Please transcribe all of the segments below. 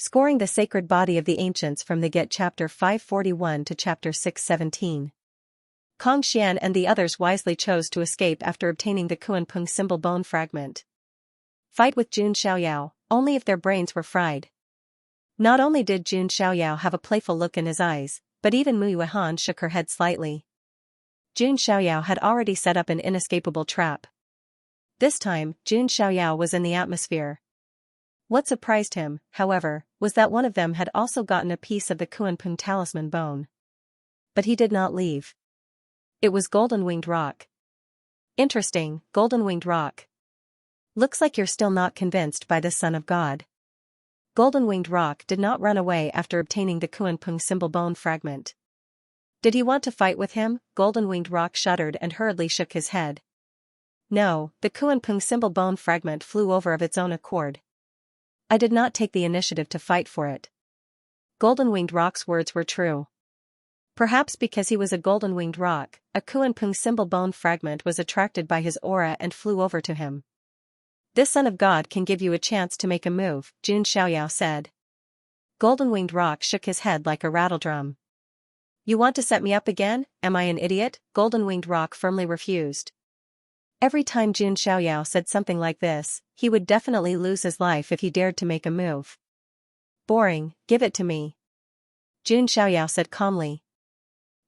Scoring the Sacred Body of the Ancients from the Get Chapter 541 to Chapter 617. Xian and the others wisely chose to escape after obtaining the Kuan-Pung symbol bone fragment. Fight with Jun Xiaoyao, only if their brains were fried. Not only did Jun Xiaoyao have a playful look in his eyes, but even Mu Yuehan shook her head slightly. Jun Xiaoyao had already set up an inescapable trap. This time, Jun Xiaoyao was in the atmosphere. What surprised him, however, was that one of them had also gotten a piece of the Kuan-Pung talisman bone. But he did not leave. It was golden-winged rock. Interesting, golden-winged rock. Looks like you're still not convinced by the Son of God. Golden-winged rock did not run away after obtaining the Kuan-Pung symbol bone fragment. Did he want to fight with him? Golden-winged rock shuddered and hurriedly shook his head. No, the Kuan-Pung symbol bone fragment flew over of its own accord. I did not take the initiative to fight for it. Golden-winged rock's words were true. Perhaps because he was a golden-winged rock, a Kuan-Pung symbol bone fragment was attracted by his aura and flew over to him. This Son of God can give you a chance to make a move, Jun Xiaoyao said. Golden-winged rock shook his head like a rattledrum. You want to set me up again? Am I an idiot? Golden-winged rock firmly refused. Every time Jun Xiaoyao said something like this, he would definitely lose his life if he dared to make a move. Boring, give it to me. Jun Xiaoyao said calmly.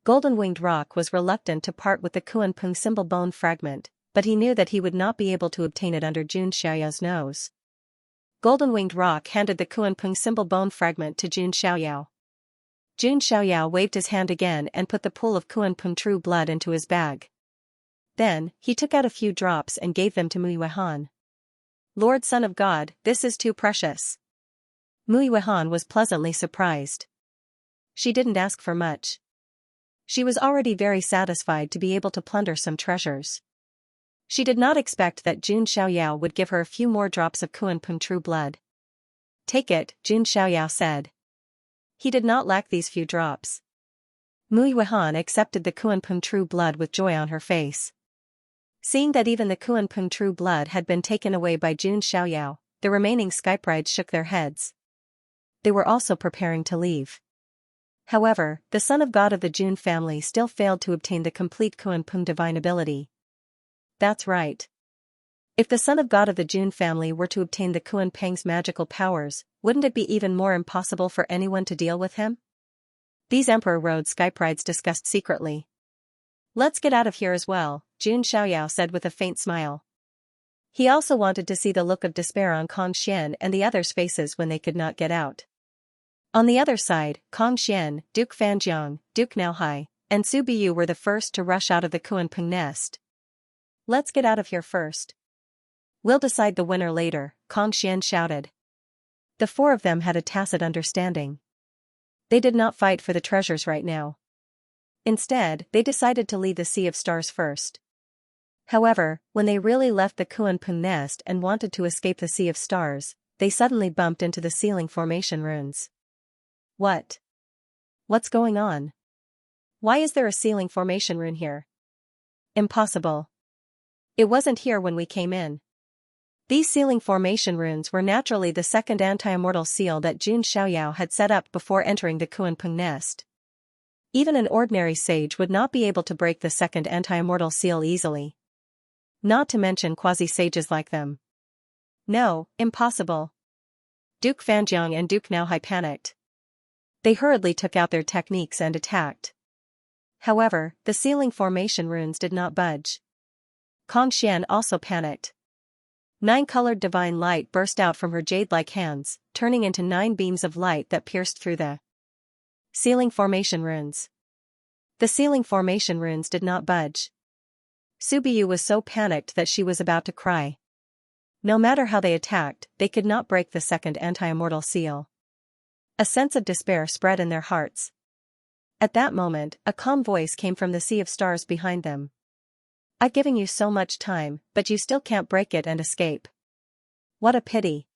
Golden-winged rock was reluctant to part with the Kuan-Pung symbol bone fragment, but he knew that he would not be able to obtain it under Jun Xiaoyao's nose. Golden-winged rock handed the Kuan-Pung symbol bone fragment to Jun Xiaoyao. Jun Xiaoyao waved his hand again and put the pool of Kuan-Pung true blood into his bag. Then, he took out a few drops and gave them to Mu Yuehan. Lord Son of God, this is too precious. Mu Yuehan was pleasantly surprised. She didn't ask for much. She was already very satisfied to be able to plunder some treasures. She did not expect that Jun Xiaoyao would give her a few more drops of Kuan-Pung true blood. Take it, Jun Xiaoyao said. He did not lack these few drops. Mu Yuehan accepted the Kuan-Pung true blood with joy on her face. Seeing that even the Kuan-Pung true blood had been taken away by Jun Xiaoyao, the remaining Skyprides shook their heads. They were also preparing to leave. However, the Son of God of the Jun family still failed to obtain the complete Kuan-Pung divine ability. That's right. If the Son of God of the Jun family were to obtain the Kuan-Peng's magical powers, wouldn't it be even more impossible for anyone to deal with him? These Emperor Road Skyprides discussed secretly. Let's get out of here as well, Jun Xiaoyao said with a faint smile. He also wanted to see the look of despair on Xian and the others' faces when they could not get out. On the other side, Xian, Duke Fanjiang, Duke Naohai, and Su Biyu were the first to rush out of the Kuan-Pung nest. Let's get out of here first. We'll decide the winner later, Xian shouted. The four of them had a tacit understanding. They did not fight for the treasures right now. Instead, they decided to leave the Sea of Stars first. However, when they really left the Kuan-Pung nest and wanted to escape the Sea of Stars, they suddenly bumped into the ceiling formation runes. What? What's going on? Why is there a ceiling formation rune here? Impossible. It wasn't here when we came in. These ceiling formation runes were naturally the second anti-immortal seal that Jun Xiaoyao had set up before entering the Kuan-Pung nest. Even an ordinary sage would not be able to break the second anti-immortal seal easily. Not to mention quasi-sages like them. No, impossible. Duke Fanjiang and Duke Naohai panicked. They hurriedly took out their techniques and attacked. However, the ceiling formation runes did not budge. Xian also panicked. 9-colored divine light burst out from her jade-like hands, turning into 9 beams of light that pierced through the ceiling formation runes. The ceiling formation runes did not budge. Su Biyu was so panicked that she was about to cry. No matter how they attacked, they could not break the second anti-immortal seal. A sense of despair spread in their hearts. At that moment, a calm voice came from the Sea of Stars behind them. I've given you so much time, but you still can't break it and escape. What a pity.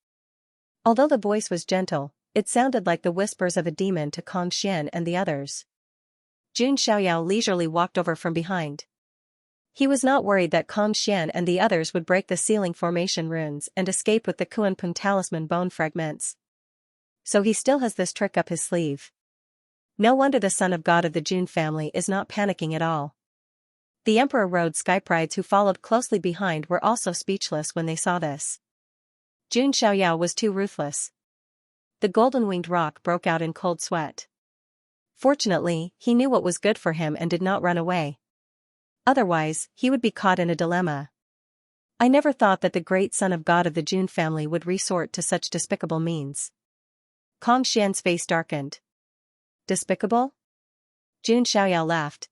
Although the voice was gentle, it sounded like the whispers of a demon to Xian and the others. Jun Xiaoyao leisurely walked over from behind. He was not worried that Xian and the others would break the ceiling formation runes and escape with the Kuan-Pung talisman bone fragments. So he still has this trick up his sleeve. No wonder the son of God of the Jun family is not panicking at all. The Emperor Road Skyprides who followed closely behind were also speechless when they saw this. Jun Xiaoyao was too ruthless. The golden-winged rock broke out in cold sweat. Fortunately, he knew what was good for him and did not run away. Otherwise, he would be caught in a dilemma. I never thought that the great son of God of the Jun family would resort to such despicable means. Kong Xian's face darkened. Despicable? Jun Xiaoyao laughed.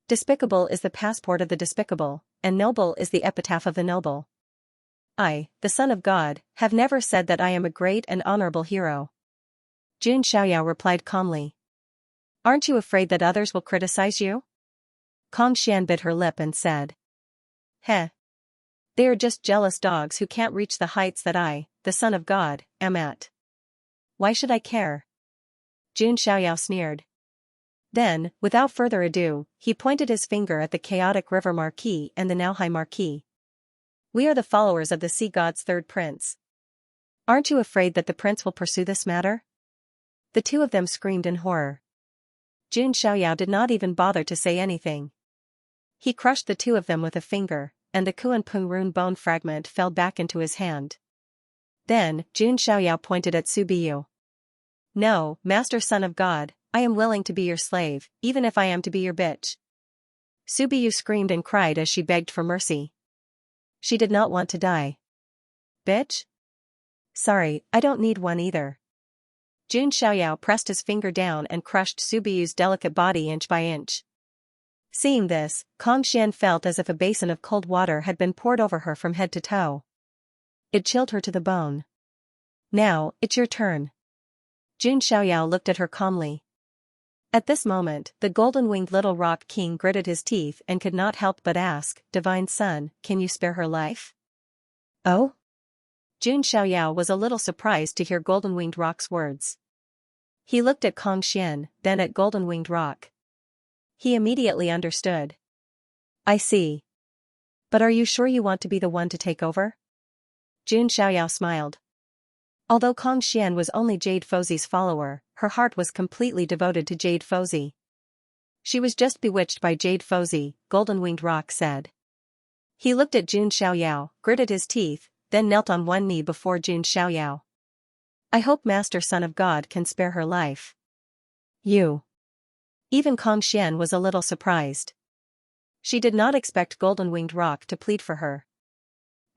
Despicable is the passport of the despicable, and noble is the epitaph of the noble. I, the son of God, have never said that I am a great and honorable hero. Jun Xiaoyao replied calmly. Aren't you afraid that others will criticize you? Kong Xian bit her lip and said. Heh. They are just jealous dogs who can't reach the heights that I, the son of God, am at. Why should I care? Jun Xiaoyao sneered. Then, without further ado, he pointed his finger at the chaotic river marquis and the now high marquis. We are the followers of the sea god's third prince. Aren't you afraid that the prince will pursue this matter? The two of them screamed in horror. Jun Xiaoyao did not even bother to say anything. He crushed the two of them with a finger, and the Kuan Pung rune bone fragment fell back into his hand. Then, Jun Xiaoyao pointed at Su Biyu. No, master son of God, I am willing to be your slave, even if I am to be your bitch. Su Biyu screamed and cried as she begged for mercy. She did not want to die. Bitch? Sorry, I don't need one either. Jun Xiaoyao pressed his finger down and crushed Su Biyu's delicate body inch by inch. Seeing this, Kong Xian felt as if a basin of cold water had been poured over her from head to toe. It chilled her to the bone. Now, it's your turn. Jun Xiaoyao looked at her calmly. At this moment, the golden-winged little rock king gritted his teeth and could not help but ask, Divine Son, can you spare her life? Oh? Jun Xiaoyao was a little surprised to hear golden-winged rock's words. He looked at Kong Xian, then at golden-winged rock. He immediately understood. I see. But are you sure you want to be the one to take over? Jun Xiaoyao smiled. Although Kong Xian was only Jade Fozi's follower, her heart was completely devoted to Jade Fozi. She was just bewitched by Jade Fozi, golden-winged rock said. He looked at Jun Xiaoyao, gritted his teeth, then knelt on one knee before Jun Xiaoyao. I hope Master Son of God can spare her life. You. Even Kong Xian was a little surprised. She did not expect golden-winged rock to plead for her.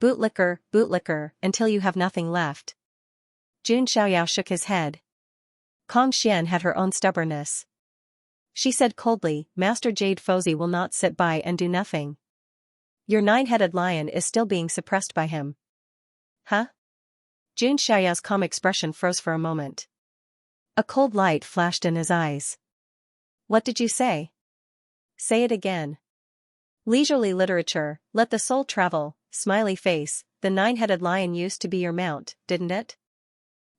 Bootlicker, until you have nothing left. Jun Xiaoyao shook his head. Kong Xian had her own stubbornness. She said coldly, Master Jade Fozi will not sit by and do nothing. Your nine-headed lion is still being suppressed by him. Huh? Jun Xiaoyao's calm expression froze for a moment. A cold light flashed in his eyes. What did you say? Say it again. Leisurely literature, let the soul travel, smiley face, the nine-headed lion used to be your mount, didn't it?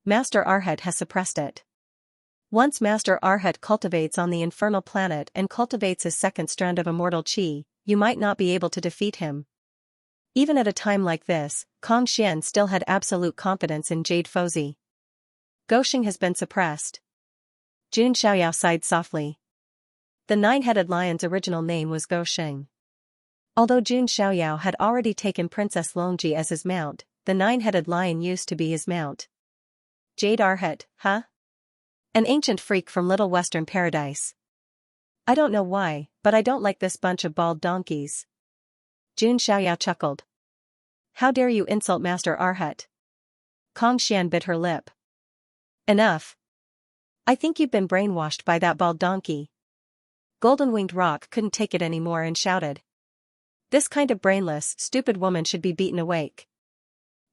Master Arhat has suppressed it. Once Master Arhat cultivates on the infernal planet and cultivates his second strand of immortal qi, you might not be able to defeat him. Even at a time like this, Kong Xian still had absolute confidence in Jade Fozi. Gosheng has been suppressed. Jun Xiaoyao sighed softly. The nine-headed lion's original name was Gosheng. Although Jun Xiaoyao had already taken Princess Longji as his mount, the nine-headed lion used to be his mount. Jade Arhat, huh? An ancient freak from Little Western Paradise. I don't know why, but I don't like this bunch of bald donkeys. Jun Xiaoyao chuckled. How dare you insult Master Arhat? Kong Xian bit her lip. Enough. I think you've been brainwashed by that bald donkey. Golden-winged rock couldn't take it anymore and shouted. This kind of brainless, stupid woman should be beaten awake.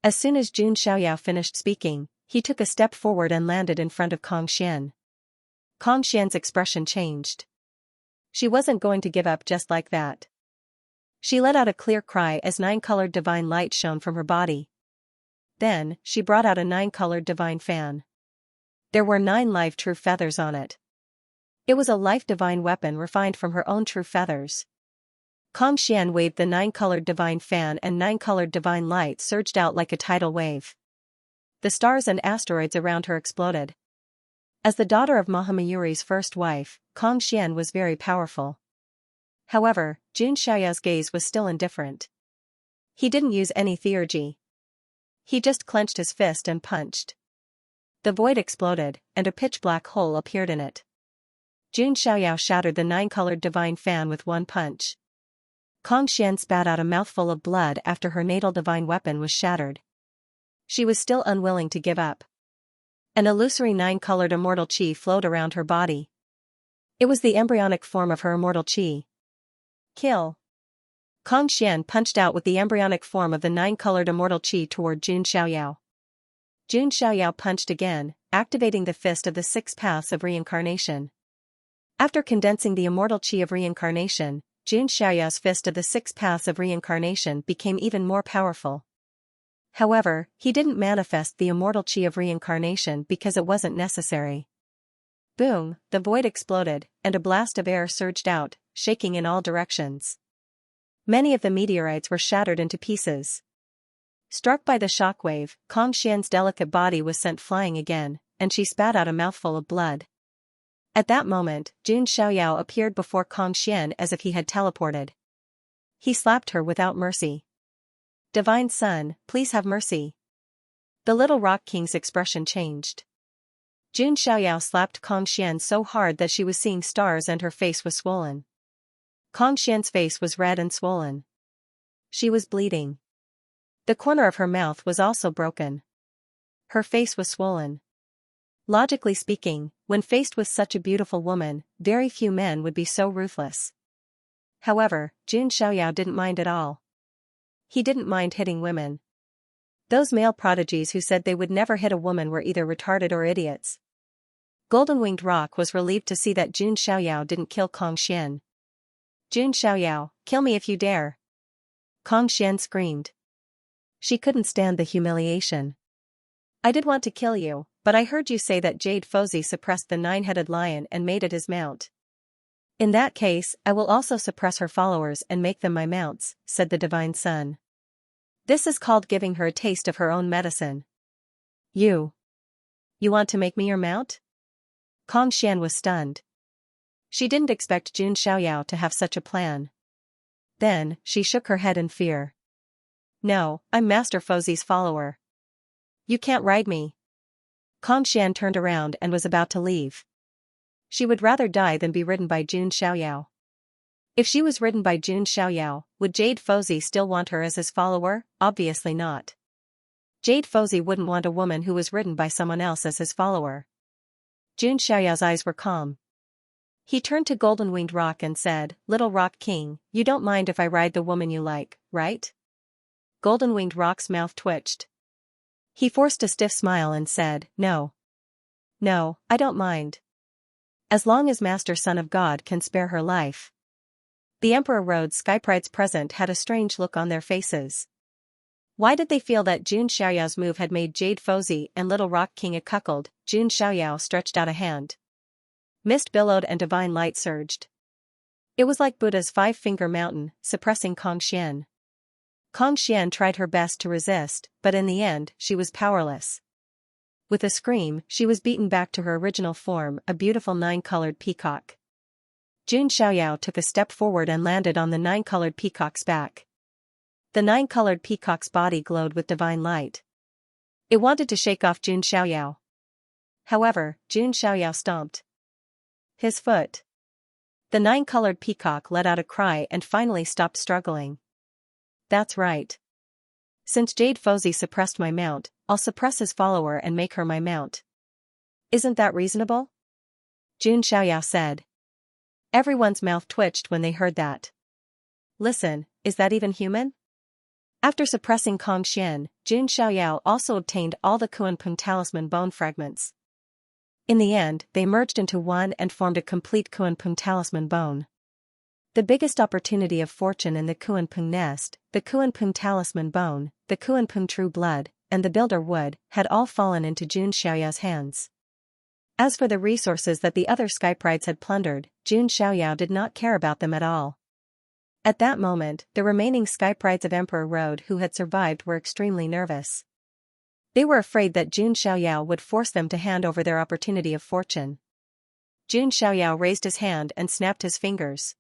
As soon as Jun Xiaoyao finished speaking, he took a step forward and landed in front of Kong Xian. Kong Xian's expression changed. She wasn't going to give up just like that. She let out a clear cry as 9-colored divine light shone from her body. Then, she brought out a 9-colored divine fan. There were 9 live true feathers on it. It was a life divine weapon refined from her own true feathers. Kong Xian waved the 9-colored divine fan and 9-colored divine light surged out like a tidal wave. The stars and asteroids around her exploded. As the daughter of Mahamayuri's first wife, Xian was very powerful. However, Jun Xiaoyao's gaze was still indifferent. He didn't use any theurgy. He just clenched his fist and punched. The void exploded, and a pitch-black hole appeared in it. Jun Xiaoyao shattered the 9-colored divine fan with one punch. Xian spat out a mouthful of blood after her natal divine weapon was shattered. She was still unwilling to give up. An illusory 9-colored immortal qi flowed around her body. It was the embryonic form of her immortal qi. Kill. Xian punched out with the embryonic form of the 9-colored immortal qi toward Jun Xiaoyao. Jun Xiaoyao punched again, activating the fist of the 6 paths of reincarnation. After condensing the immortal qi of reincarnation, Jun Xiaoyao's fist of the 6 paths of reincarnation became even more powerful. However, he didn't manifest the immortal qi of reincarnation because it wasn't necessary. Boom, the void exploded, and a blast of air surged out, shaking in all directions. Many of the meteorites were shattered into pieces. Struck by the shockwave, Xian's delicate body was sent flying again, and she spat out a mouthful of blood. At that moment, Jun Xiaoyao appeared before Xian as if he had teleported. He slapped her without mercy. Divine Son, please have mercy. The little Rock King's expression changed. Jun Xiaoyao slapped Xian so hard that she was seeing stars and her face was swollen. Xian's face was red and swollen. She was bleeding. The corner of her mouth was also broken. Her face was swollen. Logically speaking, when faced with such a beautiful woman, very few men would be so ruthless. However, Jun Xiaoyao didn't mind at all. He didn't mind hitting women. Those male prodigies who said they would never hit a woman were either retarded or idiots. Golden-winged Rock was relieved to see that Jun Xiaoyao didn't kill Xian. Jun Xiaoyao, kill me if you dare. Xian screamed. She couldn't stand the humiliation. I did want to kill you, but I heard you say that Jade Fozi suppressed the 9-headed lion and made it his mount. In that case, I will also suppress her followers and make them my mounts, said the Divine Son. This is called giving her a taste of her own medicine. You want to make me your mount? Xian was stunned. She didn't expect Jun Xiaoyao to have such a plan. Then, she shook her head in fear. No, I'm Master Fozi's follower. You can't ride me. Xian turned around and was about to leave. She would rather die than be ridden by Jun Xiaoyao. If she was ridden by Jun Xiaoyao, would Jade Fozi still want her as his follower? Obviously not. Jade Fozi wouldn't want a woman who was ridden by someone else as his follower. Jun Xiaoyao's eyes were calm. He turned to Golden-winged Rock and said, Little Rock King, you don't mind if I ride the woman you like, right? Golden-winged Rock's mouth twitched. He forced a stiff smile and said, No. No, I don't mind. As long as Master Son of God can spare her life. The Emperor Road's Skyprides present had a strange look on their faces. Why did they feel that Jun Xiaoyao's move had made Jade Fozi and Little Rock King a cuckold? Jun Xiaoyao stretched out a hand. Mist billowed and divine light surged. It was like Buddha's 5-finger mountain, suppressing Xian. Xian tried her best to resist, but in the end, she was powerless. With a scream, she was beaten back to her original form, a beautiful 9-colored peacock. Jun Xiaoyao took a step forward and landed on the 9-colored peacock's back. The 9-colored peacock's body glowed with divine light. It wanted to shake off Jun Xiaoyao. However, Jun Xiaoyao stomped his foot. The 9-colored peacock let out a cry and finally stopped struggling. That's right. Since Jade Fozi suppressed my mount, I'll suppress his follower and make her my mount. Isn't that reasonable? Jun Xiaoyao said. Everyone's mouth twitched when they heard that. Listen, is that even human? After suppressing Xian, Jun Xiaoyao also obtained all the Kunpeng talisman bone fragments. In the end, they merged into one and formed a complete Kunpeng talisman bone. The biggest opportunity of fortune in the Kunpeng nest, the Kunpeng talisman bone, the Kunpeng true blood, and the builder wood, had all fallen into Jun Xiaoyao's hands. As for the resources that the other Skyprides had plundered, Jun Xiaoyao did not care about them at all. At that moment, the remaining Skyprides of Emperor Road who had survived were extremely nervous. They were afraid that Jun Xiaoyao would force them to hand over their opportunity of fortune. Jun Xiaoyao raised his hand and snapped his fingers.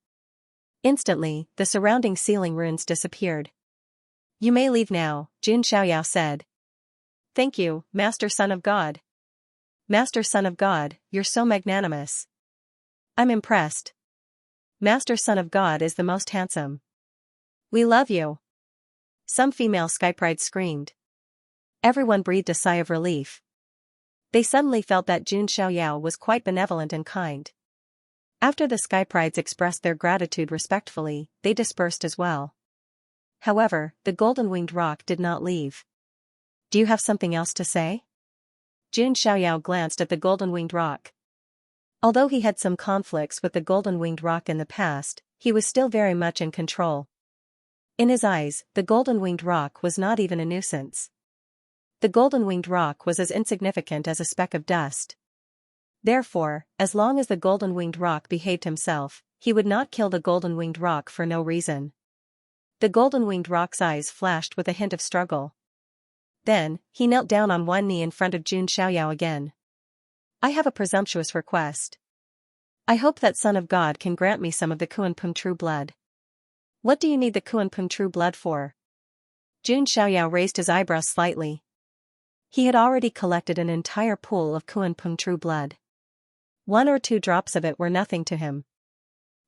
Instantly, the surrounding ceiling runes disappeared. "You may leave now," Jun Xiaoyao said. "Thank you, Master Son of God." "Master Son of God, you're so magnanimous. I'm impressed. Master Son of God is the most handsome. We love you." Some female skyprides screamed. Everyone breathed a sigh of relief. They suddenly felt that Jun Xiaoyao was quite benevolent and kind. After the skyprides expressed their gratitude respectfully, they dispersed as well. However, the golden-winged roc did not leave. "Do you have something else to say?" Jun Xiaoyao glanced at the golden-winged roc. Although he had some conflicts with the golden-winged roc in the past, he was still very much in control. In his eyes, the golden-winged roc was not even a nuisance. The golden-winged roc was as insignificant as a speck of dust. Therefore, as long as the golden-winged roc behaved himself, he would not kill the golden-winged roc for no reason. The golden-winged roc's eyes flashed with a hint of struggle. Then, he knelt down on one knee in front of Jun Xiaoyao again. "I have a presumptuous request. I hope that Son of God can grant me some of the Kunpeng true blood." "What do you need the Kunpeng true blood for?" Jun Xiaoyao raised his eyebrows slightly. He had already collected an entire pool of Kunpeng true blood. 1 or 2 drops of it were nothing to him.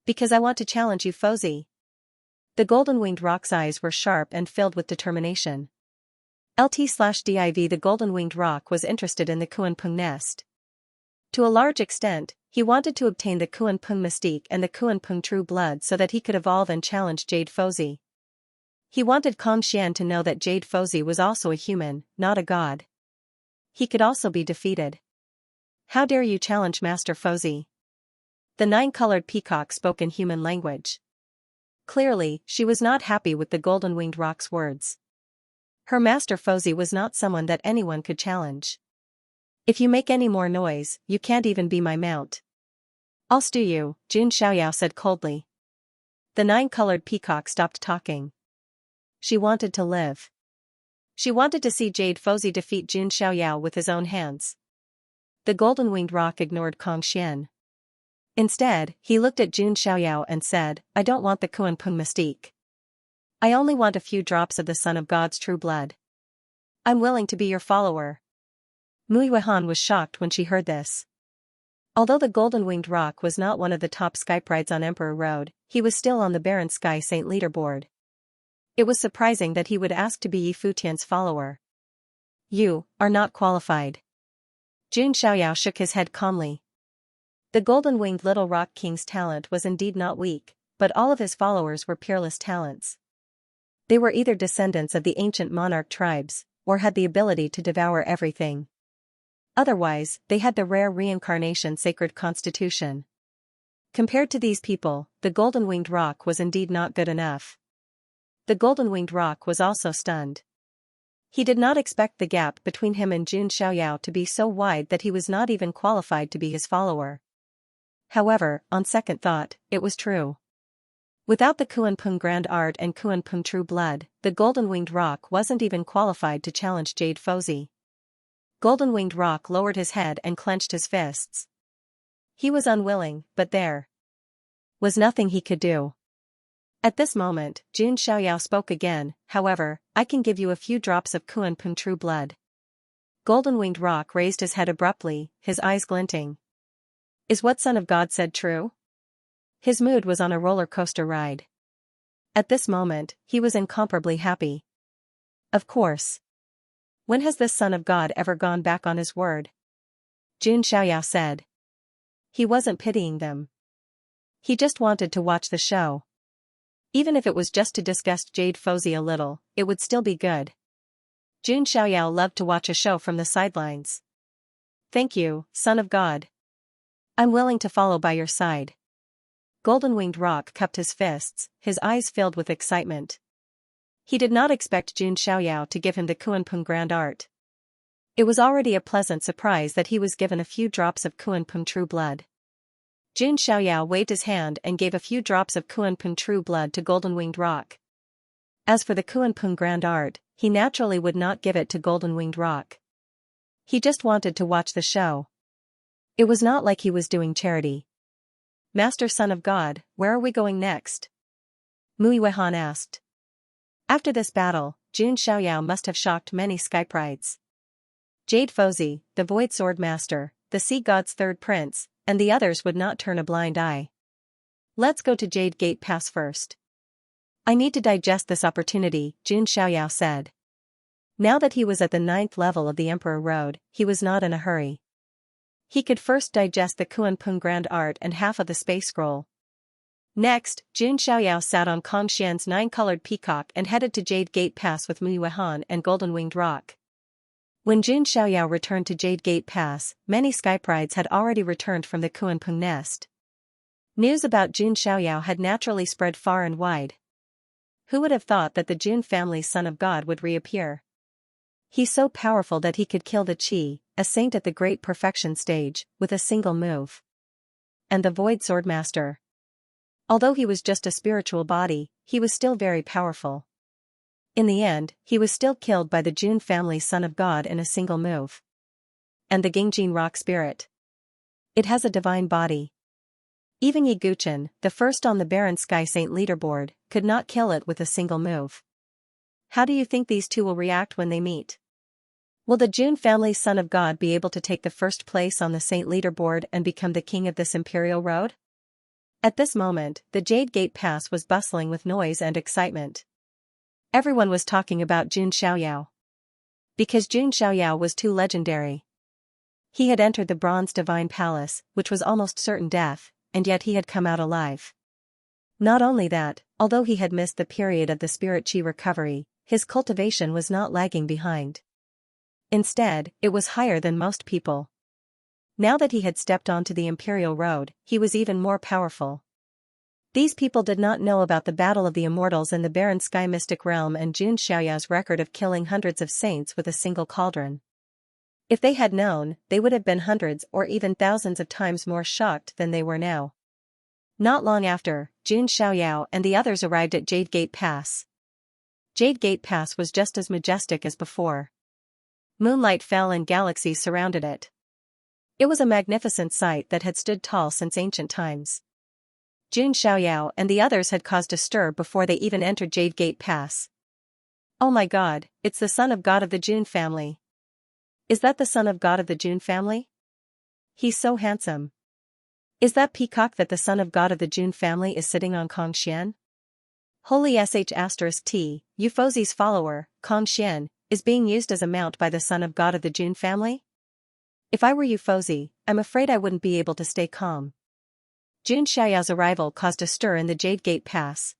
"Because I want to challenge you, Fozi." The golden-winged roc's eyes were sharp and filled with determination. LT/DIV. The golden-winged roc was interested in the Kunpeng nest. To a large extent, he wanted to obtain the Kunpeng mystique and the Kunpeng true blood so that he could evolve and challenge Jade Fozi. He wanted Xianxia to know that Jade Fozi was also a human, not a god. He could also be defeated. "How dare you challenge Master Fozi?" The 9-colored peacock spoke in human language. Clearly, she was not happy with the golden-winged roc's words. Her Master Fozi was not someone that anyone could challenge. "If you make any more noise, you can't even be my mount." "I'll stew you," Jun Xiaoyao said coldly. The 9-colored peacock stopped talking. She wanted to live. She wanted to see Jade Fozi defeat Jun Xiaoyao with his own hands. The golden-winged roc ignored Xianxia. Instead, he looked at Jun Xiaoyao and said, "I don't want the Kunpeng mystique. I only want a few drops of the Son of God's true blood. I'm willing to be your follower." Mui Wehan was shocked when she heard this. Although the golden-winged roc was not one of the top skyprides on Emperor Road, he was still on the Baron Sky Saint leaderboard. It was surprising that he would ask to be Yi Futian's follower. "You are not qualified." Jun Xiaoyao shook his head calmly. The golden-winged little roc king's talent was indeed not weak, but all of his followers were peerless talents. They were either descendants of the ancient monarch tribes, or had the ability to devour everything. Otherwise, they had the rare reincarnation sacred constitution. Compared to these people, the golden-winged roc was indeed not good enough. The golden-winged roc was also stunned. He did not expect the gap between him and Jun Xiaoyao to be so wide that he was not even qualified to be his follower. However, on second thought, it was true. Without the Kunpeng Grand Art and Kunpeng True Blood, the golden-winged roc wasn't even qualified to challenge Jade Fozi. Golden-winged roc lowered his head and clenched his fists. He was unwilling, but there was nothing he could do. At this moment, Jun Xiaoyao spoke again. "However, I can give you a few drops of Kunpeng True Blood." Golden-winged roc raised his head abruptly, his eyes glinting. Is what Son of God said true? His mood was on a roller coaster ride. At this moment, he was incomparably happy. Of course. When has this Son of God ever gone back on his word? Jun Xiaoyao said. He wasn't pitying them. He just wanted to watch the show. Even if it was just to disgust Jade Fozi a little, it would still be good. Jun Xiaoyao loved to watch a show from the sidelines. Thank you, Son of God. I'm willing to follow by your side. Golden-winged roc cupped his fists, his eyes filled with excitement. He did not expect Jun Xiaoyao to give him the Kunpeng Grand Art. It was already a pleasant surprise that he was given a few drops of Kunpeng True Blood. Jun Xiaoyao waved his hand and gave a few drops of Kunpeng True Blood to Golden-winged roc. As for the Kuanpung Grand Art, he naturally would not give it to Golden Winged Rock. He just wanted to watch the show. It was not like he was doing charity. Master Son of God, where are we going next? Mui Wehan asked. After this battle, Jun Xiaoyao must have shocked many skyprides. Jade Fozi, the Void Sword Master, the Sea God's third prince, and the others would not turn a blind eye. Let's go to Jade Gate Pass first. I need to digest this opportunity, Jun Xiaoyao said. Now that he was at the 9th level of the Emperor Road, he was not in a hurry. He could first digest the Kuanpung Grand Art and half of the Space Scroll. Next, Jun Xiaoyao sat on Kongxian's 9-colored peacock and headed to Jade Gate Pass with Mui Wehan and Golden Winged Rock. When Jun Xiaoyao returned to Jade Gate Pass, many skyprides had already returned from the Kuanpung nest. News about Jun Xiaoyao had naturally spread far and wide. Who would have thought that the Jun family's Son of God would reappear? He's so powerful that he could kill the Qi, a saint at the Great Perfection stage, with a single move. And the Void Sword Master. Although he was just a spiritual body, he was still very powerful. In the end, he was still killed by the Jun family's Son of God in a single move. And the Gingjin Rock Spirit. It has a divine body. Even Yi Guchen, the first on the Barren Sky Saint leaderboard, could not kill it with a single move. How do you think these two will react when they meet? Will the Jun family's Son of God be able to take the first place on the Saint leaderboard and become the king of this imperial road? At this moment, the Jade Gate Pass was bustling with noise and excitement. Everyone was talking about Jun Xiaoyao. Because Jun Xiaoyao was too legendary. He had entered the Bronze Divine Palace, which was almost certain death, and yet he had come out alive. Not only that, although he had missed the period of the Spirit Qi recovery, his cultivation was not lagging behind. Instead, it was higher than most people. Now that he had stepped onto the Imperial Road, he was even more powerful. These people did not know about the Battle of the Immortals in the Barren Sky Mystic Realm and Jun Xiaoyao's record of killing hundreds of saints with a single cauldron. If they had known, they would have been hundreds or even thousands of times more shocked than they were now. Not long after, Jun Xiaoyao and the others arrived at Jade Gate Pass. Jade Gate Pass was just as majestic as before. Moonlight fell and galaxies surrounded it. It was a magnificent sight that had stood tall since ancient times. Jun Xiaoyao and the others had caused a stir before they even entered Jade Gate Pass. Oh my God, it's the Son of God of the Jun family. Is that the Son of God of the Jun family? He's so handsome. Is that peacock that the Son of God of the Jun family is sitting on Kongxian? Holy *T, Euphosi's follower, Kongxian, is being used as a mount by the Son of God of the Jun family? If I were Eufosi, I'm afraid I wouldn't be able to stay calm. Jun Xiaoyao's arrival caused a stir in the Jade Gate Pass.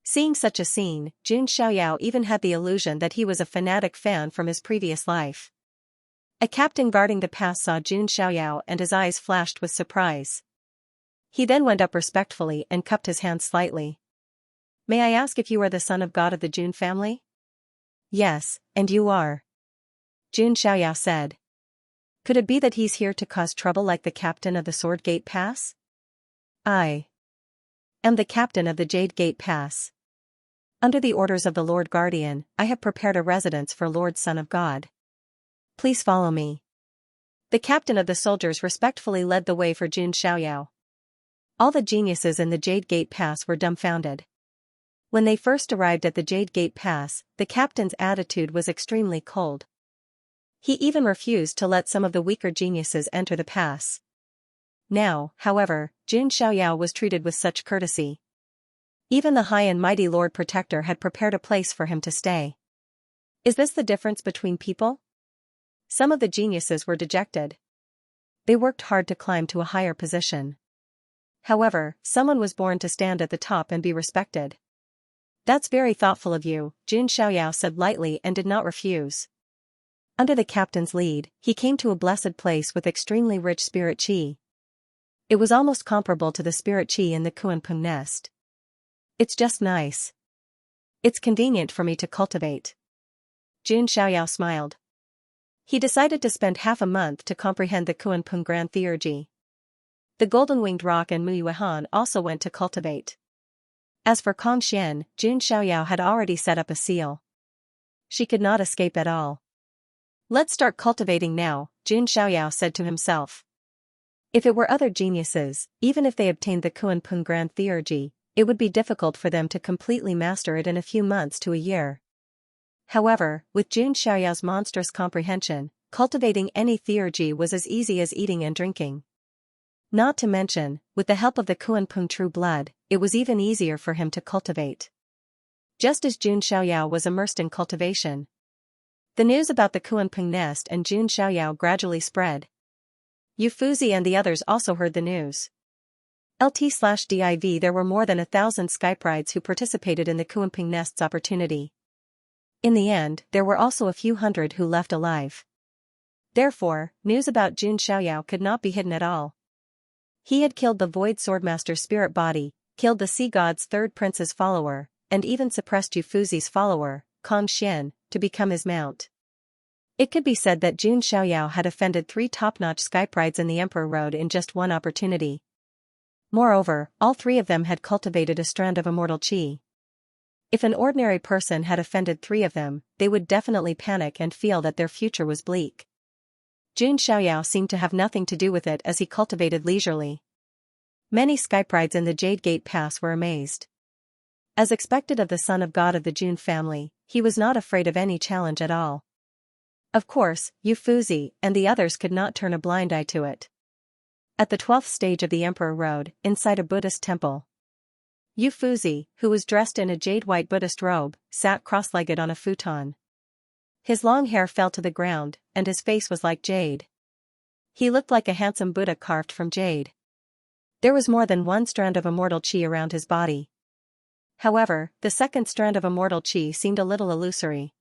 Seeing such a scene, Jun Xiaoyao even had the illusion that he was a fanatic fan from his previous life. A captain guarding the pass saw Jun Xiaoyao and his eyes flashed with surprise. He then went up respectfully and cupped his hand slightly. May I ask if you are the Son of God of the Jun family? Yes, and you are. Jun Xiaoyao said. Could it be that he's here to cause trouble like the captain of the Sword Gate Pass? I am the captain of the Jade Gate Pass. Under the orders of the Lord Guardian, I have prepared a residence for Lord Son of God. Please follow me. The captain of the soldiers respectfully led the way for Jun Xiaoyao. All the geniuses in the Jade Gate Pass were dumbfounded. When they first arrived at the Jade Gate Pass, the captain's attitude was extremely cold. He even refused to let some of the weaker geniuses enter the pass. Now, however, Jun Xiaoyao was treated with such courtesy. Even the high and mighty Lord Protector had prepared a place for him to stay. Is this the difference between people? Some of the geniuses were dejected. They worked hard to climb to a higher position. However, someone was born to stand at the top and be respected. That's very thoughtful of you, Jun Xiaoyao said lightly and did not refuse. Under the captain's lead, he came to a blessed place with extremely rich spirit qi. It was almost comparable to the spirit qi in the Kuanpung nest. It's just nice. It's convenient for me to cultivate. Jun Xiaoyao smiled. He decided to spend half a month to comprehend the Kuanpung Grand Theurgy. The Golden Winged Rock and Mui Wehan also went to cultivate. As for Xian, Jun Xiaoyao had already set up a seal. She could not escape at all. Let's start cultivating now, Jun Xiaoyao said to himself. If it were other geniuses, even if they obtained the Kunpeng Grand Theurgy, it would be difficult for them to completely master it in a few months to a year. However, with Jun Xiaoyao's monstrous comprehension, cultivating any theurgy was as easy as eating and drinking. Not to mention, with the help of the Kunpeng True Blood, it was even easier for him to cultivate. Just as Jun Xiaoyao was immersed in cultivation, the news about the Kunpeng nest and Jun Xiaoyao gradually spread. Yu Fuzi and the others also heard the news. LT/DIV There were more than 1,000 Skype rides who participated in the Kunpeng nest's opportunity. In the end, there were also a few hundred who left alive. Therefore, news about Jun Xiaoyao could not be hidden at all. He had killed the Void Swordmaster's spirit body, killed the Sea God's third prince's follower, and even suppressed Yu Fuzi's follower, Xian, to become his mount. It could be said that Jun Xiaoyao had offended 3 top-notch Skype rides in the Emperor Road in just one opportunity. Moreover, all 3 of them had cultivated a strand of immortal qi. If an ordinary person had offended 3 of them, they would definitely panic and feel that their future was bleak. Jun Xiaoyao seemed to have nothing to do with it as he cultivated leisurely. Many Skype rides in the Jade Gate Pass were amazed. As expected of the son of God of the Jun family, he was not afraid of any challenge at all. Of course, Yu Fuzi and the others could not turn a blind eye to it. At the 12th stage of the Emperor Road, inside a Buddhist temple, Yu Fuzi, who was dressed in a jade-white Buddhist robe, sat cross-legged on a futon. His long hair fell to the ground, and his face was like jade. He looked like a handsome Buddha carved from jade. There was more than 1 strand of immortal qi around his body. However, the second strand of immortal qi seemed a little illusory.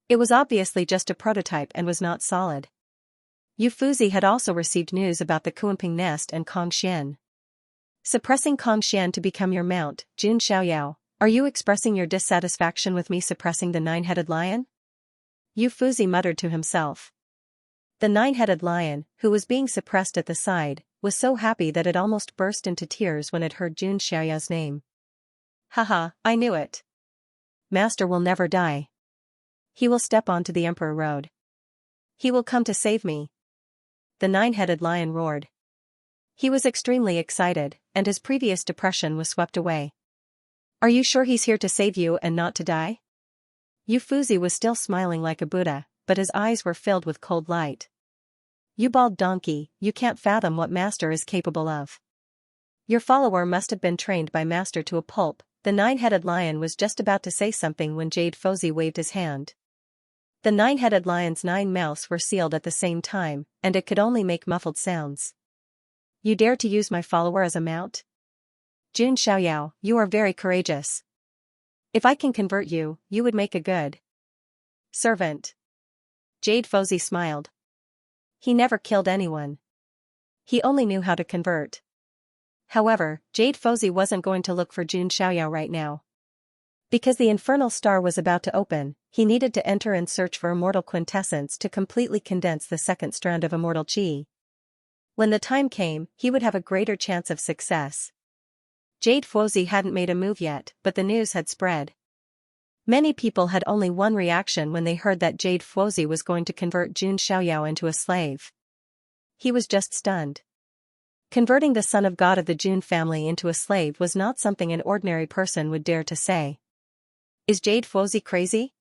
It was obviously just a prototype and was not solid. Yu Fuzi had also received news about the Kunpeng nest and Xian. Suppressing Xian to become your mount, Jun Xiaoyao, are you expressing your dissatisfaction with me suppressing the 9-headed lion? Yu Fuzi muttered to himself. The 9-headed lion, who was being suppressed at the side, was so happy that it almost burst into tears when it heard Jun Xiaoyao's name. Haha, I knew it. Master will never die. He will step onto the Emperor Road. He will come to save me. The 9-headed lion roared. He was extremely excited, and his previous depression was swept away. Are you sure he's here to save you and not to die? Yu Fuzi was still smiling like a Buddha, but his eyes were filled with cold light. You bald donkey, you can't fathom what Master is capable of. Your follower must have been trained by Master to a pulp. The 9-headed lion was just about to say something when Jade Fuzi waved his hand. The 9-headed lion's 9 mouths were sealed at the same time, and it could only make muffled sounds. You dare to use my follower as a mount? Jun Xiaoyao, you are very courageous. If I can convert you, you would make a good servant. Jade Fuzi smiled. He never killed anyone. He only knew how to convert. However, Jade Fuzi wasn't going to look for Jun Xiaoyao right now. Because the infernal star was about to open, he needed to enter and search for immortal quintessence to completely condense the second strand of immortal qi. When the time came, he would have a greater chance of success. Jade Fuzi hadn't made a move yet, but the news had spread. Many people had only one reaction when they heard that Jade Fuzi was going to convert Jun Xiaoyao into a slave. He was just stunned. Converting the son of God of the Jun family into a slave was not something an ordinary person would dare to say. Is Jade Fuzi crazy?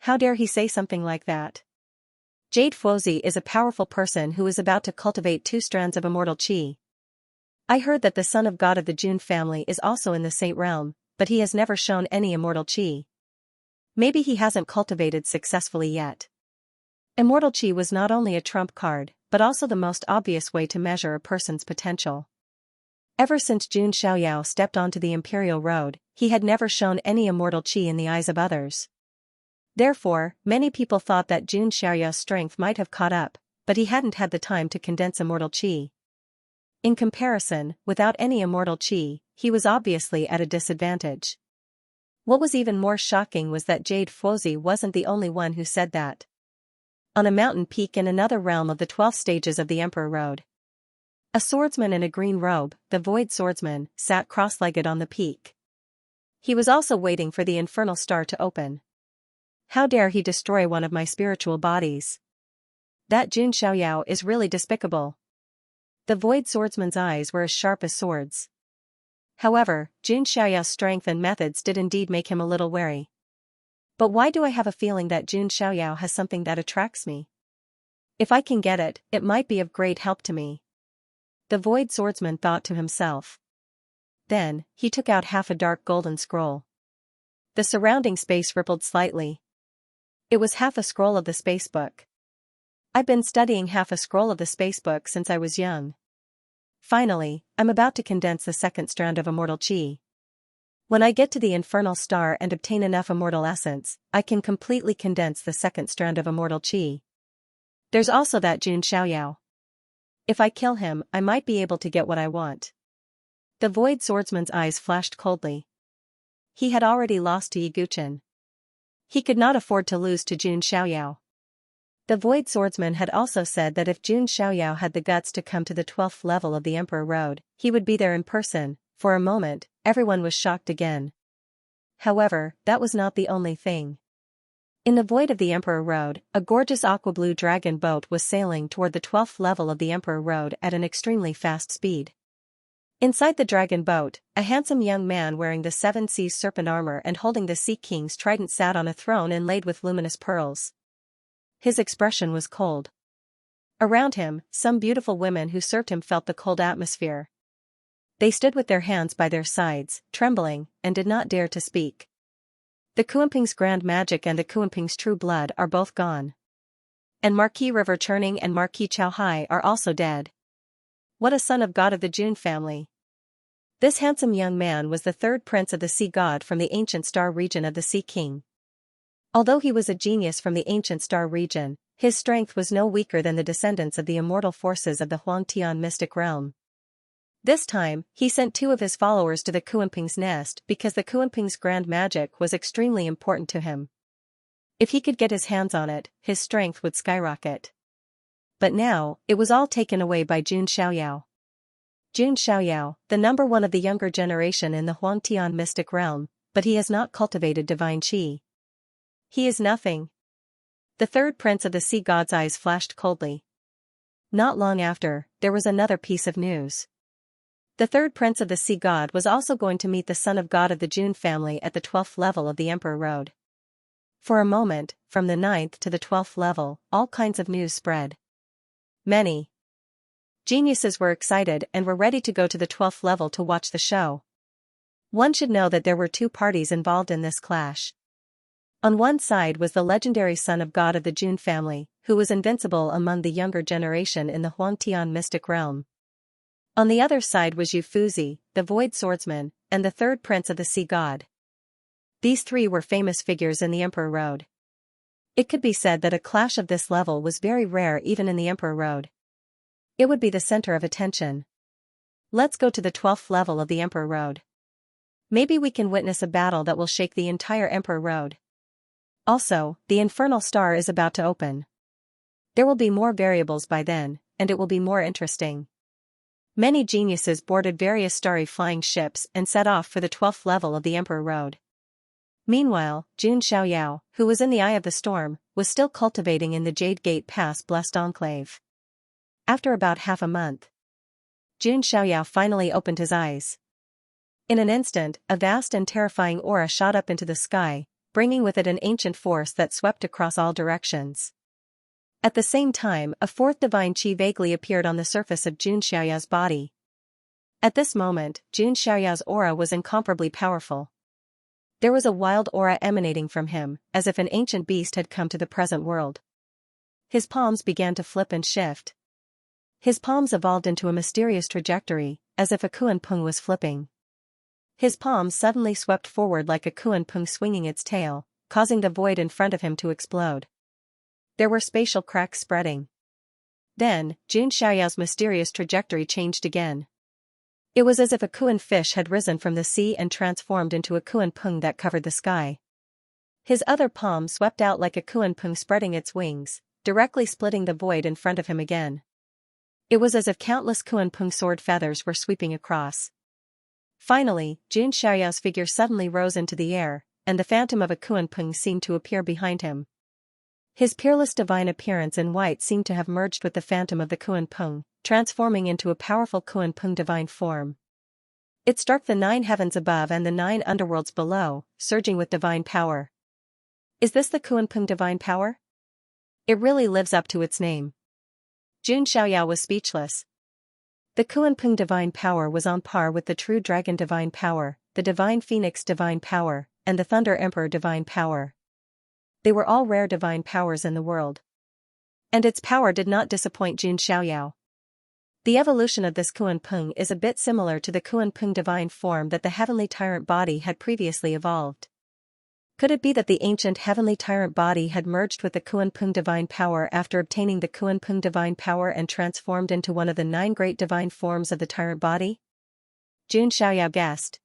How dare he say something like that? Jade Fuzi is a powerful person who is about to cultivate 2 strands of immortal qi. I heard that the son of God of the Jun family is also in the Saint realm, but he has never shown any immortal qi. Maybe he hasn't cultivated successfully yet. Immortal qi was not only a trump card, but also the most obvious way to measure a person's potential. Ever since Jun Xiaoyao stepped onto the Imperial Road, he had never shown any immortal qi in the eyes of others. Therefore, many people thought that Jun Xiaoyao's strength might have caught up, but he hadn't had the time to condense immortal qi. In comparison, without any immortal qi, he was obviously at a disadvantage. What was even more shocking was that Jade Fuzi wasn't the only one who said that. On a mountain peak in another realm of the 12 stages of the Emperor Road, a swordsman in a green robe, the Void Swordsman, sat cross-legged on the peak. He was also waiting for the infernal star to open. How dare he destroy one of my spiritual bodies? That Jun Xiaoyao is really despicable. The void swordsman's eyes were as sharp as swords. However, Jun Xiaoyao's strength and methods did indeed make him a little wary. But why do I have a feeling that Jun Xiaoyao has something that attracts me? If I can get it, it might be of great help to me. The void swordsman thought to himself. Then, he took out half a dark golden scroll. The surrounding space rippled slightly. It was half a scroll of the space book. I've been studying half a scroll of the space book since I was young. Finally, I'm about to condense the second strand of immortal chi. When I get to the infernal star and obtain enough immortal essence, I can completely condense the second strand of immortal chi. There's also that Jun Xiaoyao. If I kill him, I might be able to get what I want. The void swordsman's eyes flashed coldly. He had already lost to Yi Guchen. He could not afford to lose to Jun Xiaoyao. The void swordsman had also said that if Jun Xiaoyao had the guts to come to the 12th level of the Emperor Road, he would be there in person. For a moment, everyone was shocked again. However, that was not the only thing. In the void of the Emperor Road, a gorgeous aqua-blue dragon boat was sailing toward the 12th level of the Emperor Road at an extremely fast speed. Inside the dragon boat, a handsome young man wearing the Seven Seas serpent armor and holding the Sea King's trident sat on a throne inlaid with luminous pearls. His expression was cold. Around him, some beautiful women who served him felt the cold atmosphere. They stood with their hands by their sides, trembling, and did not dare to speak. The Kuanping's grand magic and the Kuanping's true blood are both gone. And Marquis River Churning and Marquis Chao Hai are also dead. What a son of God of the Jun family! This handsome young man was the third prince of the sea god from the ancient star region of the Sea King. Although he was a genius from the ancient star region, his strength was no weaker than the descendants of the immortal forces of the Huangtian mystic realm. This time, he sent 2 of his followers to the Kuanping's nest because the Kuanping's grand magic was extremely important to him. If he could get his hands on it, his strength would skyrocket. But now, it was all taken away by Jun Xiaoyao. Jun Xiaoyao, the number 1 of the younger generation in the Huangtian mystic realm, but he has not cultivated divine qi. He is nothing. The third prince of the sea god's eyes flashed coldly. Not long after, there was another piece of news. The third prince of the sea god was also going to meet the son of God of the Jun family at the 12th level of the Emperor Road. For a moment, from the 9th to the 12th level, all kinds of news spread. Many geniuses were excited and were ready to go to the 12th level to watch the show. One should know that there were 2 parties involved in this clash. On one side was the legendary son of God of the Jun family, who was invincible among the younger generation in the Huangtian mystic realm. On the other side was Yu Fuzi, the void swordsman, and the third prince of the sea god. These 3 were famous figures in the Emperor Road. It could be said that a clash of this level was very rare even in the Emperor Road. It would be the center of attention. Let's go to the 12th level of the Emperor Road. Maybe we can witness a battle that will shake the entire Emperor Road. Also, the infernal star is about to open. There will be more variables by then, and it will be more interesting. Many geniuses boarded various starry flying ships and set off for the 12th level of the Emperor Road. Meanwhile, Jun Xiaoyao, who was in the eye of the storm, was still cultivating in the Jade Gate Pass Blessed Enclave. After about half a month, Jun Xiaoyao finally opened his eyes. In an instant, a vast and terrifying aura shot up into the sky, bringing with it an ancient force that swept across all directions. At the same time, a 4th divine qi vaguely appeared on the surface of Jun Xiaoyao's body. At this moment, Jun Xiaoyao's aura was incomparably powerful. There was a wild aura emanating from him, as if an ancient beast had come to the present world. His palms began to flip and shift. His palms evolved into a mysterious trajectory, as if a Kuan-pung was flipping. His palms suddenly swept forward like a Kuan-pung swinging its tail, causing the void in front of him to explode. There were spatial cracks spreading. Then, Jun Xiaoyao's mysterious trajectory changed again. It was as if a Kuan fish had risen from the sea and transformed into a Kuan-pung that covered the sky. His other palm swept out like a Kuan-pung spreading its wings, directly splitting the void in front of him again. It was as if countless Kuan-pung sword feathers were sweeping across. Finally, Jun Xiaoyao's figure suddenly rose into the air, and the phantom of a Kunpeng seemed to appear behind him. His peerless divine appearance in white seemed to have merged with the phantom of the Kunpeng, transforming into a powerful Kunpeng divine form. It struck the 9 heavens above and the 9 underworlds below, surging with divine power. Is this the Kunpeng divine power? It really lives up to its name. Jun Xiaoyao was speechless. The Kunpeng divine power was on par with the true dragon divine power, the divine phoenix divine power, and the thunder emperor divine power. They were all rare divine powers in the world. And its power did not disappoint Jun Xiaoyao. The evolution of this Kunpeng is a bit similar to the Kunpeng divine form that the heavenly tyrant body had previously evolved. Could it be that the ancient heavenly tyrant body had merged with the Kunpeng divine power after obtaining the Kunpeng divine power and transformed into one of the 9 great divine forms of the tyrant body? Jun Xiaoyao guessed.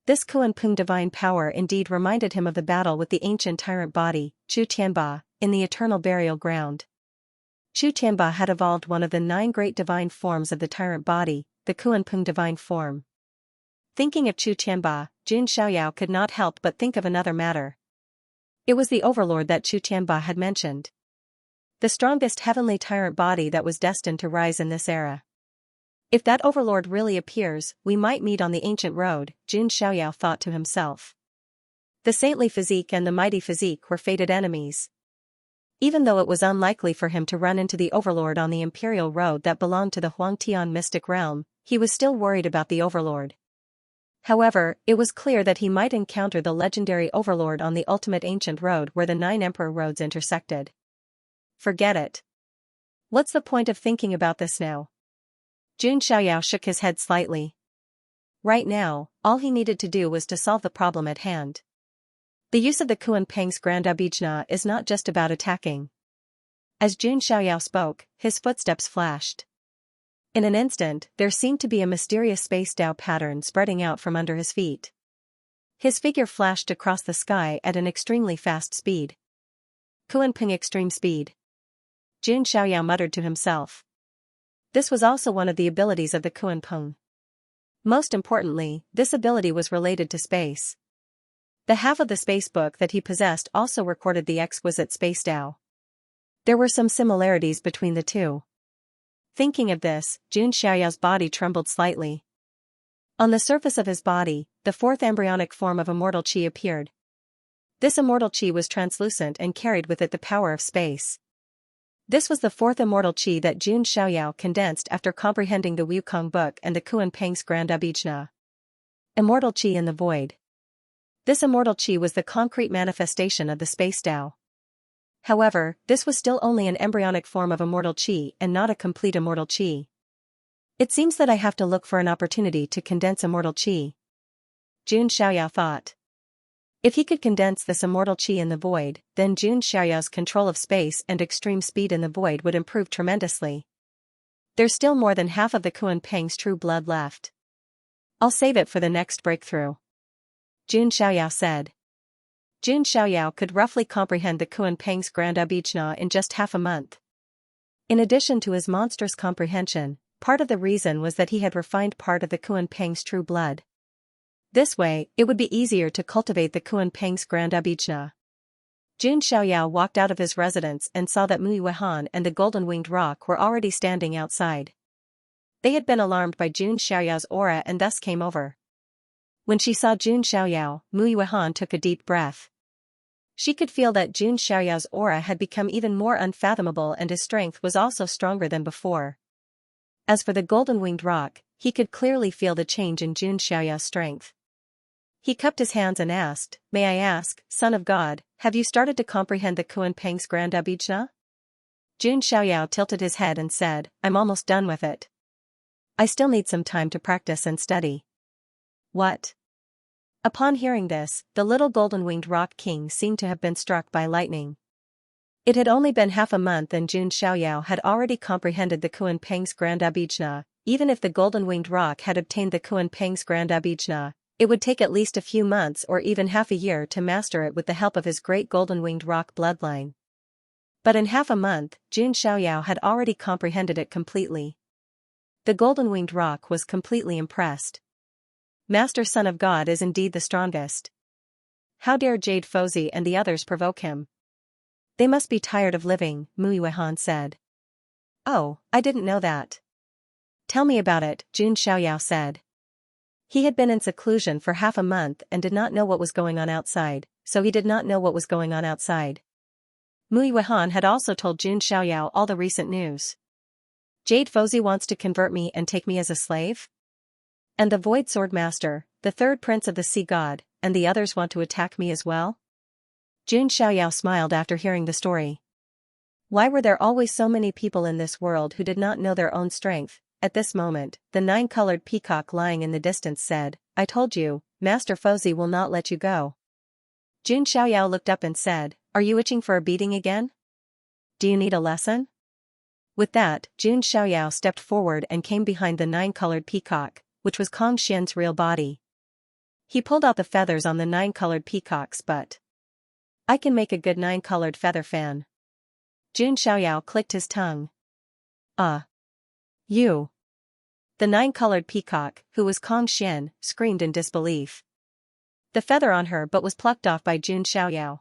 This Kunpeng divine power indeed reminded him of the battle with the ancient tyrant body, Chu Tianba, in the eternal burial ground. Chu Tianba had evolved one of the 9 great divine forms of the tyrant body, the Kunpeng divine form. Thinking of Chu Tianba, Jun Xiaoyao could not help but think of another matter. It was the overlord that Chu Tianba had mentioned. The strongest heavenly tyrant body that was destined to rise in this era. If that overlord really appears, we might meet on the ancient road, Jun Xiaoyao thought to himself. The saintly physique and the mighty physique were fated enemies. Even though it was unlikely for him to run into the overlord on the imperial road that belonged to the Huangtian mystic realm, he was still worried about the overlord. However, it was clear that he might encounter the legendary overlord on the ultimate ancient road where the 9 emperor roads intersected. Forget it. What's the point of thinking about this now? Jun Xiaoyao shook his head slightly. Right now, all he needed to do was to solve the problem at hand. The use of the Kunpeng's grand abijna is not just about attacking. As Jun Xiaoyao spoke, his footsteps flashed. In an instant, there seemed to be a mysterious space Dao pattern spreading out from under his feet. His figure flashed across the sky at an extremely fast speed. Kunpeng extreme speed. Jun Xiaoyao muttered to himself. This was also one of the abilities of the Kunpeng. Most importantly, this ability was related to space. The half of the space book that he possessed also recorded the exquisite space Dao. There were some similarities between the two. Thinking of this, Jun Xiaoyao's body trembled slightly. On the surface of his body, the 4th embryonic form of immortal qi appeared. This immortal qi was translucent and carried with it the power of space. This was the 4th immortal qi that Jun Xiaoyao condensed after comprehending the Wukong book and the Kunpeng's grand abijna. Immortal qi in the void. This immortal qi was the concrete manifestation of the space Dao. However, this was still only an embryonic form of immortal qi and not a complete immortal qi. It seems that I have to look for an opportunity to condense immortal qi. Jun Xiaoyao thought. If he could condense this immortal qi in the void, then Jun Xiaoyao's control of space and extreme speed in the void would improve tremendously. There's still more than half of the Kunpeng's true blood left. I'll save it for the next breakthrough. Jun Xiaoyao said. Jun Xiaoyao could roughly comprehend the Kunpeng's grand abijna in just half a month. In addition to his monstrous comprehension, part of the reason was that he had refined part of the Kunpeng's true blood. This way, it would be easier to cultivate the Kunpeng's grand abijna. Jun Xiaoyao walked out of his residence and saw that Mui Wehan and the golden-winged roc were already standing outside. They had been alarmed by Jun Xiaoyao's aura and thus came over. When she saw Jun Xiaoyao, Mui Wehan took a deep breath. She could feel that Jun Xiaoyao's aura had become even more unfathomable and his strength was also stronger than before. As for the golden-winged roc, he could clearly feel the change in Jun Xiaoyao's strength. He cupped his hands and asked, "May I ask, Son of God, have you started to comprehend the Kunpeng's grand abijna?" Jun Xiaoyao tilted his head and said, "I'm almost done with it. I still need some time to practice and study." What? Upon hearing this, the little golden-winged roc king seemed to have been struck by lightning. It had only been half a month and Jun Xiaoyao had already comprehended the Kunpeng's grand abijna. Even if the golden-winged roc had obtained the Kunpeng's grand abijna, it would take at least a few months or even half a year to master it with the help of his great golden-winged roc bloodline. But in half a month, Jun Xiaoyao had already comprehended it completely. The golden-winged roc was completely impressed. Master Son of God is indeed the strongest. How dare Jade Fozi and the others provoke him? They must be tired of living, Muiwehan said. Oh, I didn't know that. Tell me about it, Jun Xiaoyao said. He had been in seclusion for half a month and did not know what was going on outside, so he did not know what was going on outside. Muiwehan had also told Jun Xiaoyao all the recent news. Jade Fozi wants to convert me and take me as a slave? And the Void Sword Master, the third prince of the Sea God, and the others want to attack me as well? Jun Xiaoyao smiled after hearing the story. Why were there always so many people in this world who did not know their own strength? At this moment, the nine-colored peacock lying in the distance said, I told you, Master Fozi will not let you go. Jun Xiaoyao looked up and said, Are you itching for a beating again? Do you need a lesson? With that, Jun Xiaoyao stepped forward and came behind the nine-colored peacock, which was Kong Xian's real body. He pulled out the feathers on the nine-colored peacocks but I can make a good nine-colored feather fan. Jun Xiaoyao clicked his tongue. You. The nine-colored peacock, who was Kong Xian, screamed in disbelief. The feather on her but was plucked off by Jun Xiaoyao.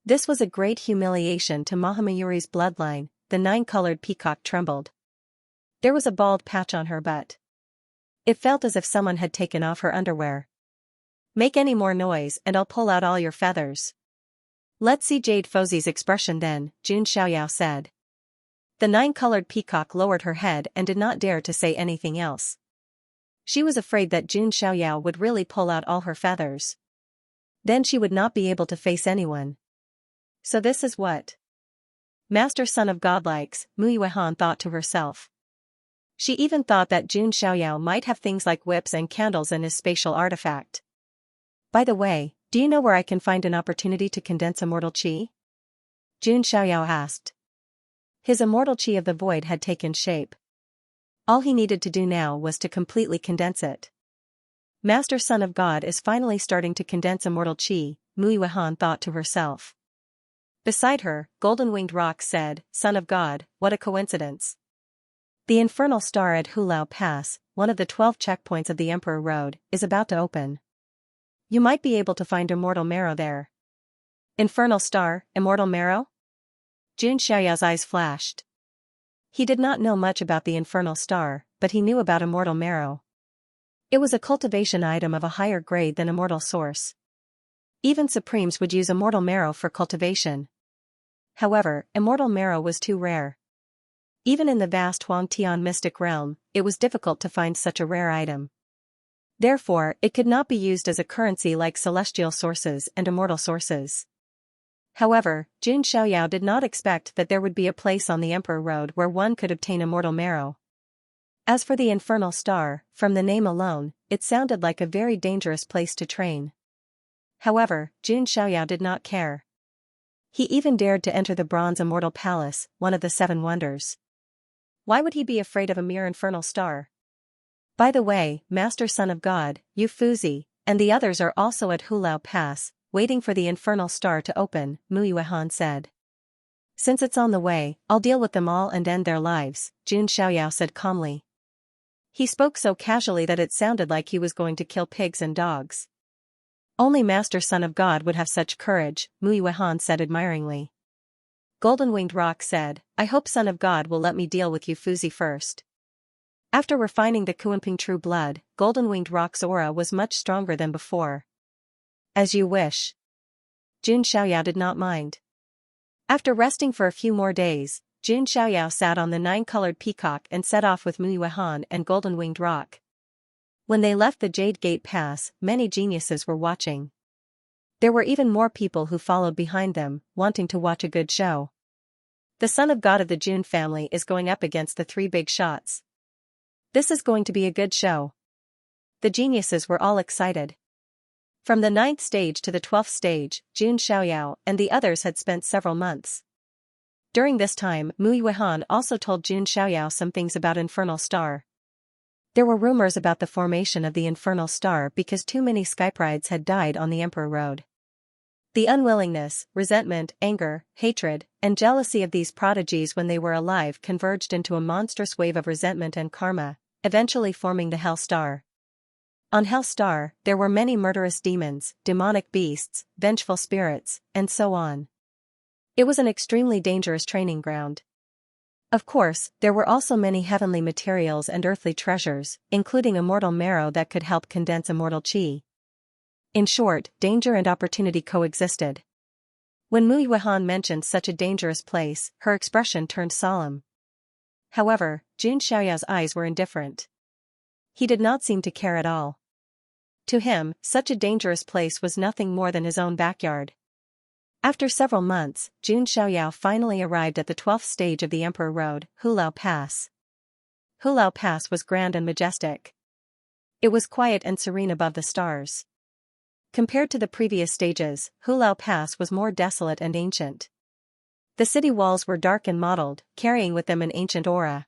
This was a great humiliation to Mahamayuri's bloodline. The nine-colored peacock trembled. There was a bald patch on her butt. It felt as if someone had taken off her underwear. Make any more noise and I'll pull out all your feathers. Let's see Jade Fozi's expression then, Jun Xiaoyao said. The nine-colored peacock lowered her head and did not dare to say anything else. She was afraid that Jun Xiaoyao would really pull out all her feathers. Then she would not be able to face anyone. So this is what Master Son of God likes, Muiwehan thought to herself. She even thought that Jun Xiaoyao might have things like whips and candles in his spatial artifact. By the way, do you know where I can find an opportunity to condense immortal qi? Jun Xiaoyao asked. His immortal qi of the void had taken shape. All he needed to do now was to completely condense it. Master Son of God is finally starting to condense immortal qi, Muiwehan thought to herself. Beside her, Golden-Winged Rock said, Son of God, what a coincidence. The infernal star at Hulao Pass, one of the 12 checkpoints of the Emperor Road, is about to open. You might be able to find immortal marrow there. Infernal star, immortal marrow? Jun Xiaoyao's eyes flashed. He did not know much about the infernal star, but he knew about immortal marrow. It was a cultivation item of a higher grade than immortal source. Even Supremes would use immortal marrow for cultivation. However, immortal marrow was too rare. Even in the vast Huangtian mystic realm, it was difficult to find such a rare item. Therefore, it could not be used as a currency like celestial sources and immortal sources. However, Jun Xiaoyao did not expect that there would be a place on the Emperor Road where one could obtain immortal marrow. As for the infernal star, from the name alone, it sounded like a very dangerous place to train. However, Jun Xiaoyao did not care. He even dared to enter the Bronze Immortal Palace, one of the 7 wonders. Why would he be afraid of a mere infernal star? By the way, Master Son of God, Yu Fuzi, and the others are also at Hulao Pass, waiting for the infernal star to open, Muiwehan said. Since it's on the way, I'll deal with them all and end their lives, Jun Xiaoyao said calmly. He spoke so casually that it sounded like he was going to kill pigs and dogs. Only Master Son of God would have such courage, Muiwehan said admiringly. Golden-Winged Rock said, I hope Son of God will let me deal with Yu Fuzi first. After refining the Kuanping True Blood, Golden-Winged Rock's aura was much stronger than before. As you wish. Jun Xiaoyao did not mind. After resting for a few more days, Jun Xiaoyao sat on the 9-colored peacock and set off with Muiwehan and Golden-Winged Rock. When they left the Jade Gate Pass, many geniuses were watching. There were even more people who followed behind them, wanting to watch a good show. The Son of God of the Jun family is going up against the 3 big shots. This is going to be a good show. The geniuses were all excited. From the 9th stage to the 12th stage, Jun Xiaoyao and the others had spent several months. During this time, Muiwehan also told Jun Xiaoyao some things about Infernal Star. There were rumors about the formation of the Infernal Star because too many Skyprides had died on the Emperor Road. The unwillingness, resentment, anger, hatred, and jealousy of these prodigies when they were alive converged into a monstrous wave of resentment and karma, eventually forming the Hell Star. On Hell Star, there were many murderous demons, demonic beasts, vengeful spirits, and so on. It was an extremely dangerous training ground. Of course, there were also many heavenly materials and earthly treasures, including immortal marrow that could help condense immortal chi. In short, danger and opportunity coexisted. When Mu Yuhan mentioned such a dangerous place, her expression turned solemn. However, Jun Xiaoyao's eyes were indifferent. He did not seem to care at all. To him, such a dangerous place was nothing more than his own backyard. After several months, Jun Xiaoyao finally arrived at the 12th stage of the Emperor Road, Hulao Pass. Hulao Pass was grand and majestic. It was quiet and serene above the stars. Compared to the previous stages, Hulao Pass was more desolate and ancient. The city walls were dark and mottled, carrying with them an ancient aura.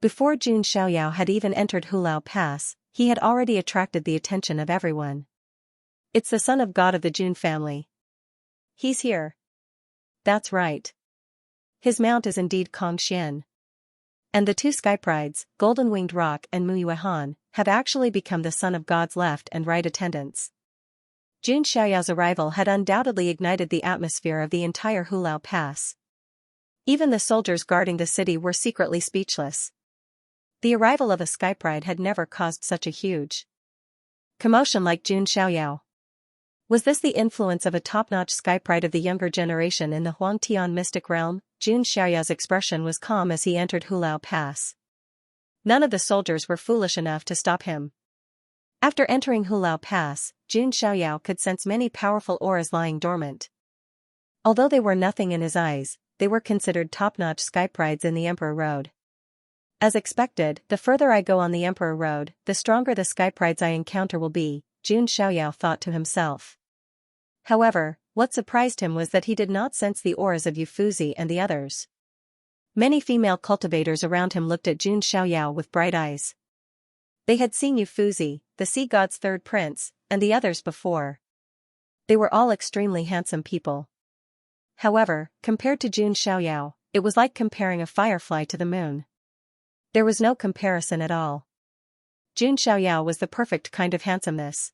Before Jun Xiaoyao had even entered Hulao Pass, he had already attracted the attention of everyone. It's the son of God of the Jun family. He's here. That's right. His mount is indeed Kongxian. And the two skyprides, Golden-Winged Rock and Mu Yuehan, have actually become the son of God's left and right attendants. Jun Xiaoyao's arrival had undoubtedly ignited the atmosphere of the entire Hulao Pass. Even the soldiers guarding the city were secretly speechless. The arrival of a skypride had never caused such a huge commotion like Jun Xiaoyao. Was this the influence of a top-notch skypride of the younger generation in the Huangtian mystic realm? Jun Xiaoyao's expression was calm as he entered Hulao Pass. None of the soldiers were foolish enough to stop him. After entering Hulao Pass, Jun Xiaoyao could sense many powerful auras lying dormant. Although they were nothing in his eyes, they were considered top-notch skyprides in the Emperor Road. As expected, the further I go on the Emperor Road, the stronger the skyprides I encounter will be, Jun Xiaoyao thought to himself. However, what surprised him was that he did not sense the auras of Yufuzi and the others. Many female cultivators around him looked at Jun Xiaoyao with bright eyes. They had seen Yufuzi, the sea god's third prince, and the others before. They were all extremely handsome people. However, compared to Jun Xiaoyao, it was like comparing a firefly to the moon. There was no comparison at all. Jun Xiaoyao was the perfect kind of handsomeness.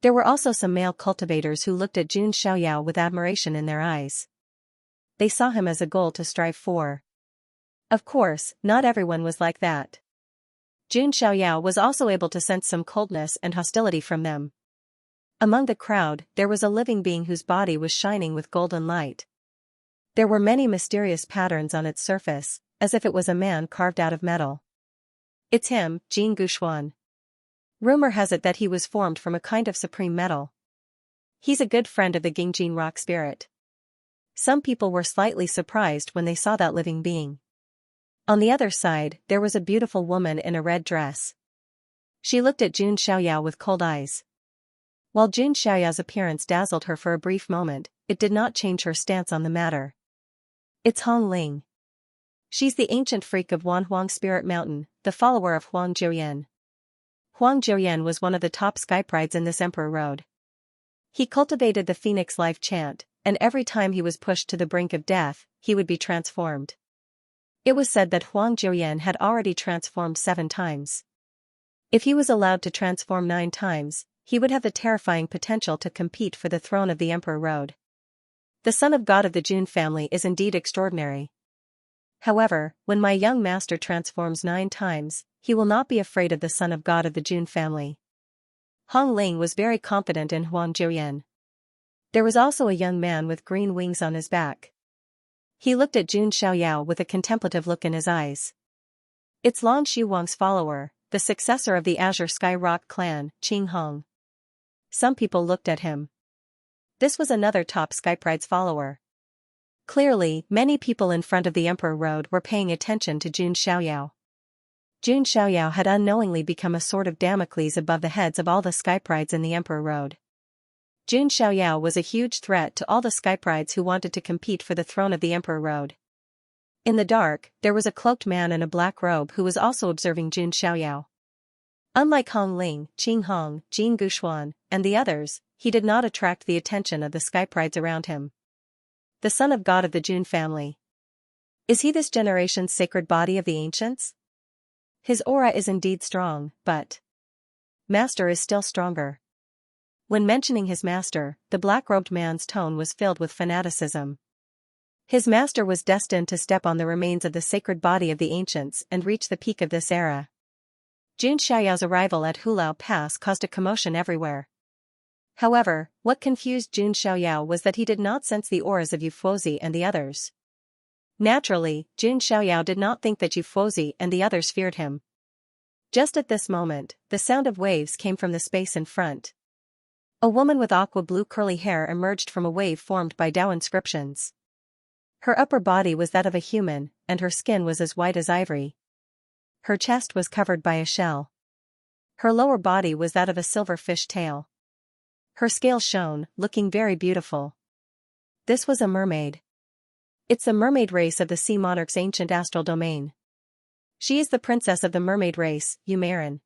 There were also some male cultivators who looked at Jun Xiaoyao with admiration in their eyes. They saw him as a goal to strive for. Of course, not everyone was like that. Jun Xiaoyao was also able to sense some coldness and hostility from them. Among the crowd, there was a living being whose body was shining with golden light. There were many mysterious patterns on its surface, as if it was a man carved out of metal. It's him, Jing Guxuan. Rumor has it that he was formed from a kind of supreme metal. He's a good friend of the Gingjin rock spirit. Some people were slightly surprised when they saw that living being. On the other side, there was a beautiful woman in a red dress. She looked at Jun Xiaoyao with cold eyes. While Jun Xiaoyao's appearance dazzled her for a brief moment, it did not change her stance on the matter. It's Hong Ling. She's the ancient freak of Wanhuang Spirit Mountain, the follower of Huang Jiuyan. Huang Jiuyan was one of the top skyprides in this Emperor Road. He cultivated the Phoenix Life chant, and every time he was pushed to the brink of death, he would be transformed. It was said that Huang Jiuyan had already transformed 7 times. If he was allowed to transform 9 times, he would have the terrifying potential to compete for the throne of the Emperor Road. The son of God of the Jun family is indeed extraordinary. However, when my young master transforms 9 times, he will not be afraid of the son of God of the Jun family. Hong Ling was very confident in Huang Jiuyan. There was also a young man with green wings on his back. He looked at Jun Xiaoyao with a contemplative look in his eyes. It's Lan Shuwang's follower, the successor of the Azure Sky Rock clan, Qing Hong. Some people looked at him. This was another top skypride's follower. Clearly, many people in front of the Emperor Road were paying attention to Jun Xiaoyao. Jun Xiaoyao had unknowingly become a sword of Damocles above the heads of all the skyprides in the Emperor Road. Jun Xiaoyao was a huge threat to all the skyprides who wanted to compete for the throne of the Emperor Road. In the dark, there was a cloaked man in a black robe who was also observing Jun Xiaoyao. Unlike Hong Ling, Qing Hong, Jing Guxuan, and the others, he did not attract the attention of the skyprides around him. The son of God of the Jun family. Is he this generation's sacred body of the ancients? His aura is indeed strong, but master is still stronger. When mentioning his master, the black-robed man's tone was filled with fanaticism. His master was destined to step on the remains of the sacred body of the ancients and reach the peak of this era. Jun Xiaoyao's arrival at Hulao Pass caused a commotion everywhere. However, what confused Jun Xiaoyao was that he did not sense the auras of Yufuozi and the others. Naturally, Jun Xiaoyao did not think that Yufuozi and the others feared him. Just at this moment, the sound of waves came from the space in front. A woman with aqua-blue curly hair emerged from a wave formed by Dao inscriptions. Her upper body was that of a human, and her skin was as white as ivory. Her chest was covered by a shell. Her lower body was that of a silver fish tail. Her scales shone, looking very beautiful. This was a mermaid. It's the mermaid race of the sea monarch's ancient astral domain. She is the princess of the mermaid race, Yumarin.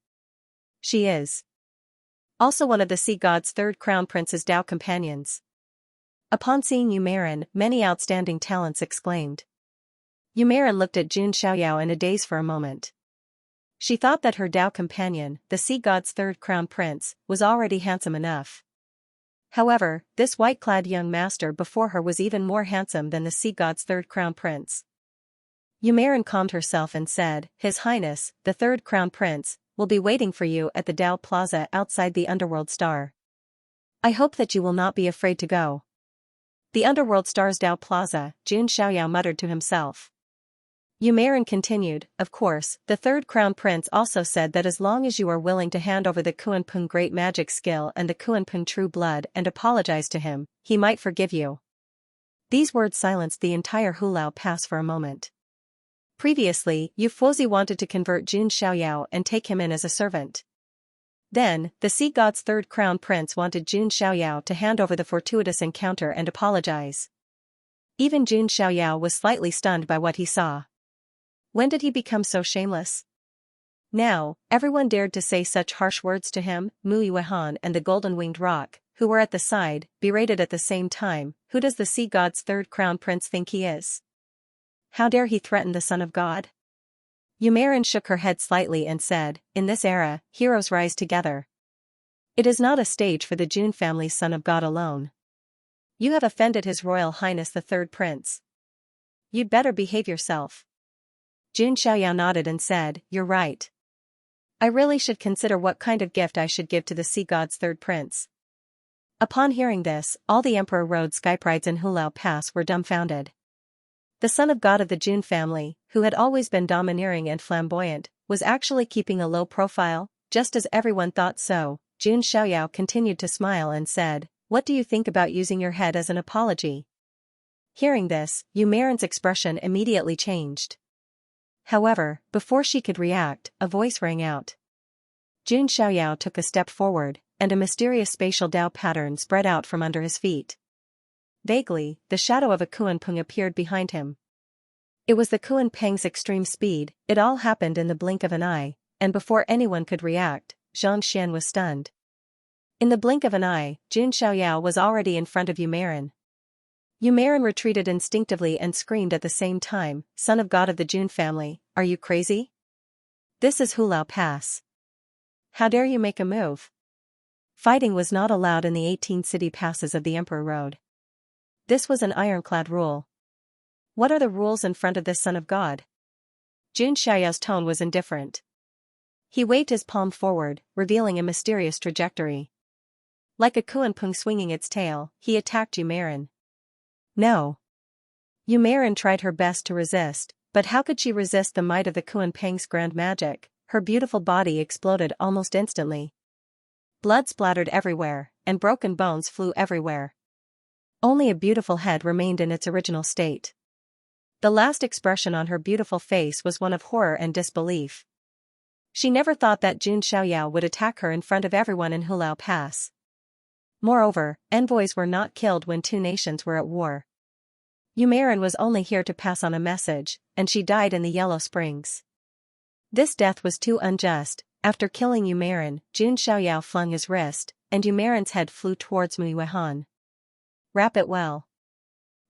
She is also one of the sea god's third crown prince's Dao companions. Upon seeing Yumarin, many outstanding talents exclaimed. Yumarin looked at Jun Xiaoyao in a daze for a moment. She thought that her Dao companion, the sea god's third crown prince, was already handsome enough. However, this white-clad young master before her was even more handsome than the sea god's third crown prince. Yumarin calmed herself and said, His Highness, the third crown prince, will be waiting for you at the Dao Plaza outside the Underworld Star. I hope that you will not be afraid to go. The Underworld Star's Dao Plaza, Jun Xiaoyao muttered to himself. Yumarin continued, Of course, the third crown prince also said that as long as you are willing to hand over the Kuanping great magic skill and the Kuanping true blood and apologize to him, he might forgive you. These words silenced the entire Hulao Pass for a moment. Previously, Yufuozi wanted to convert Jun Xiaoyao and take him in as a servant. Then, the sea god's third crown prince wanted Jun Xiaoyao to hand over the fortuitous encounter and apologize. Even Jun Xiaoyao was slightly stunned by what he saw. When did he become so shameless? Now, everyone dared to say such harsh words to him. Mu Yuehan and the golden-winged roc, who were at the side, berated at the same time, Who does the sea god's third crown prince think he is? How dare he threaten the son of God? Yumarin shook her head slightly and said, In this era, heroes rise together. It is not a stage for the Jun family's son of God alone. You have offended His Royal Highness the third prince. You'd better behave yourself. Jun Xiaoyao nodded and said, You're right. I really should consider what kind of gift I should give to the sea god's third prince. Upon hearing this, all the Emperor Road Skyprides in Hulao Pass were dumbfounded. The son of God of the Jun family, who had always been domineering and flamboyant, was actually keeping a low profile, just as everyone thought so. Jun Xiaoyao continued to smile and said, What do you think about using your head as an apology? Hearing this, Yumarin's expression immediately changed. However, before she could react, a voice rang out. Jun Xiaoyao took a step forward, and a mysterious spatial Dao pattern spread out from under his feet. Vaguely, the shadow of a Kuanping appeared behind him. It was the Kuanping's extreme speed. It all happened in the blink of an eye, and before anyone could react, Xianxia was stunned. In the blink of an eye, Jun Xiaoyao was already in front of Yumarin. Yumarin retreated instinctively and screamed at the same time, Son of God of the Jun family, are you crazy? This is Hulao Pass. How dare you make a move? Fighting was not allowed in the 18 city passes of the Emperor Road. This was an ironclad rule. What are the rules in front of this Son of God? Jun Xiaoyao's tone was indifferent. He waved his palm forward, revealing a mysterious trajectory. Like a Kuanping swinging its tail, he attacked Yumarin. No. Yumarin tried her best to resist, but how could she resist the might of the Kuanping's grand magic? Her beautiful body exploded almost instantly. Blood splattered everywhere, and broken bones flew everywhere. Only a beautiful head remained in its original state. The last expression on her beautiful face was one of horror and disbelief. She never thought that Jun Xiaoyao would attack her in front of everyone in Hulao Pass. Moreover, envoys were not killed when two nations were at war. Yumarin was only here to pass on a message, and she died in the Yellow Springs. This death was too unjust. After killing Yumarin, Jun Xiaoyao flung his wrist, and Yumarin's head flew towards Mu Yuehan. Wrap it well.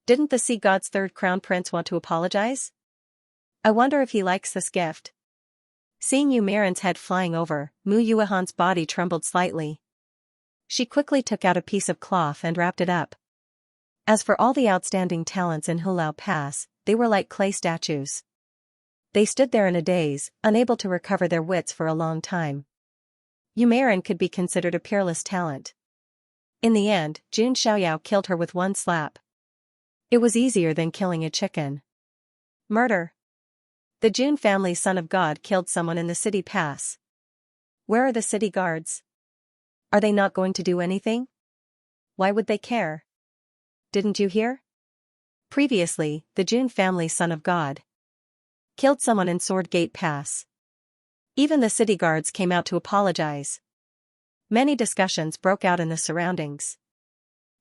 Didn't the sea god's third crown prince want to apologize? I wonder if he likes this gift. Seeing Yu Marin's head flying over, Mu Yuehan's body trembled slightly. She quickly took out a piece of cloth and wrapped it up. As for all the outstanding talents in Hulao Pass, they were like clay statues. They stood there in a daze, unable to recover their wits for a long time. Yu Marin could be considered a peerless talent. In the end, Jun Xiaoyao killed her with one slap. It was easier than killing a chicken. Murder. The Jun family's son of God killed someone in the city pass. Where are the city guards? Are they not going to do anything? Why would they care? Didn't you hear? Previously, the Jun family's son of God killed someone in Sword Gate Pass. Even the city guards came out to apologize. Many discussions broke out in the surroundings.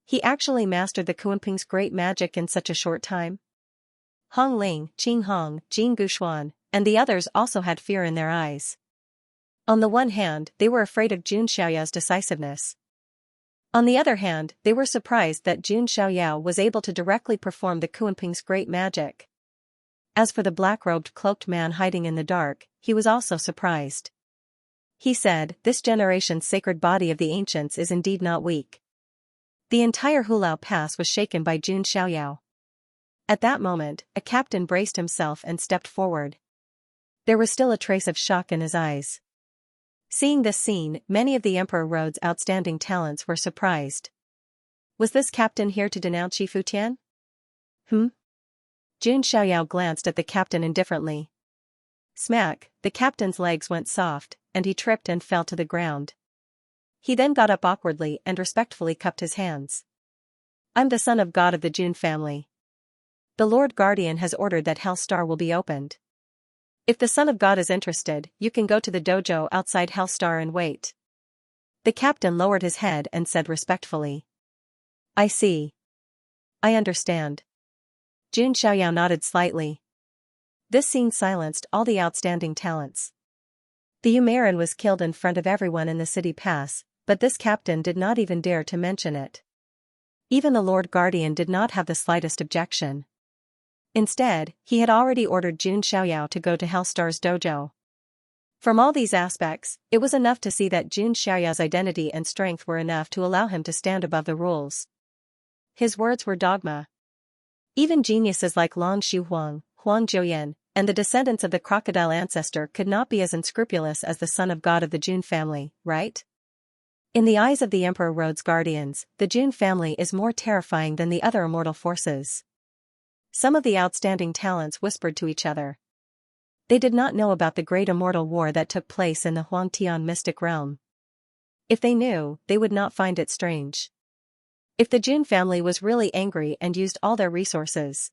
He actually mastered the Kunpeng's great magic in such a short time. Hong Ling, Qing Hong, Jing Guxuan, and the others also had fear in their eyes. On the one hand, they were afraid of Jun Xiaoyao's decisiveness. On the other hand, they were surprised that Jun Xiaoyao was able to directly perform the Kunpeng's great magic. As for the black-robed cloaked man hiding in the dark, he was also surprised. He said, "This generation's sacred body of the ancients is indeed not weak." The entire Hulao Pass was shaken by Jun Xiaoyao. At that moment, a captain braced himself and stepped forward. There was still a trace of shock in his eyes. Seeing this scene, many of the Emperor Road's outstanding talents were surprised. Was this captain here to denounce Shi Futian? Jun Xiaoyao glanced at the captain indifferently. Smack, the captain's legs went soft, and he tripped and fell to the ground. He then got up awkwardly and respectfully cupped his hands. "I'm the son of God of the Jun family. The Lord Guardian has ordered that Hell Star will be opened. If the Son of God is interested, you can go to the dojo outside Hell Star and wait." The captain lowered his head and said respectfully, "I see. I understand." Jun Xiaoyao nodded slightly. This scene silenced all the outstanding talents. The Yu Marin was killed in front of everyone in the city pass, but this captain did not even dare to mention it. Even the Lord Guardian did not have the slightest objection. Instead, he had already ordered Jun Xiaoyao to go to Hellstar's dojo. From all these aspects, it was enough to see that Jun Xiaoyao's identity and strength were enough to allow him to stand above the rules. His words were dogma. Even geniuses like Long Xiuhuang, Huang Zhouyan, and the descendants of the crocodile ancestor could not be as unscrupulous as the son of God of the Jun family, right? In the eyes of the Emperor Road's guardians, the Jun family is more terrifying than the other immortal forces. Some of the outstanding talents whispered to each other. They did not know about the great immortal war that took place in the Huangtian mystic realm. If they knew, they would not find it strange. If the Jun family was really angry and used all their resources,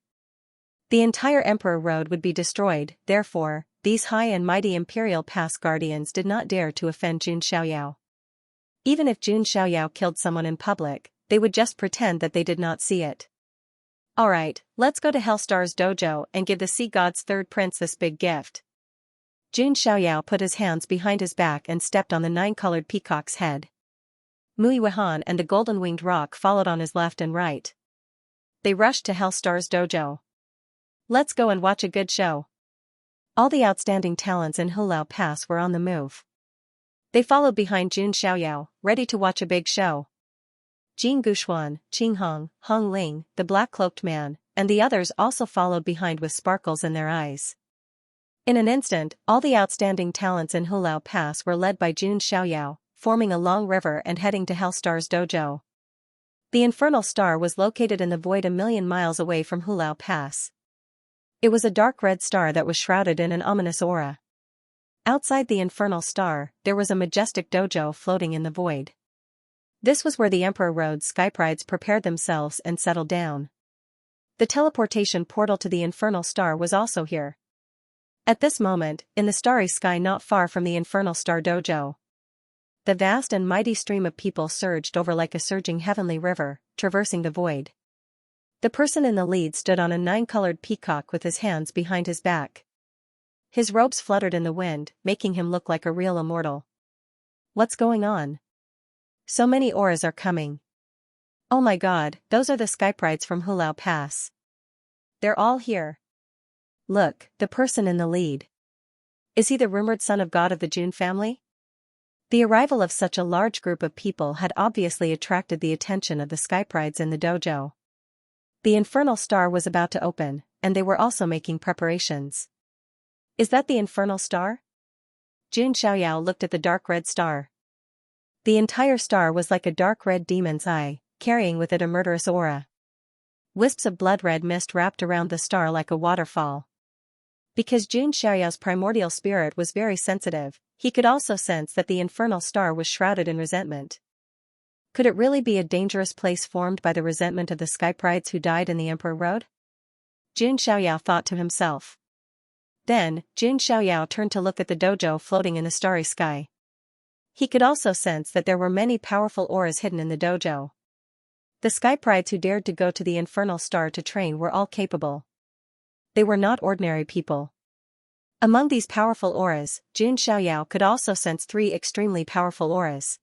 the entire Emperor Road would be destroyed. Therefore, these high and mighty Imperial Pass guardians did not dare to offend Jun Xiaoyao. Even if Jun Xiaoyao killed someone in public, they would just pretend that they did not see it. "Alright, let's go to Hellstar's dojo and give the Sea God's third prince this big gift." Jun Xiaoyao put his hands behind his back and stepped on the 9-colored peacock's head. Mu Yuehan and the golden-winged roc followed on his left and right. They rushed to Hellstar's dojo. "Let's go and watch a good show." All the outstanding talents in Hulao Pass were on the move. They followed behind Jun Xiaoyao, ready to watch a big show. Jing Guxuan, Qing Hong, Hong Ling, the black-cloaked man, and the others also followed behind with sparkles in their eyes. In an instant, all the outstanding talents in Hulao Pass were led by Jun Xiaoyao, forming a long river and heading to Hellstar's dojo. The infernal star was located in the void a million miles away from Hulao Pass. It was a dark red star that was shrouded in an ominous aura. Outside the infernal star, there was a majestic dojo floating in the void. This was where the Emperor Road's skyprides prepared themselves and settled down. The teleportation portal to the infernal star was also here. At this moment, in the starry sky not far from the infernal star dojo, the vast and mighty stream of people surged over like a surging heavenly river, traversing the void. The person in the lead stood on a 9-colored peacock with his hands behind his back. His robes fluttered in the wind, making him look like a real immortal. What's going on? So many auras are coming. Oh my god, those are the skyprides from Hulao Pass. They're all here. Look, the person in the lead. Is he the rumored son of God of the Jun family? The arrival of such a large group of people had obviously attracted the attention of the skyprides in the dojo. The infernal star was about to open, and they were also making preparations. Is that the infernal star? Jun Xiaoyao looked at the dark red star. The entire star was like a dark red demon's eye, carrying with it a murderous aura. Wisps of blood-red mist wrapped around the star like a waterfall. Because Jun Xiaoyao's primordial spirit was very sensitive, he could also sense that the infernal star was shrouded in resentment. Could it really be a dangerous place formed by the resentment of the skyprides who died in the Emperor Road? Jun Xiaoyao thought to himself. Then, Jun Xiaoyao turned to look at the dojo floating in the starry sky. He could also sense that there were many powerful auras hidden in the dojo. The skyprides who dared to go to the infernal star to train were all capable. They were not ordinary people. Among these powerful auras, Jun Xiaoyao could also sense 3 extremely powerful auras.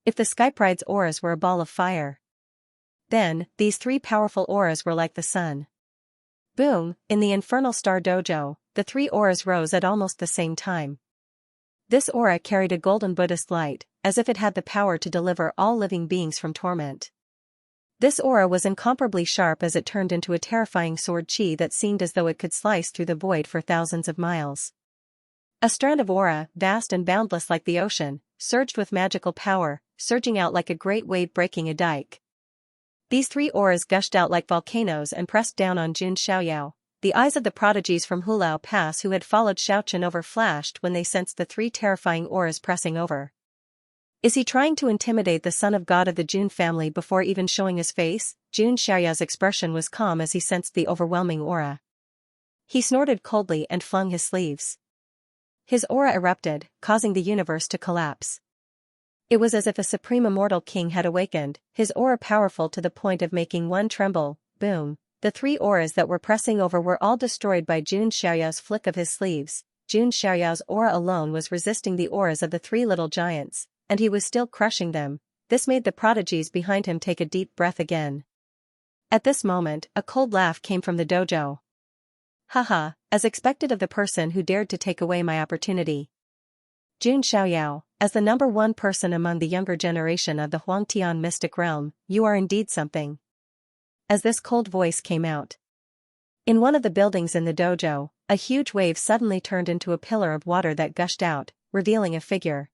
If the skypride's auras were a ball of fire, then, these 3 powerful auras were like the sun. Boom, in the infernal star dojo, the 3 auras rose at almost the same time. This aura carried a golden Buddhist light, as if it had the power to deliver all living beings from torment. This aura was incomparably sharp as it turned into a terrifying sword chi that seemed as though it could slice through the void for thousands of miles. A strand of aura, vast and boundless like the ocean, surged with magical power, surging out like a great wave breaking a dike. These 3 auras gushed out like volcanoes and pressed down on Jun Xiaoyao. The eyes of the prodigies from Hulao Pass who had followed Xiaochen over flashed when they sensed the 3 terrifying auras pressing over. Is he trying to intimidate the son of God of the Jun family before even showing his face? Jun Xiaoyao's expression was calm as he sensed the overwhelming aura. He snorted coldly and flung his sleeves. His aura erupted, causing the universe to collapse. It was as if a supreme immortal king had awakened, his aura powerful to the point of making one tremble. Boom. The 3 auras that were pressing over were all destroyed by Jun Xiaoyao's flick of his sleeves. Jun Xiaoyao's aura alone was resisting the auras of the 3 little giants, and he was still crushing them. This made the prodigies behind him take a deep breath again. At this moment, a cold laugh came from the dojo. Haha, as expected of the person who dared to take away my opportunity. Jun Xiaoyao, as the number 1 person among the younger generation of the Huangtian mystic realm, you are indeed something. As this cold voice came out. In one of the buildings in the dojo, a huge wave suddenly turned into a pillar of water that gushed out, revealing a figure.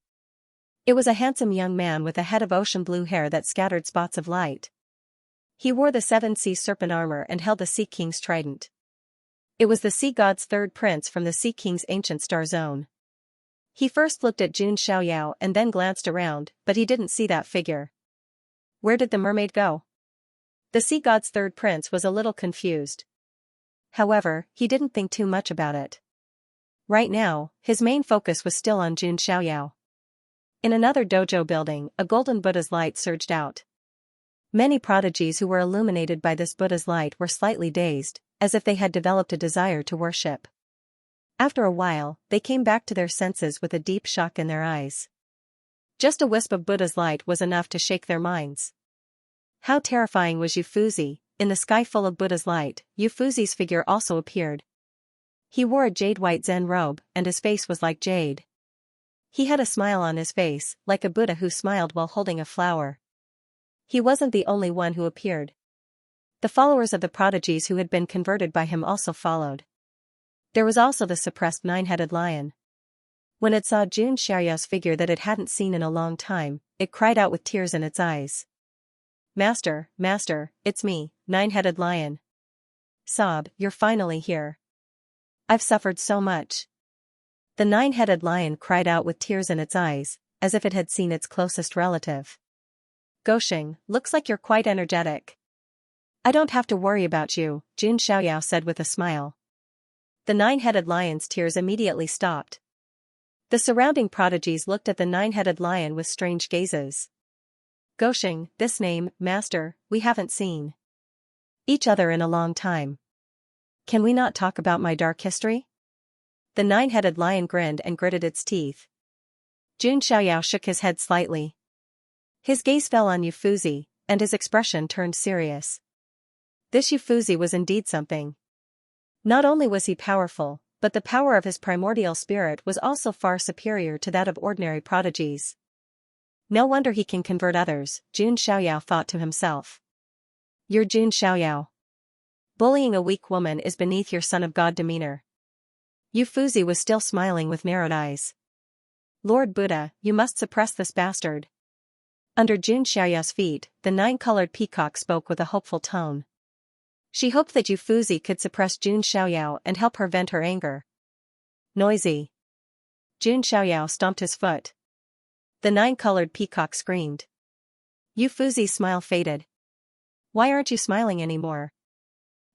It was a handsome young man with a head of ocean blue hair that scattered spots of light. He wore the 7 sea serpent armor and held the Sea King's trident. It was the sea god's 3rd prince from the Sea King's ancient star zone. He first looked at Jun Xiaoyao and then glanced around, but he didn't see that figure. Where did the mermaid go? The sea god's 3rd prince was a little confused. However, he didn't think too much about it. Right now, his main focus was still on Jun Xiaoyao. In another dojo building, a golden Buddha's light surged out. Many prodigies who were illuminated by this Buddha's light were slightly dazed, as if they had developed a desire to worship. After a while, they came back to their senses with a deep shock in their eyes. Just a wisp of Buddha's light was enough to shake their minds. How terrifying was Yufuzi! In the sky full of Buddha's light, Yufuzi's figure also appeared. He wore a jade-white Zen robe, and his face was like jade. He had a smile on his face, like a Buddha who smiled while holding a flower. He wasn't the only one who appeared. The followers of the prodigies who had been converted by him also followed. There was also the suppressed 9-headed lion. When it saw Jun Xiaoyao's figure that it hadn't seen in a long time, it cried out with tears in its eyes. Master, Master, it's me, 9-headed lion. Sob, you're finally here. I've suffered so much. The 9-headed lion cried out with tears in its eyes, as if it had seen its closest relative. Gosheng, looks like you're quite energetic. I don't have to worry about you, Jun Xiaoyao said with a smile. The 9-headed lion's tears immediately stopped. The surrounding prodigies looked at the 9-headed lion with strange gazes. Gosheng, this name, Master, we haven't seen each other in a long time. Can we not talk about my dark history? The 9-headed lion grinned and gritted its teeth. Jun Xiaoyao shook his head slightly. His gaze fell on Yufuzi, and his expression turned serious. This Yufuzi was indeed something. Not only was he powerful, but the power of his primordial spirit was also far superior to that of ordinary prodigies. No wonder he can convert others, Jun Xiaoyao thought to himself. You're Jun Xiaoyao. Bullying a weak woman is beneath your son of God demeanor. Yu Fuzi was still smiling with narrowed eyes. Lord Buddha, you must suppress this bastard. Under Jun Xiaoyao's feet, the nine-colored peacock spoke with a hopeful tone. She hoped that Yu Fuzi could suppress Jun Xiaoyao and help her vent her anger. Noisy. Jun Xiaoyao stomped his foot. The nine-colored peacock screamed. Yu Fuzi's smile faded. Why aren't you smiling anymore?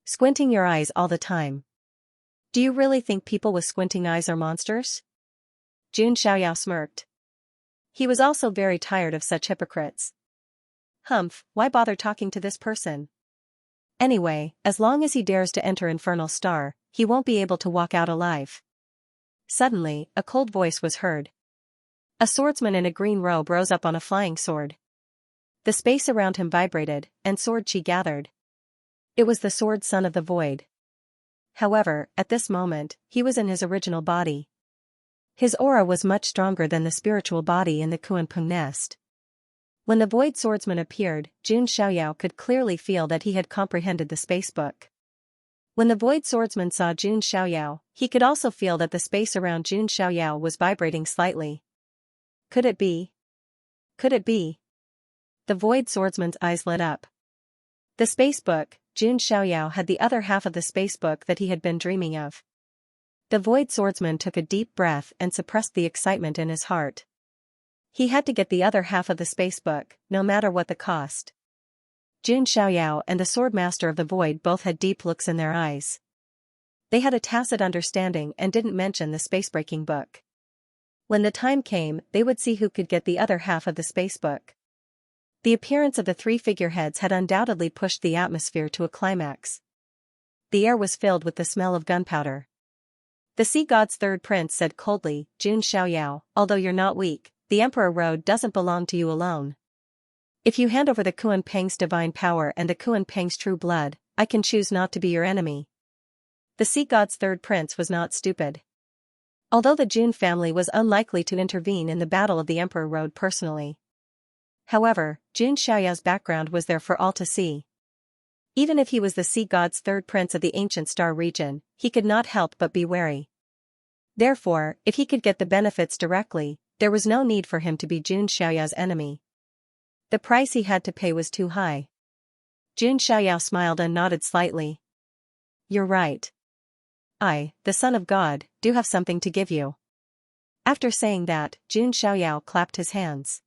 Squinting your eyes all the time. Do you really think people with squinting eyes are monsters? Jun Xiaoyao smirked. He was also very tired of such hypocrites. Humph, why bother talking to this person? Anyway, as long as he dares to enter Infernal Star, he won't be able to walk out alive. Suddenly, a cold voice was heard. A swordsman in a green robe rose up on a flying sword. The space around him vibrated, and sword chi gathered. It was the sword son of the void. However, at this moment, he was in his original body. His aura was much stronger than the spiritual body in the Kuanping nest. When the void swordsman appeared, Jun Xiaoyao could clearly feel that he had comprehended the spacebook. When the void swordsman saw Jun Xiaoyao, he could also feel that the space around Jun Xiaoyao was vibrating slightly. Could it be? Could it be? The void swordsman's eyes lit up. The spacebook, Jun Xiaoyao had the other half of the spacebook that he had been dreaming of. The void swordsman took a deep breath and suppressed the excitement in his heart. He had to get the other half of the spacebook, no matter what the cost. Jun Xiaoyao and the swordmaster of the void both had deep looks in their eyes. They had a tacit understanding and didn't mention the spacebreaking book. When the time came, they would see who could get the other half of the spacebook. The appearance of the three figureheads had undoubtedly pushed the atmosphere to a climax. The air was filled with the smell of gunpowder. The sea god's third prince said coldly, Jun Xiaoyao, although you're not weak, the Emperor Road doesn't belong to you alone. If you hand over the Kuanping's divine power and the Kuanping's true blood, I can choose not to be your enemy. The sea god's third prince was not stupid. Although the Jun family was unlikely to intervene in the Battle of the Emperor Road personally. However, Jun Xiaoyao's background was there for all to see. Even if he was the sea god's third prince of the ancient star region, he could not help but be wary. Therefore, if he could get the benefits directly, there was no need for him to be Jun Xiaoyao's enemy. The price he had to pay was too high. Jun Xiaoyao smiled and nodded slightly. You're right. I, the son of God, do have something to give you. After saying that, Jun Xiaoyao clapped his hands.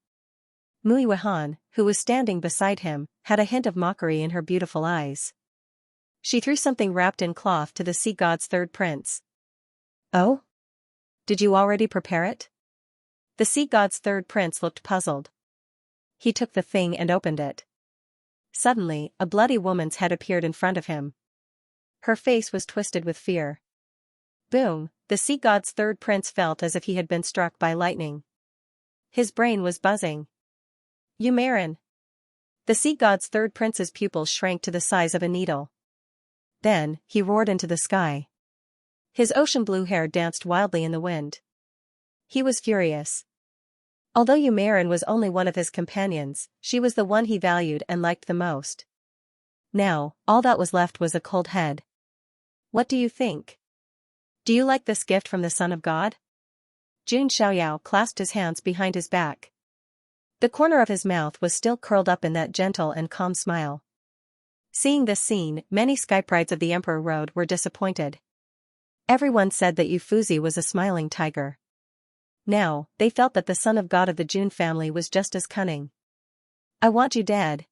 Mui Weihan, who was standing beside him, had a hint of mockery in her beautiful eyes. She threw something wrapped in cloth to the sea god's third prince. Oh? Did you already prepare it? The sea god's third prince looked puzzled. He took the thing and opened it. Suddenly, a bloody woman's head appeared in front of him. Her face was twisted with fear. Boom, the sea god's third prince felt as if he had been struck by lightning. His brain was buzzing. Yumarin. The sea god's third prince's pupils shrank to the size of a needle. Then, he roared into the sky. His ocean blue hair danced wildly in the wind. He was furious. Although Yumarin was only one of his companions, she was the one he valued and liked the most. Now, all that was left was a cold head. What do you think? Do you like this gift from the Son of God? Jun Xiaoyao clasped his hands behind his back. The corner of his mouth was still curled up in that gentle and calm smile. Seeing this scene, many skyprides of the Emperor Road were disappointed. Everyone said that Yu Fuzi was a smiling tiger. Now, they felt that the son of God of the Jun family was just as cunning. I want you dead.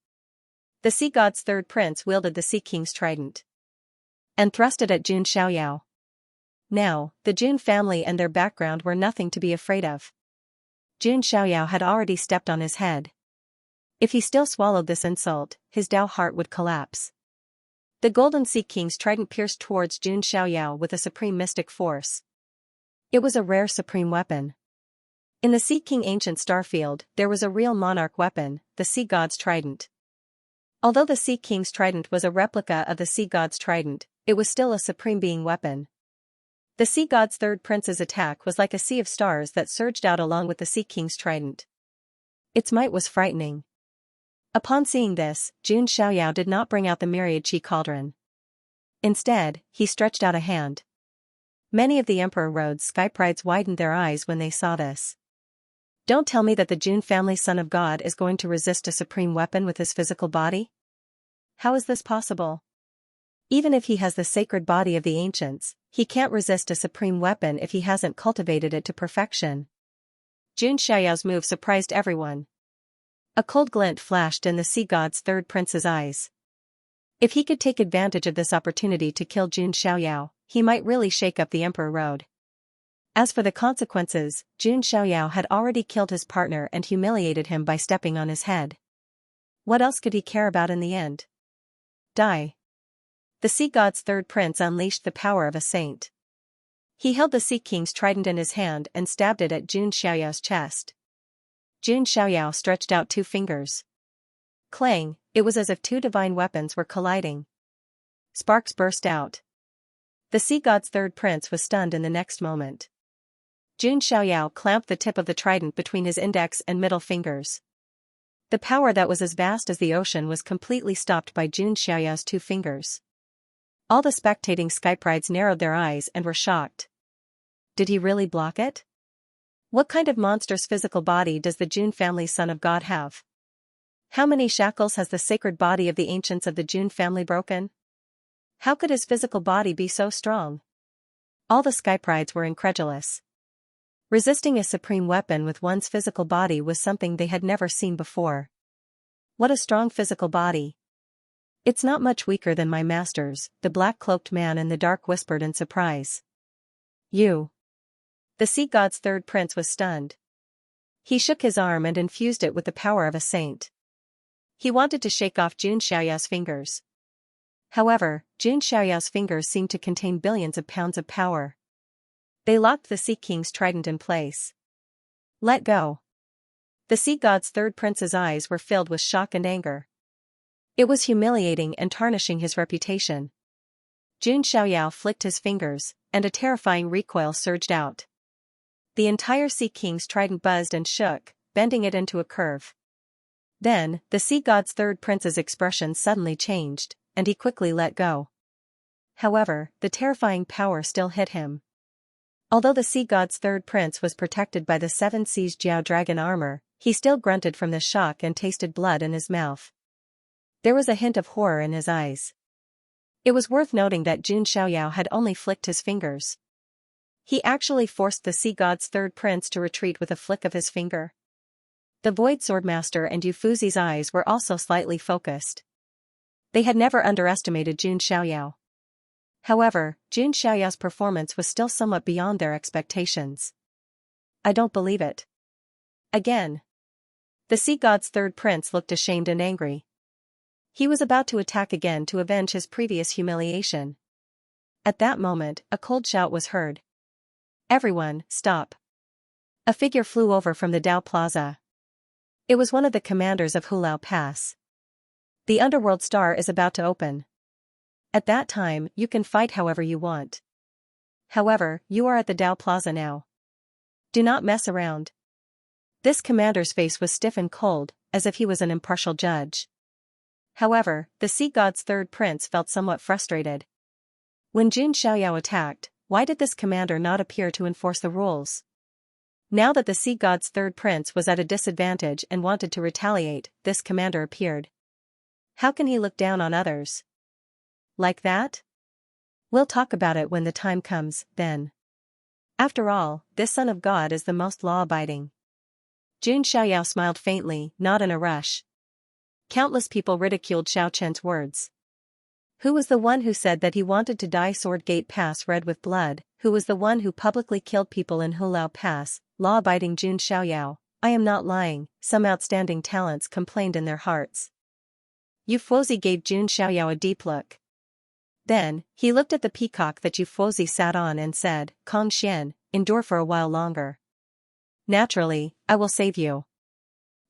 The sea god's third prince wielded the sea king's trident and thrust it at Jun Xiaoyao. Now, the Jun family and their background were nothing to be afraid of. Jun Xiaoyao had already stepped on his head. If he still swallowed this insult, his Dao heart would collapse. The golden sea king's trident pierced towards Jun Xiaoyao with a supreme mystic force. It was a rare supreme weapon. In the Sea King ancient starfield, there was a real monarch weapon, the sea god's trident. Although the Sea King's trident was a replica of the sea god's trident, it was still a supreme being weapon. The sea god's third prince's attack was like a sea of stars that surged out along with the sea king's trident. Its might was frightening. Upon seeing this, Jun Xiaoyao did not bring out the myriad chi cauldron. Instead, he stretched out a hand. Many of the Emperor Road's sky prides widened their eyes when they saw this. Don't tell me that the Jun family son of God is going to resist a supreme weapon with his physical body? How is this possible? Even if he has the sacred body of the ancients, he can't resist a supreme weapon if he hasn't cultivated it to perfection. Jun Xiaoyao's move surprised everyone. A cold glint flashed in the sea god's third prince's eyes. If he could take advantage of this opportunity to kill Jun Xiaoyao, he might really shake up the Emperor Road. As for the consequences, Jun Xiaoyao had already killed his partner and humiliated him by stepping on his head. What else could he care about in the end? Die. The sea god's third prince unleashed the power of a saint. He held the sea king's trident in his hand and stabbed it at Jun Xiaoyao's chest. Jun Xiaoyao stretched out 2 fingers. Clang, it was as if 2 divine weapons were colliding. Sparks burst out. The sea god's third prince was stunned in the next moment. Jun Xiaoyao clamped the tip of the trident between his index and middle fingers. The power that was as vast as the ocean was completely stopped by Jun Xiaoyao's 2 fingers. All the spectating skyprides narrowed their eyes and were shocked. Did he really block it? What kind of monstrous physical body does the Jun family son of God have? How many shackles has the sacred body of the ancients of the Jun family broken? How could his physical body be so strong? All the skyprides were incredulous. Resisting a supreme weapon with one's physical body was something they had never seen before. What a strong physical body. It's not much weaker than my master's, the black-cloaked man in the dark whispered in surprise. You. The sea god's third prince was stunned. He shook his arm and infused it with the power of a saint. He wanted to shake off Jun Xiaoyao's fingers. However, Jun Xiaoyao's fingers seemed to contain billions of pounds of power. They locked the sea king's trident in place. Let go. The sea god's third prince's eyes were filled with shock and anger. It was humiliating and tarnishing his reputation. Jun Xiaoyao flicked his fingers, and a terrifying recoil surged out. The entire sea king's trident buzzed and shook, bending it into a curve. Then, the sea god's third prince's expression suddenly changed, and he quickly let go. However, the terrifying power still hit him. Although the sea god's third prince was protected by the 7 seas Jiao dragon armor, he still grunted from the shock and tasted blood in his mouth. There was a hint of horror in his eyes. It was worth noting that Jun Xiaoyao had only flicked his fingers. He actually forced the sea god's third prince to retreat with a flick of his finger. The Void Swordmaster and Yufuzi's eyes were also slightly focused. They had never underestimated Jun Xiaoyao. However, Jun Xiaoyao's performance was still somewhat beyond their expectations. I don't believe it. Again. The sea god's third prince looked ashamed and angry. He was about to attack again to avenge his previous humiliation. At that moment, a cold shout was heard. Everyone, stop. A figure flew over from the Dao Plaza. It was one of the commanders of Hulao Pass. The underworld star is about to open. At that time, you can fight however you want. However, you are at the Dao Plaza now. Do not mess around. This commander's face was stiff and cold, as if he was an impartial judge. However, the sea god's third prince felt somewhat frustrated. When Jun Xiaoyao attacked, why did this commander not appear to enforce the rules? Now that the sea god's third prince was at a disadvantage and wanted to retaliate, this commander appeared. How can he look down on others? Like that? We'll talk about it when the time comes, then. After all, this son of God is the most law-abiding. Jun Xiaoyao smiled faintly, not in a rush. Countless people ridiculed Xiao Chen's words. Who was the one who said that he wanted to dye Sword Gate Pass red with blood? Who was the one who publicly killed people in Hulao Pass? Law-abiding Jun Xiaoyao. I am not lying, some outstanding talents complained in their hearts. Yufuzi gave Jun Xiaoyao a deep look. Then, he looked at the peacock that Yufuzi sat on and said, Kong Xian, endure for a while longer. Naturally, I will save you.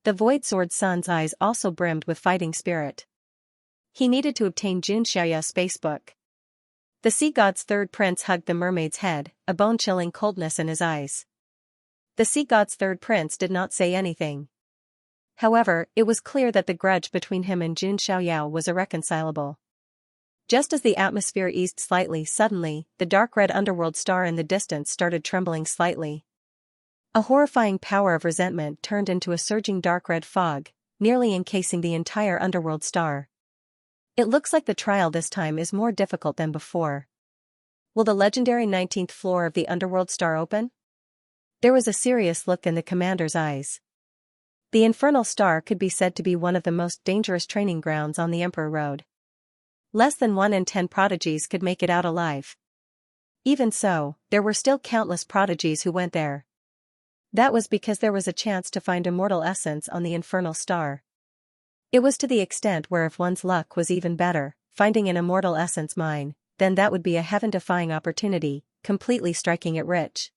The Void Sword Son's eyes also brimmed with fighting spirit. He needed to obtain Jun Xiaoyao's spacebook. The sea god's third prince hugged the mermaid's head, a bone-chilling coldness in his eyes. The sea god's third prince did not say anything. However, it was clear that the grudge between him and Jun Xiaoyao was irreconcilable. Just as the atmosphere eased slightly, suddenly, the dark red underworld star in the distance started trembling slightly. A horrifying power of resentment turned into a surging dark red fog, nearly encasing the entire underworld star. It looks like the trial this time is more difficult than before. Will the legendary 19th floor of the underworld star open? There was a serious look in the commander's eyes. The infernal star could be said to be one of the most dangerous training grounds on the Emperor Road. Less than 1 in 10 prodigies could make it out alive. Even so, there were still countless prodigies who went there. That was because there was a chance to find immortal essence on the infernal star. It was to the extent where if one's luck was even better, finding an immortal essence mine, then that would be a heaven-defying opportunity, completely striking it rich.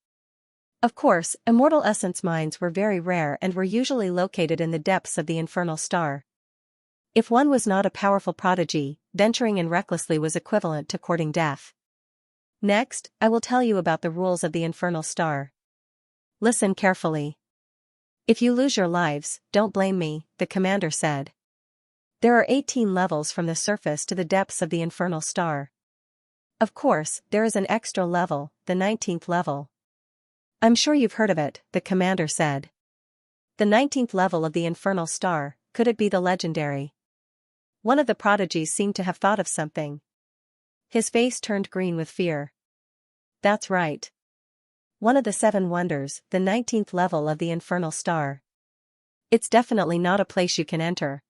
Of course, immortal essence mines were very rare and were usually located in the depths of the infernal star. If one was not a powerful prodigy, venturing in recklessly was equivalent to courting death. Next, I will tell you about the rules of the infernal star. Listen carefully. If you lose your lives, don't blame me, the commander said. There are 18 levels from the surface to the depths of the infernal star. Of course, there is an extra level, the 19th level. I'm sure you've heard of it, the commander said. The 19th level of the infernal star, could it be the legendary? One of the prodigies seemed to have thought of something. His face turned green with fear. That's right. One of the 7 wonders, the 19th level of the infernal star. It's definitely not a place you can enter.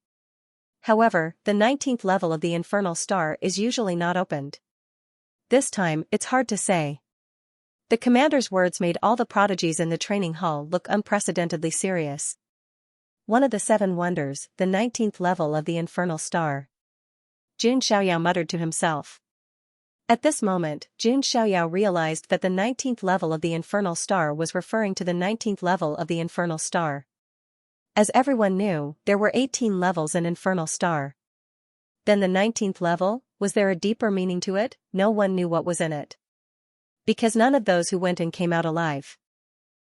However, the 19th level of the infernal star is usually not opened. This time, it's hard to say. The commander's words made all the prodigies in the training hall look unprecedentedly serious. One of the 7 wonders, the 19th level of the infernal star. Jun Xiaoyao muttered to himself. At this moment, Jun Xiaoyao realized that the 19th level of the infernal star was referring to the 19th level of the infernal star. As everyone knew, there were 18 levels in infernal star. Then the 19th level, was there a deeper meaning to it? No one knew what was in it. Because none of those who went in came out alive.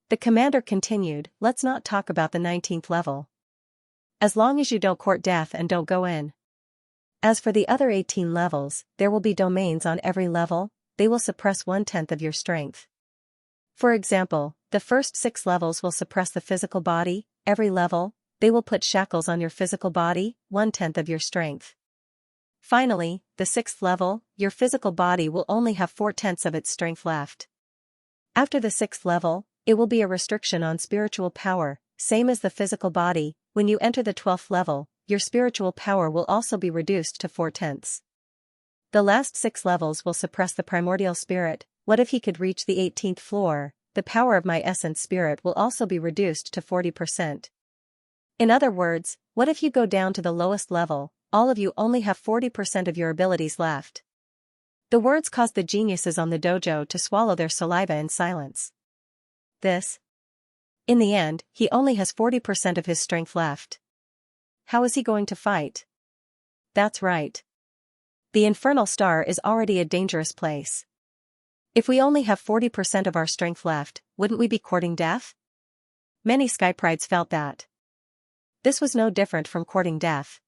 The commander continued, let's not talk about the 19th level. As long as you don't court death and don't go in. As for the other 18 levels, there will be domains on every level, they will suppress 1/10 of your strength. For example, the first 6 levels will suppress the physical body, every level, they will put shackles on your physical body, 1/10 of your strength. Finally, the 6th level, your physical body will only have 4/10 of its strength left. After the 6th level, it will be a restriction on spiritual power, same as the physical body. When you enter the 12th level, your spiritual power will also be reduced to 4/10. The last 6 levels will suppress the primordial spirit. What if he could reach the 18th floor? The power of my essence spirit will also be reduced to 40%. In other words, what if you go down to the lowest level, all of you only have 40% of your abilities left? The words caused the geniuses on the dojo to swallow their saliva in silence. In the end, he only has 40% of his strength left. How is he going to fight? That's right. The infernal star is already a dangerous place. If we only have 40% of our strength left, wouldn't we be courting death? Many skyprides felt that. This was no different from courting death.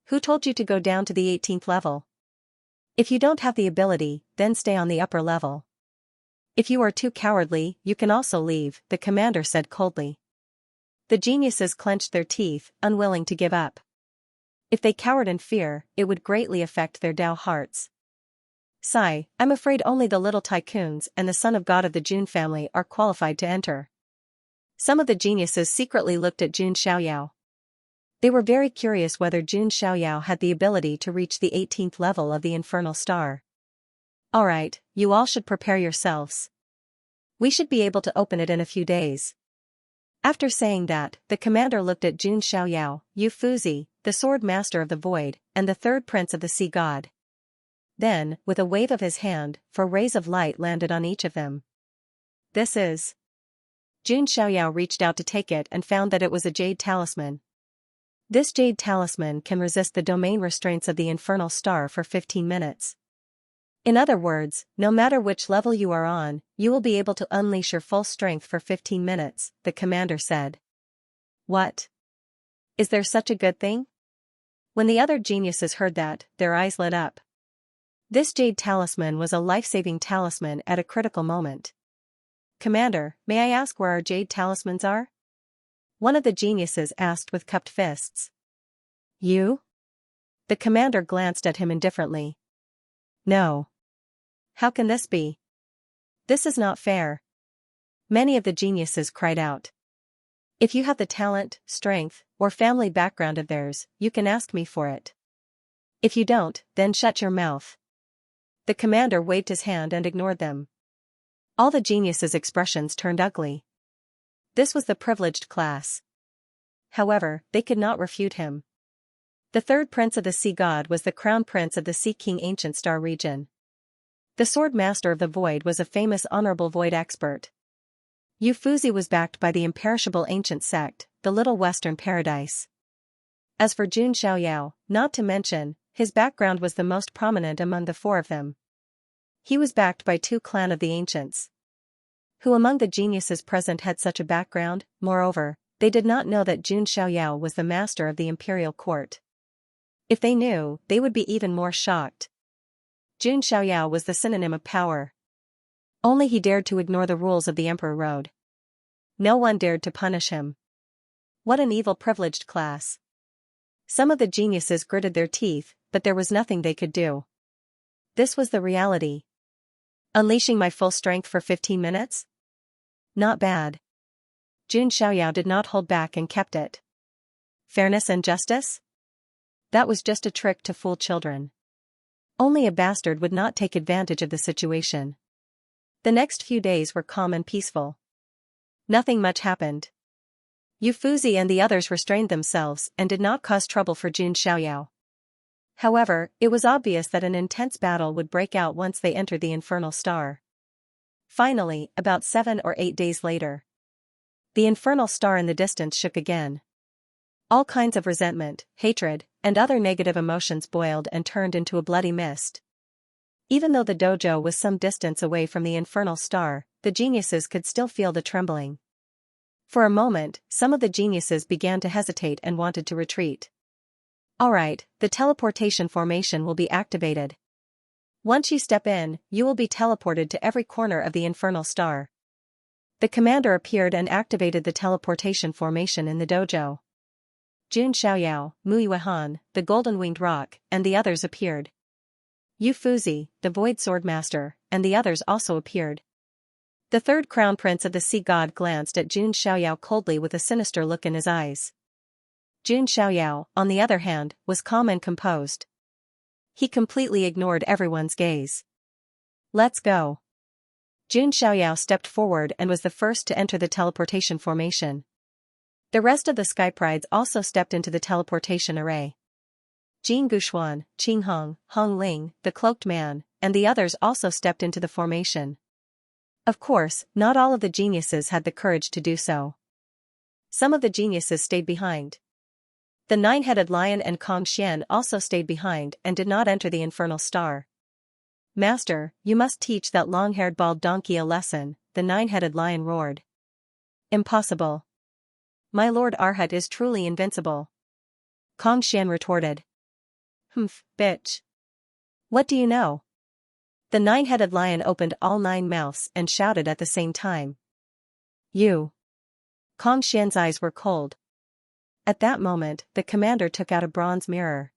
Who told you to go down to the 18th level? If you don't have the ability, then stay on the upper level. If you are too cowardly, you can also leave, the commander said coldly. The geniuses clenched their teeth, unwilling to give up. If they cowered in fear, it would greatly affect their Dao hearts. Sigh, I'm afraid only the little tycoons and the son of God of the Jun family are qualified to enter. Some of the geniuses secretly looked at Jun Xiaoyao. They were very curious whether Jun Xiaoyao had the ability to reach the 18th level of the infernal star. Alright, you all should prepare yourselves. We should be able to open it in a few days. After saying that, the commander looked at Jun Xiaoyao, Yu Fuzi, the sword master of the void, and the 3rd prince of the sea god. Then, with a wave of his hand, 4 rays of light landed on each of them. This is. Jun Xiaoyao reached out to take it and found that it was a jade talisman. This jade talisman can resist the domain restraints of the infernal star for 15 minutes. In other words, no matter which level you are on, you will be able to unleash your full strength for 15 minutes, the commander said. What? Is there such a good thing? When the other geniuses heard that, their eyes lit up. This jade talisman was a life-saving talisman at a critical moment. Commander, may I ask where our jade talismans are? One of the geniuses asked with cupped fists. You? The commander glanced at him indifferently. No. How can this be? This is not fair. Many of the geniuses cried out. If you have the talent, strength, or family background of theirs, you can ask me for it. If you don't, then shut your mouth. The commander waved his hand and ignored them. All the geniuses' expressions turned ugly. This was the privileged class. However, they could not refute him. The third prince of the sea god was the crown prince of the Sea King ancient star region. The sword master of the void was a famous honorable void expert. Ufuzi was backed by the imperishable ancient sect, the Little Western Paradise. As for Jun Xiaoyao, not to mention, his background was the most prominent among the four of them. He was backed by two clan of the ancients. Who among the geniuses present had such a background? Moreover, they did not know that Jun Xiaoyao was the master of the imperial court. If they knew, they would be even more shocked. Jun Xiaoyao was the synonym of power. Only he dared to ignore the rules of the emperor road. No one dared to punish him. What an evil privileged class. Some of the geniuses gritted their teeth, but there was nothing they could do. This was the reality. Unleashing my full strength for 15 minutes? Not bad. Jun Xiaoyao did not hold back and kept it. Fairness and justice? That was just a trick to fool children. Only a bastard would not take advantage of the situation. The next few days were calm and peaceful. Nothing much happened. Ufuzi and the others restrained themselves and did not cause trouble for Jun Xiaoyao. However, it was obvious that an intense battle would break out once they entered the infernal star. Finally, about 7 or 8 days later, the infernal star in the distance shook again. All kinds of resentment, hatred, and other negative emotions boiled and turned into a bloody mist. Even though the dojo was some distance away from the infernal star, the geniuses could still feel the trembling. For a moment, some of the geniuses began to hesitate and wanted to retreat. Alright, the teleportation formation will be activated. Once you step in, you will be teleported to every corner of the infernal star. The commander appeared and activated the teleportation formation in the dojo. Jun Xiaoyao, Muiyuehan, the Golden-Winged Rock, and the others appeared. Ufuzi, the Void Sword Master, and the others also appeared. The third crown prince of the sea god glanced at Jun Xiaoyao coldly with a sinister look in his eyes. Jun Xiaoyao, on the other hand, was calm and composed. He completely ignored everyone's gaze. Let's go. Jun Xiaoyao stepped forward and was the first to enter the teleportation formation. The rest of the sky prides also stepped into the teleportation array. Jing Guxuan, Qing Hong, Hong Ling, the cloaked man, and the others also stepped into the formation. Of course, not all of the geniuses had the courage to do so. Some of the geniuses stayed behind. The nine-headed lion and Kong Xian also stayed behind and did not enter the infernal star. Master, you must teach that long-haired bald donkey a lesson, the nine-headed lion roared. Impossible. My Lord Arhat is truly invincible. Kong Xian retorted. Humph, bitch. What do you know? The nine-headed lion opened all 9 mouths and shouted at the same time. You. Kong Xian's eyes were cold. At that moment, the commander took out a bronze mirror.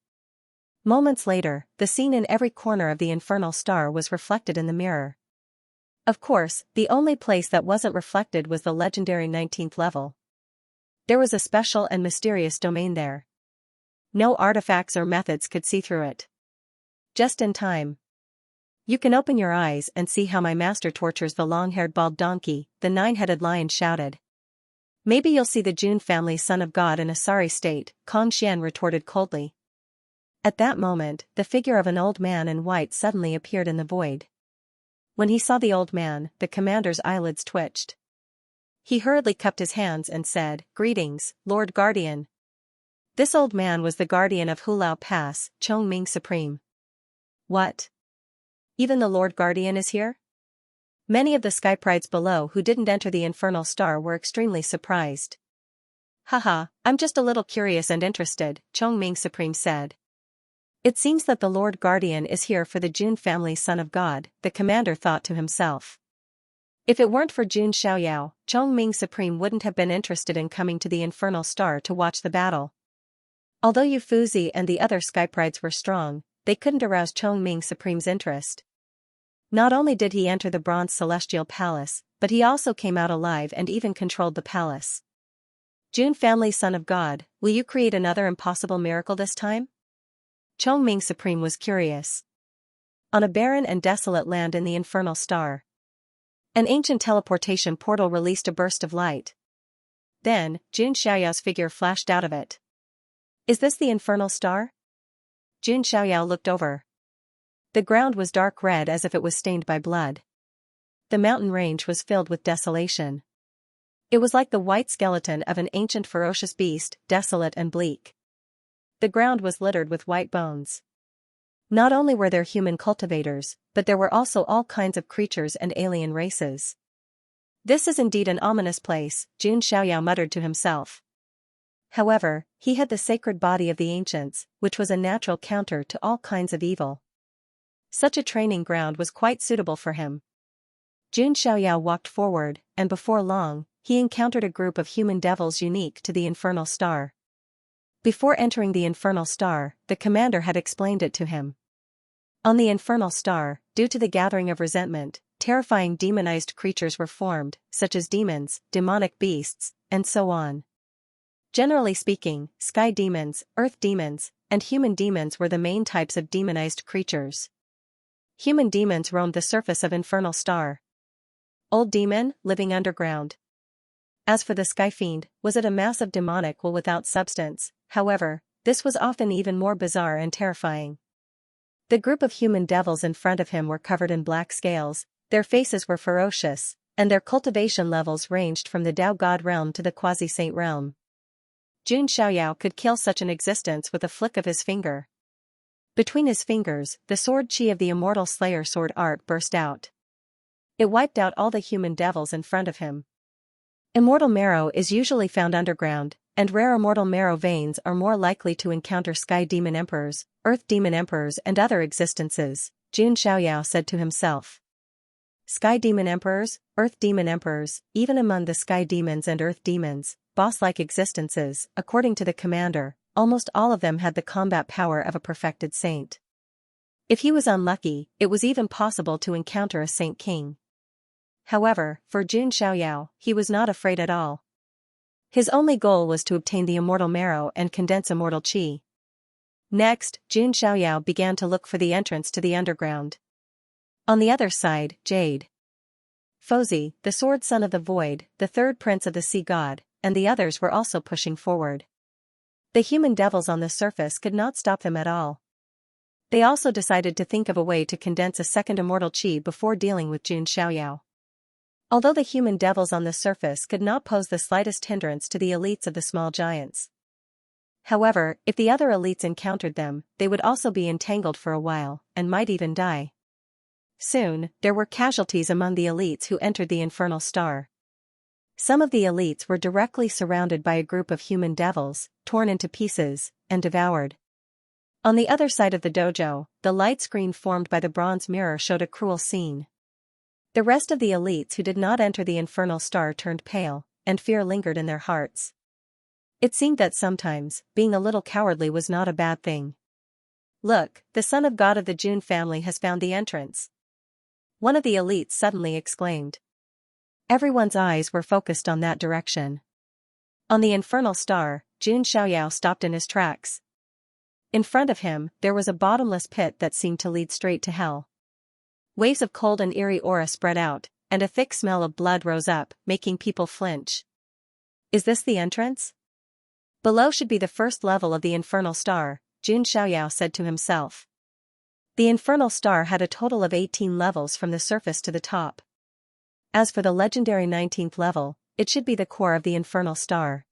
Moments later, the scene in every corner of the infernal star was reflected in the mirror. Of course, the only place that wasn't reflected was the legendary 19th level. There was a special and mysterious domain there. No artifacts or methods could see through it. Just in time. You can open your eyes and see how my master tortures the long-haired bald donkey, the nine-headed lion shouted. Maybe you'll see the Jun family son of God in a sorry state, Kong Xian retorted coldly. At that moment, the figure of an old man in white suddenly appeared in the void. When he saw the old man, the commander's eyelids twitched. He hurriedly cupped his hands and said, Greetings, Lord Guardian. This old man was the guardian of Hulao Pass, Chongming Supreme. What? Even the Lord Guardian is here? Many of the skyprides below who didn't enter the infernal star were extremely surprised. Haha, I'm just a little curious and interested, Chongming Supreme said. It seems that the Lord Guardian is here for the Jun family son of God, the commander thought to himself. If it weren't for Jun Xiaoyao, Chongming Supreme wouldn't have been interested in coming to the infernal star to watch the battle. Although Yu Fuzi and the other skyprides were strong, they couldn't arouse Chongming Supreme's interest. Not only did he enter the bronze celestial palace, but he also came out alive and even controlled the palace. Jun family son of God, will you create another impossible miracle this time? Chongming Supreme was curious. On a barren and desolate land in the infernal star, an ancient teleportation portal released a burst of light. Then, Jun Xiaoyao's figure flashed out of it. Is this the infernal star? Jun Xiaoyao looked over. The ground was dark red as if it was stained by blood. The mountain range was filled with desolation. It was like the white skeleton of an ancient ferocious beast, desolate and bleak. The ground was littered with white bones. Not only were there human cultivators, but there were also all kinds of creatures and alien races. This is indeed an ominous place, Jun Xiaoyao muttered to himself. However, he had the sacred body of the ancients, which was a natural counter to all kinds of evil. Such a training ground was quite suitable for him. Jun Xiaoyao walked forward, and before long, he encountered a group of human devils unique to the infernal star. Before entering the infernal star, the commander had explained it to him. On the infernal star, due to the gathering of resentment, terrifying demonized creatures were formed, such as demons, demonic beasts, and so on. Generally speaking, sky demons, earth demons, and human demons were the main types of demonized creatures. Human demons roamed the surface of infernal star. Old demon, living underground. As for the sky fiend, was it a mass of demonic will without substance? However, this was often even more bizarre and terrifying. The group of human devils in front of him were covered in black scales, their faces were ferocious, and their cultivation levels ranged from the Tao God realm to the quasi-saint realm. Jun Xiaoyao could kill such an existence with a flick of his finger. Between his fingers, the sword chi of the immortal slayer sword art burst out. It wiped out all the human devils in front of him. Immortal marrow is usually found underground, and rare immortal marrow veins are more likely to encounter sky demon emperors, earth demon emperors and other existences, Jun Xiaoyao said to himself. Sky demon emperors, earth demon emperors, even among the sky demons and earth demons, boss-like existences, according to the commander, almost all of them had the combat power of a perfected saint. If he was unlucky, it was even possible to encounter a saint king. However, for Jun Xiaoyao, he was not afraid at all. His only goal was to obtain the immortal marrow and condense immortal chi. Next, Jun Xiaoyao began to look for the entrance to the underground. On the other side, Jade, Fozi, the sword son of the void, the third prince of the sea god, and the others were also pushing forward. The human devils on the surface could not stop them at all. They also decided to think of a way to condense a second immortal chi before dealing with Jun Xiaoyao. Although the human devils on the surface could not pose the slightest hindrance to the elites of the small giants. However, if the other elites encountered them, they would also be entangled for a while, and might even die. Soon, there were casualties among the elites who entered the infernal star. Some of the elites were directly surrounded by a group of human devils, torn into pieces, and devoured. On the other side of the dojo, the light screen formed by the bronze mirror showed a cruel scene. The rest of the elites who did not enter the infernal star turned pale, and fear lingered in their hearts. It seemed that sometimes, being a little cowardly was not a bad thing. Look, the son of God of the Jun family has found the entrance. One of the elites suddenly exclaimed. Everyone's eyes were focused on that direction. On the infernal star, Jun Xiaoyao stopped in his tracks. In front of him, there was a bottomless pit that seemed to lead straight to hell. Waves of cold and eerie aura spread out, and a thick smell of blood rose up, making people flinch. Is this the entrance? Below should be the first level of the infernal star, Jun Xiaoyao said to himself. The infernal star had a total of 18 levels from the surface to the top. As for the legendary 19th level, it should be the core of the infernal star.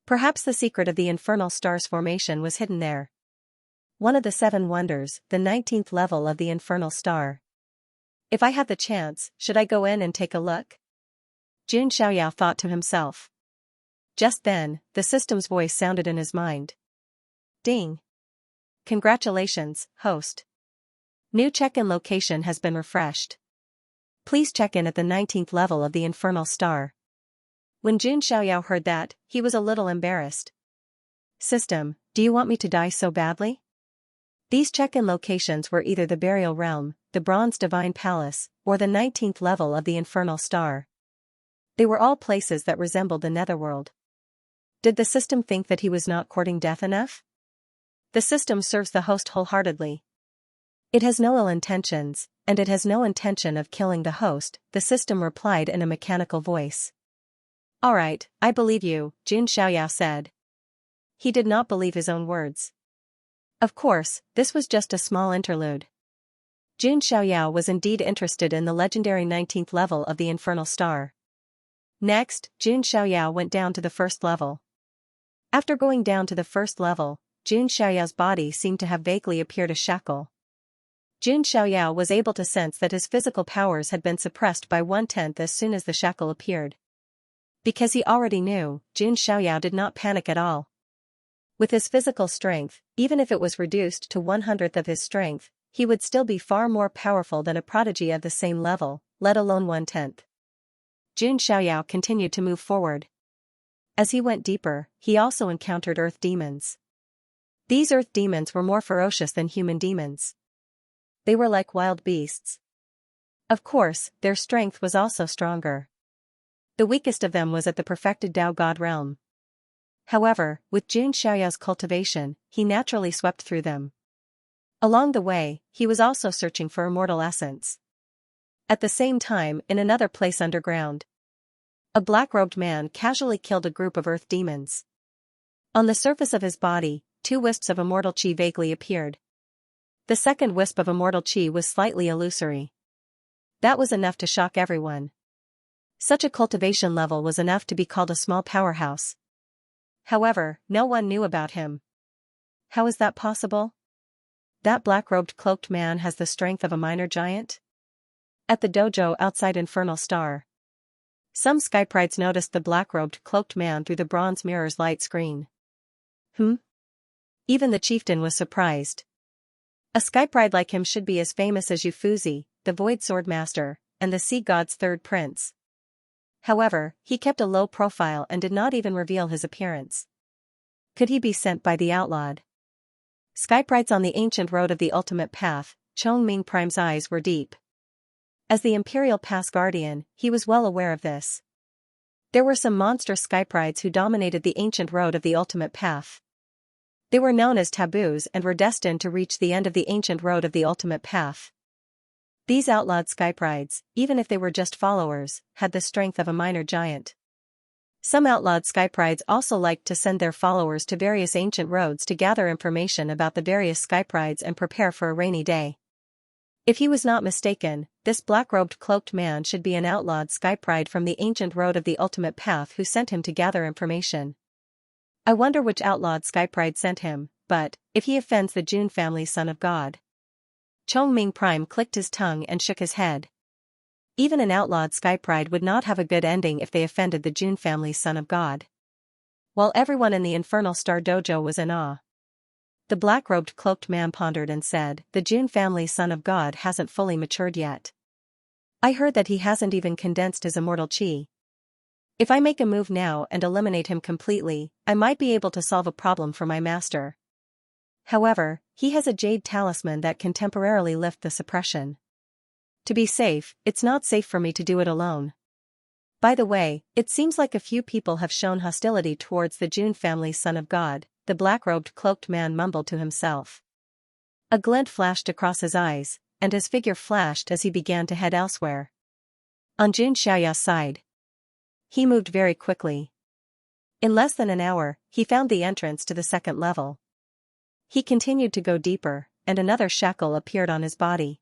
Perhaps the secret of the infernal star's formation was hidden there. One of the 7 wonders, the 19th level of the infernal star. If I had the chance, should I go in and take a look? Jun Xiaoyao thought to himself. Just then, the system's voice sounded in his mind. Ding. Congratulations, host. New check-in location has been refreshed. Please check in at the 19th level of the Infernal Star. When Jun Xiaoyao heard that, he was a little embarrassed. System, do you want me to die so badly? These check-in locations were either the Burial Realm, the Bronze Divine Palace, or the 19th level of the Infernal Star. They were all places that resembled the Netherworld. Did the system think that he was not courting death enough? The system serves the host wholeheartedly. It has no ill intentions, and it has no intention of killing the host, the system replied in a mechanical voice. Alright, I believe you, Jun Xiaoyao said. He did not believe his own words. Of course, this was just a small interlude. Jun Xiaoyao was indeed interested in the legendary 19th level of the Infernal Star. Next, Jun Xiaoyao went down to the first level. After going down to the first level, Jun Xiaoyao's body seemed to have vaguely appeared a shackle. Jun Xiaoyao was able to sense that his physical powers had been suppressed by 1/10 as soon as the shackle appeared. Because he already knew, Jun Xiaoyao did not panic at all. With his physical strength, even if it was reduced to 1/100th of his strength, he would still be far more powerful than a prodigy of the same level, let alone 1/10. Jun Xiaoyao continued to move forward. As he went deeper, he also encountered earth demons. These earth demons were more ferocious than human demons. They were like wild beasts. Of course, their strength was also stronger. The weakest of them was at the perfected Tao God realm. However, with Jun Xiaoyao's cultivation, he naturally swept through them. Along the way, he was also searching for immortal essence. At the same time, in another place underground, a black-robed man casually killed a group of earth demons. On the surface of his body, 2 wisps of immortal qi vaguely appeared. The second wisp of immortal qi was slightly illusory. That was enough to shock everyone. Such a cultivation level was enough to be called a small powerhouse. However, no one knew about him. How is that possible? That black-robed cloaked man has the strength of a minor giant? At the dojo outside Infernal Star, some skyprides noticed the black-robed cloaked man through the bronze mirror's light screen. Even the chieftain was surprised. A skypride like him should be as famous as Yufuzi, the Void Sword Master, and the Sea God's third prince. However, he kept a low profile and did not even reveal his appearance. Could he be sent by the outlawed? Skyprides on the ancient road of the ultimate path, Chongming Prime's eyes were deep. As the Imperial Pass Guardian, he was well aware of this. There were some monstrous skyprides who dominated the ancient road of the ultimate path. They were known as taboos and were destined to reach the end of the ancient road of the ultimate path. These outlawed skyprides, even if they were just followers, had the strength of a minor giant. Some outlawed skyprides also liked to send their followers to various ancient roads to gather information about the various skyprides and prepare for a rainy day. If he was not mistaken, this black-robed cloaked man should be an outlawed skypride from the ancient road of the ultimate path who sent him to gather information. I wonder which outlawed skypride sent him, but, if he offends the Jun family son of God. Chongming Prime clicked his tongue and shook his head. Even an outlawed skypride would not have a good ending if they offended the Jun family's son of God. While everyone in the Infernal Star Dojo was in awe, the black-robed cloaked man pondered and said, the Jun family's son of God hasn't fully matured yet. I heard that he hasn't even condensed his immortal qi. If I make a move now and eliminate him completely, I might be able to solve a problem for my master. However, he has a jade talisman that can temporarily lift the suppression. To be safe, it's not safe for me to do it alone. By the way, it seems like a few people have shown hostility towards the Jun family's son of God, the black-robed cloaked man mumbled to himself. A glint flashed across his eyes, and his figure flashed as he began to head elsewhere. On Jun Xiaoya's side, he moved very quickly. In less than an hour, he found the entrance to the second level. He continued to go deeper, and another shackle appeared on his body.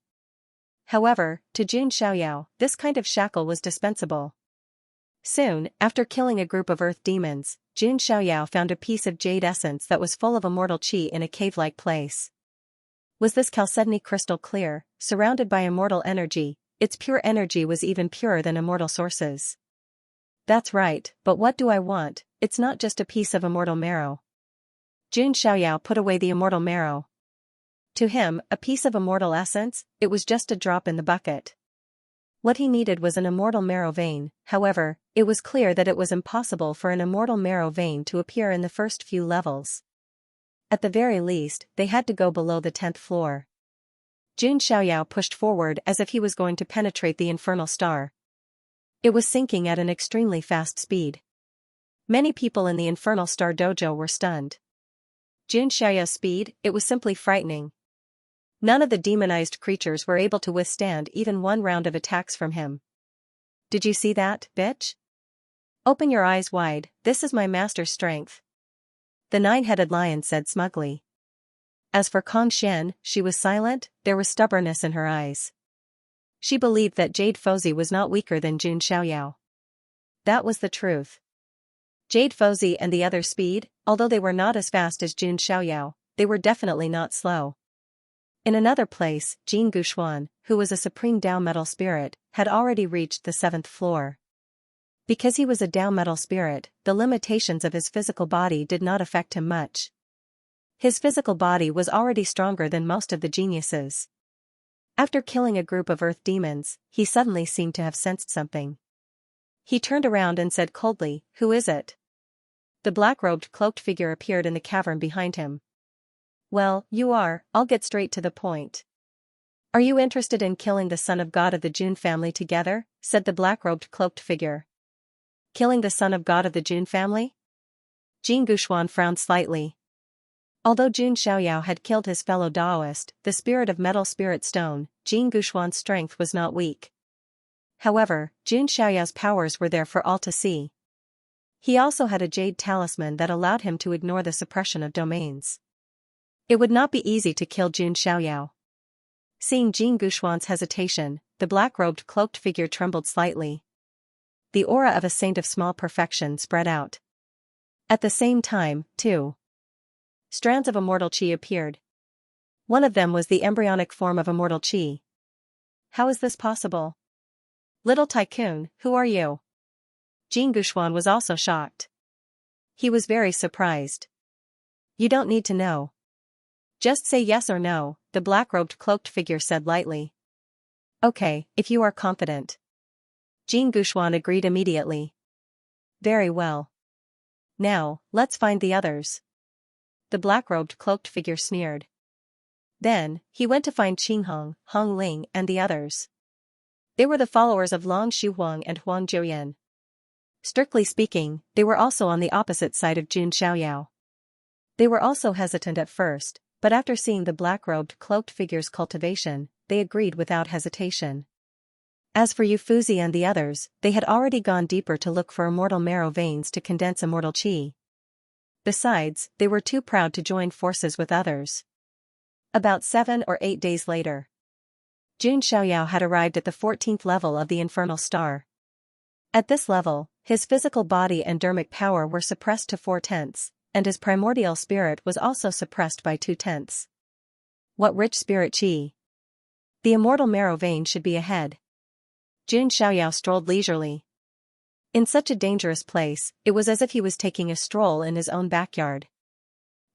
However, to Jun Xiaoyao, this kind of shackle was dispensable. Soon, after killing a group of earth demons, Jun Xiaoyao found a piece of jade essence that was full of immortal qi in a cave-like place. Was this chalcedony crystal clear, surrounded by immortal energy, its pure energy was even purer than immortal sources. That's right, but what do I want? It's not just a piece of immortal marrow. Jun Xiaoyao put away the immortal marrow. To him, a piece of immortal essence, it was just a drop in the bucket. What he needed was an immortal marrow vein. However, it was clear that it was impossible for an immortal marrow vein to appear in the first few levels. At the very least, they had to go below the 10th floor. Jun Xiaoyao pushed forward as if he was going to penetrate the infernal star. It was sinking at an extremely fast speed. Many people in the infernal star dojo were stunned. Jun Xiaoyao's speed, it was simply frightening. None of the demonized creatures were able to withstand even one round of attacks from him. Did you see that, bitch? Open your eyes wide, this is my master's strength. The nine-headed lion said smugly. As for Kongxian, she was silent, there was stubbornness in her eyes. She believed that Jade Fozi was not weaker than Jun Xiaoyao. That was the truth. Jade Fozi and the other speed, although they were not as fast as Jun Xiaoyao, they were definitely not slow. In another place, Jing Guxuan, who was a supreme Dao metal spirit, had already reached the 7th floor. Because he was a Dao metal spirit, the limitations of his physical body did not affect him much. His physical body was already stronger than most of the geniuses. After killing a group of earth demons, he suddenly seemed to have sensed something. He turned around and said coldly, "Who is it?" The black-robed cloaked figure appeared in the cavern behind him. "Well, you are, I'll get straight to the point. Are you interested in killing the son of God of the Jun family together?" said the black-robed cloaked figure. Killing the son of God of the Jun family? Jing Guxuan frowned slightly. Although Jun Xiaoyao had killed his fellow Daoist, the spirit of metal spirit stone, Jing Guxuan's strength was not weak. However, Jun Xiaoyao's powers were there for all to see. He also had a jade talisman that allowed him to ignore the suppression of domains. It would not be easy to kill Jun Xiaoyao. Seeing Jing Guxuan's hesitation, the black-robed cloaked figure trembled slightly. The aura of a saint of small perfection spread out. At the same time, two strands of immortal qi appeared. One of them was the embryonic form of immortal qi. How is this possible? Little tycoon, who are you? Jing Guxuan was also shocked. He was very surprised. You don't need to know. Just say yes or no, the black-robed cloaked figure said lightly. Okay, if you are confident. Jing Guxuan agreed immediately. Very well. Now, let's find the others. The black-robed cloaked figure sneered. Then, he went to find Qinghong, Hong Ling and the others. They were the followers of Long Shuhuang and Huang Jiuyan. Strictly speaking, they were also on the opposite side of Jun Xiaoyao. They were also hesitant at first, but after seeing the black-robed cloaked figure's cultivation, they agreed without hesitation. As for Yu Fuzi and the others, they had already gone deeper to look for immortal marrow veins to condense immortal qi. Besides, they were too proud to join forces with others. About 7 or 8 days later, Jun Xiaoyao had arrived at the 14th level of the infernal star. At this level, his physical body and dermic power were suppressed to 4/10, and his primordial spirit was also suppressed by 2/10. What rich spirit qi! The immortal marrow vein should be ahead. Jun Xiaoyao strolled leisurely. In such a dangerous place, it was as if he was taking a stroll in his own backyard.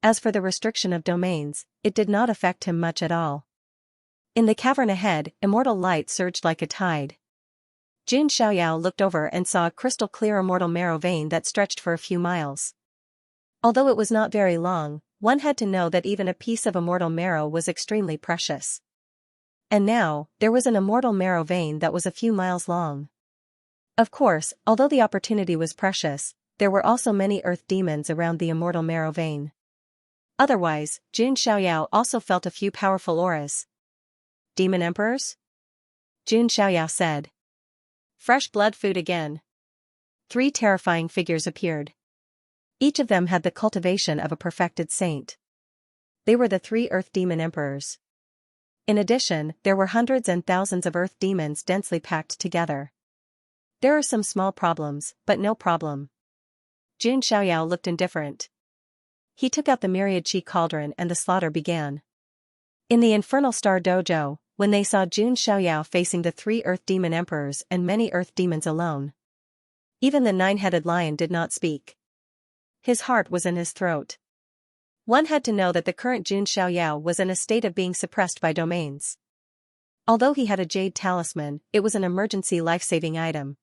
As for the restriction of domains, it did not affect him much at all. In the cavern ahead, immortal light surged like a tide. Jun Xiaoyao looked over and saw a crystal-clear immortal marrow vein that stretched for a few miles. Although it was not very long, one had to know that even a piece of immortal marrow was extremely precious. And now, there was an immortal marrow vein that was a few miles long. Of course, although the opportunity was precious, there were also many earth demons around the immortal marrow vein. Otherwise, Jun Xiaoyao also felt a few powerful auras. Demon emperors? Jun Xiaoyao said. Fresh blood food again. 3 terrifying figures appeared. Each of them had the cultivation of a perfected saint. They were the 3 earth demon emperors. In addition, there were hundreds and thousands of earth demons densely packed together. There are some small problems, but no problem. Jun Xiaoyao looked indifferent. He took out the myriad qi cauldron and the slaughter began. In the infernal star dojo, when they saw Jun Xiaoyao facing the 3 Earth Demon Emperors and many Earth Demons alone. Even the 9-headed lion did not speak. His heart was in his throat. One had to know that the current Jun Xiaoyao was in a state of being suppressed by domains. Although he had a jade talisman, it was an emergency life-saving item.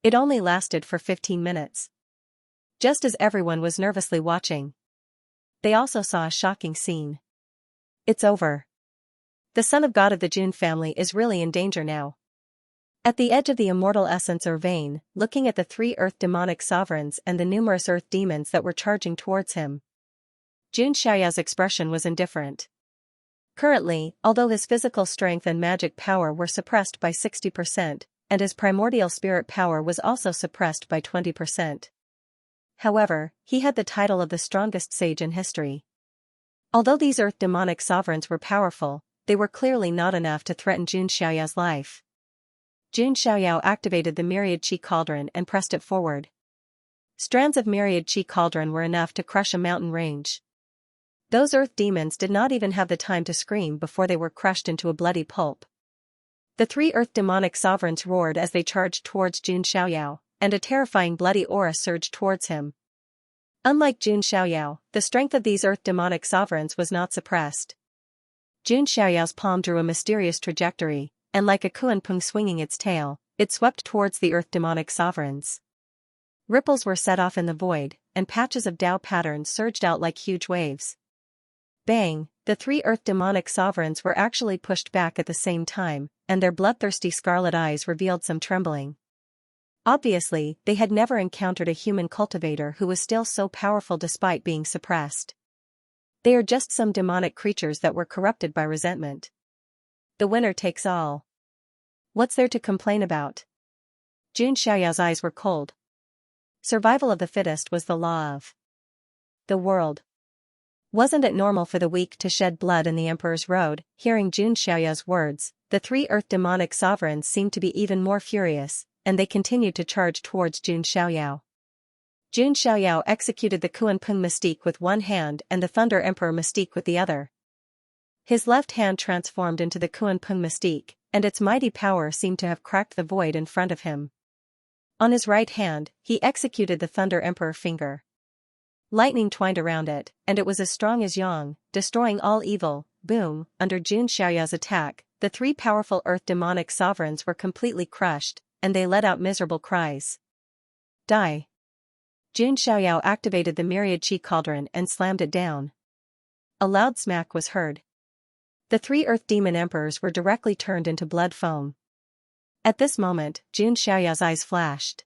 It only lasted for 15 minutes. Just as everyone was nervously watching, they also saw a shocking scene. It's over. The son of God of the Jun family is really in danger now. At the edge of the immortal essence or vein, looking at the 3 Earth demonic sovereigns and the numerous Earth demons that were charging towards him, Jun Xiaoyao's expression was indifferent. Currently, although his physical strength and magic power were suppressed by 60%, and his primordial spirit power was also suppressed by 20%. However, he had the title of the strongest sage in history. Although these Earth demonic sovereigns were powerful, they were clearly not enough to threaten Jun Xiaoyao's life. Jun Xiaoyao activated the myriad chi cauldron and pressed it forward. Strands of myriad chi cauldron were enough to crush a mountain range. Those Earth demons did not even have the time to scream before they were crushed into a bloody pulp. The 3 Earth demonic sovereigns roared as they charged towards Jun Xiaoyao, and a terrifying bloody aura surged towards him. Unlike Jun Xiaoyao, the strength of these Earth demonic sovereigns was not suppressed. Jun Xiaoyao's palm drew a mysterious trajectory, and like a kuanping swinging its tail, it swept towards the Earth demonic sovereigns. Ripples were set off in the void, and patches of Dao patterns surged out like huge waves. Bang! The 3 Earth demonic sovereigns were actually pushed back at the same time, and their bloodthirsty scarlet eyes revealed some trembling. Obviously, they had never encountered a human cultivator who was still so powerful despite being suppressed. They are just some demonic creatures that were corrupted by resentment. The winner takes all. What's there to complain about? Jun Xiaoyao's eyes were cold. Survival of the fittest was the law of the world. Wasn't it normal for the weak to shed blood in the Emperor's Road? Hearing Jun Xiaoyao's words, the 3 Earth demonic sovereigns seemed to be even more furious, and they continued to charge towards Jun Xiaoyao. Jun Xiaoyao executed the Kuanping mystique with one hand and the Thunder Emperor mystique with the other. His left hand transformed into the Kuanping mystique, and its mighty power seemed to have cracked the void in front of him. On his right hand, he executed the Thunder Emperor finger. Lightning twined around it, and it was as strong as Yang, destroying all evil. Boom! Under Jun Xiaoyao's attack, the 3 powerful Earth demonic sovereigns were completely crushed, and they let out miserable cries. Die! Jun Xiaoyao activated the myriad chi cauldron and slammed it down. A loud smack was heard. The 3 Earth demon emperors were directly turned into blood foam. At this moment, Jun Xiaoyao's eyes flashed.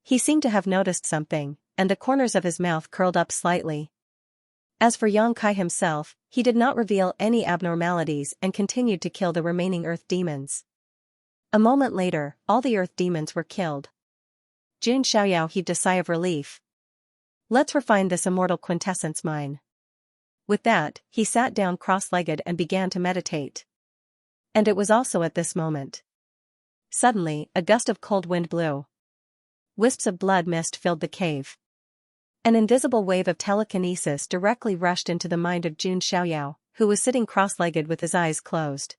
He seemed to have noticed something, and the corners of his mouth curled up slightly. As for Yang Kai himself, he did not reveal any abnormalities and continued to kill the remaining Earth demons. A moment later, all the Earth demons were killed. Jun Xiaoyao heaved a sigh of relief. Let's refine this immortal quintessence mine. With that, he sat down cross-legged and began to meditate. And it was also at this moment. Suddenly, a gust of cold wind blew. Wisps of blood mist filled the cave. An invisible wave of telekinesis directly rushed into the mind of Jun Xiaoyao, who was sitting cross-legged with his eyes closed.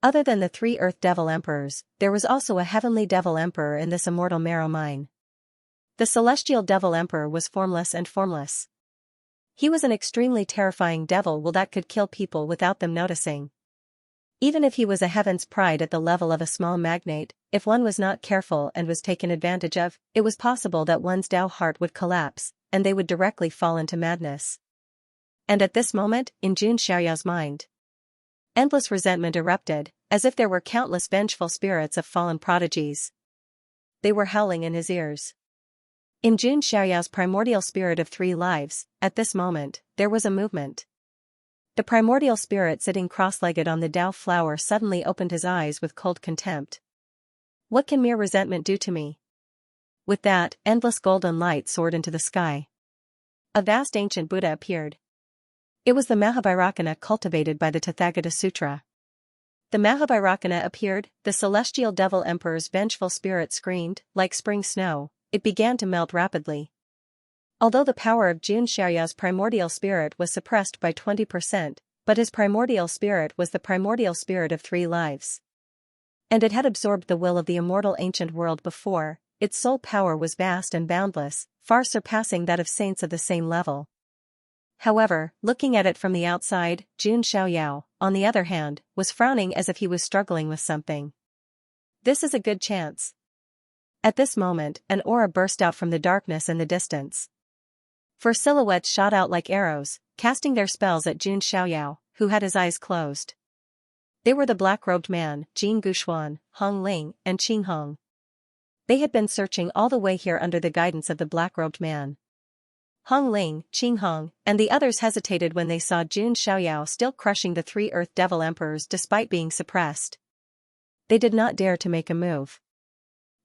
Other than the 3 Earth Devil Emperors, there was also a Heavenly Devil Emperor in this immortal marrow mine. The Celestial Devil Emperor was formless and formless. He was an extremely terrifying devil that could kill people without them noticing. Even if he was a heaven's pride at the level of a small magnate, if one was not careful and was taken advantage of, it was possible that one's Dao heart would collapse, and they would directly fall into madness. And at this moment, in Jun Xiaoyao's mind, endless resentment erupted, as if there were countless vengeful spirits of fallen prodigies. They were howling in his ears. In Jun Xiaoyao's primordial spirit of 3 lives, at this moment, there was a movement. The primordial spirit sitting cross-legged on the Dao flower suddenly opened his eyes with cold contempt. What can mere resentment do to me? With that, endless golden light soared into the sky. A vast ancient Buddha appeared. It was the Mahavairakana cultivated by the Tathagata Sutra. The Mahavairakana appeared, the celestial devil emperor's vengeful spirit screamed, like spring snow, it began to melt rapidly. Although the power of Jun Xiaoyao's primordial spirit was suppressed by 20%, But his primordial spirit was the primordial spirit of 3 lives. And it had absorbed the will of the immortal ancient world before. Its soul power was vast and boundless, far surpassing that of saints of the same level. However, looking at it from the outside, Jun Xiaoyao, on the other hand, was frowning as if he was struggling with something. This is a good chance. At this moment, an aura burst out from the darkness in the distance. 4 silhouettes shot out like arrows, casting their spells at Jun Xiaoyao, who had his eyes closed. They were the black-robed man, Jing Guxuan, Hong Ling, and Qing Hong. They had been searching all the way here under the guidance of the black-robed man. Hong Ling, Qing Hong, and the others hesitated when they saw Jun Xiaoyao still crushing the 3 Earth Devil Emperors despite being suppressed. They did not dare to make a move.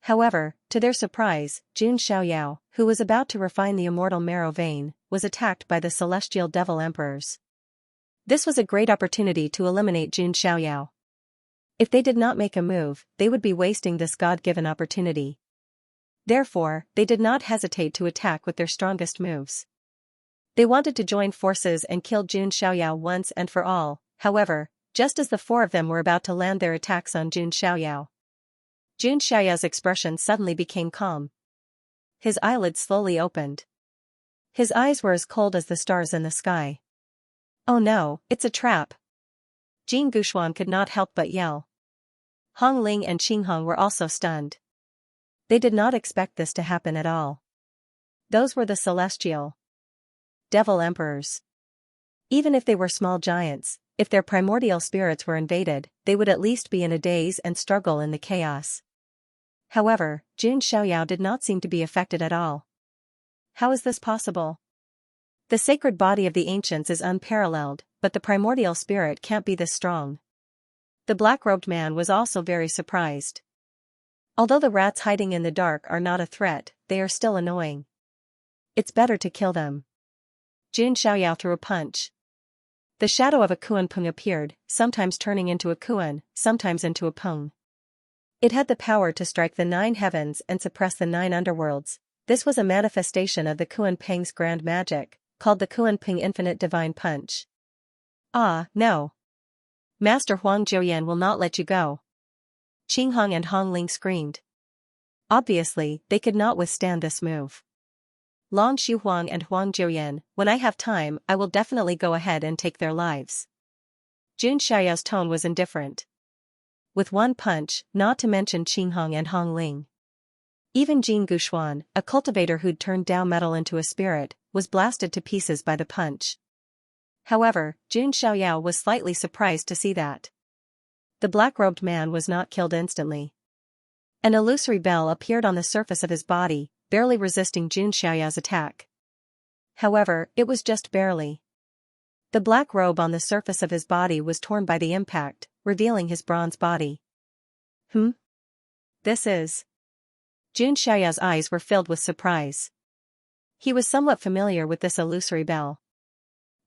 However, to their surprise, Jun Xiaoyao, who was about to refine the immortal marrow vein, was attacked by the celestial devil emperors. This was a great opportunity to eliminate Jun Xiaoyao. If they did not make a move, they would be wasting this God-given opportunity. Therefore, they did not hesitate to attack with their strongest moves. They wanted to join forces and kill Jun Xiaoyao once and for all. However, just as the 4 of them were about to land their attacks on Jun Xiaoyao's expression suddenly became calm. His eyelids slowly opened. His eyes were as cold as the stars in the sky. Oh no, it's a trap! Jing Guxuan could not help but yell. Hong Ling and Qing Hong were also stunned. They did not expect this to happen at all. Those were the celestial devil emperors. Even if they were small giants, if their primordial spirits were invaded, they would at least be in a daze and struggle in the chaos. However, Jun Xiaoyao did not seem to be affected at all. How is this possible? The sacred body of the ancients is unparalleled, but the primordial spirit can't be this strong. The black-robed man was also very surprised. Although the rats hiding in the dark are not a threat, they are still annoying. It's better to kill them. Jun Xiaoyao threw a punch. The shadow of a Kuan-pung appeared, sometimes turning into a Kuan, sometimes into a Pung. It had the power to strike the 9 heavens and suppress the 9 underworlds. This was a manifestation of the Kuan-peng's grand magic, called the Kuan-peng Infinite Divine Punch. Ah, no. Master Huang Jiuyan will not let you go. Qing Hong and Hong Ling screamed. Obviously, they could not withstand this move. Long Shu Huang and Huang Jiuyan, when I have time, I will definitely go ahead and take their lives. Jun Xiaoyao's tone was indifferent. With one punch, not to mention Qing Hong and Hong Ling. Even Jing Guxuan, a cultivator who'd turned down metal into a spirit, was blasted to pieces by the punch. However, Jun Xiaoyao was slightly surprised to see that the black-robed man was not killed instantly. An illusory bell appeared on the surface of his body, barely resisting Jun Xiaoyao's attack. However, it was just barely. The black robe on the surface of his body was torn by the impact, revealing his bronze body. This is... Jun Xiaoyao's eyes were filled with surprise. He was somewhat familiar with this illusory bell.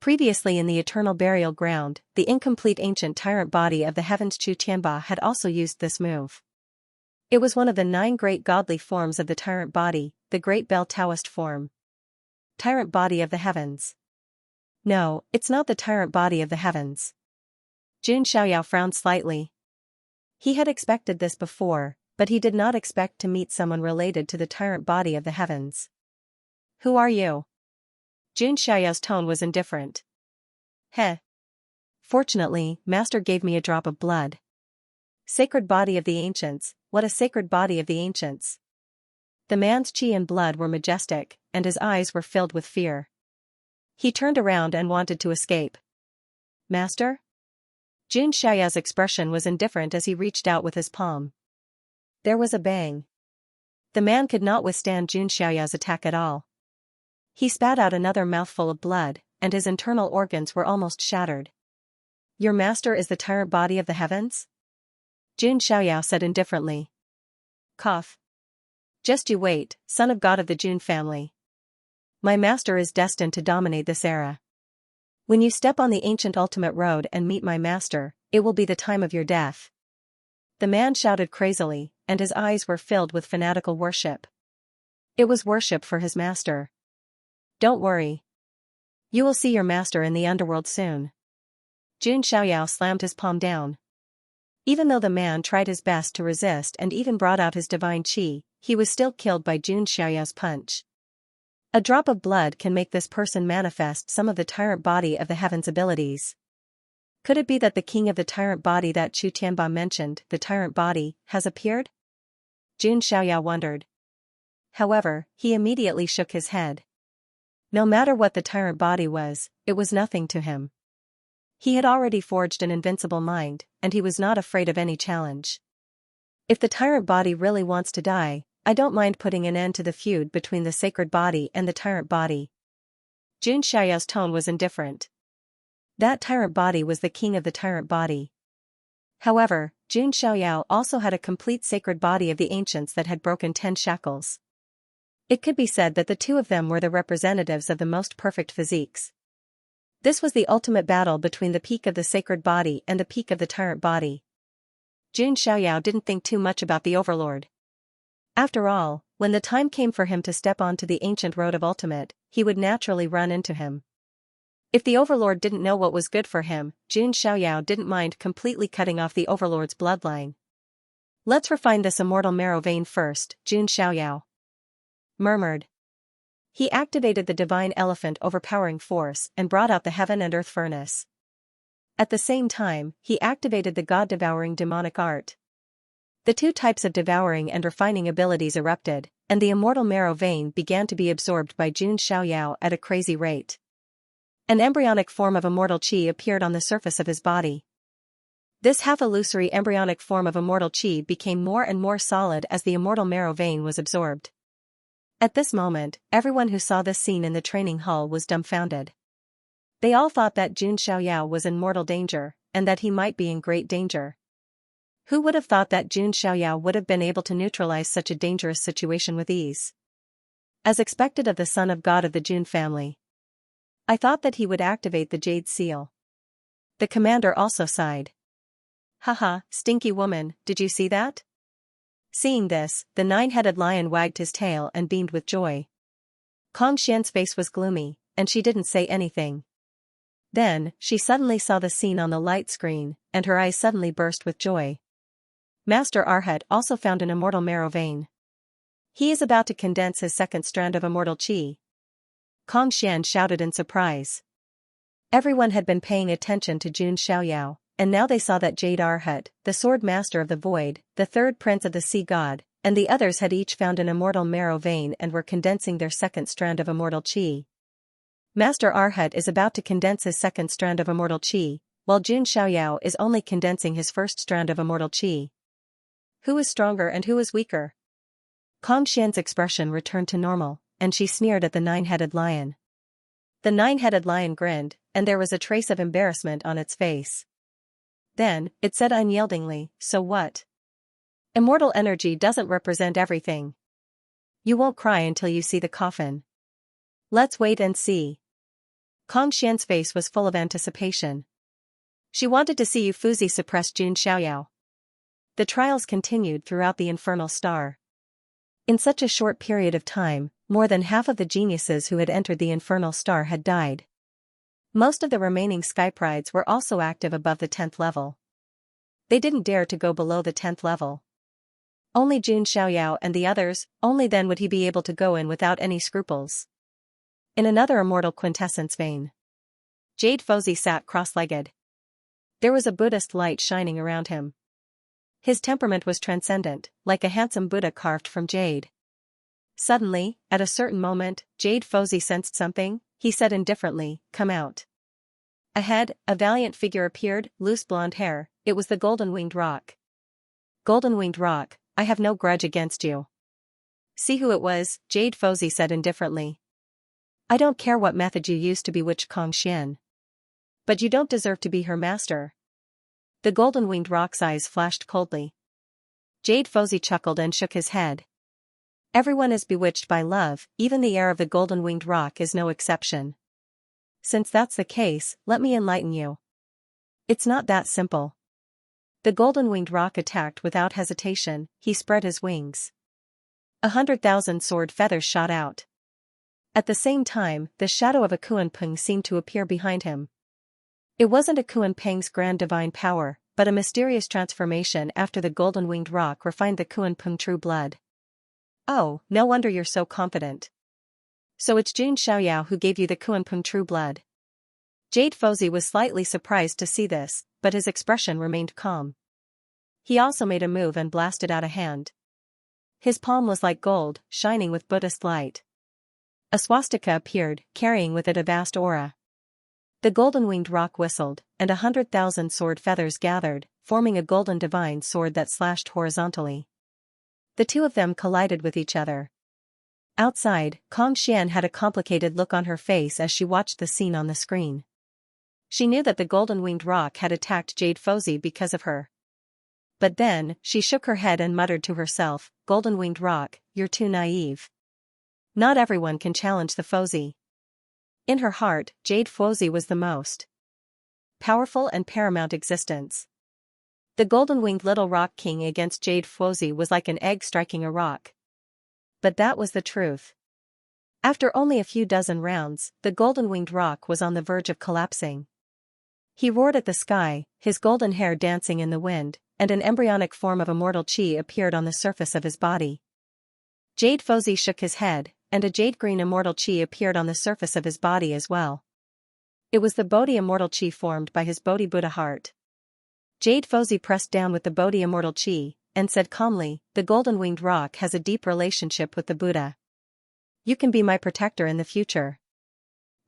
Previously in the eternal burial ground, the incomplete ancient tyrant body of the heavens Chu Tianba had also used this move. It was one of the 9 great godly forms of the tyrant body, the great Bell Taoist form. Tyrant body of the heavens. No, it's not the tyrant body of the heavens. Jun Xiaoyao frowned slightly. He had expected this before, but he did not expect to meet someone related to the tyrant body of the heavens. Who are you? Jun Xiaoyao's tone was indifferent. Heh. Fortunately, Master gave me a drop of blood. Sacred body of the ancients, what a sacred body of the ancients. The man's chi and blood were majestic, and his eyes were filled with fear. He turned around and wanted to escape. Master? Jun Xiaoyao's expression was indifferent as he reached out with his palm. There was a bang. The man could not withstand Jun Xiaoyao's attack at all. He spat out another mouthful of blood, and his internal organs were almost shattered. Your master is the tyrant body of the heavens? Jun Xiaoyao said indifferently. Cough. Just you wait, son of God of the Jun family. My master is destined to dominate this era. When you step on the ancient ultimate road and meet my master, it will be the time of your death. The man shouted crazily, and his eyes were filled with fanatical worship. It was worship for his master. Don't worry. You will see your master in the underworld soon. Jun Xiaoyao slammed his palm down. Even though the man tried his best to resist and even brought out his divine qi, he was still killed by Jun Xiaoyao's punch. A drop of blood can make this person manifest some of the tyrant body of the heavens abilities. Could it be that the king of the tyrant body that Chu Tianba mentioned, the tyrant body, has appeared? Jun Xiaoyao wondered. However, he immediately shook his head. No matter what the tyrant body was, it was nothing to him. He had already forged an invincible mind, and he was not afraid of any challenge. If the tyrant body really wants to die, I don't mind putting an end to the feud between the sacred body and the tyrant body. Jun Xiaoyao's tone was indifferent. That tyrant body was the king of the tyrant body. However, Jun Xiaoyao also had a complete sacred body of the ancients that had broken 10 shackles. It could be said that the two of them were the representatives of the most perfect physiques. This was the ultimate battle between the peak of the sacred body and the peak of the tyrant body. Jun Xiaoyao didn't think too much about the overlord. After all, when the time came for him to step onto the ancient road of ultimate, he would naturally run into him. If the overlord didn't know what was good for him, Jun Xiaoyao didn't mind completely cutting off the overlord's bloodline. Let's refine this immortal marrow vein first, Jun Xiaoyao murmured. He activated the divine elephant overpowering force and brought out the heaven and earth furnace. At the same time, he activated the god-devouring demonic art. The two types of devouring and refining abilities erupted, and the immortal marrow vein began to be absorbed by Jun Xiaoyao at a crazy rate. An embryonic form of immortal qi appeared on the surface of his body. This half-illusory embryonic form of immortal qi became more and more solid as the immortal marrow vein was absorbed. At this moment, everyone who saw this scene in the training hall was dumbfounded. They all thought that Jun Xiaoyao was in mortal danger, and that he might be in great danger. Who would have thought that Jun Xiaoyao would have been able to neutralize such a dangerous situation with ease? As expected of the son of God of the Jun family. I thought that he would activate the Jade Seal. The commander also sighed. Haha, stinky woman, did you see that? Seeing this, the 9-headed lion wagged his tail and beamed with joy. Kong Xian's face was gloomy, and she didn't say anything. Then, she suddenly saw the scene on the light screen, and her eyes suddenly burst with joy. Master Arhat also found an immortal marrow vein. He is about to condense his second strand of immortal qi. Kong Xian shouted in surprise. Everyone had been paying attention to Jun Xiaoyao, and now they saw that Jade Arhat, the sword master of the void, the third prince of the sea god, and the others had each found an immortal marrow vein and were condensing their second strand of immortal qi. Master Arhat is about to condense his second strand of immortal qi, while Jun Xiaoyao is only condensing his first strand of immortal qi. Who is stronger and who is weaker? Kong Xian's expression returned to normal, and she sneered at the 9-headed lion. The 9-headed lion grinned, and there was a trace of embarrassment on its face. Then, it said unyieldingly, so what? Immortal energy doesn't represent everything. You won't cry until you see the coffin. Let's wait and see. Kong Xian's face was full of anticipation. She wanted to see Yufuzi suppress Jun Xiaoyao. The trials continued throughout the infernal star. In such a short period of time, more than half of the geniuses who had entered the infernal star had died. Most of the remaining sky prides were also active above the 10th level. They didn't dare to go below the 10th level. Only Jun Xiaoyao and the others, only then would he be able to go in without any scruples. In another immortal quintessence vein, Jade Fozi sat cross-legged. There was a Buddhist light shining around him. His temperament was transcendent, like a handsome Buddha carved from jade. Suddenly, at a certain moment, Jade Fozi sensed something. He said indifferently, "Come out." Ahead, a valiant figure appeared, loose blonde hair. It was the golden-winged roc. Golden-winged roc, I have no grudge against you. See who it was, Jade Fozi said indifferently. I don't care what method you used to bewitch Kong Xian. But you don't deserve to be her master. The golden-winged roc's eyes flashed coldly. Jade Fozi chuckled and shook his head. Everyone is bewitched by love, even the heir of the golden-winged roc is no exception. Since that's the case, let me enlighten you. It's not that simple. The golden-winged roc attacked without hesitation. He spread his wings. 100,000 sword feathers shot out. At the same time, the shadow of a Kuan Peng seemed to appear behind him. It wasn't a Kuan Peng's grand divine power, but a mysterious transformation after the golden-winged rock refined the Kuan Peng true blood. Oh, no wonder you're so confident. So it's Jun Xiaoyao who gave you the Kuan Peng true blood. Jade Fozi was slightly surprised to see this, but his expression remained calm. He also made a move and blasted out a hand. His palm was like gold, shining with Buddhist light. A swastika appeared, carrying with it a vast aura. The golden-winged rock whistled, and 100,000 sword feathers gathered, forming a golden divine sword that slashed horizontally. The two of them collided with each other. Outside, Kong Xian had a complicated look on her face as she watched the scene on the screen. She knew that the golden-winged rock had attacked Jade Fozi because of her. But then, she shook her head and muttered to herself, "Golden-winged rock, you're too naive. Not everyone can challenge the Fozi." In her heart, Jade Fozi was the most powerful and paramount existence. The golden-winged little rock king against Jade Fozi was like an egg striking a rock. But that was the truth. After only a few dozen rounds, the golden-winged rock was on the verge of collapsing. He roared at the sky, his golden hair dancing in the wind, and an embryonic form of immortal chi appeared on the surface of his body. Jade Fozi shook his head, and a jade-green immortal chi appeared on the surface of his body as well. It was the Bodhi immortal chi formed by his Bodhi Buddha heart. Jade Fozi pressed down with the Bodhi immortal chi, and said calmly, "The golden-winged rock has a deep relationship with the Buddha. You can be my protector in the future."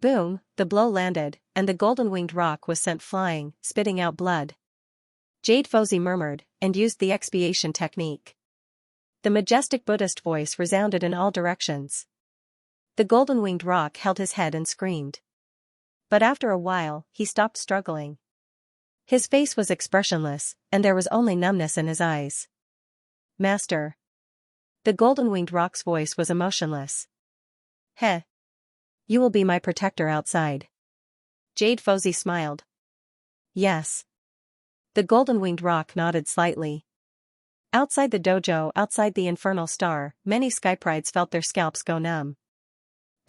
Boom, the blow landed, and the golden-winged rock was sent flying, spitting out blood. Jade Fozi murmured, and used the expiation technique. The majestic Buddhist voice resounded in all directions. The golden-winged rock held his head and screamed. But after a while, he stopped struggling. His face was expressionless, and there was only numbness in his eyes. "Master." The golden-winged rock's voice was emotionless. "Heh. You will be my protector outside." Jade Fozi smiled. "Yes." The golden-winged rock nodded slightly. Outside the dojo, outside the infernal star, many skyprides felt their scalps go numb.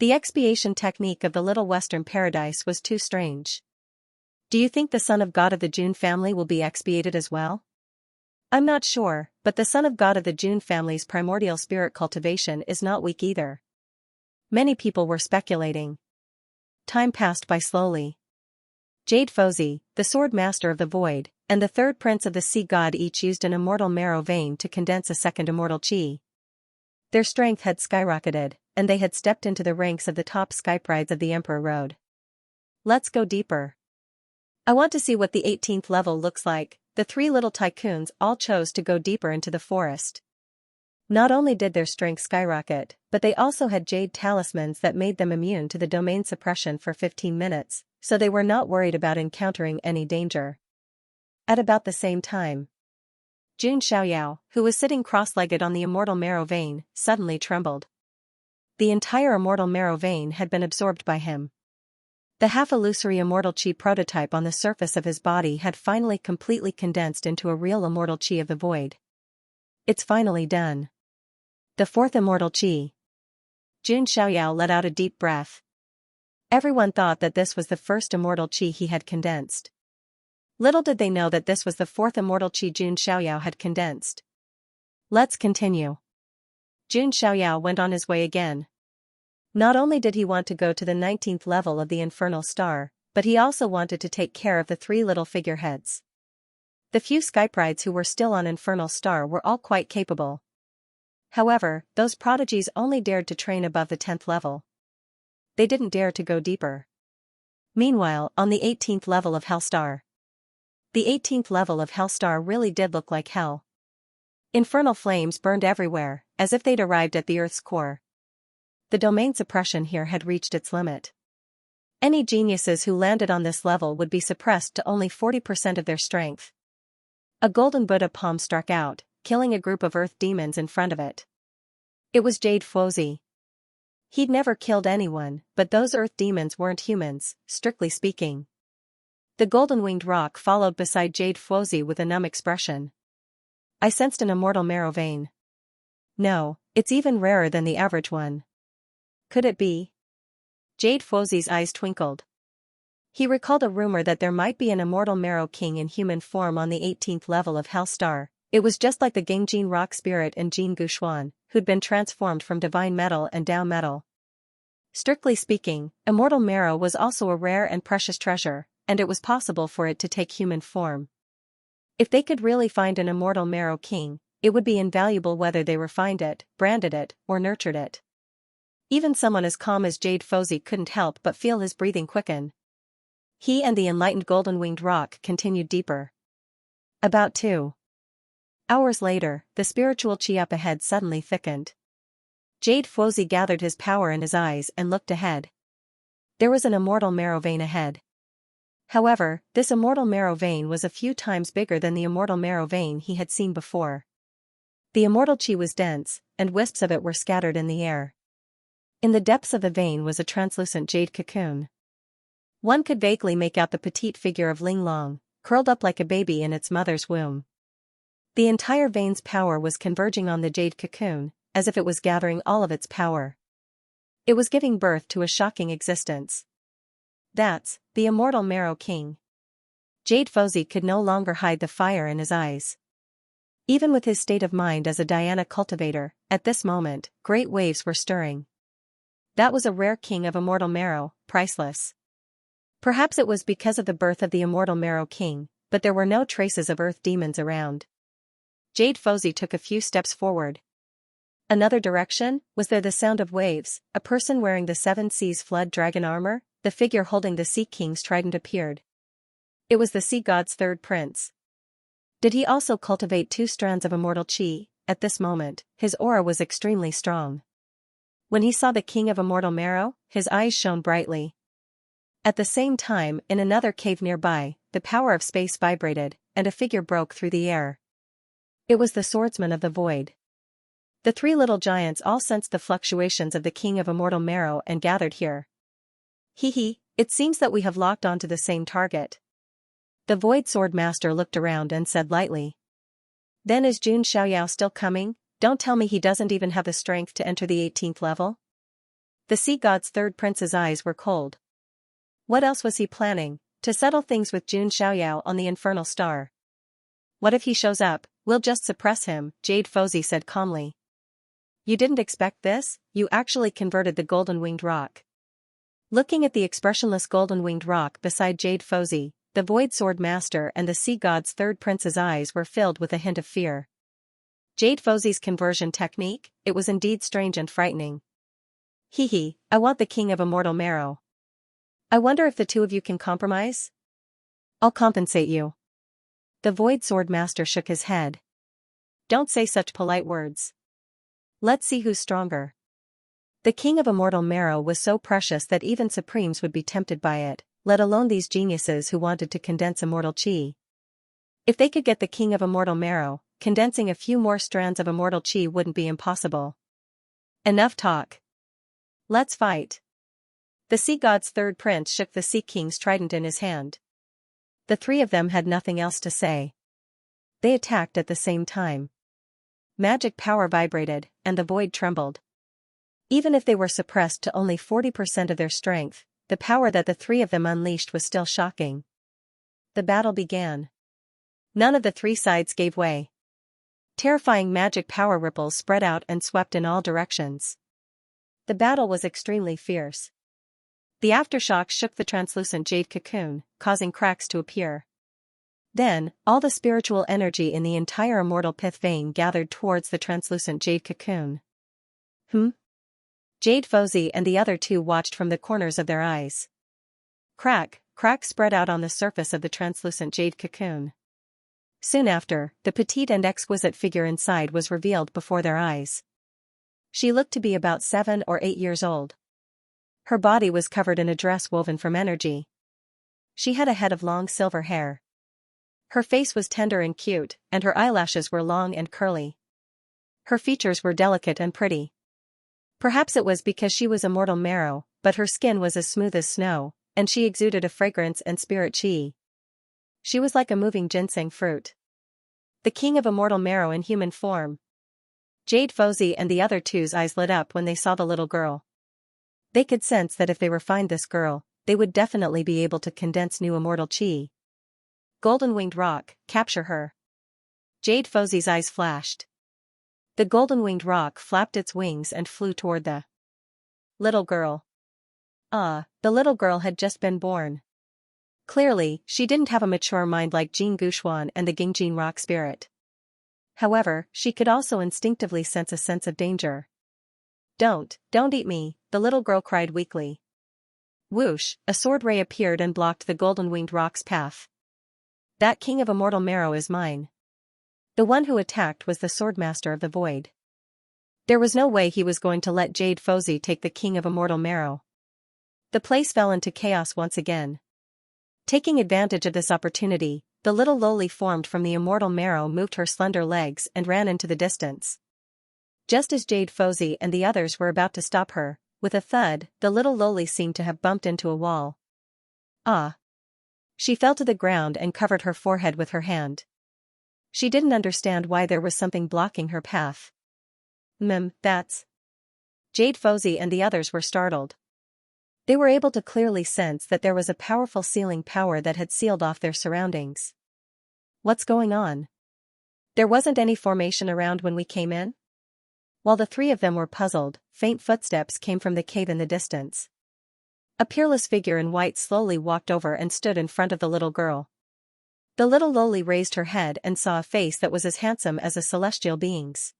The expiation technique of the Little Western Paradise was too strange. "Do you think the son of God of the Jun family will be expiated as well?" "I'm not sure, but the son of God of the Jun family's primordial spirit cultivation is not weak either." Many people were speculating. Time passed by slowly. Jade Fozi, the sword master of the void, and the third prince of the sea god each used an immortal marrow vein to condense a second immortal chi. Their strength had skyrocketed, and they had stepped into the ranks of the top skyprides of the Emperor Road. "Let's go deeper. I want to see what the 18th level looks like." The three little tycoons all chose to go deeper into the forest. Not only did their strength skyrocket, but they also had jade talismans that made them immune to the domain suppression for 15 minutes, so they were not worried about encountering any danger. At about the same time, Jun Xiaoyao, who was sitting cross-legged on the immortal marrow vein, suddenly trembled. The entire immortal marrow vein had been absorbed by him. The half-illusory immortal chi prototype on the surface of his body had finally completely condensed into a real immortal chi of the void. It's finally done. The fourth immortal chi. Jun Xiaoyao let out a deep breath. Everyone thought that this was the first immortal chi he had condensed. Little did they know that this was the fourth immortal chi Jun Xiaoyao had condensed. "Let's continue." Jun Xiaoyao went on his way again. Not only did he want to go to the 19th level of the infernal star, but he also wanted to take care of the three little figureheads. The few skyprides who were still on infernal star were all quite capable. However, those prodigies only dared to train above the 10th level. They didn't dare to go deeper. Meanwhile, on the 18th level of Hellstar. The 18th level of Hellstar really did look like hell. Infernal flames burned everywhere, as if they'd arrived at the Earth's core. The domain suppression here had reached its limit. Any geniuses who landed on this level would be suppressed to only 40% of their strength. A golden Buddha palm struck out, killing a group of earth demons in front of it. It was Jade Fozi. He'd never killed anyone, but those earth demons weren't humans, strictly speaking. The golden-winged rock followed beside Jade Fozi with a numb expression. "I sensed an immortal marrow vein. No, it's even rarer than the average one. Could it be?" Jade Fozi's eyes twinkled. He recalled a rumor that there might be an immortal Marrow King in human form on the 18th level of Hellstar. It was just like the Gangjin rock spirit and Jin Guxuan, who'd been transformed from divine metal and Dao metal. Strictly speaking, immortal Marrow was also a rare and precious treasure, and it was possible for it to take human form. If they could really find an immortal Marrow King, it would be invaluable whether they refined it, branded it, or nurtured it. Even someone as calm as Jade Fozzie couldn't help but feel his breathing quicken. He and the enlightened golden-winged rock continued deeper. About 2 hours later, the spiritual chi up ahead suddenly thickened. Jade Fozzie gathered his power in his eyes and looked ahead. There was an immortal marrow vein ahead. However, this immortal marrow vein was a few times bigger than the immortal marrow vein he had seen before. The immortal chi was dense, and wisps of it were scattered in the air. In the depths of the vein was a translucent jade cocoon. One could vaguely make out the petite figure of Ling Long, curled up like a baby in its mother's womb. The entire vein's power was converging on the jade cocoon, as if it was gathering all of its power. It was giving birth to a shocking existence. That's the immortal Marrow King. Jade Fozzie could no longer hide the fire in his eyes. Even with his state of mind as a Diana cultivator, at this moment, great waves were stirring. That was a rare king of immortal marrow, priceless. Perhaps it was because of the birth of the immortal Marrow King, but there were no traces of earth demons around. Jade Fozzie took a few steps forward. Another direction, was there the sound of waves, a person wearing the Seven Seas Flood dragon armor, the figure holding the Sea King's trident appeared. It was the Sea God's third prince. Did he also cultivate 2 strands of immortal chi? At this moment, his aura was extremely strong. When he saw the King of Immortal Marrow, his eyes shone brightly. At the same time, in another cave nearby, the power of space vibrated, and a figure broke through the air. It was the Swordsman of the Void. The 3 little giants all sensed the fluctuations of the King of Immortal Marrow and gathered here. It seems that we have locked onto the same target. The Void Sword Master looked around and said lightly. Then is Jun Xiaoyao still coming? Don't tell me he doesn't even have the strength to enter the 18th level? The Sea God's third prince's eyes were cold. What else was he planning? To settle things with Jun Xiaoyao on the Infernal Star. What if he shows up? We'll just suppress him, Jade Fozzie said calmly. You didn't expect this? You actually converted the golden-winged rock. Looking at the expressionless golden-winged rock beside Jade Fozzie, the Void Sword Master and the Sea God's third prince's eyes were filled with a hint of fear. Jade Fozzie's conversion technique, it was indeed strange and frightening. I want the King of Immortal Marrow. I wonder if the 2 of you can compromise? I'll compensate you. The Void Sword Master shook his head. Don't say such polite words. Let's see who's stronger. The King of Immortal Marrow was so precious that even Supremes would be tempted by it, let alone these geniuses who wanted to condense immortal chi. If they could get the King of Immortal Marrow, condensing a few more strands of immortal chi wouldn't be impossible. Enough talk. Let's fight. The Sea God's third prince shook the Sea King's trident in his hand. The 3 of them had nothing else to say. They attacked at the same time. Magic power vibrated, and the void trembled. Even if they were suppressed to only 40% of their strength, the power that the 3 of them unleashed was still shocking. The battle began. None of the 3 sides gave way. Terrifying magic power ripples spread out and swept in all directions. The battle was extremely fierce. The aftershock shook the translucent jade cocoon, causing cracks to appear. Then, all the spiritual energy in the entire immortal pith vein gathered towards the translucent jade cocoon. Jade Fozzie and the other 2 watched from the corners of their eyes. Crack spread out on the surface of the translucent jade cocoon. Soon after, the petite and exquisite figure inside was revealed before their eyes. She looked to be about 7 or 8 years old. Her body was covered in a dress woven from energy. She had a head of long silver hair. Her face was tender and cute, and her eyelashes were long and curly. Her features were delicate and pretty. Perhaps it was because she was immortal marrow, but her skin was as smooth as snow, and she exuded a fragrance and spirit chi. She was like a moving ginseng fruit. The King of Immortal Marrow in human form. Jade Fozzie and the other 2's eyes lit up when they saw the little girl. They could sense that if they refined this girl, they would definitely be able to condense new immortal chi. Golden-winged rock, capture her. Jade Fozzi's eyes flashed. The golden-winged rock flapped its wings and flew toward the little girl. The little girl had just been born. Clearly, she didn't have a mature mind like Jing Guxuan and the Gingjin rock spirit. However, she could also instinctively sense a sense of danger. Don't eat me, the little girl cried weakly. Whoosh, a sword ray appeared and blocked the golden-winged rock's path. That king of immortal marrow is mine. The one who attacked was the swordmaster of the void. There was no way he was going to let Jade Fozzi take the king of immortal marrow. The place fell into chaos once again. Taking advantage of this opportunity, the little lowly formed from the immortal marrow moved her slender legs and ran into the distance. Just as Jade Fozzi and the others were about to stop her, with a thud, the little lowly seemed to have bumped into a wall. She fell to the ground and covered her forehead with her hand. She didn't understand why there was something blocking her path. That's... Jade Fozzi and the others were startled. They were able to clearly sense that there was a powerful sealing power that had sealed off their surroundings. What's going on? There wasn't any formation around when we came in? While the three of them were puzzled, faint footsteps came from the cave in the distance. A peerless figure in white slowly walked over and stood in front of the little girl. The little lowly raised her head and saw a face that was as handsome as a celestial being's.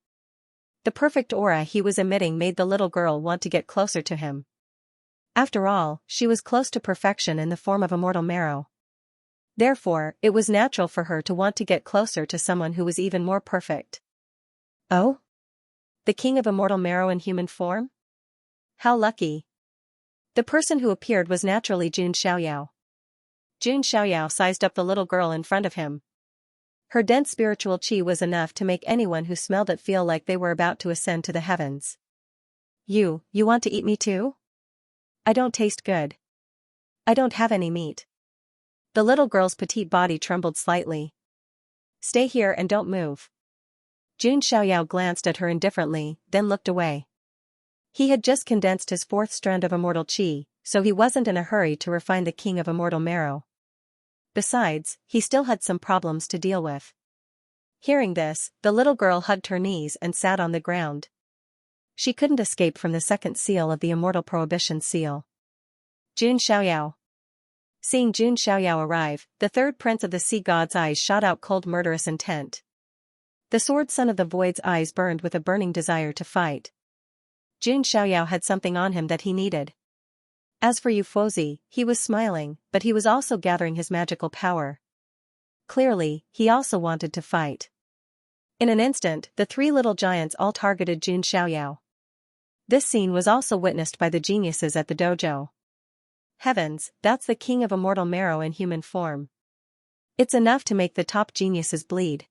The perfect aura he was emitting made the little girl want to get closer to him. After all, she was close to perfection in the form of immortal marrow. Therefore, it was natural for her to want to get closer to someone who was even more perfect. Oh? The king of immortal marrow in human form? How lucky. The person who appeared was naturally Jun Xiaoyao. Jun Xiaoyao sized up the little girl in front of him. Her dense spiritual qi was enough to make anyone who smelled it feel like they were about to ascend to the heavens. You want to eat me too? I don't taste good. I don't have any meat. The little girl's petite body trembled slightly. Stay here and don't move. Jun Xiaoyao glanced at her indifferently, then looked away. He had just condensed his fourth strand of immortal qi, so he wasn't in a hurry to refine the king of immortal marrow. Besides, he still had some problems to deal with. Hearing this, the little girl hugged her knees and sat on the ground. She couldn't escape from the second seal of the immortal prohibition seal. Jun Xiaoyao. Seeing Jun Xiaoyao arrive, the third prince of the sea god's eyes shot out cold murderous intent. The sword son of the void's eyes burned with a burning desire to fight. Jun Xiaoyao had something on him that he needed. As for Yu Fozzi, he was smiling, but he was also gathering his magical power. Clearly, he also wanted to fight. In an instant, the three little giants all targeted Jun Xiaoyao. This scene was also witnessed by the geniuses at the dojo. Heavens, that's the king of immortal marrow in human form. It's enough to make the top geniuses bleed.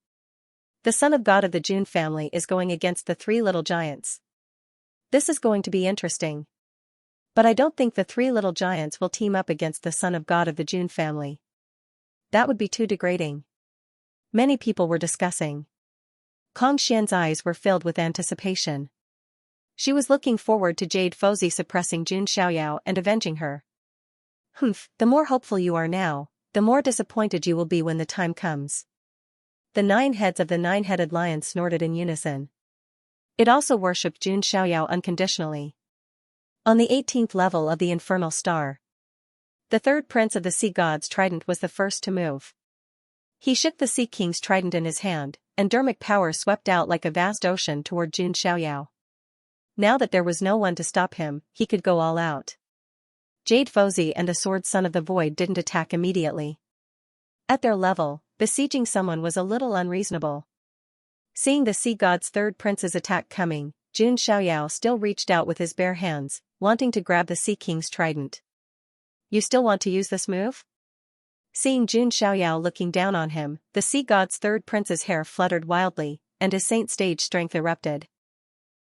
The son of God of the Jun family is going against the three little giants. This is going to be interesting. But I don't think the three little giants will team up against the son of God of the Jun family. That would be too degrading. Many people were discussing. Kong Xian's eyes were filled with anticipation. She was looking forward to Jade Fozzi suppressing Jun Xiaoyao and avenging her. The more hopeful you are now, the more disappointed you will be when the time comes. The 9 heads of the 9-headed lion snorted in unison. It also worshipped Jun Xiaoyao unconditionally. On the 18th level of the infernal star, the third prince of the sea god's trident was the first to move. He shook the sea king's trident in his hand, and dermic power swept out like a vast ocean toward Jun Xiaoyao. Now that there was no one to stop him, he could go all out. Jade Fozzi and the sword son of the void didn't attack immediately. At their level, besieging someone was a little unreasonable. Seeing the sea god's third prince's attack coming, Jun Xiaoyao still reached out with his bare hands, wanting to grab the sea king's trident. You still want to use this move? Seeing Jun Xiaoyao looking down on him, the sea god's third prince's hair fluttered wildly, and his saint stage strength erupted.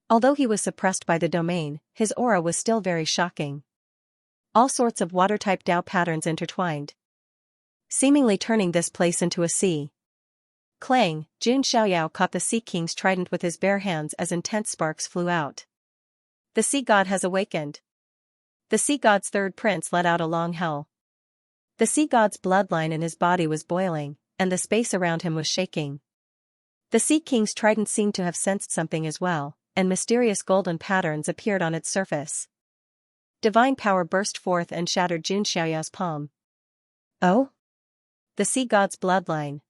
Although he was suppressed by the domain, his aura was still very shocking. All sorts of water-type Dao patterns intertwined, seemingly turning this place into a sea. Clang, Jun Xiaoyao caught the Sea King's trident with his bare hands as intense sparks flew out. The sea god has awakened. The sea god's third prince let out a long howl. The sea god's bloodline in his body was boiling, and the space around him was shaking. The Sea King's trident seemed to have sensed something as well, and mysterious golden patterns appeared on its surface. Divine power burst forth and shattered Xianxia's palm. Oh? The sea god's bloodline.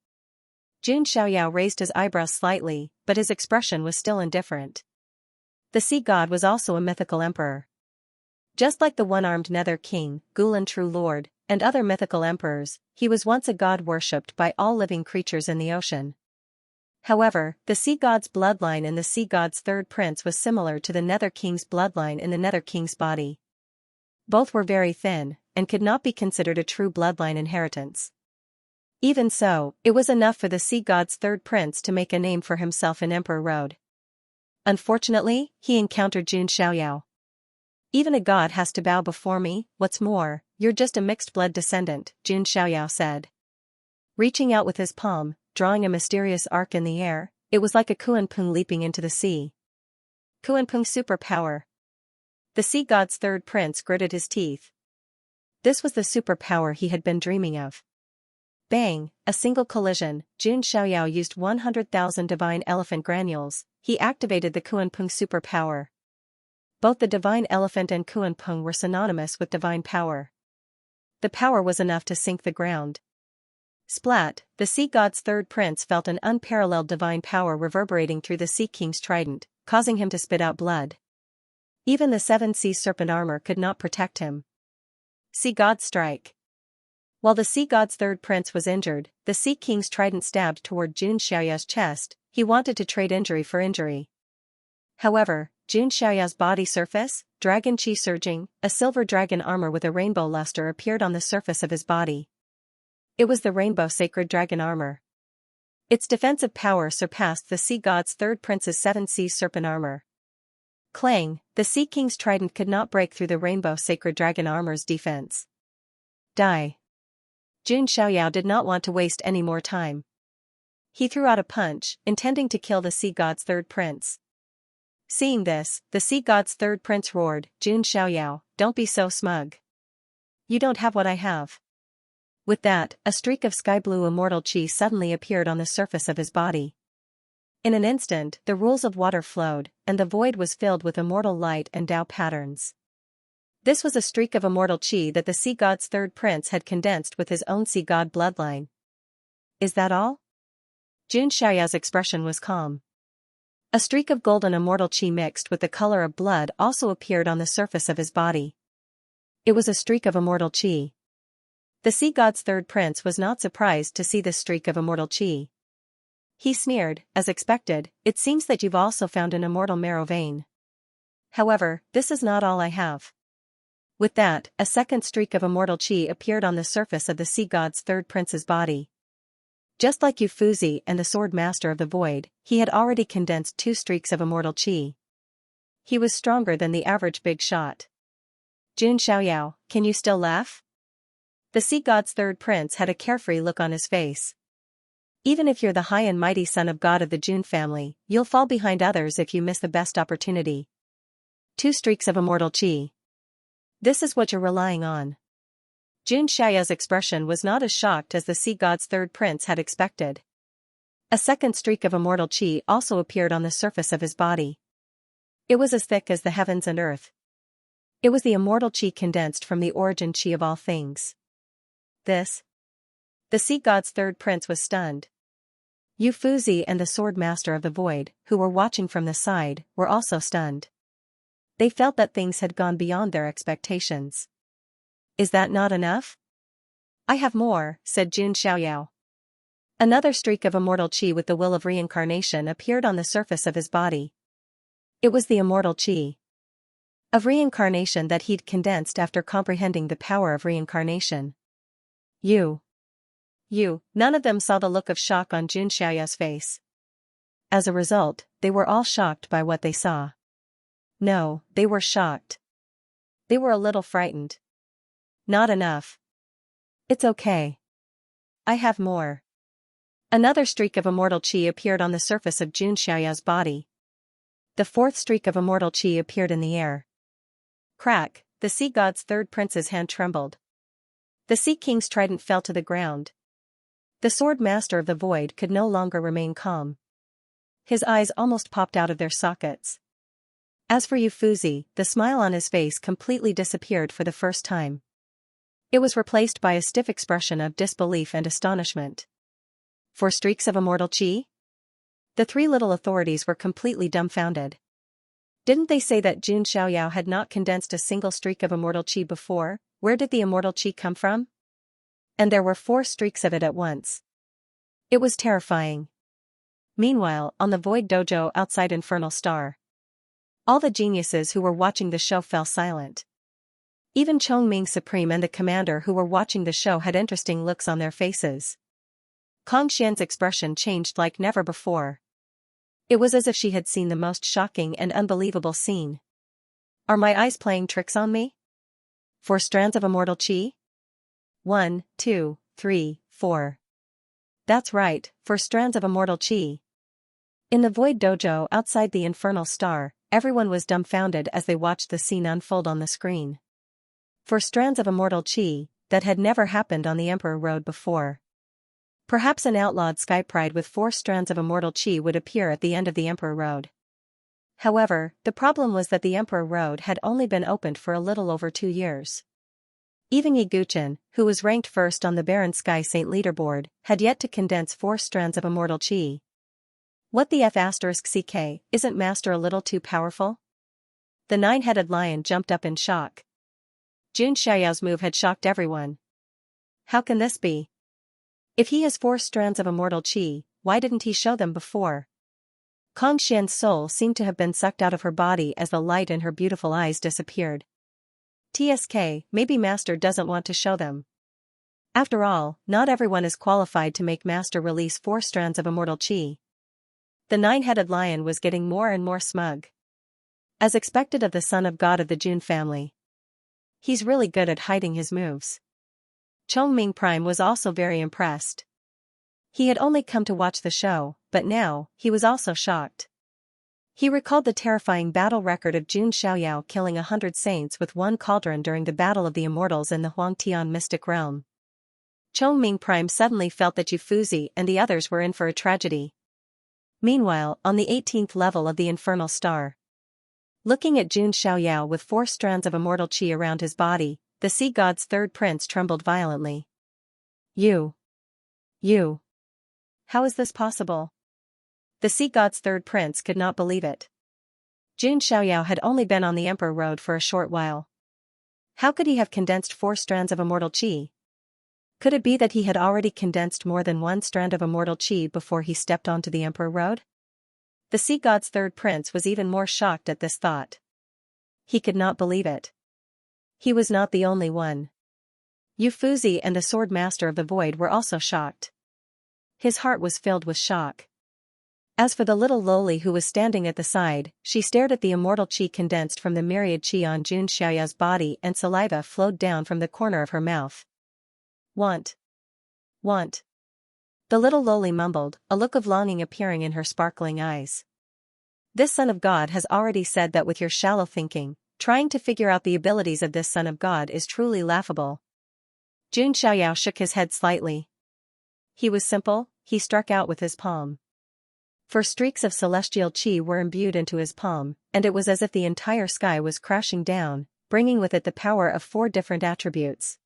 Xianxia raised his eyebrows slightly, but his expression was still indifferent. The sea god was also a mythical emperor. Just like the one-armed Nether King, Gulen True Lord, and other mythical emperors, he was once a god worshipped by all living creatures in the ocean. However, the sea god's bloodline in the sea god's third prince was similar to the Nether King's bloodline in the Nether King's body. Both were very thin, and could not be considered a true bloodline inheritance. Even so, it was enough for the sea god's third prince to make a name for himself in Emperor Road. Unfortunately, he encountered Xianxia. Even a god has to bow before me. What's more, you're just a mixed-blood descendant, Xianxia said. Reaching out with his palm, drawing a mysterious arc in the air, it was like a Kuanpung leaping into the sea. Kuanpung superpower. The sea god's third prince gritted his teeth. This was the superpower he had been dreaming of. Bang, a single collision, Xianxia used 100,000 divine elephant granules. He activated the Kuanpung superpower. Both the divine elephant and Kuanpung were synonymous with divine power. The power was enough to sink the ground. Splat, the sea god's third prince felt an unparalleled divine power reverberating through the Sea King's trident, causing him to spit out blood. Even the seven sea serpent armor could not protect him. Sea god's strike. While the sea god's third prince was injured, the Sea King's trident stabbed toward Xianxia's chest. He wanted to trade injury for injury. However, Xianxia's body surface, dragon chi surging, a silver dragon armor with a rainbow luster appeared on the surface of his body. It was the rainbow sacred dragon armor. Its defensive power surpassed the sea god's third prince's seven sea serpent armor. Clang, the Sea King's trident could not break through the rainbow sacred dragon armor's defense. Die. Xianxia did not want to waste any more time. He threw out a punch, intending to kill the sea god's third prince. Seeing this, the sea god's third prince roared, Xianxia, don't be so smug. You don't have what I have. With that, a streak of sky-blue immortal chi suddenly appeared on the surface of his body. In an instant, the rules of water flowed, and the void was filled with immortal light and Tao patterns. This was a streak of immortal chi that the sea god's third prince had condensed with his own sea god bloodline. Is that all? Xianxia's expression was calm. A streak of golden immortal chi mixed with the color of blood also appeared on the surface of his body. It was a streak of immortal chi. The sea god's third prince was not surprised to see this streak of immortal chi. He sneered, as expected, it seems that you've also found an immortal marrow vein. However, this is not all I have. With that, a second streak of immortal chi appeared on the surface of the sea god's third prince's body. Just like Yufuzi and the sword master of the void, he had already condensed two streaks of immortal chi. He was stronger than the average big shot. Xianxiao, can you still laugh? The sea god's third prince had a carefree look on his face. Even if you're the high and mighty son of God of the June family, you'll fall behind others if you miss the best opportunity. Two streaks of immortal chi. This is what you're relying on. Xianxia's expression was not as shocked as the sea god's third prince had expected. A second streak of immortal chi also appeared on the surface of his body. It was as thick as the heavens and earth. It was the immortal chi condensed from the origin chi of all things. This? The sea god's third prince was stunned. Yufuzi and the sword master of the void, who were watching from the side, were also stunned. They felt that things had gone beyond their expectations. Is that not enough? I have more, said Xianxiao. Another streak of immortal chi with the will of reincarnation appeared on the surface of his body. It was the immortal chi of reincarnation that he'd condensed after comprehending the power of reincarnation. None of them saw the look of shock on Xianxia's face. As a result, they were all shocked by what they saw. No, they were shocked. They were a little frightened. Not enough. It's okay. I have more. Another streak of immortal chi appeared on the surface of Xianxia's body. The fourth streak of immortal chi appeared in the air. Crack, the sea god's third prince's hand trembled. The Sea King's trident fell to the ground. The sword master of the void could no longer remain calm. His eyes almost popped out of their sockets. As for Ufuzi, the smile on his face completely disappeared for the first time. It was replaced by a stiff expression of disbelief and astonishment. 4 streaks of immortal chi? The 3 little authorities were completely dumbfounded. Didn't they say that Jun Xiaoyao had not condensed a single streak of immortal chi before? Where did the immortal chi come from? And there were 4 streaks of it at once. It was terrifying. Meanwhile, on the Void Dojo outside Infernal Star, all the geniuses who were watching the show fell silent. Even Chongming Supreme and the commander who were watching the show had interesting looks on their faces. Kong Xian's expression changed like never before. It was as if she had seen the most shocking and unbelievable scene. Are my eyes playing tricks on me? 4 strands of immortal chi? 1, 2, 3, 4. That's right, 4 strands of immortal chi. In the Void Dojo outside the Infernal Star, everyone was dumbfounded as they watched the scene unfold on the screen. 4 strands of immortal chi, that had never happened on the Emperor Road before. Perhaps an outlawed sky pride with 4 strands of immortal chi would appear at the end of the Emperor Road. However, the problem was that the Emperor Road had only been opened for a little over 2 years. Even Yi Guchen, who was ranked first on the Baron Sky Saint leaderboard, had yet to condense 4 strands of immortal chi. What the F***ck, isn't Master a little too powerful? The 9-headed lion jumped up in shock. Jun Xiaoyao's move had shocked everyone. How can this be? If he has 4 strands of immortal chi, why didn't he show them before? Kong Xian's soul seemed to have been sucked out of her body as the light in her beautiful eyes disappeared. TSK, maybe Master doesn't want to show them. After all, not everyone is qualified to make Master release 4 strands of immortal chi. The 9-headed lion was getting more and more smug. As expected of the son of God of the Jun family. He's really good at hiding his moves. Chongming Prime was also very impressed. He had only come to watch the show, but now, he was also shocked. He recalled the terrifying battle record of Jun Xiaoyao killing 100 saints with 1 cauldron during the Battle of the Immortals in the Huangtian Mystic Realm. Chongming Prime suddenly felt that Ufuzi and the others were in for a tragedy. Meanwhile, on the 18th level of the Infernal Star, looking at Jun Xiaoyao with 4 strands of immortal chi around his body, the sea god's third prince trembled violently. You. How is this possible? The sea god's third prince could not believe it. Jun Xiaoyao had only been on the Emperor Road for a short while. How could he have condensed 4 strands of immortal chi? Could it be that he had already condensed more than 1 strand of immortal chi before he stepped onto the Emperor Road? The sea god's third prince was even more shocked at this thought. He could not believe it. He was not the only one. Ufuzi and the sword master of the void were also shocked. His heart was filled with shock. As for the little loli who was standing at the side, she stared at the immortal chi condensed from the myriad chi on Jun Xiaoyao's body and saliva flowed down from the corner of her mouth. Want. The little loli mumbled, a look of longing appearing in her sparkling eyes. This son of God has already said that with your shallow thinking, trying to figure out the abilities of this son of God is truly laughable. Jun Xiaoyao shook his head slightly. He was simple, he struck out with his palm. 4 streaks of celestial chi were imbued into his palm, and it was as if the entire sky was crashing down, bringing with it the power of 4 different attributes.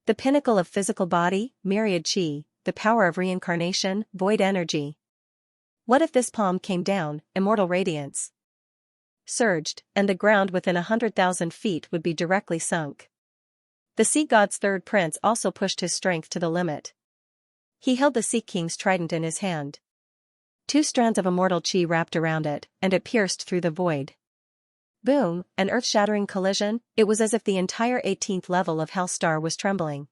The pinnacle of physical body, myriad chi, the power of reincarnation, void energy. What if this palm came down, immortal radiance surged, and the ground within 100,000 feet would be directly sunk. The sea god's third prince also pushed his strength to the limit. He held the Sea King's trident in his hand. 2 strands of immortal chi wrapped around it, and it pierced through the void. Boom, an earth-shattering collision, it was as if the entire 18th level of Hellstar was trembling.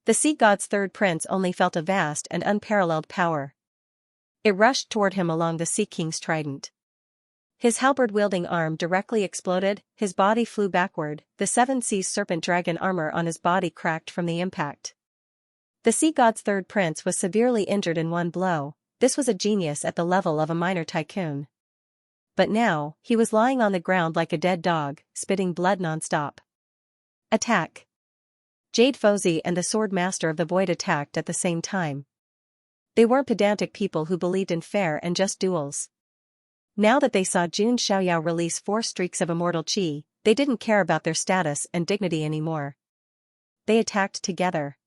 The sea god's third prince only felt a vast and unparalleled power. It rushed toward him along the Sea King's trident. His halberd-wielding arm directly exploded, his body flew backward, the 7 seas serpent dragon armor on his body cracked from the impact. The sea god's third prince was severely injured in one blow. This was a genius at the level of a minor tycoon. But now, he was lying on the ground like a dead dog, spitting blood non-stop. Attack! Jade Fozi and the Sword Master of the Void attacked at the same time. They weren't pedantic people who believed in fair and just duels. Now that they saw Jun Xiaoyao release 4 streaks of immortal qi, they didn't care about their status and dignity anymore. They attacked together.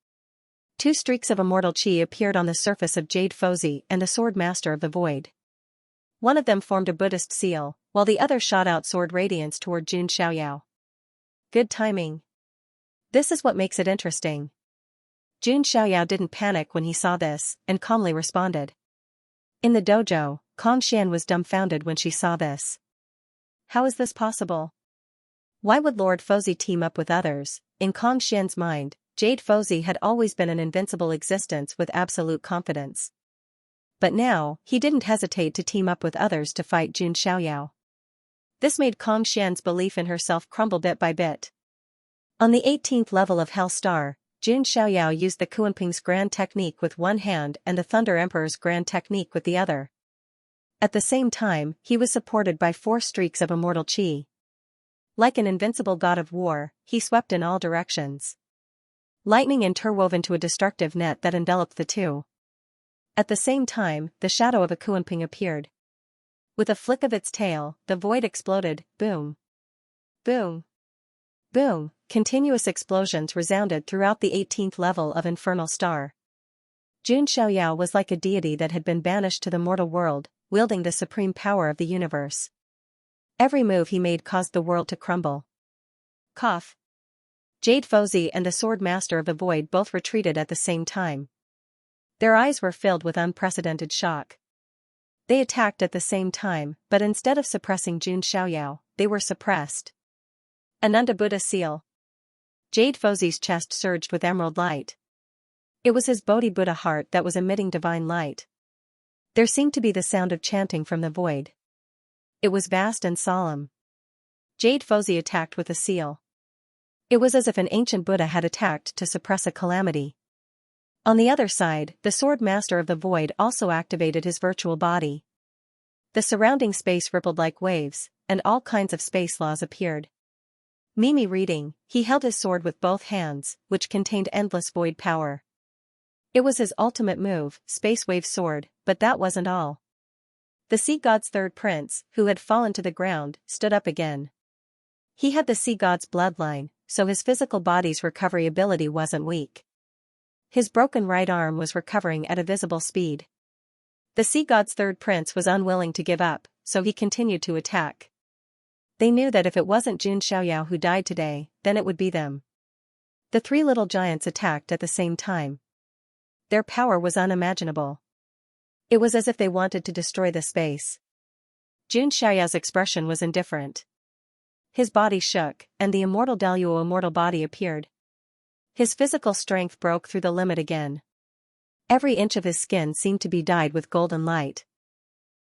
2 streaks of immortal qi appeared on the surface of Jade Fozi and the Sword Master of the Void. One of them formed a Buddhist seal, while the other shot out sword radiance toward Jun Xiaoyao. Good timing. This is what makes it interesting. Jun Xiaoyao didn't panic when he saw this, and calmly responded. In the dojo, Xian was dumbfounded when she saw this. How is this possible? Why would Lord Fozi team up with others? In Xian's mind, Jade Fozi had always been an invincible existence with absolute confidence. But now, he didn't hesitate to team up with others to fight Jun Xiaoyao. This made Xian's belief in herself crumble bit by bit. On the 18th level of Hell Star, Jun Xiaoyao used the Kuanping's grand technique with one hand and the Thunder Emperor's grand technique with the other. At the same time, he was supported by 4 streaks of immortal qi. Like an invincible god of war, he swept in all directions. Lightning interwoven into a destructive net that enveloped the two. At the same time, the shadow of a Kuanping appeared. With a flick of its tail, the void exploded, boom. Boom. Boom, continuous explosions resounded throughout the 18th level of Infernal Star. Jun Xiaoyao was like a deity that had been banished to the mortal world, wielding the supreme power of the universe. Every move he made caused the world to crumble. Cough. Jade Fozi and the Sword Master of the Void both retreated at the same time. Their eyes were filled with unprecedented shock. They attacked at the same time, but instead of suppressing Jun Xiaoyao, they were suppressed. Ananda Buddha seal. Jade Fozi's chest surged with emerald light. It was his Bodhi Buddha heart that was emitting divine light. There seemed to be the sound of chanting from the void. It was vast and solemn. Jade Fozi attacked with a seal. It was as if an ancient Buddha had attacked to suppress a calamity. On the other side, the Sword Master of the Void also activated his virtual body. The surrounding space rippled like waves, and all kinds of space laws appeared. Mimi reading, he held his sword with both hands, which contained endless void power. It was his ultimate move, Space Wave Sword, but that wasn't all. The Sea God's third prince, who had fallen to the ground, stood up again. He had the Sea God's bloodline, so his physical body's recovery ability wasn't weak. His broken right arm was recovering at a visible speed. The Sea God's third prince was unwilling to give up, so he continued to attack. They knew that if it wasn't Jun Xiaoyao who died today, then it would be them. The 3 little giants attacked at the same time. Their power was unimaginable. It was as if they wanted to destroy the space. Jun Xiaoyao's expression was indifferent. His body shook, and the immortal Daluo immortal body appeared. His physical strength broke through the limit again. Every inch of his skin seemed to be dyed with golden light.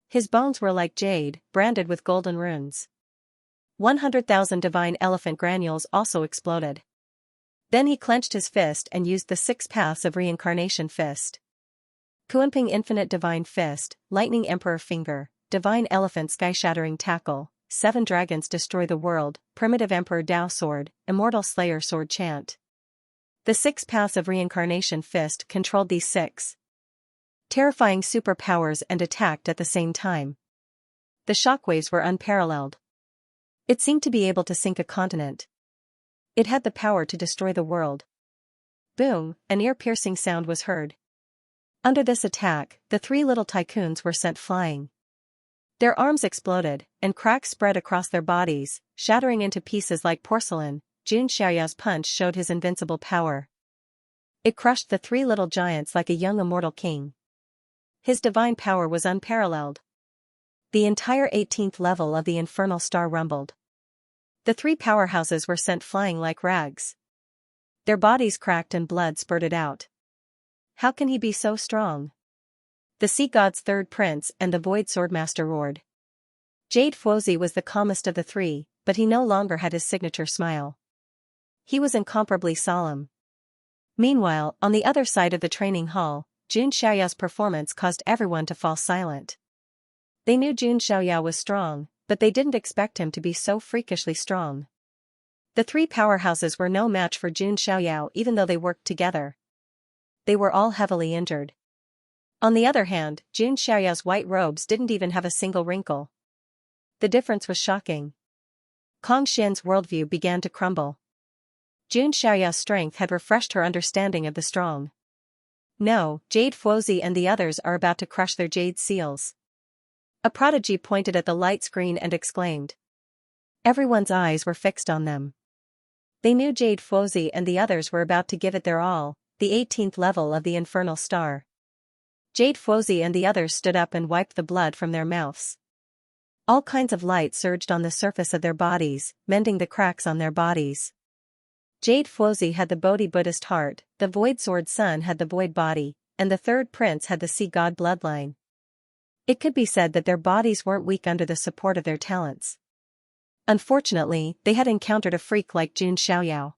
His bones were like jade, branded with golden runes. 100,000 divine elephant granules also exploded. Then he clenched his fist and used the 6 paths of reincarnation fist. Kuanping Infinite Divine Fist, Lightning Emperor Finger, Divine Elephant Sky-Shattering Tackle, 7 Dragons Destroy the World, Primitive Emperor Dao Sword, Immortal Slayer Sword Chant. The 6 paths of reincarnation fist controlled these 6 terrifying superpowers and attacked at the same time. The shockwaves were unparalleled. It seemed to be able to sink a continent. It had the power to destroy the world. Boom, an ear-piercing sound was heard. Under this attack, the 3 little tycoons were sent flying. Their arms exploded, and cracks spread across their bodies, shattering into pieces like porcelain. Jun Xiaoyao's punch showed his invincible power. It crushed the 3 little giants like a young immortal king. His divine power was unparalleled. The entire 18th level of the Infernal Star rumbled. The 3 powerhouses were sent flying like rags. Their bodies cracked and blood spurted out. How can he be so strong? The Sea God's third prince and the Void Swordmaster roared. Jade Fozi was the calmest of the 3, but he no longer had his signature smile. He was incomparably solemn. Meanwhile, on the other side of the training hall, Jun Xiaoyao's performance caused everyone to fall silent. They knew Jun Xiaoyao was strong, but they didn't expect him to be so freakishly strong. The three powerhouses were no match for Jun Xiaoyao even though they worked together. They were all heavily injured. On the other hand, Jun Xiaoyao's white robes didn't even have a single wrinkle. The difference was shocking. Kong Xian's worldview began to crumble. Jun Xiaoyao's strength had refreshed her understanding of the strong. No, Jade Fuozi and the others are about to crush their jade seals. A prodigy pointed at the light screen and exclaimed. Everyone's eyes were fixed on them. They knew Jade Fuozi and the others were about to give it their all, the 18th level of the infernal star. Jade Fuozi and the others stood up and wiped the blood from their mouths. All kinds of light surged on the surface of their bodies, mending the cracks on their bodies. Jade Fuozi had the Bodhi Buddhist heart, the Void Sword Sun had the Void body, and the third prince had the Sea God bloodline. It could be said that their bodies weren't weak under the support of their talents. Unfortunately, they had encountered a freak like Jun Xiaoyao.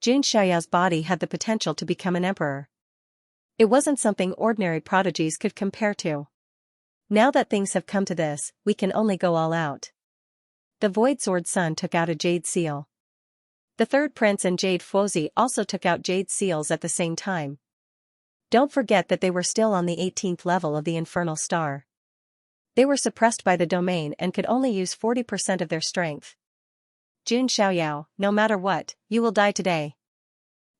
Jun Xiaoyao's body had the potential to become an emperor. It wasn't something ordinary prodigies could compare to. Now that things have come to this, we can only go all out. The Void Sword Sun took out a jade seal. The third prince and Jade Fuozi also took out jade seals at the same time. Don't forget that they were still on the 18th level of the infernal star. They were suppressed by the domain and could only use 40% of their strength. Jun Xiaoyao, no matter what, you will die today.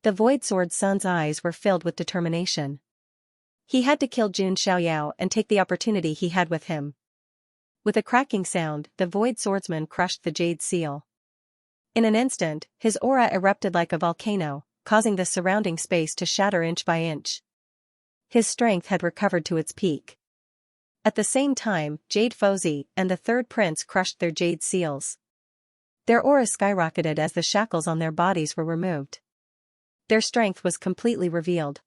The Void Sword Sun's eyes were filled with determination. He had to kill Jun Xiaoyao and take the opportunity he had with him. With a cracking sound, the Void Swordsman crushed the jade seal. In an instant, his aura erupted like a volcano, causing the surrounding space to shatter inch by inch. His strength had recovered to its peak. At the same time, Jade Fuozi and the third prince crushed their jade seals. Their auras skyrocketed as the shackles on their bodies were removed. Their strength was completely revealed.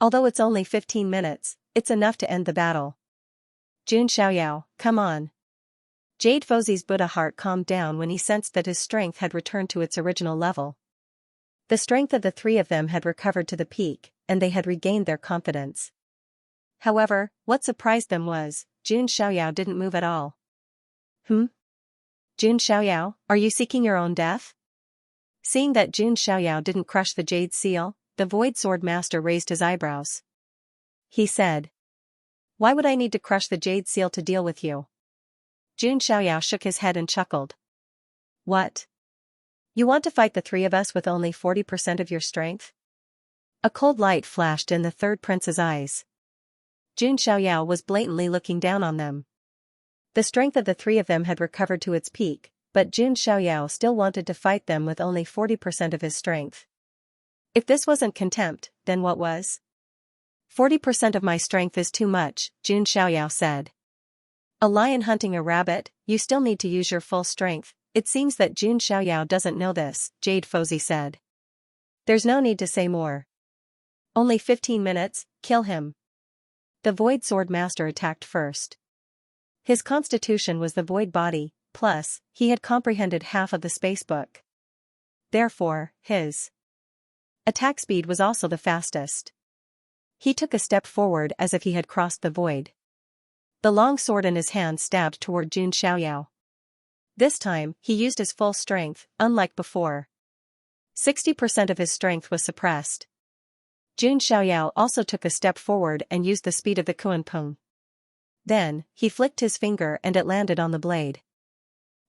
Although it's only 15 minutes, it's enough to end the battle. Jun Xiaoyao, come on. Jade Fuozi's Buddha heart calmed down when he sensed that his strength had returned to its original level. The strength of the three of them had recovered to the peak, and they had regained their confidence. However, what surprised them was, Jun Xiaoyao didn't move at all. Jun Xiaoyao, are you seeking your own death? Seeing that Jun Xiaoyao didn't crush the jade seal, the Void Sword Master raised his eyebrows. He said. Why would I need to crush the jade seal to deal with you? Jun Xiaoyao shook his head and chuckled. What? You want to fight the three of us with only 40% of your strength? A cold light flashed in the third prince's eyes. Jun Xiaoyao was blatantly looking down on them. The strength of the three of them had recovered to its peak, but Jun Xiaoyao still wanted to fight them with only 40% of his strength. If this wasn't contempt, then what was? 40% of my strength is too much, Jun Xiaoyao said. A lion hunting a rabbit, you still need to use your full strength. It seems that Jun Xiaoyao doesn't know this, Jade Fuozi said. There's no need to say more. Only 15 minutes, kill him. The Void Sword Master attacked first. His constitution was the void body, plus, he had comprehended half of the spacebook. Therefore, his attack speed was also the fastest. He took a step forward as if he had crossed the void. The long sword in his hand stabbed toward Jun Xiaoyao. This time, he used his full strength, unlike before. 60% of his strength was suppressed. Jun Xiaoyao also took a step forward and used the speed of the Kunpeng. Then, he flicked his finger and it landed on the blade.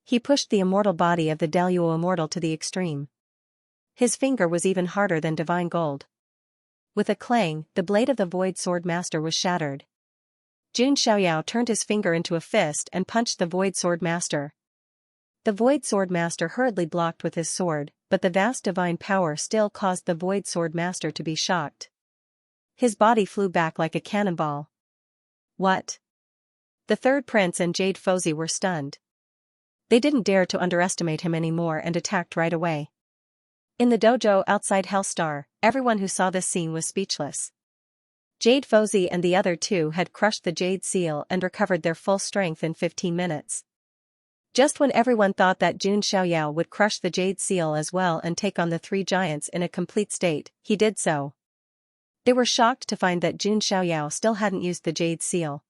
He pushed the immortal body of the Daluo Immortal to the extreme. His finger was even harder than divine gold. With a clang, the blade of the Void Sword Master was shattered. Jun Xiaoyao turned his finger into a fist and punched the Void Sword Master. The Void Sword Master hurriedly blocked with his sword, but the vast divine power still caused the Void Sword Master to be shocked. His body flew back like a cannonball. What? The third prince and Jade Fuozi were stunned. They didn't dare to underestimate him anymore and attacked right away. In the dojo outside Hellstar, everyone who saw this scene was speechless. Jade Fuozi and the other two had crushed the jade seal and recovered their full strength in 15 minutes. Just when everyone thought that Jun Xiaoyao would crush the jade seal as well and take on the three giants in a complete state, he did so. They were shocked to find that Jun Xiaoyao still hadn't used the jade seal.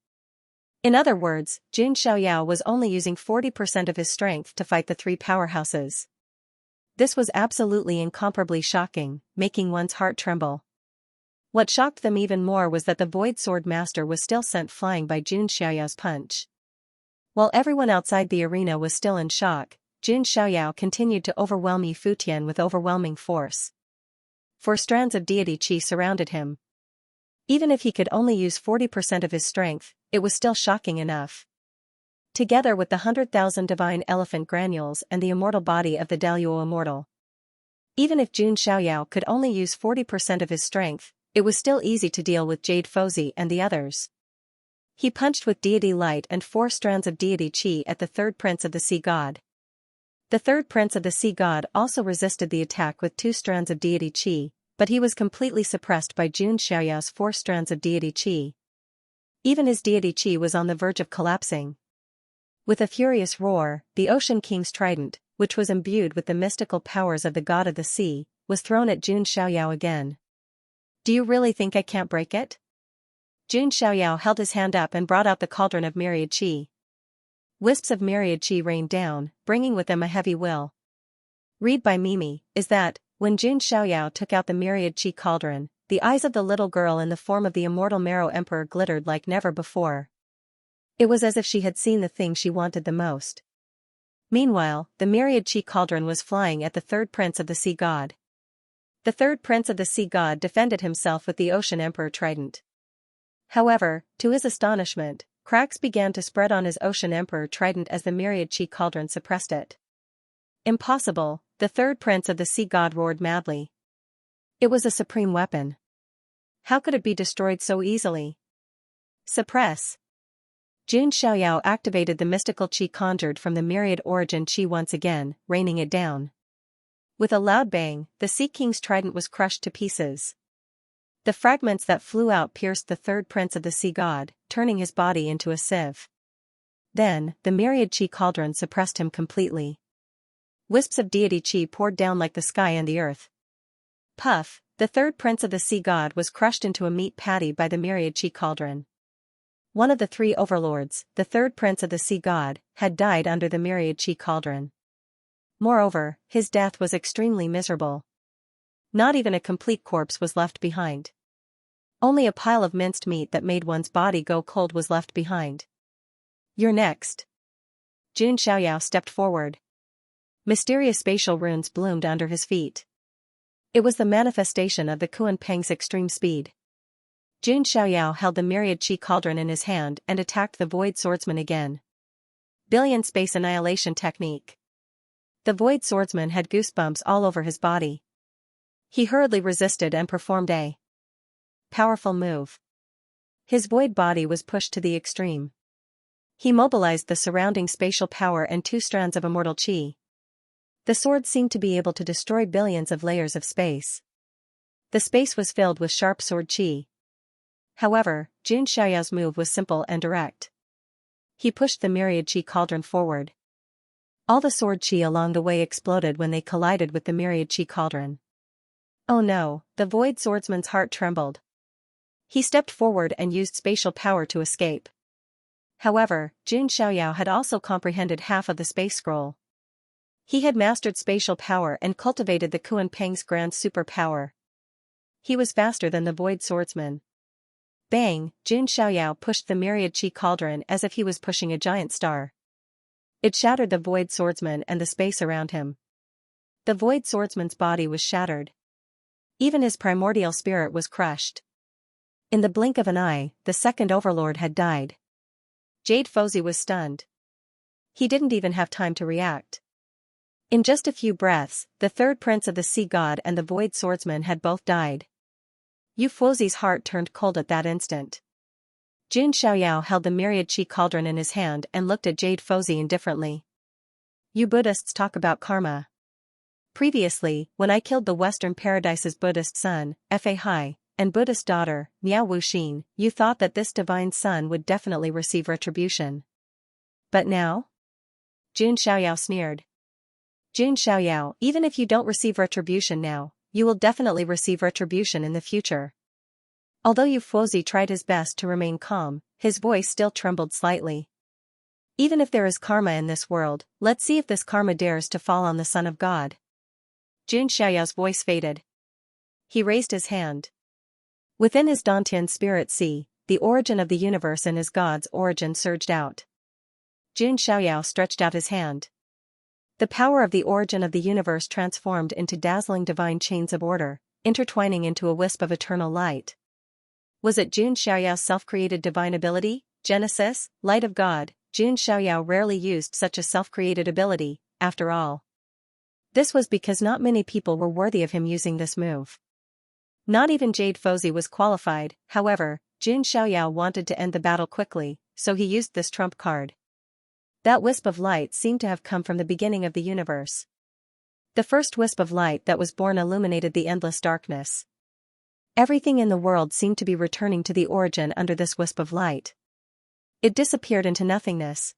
In other words, Jun Xiaoyao was only using 40% of his strength to fight the three powerhouses. This was absolutely incomparably shocking, making one's heart tremble. What shocked them even more was that the Void Sword Master was still sent flying by Jun Xiaoyao's punch. While everyone outside the arena was still in shock, Jun Xiaoyao continued to overwhelm Yi Futian with overwhelming force. 4 strands of deity qi surrounded him. Even if he could only use 40% of his strength, it was still shocking enough. Together with the 100,000 divine elephant granules and the immortal body of the Daluo immortal. Even if Jun Xiaoyao could only use 40% of his strength, it was still easy to deal with Jade Fozi and the others. He punched with deity light and 4 strands of deity qi at the third prince of the sea god. The third prince of the sea god also resisted the attack with 2 strands of deity qi, but he was completely suppressed by Jun Xiaoyao's 4 strands of deity qi. Even his deity qi was on the verge of collapsing. With a furious roar, the Ocean King's trident, which was imbued with the mystical powers of the god of the sea, was thrown at Jun Xiaoyao again. Do you really think I can't break it? Jun Xiaoyao held his hand up and brought out the cauldron of myriad qi. Wisps of myriad qi rained down, bringing with them a heavy will. Read by Mimi, is that, when Jun Xiaoyao took out the myriad qi cauldron, the eyes of the little girl in the form of the immortal Marrow Emperor glittered like never before. It was as if she had seen the thing she wanted the most. Meanwhile, the myriad qi cauldron was flying at the third prince of the sea god. The third prince of the sea god defended himself with the Ocean Emperor trident. However, to his astonishment, cracks began to spread on his Ocean Emperor trident as the myriad qi cauldron suppressed it. Impossible, the third prince of the sea god roared madly. It was a supreme weapon. How could it be destroyed so easily? Suppress. Jun Xiaoyao activated the mystical qi conjured from the myriad origin qi once again, raining it down. With a loud bang, the Sea King's trident was crushed to pieces. The fragments that flew out pierced the third prince of the sea god, turning his body into a sieve. Then, the myriad qi cauldron suppressed him completely. Wisps of deity qi poured down like the sky and the earth. Puff, the third prince of the sea god was crushed into a meat patty by the myriad qi cauldron. One of the 3 overlords, the third prince of the sea god, had died under the myriad qi cauldron. Moreover, his death was extremely miserable. Not even a complete corpse was left behind. Only a pile of minced meat that made one's body go cold was left behind. You're next. Jun Xiaoyao stepped forward. Mysterious spatial runes bloomed under his feet. It was the manifestation of the Kuan Peng's extreme speed. Jun Xiaoyao held the myriad qi cauldron in his hand and attacked the Void Swordsman again. Billion Space Annihilation Technique. The Void Swordsman had goosebumps all over his body. He hurriedly resisted and performed a powerful move. His void body was pushed to the extreme. He mobilized the surrounding spatial power and 2 strands of immortal qi. The sword seemed to be able to destroy billions of layers of space. The space was filled with sharp sword qi. However, Jun Xiaoyao's move was simple and direct. He pushed the myriad qi cauldron forward. All the sword qi along the way exploded when they collided with the myriad qi cauldron. Oh no, the Void Swordsman's heart trembled. He stepped forward and used spatial power to escape. However, Jun Xiaoyao had also comprehended half of the space scroll. He had mastered spatial power and cultivated the Kuan Peng's grand superpower. He was faster than the Void Swordsman. Bang, Jun Xiaoyao pushed the myriad qi cauldron as if he was pushing a giant star. It shattered the Void Swordsman and the space around him. The Void Swordsman's body was shattered. Even his primordial spirit was crushed. In the blink of an eye, the second overlord had died. Jade Fozi was stunned. He didn't even have time to react. In just a few breaths, the third prince of the sea god and the Void Swordsman had both died. Yu Fozi's heart turned cold at that instant. Jun Xiaoyao held the myriad qi cauldron in his hand and looked at Jade Fozi indifferently. You Buddhists talk about karma. Previously, when I killed the Western Paradise's Buddhist son, Fa Hai, and Buddhist daughter, Miao Wuxin, you thought that this divine son would definitely receive retribution. But now? Jun Xiaoyao sneered. Jun Xiaoyao, even if you don't receive retribution now, you will definitely receive retribution in the future. Although Yu Fozi tried his best to remain calm, His voice still trembled slightly. Even if there is karma in this world, let's see if this karma dares to fall on the Son of God. Jun Xiaoyao's voice faded. He raised his hand. Within his Dantian spirit sea, the origin of the universe and his God's origin surged out. Jun Xiaoyao stretched out his hand. The power of the origin of the universe transformed into dazzling divine chains of order, intertwining into a wisp of eternal light. Was it Jun Xiaoyao's self-created divine ability, Genesis, light of God? Jun Xiaoyao rarely used such a self-created ability, after all. This was because not many people were worthy of him using this move. Not even Jade Fozi was qualified. However, Jun Xiaoyao wanted to end the battle quickly, so he used this trump card. That wisp of light seemed to have come from the beginning of the universe. The first wisp of light that was born illuminated the endless darkness. Everything in the world seemed to be returning to the origin under this wisp of light. It disappeared into nothingness.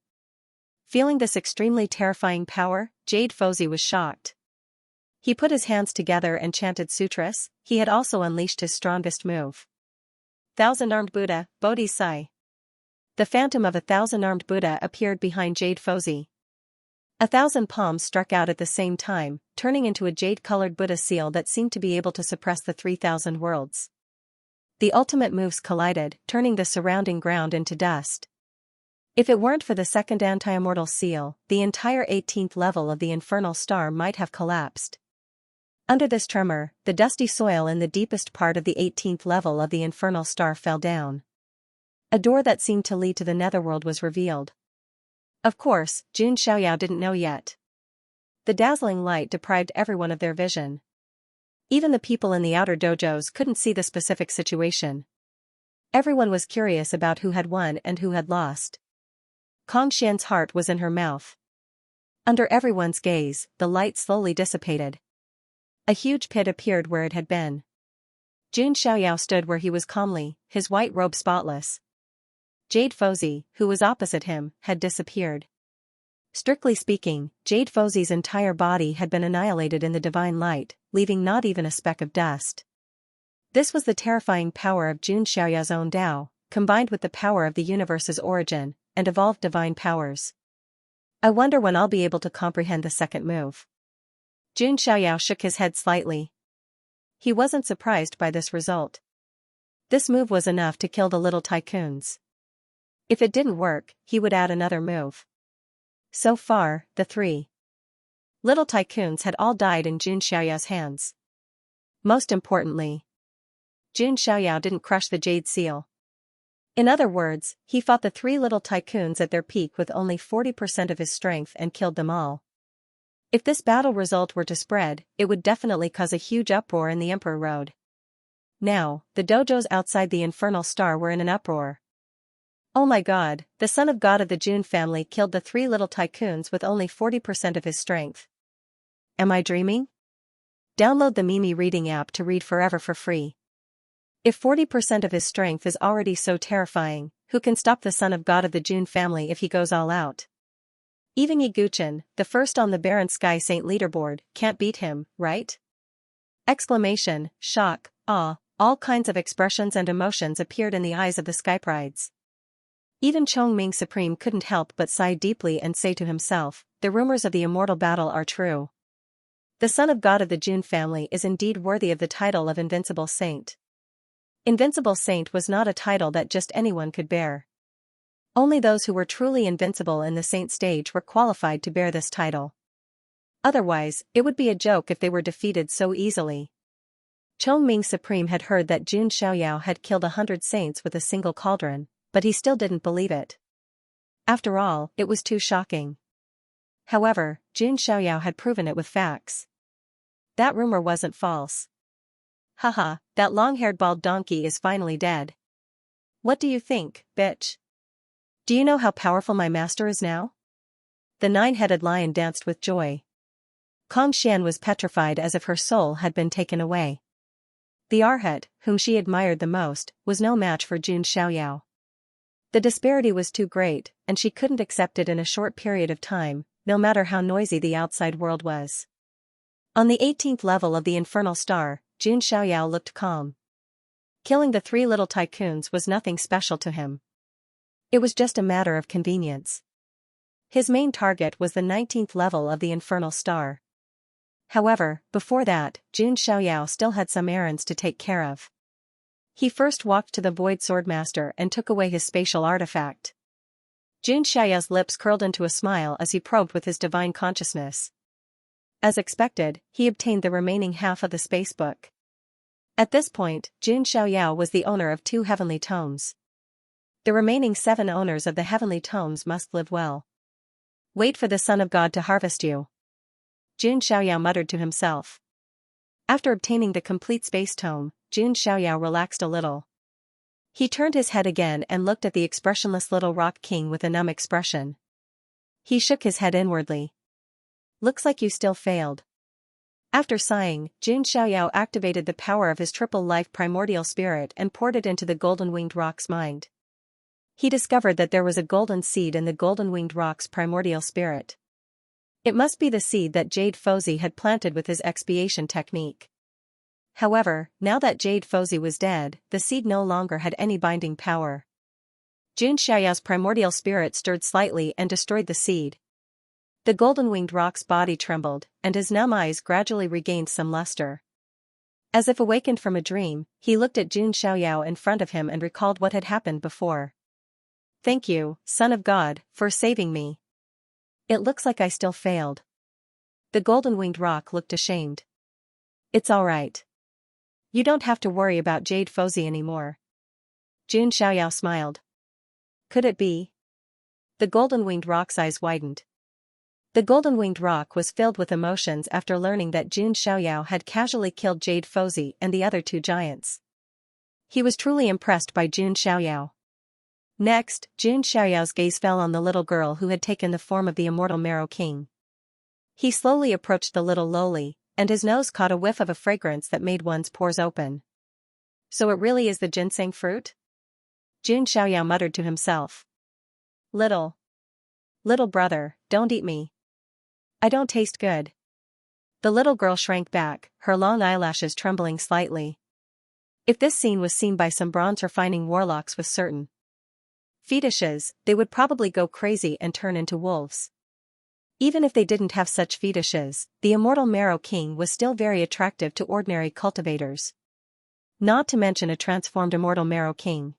Feeling this extremely terrifying power, Jade Fozi was shocked. He put his hands together and chanted sutras. He had also unleashed his strongest move. Thousand-armed Buddha, Bodhi-sai. The phantom of a thousand-armed Buddha appeared behind Jade Fozi. 1,000 palms struck out at the same time, turning into a jade-colored Buddha seal that seemed to be able to suppress the 3,000 worlds. The ultimate moves collided, turning the surrounding ground into dust. If it weren't for the second anti-immortal seal, the entire 18th level of the infernal star might have collapsed. Under this tremor, the dusty soil in the deepest part of the 18th level of the infernal star fell down. A door that seemed to lead to the netherworld was revealed. Of course, Jun Xiaoyao didn't know yet. The dazzling light deprived everyone of their vision. Even the people in the outer dojos couldn't see the specific situation. Everyone was curious about who had won and who had lost. Kong Xian's heart was in her mouth. Under everyone's gaze, the light slowly dissipated. A huge pit appeared where it had been. Jun Xiaoyao stood where he was calmly, his white robe spotless. Jade Fozi, who was opposite him, had disappeared. Strictly speaking, Jade Fozi's entire body had been annihilated in the divine light, leaving not even a speck of dust. This was the terrifying power of Jun Xiaoyao's own Tao, combined with the power of the universe's origin, and evolved divine powers. I wonder when I'll be able to comprehend the second move. Jun Xiaoyao shook his head slightly. He wasn't surprised by this result. This move was enough to kill the little tycoons. If it didn't work, he would add another move. So far, the 3 little tycoons had all died in Jun Xiaoyao's hands. Most importantly, Jun Xiaoyao didn't crush the jade seal. In other words, he fought the 3 little tycoons at their peak with only 40% of his strength and killed them all. If this battle result were to spread, it would definitely cause a huge uproar in the Emperor Road. Now, the dojos outside the Infernal Star were in an uproar. Oh my god, the son of God of the Jun family killed the 3 little tycoons with only 40% of his strength. Am I dreaming? Download the Mimi reading app to read forever for free. If 40% of his strength is already so terrifying, who can stop the son of God of the Jun family if he goes all out? Even Yi Guchen, the first on the Barren Sky Saint leaderboard, can't beat him, right? Exclamation, shock, awe, all kinds of expressions and emotions appeared in the eyes of the Skyprides. Even Chongming Supreme couldn't help but sigh deeply and say to himself, the rumors of the immortal battle are true. The son of God of the Jun family is indeed worthy of the title of Invincible Saint. Invincible Saint was not a title that just anyone could bear. Only those who were truly invincible in the saint stage were qualified to bear this title. Otherwise, it would be a joke if they were defeated so easily. Chongming Supreme had heard that Jun Xiaoyao had killed 100 saints with a single cauldron, but he still didn't believe it. After all, it was too shocking. However, Jun Xiaoyao had proven it with facts. That rumor wasn't false. Haha, that long-haired bald donkey is finally dead. What do you think, bitch? Do you know how powerful my master is now? The 9-headed lion danced with joy. Kong Xian was petrified as if her soul had been taken away. The Arhat, whom she admired the most, was no match for Jun Xiaoyao. The disparity was too great, and she couldn't accept it in a short period of time, no matter how noisy the outside world was. On the 18th level of the Infernal Star, Jun Xiaoyao looked calm. Killing the 3 little tycoons was nothing special to him. It was just a matter of convenience. His main target was the 19th level of the Infernal Star. However, before that, Jun Xiaoyao still had some errands to take care of. He first walked to the Void Swordmaster and took away his spatial artifact. Jun Xiaoyao's lips curled into a smile as he probed with his divine consciousness. As expected, he obtained the remaining half of the spacebook. At this point, Jun Xiaoyao was the owner of 2 heavenly tomes. The remaining 7 owners of the heavenly tomes must live well. Wait for the Son of God to harvest you, Jun Xiaoyao muttered to himself. After obtaining the complete space tome, Jun Xiaoyao relaxed a little. He turned his head again and looked at the expressionless little rock king with a numb expression. He shook his head inwardly. Looks like you still failed. After sighing, Jun Xiaoyao activated the power of his triple life primordial spirit and poured it into the golden-winged rock's mind. He discovered that there was a golden seed in the golden-winged rock's primordial spirit. It must be the seed that Jade Fozi had planted with his expiation technique. However, now that Jade Fozi was dead, the seed no longer had any binding power. Jun Xiaoyao's primordial spirit stirred slightly and destroyed the seed. The golden-winged rock's body trembled, and his numb eyes gradually regained some luster. As if awakened from a dream, he looked at Jun Xiaoyao in front of him and recalled what had happened before. Thank you, Son of God, for saving me. It looks like I still failed. The golden-winged rock looked ashamed. It's all right. You don't have to worry about Jade Fozi anymore. Jun Xiaoyao smiled. Could it be? The golden-winged rock's eyes widened. The golden-winged rock was filled with emotions after learning that Jun Xiaoyao had casually killed Jade Fozi and the other 2 giants. He was truly impressed by Jun Xiaoyao. Next, Jun Xiaoyao's gaze fell on the little girl who had taken the form of the immortal Marrow King. He slowly approached the little lowly, and his nose caught a whiff of a fragrance that made one's pores open. So it really is the ginseng fruit? Jun Xiaoyao muttered to himself. Little brother, don't eat me. I don't taste good. The little girl shrank back, her long eyelashes trembling slightly. If this scene was seen by some bronze refining warlocks with certain fetishes, they would probably go crazy and turn into wolves. Even if they didn't have such fetishes, the immortal Marrow King was still very attractive to ordinary cultivators. Not to mention a transformed immortal Marrow King.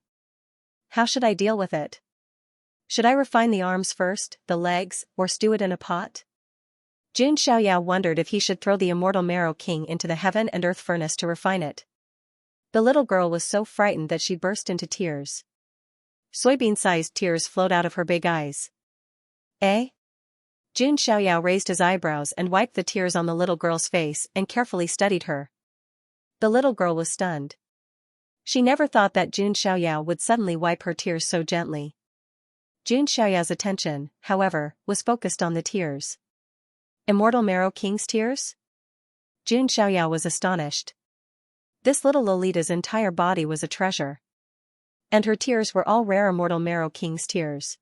How should I deal with it? Should I refine the arms first, the legs, or stew it in a pot? Jun Xiaoyao wondered if he should throw the immortal Marrow King into the heaven and earth furnace to refine it. The little girl was so frightened that she burst into tears. Soybean-sized tears flowed out of her big eyes. Eh? Jun Xiaoyao raised his eyebrows and wiped the tears on the little girl's face and carefully studied her. The little girl was stunned. She never thought that Jun Xiaoyao would suddenly wipe her tears so gently. Jun Xiaoyao's attention, however, was focused on the tears. Immortal Marrow King's tears? Jun Xiaoyao was astonished. This little Lolita's entire body was a treasure. And her tears were all rare immortal Marrow King's tears.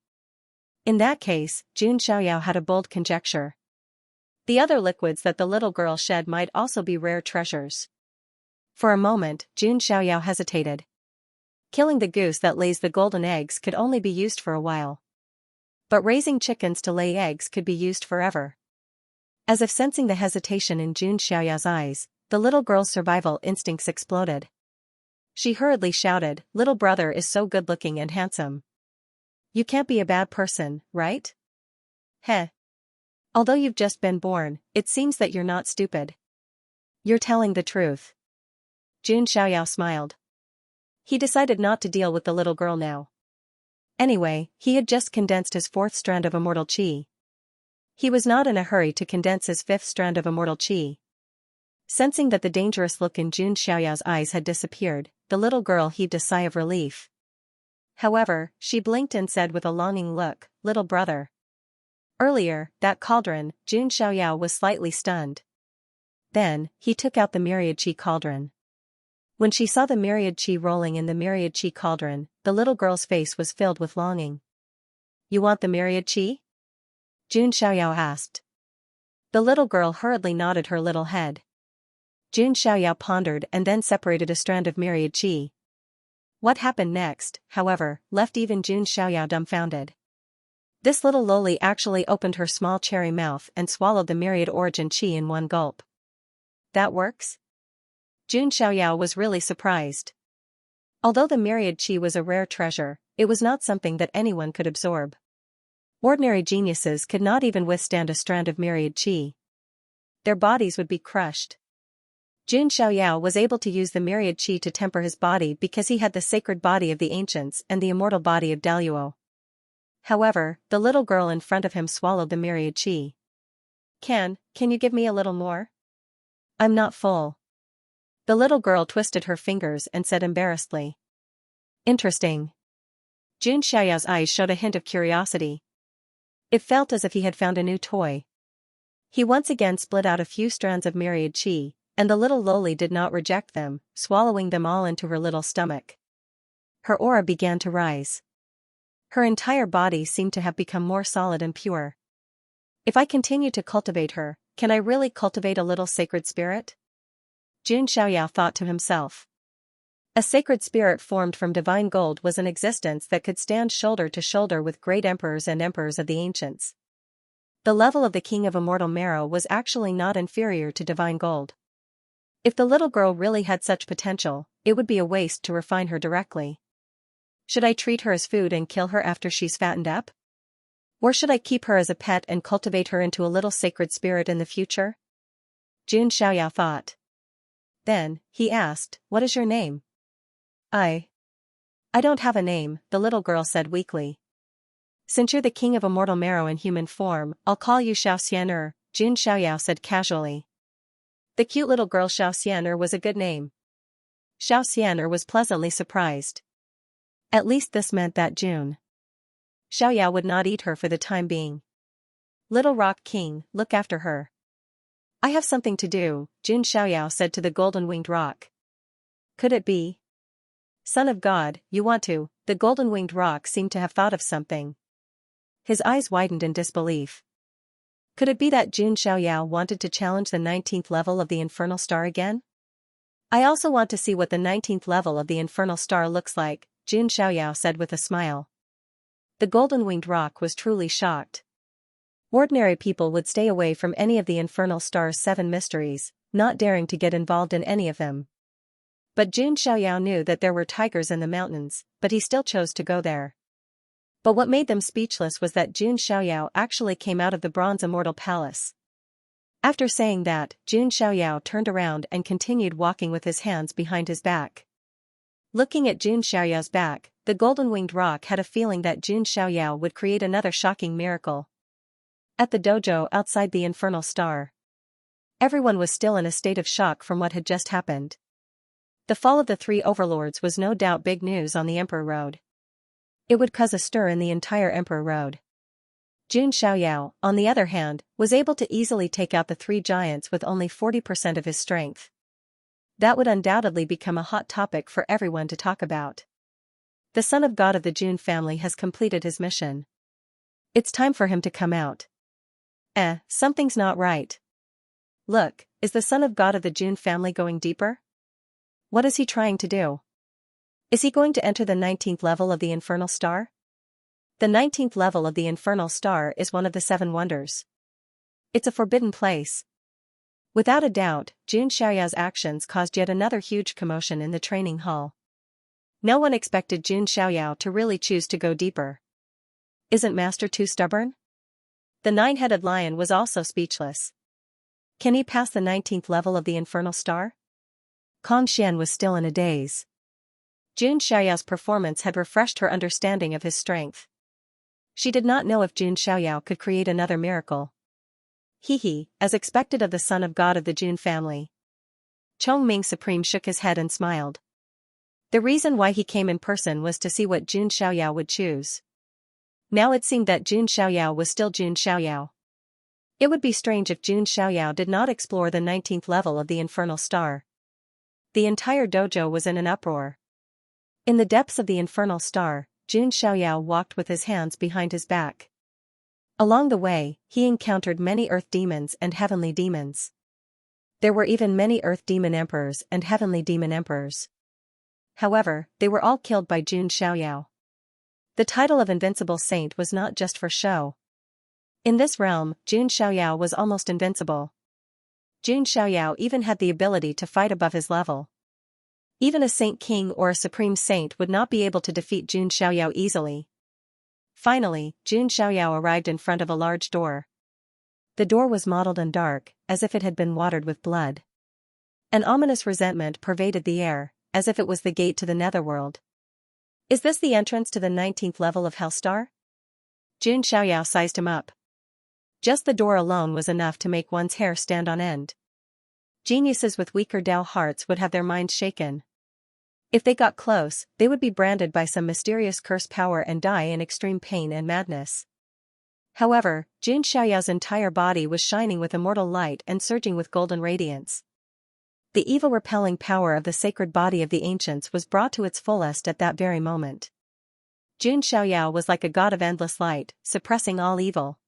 In that case, Jun Xiaoyao had a bold conjecture. The other liquids that the little girl shed might also be rare treasures. For a moment, Jun Xiaoyao hesitated. Killing the goose that lays the golden eggs could only be used for a while. But raising chickens to lay eggs could be used forever. As if sensing the hesitation in Jun Xiaoyao's eyes, the little girl's survival instincts exploded. She hurriedly shouted, "Little brother is so good-looking and handsome. You can't be a bad person, right? Heh. Although you've just been born, it seems that you're not stupid. You're telling the truth." Jun Xiaoyao smiled. He decided not to deal with the little girl now. Anyway, he had just condensed his 4th strand of immortal qi. He was not in a hurry to condense his 5th strand of immortal qi. Sensing that the dangerous look in Jun Xiaoyao's eyes had disappeared, the little girl heaved a sigh of relief. However, she blinked and said with a longing look, "Little brother." Earlier, that cauldron, Jun Xiaoyao was slightly stunned. Then, he took out the myriad qi cauldron. When she saw the myriad qi rolling in the myriad qi cauldron, the little girl's face was filled with longing. "You want the myriad qi?" Jun Xiaoyao asked. The little girl hurriedly nodded her little head. Jun Xiaoyao pondered and then separated a strand of myriad qi. What happened next, however, left even Jun Xiaoyao dumbfounded. This little loli actually opened her small cherry mouth and swallowed the myriad origin qi in one gulp. That works? Jun Xiaoyao was really surprised. Although the myriad qi was a rare treasure, it was not something that anyone could absorb. Ordinary geniuses could not even withstand a strand of myriad qi. Their bodies would be crushed. Jun Xiaoyao was able to use the myriad qi to temper his body because he had the sacred body of the ancients and the immortal body of Daluo. However, the little girl in front of him swallowed the myriad qi. Can you give me a little more? I'm not full. The little girl twisted her fingers and said embarrassedly. Interesting. Jun Xiaoyao's eyes showed a hint of curiosity. It felt as if he had found a new toy. He once again split out a few strands of myriad qi, and the little loli did not reject them, swallowing them all into her little stomach. Her aura began to rise. Her entire body seemed to have become more solid and pure. If I continue to cultivate her, can I really cultivate a little sacred spirit? Jun Xiaoyao thought to himself. A sacred spirit formed from divine gold was an existence that could stand shoulder to shoulder with great emperors and emperors of the ancients. The level of the king of immortal marrow was actually not inferior to divine gold. If the little girl really had such potential, it would be a waste to refine her directly. Should I treat her as food and kill her after she's fattened up? Or should I keep her as a pet and cultivate her into a little sacred spirit in the future? Jun Xiaoyao thought. Then, he asked, "What is your name?" I don't have a name," the little girl said weakly. "Since you're the king of immortal marrow in human form, I'll call you Xianxia," Jun Xiaoyao said casually. The cute little girl Xianxia was a good name. Xianxia was pleasantly surprised. At least this meant that Jun Xiaoyao would not eat her for the time being. "Little Rock King, look after her." "I have something to do," Jun Xiaoyao said to the golden-winged rock. "Could it be? Son of God, you want to?" The golden-winged rock seemed to have thought of something. His eyes widened in disbelief. Could it be that Jun Xiaoyao wanted to challenge the 19th level of the infernal star again? "I also want to see what the 19th level of the infernal star looks like," Jun Xiaoyao said with a smile. The golden-winged rock was truly shocked. Ordinary people would stay away from any of the infernal star's 7 mysteries, not daring to get involved in any of them. But Jun Xiaoyao knew that there were tigers in the mountains, but he still chose to go there. But what made them speechless was that Jun Xiaoyao actually came out of the bronze immortal palace. After saying that, Jun Xiaoyao turned around and continued walking with his hands behind his back. Looking at Jun Xiaoyao's back, the golden-winged rock had a feeling that Jun Xiaoyao would create another shocking miracle. At the dojo outside the infernal star, everyone was still in a state of shock from what had just happened. The fall of the 3 overlords was no doubt big news on the Emperor Road. It would cause a stir in the entire Emperor Road. Jun Xiaoyao, on the other hand, was able to easily take out the 3 giants with only 40% of his strength. That would undoubtedly become a hot topic for everyone to talk about. The son of God of the Jun family has completed his mission. It's time for him to come out. Something's not right. Look, is the son of God of the Jun family going deeper? What is he trying to do? Is he going to enter the 19th level of the infernal star? The 19th level of the infernal star is one of the 7 wonders. It's a forbidden place. Without a doubt, Jun Xiaoyao's actions caused yet another huge commotion in the training hall. No one expected Jun Xiaoyao to really choose to go deeper. Isn't Master too stubborn? The 9-headed lion was also speechless. Can he pass the 19th level of the infernal star? Kong Xian was still in a daze. Jun Xiaoyao's performance had refreshed her understanding of his strength. She did not know if Jun Xiaoyao could create another miracle. As expected of the son of God of the Jun family. Chongming Supreme shook his head and smiled. The reason why he came in person was to see what Jun Xiaoyao would choose. Now it seemed that Jun Xiaoyao was still Jun Xiaoyao. It would be strange if Jun Xiaoyao did not explore the 19th level of the infernal star. The entire dojo was in an uproar. In the depths of the infernal star, Jun Xiaoyao walked with his hands behind his back. Along the way, he encountered many earth demons and heavenly demons. There were even many earth demon emperors and heavenly demon emperors. However, they were all killed by Jun Xiaoyao. The title of Invincible Saint was not just for show. In this realm, Jun Xiaoyao was almost invincible. Jun Xiaoyao even had the ability to fight above his level. Even a Saint King or a Supreme Saint would not be able to defeat Jun Xiaoyao easily. Finally, Jun Xiaoyao arrived in front of a large door. The door was mottled and dark, as if it had been watered with blood. An ominous resentment pervaded the air, as if it was the gate to the netherworld. Is this the entrance to the 19th level of Hellstar? Jun Xiaoyao sized him up. Just the door alone was enough to make one's hair stand on end. Geniuses with weaker Dao hearts would have their minds shaken. If they got close, they would be branded by some mysterious curse power and die in extreme pain and madness. However, Jun Xiaoyao's entire body was shining with immortal light and surging with golden radiance. The evil repelling power of the sacred body of the ancients was brought to its fullest at that very moment. Jun Xiaoyao was like a god of endless light, suppressing all evil.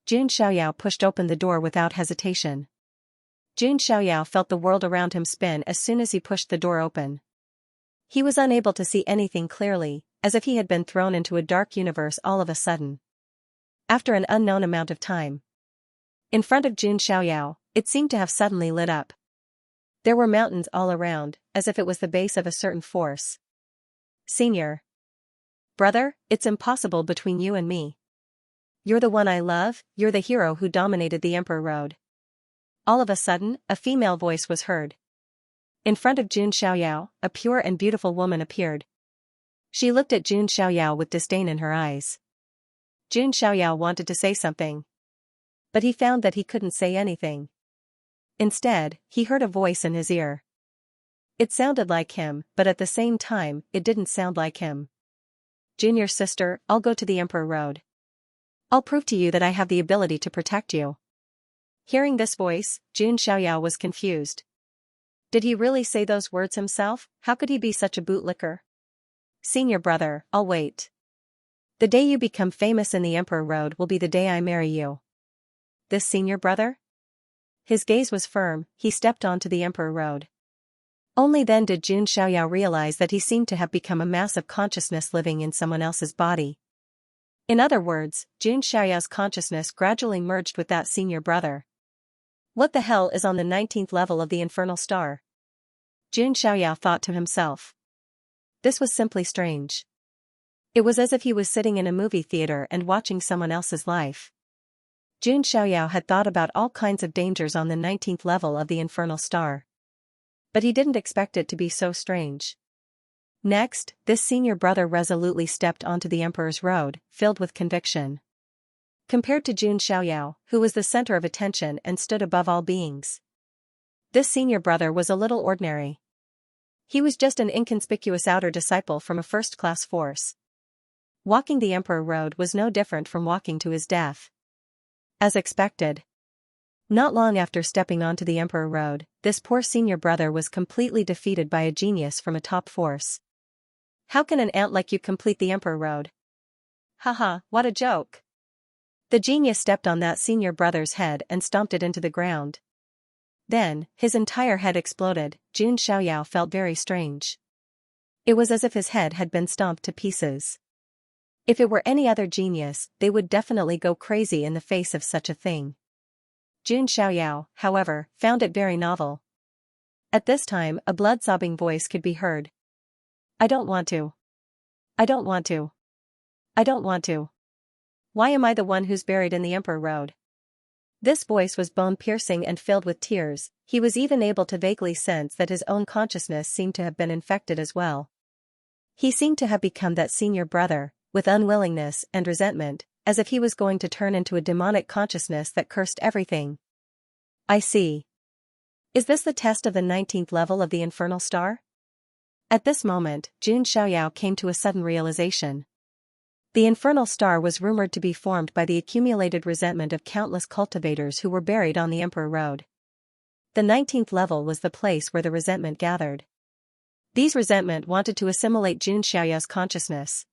Jun Xiaoyao pushed open the door without hesitation. Jun Xiaoyao felt the world around him spin as soon as he pushed the door open. He was unable to see anything clearly, as if he had been thrown into a dark universe all of a sudden. After an unknown amount of time. In front of Jun Xiaoyao, it seemed to have suddenly lit up. There were mountains all around, as if it was the base of a certain force. Senior brother, it's impossible between you and me. You're the one I love, you're the hero who dominated the Emperor Road. All of a sudden, a female voice was heard. In front of Jun Xiaoyao, a pure and beautiful woman appeared. She looked at Jun Xiaoyao with disdain in her eyes. Jun Xiaoyao wanted to say something. But he found that he couldn't say anything. Instead, he heard a voice in his ear. It sounded like him, but at the same time, it didn't sound like him. Junior sister, I'll go to the Emperor Road. I'll prove to you that I have the ability to protect you. Hearing this voice, Jun Xiaoyao was confused. Did he really say those words himself? How could he be such a bootlicker? Senior brother, I'll wait. The day you become famous in the Emperor Road will be the day I marry you. This senior brother? His gaze was firm, he stepped onto the Emperor Road. Only then did Jun Xiaoyao realize that he seemed to have become a mass of consciousness living in someone else's body. In other words, Jun Xiaoyao's consciousness gradually merged with that senior brother. What the hell is on the 19th level of the infernal star? Jun Xiaoyao thought to himself. This was simply strange. It was as if he was sitting in a movie theater and watching someone else's life. Jun Xiaoyao had thought about all kinds of dangers on the 19th level of the infernal star. But he didn't expect it to be so strange. Next, this senior brother resolutely stepped onto the Emperor's Road, filled with conviction. Compared to Jun Xiaoyao, who was the center of attention and stood above all beings, this senior brother was a little ordinary. He was just an inconspicuous outer disciple from a first-class force. Walking the Emperor Road was no different from walking to his death. As expected. Not long after stepping onto the Emperor Road, this poor senior brother was completely defeated by a genius from a top force. How can an ant like you complete the Emperor Road? Haha, what a joke. The genius stepped on that senior brother's head and stomped it into the ground. Then, his entire head exploded. Jun Xiaoyao felt very strange. It was as if his head had been stomped to pieces. If it were any other genius, they would definitely go crazy in the face of such a thing. Jun Xiaoyao, however, found it very novel. At this time, a blood-sobbing voice could be heard. I don't want to. I don't want to. I don't want to. Why am I the one who's buried in the Emperor Road? This voice was bone-piercing and filled with tears. He was even able to vaguely sense that his own consciousness seemed to have been infected as well. He seemed to have become that senior brother, with unwillingness and resentment, as if he was going to turn into a demonic consciousness that cursed everything. I see. Is this the test of the 19th level of the infernal star? At this moment, Jun Xiaoyao came to a sudden realization. The infernal star was rumored to be formed by the accumulated resentment of countless cultivators who were buried on the Emperor Road. The 19th level was the place where the resentment gathered. These resentment wanted to assimilate Jun Xiaoyao's consciousness.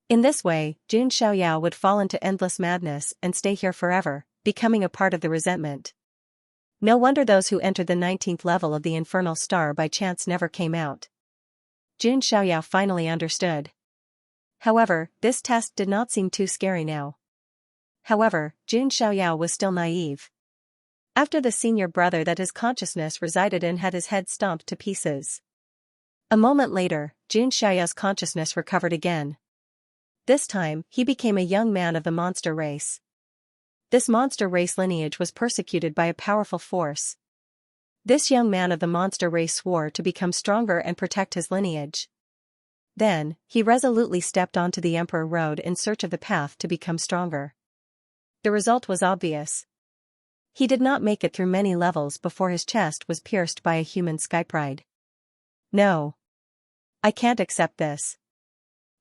In this way, Jun Xiaoyao would fall into endless madness and stay here forever, becoming a part of the resentment. No wonder those who entered the 19th level of the infernal star by chance never came out. Jun Xiaoyao finally understood. However, this test did not seem too scary now. However, Jun Xiaoyao was still naive. After the senior brother that his consciousness resided in had his head stomped to pieces. A moment later, Jun Xiaoyao's consciousness recovered again. This time, he became a young man of the monster race. This monster race lineage was persecuted by a powerful force. This young man of the monster race swore to become stronger and protect his lineage. Then, he resolutely stepped onto the Emperor Road in search of the path to become stronger. The result was obvious. He did not make it through many levels before his chest was pierced by a human skypride. No. I can't accept this.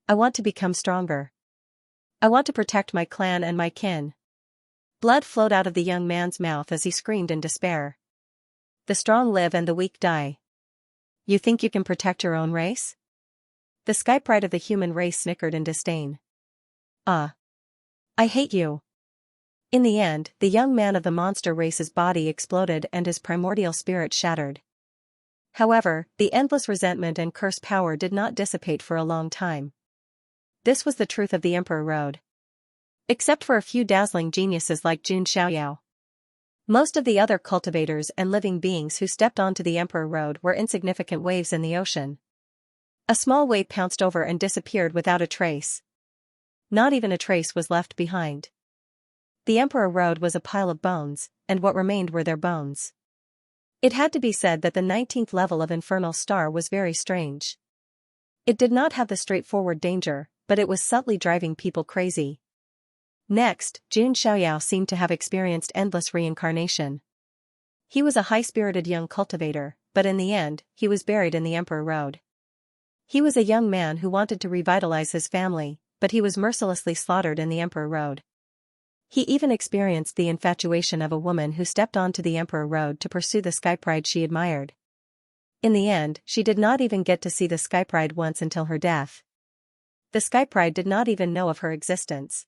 I want to become stronger. I want to protect my clan and my kin. Blood flowed out of the young man's mouth as he screamed in despair. The strong live and the weak die. You think you can protect your own race? The skypride of the human race snickered in disdain. I hate you. In the end, the young man of the monster race's body exploded and his primordial spirit shattered. However, the endless resentment and curse power did not dissipate for a long time. This was the truth of the Emperor Road. Except for a few dazzling geniuses like Jun Xiaoyao. Most of the other cultivators and living beings who stepped onto the Emperor Road were insignificant waves in the ocean. A small wave pounced over and disappeared without a trace. Not even a trace was left behind. The Emperor Road was a pile of bones, and what remained were their bones. It had to be said that the 19th level of Infernal Star was very strange. It did not have the straightforward danger, but it was subtly driving people crazy. Next, Jun Xiaoyao seemed to have experienced endless reincarnation. He was a high-spirited young cultivator, but in the end, he was buried in the Emperor Road. He was a young man who wanted to revitalize his family, but he was mercilessly slaughtered in the Emperor Road. He even experienced the infatuation of a woman who stepped onto the Emperor Road to pursue the skypride she admired. In the end, she did not even get to see the skypride once until her death. The skypride did not even know of her existence.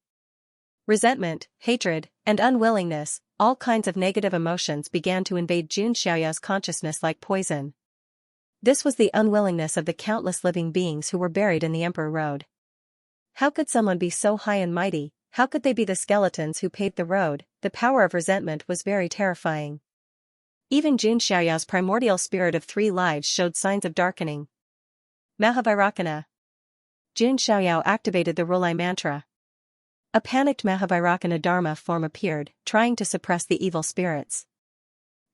Resentment, hatred, and unwillingness, all kinds of negative emotions began to invade Jun Xiaoyao's consciousness like poison. This was the unwillingness of the countless living beings who were buried in the Emperor Road. How could someone be so high and mighty? How could they be the skeletons who paved the road? The power of resentment was very terrifying. Even Jun Xiaoyao's primordial spirit of 3 lives showed signs of darkening. Mahavairakana. Jun Xiaoyao activated the Rulai mantra. A panicked Mahavairakana Dharma form appeared, trying to suppress the evil spirits.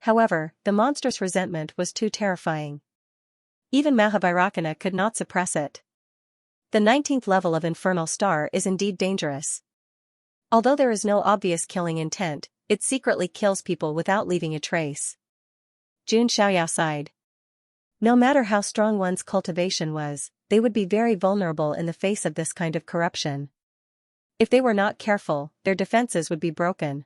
However, the monstrous resentment was too terrifying. Even Mahavairakana could not suppress it. The 19th level of Infernal Star is indeed dangerous. Although there is no obvious killing intent, it secretly kills people without leaving a trace. Jun Xiaoyao sighed. No matter how strong one's cultivation was, they would be very vulnerable in the face of this kind of corruption. If they were not careful, their defenses would be broken.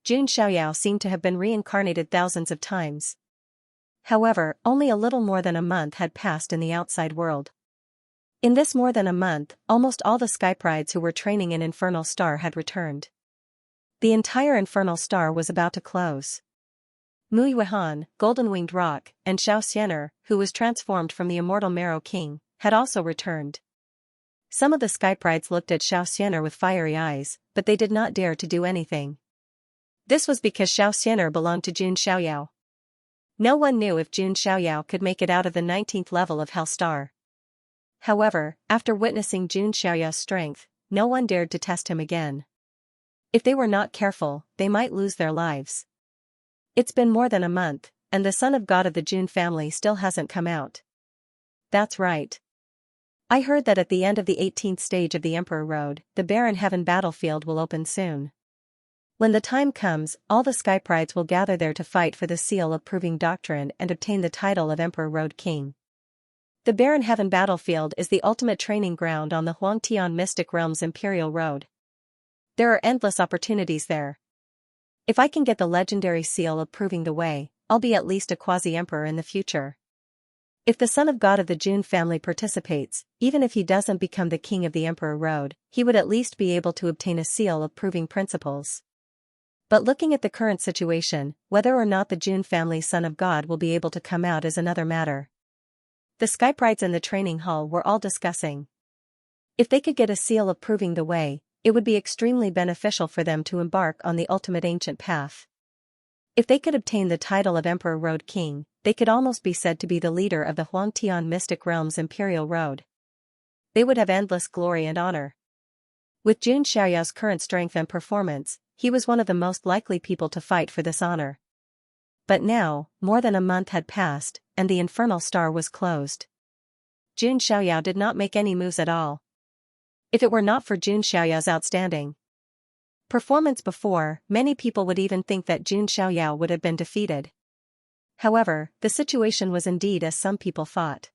Jun Xiaoyao seemed to have been reincarnated thousands of times. However, only a little more than a month had passed in the outside world. In this more than a month, almost all the skyprides who were training in Infernal Star had returned. The entire Infernal Star was about to close. Mu Yuehan, Golden-Winged Rock, and Xianxia, who was transformed from the immortal Marrow King, had also returned. Some of the skyprides looked at Xianxia with fiery eyes, but they did not dare to do anything. This was because Xianxia belonged to Jun Xiaoyao. No one knew if Jun Xiaoyao could make it out of the 19th level of Hell Star. However, after witnessing Jun Xiaoyao's strength, no one dared to test him again. If they were not careful, they might lose their lives. It's been more than a month, and the son of God of the Jun family still hasn't come out. That's right. I heard that at the end of the 18th stage of the Emperor Road, the Barren Heaven battlefield will open soon. When the time comes, all the skyprides will gather there to fight for the seal of proving doctrine and obtain the title of Emperor Road King. The Barren Heaven battlefield is the ultimate training ground on the Huangtian Mystic Realm's Imperial Road. There are endless opportunities there. If I can get the legendary seal of proving the way, I'll be at least a quasi-emperor in the future. If the son of God of the Jun family participates, even if he doesn't become the king of the Emperor Road, he would at least be able to obtain a seal of proving principles. But looking at the current situation, whether or not the Jun family's son of God will be able to come out is another matter. The Skyprites in the training hall were all discussing. If they could get a seal of proving the way, it would be extremely beneficial for them to embark on the ultimate ancient path. If they could obtain the title of Emperor Road King, they could almost be said to be the leader of the Huangtian Mystic Realm's Imperial Road. They would have endless glory and honor. With Jun Xiaoyao's current strength and performance, he was one of the most likely people to fight for this honor. But now, more than a month had passed, and the Infernal Star was closed. Jun Xiaoyao did not make any moves at all. If it were not for Jun Xiaoyao's outstanding performance before, many people would even think that Jun Xiaoyao would have been defeated. However, the situation was indeed as some people thought.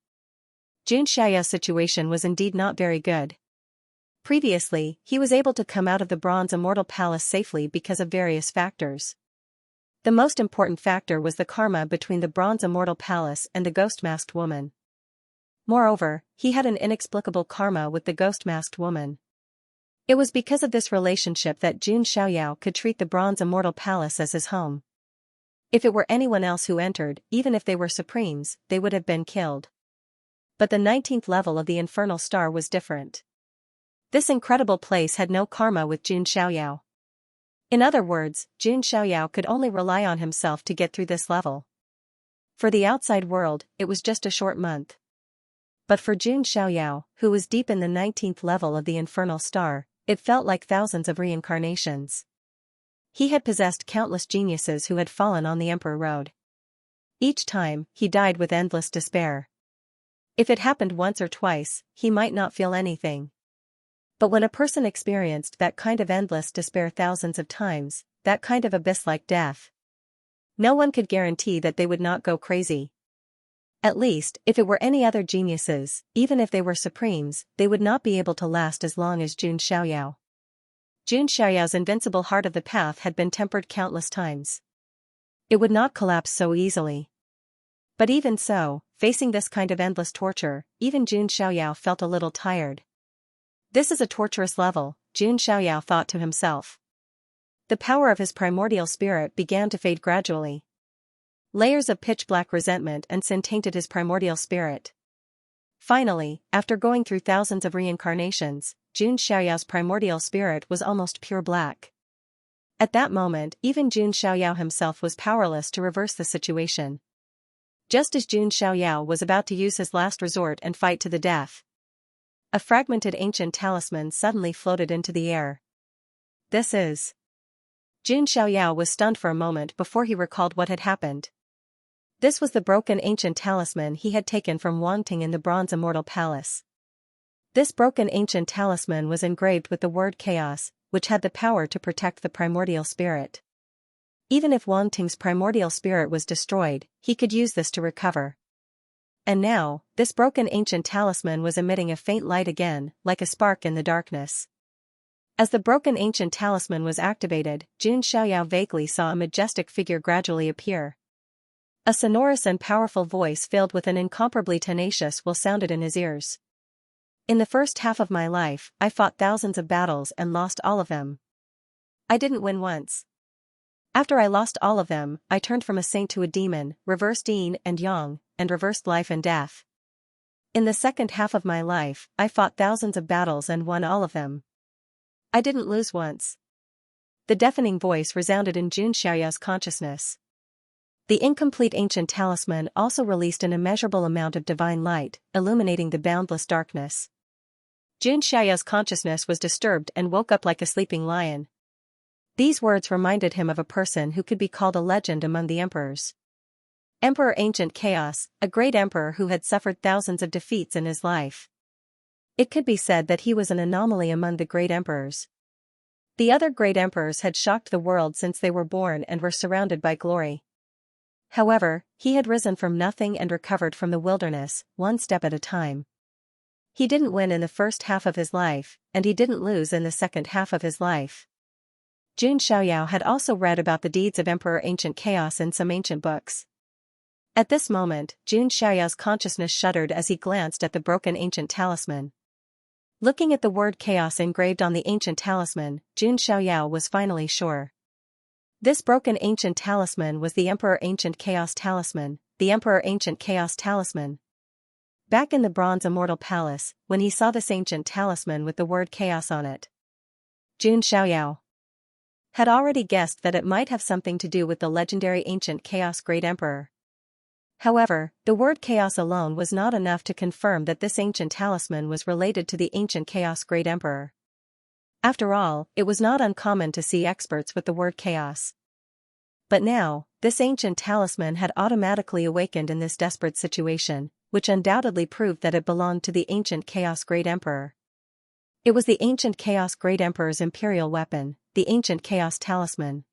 Jun Xiaoyao's situation was indeed not very good. Previously, he was able to come out of the Bronze Immortal Palace safely because of various factors. The most important factor was the karma between the Bronze Immortal Palace and the ghost-masked woman. Moreover, he had an inexplicable karma with the ghost-masked woman. It was because of this relationship that Jun Xiaoyao could treat the Bronze Immortal Palace as his home. If it were anyone else who entered, even if they were supremes, they would have been killed. But the 19th level of the Infernal Star was different. This incredible place had no karma with Jun Xiaoyao. In other words, Jun Xiaoyao could only rely on himself to get through this level. For the outside world, it was just a short month. But for Jun Xiaoyao, who was deep in the 19th level of the Infernal Star, it felt like thousands of reincarnations. He had possessed countless geniuses who had fallen on the Emperor Road. Each time, he died with endless despair. If it happened once or twice, he might not feel anything. But when a person experienced that kind of endless despair thousands of times, that kind of abyss-like death, no one could guarantee that they would not go crazy. At least, if it were any other geniuses, even if they were supremes, they would not be able to last as long as Jun Xiaoyao. Jun Xiaoyao's invincible heart of the path had been tempered countless times. It would not collapse so easily. But even so, facing this kind of endless torture, even Jun Xiaoyao felt a little tired. This is a torturous level, Jun Xiaoyao thought to himself. The power of his primordial spirit began to fade gradually. Layers of pitch-black resentment and sin tainted his primordial spirit. Finally, after going through thousands of reincarnations, Jun Xiaoyao's primordial spirit was almost pure black. At that moment, even Jun Xiaoyao himself was powerless to reverse the situation. Just as Jun Xiaoyao was about to use his last resort and fight to the death, a fragmented ancient talisman suddenly floated into the air. This is... Jun Xiaoyao was stunned for a moment before he recalled what had happened. This was the broken ancient talisman he had taken from Wangting in the Bronze Immortal Palace. This broken ancient talisman was engraved with the word chaos, which had the power to protect the primordial spirit. Even if Wangting's primordial spirit was destroyed, he could use this to recover. And now, this broken ancient talisman was emitting a faint light again, like a spark in the darkness. As the broken ancient talisman was activated, Jun Xiaoyao vaguely saw a majestic figure gradually appear. A sonorous and powerful voice filled with an incomparably tenacious will sounded in his ears. In the first half of my life, I fought thousands of battles and lost all of them. I didn't win once. After I lost all of them, I turned from a saint to a demon, reversed yin and yang, and reversed life and death. In the second half of my life, I fought thousands of battles and won all of them. I didn't lose once. The deafening voice resounded in Jun Xiaoyao's consciousness. The incomplete ancient talisman also released an immeasurable amount of divine light, illuminating the boundless darkness. Jun Xiaoyao's consciousness was disturbed and woke up like a sleeping lion. These words reminded him of a person who could be called a legend among the emperors. Emperor Ancient Chaos, a great emperor who had suffered thousands of defeats in his life. It could be said that he was an anomaly among the great emperors. The other great emperors had shocked the world since they were born and were surrounded by glory. However, he had risen from nothing and recovered from the wilderness, one step at a time. He didn't win in the first half of his life, and he didn't lose in the second half of his life. Jun Xiaoyao had also read about the deeds of Emperor Ancient Chaos in some ancient books. At this moment, Jun Xiaoyao's consciousness shuddered as he glanced at the broken ancient talisman. Looking at the word chaos engraved on the ancient talisman, Jun Xiaoyao was finally sure. This broken ancient talisman was the Emperor Ancient Chaos Talisman, the Emperor Ancient Chaos Talisman. Back in the bronze immortal palace, when he saw this ancient talisman with the word chaos on it, Jun Xiaoyao had already guessed that it might have something to do with the legendary ancient Chaos Great Emperor. However, the word chaos alone was not enough to confirm that this ancient talisman was related to the ancient Chaos Great Emperor. After all, it was not uncommon to see experts with the word chaos. But now, this ancient talisman had automatically awakened in this desperate situation, which undoubtedly proved that it belonged to the ancient Chaos Great Emperor. It was the ancient Chaos Great Emperor's imperial weapon, the ancient Chaos Talisman.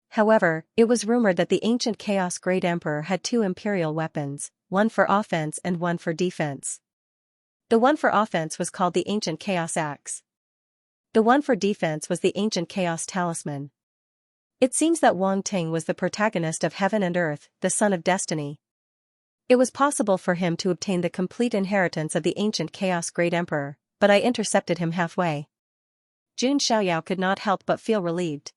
However, it was rumored that the ancient Chaos Great Emperor had two imperial weapons, one for offense and one for defense. The one for offense was called the ancient Chaos Axe. The one for defense was the ancient Chaos Talisman. It seems that Wang Ting was the protagonist of Heaven and Earth, the Son of Destiny. It was possible for him to obtain the complete inheritance of the ancient Chaos Great Emperor, but I intercepted him halfway. Jun Xiaoyao could not help but feel relieved.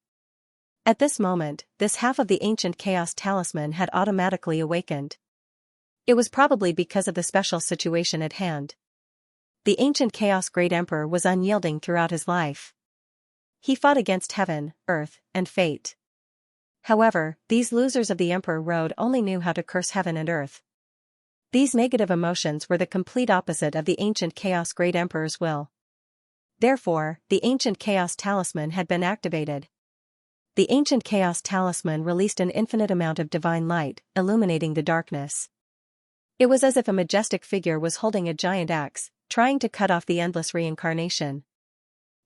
At this moment, this half of the ancient Chaos Talisman had automatically awakened. It was probably because of the special situation at hand. The ancient Chaos Great Emperor was unyielding throughout his life. He fought against heaven, earth, and fate. However, these losers of the Emperor Road only knew how to curse heaven and earth. These negative emotions were the complete opposite of the ancient Chaos Great Emperor's will. Therefore, the ancient Chaos Talisman had been activated. The ancient Chaos Talisman released an infinite amount of divine light, illuminating the darkness. It was as if a majestic figure was holding a giant axe, trying to cut off the endless reincarnation.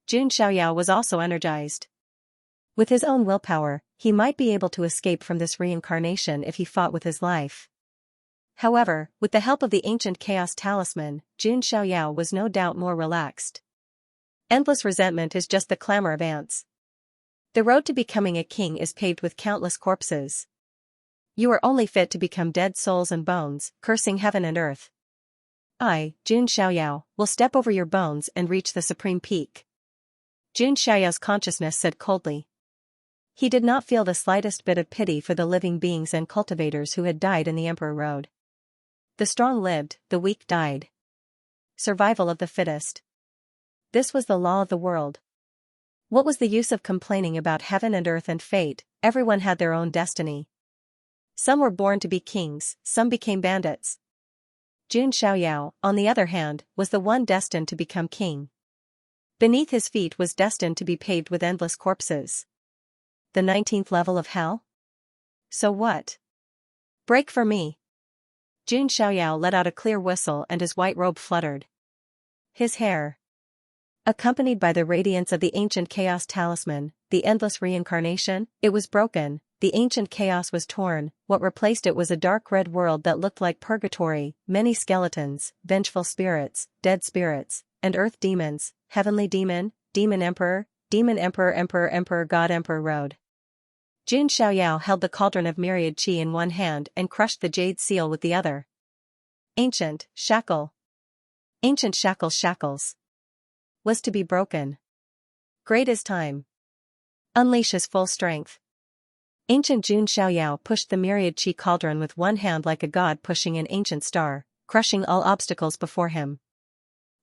Jun Xiaoyao was also energized. With his own willpower, he might be able to escape from this reincarnation if he fought with his life. However, with the help of the ancient Chaos Talisman, Jun Xiaoyao was no doubt more relaxed. Endless resentment is just the clamor of ants. The road to becoming a king is paved with countless corpses. You are only fit to become dead souls and bones, cursing heaven and earth. I, Jun Xiaoyao, will step over your bones and reach the supreme peak. Jun Xiaoyao's consciousness said coldly. He did not feel the slightest bit of pity for the living beings and cultivators who had died in the Emperor Road. The strong lived, the weak died. Survival of the fittest. This was the law of the world. What was the use of complaining about heaven and earth and fate? Everyone had their own destiny. Some were born to be kings, some became bandits. Jun Xiaoyao, on the other hand, was the one destined to become king. Beneath his feet was destined to be paved with endless corpses. The 19th level of hell? So what? Break for me. Jun Xiaoyao let out a clear whistle and his white robe fluttered. His hair, accompanied by the radiance of the ancient Chaos Talisman, the endless reincarnation, it was broken, the ancient chaos was torn, what replaced it was a dark red world that looked like purgatory, many skeletons, vengeful spirits, dead spirits, and earth demons, heavenly demon, demon emperor, emperor, god Emperor Road. Jun Xiaoyao held the cauldron of myriad qi in one hand and crushed the jade seal with the other. Ancient shackles, was to be broken. Great is time. Unleash his full strength. Ancient Jun Xiaoyao pushed the myriad qi cauldron with one hand like a god pushing an ancient star, crushing all obstacles before him.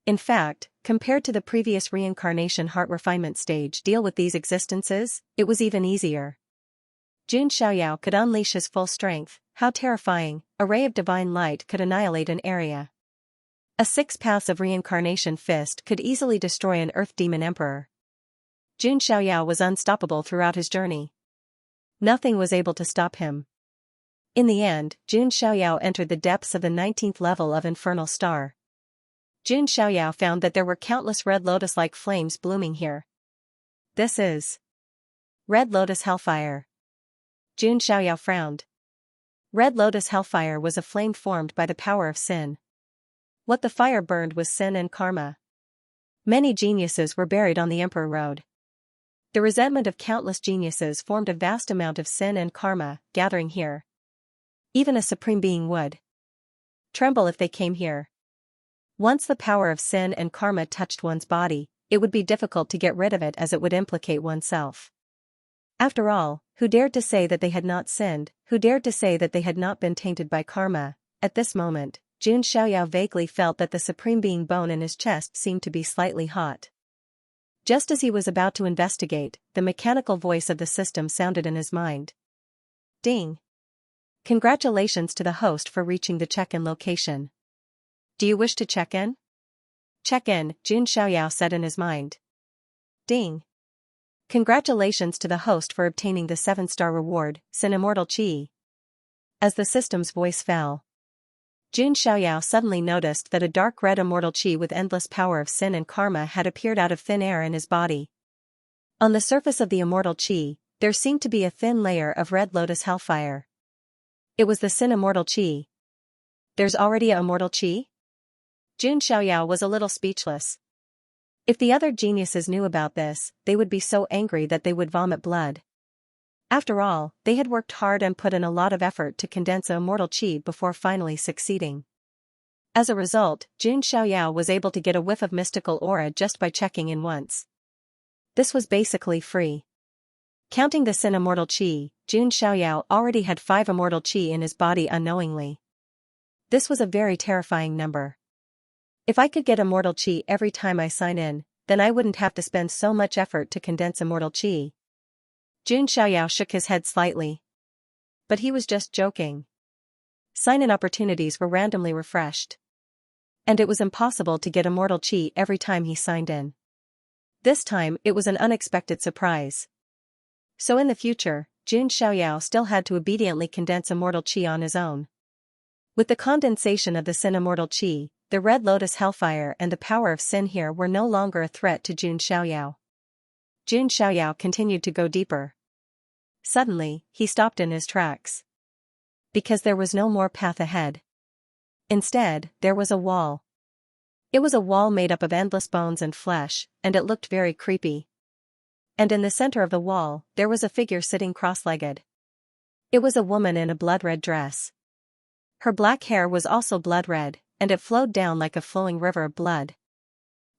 In fact, compared to the previous reincarnation heart refinement stage deal with these existences, it was even easier. Jun Xiaoyao could unleash his full strength. How terrifying, a ray of divine light could annihilate an area. A 6 paths of reincarnation fist could easily destroy an earth demon emperor. Jun Xiaoyao was unstoppable throughout his journey. Nothing was able to stop him. In the end, Jun Xiaoyao entered the depths of the 19th level of Infernal Star. Jun Xiaoyao found that there were countless red lotus-like flames blooming here. This is Red Lotus Hellfire. Jun Xiaoyao frowned. Red Lotus Hellfire was a flame formed by the power of sin. What the fire burned was sin and karma. Many geniuses were buried on the Emperor Road. The resentment of countless geniuses formed a vast amount of sin and karma, gathering here. Even a supreme being would tremble if they came here. Once the power of sin and karma touched one's body, it would be difficult to get rid of it as it would implicate oneself. After all, who dared to say that they had not sinned, who dared to say that they had not been tainted by karma? At this moment, Jun Xiaoyao vaguely felt that the supreme being bone in his chest seemed to be slightly hot. Just as he was about to investigate, the mechanical voice of the system sounded in his mind. Ding! Congratulations to the host for reaching the check-in location. Do you wish to check in? Check in, Jun Xiaoyao said in his mind. Ding! Congratulations to the host for obtaining the 7-star reward, Sin Immortal Qi. As the system's voice fell, Jun Xiaoyao suddenly noticed that a dark red immortal qi with endless power of sin and karma had appeared out of thin air in his body. On the surface of the immortal qi, there seemed to be a thin layer of red lotus hellfire. It was the sin immortal qi. There's already a immortal qi? Jun Xiaoyao was a little speechless. If the other geniuses knew about this, they would be so angry that they would vomit blood. After all, they had worked hard and put in a lot of effort to condense a immortal qi before finally succeeding. As a result, Jun Xiaoyao was able to get a whiff of mystical aura just by checking in once. This was basically free. Counting the sin immortal qi, Jun Xiaoyao already had 5 immortal qi in his body unknowingly. This was a very terrifying number. If I could get immortal qi every time I sign in, then I wouldn't have to spend so much effort to condense immortal qi. Jun Xiaoyao shook his head slightly. But he was just joking. Sign-in opportunities were randomly refreshed. And it was impossible to get immortal qi every time he signed in. This time, it was an unexpected surprise. So in the future, Jun Xiaoyao still had to obediently condense immortal qi on his own. With the condensation of the sin immortal qi, the red lotus hellfire and the power of sin here were no longer a threat to Jun Xiaoyao. Jun Xiaoyao continued to go deeper. Suddenly, he stopped in his tracks. Because there was no more path ahead. Instead, there was a wall. It was a wall made up of endless bones and flesh, and it looked very creepy. And in the center of the wall, there was a figure sitting cross-legged. It was a woman in a blood-red dress. Her black hair was also blood-red, and it flowed down like a flowing river of blood.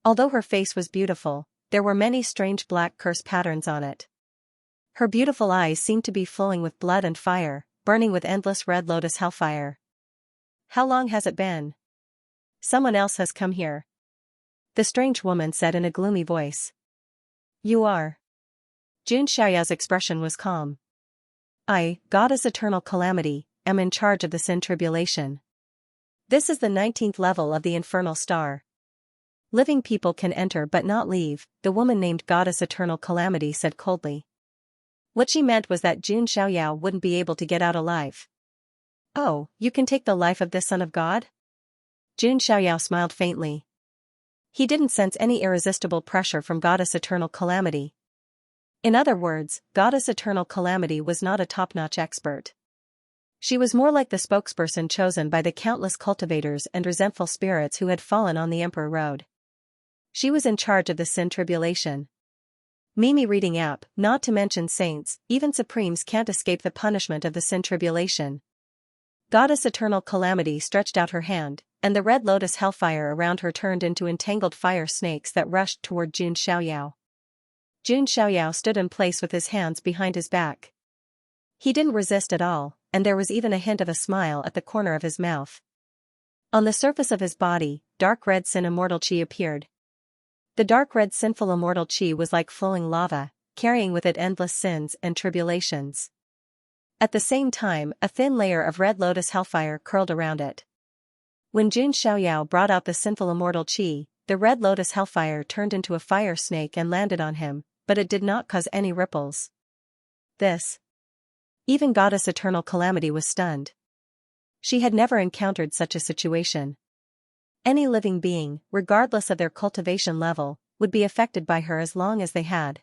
Although her face was beautiful, there were many strange black curse patterns on it. Her beautiful eyes seemed to be flowing with blood and fire, burning with endless red lotus hellfire. How long has it been? Someone else has come here. The strange woman said in a gloomy voice. You are. Jun Xiaoyao's expression was calm. I, Goddess Eternal Calamity, am in charge of the Sin Tribulation. This is the 19th level of the Infernal Star. Living people can enter but not leave, the woman named Goddess Eternal Calamity said coldly. What she meant was that Jun Xiaoyao wouldn't be able to get out alive. Oh, you can take the life of this son of God? Jun Xiaoyao smiled faintly. He didn't sense any irresistible pressure from Goddess Eternal Calamity. In other words, Goddess Eternal Calamity was not a top-notch expert. She was more like the spokesperson chosen by the countless cultivators and resentful spirits who had fallen on the Emperor Road. She was in charge of the Sin Tribulation. Mimi reading app, not to mention saints, even supremes can't escape the punishment of the Sin Tribulation. Goddess Eternal Calamity stretched out her hand, and the red lotus hellfire around her turned into entangled fire snakes that rushed toward Jun Xiaoyao. Jun Xiaoyao stood in place with his hands behind his back. He didn't resist at all, and there was even a hint of a smile at the corner of his mouth. On the surface of his body, dark red sin immortal qi appeared. The dark red sinful immortal qi was like flowing lava, carrying with it endless sins and tribulations. At the same time, a thin layer of red lotus hellfire curled around it. When Jun Xiaoyao brought out the sinful immortal qi, the red lotus hellfire turned into a fire snake and landed on him, but it did not cause any ripples. Even Goddess Eternal Calamity was stunned. She had never encountered such a situation. Any living being, regardless of their cultivation level, would be affected by her as long as they had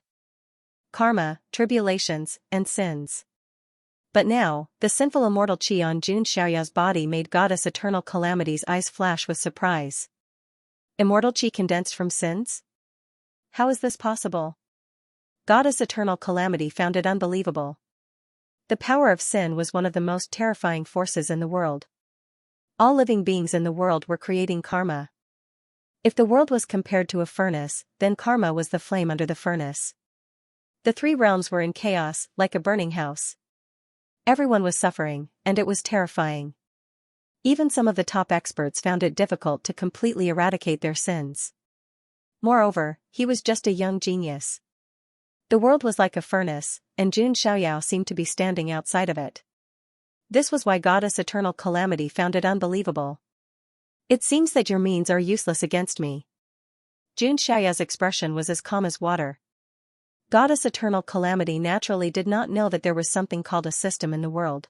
karma, tribulations, and sins. But now, the sinful immortal qi on Jun Xiaoyao's body made Goddess Eternal Calamity's eyes flash with surprise. Immortal qi condensed from sins? How is this possible? Goddess Eternal Calamity found it unbelievable. The power of sin was one of the most terrifying forces in the world. All living beings in the world were creating karma. If the world was compared to a furnace, then karma was the flame under the furnace. The 3 realms were in chaos, like a burning house. Everyone was suffering, and it was terrifying. Even some of the top experts found it difficult to completely eradicate their sins. Moreover, he was just a young genius. The world was like a furnace, and Jun Xiaoyao seemed to be standing outside of it. This was why Goddess Eternal Calamity found it unbelievable. It seems that your means are useless against me. Jun Xiaoyao's expression was as calm as water. Goddess Eternal Calamity naturally did not know that there was something called a system in the world.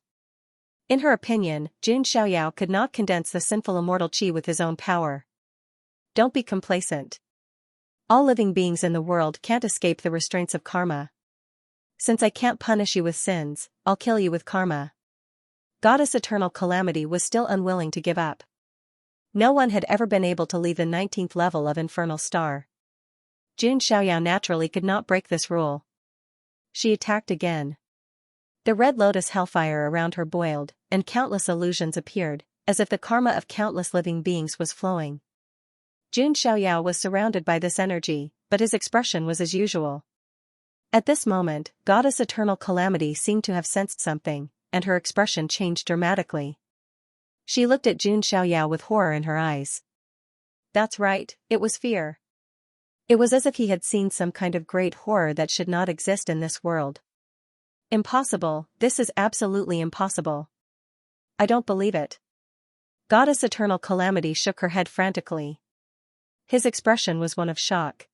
In her opinion, Jun Xiaoyao could not condense the sinful immortal qi with his own power. Don't be complacent. All living beings in the world can't escape the restraints of karma. Since I can't punish you with sins, I'll kill you with karma. Goddess Eternal Calamity was still unwilling to give up. No one had ever been able to leave the 19th level of Infernal Star. Jun Xiaoyao naturally could not break this rule. She attacked again. The red lotus hellfire around her boiled, and countless illusions appeared, as if the karma of countless living beings was flowing. Jun Xiaoyao was surrounded by this energy, but his expression was as usual. At this moment, Goddess Eternal Calamity seemed to have sensed something, and her expression changed dramatically. She looked at Jun Xiaoyao with horror in her eyes. That's right, it was fear. It was as if he had seen some kind of great horror that should not exist in this world. Impossible, this is absolutely impossible. I don't believe it. Goddess Eternal Calamity shook her head frantically. His expression was one of shock.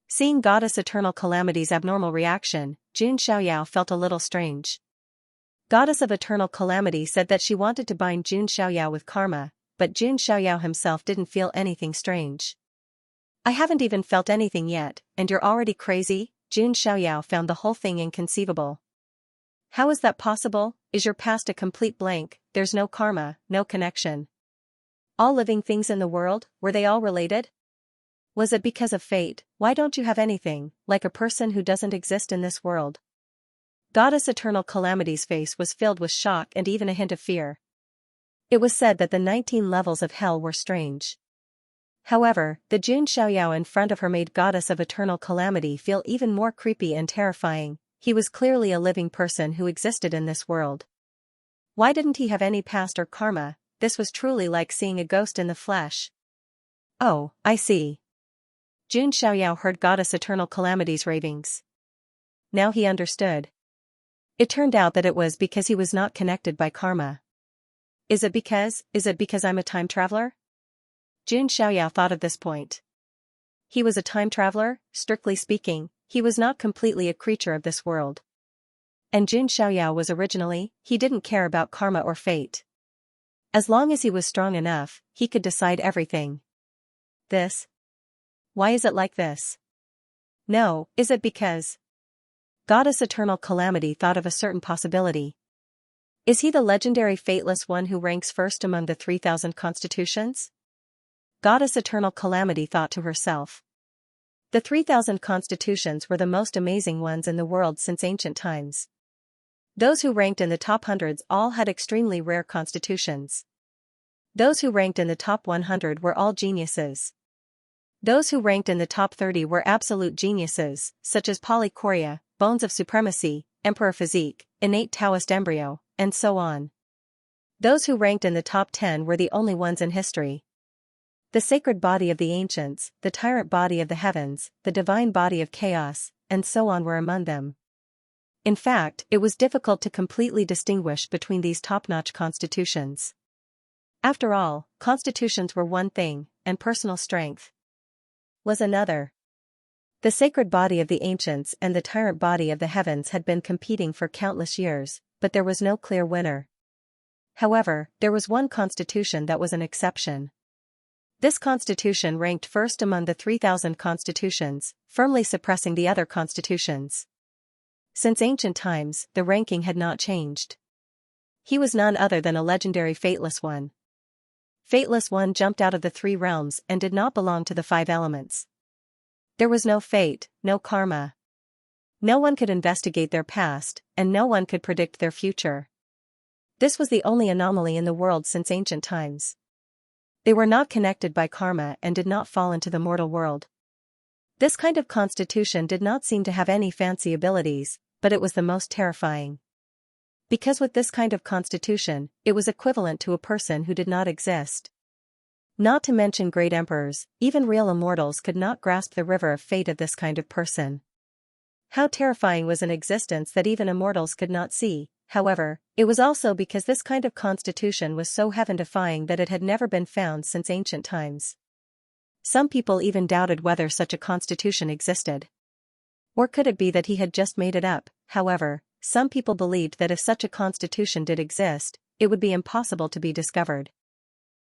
Seeing Goddess Eternal Calamity's abnormal reaction, Jun Xiaoyao felt a little strange. Goddess of Eternal Calamity said that she wanted to bind Jun Xiaoyao with karma, but Jun Xiaoyao himself didn't feel anything strange. I haven't even felt anything yet, and you're already crazy? Jun Xiaoyao found the whole thing inconceivable. How is that possible? Is your past a complete blank? There's no karma, no connection. All living things in the world, were they all related? Was it because of fate? Why don't you have anything, like a person who doesn't exist in this world? Goddess Eternal Calamity's face was filled with shock and even a hint of fear. It was said that the 19 levels of hell were strange. However, the Jun Xiaoyao in front of her made Goddess of Eternal Calamity feel even more creepy and terrifying. He was clearly a living person who existed in this world. Why didn't he have any past or karma? This was truly like seeing a ghost in the flesh. Oh, I see. Jun Xiaoyao heard Goddess Eternal Calamity's ravings. Now he understood. It turned out that it was because he was not connected by karma. Is it because I'm a time traveler? Jun Xiaoyao thought of this point. He was a time traveler, strictly speaking, he was not completely a creature of this world. And Jun Xiaoyao was originally, he didn't care about karma or fate. As long as he was strong enough, he could decide everything. Why is it like this? No, is it because? Goddess Eternal Calamity thought of a certain possibility. Is he the legendary fateless one who ranks first among the 3,000 constitutions? Goddess Eternal Calamity thought to herself. The 3,000 constitutions were the most amazing ones in the world since ancient times. Those who ranked in the top hundreds all had extremely rare constitutions. Those who ranked in the top 100 were all geniuses. Those who ranked in the top 30 were absolute geniuses, such as Polychoria, Bones of Supremacy, Emperor Physique, Innate Taoist Embryo, and so on. Those who ranked in the top 10 were the only ones in history. The sacred body of the ancients, the tyrant body of the heavens, the divine body of chaos, and so on were among them. In fact, it was difficult to completely distinguish between these top-notch constitutions. After all, constitutions were one thing, and personal strength was another. The sacred body of the ancients and the tyrant body of the heavens had been competing for countless years, but there was no clear winner. However, there was one constitution that was an exception. This constitution ranked first among the 3,000 constitutions, firmly suppressing the other constitutions. Since ancient times, the ranking had not changed. He was none other than a legendary Fateless One. Fateless One jumped out of the 3 realms and did not belong to the 5 elements. There was no fate, no karma. No one could investigate their past, and no one could predict their future. This was the only anomaly in the world since ancient times. They were not connected by karma and did not fall into the mortal world. This kind of constitution did not seem to have any fancy abilities, but it was the most terrifying. Because with this kind of constitution, it was equivalent to a person who did not exist. Not to mention great emperors, even real immortals could not grasp the river of fate of this kind of person. How terrifying was an existence that even immortals could not see. However, it was also because this kind of constitution was so heaven-defying that it had never been found since ancient times. Some people even doubted whether such a constitution existed. Or could it be that he had just made it up? However, some people believed that if such a constitution did exist, it would be impossible to be discovered.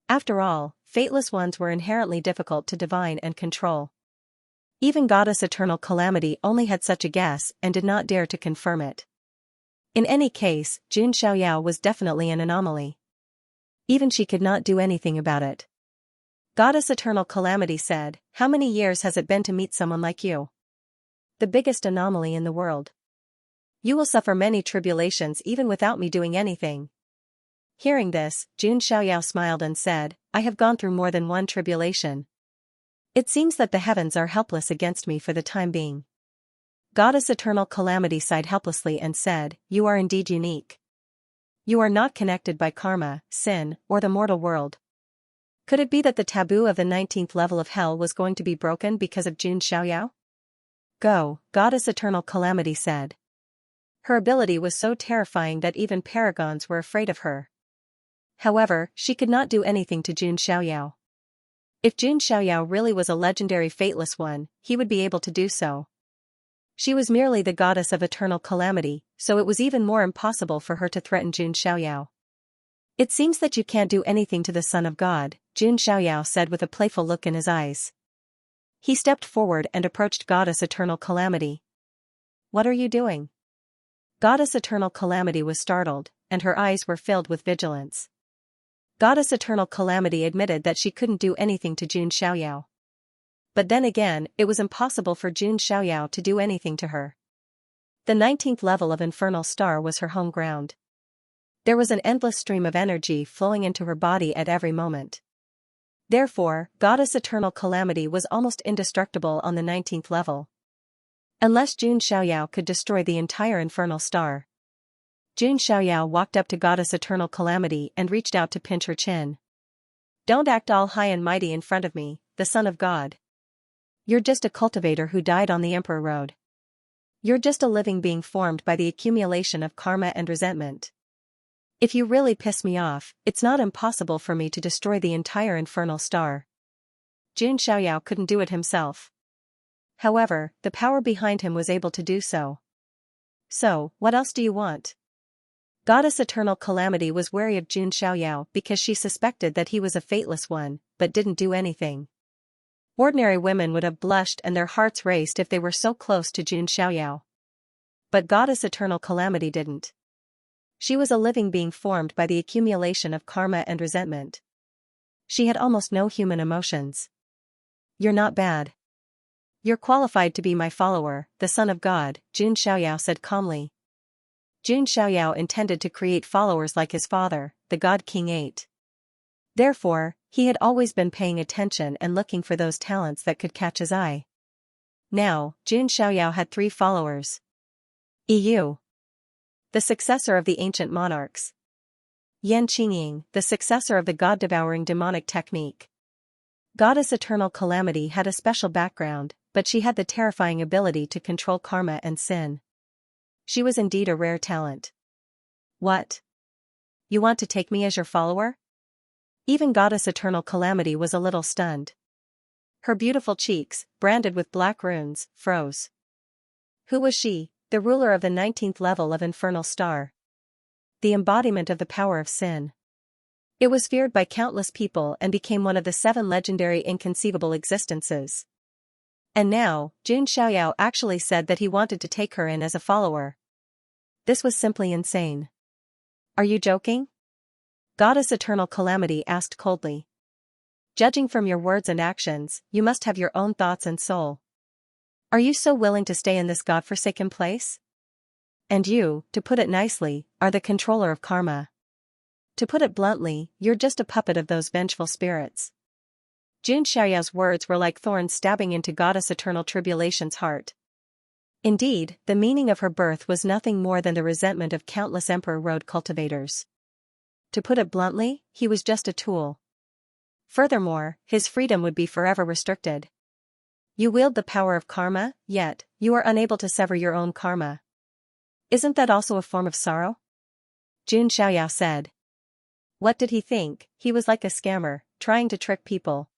After all, fateless ones were inherently difficult to divine and control. Even Goddess Eternal Calamity only had such a guess and did not dare to confirm it. In any case, Jun Xiaoyao was definitely an anomaly. Even she could not do anything about it. Goddess Eternal Calamity said, "How many years has it been to meet someone like you? The biggest anomaly in the world. You will suffer many tribulations even without me doing anything." Hearing this, Jun Xiaoyao smiled and said, "I have gone through more than one tribulation. It seems that the heavens are helpless against me for the time being." Goddess Eternal Calamity sighed helplessly and said, "You are indeed unique. You are not connected by karma, sin, or the mortal world. Could it be that the taboo of the 19th level of hell was going to be broken because of Jun Xiaoyao?" "Go," Goddess Eternal Calamity said. Her ability was so terrifying that even paragons were afraid of her. However, she could not do anything to Jun Xiaoyao. If Jun Xiaoyao really was a legendary fateless one, he would be able to do so. She was merely the goddess of eternal calamity, so it was even more impossible for her to threaten Jun Xiaoyao. "It seems that you can't do anything to the Son of God," Jun Xiaoyao said with a playful look in his eyes. He stepped forward and approached Goddess Eternal Calamity. "What are you doing?" Goddess Eternal Calamity was startled, and her eyes were filled with vigilance. Goddess Eternal Calamity admitted that she couldn't do anything to Jun Xiaoyao. But then again, it was impossible for Jun Xiaoyao to do anything to her. The 19th level of Infernal Star was her home ground. There was an endless stream of energy flowing into her body at every moment. Therefore, Goddess Eternal Calamity was almost indestructible on the 19th level. Unless Jun Xiaoyao could destroy the entire Infernal Star. Jun Xiaoyao walked up to Goddess Eternal Calamity and reached out to pinch her chin. "Don't act all high and mighty in front of me, the Son of God. You're just a cultivator who died on the Emperor Road. You're just a living being formed by the accumulation of karma and resentment. If you really piss me off, it's not impossible for me to destroy the entire Infernal Star." Jun Xiaoyao couldn't do it himself. However, the power behind him was able to do so. "So, what else do you want?" Goddess Eternal Calamity was wary of Jun Xiaoyao because she suspected that he was a fateless one, but didn't do anything. Ordinary women would have blushed and their hearts raced if they were so close to Jun Xiaoyao. But Goddess Eternal Calamity didn't. She was a living being formed by the accumulation of karma and resentment. She had almost no human emotions. "You're not bad. You're qualified to be my follower, the Son of God," Jun Xiaoyao said calmly. Jun Xiaoyao intended to create followers like his father, the God King 8. Therefore, he had always been paying attention and looking for those talents that could catch his eye. Now, Jun Xiaoyao had 3 followers. EU, the successor of the ancient monarchs. Yan Qingying, the successor of the god-devouring demonic technique. Goddess Eternal Calamity had a special background, but she had the terrifying ability to control karma and sin. She was indeed a rare talent. "What? You want to take me as your follower?" Even Goddess Eternal Calamity was a little stunned. Her beautiful cheeks, branded with black runes, froze. Who was she? The ruler of the 19th level of Infernal Star. The embodiment of the power of sin. It was feared by countless people and became one of the 7 legendary inconceivable existences. And now, Jun Xiaoyao actually said that he wanted to take her in as a follower. This was simply insane. "Are you joking?" Goddess Eternal Calamity asked coldly. "Judging from your words and actions, you must have your own thoughts and soul. Are you so willing to stay in this godforsaken place? And you, to put it nicely, are the controller of karma. To put it bluntly, you're just a puppet of those vengeful spirits." Jun Xiaoyao's words were like thorns stabbing into Goddess Eternal Tribulation's heart. Indeed, the meaning of her birth was nothing more than the resentment of countless Emperor Road cultivators. To put it bluntly, he was just a tool. Furthermore, his freedom would be forever restricted. You wield the power of karma, yet, you are unable to sever your own karma. Isn't that also a form of sorrow? Jun Xiaoyao said. What did he think? He was like a scammer, trying to trick people.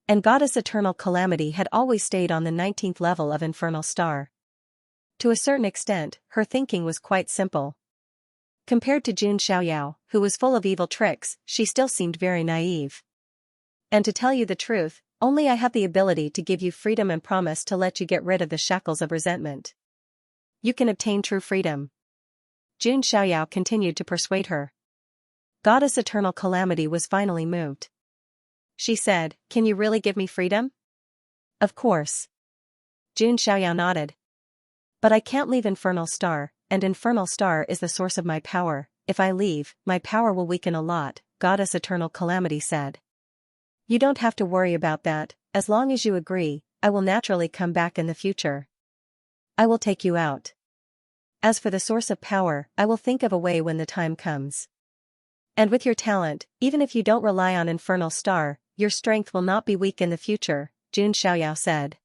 And Goddess Eternal Calamity had always stayed on the 19th level of Infernal Star. To a certain extent, her thinking was quite simple. Compared to Jun Xiaoyao, who was full of evil tricks, she still seemed very naive. And to tell you the truth, only I have the ability to give you freedom and promise to let you get rid of the shackles of resentment. You can obtain true freedom. Jun Xiaoyao continued to persuade her. Goddess Eternal Calamity was finally moved. She said, "Can you really give me freedom?" "Of course." Jun Xiaoyao nodded. "But I can't leave Infernal Star, and Infernal Star is the source of my power. If I leave, my power will weaken a lot," Goddess Eternal Calamity said. "You don't have to worry about that. As long as you agree, I will naturally come back in the future. I will take you out. As for the source of power, I will think of a way when the time comes. And with your talent, even if you don't rely on Infernal Star, your strength will not be weak in the future," Jun Xiaoyao said.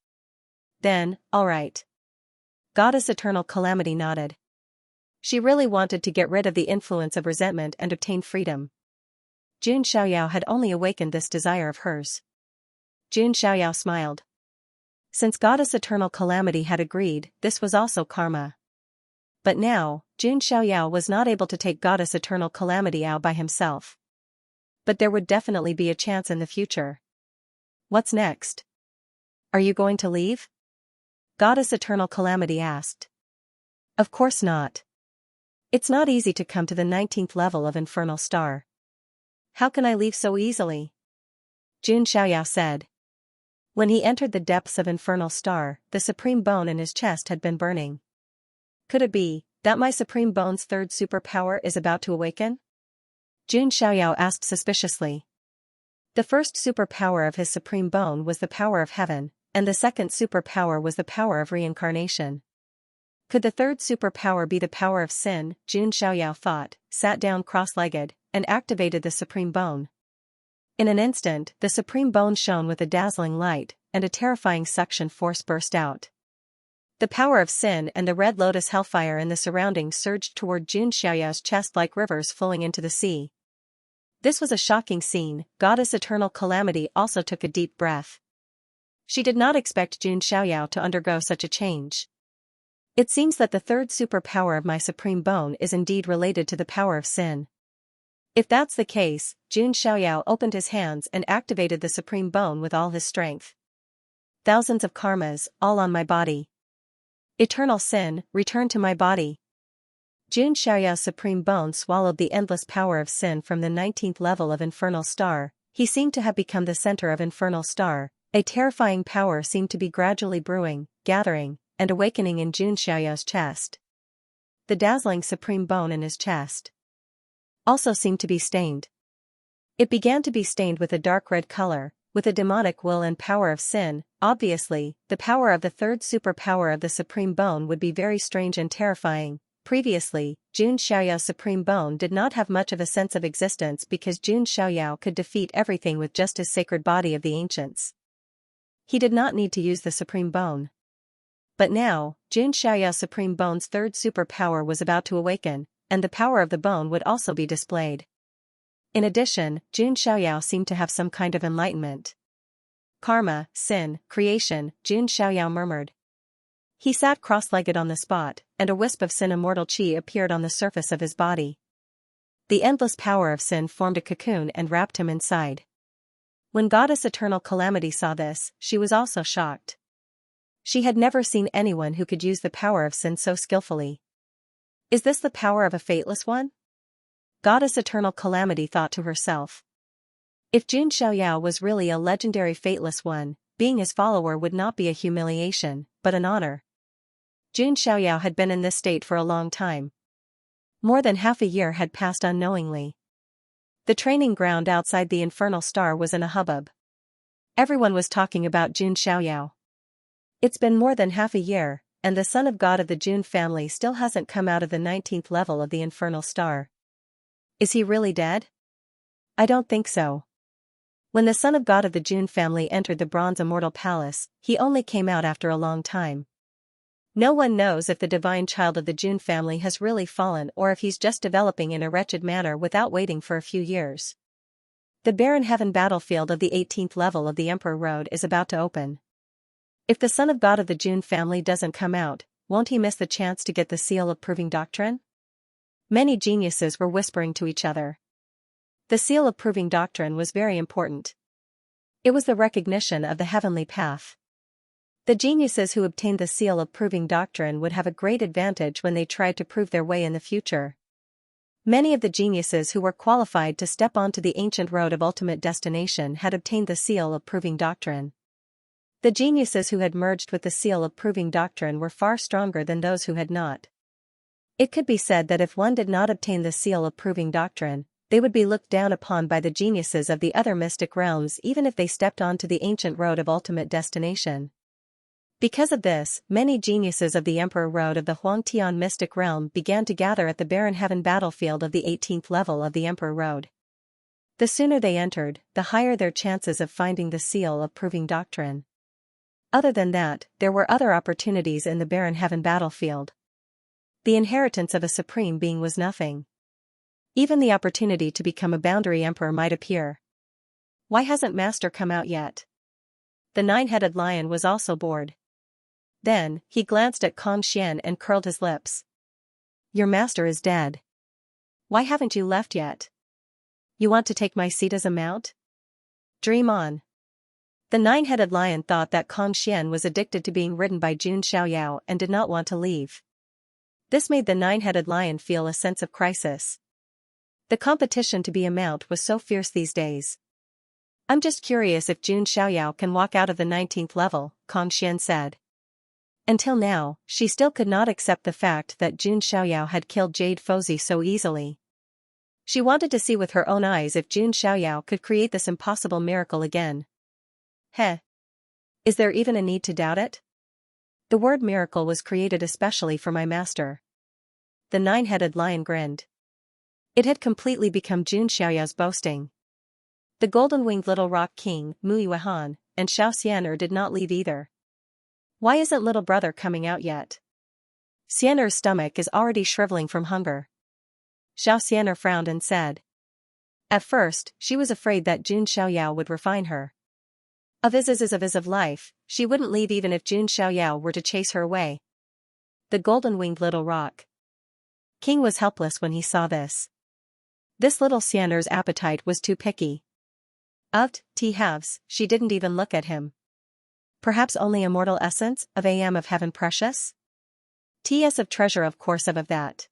"Then, all right." Goddess Eternal Calamity nodded. She really wanted to get rid of the influence of resentment and obtain freedom. Jun Xiaoyao had only awakened this desire of hers. Jun Xiaoyao smiled. Since Goddess Eternal Calamity had agreed, this was also karma. But now, Jun Xiaoyao was not able to take Goddess Eternal Calamity out by himself. But there would definitely be a chance in the future. What's next? Are you going to leave? Goddess Eternal Calamity asked. Of course not. It's not easy to come to the 19th level of Infernal Star. How can I leave so easily? Jun Xiaoyao said. When he entered the depths of Infernal Star, the supreme bone in his chest had been burning. Could it be that my supreme bone's third superpower is about to awaken? Jun Xiaoyao asked suspiciously. The first superpower of his supreme bone was the power of heaven, and the second superpower was the power of reincarnation. Could the third superpower be the power of sin? Jun Xiaoyao thought, sat down cross-legged, and activated the supreme bone. In an instant, the supreme bone shone with a dazzling light, and a terrifying suction force burst out. The power of sin and the red lotus hellfire in the surroundings surged toward Jun Xiaoyao's chest like rivers flowing into the sea. This was a shocking scene. Goddess Eternal Calamity also took a deep breath. She did not expect Jun Xiaoyao to undergo such a change. It seems that the third superpower of my supreme bone is indeed related to the power of sin. If that's the case, Jun Xiaoyao opened his hands and activated the supreme bone with all his strength. Thousands of karmas, all on my body. Eternal sin, return to my body. Jun Xiaoyao's supreme bone swallowed the endless power of sin from the 19th level of Infernal Star. He seemed to have become the center of Infernal Star. A terrifying power seemed to be gradually brewing, gathering, and awakening in Jun Xiaoyao's chest. The dazzling supreme bone in his chest also seemed to be stained. It began to be stained with a dark red color, with a demonic will and power of sin. Obviously, the power of the third superpower of the supreme bone would be very strange and terrifying. Previously, Jun Xiaoyao's supreme bone did not have much of a sense of existence because Jun Xiaoyao could defeat everything with just his sacred body of the ancients. He did not need to use the supreme bone. But now, Jun Xiaoyao's supreme bone's third superpower was about to awaken, and the power of the bone would also be displayed. In addition, Jun Xiaoyao seemed to have some kind of enlightenment. Karma, sin, creation, Jun Xiaoyao murmured. He sat cross-legged on the spot, and a wisp of sin immortal chi appeared on the surface of his body. The endless power of sin formed a cocoon and wrapped him inside. When Goddess Eternal Calamity saw this, she was also shocked. She had never seen anyone who could use the power of sin so skillfully. Is this the power of a fateless one? Goddess Eternal Calamity thought to herself. If Jun Xiaoyao was really a legendary fateless one, being his follower would not be a humiliation, but an honor. Jun Xiaoyao had been in this state for a long time. More than half a year had passed unknowingly. The training ground outside the Infernal Star was in a hubbub. Everyone was talking about Jun Xiaoyao. It's been more than half a year, and the son of God of the June family still hasn't come out of the 19th level of the infernal star. Is he really dead? I don't think so. When the son of God of the June family entered the Bronze Immortal Palace, he only came out after a long time. No one knows if the divine child of the June family has really fallen or if he's just developing in a wretched manner without waiting for a few years. The barren heaven battlefield of the 18th level of the Emperor Road is about to open. If the son of God of the June family doesn't come out, won't he miss the chance to get the seal of proving doctrine? Many geniuses were whispering to each other. The seal of proving doctrine was very important. It was the recognition of the heavenly path. The geniuses who obtained the seal of proving doctrine would have a great advantage when they tried to prove their way in the future. Many of the geniuses who were qualified to step onto the ancient road of ultimate destination had obtained the seal of proving doctrine. The geniuses who had merged with the seal of proving doctrine were far stronger than those who had not. It could be said that if one did not obtain the seal of proving doctrine, they would be looked down upon by the geniuses of the other mystic realms even if they stepped onto the ancient road of ultimate destination. Because of this, many geniuses of the Emperor Road of the Huangtian mystic realm began to gather at the barren heaven battlefield of the 18th level of the Emperor Road. The sooner they entered, the higher their chances of finding the seal of proving doctrine. Other than that, there were other opportunities in the barren heaven battlefield. The inheritance of a supreme being was nothing. Even the opportunity to become a boundary emperor might appear. Why hasn't Master come out yet? The nine-headed lion was also bored. Then, he glanced at Xianxia and curled his lips. Your master is dead. Why haven't you left yet? You want to take my seat as a mount? Dream on. The nine-headed lion thought that Xianxia was addicted to being ridden by Jun Xiaoyao and did not want to leave. This made the nine-headed lion feel a sense of crisis. The competition to be a mount was so fierce these days. I'm just curious if Jun Xiaoyao can walk out of the 19th level, Xianxia said. Until now, she still could not accept the fact that Jun Xiaoyao had killed Jade Fozi so easily. She wanted to see with her own eyes if Jun Xiaoyao could create this impossible miracle again. Heh. Is there even a need to doubt it? The word miracle was created especially for my master. The nine-headed lion grinned. It had completely become Jun Xiaoyao's boasting. The golden-winged little rock king, Muiyuan, and Xianxia did not leave either. Why isn't little brother coming out yet? Xian'er's stomach is already shriveling from hunger. Xian'er frowned and said. At first, she was afraid that Jun Xiaoyao would refine her. Of life, she wouldn't leave even if Jun Xiaoyao were to chase her away. The golden-winged little rock king was helpless when he saw this. This little Xian'er's appetite was too picky. She didn't even look at him. Perhaps only immortal essence of of heaven precious? Of treasure of course of that.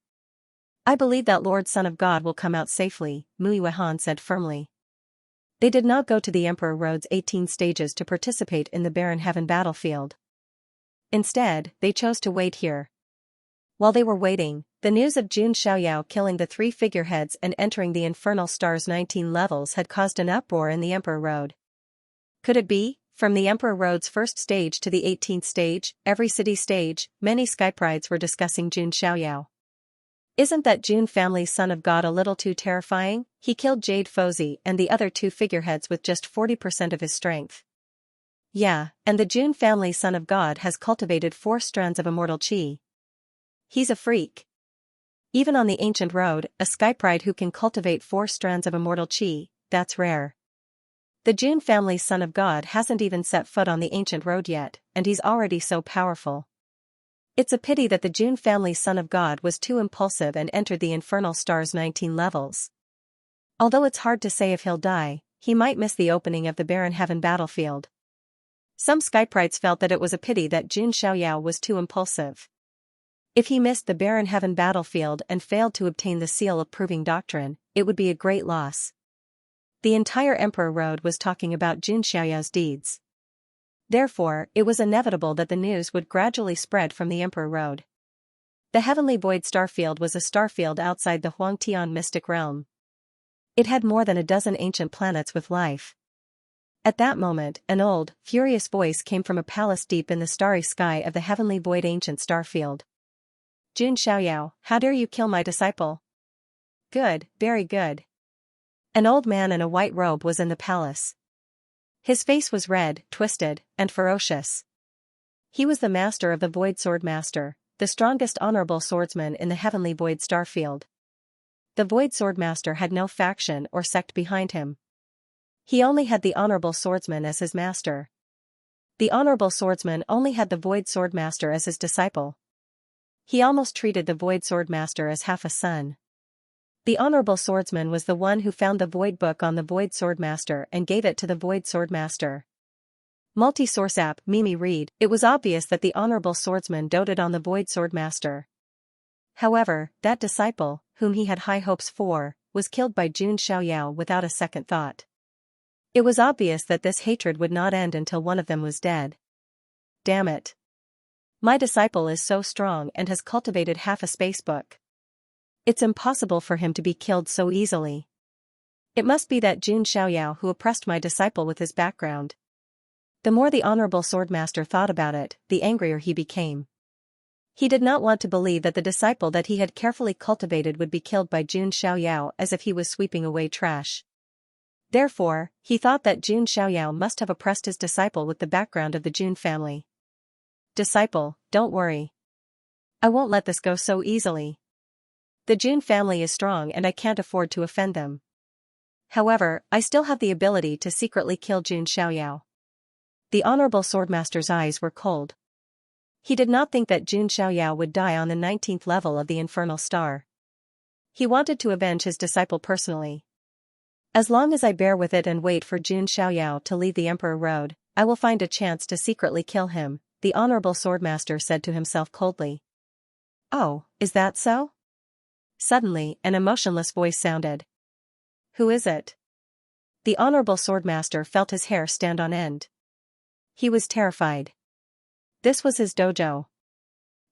I believe that Lord Son of God will come out safely, Muiyuan said firmly. They did not go to the Emperor Road's 18 stages to participate in the barren heaven battlefield. Instead, they chose to wait here. While they were waiting, the news of Jun Xiaoyao killing the 3 figureheads and entering the infernal star's 19 levels had caused an uproar in the Emperor Road. Could it be? From the Emperor Road's first stage to the 18th stage, every city stage, many Skyprides were discussing Jun Xiaoyao. Isn't that Jun family's son of God a little too terrifying? He killed Jade Fozi and the other 2 figureheads with just 40% of his strength. Yeah, and the Jun family's son of God has cultivated 4 strands of immortal chi. He's a freak. Even on the ancient road, a Skypride who can cultivate 4 strands of immortal chi, that's rare. The Jun family's son of God hasn't even set foot on the ancient road yet, and he's already so powerful. It's a pity that the Jun family's son of God was too impulsive and entered the infernal star's 19 levels. Although it's hard to say if he'll die, he might miss the opening of the barren heaven battlefield. Some Skyprides felt that it was a pity that Jun Xiaoyao was too impulsive. If he missed the barren heaven battlefield and failed to obtain the seal of proving doctrine, it would be a great loss. The entire Emperor Road was talking about Jun Xiaoyao's deeds. Therefore, it was inevitable that the news would gradually spread from the Emperor Road. The heavenly void starfield was a starfield outside the Huangtian mystic realm. It had more than a dozen ancient planets with life. At that moment, an old, furious voice came from a palace deep in the starry sky of the heavenly void ancient starfield. Jun Xiaoyao, how dare you kill my disciple? Good, very good. An old man in a white robe was in the palace. His face was red, twisted, and ferocious. He was the master of the Void Sword Master, the strongest honorable swordsman in the heavenly void starfield. The Void Sword Master had no faction or sect behind him. He only had the honorable swordsman as his master. The honorable swordsman only had the Void Sword Master as his disciple. He almost treated the Void Sword Master as half a son. The honorable swordsman was the one who found the Void Book on the Void Sword Master and gave it to the Void Sword Master. Multi-source app, Mimi read, it was obvious that the honorable swordsman doted on the Void Sword Master. However, that disciple, whom he had high hopes for, was killed by Jun Xiaoyao without a second thought. It was obvious that this hatred would not end until one of them was dead. Damn it. My disciple is so strong and has cultivated half a space book. It's impossible for him to be killed so easily. It must be that Jun Xiaoyao who oppressed my disciple with his background. The more the honorable swordmaster thought about it, the angrier he became. He did not want to believe that the disciple that he had carefully cultivated would be killed by Jun Xiaoyao as if he was sweeping away trash. Therefore, he thought that Jun Xiaoyao must have oppressed his disciple with the background of the Jun family. Disciple, don't worry. I won't let this go so easily. The Jun family is strong and I can't afford to offend them. However, I still have the ability to secretly kill Jun Xiaoyao. The honorable swordmaster's eyes were cold. He did not think that Jun Xiaoyao would die on the 19th level of the infernal star. He wanted to avenge his disciple personally. As long as I bear with it and wait for Jun Xiaoyao to leave the Emperor Road, I will find a chance to secretly kill him, the honorable swordmaster said to himself coldly. Oh, is that so? Suddenly, an emotionless voice sounded. Who is it? The honorable swordmaster felt his hair stand on end. He was terrified. This was his dojo.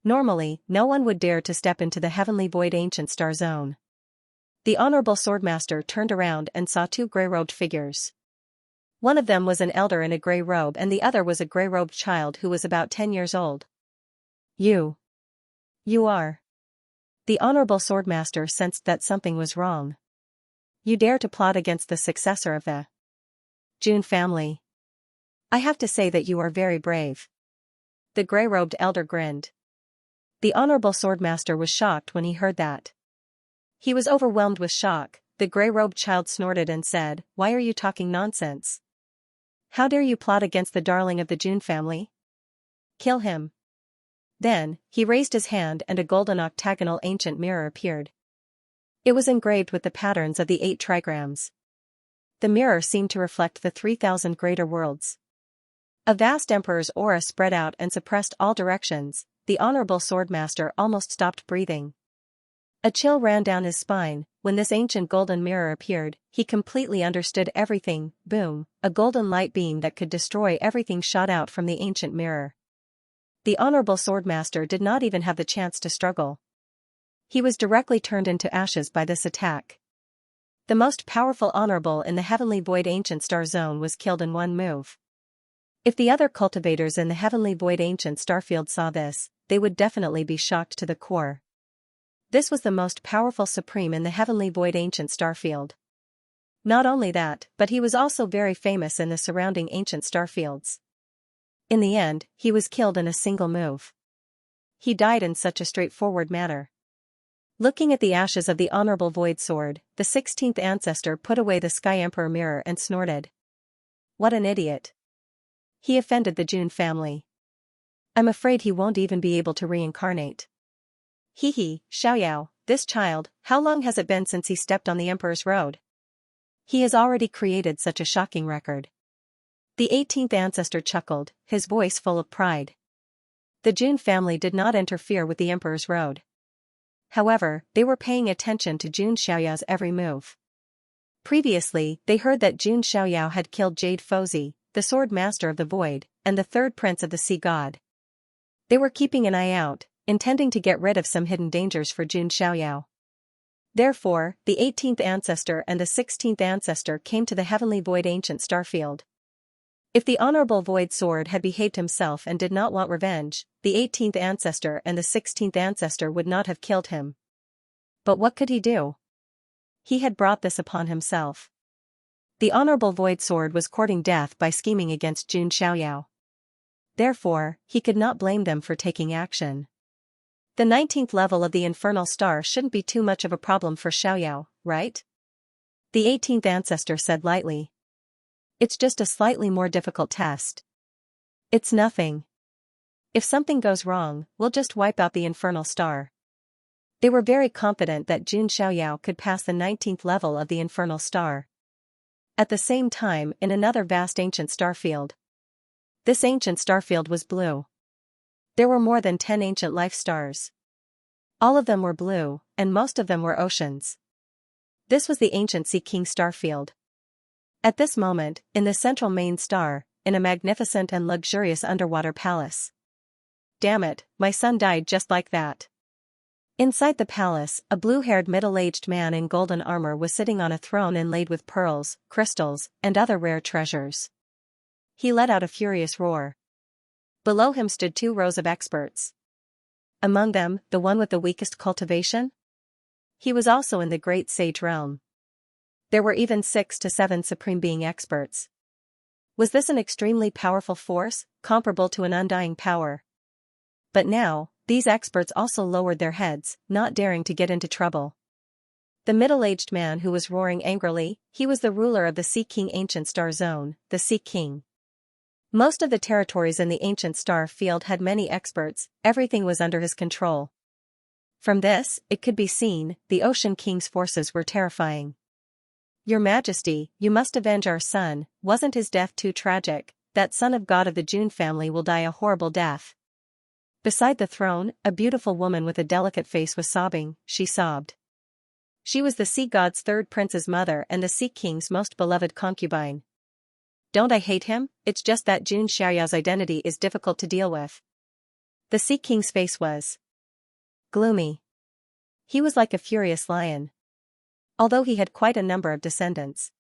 Normally, no one would dare to step into the heavenly void ancient star zone. The honorable swordmaster turned around and saw two gray-robed figures. One of them was an elder in a gray robe and the other was a gray-robed child who was about 10 years old. You are. The honorable swordmaster sensed that something was wrong. You dare to plot against the successor of the Jun family. I have to say that you are very brave. The gray-robed elder grinned. The honorable swordmaster was shocked when he heard that. He was overwhelmed with shock. The gray-robed child snorted and said, "Why are you talking nonsense? How dare you plot against the darling of the Jun family? Kill him." Then, he raised his hand and a golden octagonal ancient mirror appeared. It was engraved with the patterns of the 8 trigrams. The mirror seemed to reflect the 3,000 greater worlds. A vast emperor's aura spread out and suppressed all directions. The honorable swordmaster almost stopped breathing. A chill ran down his spine. When this ancient golden mirror appeared, he completely understood everything. Boom, a golden light beam that could destroy everything shot out from the ancient mirror. The honorable swordmaster did not even have the chance to struggle. He was directly turned into ashes by this attack. The most powerful honorable in the heavenly void ancient star zone was killed in one move. If the other cultivators in the heavenly void ancient starfield saw this, they would definitely be shocked to the core. This was the most powerful supreme in the heavenly void ancient starfield. Not only that, but he was also very famous in the surrounding ancient starfields. In the end, he was killed in a single move. He died in such a straightforward manner. Looking at the ashes of the honorable void sword, the 16th ancestor put away the Sky Emperor mirror and snorted. What an idiot. He offended the Jun family. I'm afraid he won't even be able to reincarnate. Hee, Xiaoyao, this child, how long has it been since he stepped on the Emperor's road? He has already created such a shocking record. The 18th ancestor chuckled, his voice full of pride. The Jun family did not interfere with the Emperor's road. However, they were paying attention to Jun Xiaoyao's every move. Previously, they heard that Jun Xiaoyao had killed Jade Fozi, the sword master of the void, and the third prince of the sea god. They were keeping an eye out, intending to get rid of some hidden dangers for Jun Xiaoyao. Therefore, the 18th ancestor and the 16th ancestor came to the heavenly void ancient starfield. If the Honorable Void Sword had behaved himself and did not want revenge, the 18th ancestor and the 16th ancestor would not have killed him. But what could he do? He had brought this upon himself. The Honorable Void Sword was courting death by scheming against Jun Xiaoyao. Therefore, he could not blame them for taking action. The 19th level of the Infernal Star shouldn't be too much of a problem for Xiaoyao, right? The 18th ancestor said lightly. It's just a slightly more difficult test. It's nothing. If something goes wrong, we'll just wipe out the Infernal Star. They were very confident that Jun Xiaoyao could pass the 19th level of the Infernal Star. At the same time, in another vast ancient starfield. This ancient starfield was blue. There were more than 10 ancient life stars. All of them were blue, and most of them were oceans. This was the ancient Sea King starfield. At this moment, in the central main star, in a magnificent and luxurious underwater palace. Damn it, my son died just like that. Inside the palace, a blue-haired middle-aged man in golden armor was sitting on a throne inlaid with pearls, crystals, and other rare treasures. He let out a furious roar. Below him stood 2 rows of experts. Among them, the one with the weakest cultivation? He was also in the great sage realm. There were even 6 to 7 supreme being experts. Was this an extremely powerful force, comparable to an undying power? But now, these experts also lowered their heads, not daring to get into trouble. The middle-aged man who was roaring angrily, he was the ruler of the Sea King Ancient Star Zone, the Sea King. Most of the territories in the Ancient Star Field had many experts, everything was under his control. From this, it could be seen, the Ocean King's forces were terrifying. Your Majesty, you must avenge our son, wasn't his death too tragic? That son of God of the Jun family will die a horrible death. Beside the throne, a beautiful woman with a delicate face was sobbing, she sobbed. She was the Sea God's 3rd prince's mother and the Sea King's most beloved concubine. Don't I hate him? It's just that Jun Xiaoyao's identity is difficult to deal with. The Sea King's face was gloomy. He was like a furious lion. Although he had quite a number of descendants.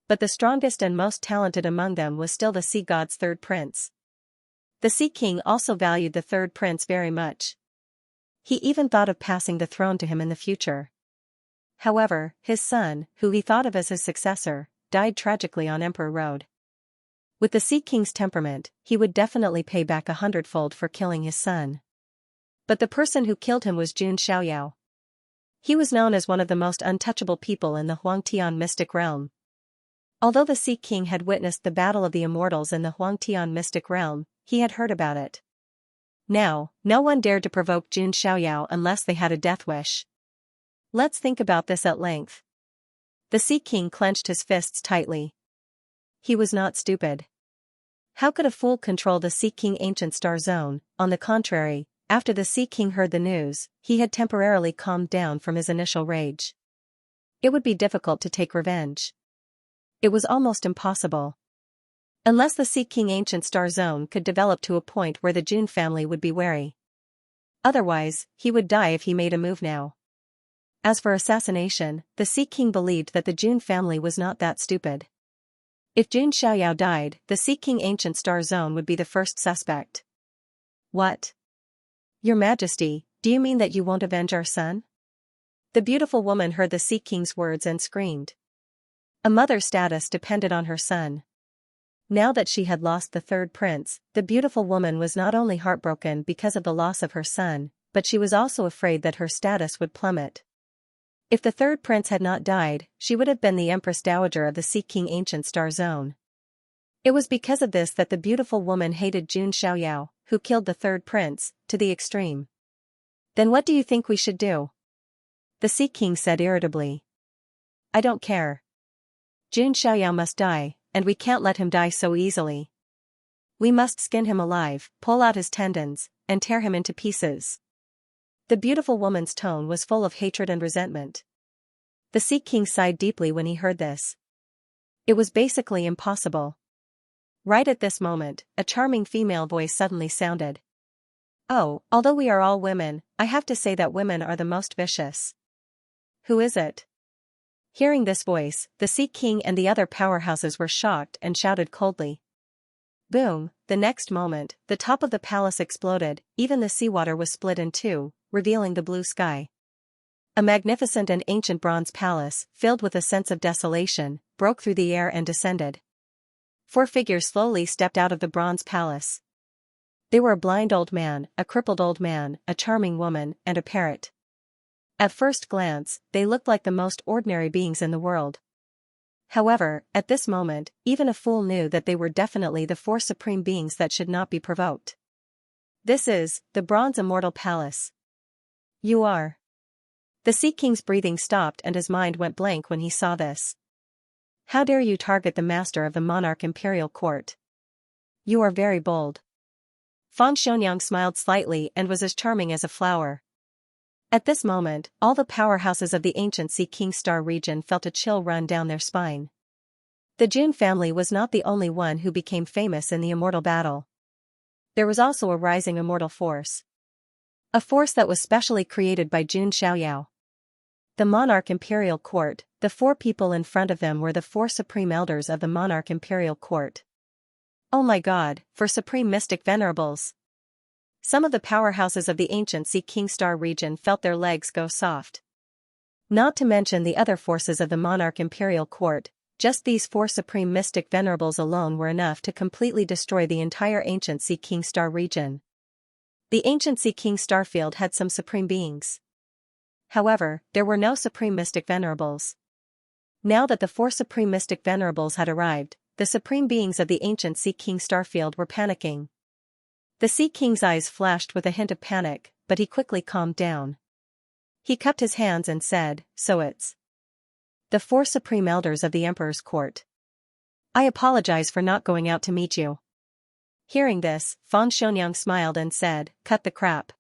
But the strongest and most talented among them was still the Sea God's 3rd prince. The Sea King also valued the 3rd prince very much. He even thought of passing the throne to him in the future. However, his son, who he thought of as his successor, died tragically on Emperor Road. With the Sea King's temperament, he would definitely pay back 100-fold for killing his son. But the person who killed him was Jun Xiaoyao. He was known as one of the most untouchable people in the Huangtian mystic realm. Although the Sea King had witnessed the battle of the immortals in the Huangtian mystic realm, he had heard about it. Now, no one dared to provoke Jun Xiaoyao unless they had a death wish. Let's think about this at length. The Sea King clenched his fists tightly. He was not stupid. How could a fool control the Sea King Ancient Star Zone? On the contrary, after the Sea King heard the news, he had temporarily calmed down from his initial rage. It would be difficult to take revenge. It was almost impossible. Unless the Sea King Ancient Star Zone could develop to a point where the Jun family would be wary. Otherwise, he would die if he made a move now. As for assassination, the Sea King believed that the Jun family was not that stupid. If Jun Xiaoyao died, the Sea King Ancient Star Zone would be the first suspect. What? Your Majesty, do you mean that you won't avenge our son? The beautiful woman heard the Sea King's words and screamed. A mother's status depended on her son. Now that she had lost the 3rd prince, the beautiful woman was not only heartbroken because of the loss of her son, but she was also afraid that her status would plummet. If the 3rd prince had not died, she would have been the Empress Dowager of the Sea King Ancient Star Zone. It was because of this that the beautiful woman hated Jun Xiaoyao, who killed the 3rd prince, to the extreme. Then what do you think we should do? The Sea King said irritably. I don't care. Jun Xiaoyao must die, and we can't let him die so easily. We must skin him alive, pull out his tendons, and tear him into pieces. The beautiful woman's tone was full of hatred and resentment. The Sea King sighed deeply when he heard this. It was basically impossible. Right at this moment, a charming female voice suddenly sounded. Oh, although we are all women, I have to say that women are the most vicious. Who is it? Hearing this voice, the Sea King and the other powerhouses were shocked and shouted coldly. Boom, the next moment, the top of the palace exploded, even the seawater was split in two, revealing the blue sky. A magnificent and ancient bronze palace, filled with a sense of desolation, broke through the air and descended. 4 figures slowly stepped out of the bronze palace. They were a blind old man, a crippled old man, a charming woman, and a parrot. At first glance, they looked like the most ordinary beings in the world. However, at this moment, even a fool knew that they were definitely the 4 supreme beings that should not be provoked. This is the Bronze Immortal Palace. You are. The Sea King's breathing stopped and his mind went blank when he saw this. How dare you target the master of the monarch imperial court? You are very bold. Fan Xianxia smiled slightly and was as charming as a flower. At this moment, all the powerhouses of the ancient Sea King Star region felt a chill run down their spine. The Jun family was not the only one who became famous in the immortal battle. There was also a rising immortal force. A force that was specially created by Jun Xiaoyao. The monarch imperial court, the 4 people in front of them were the 4 supreme elders of the monarch imperial court. Oh my god, 4 supreme mystic venerables. Some of the powerhouses of the ancient Sea King Star region felt their legs go soft. Not to mention the other forces of the monarch imperial court, just these 4 supreme mystic venerables alone were enough to completely destroy the entire ancient Sea King Star region. The ancient Sea King Starfield had some supreme beings. However, there were no supreme mystic venerables. Now that the 4 supreme mystic venerables had arrived, the supreme beings of the ancient Sea King Starfield were panicking. The Sea King's eyes flashed with a hint of panic, but he quickly calmed down. He cupped his hands and said, so it's the 4 supreme elders of the Emperor's court. I apologize for not going out to meet you. Hearing this, Fan Xianxia smiled and said, cut the crap.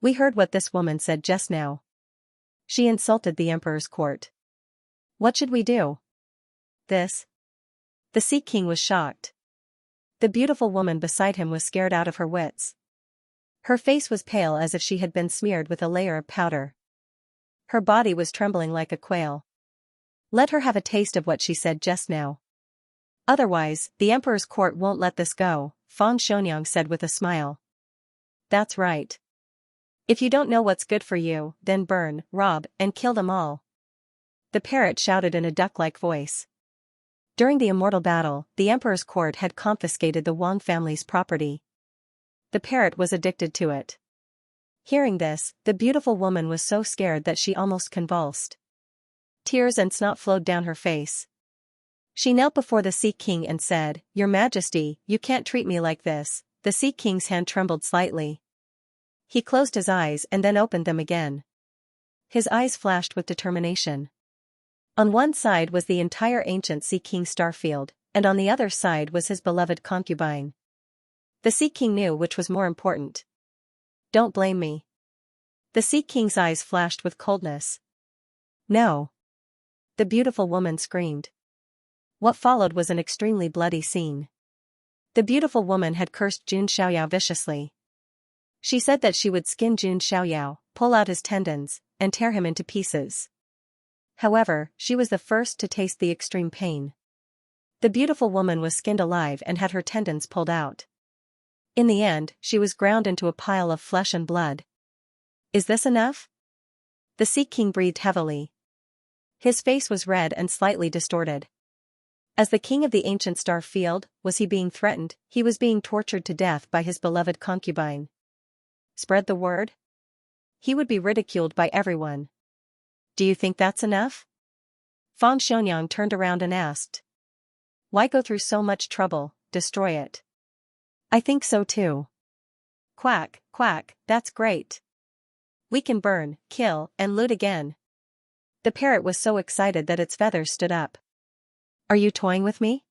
We heard what this woman said just now. She insulted the Emperor's court. What should we do? This? The Sea King was shocked. The beautiful woman beside him was scared out of her wits. Her face was pale as if she had been smeared with a layer of powder. Her body was trembling like a quail. Let her have a taste of what she said just now. Otherwise, the Emperor's court won't let this go, Fan Xianxia said with a smile. That's right. If you don't know what's good for you, then burn, rob, and kill them all. The parrot shouted in a duck-like voice. During the immortal battle, the Emperor's court had confiscated the Wang family's property. The parrot was addicted to it. Hearing this, the beautiful woman was so scared that she almost convulsed. Tears and snot flowed down her face. She knelt before the Sea King and said, Your Majesty, you can't treat me like this. The Sea King's hand trembled slightly. He closed his eyes and then opened them again. His eyes flashed with determination. On one side was the entire ancient Sea King Starfield, and on the other side was his beloved concubine. The Sea King knew which was more important. Don't blame me. The Sea King's eyes flashed with coldness. No. The beautiful woman screamed. What followed was an extremely bloody scene. The beautiful woman had cursed Jun Xiaoyao viciously. She said that she would skin Jun Xiaoyao, pull out his tendons, and tear him into pieces. However, she was the first to taste the extreme pain. The beautiful woman was skinned alive and had her tendons pulled out. In the end, she was ground into a pile of flesh and blood. Is this enough? The Sea King breathed heavily. His face was red and slightly distorted. As the king of the ancient star field, was he being threatened? He was being tortured to death by his beloved concubine. Spread the word? He would be ridiculed by everyone. Do you think that's enough? Fan Xianxia turned around and asked. Why go through so much trouble? Destroy it. I think so too. Quack, quack, that's great. We can burn, kill, and loot again. The parrot was so excited that its feathers stood up. Are you toying with me?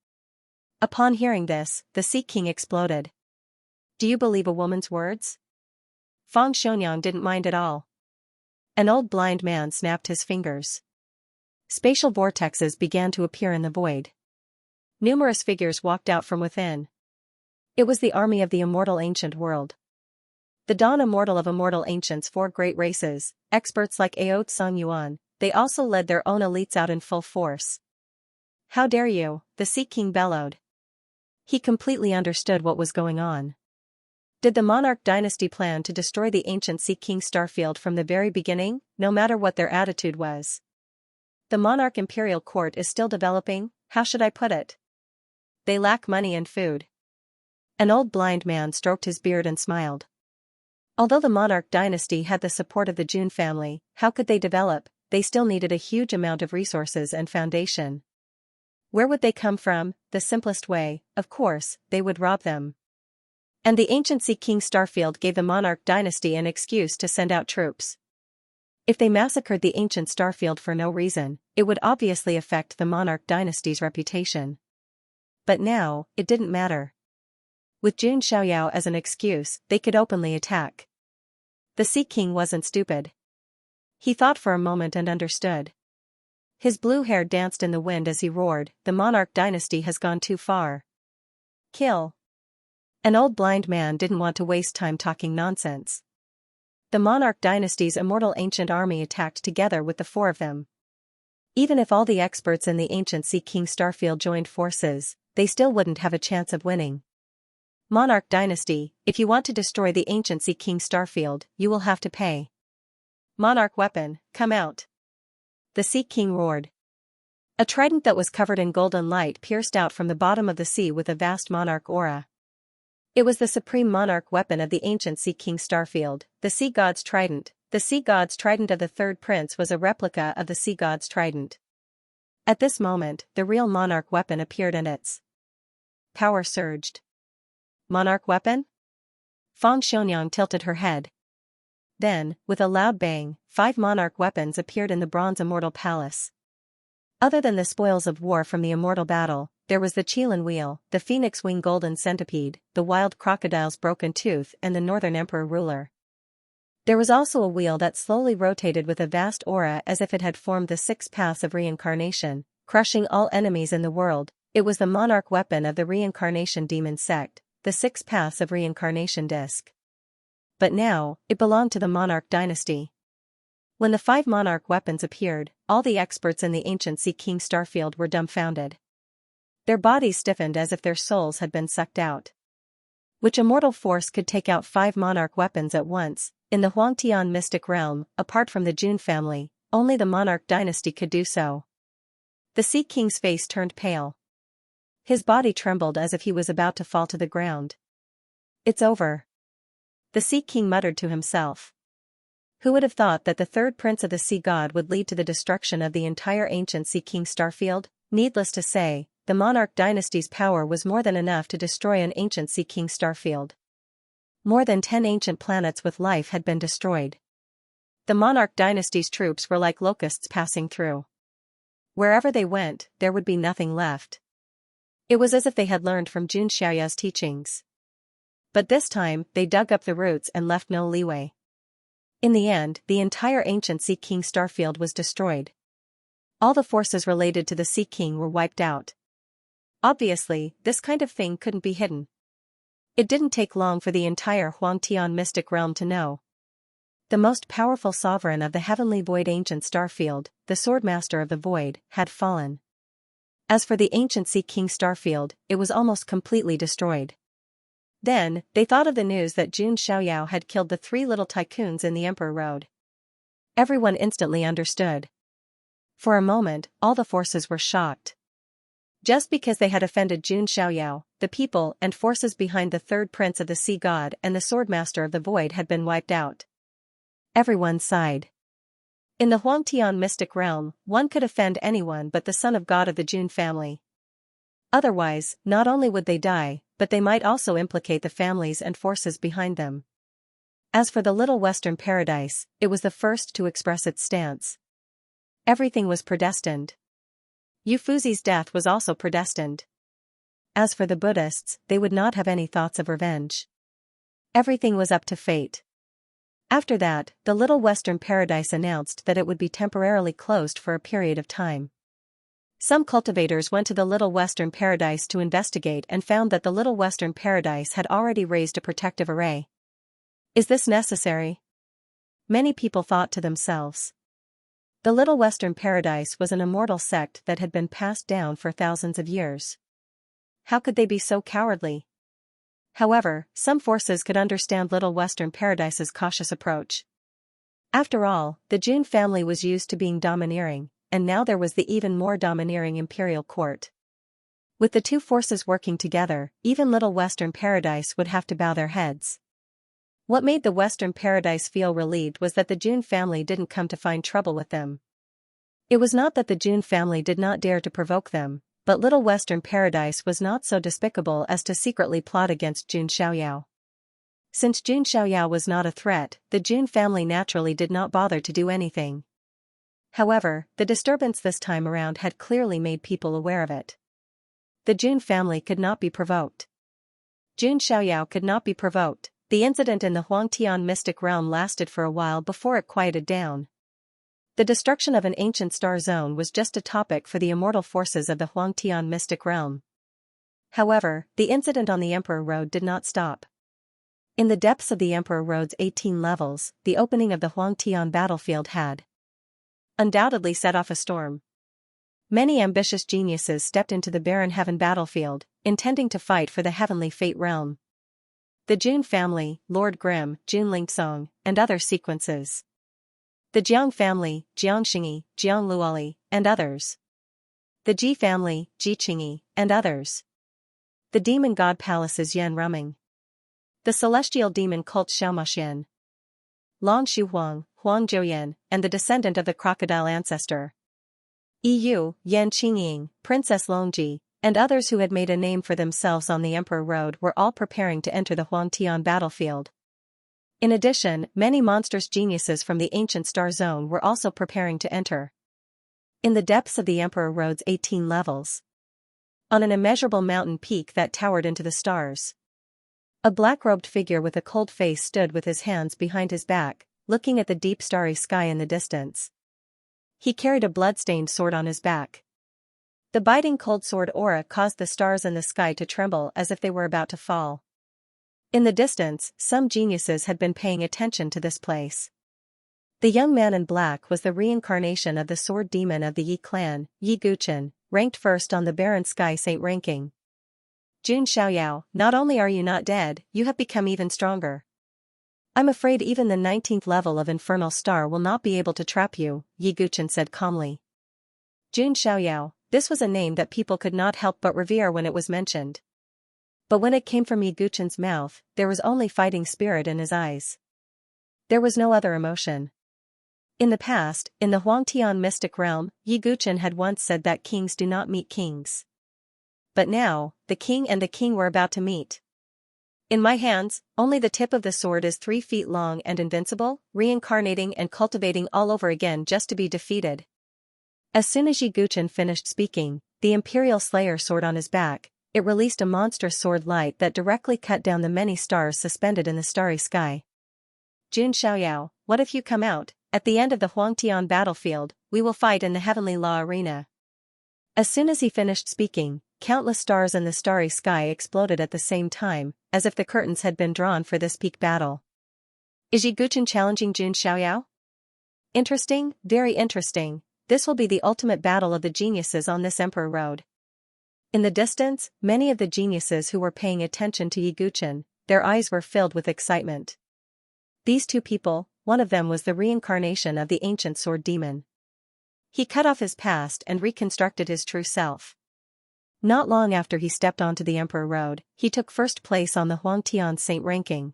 Upon hearing this, the Sea King exploded. Do you believe a woman's words? Fan Xianxia didn't mind at all. An old blind man snapped his fingers. Spatial vortexes began to appear in the void. Numerous figures walked out from within. It was the army of the immortal ancient world. The dawn immortal of immortal ancients, 4 great races, experts like Ao Tsang Yuan, they also led their own elites out in full force. How dare you, the Sea King bellowed. He completely understood what was going on. Did the monarch dynasty plan to destroy the ancient Sea King Starfield from the very beginning, no matter what their attitude was? The monarch imperial court is still developing, how should I put it? They lack money and food. An old blind man stroked his beard and smiled. Although the monarch dynasty had the support of the Jun family, how could they develop? They still needed a huge amount of resources and foundation. Where would they come from? The simplest way, of course, they would rob them. And the ancient Sea King Starfield gave the monarch dynasty an excuse to send out troops. If they massacred the ancient Starfield for no reason, it would obviously affect the monarch dynasty's reputation. But now, it didn't matter. With Jun Xiaoyao as an excuse, they could openly attack. The Sea King wasn't stupid. He thought for a moment and understood. His blue hair danced in the wind as he roared, "The monarch dynasty has gone too far. Kill." An old blind man didn't want to waste time talking nonsense. The monarch dynasty's immortal ancient army attacked together with the four of them. Even if all the experts in the ancient Sea King Starfield joined forces, they still wouldn't have a chance of winning. Monarch dynasty, if you want to destroy the ancient Sea King Starfield, you will have to pay. Monarch weapon, come out. The Sea King roared. A trident that was covered in golden light pierced out from the bottom of the sea with a vast monarch aura. It was the supreme monarch weapon of the ancient Sea King Starfield, the Sea God's Trident. The Sea God's Trident of the third prince was a replica of the Sea God's Trident. At this moment, the real monarch weapon appeared and its power surged. Monarch weapon? Fang Xionyang tilted her head. Then, with a loud bang, 5 monarch weapons appeared in the bronze immortal palace. Other than the spoils of war from the immortal battle, there was the Qilin wheel, the phoenix wing golden centipede, the wild crocodile's broken tooth and the northern emperor ruler. There was also a wheel that slowly rotated with a vast aura as if it had formed the 6 paths of reincarnation, crushing all enemies in the world. It was the monarch weapon of the reincarnation demon sect, the 6 paths of reincarnation disc. But now, it belonged to the monarch dynasty. When the 5 monarch weapons appeared, all the experts in the ancient Sea King Starfield were dumbfounded. Their bodies stiffened as if their souls had been sucked out. Which immortal force could take out 5 monarch weapons at once? In the Huangtian mystic realm, apart from the Jun family, only the monarch dynasty could do so. The Sea King's face turned pale. His body trembled as if he was about to fall to the ground. It's over. The Sea King muttered to himself. Who would have thought that the third prince of the Sea God would lead to the destruction of the entire ancient Sea King Starfield? Needless to say, the monarch dynasty's power was more than enough to destroy an ancient Sea King Starfield. More than 10 ancient planets with life had been destroyed. The monarch dynasty's troops were like locusts passing through. Wherever they went, there would be nothing left. It was as if they had learned from Jun Xiaoyao's teachings. But this time, they dug up the roots and left no leeway. In the end, the entire ancient Sea King Starfield was destroyed. All the forces related to the Sea King were wiped out. Obviously, this kind of thing couldn't be hidden. It didn't take long for the entire Huangtian mystic realm to know. The most powerful sovereign of the heavenly void ancient Starfield, the Swordmaster of the Void, had fallen. As for the ancient Sea King Starfield, it was almost completely destroyed. Then, they thought of the news that Jun Xiaoyao had killed the 3 little tycoons in the Emperor Road. Everyone instantly understood. For a moment, all the forces were shocked. Just because they had offended Jun Xiaoyao, the people and forces behind the third prince of the Sea God and the Swordmaster of the Void had been wiped out. Everyone sighed. In the Huangtian mystic realm, one could offend anyone but the son of God of the Jun family. Otherwise, not only would they die, but they might also implicate the families and forces behind them. As for the Little Western Paradise, it was the first to express its stance. Everything was predestined. Yufuzi's death was also predestined. As for the Buddhists, they would not have any thoughts of revenge. Everything was up to fate. After that, the Little Western Paradise announced that it would be temporarily closed for a period of time. Some cultivators went to the Little Western Paradise to investigate and found that the Little Western Paradise had already raised a protective array. Is this necessary? Many people thought to themselves. The Little Western Paradise was an immortal sect that had been passed down for thousands of years. How could they be so cowardly? However, some forces could understand Little Western Paradise's cautious approach. After all, the Jun family was used to being domineering, and now there was the even more domineering imperial court. With the two forces working together, even Little Western Paradise would have to bow their heads. What made the Western Paradise feel relieved was that the Jun family didn't come to find trouble with them. It was not that the Jun family did not dare to provoke them, but Little Western Paradise was not so despicable as to secretly plot against Jun Xiaoyao. Since Jun Xiaoyao was not a threat, the Jun family naturally did not bother to do anything. However, the disturbance this time around had clearly made people aware of it. The Jun family could not be provoked. Jun Xiaoyao could not be provoked. The incident in the Huangtian mystic realm lasted for a while before it quieted down. The destruction of an ancient star zone was just a topic for the immortal forces of the Huangtian mystic realm. However, the incident on the Emperor Road did not stop. In the depths of the Emperor Road's 18 levels, the opening of the Huangtian battlefield had undoubtedly set off a storm. Many ambitious geniuses stepped into the barren heaven battlefield, intending to fight for the heavenly fate realm. The Jun family, Lord Grimm, Jun Lingsong, and other sequences. The Jiang family, Jiang Xingyi, Jiang Luoli, and others. The Ji family, Ji Qingyi, and others. The demon god palaces Yan Ruming. The celestial demon cult Xiaomaxian. Long Shuhuang, Huang Zhouyan, and the descendant of the crocodile ancestor. Yu, Yan Qingying, Princess Longji, and others who had made a name for themselves on the Emperor Road were all preparing to enter the Huangtian battlefield. In addition, many monstrous geniuses from the ancient star zone were also preparing to enter. In the depths of the Emperor Road's 18 levels. On an immeasurable mountain peak that towered into the stars. A black-robed figure with a cold face stood with his hands behind his back, looking at the deep starry sky in the distance. He carried a blood-stained sword on his back. The biting cold sword aura caused the stars in the sky to tremble as if they were about to fall. In the distance, some geniuses had been paying attention to this place. The young man in black was the reincarnation of the sword demon of the Yi clan, Yi Guchen, ranked first on the barren sky saint ranking. Jun Xiaoyao, not only are you not dead, you have become even stronger. I'm afraid even the 19th level of Infernal Star will not be able to trap you, Yi Guchen said calmly. Jun Xiaoyao, this was a name that people could not help but revere when it was mentioned. But when it came from Yi Guchen's mouth, there was only fighting spirit in his eyes. There was no other emotion. In the past, in the Huangtian mystic realm, Yi Guchen had once said that kings do not meet kings. But now, the king and the king were about to meet. In my hands, only the tip of the sword is 3 feet long and invincible, reincarnating and cultivating all over again just to be defeated. As soon as Yi Guchen finished speaking, the Imperial Slayer sword on his back, it released a monstrous sword light that directly cut down the many stars suspended in the starry sky. Jun Xiaoyao, what if you come out? At the end of the Huangtian battlefield, we will fight in the heavenly law arena. As soon as he finished speaking, countless stars in the starry sky exploded at the same time, as if the curtains had been drawn for this peak battle. Is Yi Guchen challenging Jun Xiaoyao? Interesting, very interesting. This will be the ultimate battle of the geniuses on this Emperor Road. In the distance, many of the geniuses who were paying attention to Yi Guchen, their eyes were filled with excitement. These two people, one of them was the reincarnation of the ancient sword demon. He cut off his past and reconstructed his true self. Not long after he stepped onto the Emperor Road, he took first place on the Huangtian saint ranking.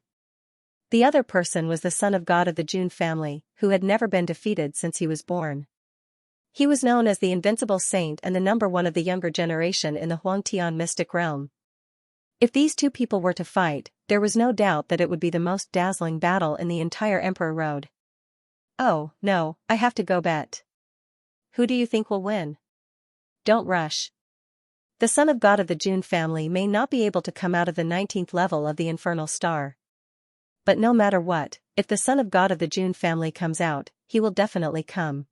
The other person was the son of God of the Jun family, who had never been defeated since he was born. He was known as the Invincible Saint and the number one of the younger generation in the Huangtian mystic realm. If these two people were to fight, there was no doubt that it would be the most dazzling battle in the entire Emperor Road. Oh, no, I have to go bet. Who do you think will win? Don't rush. The son of God of the Jun family may not be able to come out of the 19th level of the Infernal Star. But no matter what, if the son of God of the Jun family comes out, he will definitely come.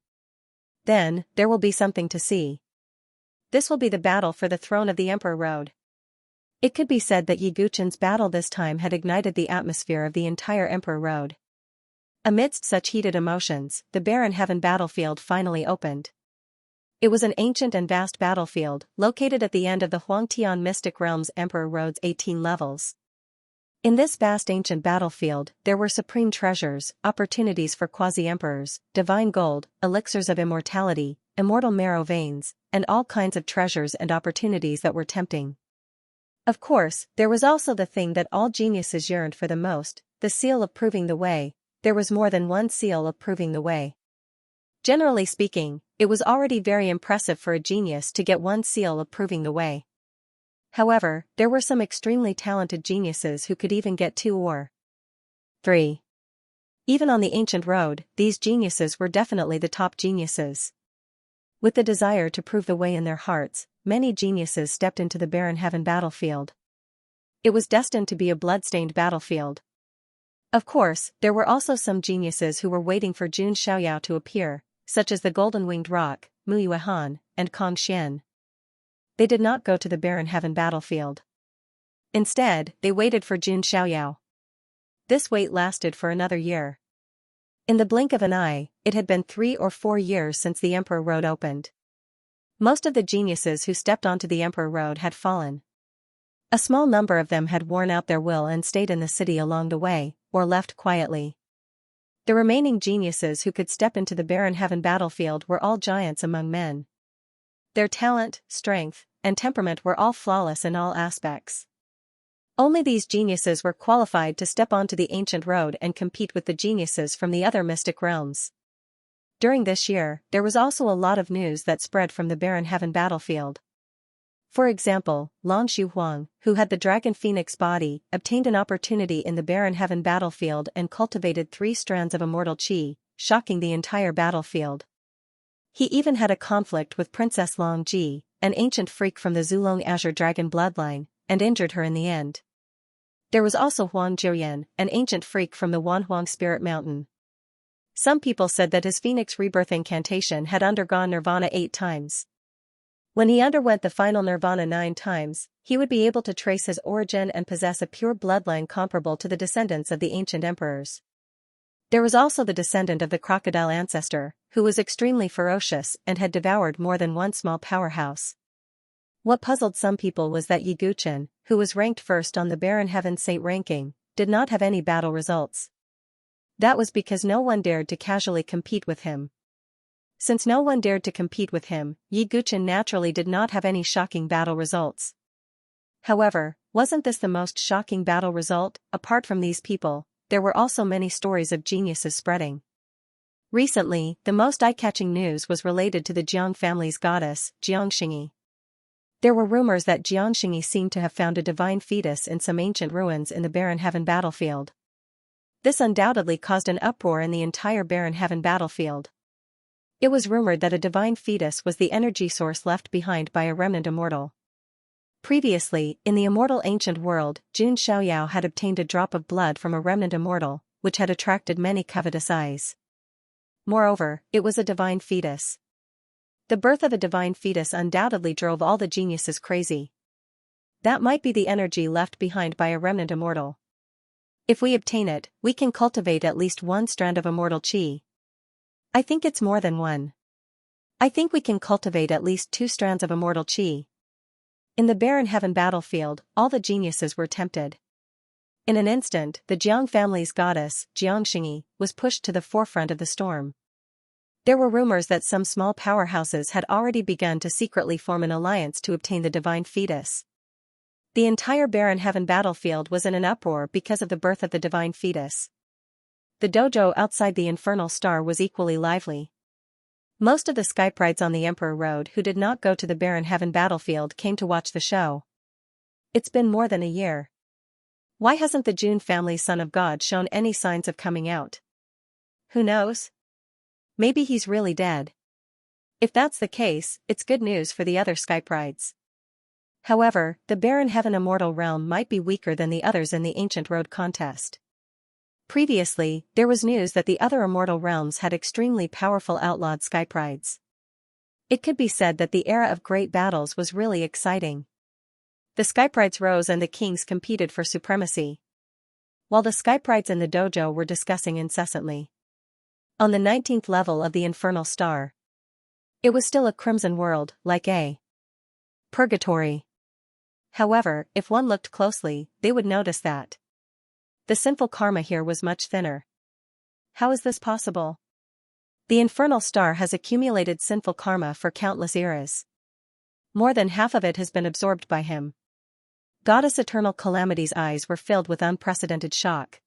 Then, there will be something to see. This will be the battle for the throne of the Emperor Road. It could be said that Yi Guchen's battle this time had ignited the atmosphere of the entire Emperor Road. Amidst such heated emotions, the barren heaven battlefield finally opened. It was an ancient and vast battlefield, located at the end of the Huangtian Mystic Realm's Emperor Road's 18 levels. In this vast ancient battlefield, there were supreme treasures, opportunities for quasi-emperors, divine gold, elixirs of immortality, immortal marrow veins, and all kinds of treasures and opportunities that were tempting. Of course, there was also the thing that all geniuses yearned for the most, the seal of proving the way. There was more than one seal of proving the way. Generally speaking, it was already very impressive for a genius to get one seal of proving the way. However, there were some extremely talented geniuses who could even get 2 or 3. Even on the ancient road, these geniuses were definitely the top geniuses. With the desire to prove the way in their hearts, many geniuses stepped into the barren heaven battlefield. It was destined to be a blood-stained battlefield. Of course, there were also some geniuses who were waiting for Xianxia to appear, such as the Golden-Winged Roc, Muyuehan, and Xianxia. They did not go to the barren heaven battlefield. Instead, they waited for Xianxia. This wait lasted for another year. In the blink of an eye, it had been 3 or 4 years since the Emperor Road opened. Most of the geniuses who stepped onto the Emperor Road had fallen. A small number of them had worn out their will and stayed in the city along the way, or left quietly. The remaining geniuses who could step into the barren heaven battlefield were all giants among men. Their talent, strength, and temperament were all flawless in all aspects. Only these geniuses were qualified to step onto the ancient road and compete with the geniuses from the other mystic realms. During this year, there was also a lot of news that spread from the barren heaven battlefield. For example, Long Xuhuang, who had the dragon phoenix body, obtained an opportunity in the barren heaven battlefield and cultivated 3 strands of immortal qi, shocking the entire battlefield. He even had a conflict with Princess Long Ji, an ancient freak from the Zulong Azure Dragon bloodline, and injured her in the end. There was also Huang Jiuyan, an ancient freak from the Wanhuang Spirit Mountain. Some people said that his Phoenix Rebirth incantation had undergone nirvana 8 times. When he underwent the final nirvana 9 times, he would be able to trace his origin and possess a pure bloodline comparable to the descendants of the ancient emperors. There was also the descendant of the crocodile ancestor, who was extremely ferocious and had devoured more than one small powerhouse. What puzzled some people was that Yi Guchen, who was ranked first on the barren heaven saint ranking, did not have any battle results. That was because no one dared to casually compete with him. Since no one dared to compete with him, Yi Guchen naturally did not have any shocking battle results. However, wasn't this the most shocking battle result? Apart from these people, there were also many stories of geniuses spreading. Recently, the most eye-catching news was related to the Jiang family's goddess, Xianxia. There were rumors that Xianxia seemed to have found a divine fetus in some ancient ruins in the barren heaven battlefield. This undoubtedly caused an uproar in the entire barren heaven battlefield. It was rumored that a divine fetus was the energy source left behind by a remnant immortal. Previously, in the immortal ancient world, Jun Xiaoyao had obtained a drop of blood from a remnant immortal, which had attracted many covetous eyes. Moreover, it was a divine fetus. The birth of a divine fetus undoubtedly drove all the geniuses crazy. That might be the energy left behind by a remnant immortal. If we obtain it, we can cultivate at least 1 strand of immortal qi. I think it's more than 1. I think we can cultivate at least 2 strands of immortal qi. In the barren heaven battlefield, all the geniuses were tempted. In an instant, the Jiang family's goddess, Xianxia, was pushed to the forefront of the storm. There were rumors that some small powerhouses had already begun to secretly form an alliance to obtain the divine fetus. The entire barren heaven battlefield was in an uproar because of the birth of the divine fetus. The dojo outside the infernal star was equally lively. Most of the skyprides on the Emperor Road who did not go to the barren heaven battlefield came to watch the show. It's been more than a year. Why hasn't the Jun family son of God shown any signs of coming out? Who knows? Maybe he's really dead. If that's the case, it's good news for the other skyprides. However, the barren heaven immortal realm might be weaker than the others in the ancient road contest. Previously, there was news that the other immortal realms had extremely powerful outlawed skyprides. It could be said that the era of great battles was really exciting. The skyprides rose and the kings competed for supremacy, while the skyprides in the dojo were discussing incessantly. On the 19th level of the infernal star, It was still a crimson world, like a purgatory. However, if one looked closely, they would notice that the sinful karma here was much thinner. How is this possible? The infernal star has accumulated sinful karma for countless eras. More than half of it has been absorbed by him. Goddess Eternal Calamity's eyes were filled with unprecedented shock.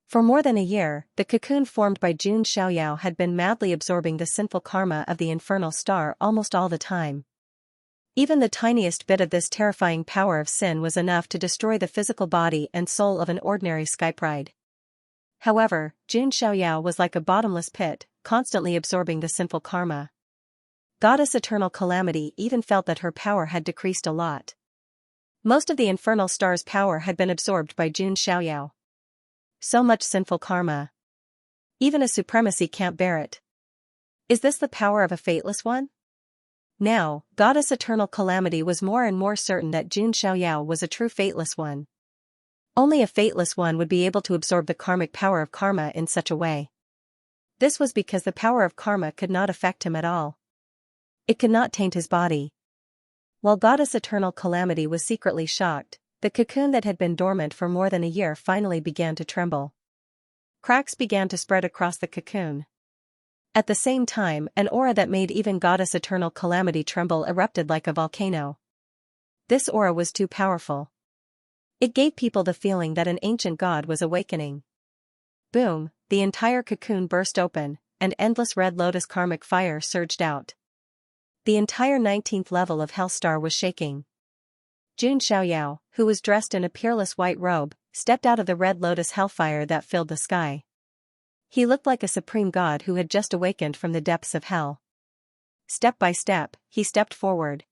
For more than a year, the cocoon formed by Jun Xiaoyao had been madly absorbing the sinful karma of the infernal star almost all the time. Even the tiniest bit of this terrifying power of sin was enough to destroy the physical body and soul of an ordinary Skype ride. However, Jun Xiaoyao was like a bottomless pit, constantly absorbing the sinful karma. Goddess Eternal Calamity even felt that her power had decreased a lot. Most of the infernal star's power had been absorbed by Jun Xiaoyao. So much sinful karma. Even a supremacy can't bear it. Is this the power of a fateless one? Now, Goddess Eternal Calamity was more and more certain that Jun Xiaoyao was a true fateless one. Only a fateless one would be able to absorb the karmic power of karma in such a way. This was because the power of karma could not affect him at all. It could not taint his body. While Goddess Eternal Calamity was secretly shocked, the cocoon that had been dormant for more than a year finally began to tremble. Cracks began to spread across the cocoon. At the same time, an aura that made even Goddess Eternal Calamity tremble erupted like a volcano. This aura was too powerful. It gave people the feeling that an ancient god was awakening. Boom, the entire cocoon burst open, and endless red lotus karmic fire surged out. The entire 19th level of Hellstar was shaking. Jun Xiaoyao, who was dressed in a peerless white robe, stepped out of the red lotus hellfire that filled the sky. He looked like a supreme god who had just awakened from the depths of hell. Step by step, he stepped forward.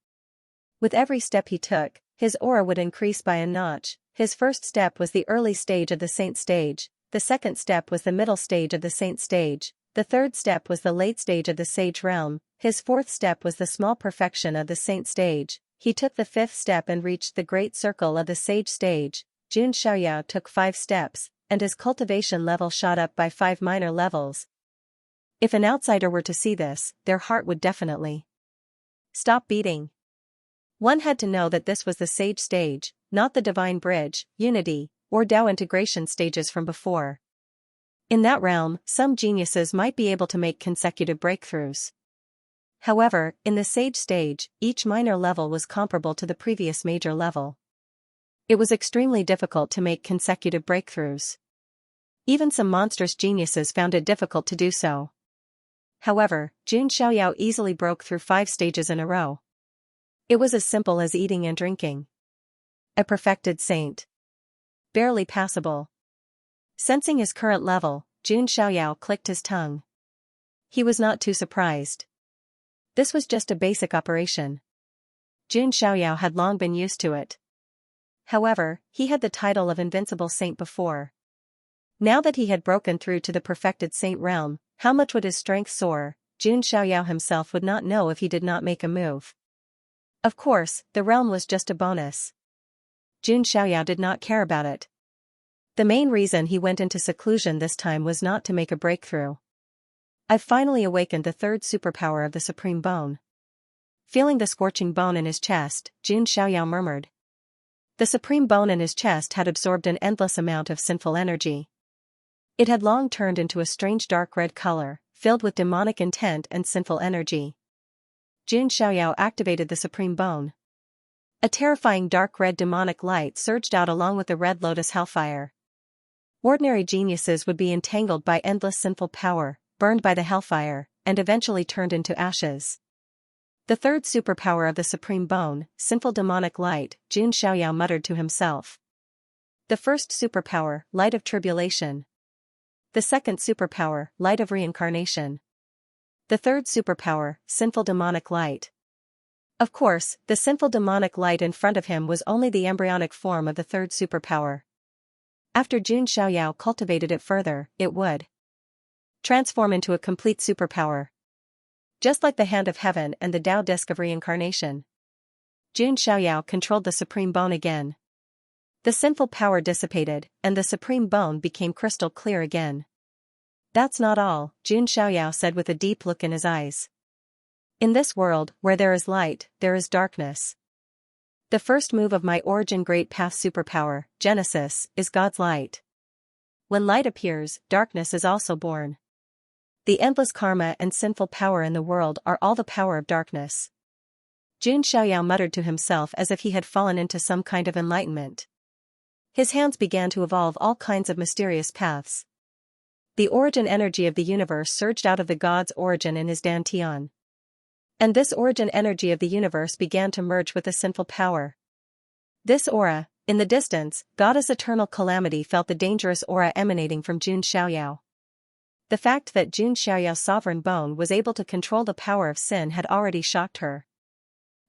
With every step he took, his aura would increase by a notch. His first step was the early stage of the saint stage, the second step was the middle stage of the saint stage, the third step was the late stage of the sage realm, his fourth step was the small perfection of the saint stage. He took the fifth step and reached the great circle of the sage stage. Jun Xiaoyao took 5 steps, and his cultivation level shot up by 5 minor levels. If an outsider were to see this, their heart would definitely stop beating. One had to know that this was the sage stage, not the divine bridge, unity, or Tao integration stages from before. In that realm, some geniuses might be able to make consecutive breakthroughs. However, in the sage stage, each minor level was comparable to the previous major level. It was extremely difficult to make consecutive breakthroughs. Even some monstrous geniuses found it difficult to do so. However, Jun Xiaoyao easily broke through 5 stages in a row. It was as simple as eating and drinking. A perfected saint. Barely passable. Sensing his current level, Jun Xiaoyao clicked his tongue. He was not too surprised. This was just a basic operation. Jun Xiaoyao had long been used to it. However, he had the title of Invincible Saint before. Now that he had broken through to the perfected saint realm, how much would his strength soar? Jun Xiaoyao himself would not know if he did not make a move. Of course, the realm was just a bonus. Jun Xiaoyao did not care about it. The main reason he went into seclusion this time was not to make a breakthrough. I've finally awakened the 3rd superpower of the Supreme Bone. Feeling the scorching bone in his chest, Jun Xiaoyao murmured. The Supreme Bone in his chest had absorbed an endless amount of sinful energy. It had long turned into a strange dark red color, filled with demonic intent and sinful energy. Jun Xiaoyao activated the Supreme Bone. A terrifying dark red demonic light surged out along with the red lotus hellfire. Ordinary geniuses would be entangled by endless sinful power, burned by the hellfire, and eventually turned into ashes. The 3rd superpower of the Supreme Bone, sinful demonic light, Jun Xiaoyao muttered to himself. The 1st superpower, light of tribulation. The 2nd superpower, light of reincarnation. The 3rd superpower, sinful demonic light. Of course, the sinful demonic light in front of him was only the embryonic form of the 3rd superpower. After Jun Xiaoyao cultivated it further, it would transform into a complete superpower. Just like the Hand of Heaven and the Tao Disc of Reincarnation. Jun Xiaoyao controlled the Supreme Bone again. The sinful power dissipated, and the Supreme Bone became crystal clear again. That's not all, Jun Xiaoyao said with a deep look in his eyes. In this world, where there is light, there is darkness. The first move of my origin great path superpower, Genesis, is God's light. When light appears, darkness is also born. The endless karma and sinful power in the world are all the power of darkness. Xianxia muttered to himself as if he had fallen into some kind of enlightenment. His hands began to evolve all kinds of mysterious paths. The origin energy of the universe surged out of the god's origin in his dantian. And this origin energy of the universe began to merge with the sinful power. This aura, in the distance, Goddess Eternal Calamity felt the dangerous aura emanating from Xianxia. The fact that Xianxia's sovereign bone was able to control the power of sin had already shocked her.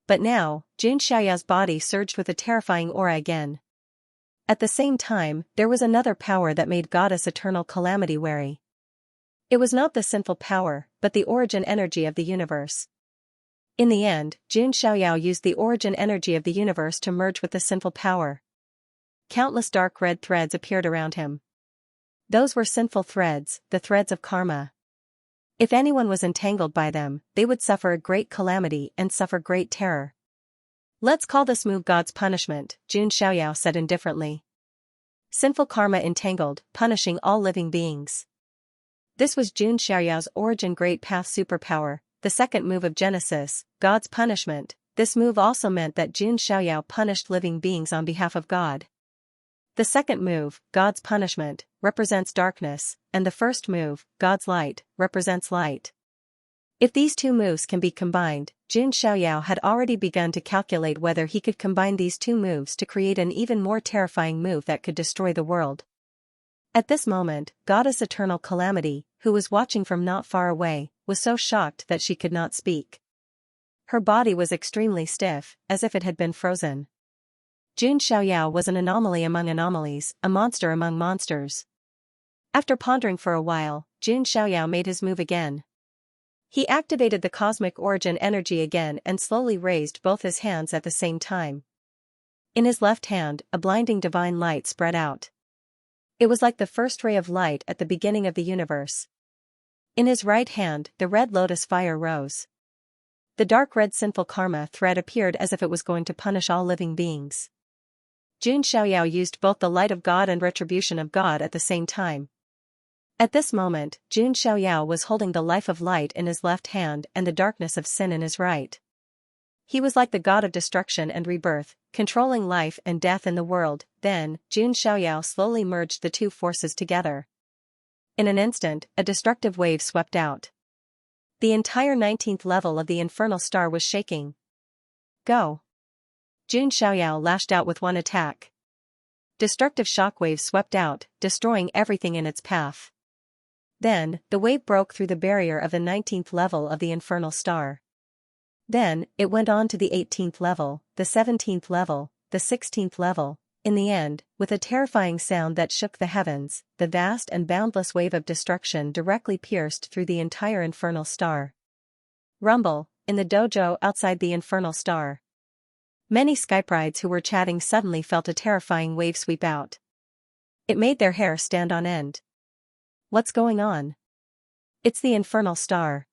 But now, Xianxia's body surged with a terrifying aura again. At the same time, there was another power that made Goddess Eternal Calamity wary. It was not the sinful power, but the origin energy of the universe. In the end, Xianxia used the origin energy of the universe to merge with the sinful power. Countless dark red threads appeared around him. Those were sinful threads, the threads of karma. If anyone was entangled by them, they would suffer a great calamity and suffer great terror. Let's call this move God's punishment, Xianxia said indifferently. Sinful karma entangled, punishing all living beings. This was Xianxia's origin great path superpower, the second move of Genesis, God's punishment. This move also meant that Xianxia punished living beings on behalf of God. The second move, God's punishment, represents darkness, and the first move, God's light, represents light. If these two moves can be combined, Xianxia had already begun to calculate whether he could combine these two moves to create an even more terrifying move that could destroy the world. At this moment, Goddess Eternal Calamity, who was watching from not far away, was so shocked that she could not speak. Her body was extremely stiff, as if it had been frozen. Xianxia was an anomaly among anomalies, a monster among monsters. After pondering for a while, Xianxia made his move again. He activated the cosmic origin energy again and slowly raised both his hands at the same time. In his left hand, a blinding divine light spread out. It was like the first ray of light at the beginning of the universe. In his right hand, the red lotus fire rose. The dark red sinful karma thread appeared as if it was going to punish all living beings. Xianxia used both the light of God and retribution of God at the same time. At this moment, Xianxia was holding the life of light in his left hand and the darkness of sin in his right. He was like the god of destruction and rebirth, controlling life and death in the world. Then, Xianxia slowly merged the two forces together. In an instant, a destructive wave swept out. The entire 19th level of the infernal star was shaking. Go! Xianxia lashed out with one attack. Destructive shockwaves swept out, destroying everything in its path. Then, the wave broke through the barrier of the 19th level of the infernal star. Then, it went on to the 18th level, the 17th level, the 16th level. In the end, with a terrifying sound that shook the heavens, the vast and boundless wave of destruction directly pierced through the entire infernal star. Rumble, in the dojo outside the infernal star. Many skyprides who were chatting suddenly felt a terrifying wave sweep out. It made their hair stand on end. What's going on? It's the infernal star.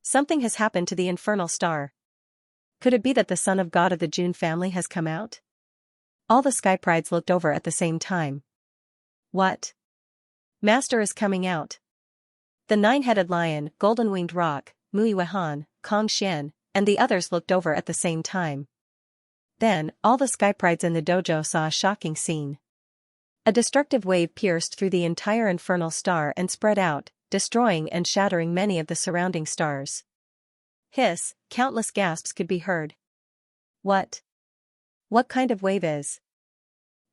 Something has happened to the infernal star. Could it be that the son of God of the June family has come out? All the skyprides looked over at the same time. What? Master is coming out. The nine-headed lion, golden-winged roc, Mui Wehan, Kong Xian, and the others looked over at the same time. Then, all the skyprides in the dojo saw a shocking scene. A destructive wave pierced through the entire infernal star and spread out, destroying and shattering many of the surrounding stars. Hiss, countless gasps could be heard. What? What kind of wave is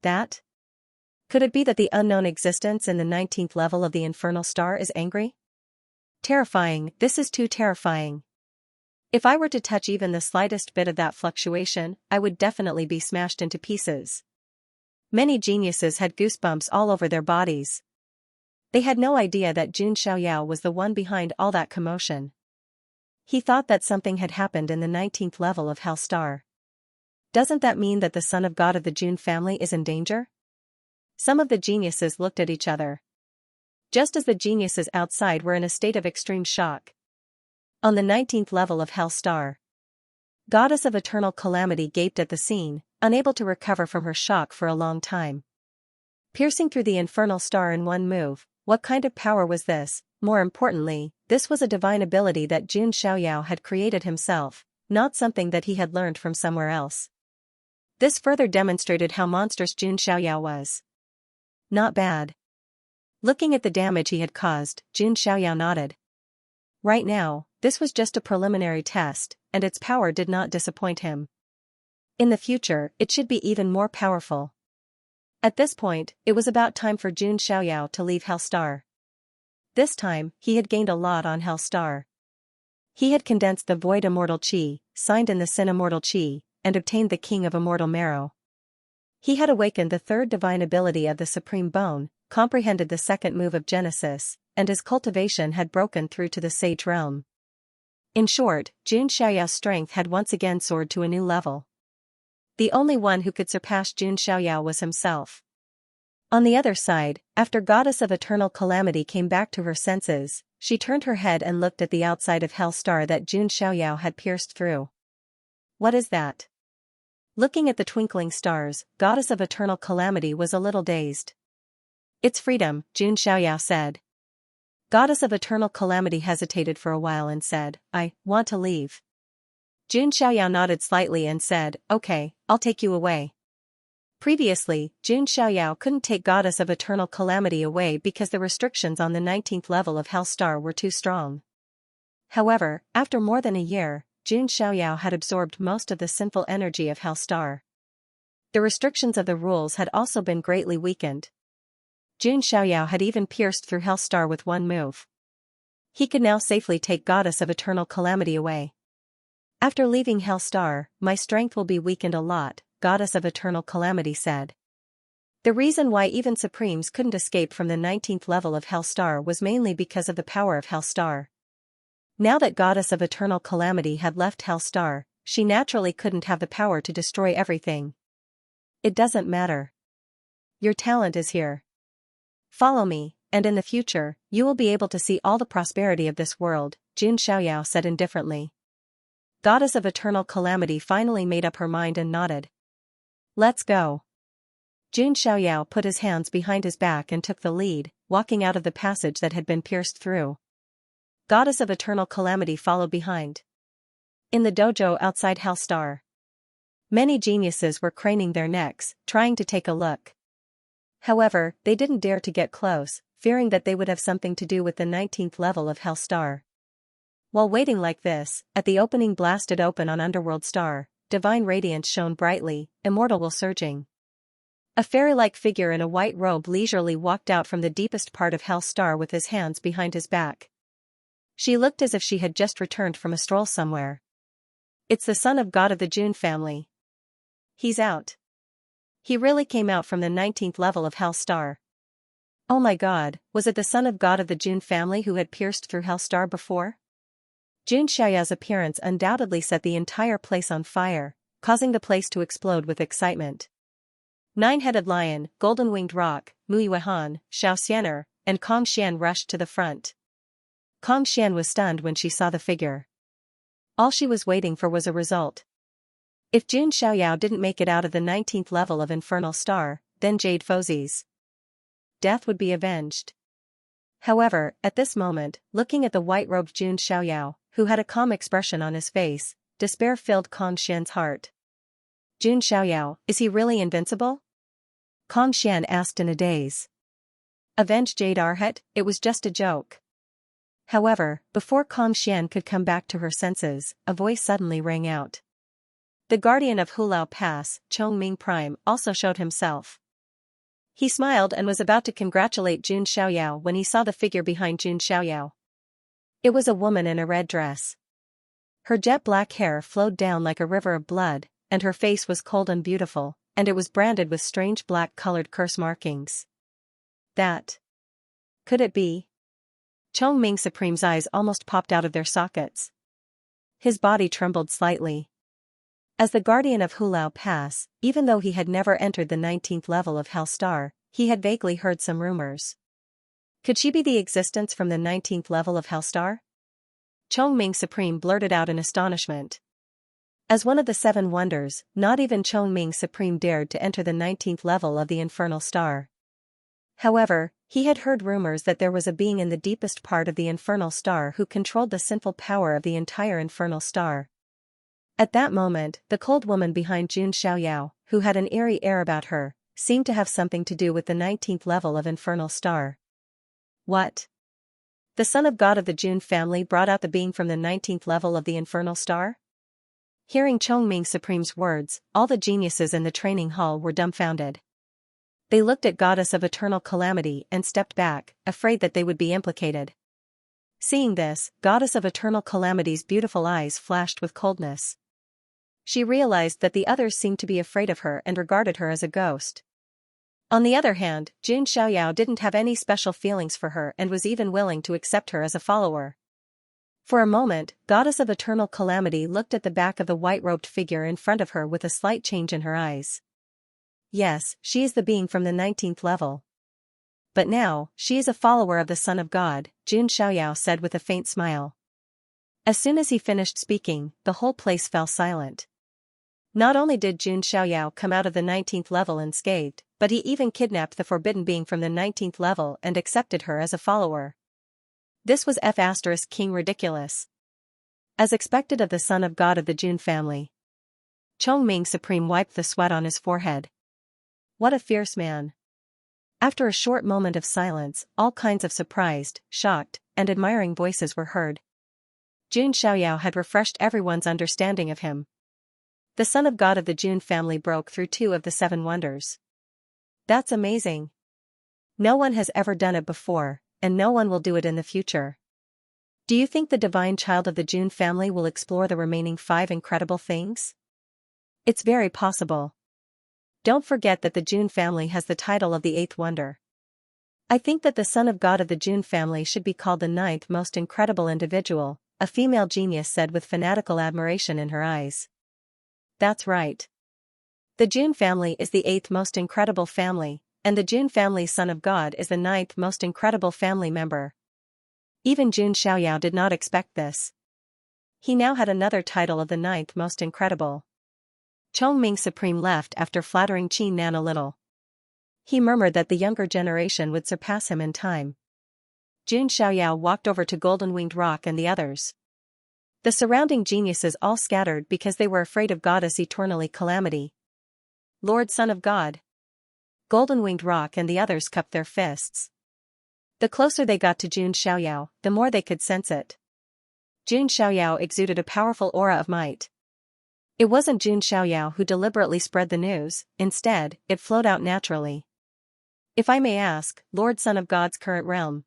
that? Could it be that the unknown existence in the 19th level of the infernal star is angry? Terrifying, this is too terrifying. If I were to touch even the slightest bit of that fluctuation, I would definitely be smashed into pieces. Many geniuses had goosebumps all over their bodies. They had no idea that Xianxia was the one behind all that commotion. He thought that something had happened in the 19th level of Hell Star. Doesn't that mean that the son of God of the June family is in danger? Some of the geniuses looked at each other. Just as the geniuses outside were in a state of extreme shock. On the 19th level of Hell Star. Goddess of Eternal Calamity gaped at the scene, unable to recover from her shock for a long time. Piercing through the infernal star in one move, what kind of power was this? More importantly, this was a divine ability that Jun Xiaoyao had created himself, not something that he had learned from somewhere else. This further demonstrated how monstrous Jun Xiaoyao was. Not bad. Looking at the damage he had caused, Jun Xiaoyao nodded. Right now, this was just a preliminary test, and its power did not disappoint him. In the future, it should be even more powerful. At this point, it was about time for Jun Xiaoyao to leave Hell Star. This time, he had gained a lot on Hell Star. He had condensed the Void Immortal Qi, signed in the Sin Immortal Qi, and obtained the King of Immortal Marrow. He had awakened the third divine ability of the Supreme Bone, comprehended the second move of Genesis, and his cultivation had broken through to the Sage Realm. In short, Jun Xiaoyao's strength had once again soared to a new level. The only one who could surpass Jun Xiaoyao was himself. On the other side, after Goddess of Eternal Calamity came back to her senses, she turned her head and looked at the outside of Hell Star that Jun Xiaoyao had pierced through. What is that? Looking at the twinkling stars, Goddess of Eternal Calamity was a little dazed. It's freedom, Jun Xiaoyao said. Goddess of Eternal Calamity hesitated for a while and said, I want to leave. Jun Xiaoyao nodded slightly and said, okay, I'll take you away. Previously, Jun Xiaoyao couldn't take Goddess of Eternal Calamity away because the restrictions on the 19th level of Hell Star were too strong. However, after more than a year, Jun Xiaoyao had absorbed most of the sinful energy of Hell Star. The restrictions of the rules had also been greatly weakened. Jun Xiaoyao had even pierced through Hell Star with one move. He could now safely take Goddess of Eternal Calamity away. After leaving Hell Star, my strength will be weakened a lot, Goddess of Eternal Calamity said. The reason why even Supremes couldn't escape from the 19th level of Hell Star was mainly because of the power of Hell Star. Now that Goddess of Eternal Calamity had left Hell Star, she naturally couldn't have the power to destroy everything. It doesn't matter. Your talent is here. Follow me, and in the future, you will be able to see all the prosperity of this world, Jun Xiaoyao said indifferently. Goddess of Eternal Calamity finally made up her mind and nodded. Let's go. Jun Xiaoyao put his hands behind his back and took the lead, walking out of the passage that had been pierced through. Goddess of Eternal Calamity followed behind. In the dojo outside Hell Star, many geniuses were craning their necks, trying to take a look. However, they didn't dare to get close, fearing that they would have something to do with the 19th level of Hell Star. While waiting like this, at the opening blasted open on Underworld Star, divine radiance shone brightly, immortal will surging. A fairy-like figure in a white robe leisurely walked out from the deepest part of Hell Star with his hands behind his back. She looked as if she had just returned from a stroll somewhere. It's the son of God of the Jun family. He's out. He really came out from the 19th level of Hell Star. Oh my god, was it the son of God of the Jun family who had pierced through Hell Star before? Jun Xiaoyao's appearance undoubtedly set the entire place on fire, causing the place to explode with excitement. Nine-headed lion, golden-winged roc, Muyuehan, Xiaoxianer, and Kong Xian rushed to the front. Kong Xian was stunned when she saw the figure. All she was waiting for was a result. If Jun Xiaoyao didn't make it out of the 19th level of Infernal Star, then Jade Fozi's death would be avenged. However, at this moment, looking at the white-robed Jun Xiaoyao, who had a calm expression on his face, despair filled Kong Xian's heart. Jun Xiaoyao, is he really invincible? Kong Xian asked in a daze. Avenge Jade Arhat, it was just a joke. However, before Kong Xian could come back to her senses, a voice suddenly rang out. The guardian of Hulao Pass, Chongming Prime, also showed himself. He smiled and was about to congratulate Jun Xiaoyao when he saw the figure behind Jun Xiaoyao. It was a woman in a red dress. Her jet black hair flowed down like a river of blood, and her face was cold and beautiful, and it was branded with strange black-colored curse markings. That. Could it be? Chongming Supreme's eyes almost popped out of their sockets. His body trembled slightly. As the guardian of Hulao Pass, even though he had never entered the 19th level of Hell Star, he had vaguely heard some rumors. Could she be the existence from the 19th level of Hell Star? Chongming Supreme blurted out in astonishment. As one of the 7 wonders, not even Chongming Supreme dared to enter the 19th level of the infernal star. However, he had heard rumors that there was a being in the deepest part of the infernal star who controlled the sinful power of the entire infernal star. At that moment, the cold woman behind Jun Xiaoyao, who had an eerie air about her, seemed to have something to do with the 19th level of infernal star. What? The son of God of the Jun family brought out the being from the 19th level of the infernal star? Hearing Chongming Supreme's words, all the geniuses in the training hall were dumbfounded. They looked at Goddess of Eternal Calamity and stepped back, afraid that they would be implicated. Seeing this, Goddess of Eternal Calamity's beautiful eyes flashed with coldness. She realized that the others seemed to be afraid of her and regarded her as a ghost. On the other hand, Jun Xiaoyao didn't have any special feelings for her and was even willing to accept her as a follower. For a moment, Goddess of Eternal Calamity looked at the back of the white-robed figure in front of her with a slight change in her eyes. Yes, she is the being from the 19th level. But now, she is a follower of the Son of God, Jun Xiaoyao said with a faint smile. As soon as he finished speaking, the whole place fell silent. Not only did Jun Xiaoyao come out of the 19th level unscathed, but he even kidnapped the forbidden being from the 19th level and accepted her as a follower. This was King ridiculous. As expected of the son of God of the Jun family. Chongming Supreme wiped the sweat on his forehead. What a fierce man. After a short moment of silence, all kinds of surprised, shocked, and admiring voices were heard. Jun Xiaoyao had refreshed everyone's understanding of him. The son of God of the Jun family broke through 2 of the 7 wonders. That's amazing. No one has ever done it before, and no one will do it in the future. Do you think the divine child of the Jun family will explore the remaining 5 incredible things? It's very possible. Don't forget that the Jun family has the title of the 8th wonder. I think that the son of God of the Jun family should be called the 9th most incredible individual, a female genius said with fanatical admiration in her eyes. That's right. The Jun family is the 8th most incredible family, and the Jun family's son of God is the 9th most incredible family member. Even Jun Xiaoyao did not expect this. He now had another title of the 9th most incredible. Chongming Supreme left after flattering Qin Nan a little. He murmured that the younger generation would surpass him in time. Jun Xiaoyao walked over to Golden Winged Rock and the others. The surrounding geniuses all scattered because they were afraid of Goddess Eternally Calamity. Lord Son of God. Golden Winged Rock and the others cupped their fists. The closer they got to Jun Xiaoyao, the more they could sense it. Jun Xiaoyao exuded a powerful aura of might. It wasn't Jun Xiaoyao who deliberately spread the news, instead, it flowed out naturally. If I may ask, Lord Son of God's current realm.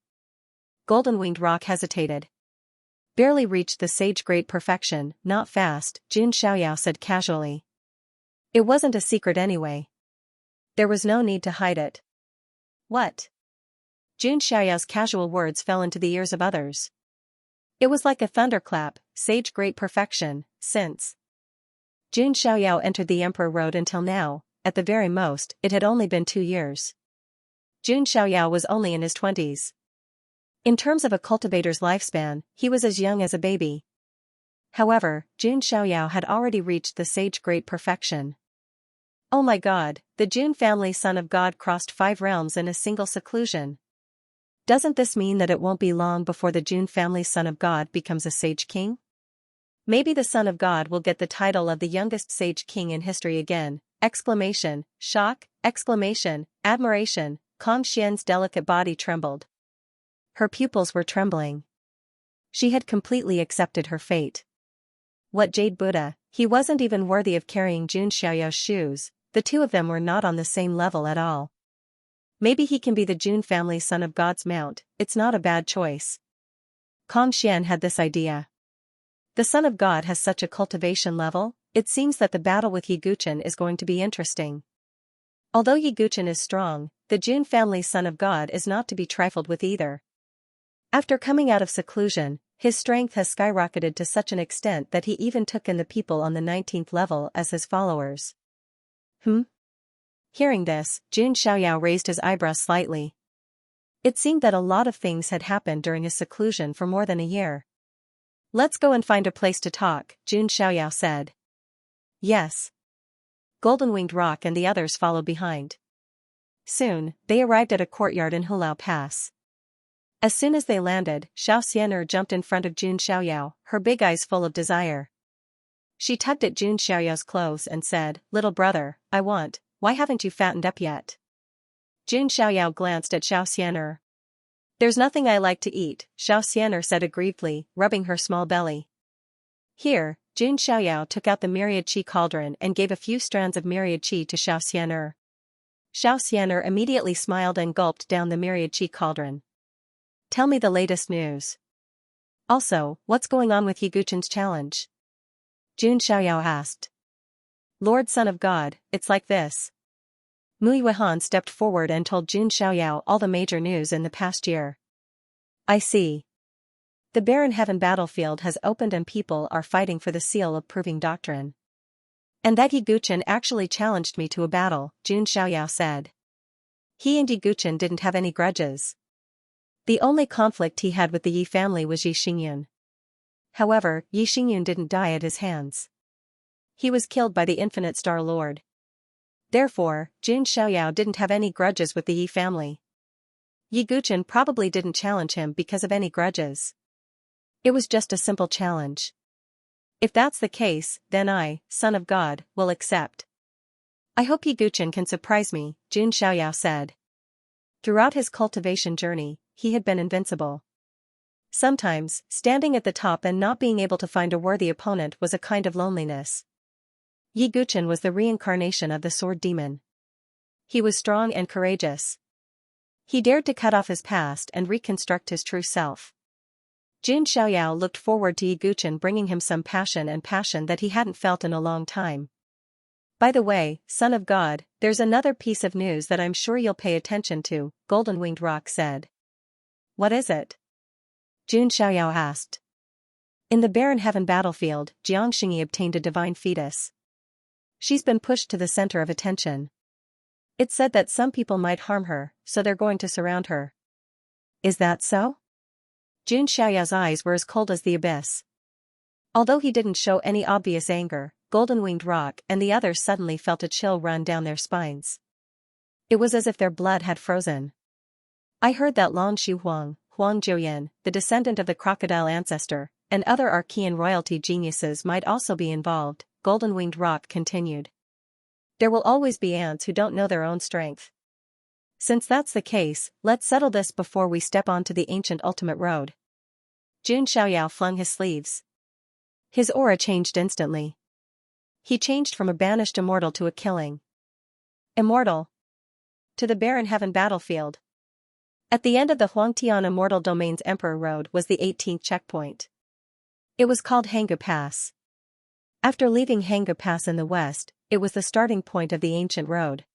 Golden Winged Rock hesitated. Barely reached the sage great perfection, not fast, Jun Xiaoyao said casually. It wasn't a secret anyway. There was no need to hide it. What? Jun Xiaoyao's casual words fell into the ears of others. It was like a thunderclap, sage great perfection, since Jun Xiaoyao entered the Emperor Road until now, at the very most, it had only been 2 years. Jun Xiaoyao was only in his 20s. In terms of a cultivator's lifespan, he was as young as a baby. However, Jun Xiaoyao had already reached the sage great perfection. Oh my God, the Jun family son of God crossed 5 realms in a single seclusion. Doesn't this mean that it won't be long before the Jun family son of God becomes a sage king? Maybe the son of God will get the title of the youngest sage king in history again! Exclamation, shock, exclamation, admiration, Kong Xian's delicate body trembled. Her pupils were trembling. She had completely accepted her fate. What Jade Buddha, he wasn't even worthy of carrying Jun Xiaoyao's shoes, the 2 of them were not on the same level at all. Maybe he can be the Jun family son of God's mount, it's not a bad choice. Kong Xian had this idea. The son of God has such a cultivation level, it seems that the battle with Yiguchen is going to be interesting. Although Yiguchen is strong, the Jun family son of God is not to be trifled with either. After coming out of seclusion, his strength has skyrocketed to such an extent that he even took in the people on the 19th level as his followers. Hearing this, Jun Xiaoyao raised his eyebrows slightly. It seemed that a lot of things had happened during his seclusion for more than a year. Let's go and find a place to talk, Jun Xiaoyao said. Yes. Golden-winged Rock and the others followed behind. Soon, they arrived at a courtyard in Hulao Pass. As soon as they landed, Xianxia jumped in front of Jun Xiaoyao, her big eyes full of desire. She tugged at Jun Xiaoyao's clothes and said, "Little brother, why haven't you fattened up yet?" Jun Xiaoyao glanced at Xianxia. "There's nothing I like to eat," Xianxia said aggrievedly, rubbing her small belly. Here, Jun Xiaoyao took out the myriad qi cauldron and gave a few strands of myriad qi to Xianxia. Xianxia immediately smiled and gulped down the myriad qi cauldron. "Tell me the latest news. Also, what's going on with Yiguchen's challenge?" Jun Xiaoyao asked. "Lord Son of God, it's like this." Mui Weihan stepped forward and told Jun Xiaoyao all the major news in the past year. "I see. The Barren Heaven battlefield has opened and people are fighting for the seal of proving doctrine. And that Yiguchen actually challenged me to a battle," Jun Xiaoyao said. He and Yiguchen didn't have any grudges. The only conflict he had with the Yi family was Yi Xingyun. However, Yi Xingyun didn't die at his hands. He was killed by the Infinite Star Lord. Therefore, Jun Xiaoyao didn't have any grudges with the Yi family. Yiguchen probably didn't challenge him because of any grudges. It was just a simple challenge. If that's the case, then I, Son of God, will accept. "I hope Yiguchen can surprise me," Jun Xiaoyao said. Throughout his cultivation journey, he had been invincible. Sometimes, standing at the top and not being able to find a worthy opponent was a kind of loneliness. Yiguchen was the reincarnation of the sword demon. He was strong and courageous. He dared to cut off his past and reconstruct his true self. Jun Xiaoyao looked forward to Yiguchen bringing him some passion that he hadn't felt in a long time. "By the way, Son of God, there's another piece of news that I'm sure you'll pay attention to," Golden-winged Rock said. "What is it?" Jun Xiaoyao asked. "In the Barren Heaven battlefield, Xianxia obtained a divine fetus. She's been pushed to the center of attention. It's said that some people might harm her, so they're going to surround her." "Is that so?" Jun Xiaoyao's eyes were as cold as the abyss. Although he didn't show any obvious anger, Golden-winged Rock and the others suddenly felt a chill run down their spines. It was as if their blood had frozen. "I heard that Lan Huang, Huang Jiuyan, the descendant of the crocodile ancestor, and other Archean royalty geniuses might also be involved," Golden-winged Rock continued. "There will always be ants who don't know their own strength. Since that's the case, let's settle this before we step onto the ancient ultimate road." Jun Xiaoyao flung his sleeves. His aura changed instantly. He changed from a banished immortal to a killing immortal. To the Barren Heaven battlefield. At the end of the Huangtian Immortal Domain's Emperor Road was the 18th checkpoint. It was called Hangu Pass. After leaving Hangu Pass in the west, it was the starting point of the ancient road.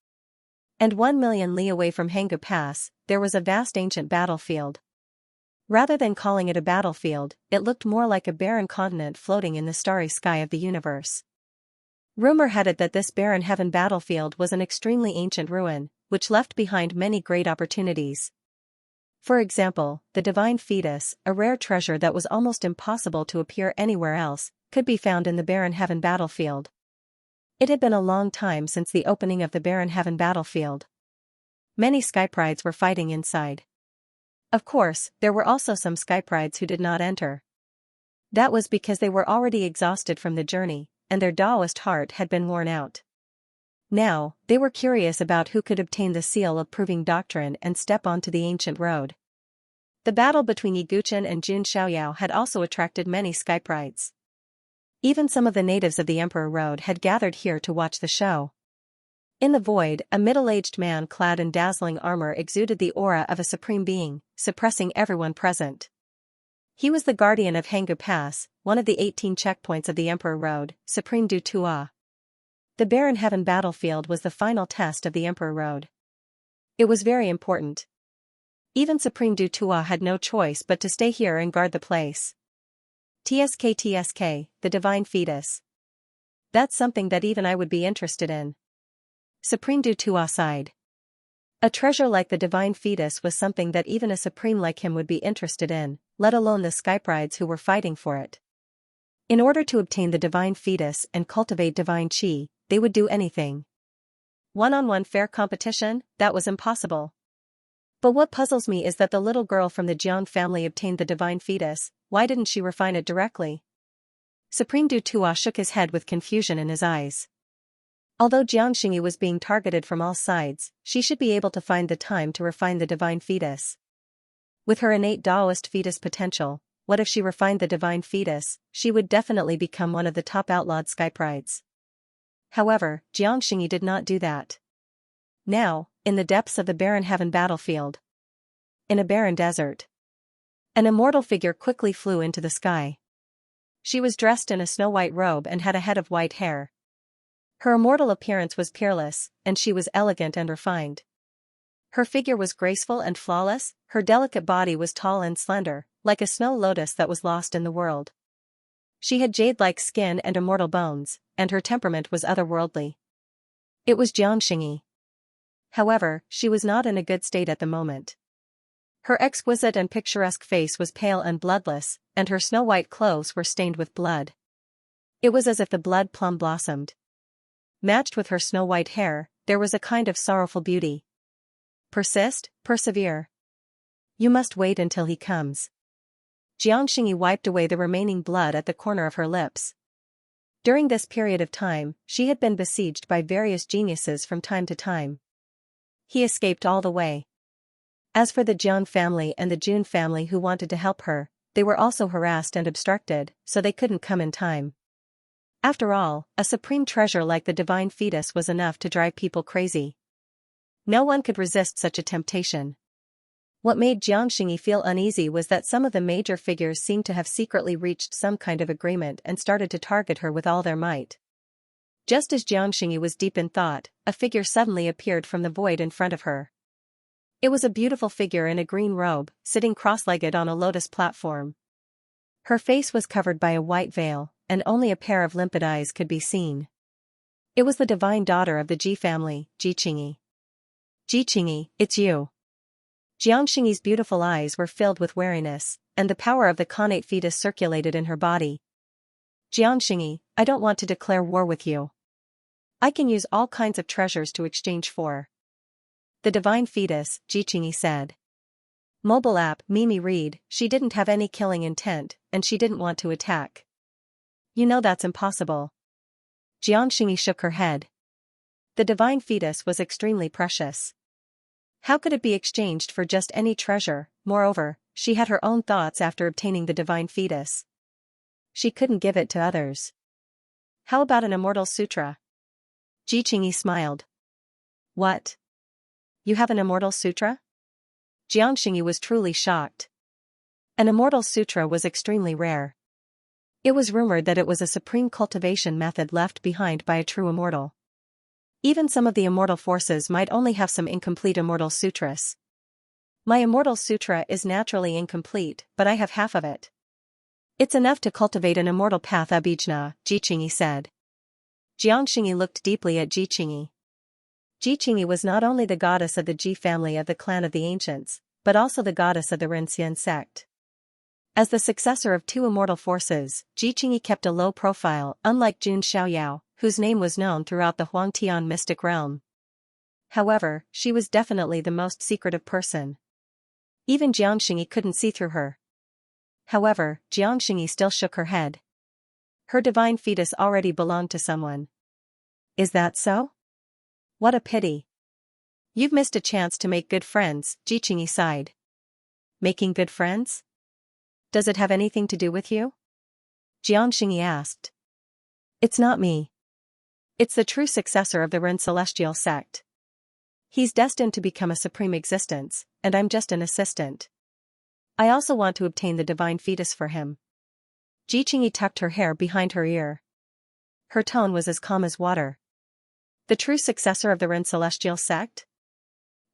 And 1,000,000 li away from Hangu Pass, there was a vast ancient battlefield. Rather than calling it a battlefield, it looked more like a barren continent floating in the starry sky of the universe. Rumor had it that this Barren Heaven battlefield was an extremely ancient ruin, which left behind many great opportunities. For example, the divine fetus, a rare treasure that was almost impossible to appear anywhere else, could be found in the Barren Heaven battlefield. It had been a long time since the opening of the Barren Heaven battlefield. Many skyprides were fighting inside. Of course, there were also some skyprides who did not enter. That was because they were already exhausted from the journey, and their Taoist heart had been worn out. Now, they were curious about who could obtain the seal of proving doctrine and step onto the ancient road. The battle between Yiguchen and Jun Xiaoyao had also attracted many skyprides. Even some of the natives of the Emperor Road had gathered here to watch the show. In the void, a middle-aged man clad in dazzling armor exuded the aura of a supreme being, suppressing everyone present. He was the guardian of Hangu Pass, one of the 18 checkpoints of the Emperor Road, Supreme Du Tua. The Barren Heaven battlefield was the final test of the Emperor Road. It was very important. Even Supreme Du Tua had no choice but to stay here and guard the place. TSK, the divine fetus. That's something that even I would be interested in. Supreme Du Tua sighed. A treasure like the divine fetus was something that even a supreme like him would be interested in, let alone the skyprides who were fighting for it. In order to obtain the divine fetus and cultivate divine qi, they would do anything. One-on-one fair competition, that was impossible. But what puzzles me is that the little girl from the Jiang family obtained the divine fetus. Why didn't she refine it directly? Supreme Du Tua shook his head with confusion in his eyes. Although Xianxia was being targeted from all sides, she should be able to find the time to refine the divine fetus. With her innate Taoist fetus potential, what if she refined the divine fetus? She would definitely become one of the top outlawed skyprides. However, Xianxia did not do that. Now, in the depths of the barren heaven battlefield, in a barren desert, an immortal figure quickly flew into the sky. She was dressed in a snow-white robe and had a head of white hair. Her immortal appearance was peerless, and she was elegant and refined. Her figure was graceful and flawless, her delicate body was tall and slender, like a snow lotus that was lost in the world. She had jade-like skin and immortal bones, and her temperament was otherworldly. It was Xianxia. However, she was not in a good state at the moment. Her exquisite and picturesque face was pale and bloodless, and her snow-white clothes were stained with blood. It was as if the blood plum blossomed. Matched with her snow-white hair, there was a kind of sorrowful beauty. Persist, persevere. You must wait until he comes. Xianxia wiped away the remaining blood at the corner of her lips. During this period of time, she had been besieged by various geniuses from time to time. He escaped all the way. As for the Jiang family and the Jun family who wanted to help her, they were also harassed and obstructed, so they couldn't come in time. After all, a supreme treasure like the divine fetus was enough to drive people crazy. No one could resist such a temptation. What made Xianxia feel uneasy was that some of the major figures seemed to have secretly reached some kind of agreement and started to target her with all their might. Just as Xianxia was deep in thought, a figure suddenly appeared from the void in front of her. It was a beautiful figure in a green robe, sitting cross-legged on a lotus platform. Her face was covered by a white veil, and only a pair of limpid eyes could be seen. It was the divine daughter of the Ji family, Jiqingyi. Jiqingyi, it's you. Xianxia's beautiful eyes were filled with wariness, and the power of the connate fetus circulated in her body. Xianxia, I don't want to declare war with you. I can use all kinds of treasures to exchange for the divine fetus, Jiqingyi said. Mobile app, Mimi read, she didn't have any killing intent, and she didn't want to attack. You know that's impossible. Xianxia shook her head. The divine fetus was extremely precious. How could it be exchanged for just any treasure? Moreover, she had her own thoughts after obtaining the divine fetus. She couldn't give it to others. How about an immortal sutra? Jiqingyi smiled. What? You have an immortal sutra? Xianxia was truly shocked. An immortal sutra was extremely rare. It was rumored that it was a supreme cultivation method left behind by a true immortal. Even some of the immortal forces might only have some incomplete immortal sutras. My immortal sutra is naturally incomplete, but I have half of it. It's enough to cultivate an immortal path abhijna, Jiqingyi said. Xianxia looked deeply at Jiqingyi. Jiqingyi was not only the goddess of the Ji family of the clan of the ancients, but also the goddess of the Xianxia sect. As the successor of two immortal forces, Jiqingyi kept a low profile, unlike Jun Xiaoyao, whose name was known throughout the Huangtian mystic realm. However, she was definitely the most secretive person. Even Xianxia couldn't see through her. However, Xianxia still shook her head. Her divine fetus already belonged to someone. Is that so? What a pity. You've missed a chance to make good friends, Jiqingyi sighed. Making good friends? Does it have anything to do with you? Xianxia asked. It's not me. It's the true successor of the Ren celestial sect. He's destined to become a supreme existence, and I'm just an assistant. I also want to obtain the divine fetus for him. Jiqingyi tucked her hair behind her ear. Her tone was as calm as water. The true successor of the Ren celestial sect?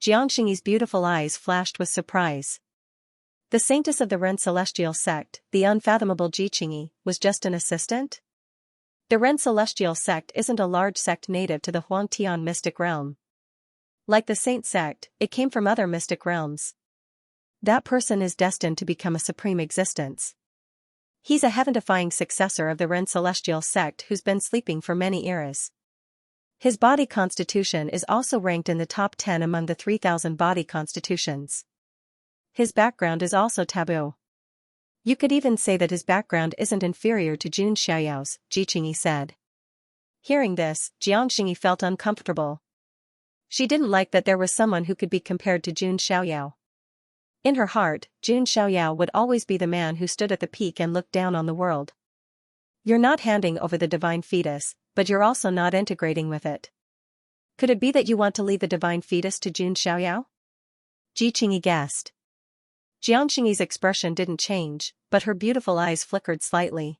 Xianxia's beautiful eyes flashed with surprise. The saintess of the Ren celestial sect, the unfathomable Jiqingyi, was just an assistant? The Ren celestial sect isn't a large sect native to the Huangtian mystic realm. Like the saint sect, it came from other mystic realms. That person is destined to become a supreme existence. He's a heaven-defying successor of the Ren celestial sect who's been sleeping for many eras. His body constitution is also ranked in the top 10 among the 3,000 body constitutions. His background is also taboo. You could even say that his background isn't inferior to Jun Xiaoyao's, Ji Qingyi said. Hearing this, Xianxia felt uncomfortable. She didn't like that there was someone who could be compared to Jun Xiaoyao. In her heart, Jun Xiaoyao would always be the man who stood at the peak and looked down on the world. You're not handing over the divine fetus, but you're also not integrating with it. Could it be that you want to leave the divine fetus to Jun Xiaoyao? Ji Qingyi guessed. Xianxing's expression didn't change, but her beautiful eyes flickered slightly.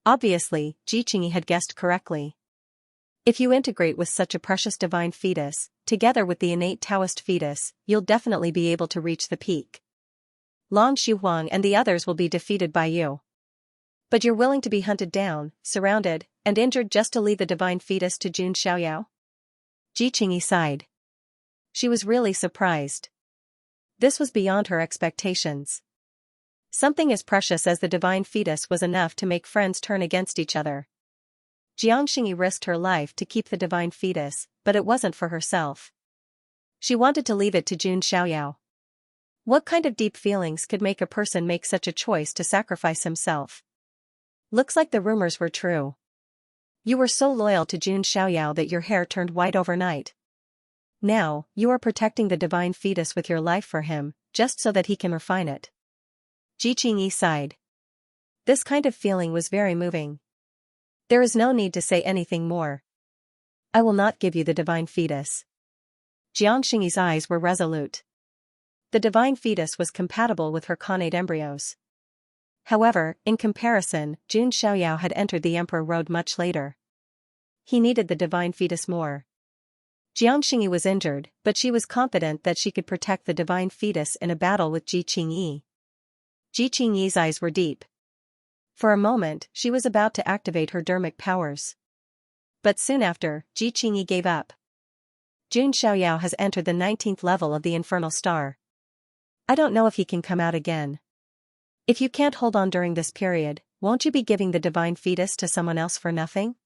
Obviously, Ji Qingyi had guessed correctly. If you integrate with such a precious divine fetus, together with the innate Taoist fetus, you'll definitely be able to reach the peak. Long Xuhuang and the others will be defeated by you. But you're willing to be hunted down, surrounded, and injured just to leave the divine fetus to Jun Xiaoyao? Ji Qingyi sighed. She was really surprised. This was beyond her expectations. Something as precious as the divine fetus was enough to make friends turn against each other. Xianxia risked her life to keep the divine fetus, but it wasn't for herself. She wanted to leave it to Jun Xiaoyao. What kind of deep feelings could make a person make such a choice to sacrifice himself? Looks like the rumors were true. You were so loyal to Jun Xiaoyao that your hair turned white overnight. Now, you are protecting the divine fetus with your life for him, just so that he can refine it. Ji Qingyi sighed. This kind of feeling was very moving. There is no need to say anything more. I will not give you the divine fetus. Xianxing's eyes were resolute. The divine fetus was compatible with her connate embryos. However, in comparison, Jun Xiaoyao had entered the emperor road much later. He needed the divine fetus more. Xianxia was injured, but she was confident that she could protect the divine fetus in a battle with Ji Qingyi. Ji Qingyi's eyes were deep. For a moment, she was about to activate her dermic powers. But soon after, Ji Qingyi gave up. Jun Xiaoyao has entered the 19th level of the infernal star. I don't know if he can come out again. If you can't hold on during this period, won't you be giving the divine fetus to someone else for nothing?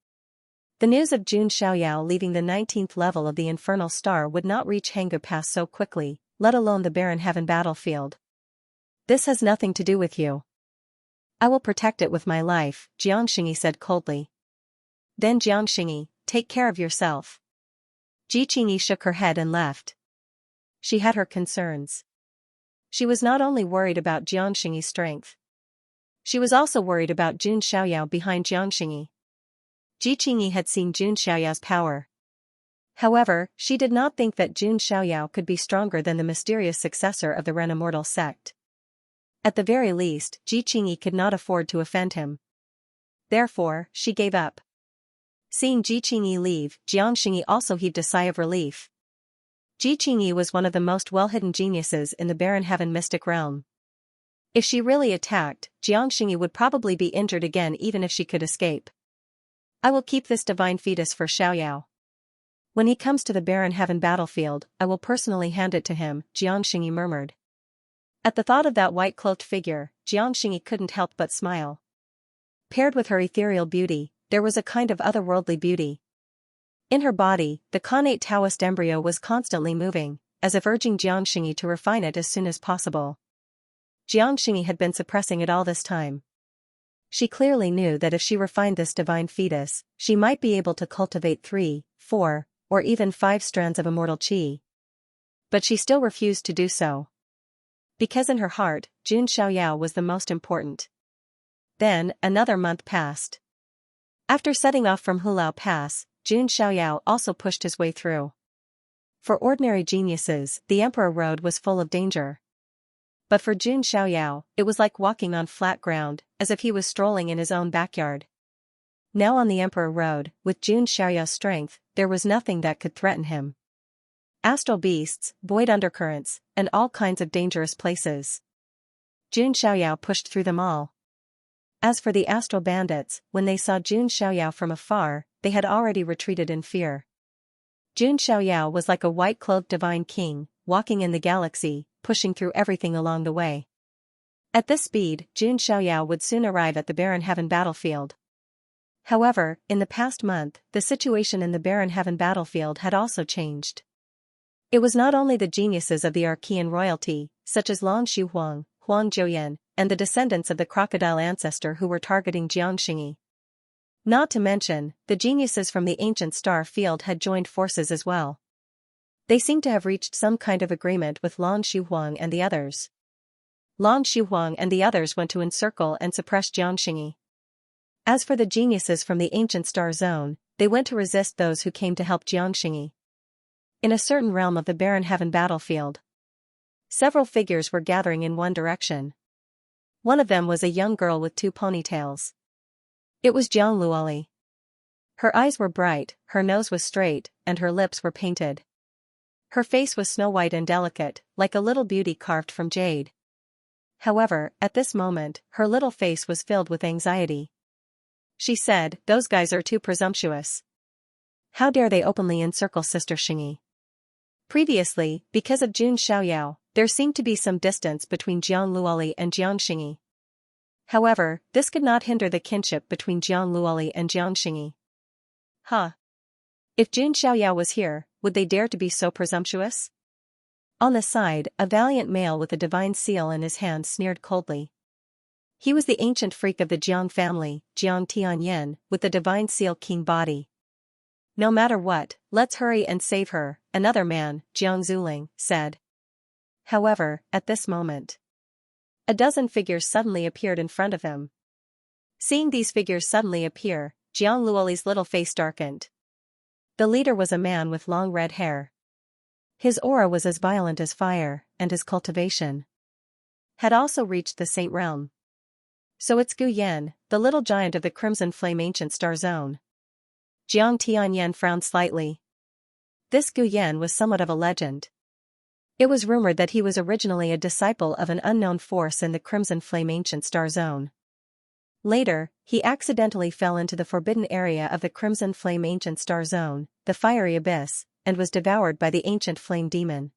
The news of Jun Xiaoyao leaving the 19th level of the infernal star would not reach Hangu Pass so quickly, let alone the barren heaven battlefield. This has nothing to do with you. I will protect it with my life, Xianxia said coldly. Then Xianxia, take care of yourself. Ji Qingyi shook her head and left. She had her concerns. She was not only worried about Xianxi's strength. She was also worried about Jun Xiaoyao behind Xianxia. Ji Qingyi had seen Jun Xiaoyao's power. However, she did not think that Jun Xiaoyao could be stronger than the mysterious successor of the Ren immortal sect. At the very least, Ji Qingyi could not afford to offend him. Therefore, she gave up. Seeing Ji Qingyi leave, Xianxia also heaved a sigh of relief. Ji Qingyi was one of the most well-hidden geniuses in the barren heaven mystic realm. If she really attacked, Xianxia would probably be injured again even if she could escape. I will keep this divine fetus for Xiaoyao. When he comes to the barren heaven battlefield, I will personally hand it to him, Xianxia murmured. At the thought of that white-cloaked figure, Xianxia couldn't help but smile. Paired with her ethereal beauty, there was a kind of otherworldly beauty. In her body, the connate Taoist embryo was constantly moving, as if urging Xianxia to refine it as soon as possible. Xianxia had been suppressing it all this time. She clearly knew that if she refined this divine fetus, she might be able to cultivate 3, 4, or even 5 strands of immortal qi. But she still refused to do so. Because in her heart, Jun Xiaoyao was the most important. Then, another month passed. After setting off from Hulao Pass, Jun Xiaoyao also pushed his way through. For ordinary geniuses, the Emperor Road was full of danger. But for Jun Xiaoyao, it was like walking on flat ground, as if he was strolling in his own backyard. Now on the Emperor Road, with Jun Xiaoyao's strength, there was nothing that could threaten him. Astral beasts, void undercurrents, and all kinds of dangerous places. Jun Xiaoyao pushed through them all. As for the astral bandits, when they saw Jun Xiaoyao from afar, they had already retreated in fear. Jun Xiaoyao was like a white-clothed divine king, walking in the galaxy, pushing through everything along the way. At this speed, Jun Xiaoyao would soon arrive at the Barren Heaven battlefield. However, in the past month, the situation in the Barren Heaven battlefield had also changed. It was not only the geniuses of the Archean royalty, such as Long Xuhuang, Huang Zhouyan, and the descendants of the crocodile ancestor who were targeting Xianxia. Not to mention, the geniuses from the ancient star field had joined forces as well. They seemed to have reached some kind of agreement with Long Xuhuang and the others. Long Xuhuang and the others went to encircle and suppress Xianxia. As for the geniuses from the ancient star zone, they went to resist those who came to help Xianxia. In a certain realm of the Barren Heaven battlefield, several figures were gathering in one direction. One of them was a young girl with 2 ponytails. It was Jiang Luoli. Her eyes were bright, her nose was straight, and her lips were painted. Her face was snow-white and delicate, like a little beauty carved from jade. However, at this moment, her little face was filled with anxiety. She said, "Those guys are too presumptuous. How dare they openly encircle Sister Xingyi?" Previously, because of Jun Xiaoyao, there seemed to be some distance between Jiang Luoli and Jiang Xingyi. However, this could not hinder the kinship between Jiang Luoli and Jiang Xingyi. If Jun Xiaoyao was here, would they dare to be so presumptuous? On the side, a valiant male with a divine seal in his hand sneered coldly. He was the ancient freak of the Jiang family, Jiang Tianyan, with the divine seal king body. "No matter what, let's hurry and save her," another man, Jiang Zuling, said. However, at this moment, a dozen figures suddenly appeared in front of him. Seeing these figures suddenly appear, Jiang Luoli's little face darkened. The leader was a man with long red hair. His aura was as violent as fire, and his cultivation had also reached the Saint realm. "So it's Gu Yan, the little giant of the Crimson Flame Ancient Star Zone." Jiang Tianyan frowned slightly. This Gu Yan was somewhat of a legend. It was rumored that he was originally a disciple of an unknown force in the Crimson Flame Ancient Star Zone. Later, he accidentally fell into the forbidden area of the Crimson Flame Ancient Star Zone, the Fiery Abyss, and was devoured by the ancient flame demon.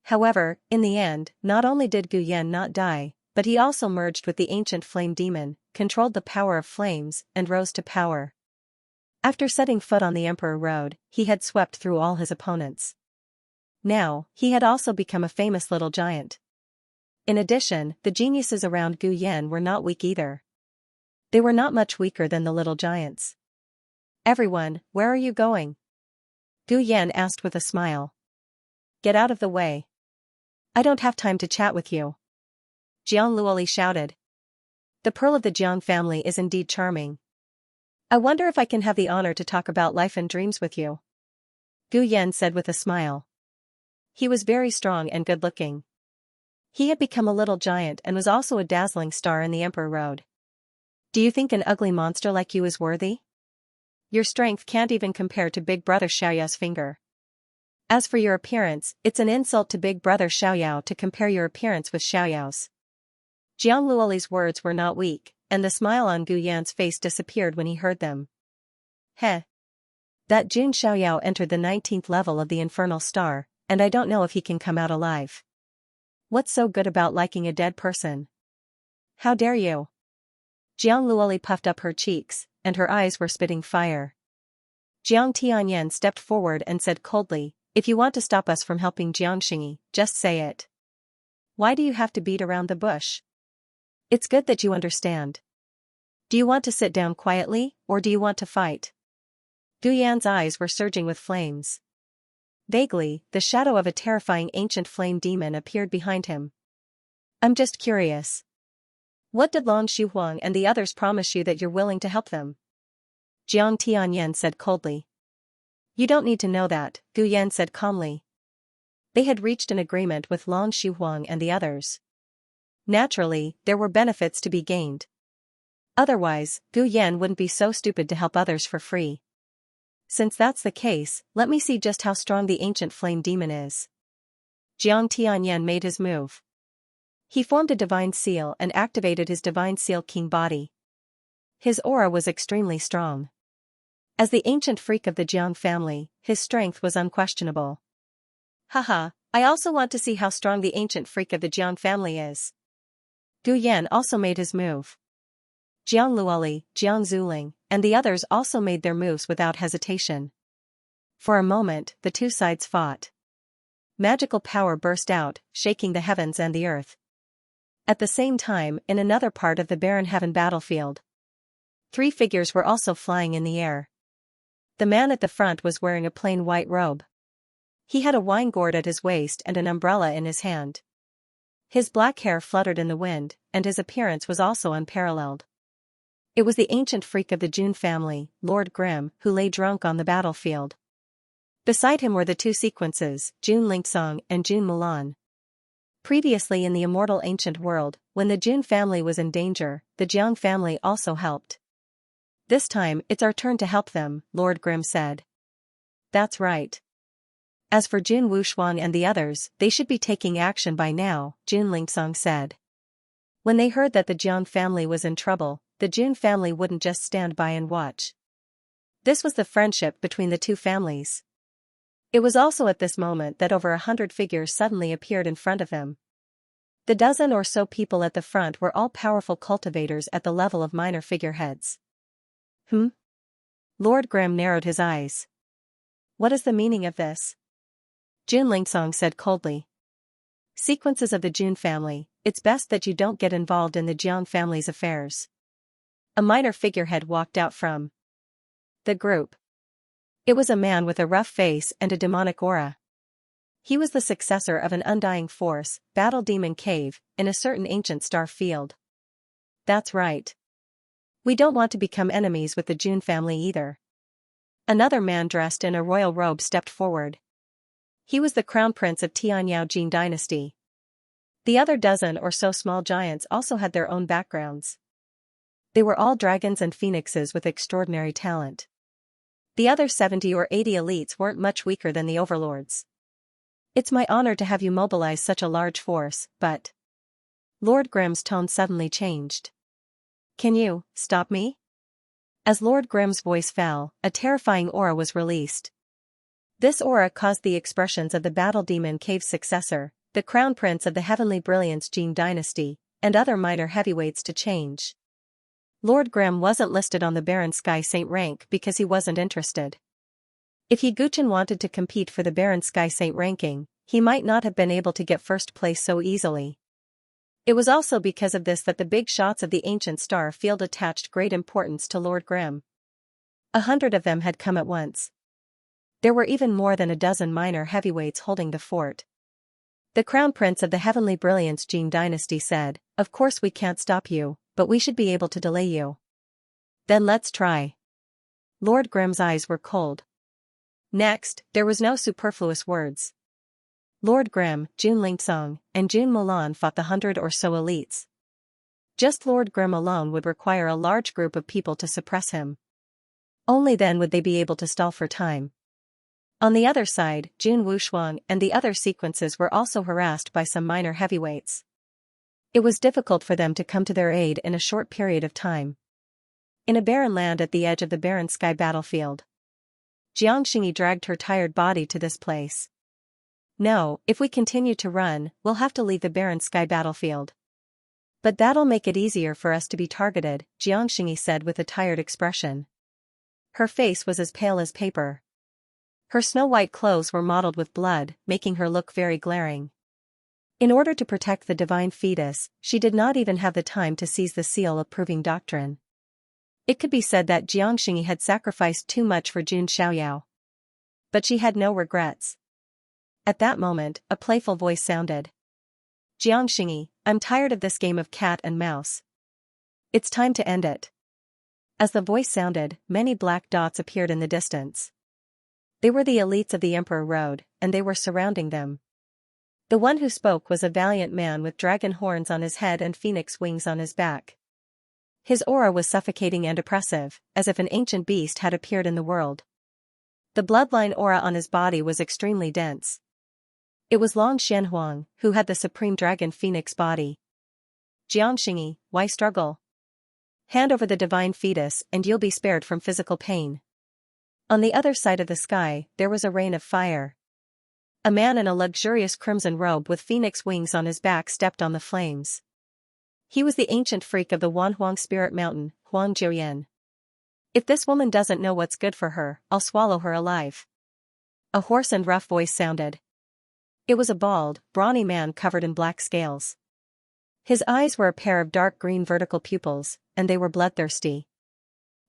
However, in the end, not only did Gu Yan not die, but he also merged with the ancient flame demon, controlled the power of flames, and rose to power. After setting foot on the Emperor Road, he had swept through all his opponents. Now, he had also become a famous little giant. In addition, the geniuses around Gu Yan were not weak either. They were not much weaker than the little giants. "Everyone, where are you going?" Gu Yan asked with a smile. "Get out of the way. I don't have time to chat with you," Jiang Luoli shouted. "The pearl of the Jiang family is indeed charming. I wonder if I can have the honor to talk about life and dreams with you," Gu Yan said with a smile. He was very strong and good-looking. He had become a little giant and was also a dazzling star in the Emperor Road. "Do you think an ugly monster like you is worthy? Your strength can't even compare to Big Brother Xiaoyao's finger. As for your appearance, it's an insult to Big Brother Xiaoyao to compare your appearance with Xiaoyao's." Jiang Luoli's words were not weak, and the smile on Gu Yan's face disappeared when he heard them. That Jun Xiaoyao entered the 19th level of the Infernal Star, and I don't know if he can come out alive. What's so good about liking a dead person? How dare you? Jiang Luoli puffed up her cheeks, and her eyes were spitting fire. Jiang Tianyan stepped forward and said coldly, "If you want to stop us from helping Jiangxingyi, just say it. Why do you have to beat around the bush? It's good that you understand. Do you want to sit down quietly, or do you want to fight?" Gu Yan's eyes were surging with flames. Vaguely, the shadow of a terrifying ancient flame demon appeared behind him. "I'm just curious. What did Long Xuhuang and the others promise you that you're willing to help them?" Jiang Tianyan said coldly. "You don't need to know that," Gu Yan said calmly. They had reached an agreement with Long Xuhuang and the others. Naturally, there were benefits to be gained. Otherwise, Gu Yan wouldn't be so stupid to help others for free. Since that's the case, let me see just how strong the ancient flame demon is. Jiang Tianyan made his move. He formed a divine seal and activated his divine seal king body. His aura was extremely strong. As the ancient freak of the Jiang family, his strength was unquestionable. "Haha, I also want to see how strong the ancient freak of the Jiang family is." Gu Yan also made his move. Jiang Luoli, Jiang Zuling, and the others also made their moves without hesitation. For a moment, the two sides fought. Magical power burst out, shaking the heavens and the earth. At the same time, in another part of the barren heaven battlefield, 3 figures were also flying in the air. The man at the front was wearing a plain white robe. He had a wine gourd at his waist and an umbrella in his hand. His black hair fluttered in the wind, and his appearance was also unparalleled. It was the ancient freak of the Jun family, Lord Grimm, who lay drunk on the battlefield. Beside him were the 2 sequences, Jun Lingsong and Jun Mulan. Previously in the immortal ancient world, when the Jun family was in danger, the Jiang family also helped. This time, it's our turn to help them, Lord Grimm said. That's right. As for Jun Wuxuan and the others, they should be taking action by now, Jun Lingsong said. When they heard that the Jiang family was in trouble, the Jun family wouldn't just stand by and watch. This was the friendship between the 2 families. It was also at this moment that over 100 figures suddenly appeared in front of him. The dozen or so people at the front were all powerful cultivators at the level of minor figureheads. Lord Grimm narrowed his eyes. What is the meaning of this? Jun Lingsong said coldly. Sequences of the Jun family, it's best that you don't get involved in the Jiang family's affairs. A minor figurehead walked out from the group. It was a man with a rough face and a demonic aura. He was the successor of an undying force, Battle Demon Cave, in a certain ancient star field. That's right. We don't want to become enemies with the Jun family either. Another man dressed in a royal robe stepped forward. He was the crown prince of Tianyao Jin dynasty. The other dozen or so small giants also had their own backgrounds. They were all dragons and phoenixes with extraordinary talent. The other 70 or 80 elites weren't much weaker than the overlords. It's my honor to have you mobilize such a large force, but... Lord Grimm's tone suddenly changed. Can you stop me? As Lord Grimm's voice fell, a terrifying aura was released. This aura caused the expressions of the Battle Demon Cave's successor, the Crown Prince of the Heavenly Brilliance Jin dynasty, and other minor heavyweights to change. Lord Grimm wasn't listed on the Baron Sky Saint rank because he wasn't interested. If He Guchen wanted to compete for the Baron Sky Saint ranking, he might not have been able to get first place so easily. It was also because of this that the big shots of the ancient star field attached great importance to Lord Grimm. 100 of them had come at once. There were even more than a dozen minor heavyweights holding the fort. The Crown Prince of the Heavenly Brilliance Jin dynasty said, "Of course we can't stop you, but we should be able to delay you." Then let's try. Lord Grimm's eyes were cold. Next, there was no superfluous words. Lord Grimm, Jun Lingsong, and Jun Mulan fought the 100 or so elites. Just Lord Grimm alone would require a large group of people to suppress him. Only then would they be able to stall for time. On the other side, Jun Wuxuan and the other sequences were also harassed by some minor heavyweights. It was difficult for them to come to their aid in a short period of time. In a barren land at the edge of the barren sky battlefield, Xianxia dragged her tired body to this place. No, if we continue to run, we'll have to leave the barren sky battlefield. But that'll make it easier for us to be targeted, Xianxia said with a tired expression. Her face was as pale as paper. Her snow-white clothes were mottled with blood, making her look very glaring. In order to protect the divine fetus, she did not even have the time to seize the seal of proving doctrine. It could be said that Xianxia had sacrificed too much for Jun Xiaoyao. But she had no regrets. At that moment, a playful voice sounded. Xianxia, I'm tired of this game of cat and mouse. It's time to end it. As the voice sounded, many black dots appeared in the distance. They were the elites of the Emperor Road, and they were surrounding them. The one who spoke was a valiant man with dragon horns on his head and phoenix wings on his back. His aura was suffocating and oppressive, as if an ancient beast had appeared in the world. The bloodline aura on his body was extremely dense. It was Long Xianhuang, who had the supreme dragon phoenix body. Jiangxing, why struggle? Hand over the divine fetus and you'll be spared from physical pain. On the other side of the sky, there was a rain of fire. A man in a luxurious crimson robe with phoenix wings on his back stepped on the flames. He was the ancient freak of the Wanhuang Spirit Mountain, Huang Jiuyan. If this woman doesn't know what's good for her, I'll swallow her alive. A hoarse and rough voice sounded. It was a bald, brawny man covered in black scales. His eyes were a pair of dark green vertical pupils, and they were bloodthirsty.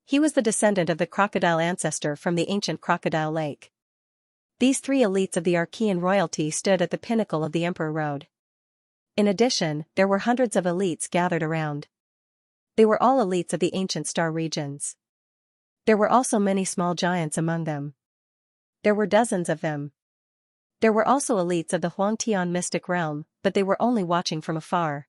He was the descendant of the crocodile ancestor from the ancient Crocodile Lake. These three elites of the Archean royalty stood at the pinnacle of the Emperor Road. In addition, there were hundreds of elites gathered around. They were all elites of the ancient star regions. There were also many small giants among them. There were dozens of them. There were also elites of the Huangtian mystic realm, but they were only watching from afar.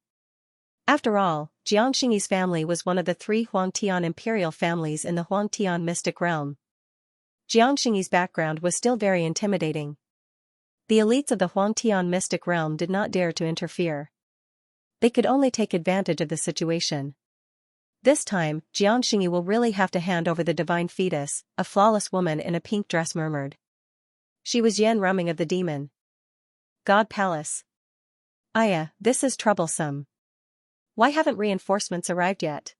After all, Xianxia's family was one of the three Huangtian imperial families in the Huangtian mystic realm. Xianxia's background was still very intimidating. The elites of the Huangtian mystic realm did not dare to interfere. They could only take advantage of the situation. This time, Xianxia will really have to hand over the divine fetus, a flawless woman in a pink dress murmured. She was Yan Rumming of the demon God Palace. Aya, this is troublesome. Why haven't reinforcements arrived yet?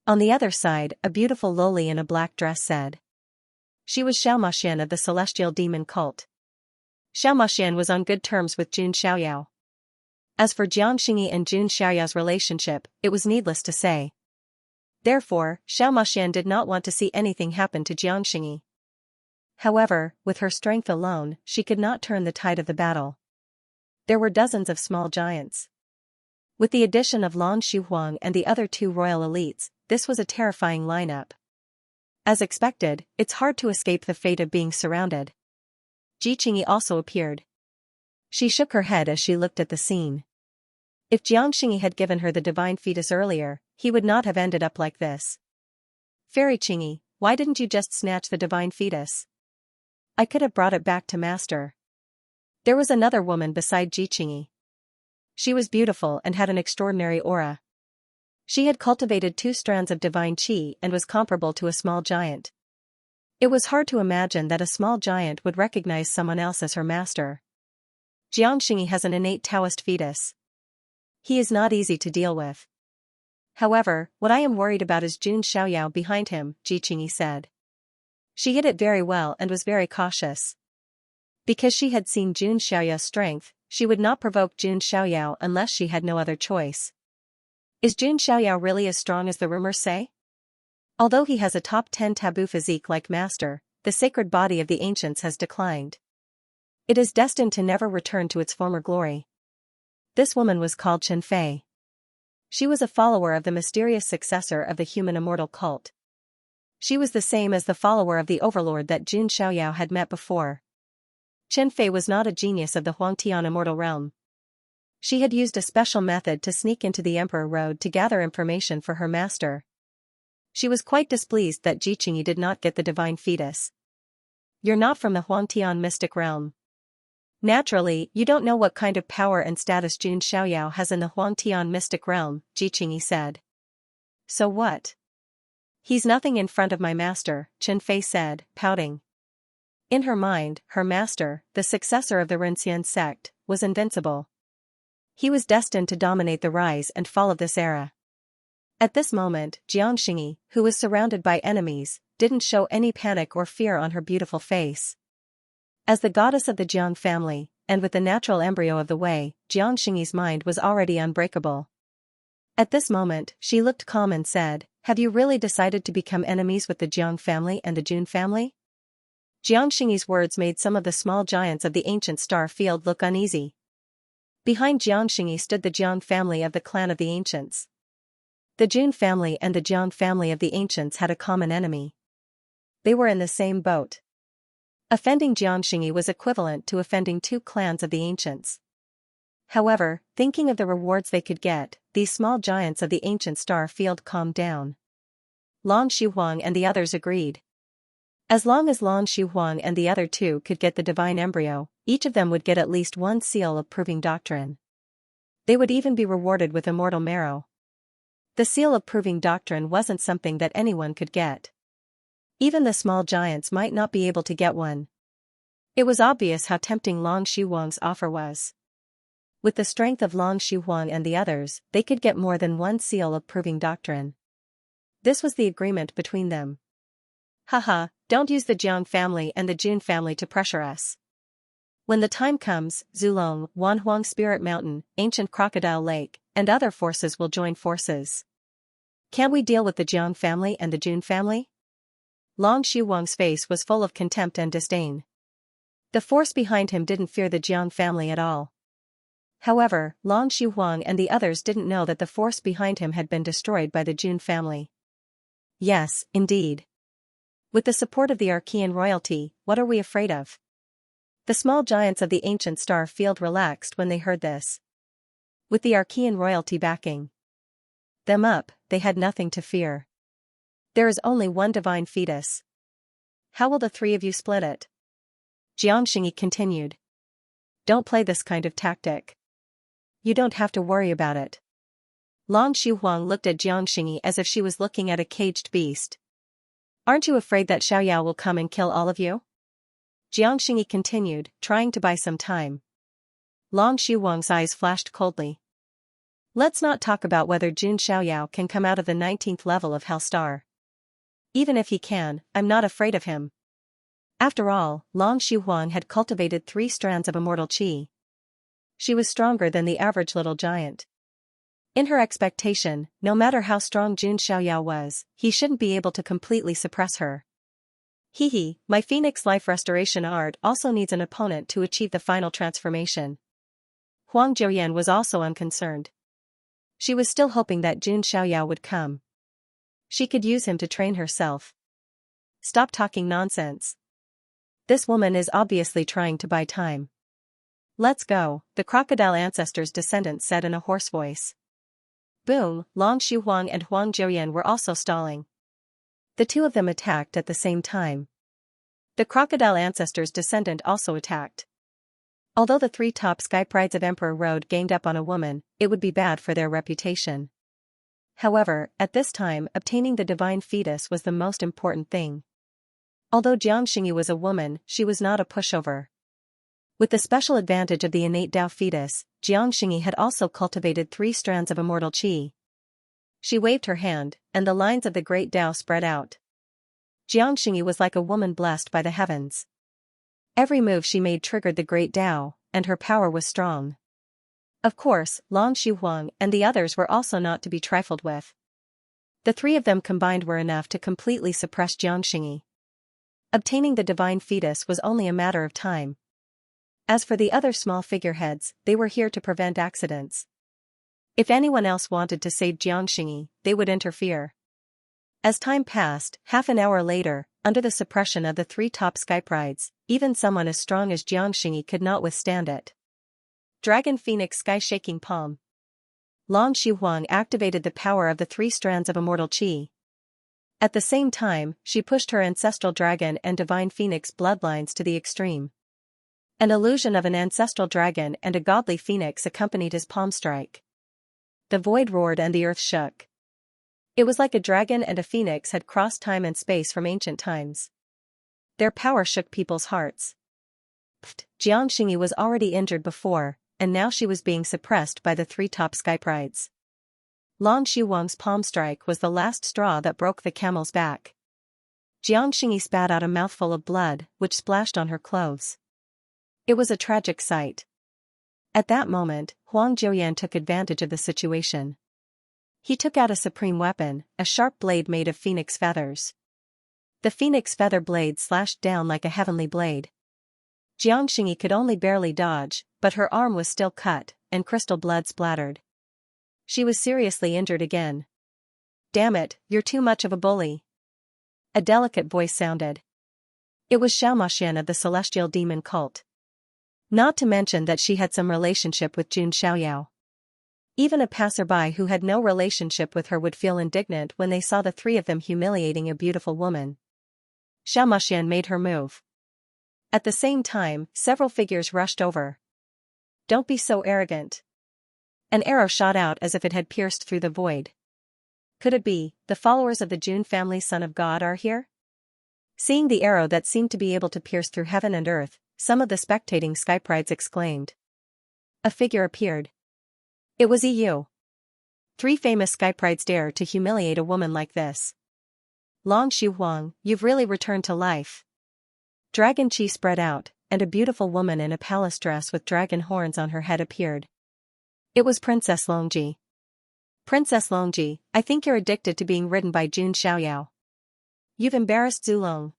On the other side, a beautiful loli in a black dress said. She was Xiaomaxian of the celestial demon cult. Xiaomaxian was on good terms with Jun Xiaoyao. As for Jiangxing and Jun Xiaoyao's relationship, it was needless to say. Therefore, Xiaomaxian did not want to see anything happen to Jiangxing. However, with her strength alone, she could not turn the tide of the battle. There were dozens of small giants. With the addition of Lan Shuhuang and the other two royal elites, this was a terrifying lineup. As expected, it's hard to escape the fate of being surrounded. Ji Qingyi also appeared. She shook her head as she looked at the scene. If Jiangxing had given her the divine fetus earlier, he would not have ended up like this. Fairy Qingyi, why didn't you just snatch the divine fetus? I could have brought it back to master. There was another woman beside Ji Qingyi. She was beautiful and had an extraordinary aura. She had cultivated 2 strands of divine qi and was comparable to a small giant. It was hard to imagine that a small giant would recognize someone else as her master. Jiangxing has an innate Taoist fetus. He is not easy to deal with. However, what I am worried about is Jun Xiaoyao behind him, Ji Qingyi said. She hid it very well and was very cautious. Because she had seen Jun Xiaoyao's strength, she would not provoke Jun Xiaoyao unless she had no other choice. Is Jun Xiaoyao really as strong as the rumors say? Although he has a top 10 taboo physique like master, the sacred body of the ancients has declined. It is destined to never return to its former glory. This woman was called Chen Fei. She was a follower of the mysterious successor of the human immortal cult. She was the same as the follower of the overlord that Jun Xiaoyao had met before. Chen Fei was not a genius of the Huangtian immortal realm. She had used a special method to sneak into the Emperor Road to gather information for her master. She was quite displeased that Ji Qingyi did not get the divine fetus. You're not from the Huangtian mystic realm. Naturally, you don't know what kind of power and status Jun Xiaoyao has in the Huangtian mystic realm, Ji Qingyi said. So what? He's nothing in front of my master, Chen Fei said, pouting. In her mind, her master, the successor of the Rinxian sect, was invincible. He was destined to dominate the rise and fall of this era. At this moment, Jiangxing, who was surrounded by enemies, didn't show any panic or fear on her beautiful face. As the goddess of the Jiang family, and with the natural embryo of the Wei, Jiangxing's mind was already unbreakable. At this moment, she looked calm and said, "Have you really decided to become enemies with the Jiang family and the Jun family?" Jiangxing's words made some of the small giants of the ancient star field look uneasy. Behind Jiangxing stood the Jiang family of the clan of the ancients. The Jun family and the Jiang family of the ancients had a common enemy. They were in the same boat. Offending Jiangxing was equivalent to offending 2 clans of the ancients. However, thinking of the rewards they could get, these small giants of the ancient star field calmed down. Lan Shuhuang and the others agreed. As long as Lan Shuhuang and the other 2 could get the divine embryo, each of them would get at least 1 seal of proving doctrine. They would even be rewarded with immortal marrow. The seal of proving doctrine wasn't something that anyone could get. Even the small giants might not be able to get one. It was obvious how tempting Lan Shuhuang's offer was. With the strength of Long Huang and the others, they could get more than one seal of proving doctrine. This was the agreement between them. Haha, don't use the Jiang family and the Jun family to pressure us. When the time comes, Zulong, Wanhuang Spirit Mountain, Ancient Crocodile Lake, and other forces will join forces. Can we deal with the Jiang family and the Jun family? Long Huang's face was full of contempt and disdain. The force behind him didn't fear the Jiang family at all. However, Long Huang and the others didn't know that the force behind him had been destroyed by the Jun family. Yes, indeed. With the support of the Archean royalty, what are we afraid of? The small giants of the ancient star field relaxed when they heard this. With the Archean royalty backing them up, they had nothing to fear. There is only one divine fetus. How will the three of you split it? Xianxia continued. Don't play this kind of tactic. You don't have to worry about it. Long Huang looked at Xianxia as if she was looking at a caged beast. Aren't you afraid that Xiaoyao will come and kill all of you? Xianxia continued, trying to buy some time. Long Huang's eyes flashed coldly. Let's not talk about whether Jun Xiaoyao can come out of the 19th level of Hellstar. Even if he can, I'm not afraid of him. After all, Long Huang had cultivated 3 strands of immortal qi. She was stronger than the average little giant. In her expectation, no matter how strong Jun Xiaoyao was, he shouldn't be able to completely suppress her. Hehe, my Phoenix Life Restoration art also needs an opponent to achieve the final transformation. Huang Jiuyan was also unconcerned. She was still hoping that Jun Xiaoyao would come. She could use him to train herself. Stop talking nonsense. This woman is obviously trying to buy time. Let's go, the crocodile ancestor's descendant said in a hoarse voice. Boom, Long Huang and Huang Jiuyan were also stalling. The two of them attacked at the same time. The crocodile ancestor's descendant also attacked. Although the 3 top sky prides of Emperor Road ganged up on a woman, it would be bad for their reputation. However, at this time, obtaining the divine fetus was the most important thing. Although Xianxia was a woman, she was not a pushover. With the special advantage of the innate Tao fetus, Xianxia had also cultivated 3 strands of immortal qi. She waved her hand, and the lines of the great Tao spread out. Xianxia was like a woman blessed by the heavens. Every move she made triggered the great Tao, and her power was strong. Of course, Long Huang and the others were also not to be trifled with. The 3 of them combined were enough to completely suppress Xianxia. Obtaining the divine fetus was only a matter of time. As for the other small figureheads, they were here to prevent accidents. If anyone else wanted to save Xianxia, they would interfere. As time passed, half an hour later, under the suppression of the 3 top sky prides, even someone as strong as Xianxia could not withstand it. Dragon Phoenix Sky Shaking Palm. Long Huang activated the power of the 3 strands of immortal qi. At the same time, she pushed her ancestral dragon and divine phoenix bloodlines to the extreme. An illusion of an ancestral dragon and a godly phoenix accompanied his palm strike. The void roared and the earth shook. It was like a dragon and a phoenix had crossed time and space from ancient times. Their power shook people's hearts. Xianxia was already injured before, and now she was being suppressed by the 3 top sky prides. Long Huang's palm strike was the last straw that broke the camel's back. Xianxia spat out a mouthful of blood, which splashed on her clothes. It was a tragic sight. At that moment, Huang Jiuyan took advantage of the situation. He took out a supreme weapon, a sharp blade made of phoenix feathers. The phoenix feather blade slashed down like a heavenly blade. Xianxia could only barely dodge, but her arm was still cut, and crystal blood splattered. She was seriously injured again. Damn it, you're too much of a bully. A delicate voice sounded. It was Xiaomashan of the celestial demon cult. Not to mention that she had some relationship with Jun Xiaoyao. Even a passerby who had no relationship with her would feel indignant when they saw the 3 of them humiliating a beautiful woman. Xiaomashan made her move. At the same time, several figures rushed over. Don't be so arrogant. An arrow shot out as if it had pierced through the void. Could it be, the followers of the Jun family Son of God are here? Seeing the arrow that seemed to be able to pierce through heaven and earth, some of the spectating skyprides exclaimed. A figure appeared. It was EU. 3 famous skyprides dare to humiliate a woman like this. Long Shu Huang, you've really returned to life. Dragon Chi spread out, and a beautiful woman in a palace dress with dragon horns on her head appeared. It was Princess Longji. Princess Longji, I think you're addicted to being ridden by Jun Xiaoyao. You've embarrassed Zulong.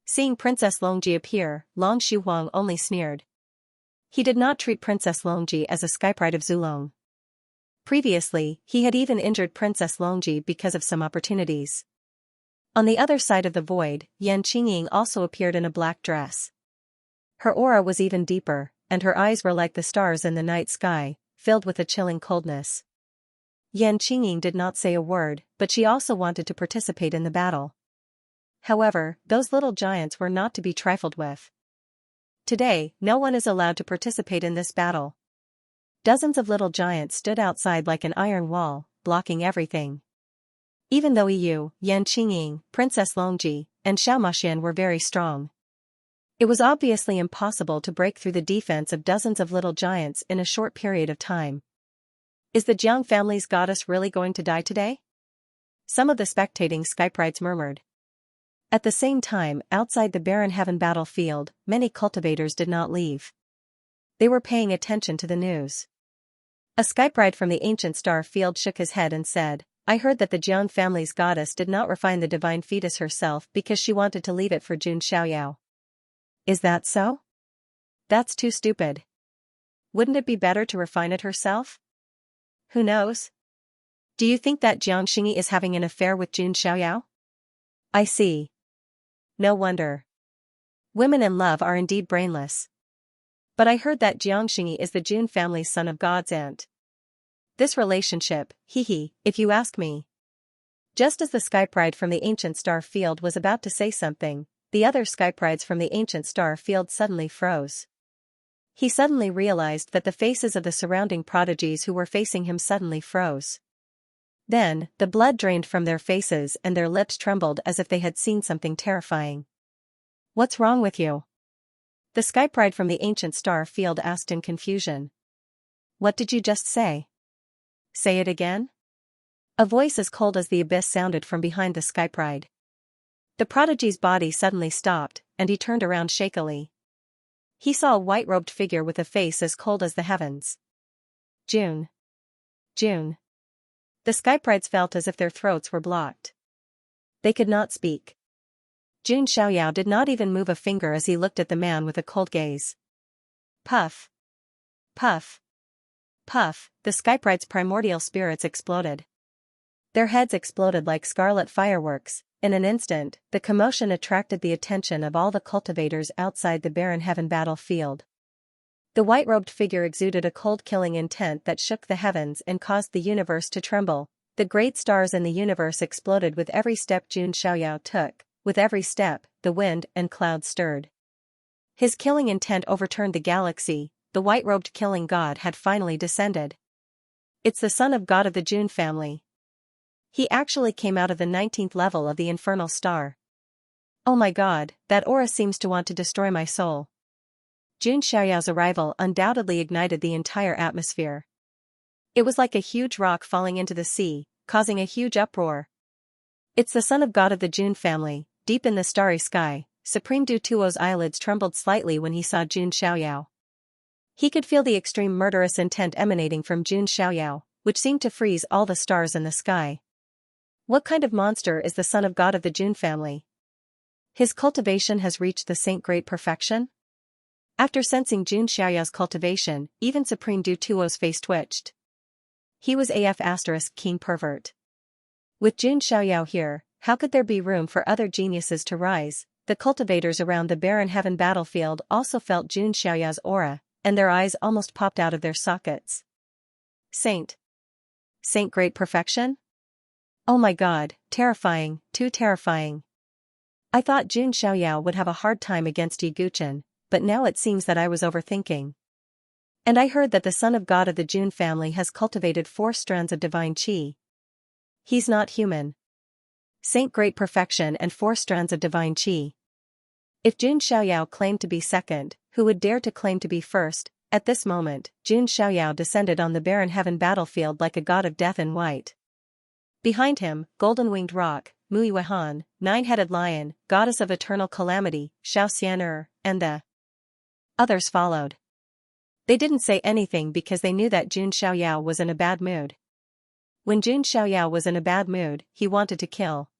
Seeing Princess Longji appear, Long Shu Huang only sneered. He did not treat Princess Longji as a skypride of Zulong. Previously, he had even injured Princess Longji because of some opportunities. On the other side of the void, Yan Qingying also appeared in a black dress. Her aura was even deeper, and her eyes were like the stars in the night sky, filled with a chilling coldness. Yan Qingying did not say a word, but she also wanted to participate in the battle. However, those little giants were not to be trifled with. Today, no one is allowed to participate in this battle. Dozens of little giants stood outside like an iron wall, blocking everything. Even though Yu, Yan Qingying, Princess Longji, and Xiao Maxian were very strong, it was obviously impossible to break through the defense of dozens of little giants in a short period of time. Is the Jiang family's goddess really going to die today? Some of the spectating skyprides murmured. At the same time, outside the barren heaven battlefield, many cultivators did not leave. They were paying attention to the news. A skypride from the ancient star field shook his head and said, I heard that the Jiang family's goddess did not refine the divine fetus herself because she wanted to leave it for Jun Xiaoyao. Is that so? That's too stupid. Wouldn't it be better to refine it herself? Who knows? Do you think that Jiang Xingyi is having an affair with Jun Xiaoyao? I see. No wonder. Women in love are indeed brainless. But I heard that Jiang Xingyi is the Jun family's son of God's aunt. This relationship, if you ask me. Just as the skypride from the ancient star field was about to say something, the other skyprides from the ancient star field suddenly froze. He suddenly realized that the faces of the surrounding prodigies who were facing him suddenly froze. Then, the blood drained from their faces and their lips trembled as if they had seen something terrifying. What's wrong with you? The skypride from the ancient star field asked in confusion. What did you just say? Say it again? A voice as cold as the abyss sounded from behind the skypride. The prodigy's body suddenly stopped, and he turned around shakily. He saw a white-robed figure with a face as cold as the heavens. June. June. The skyprides felt as if their throats were blocked. They could not speak. Jun Xiaoyao did not even move a finger as he looked at the man with a cold gaze. Puff. Puff. Puff, the skypride's primordial spirits exploded. Their heads exploded like scarlet fireworks. In an instant, the commotion attracted the attention of all the cultivators outside the barren heaven battlefield. The white-robed figure exuded a cold killing intent that shook the heavens and caused the universe to tremble. The great stars in the universe exploded with every step Jun Xiaoyao took. With every step, the wind and clouds stirred. His killing intent overturned the galaxy. The white-robed killing god had finally descended. It's the son of God of the Jun family. He actually came out of the 19th level of the infernal star. Oh my god, that aura seems to want to destroy my soul. Jun Xiaoyao's arrival undoubtedly ignited the entire atmosphere. It was like a huge rock falling into the sea, causing a huge uproar. It's the son of God of the Jun family, deep in the starry sky. Supreme Du Tuo's eyelids trembled slightly when he saw Jun Xiaoyao. He could feel the extreme murderous intent emanating from Jun Xiaoyao, which seemed to freeze all the stars in the sky. What kind of monster is the son of God of the Jun family? His cultivation has reached the Saint Great Perfection? After sensing Jun Xiaoyao's cultivation, even Supreme Du Tuo's face twitched. He was AF * keen pervert. With Jun Xiaoyao here, how could there be room for other geniuses to rise? The cultivators around the barren heaven battlefield also felt Jun Xiaoyao's aura, and their eyes almost popped out of their sockets. Saint Great Perfection? Oh my god, terrifying, too terrifying. I thought Jun Xiaoyao would have a hard time against Yi Guchen, but now it seems that I was overthinking. And I heard that the son of God of the Jun family has cultivated 4 strands of divine qi. He's not human. Saint Great Perfection and 4 strands of divine qi. If Jun Xiaoyao claimed to be second, who would dare to claim to be first? At this moment, Jun Xiaoyao descended on the barren heaven battlefield like a god of death in white. Behind him, golden-winged rock, Mui Wehan, nine-headed lion, goddess of eternal calamity, Xianxia, and the others followed. They didn't say anything because they knew that Jun Xiaoyao was in a bad mood. When Jun Xiaoyao was in a bad mood, he wanted to kill.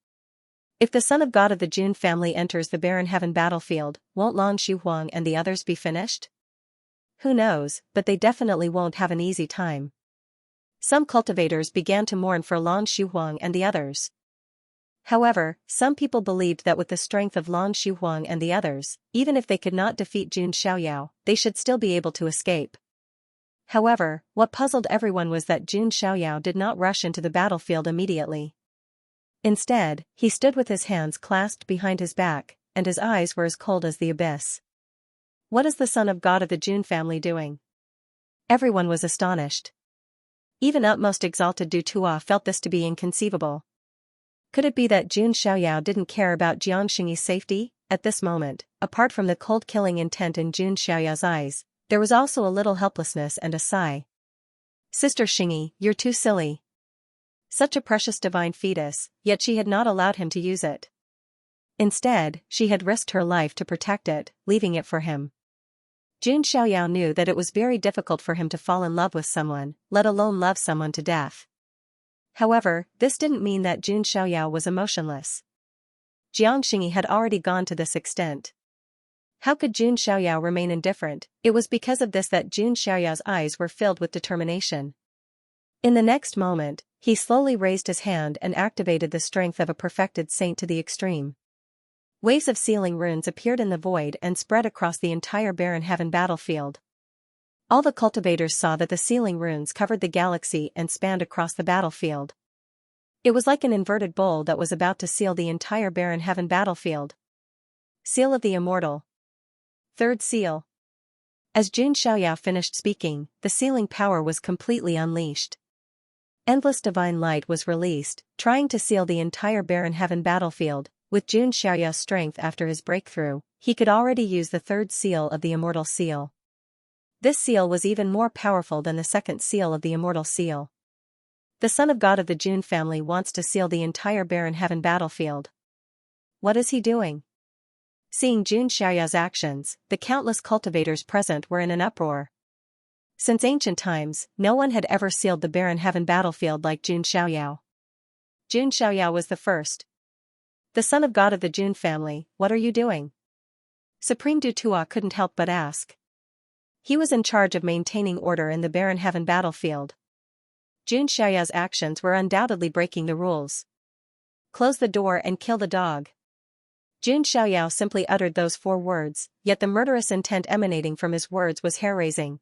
If the son of God of the Jun family enters the barren heaven battlefield, won't Long Xuhuang and the others be finished? Who knows, but they definitely won't have an easy time. Some cultivators began to mourn for Long Xuhuang and the others. However, some people believed that with the strength of Long Xuhuang and the others, even if they could not defeat Jun Xiaoyao, they should still be able to escape. However, what puzzled everyone was that Jun Xiaoyao did not rush into the battlefield immediately. Instead, he stood with his hands clasped behind his back, and his eyes were as cold as the abyss. What is the son of God of the Jun family doing? Everyone was astonished. Even utmost exalted Du Tua felt this to be inconceivable. Could it be that Jun Xiaoyao didn't care about Jiang Xingyi's safety? At this moment, apart from the cold killing intent in Jun Xiaoyao's eyes, there was also a little helplessness and a sigh. Sister Xingyi, you're too silly. Such a precious divine fetus, yet she had not allowed him to use it. Instead, she had risked her life to protect it, leaving it for him. Jun Xiaoyao knew that it was very difficult for him to fall in love with someone, let alone love someone to death. However, this didn't mean that Jun Xiaoyao was emotionless. Jiang Xingyi had already gone to this extent. How could Jun Xiaoyao remain indifferent? It was because of this that Jun Xiaoyao's eyes were filled with determination. In the next moment, he slowly raised his hand and activated the strength of a perfected saint to the extreme. Waves of sealing runes appeared in the void and spread across the entire barren heaven battlefield. All the cultivators saw that the sealing runes covered the galaxy and spanned across the battlefield. It was like an inverted bowl that was about to seal the entire barren heaven battlefield. Seal of the Immortal. Third seal. As Jun Xiaoyao finished speaking, the sealing power was completely unleashed. Endless divine light was released, trying to seal the entire barren heaven battlefield. With Jun Xiaoyao's strength after his breakthrough, he could already use the third seal of the Immortal Seal. This seal was even more powerful than the second seal of the Immortal Seal. The son of God of the Jun family wants to seal the entire barren heaven battlefield. What is he doing? Seeing Jun Xiaoyao's actions, the countless cultivators present were in an uproar. Since ancient times, no one had ever sealed the barren heaven battlefield like Jun Xiaoyao. Jun Xiaoyao was the first. The son of God of the Jun family, what are you doing? Supreme Du Tua couldn't help but ask. He was in charge of maintaining order in the barren heaven battlefield. Jun Xiaoyao's actions were undoubtedly breaking the rules. Close the door and kill the dog. Jun Xiaoyao simply uttered those 4 words, yet the murderous intent emanating from his words was hair-raising.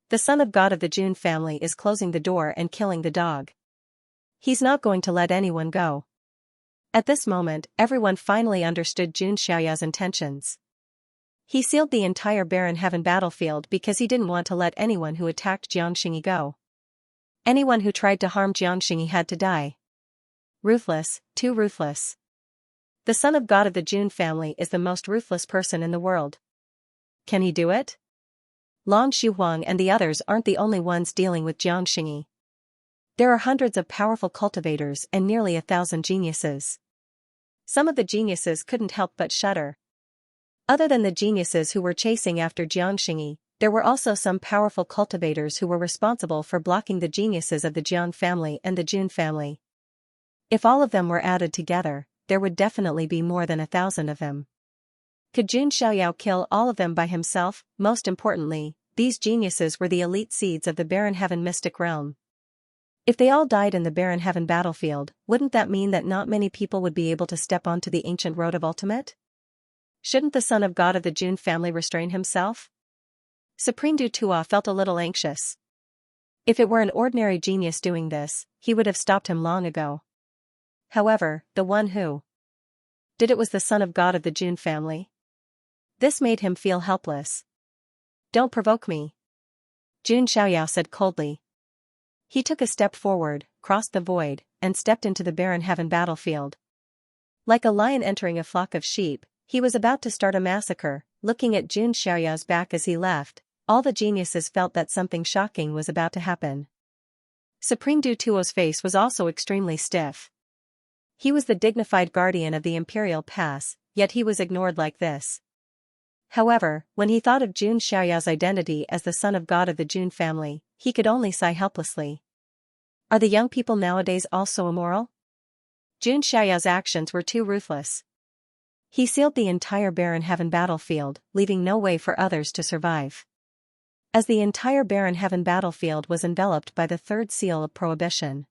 The son of God of the Jun family is closing the door and killing the dog. He's not going to let anyone go. At this moment, everyone finally understood Jun Xiaoyao's intentions. He sealed the entire barren heaven battlefield because he didn't want to let anyone who attacked Jiang Xingyi go. Anyone who tried to harm Jiang Xingyi had to die. Ruthless, too ruthless. The son of God of the Jun family is the most ruthless person in the world. Can he do it? Long Xuhuang and the others aren't the only ones dealing with Jiang Xingyi. There are hundreds of powerful cultivators and nearly 1,000 geniuses. Some of the geniuses couldn't help but shudder. Other than the geniuses who were chasing after Jiang Xingyi, there were also some powerful cultivators who were responsible for blocking the geniuses of the Jiang family and the Jun family. If all of them were added together, there would definitely be more than 1,000 of them. Could Jun Xiaoyao kill all of them by himself? Most importantly, these geniuses were the elite seeds of the barren heaven mystic realm. If they all died in the barren heaven battlefield, wouldn't that mean that not many people would be able to step onto the ancient road of ultimate? Shouldn't the son of God of the Jun family restrain himself? Supreme Du Tua felt a little anxious. If it were an ordinary genius doing this, he would have stopped him long ago. However, the one who did it was the son of God of the Jun family. This made him feel helpless. Don't provoke me, Jun Xiaoyao said coldly. He took a step forward, crossed the void, and stepped into the barren heaven battlefield. Like a lion entering a flock of sheep, he was about to start a massacre. Looking at Jun Xiaoyao's back as he left, all the geniuses felt that something shocking was about to happen. Supreme Du Tuo's face was also extremely stiff. He was the dignified guardian of the imperial pass, yet he was ignored like this. However, when he thought of Jun Xiaoyao's identity as the son of God of the Jun family, he could only sigh helplessly. Are the young people nowadays also immoral? Jun Xiaoyao's actions were too ruthless. He sealed the entire Barren Heaven battlefield, leaving no way for others to survive. As the entire Barren Heaven battlefield was enveloped by the third seal of prohibition,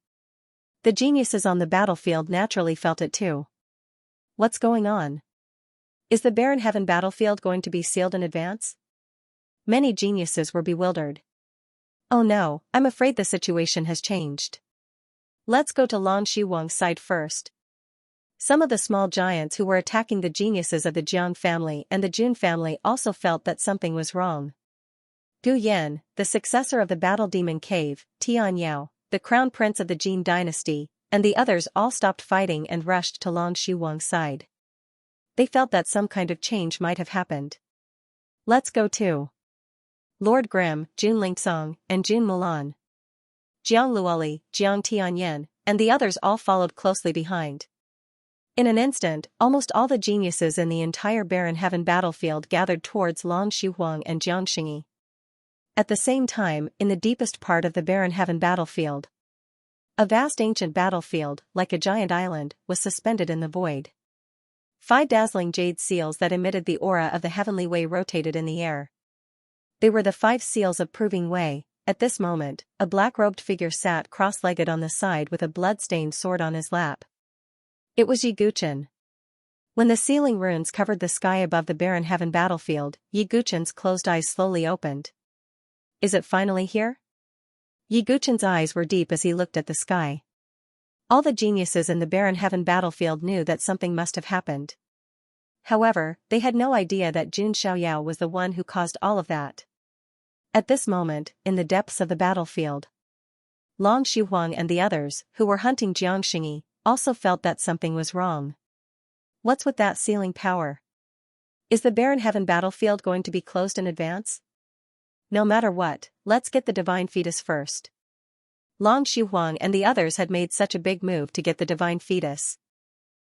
the geniuses on the battlefield naturally felt it too. What's going on? Is the Barren Heaven battlefield going to be sealed in advance? Many geniuses were bewildered. Oh no, I'm afraid the situation has changed. Let's go to Lan Shihuang's side first. Some of the small giants who were attacking the geniuses of the Jiang family and the Jun family also felt that something was wrong. Gu Yan, the successor of the Battle Demon Cave, Tian Yao, the crown prince of the Jin dynasty, and the others all stopped fighting and rushed to Lan Shihuang's side. They felt that some kind of change might have happened. Let's go too. Lord Grimm, Jun Lingsong, and Jun Mulan, Jiang Luoli, Jiang Tianyan, and the others all followed closely behind. In an instant, almost all the geniuses in the entire Barren Heaven battlefield gathered towards Lan Shihuang and Jiang Xingyi. At the same time, in the deepest part of the Barren Heaven battlefield, a vast ancient battlefield, like a giant island, was suspended in the void. 5 dazzling jade seals that emitted the aura of the heavenly way rotated in the air. They were the 5 seals of Proving Way. At this moment, a black-robed figure sat cross-legged on the side with a blood-stained sword on his lap. It was Yi Guchen. When the sealing runes covered the sky above the Barren Heaven battlefield, Yi Guchen's closed eyes slowly opened. Is it finally here? Yi Guchen's eyes were deep as he looked at the sky. All the geniuses in the Barren Heaven battlefield knew that something must have happened. However, they had no idea that Jun Xiaoyao was the one who caused all of that. At this moment, in the depths of the battlefield, Lan Shihuang and the others, who were hunting Jiang Xingyi, also felt that something was wrong. What's with that sealing power? Is the Barren Heaven battlefield going to be closed in advance? No matter what, let's get the divine fetus first. Lan Shihuang and the others had made such a big move to get the divine fetus.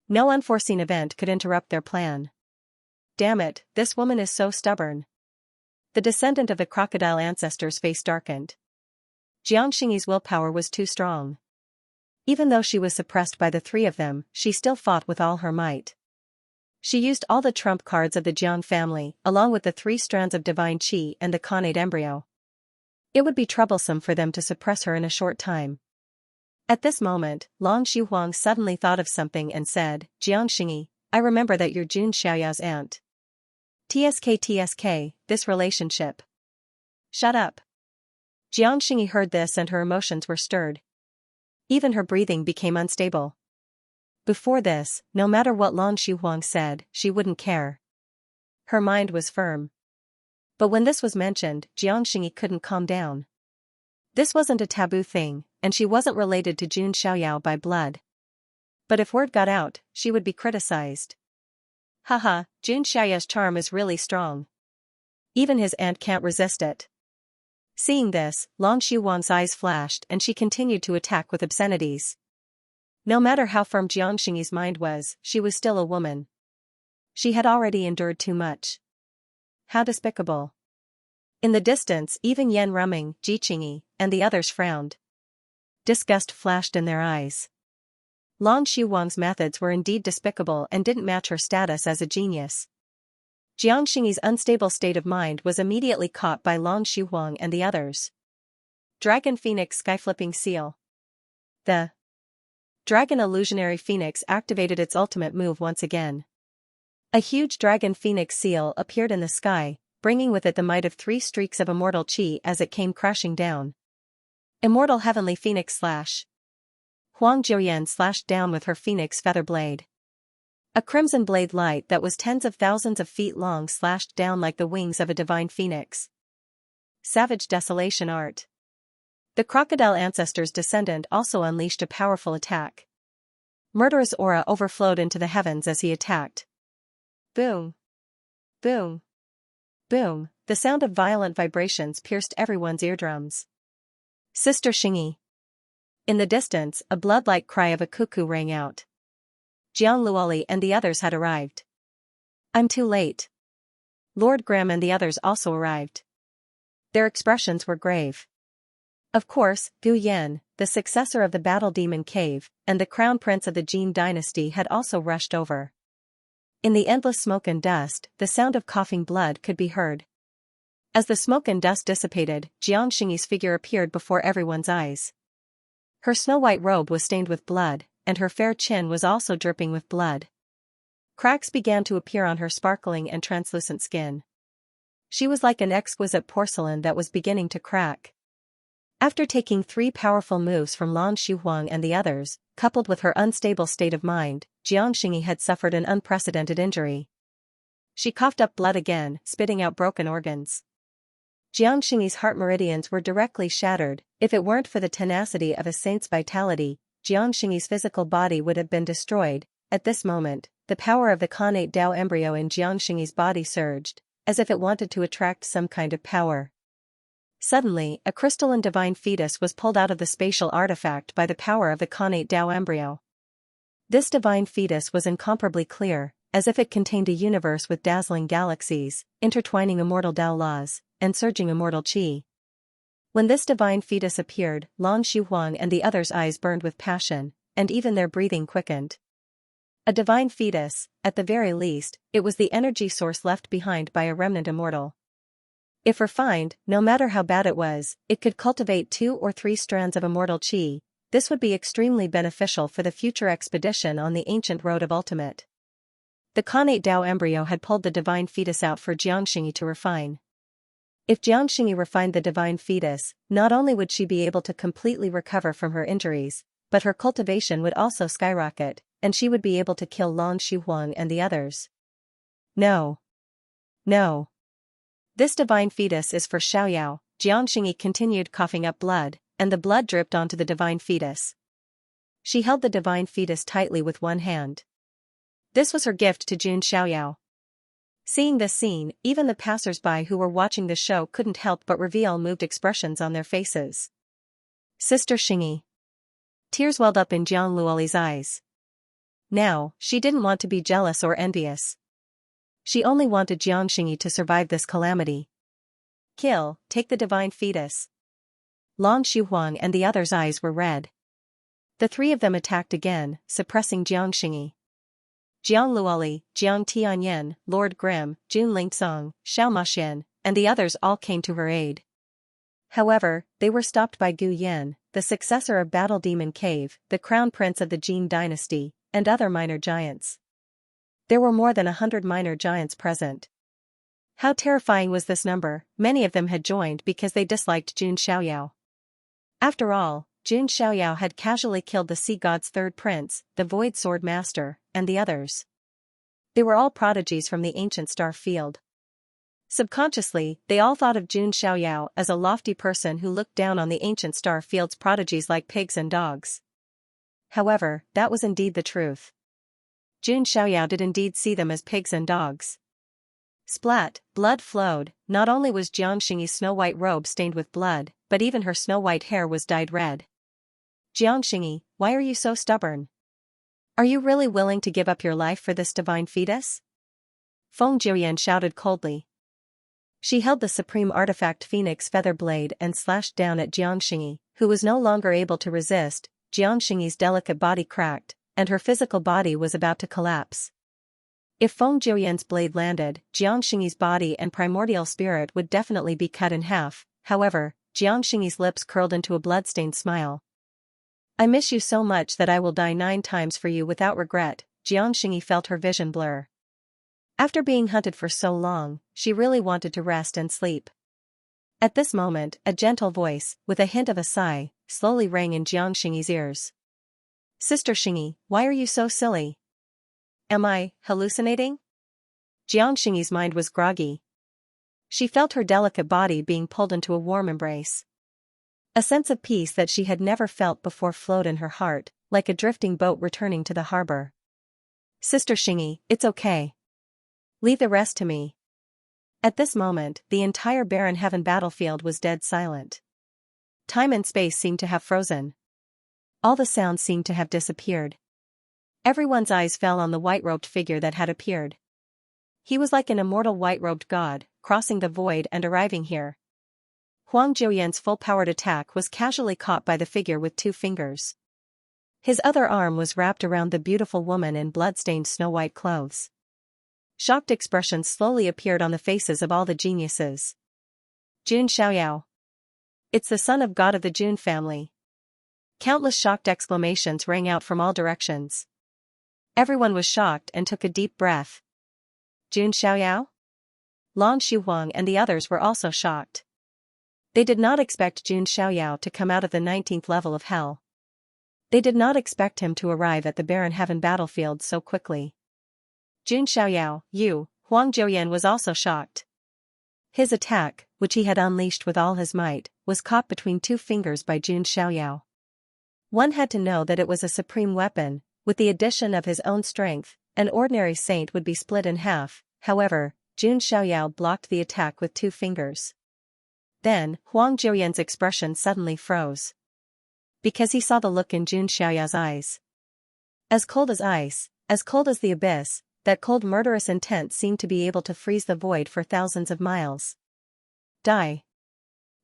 No unforeseen event could interrupt their plan. Damn it, this woman is so stubborn. The descendant of the crocodile ancestors' face darkened. Jiang Xingyi's willpower was too strong. Even though she was suppressed by the 3 of them, she still fought with all her might. She used all the trump cards of the Jiang family, along with the 3 strands of divine qi and the Khanate embryo. It would be troublesome for them to suppress her in a short time. At this moment, Lan Shihuang suddenly thought of something and said, Jiang Xingyi, I remember that you're Jun Xiaoyao's aunt. TSK, this relationship. Shut up. Jiang Xingyi heard this and her emotions were stirred. Even her breathing became unstable. Before this, no matter what Lan Shihuang said, she wouldn't care. Her mind was firm. But when this was mentioned, Jiang Xingyi couldn't calm down. This wasn't a taboo thing, and she wasn't related to Jun Xiaoyao by blood. But if word got out, she would be criticized. Haha, Jun Xiaoyao's charm is really strong. Even his aunt can't resist it. Seeing this, Lan Shihuang's eyes flashed and she continued to attack with obscenities. No matter how firm Jiang Xingyi's mind was, she was still a woman. She had already endured too much. How despicable. In the distance, even Yan Ruming, Ji Qingyi, and the others frowned. Disgust flashed in their eyes. Lan Shihuang's methods were indeed despicable and didn't match her status as a genius. Jiang Xingyi's unstable state of mind was immediately caught by Lan Shihuang and the others. Dragon Phoenix Sky-Flipping Seal. The Dragon Illusionary Phoenix activated its ultimate move once again. A huge Dragon Phoenix seal appeared in the sky, bringing with it the might of 3 streaks of immortal qi as it came crashing down. Immortal Heavenly Phoenix Slash. Huang Jiuyan slashed down with her phoenix feather blade. A crimson blade light that was tens of thousands of feet long slashed down like the wings of a divine phoenix. Savage Desolation Art. The crocodile ancestor's descendant also unleashed a powerful attack. Murderous aura overflowed into the heavens as he attacked. Boom. Boom. Boom. the sound of violent vibrations pierced everyone's eardrums. Sister Xingyi. In the distance, a blood-like cry of a cuckoo rang out. Jiang Luoli and the others had arrived. I'm too late. Lord Grimm and the others also arrived. Their expressions were grave. Of course, Gu Yan, the successor of the Battle Demon Cave, and the crown prince of the Jin dynasty had also rushed over. In the endless smoke and dust, the sound of coughing blood could be heard. As the smoke and dust dissipated, Jiang Xingyi's figure appeared before everyone's eyes. Her snow-white robe was stained with blood, and her fair chin was also dripping with blood. Cracks began to appear on her sparkling and translucent skin. She was like an exquisite porcelain that was beginning to crack. After taking 3 powerful moves from Lan Xuhuang and the others, coupled with her unstable state of mind, Jiang Xingyi had suffered an unprecedented injury. She coughed up blood again, spitting out broken organs. Jiang Xingyi's heart meridians were directly shattered. If it weren't for the tenacity of a saint's vitality, Jiang Xingyi's physical body would have been destroyed. At this moment, the power of the Khanate Dao embryo in Jiang Xingyi's body surged, as if it wanted to attract some kind of power. Suddenly, a crystalline divine fetus was pulled out of the spatial artifact by the power of the Khanate Dao embryo. This divine fetus was incomparably clear, as if it contained a universe with dazzling galaxies, intertwining immortal Dao laws, and surging immortal qi. When this divine fetus appeared, Lan Xuhuang and the others' eyes burned with passion, and even their breathing quickened. A divine fetus, at the very least, it was the energy source left behind by a remnant immortal. If refined, no matter how bad it was, it could cultivate 2 or 3 strands of immortal qi. This would be extremely beneficial for the future expedition on the ancient road of ultimate. The Khanate Dao embryo had pulled the divine fetus out for Jiang Xingyi to refine. If Jiang Xingyi refined the divine fetus, not only would she be able to completely recover from her injuries, but her cultivation would also skyrocket, and she would be able to kill Lan Xuhuang and the others. No. No. This divine fetus is for Xiaoyao. Jiang Xingyi continued coughing up blood, and the blood dripped onto the divine fetus. She held the divine fetus tightly with one hand. This was her gift to Jun Xiaoyao. Seeing this scene, even the passers-by who were watching the show couldn't help but reveal moved expressions on their faces. Sister Xingyi. Tears welled up in Jiang Luoli's eyes. Now, she didn't want to be jealous or envious. She only wanted Jiang Xingyi to survive this calamity. Take the divine fetus. Lan Xuhuang and the others' eyes were red. The 3 of them attacked again, suppressing Jiang Xingyi. Jiang Luoli, Jiang Tianyan, Lord Grimm, Jun Lingsong, Xiao Maxian, and the others all came to her aid. However, they were stopped by Gu Yan, the successor of Battle Demon Cave, the crown prince of the Jin dynasty, and other minor giants. There were more than 100 minor giants present. How terrifying was this number? Many of them had joined because they disliked Jun Xiaoyao. After all, Jun Xiaoyao had casually killed the Sea God's 3rd prince, the Void Sword Master, and the others. They were all prodigies from the ancient star field. Subconsciously, they all thought of Jun Xiaoyao as a lofty person who looked down on the ancient star field's prodigies like pigs and dogs. However, that was indeed the truth. Jun Xiaoyao did indeed see them as pigs and dogs. Splat, blood flowed. Not only was Jiang Xingyi's snow-white robe stained with blood, but even her snow-white hair was dyed red. Jiang Xingyi, why are you so stubborn? Are you really willing to give up your life for this divine fetus? Feng Jiuyan shouted coldly. She held the supreme artifact Phoenix Feather Blade and slashed down at Jiang Xingyi, who was no longer able to resist. Jiang Xingyi's delicate body cracked, and her physical body was about to collapse. If Feng Jiuyan's blade landed, Jiang Xingyi's body and primordial spirit would definitely be cut in half. However, Jiang Xingyi's lips curled into a blood-stained smile. I miss you so much that I will die 9 times for you without regret. Jiang Xingyi felt her vision blur. After being hunted for so long, she really wanted to rest and sleep. At this moment, a gentle voice, with a hint of a sigh, slowly rang in Jiang Xingyi's ears. Sister Xingyi, why are you so silly? Am I hallucinating? Jiang Xingyi's mind was groggy. She felt her delicate body being pulled into a warm embrace. A sense of peace that she had never felt before flowed in her heart, like a drifting boat returning to the harbor. Sister Xingyi, it's okay. Leave the rest to me. At this moment, the entire barren heaven battlefield was dead silent. Time and space seemed to have frozen. All the sounds seemed to have disappeared. Everyone's eyes fell on the white-robed figure that had appeared. He was like an immortal white-robed god, crossing the void and arriving here. Huang Jiuyan's full-powered attack was casually caught by the figure with 2 fingers. His other arm was wrapped around the beautiful woman in blood-stained snow-white clothes. Shocked expressions slowly appeared on the faces of all the geniuses. Jun Xiaoyao. It's the son of God of the Jun family. Countless shocked exclamations rang out from all directions. Everyone was shocked and took a deep breath. Jun Xiaoyao? Long Xuhuang and the others were also shocked. They did not expect Jun Xiaoyao to come out of the 19th level of hell. They did not expect him to arrive at the barren heaven battlefield so quickly. Jun Xiaoyao, Huang Jiuyan was also shocked. His attack, which he had unleashed with all his might, was caught between 2 fingers by Jun Xiaoyao. One had to know that it was a supreme weapon. With the addition of his own strength, an ordinary saint would be split in half. However, Jun Xiaoyao blocked the attack with 2 fingers. Then, Huang Jiuyan's expression suddenly froze. Because he saw the look in Jun Xiaoyao's eyes. As cold as ice, as cold as the abyss, that cold murderous intent seemed to be able to freeze the void for thousands of miles. Die.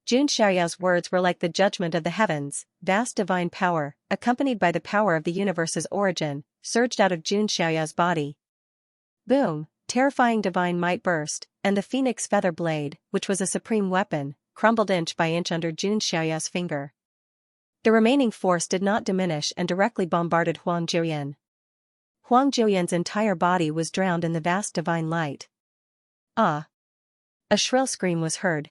Jun Xiaoyao's words were like the judgment of the heavens. Vast divine power, accompanied by the power of the universe's origin, surged out of Jun Xiaoyao's body. Boom, terrifying divine might burst, and the phoenix feather blade, which was a supreme weapon, crumbled inch by inch under Jun Xiaoyao's finger. The remaining force did not diminish and directly bombarded Huang Jiuyan. Huang Jiuyan's entire body was drowned in the vast divine light. Ah! A shrill scream was heard.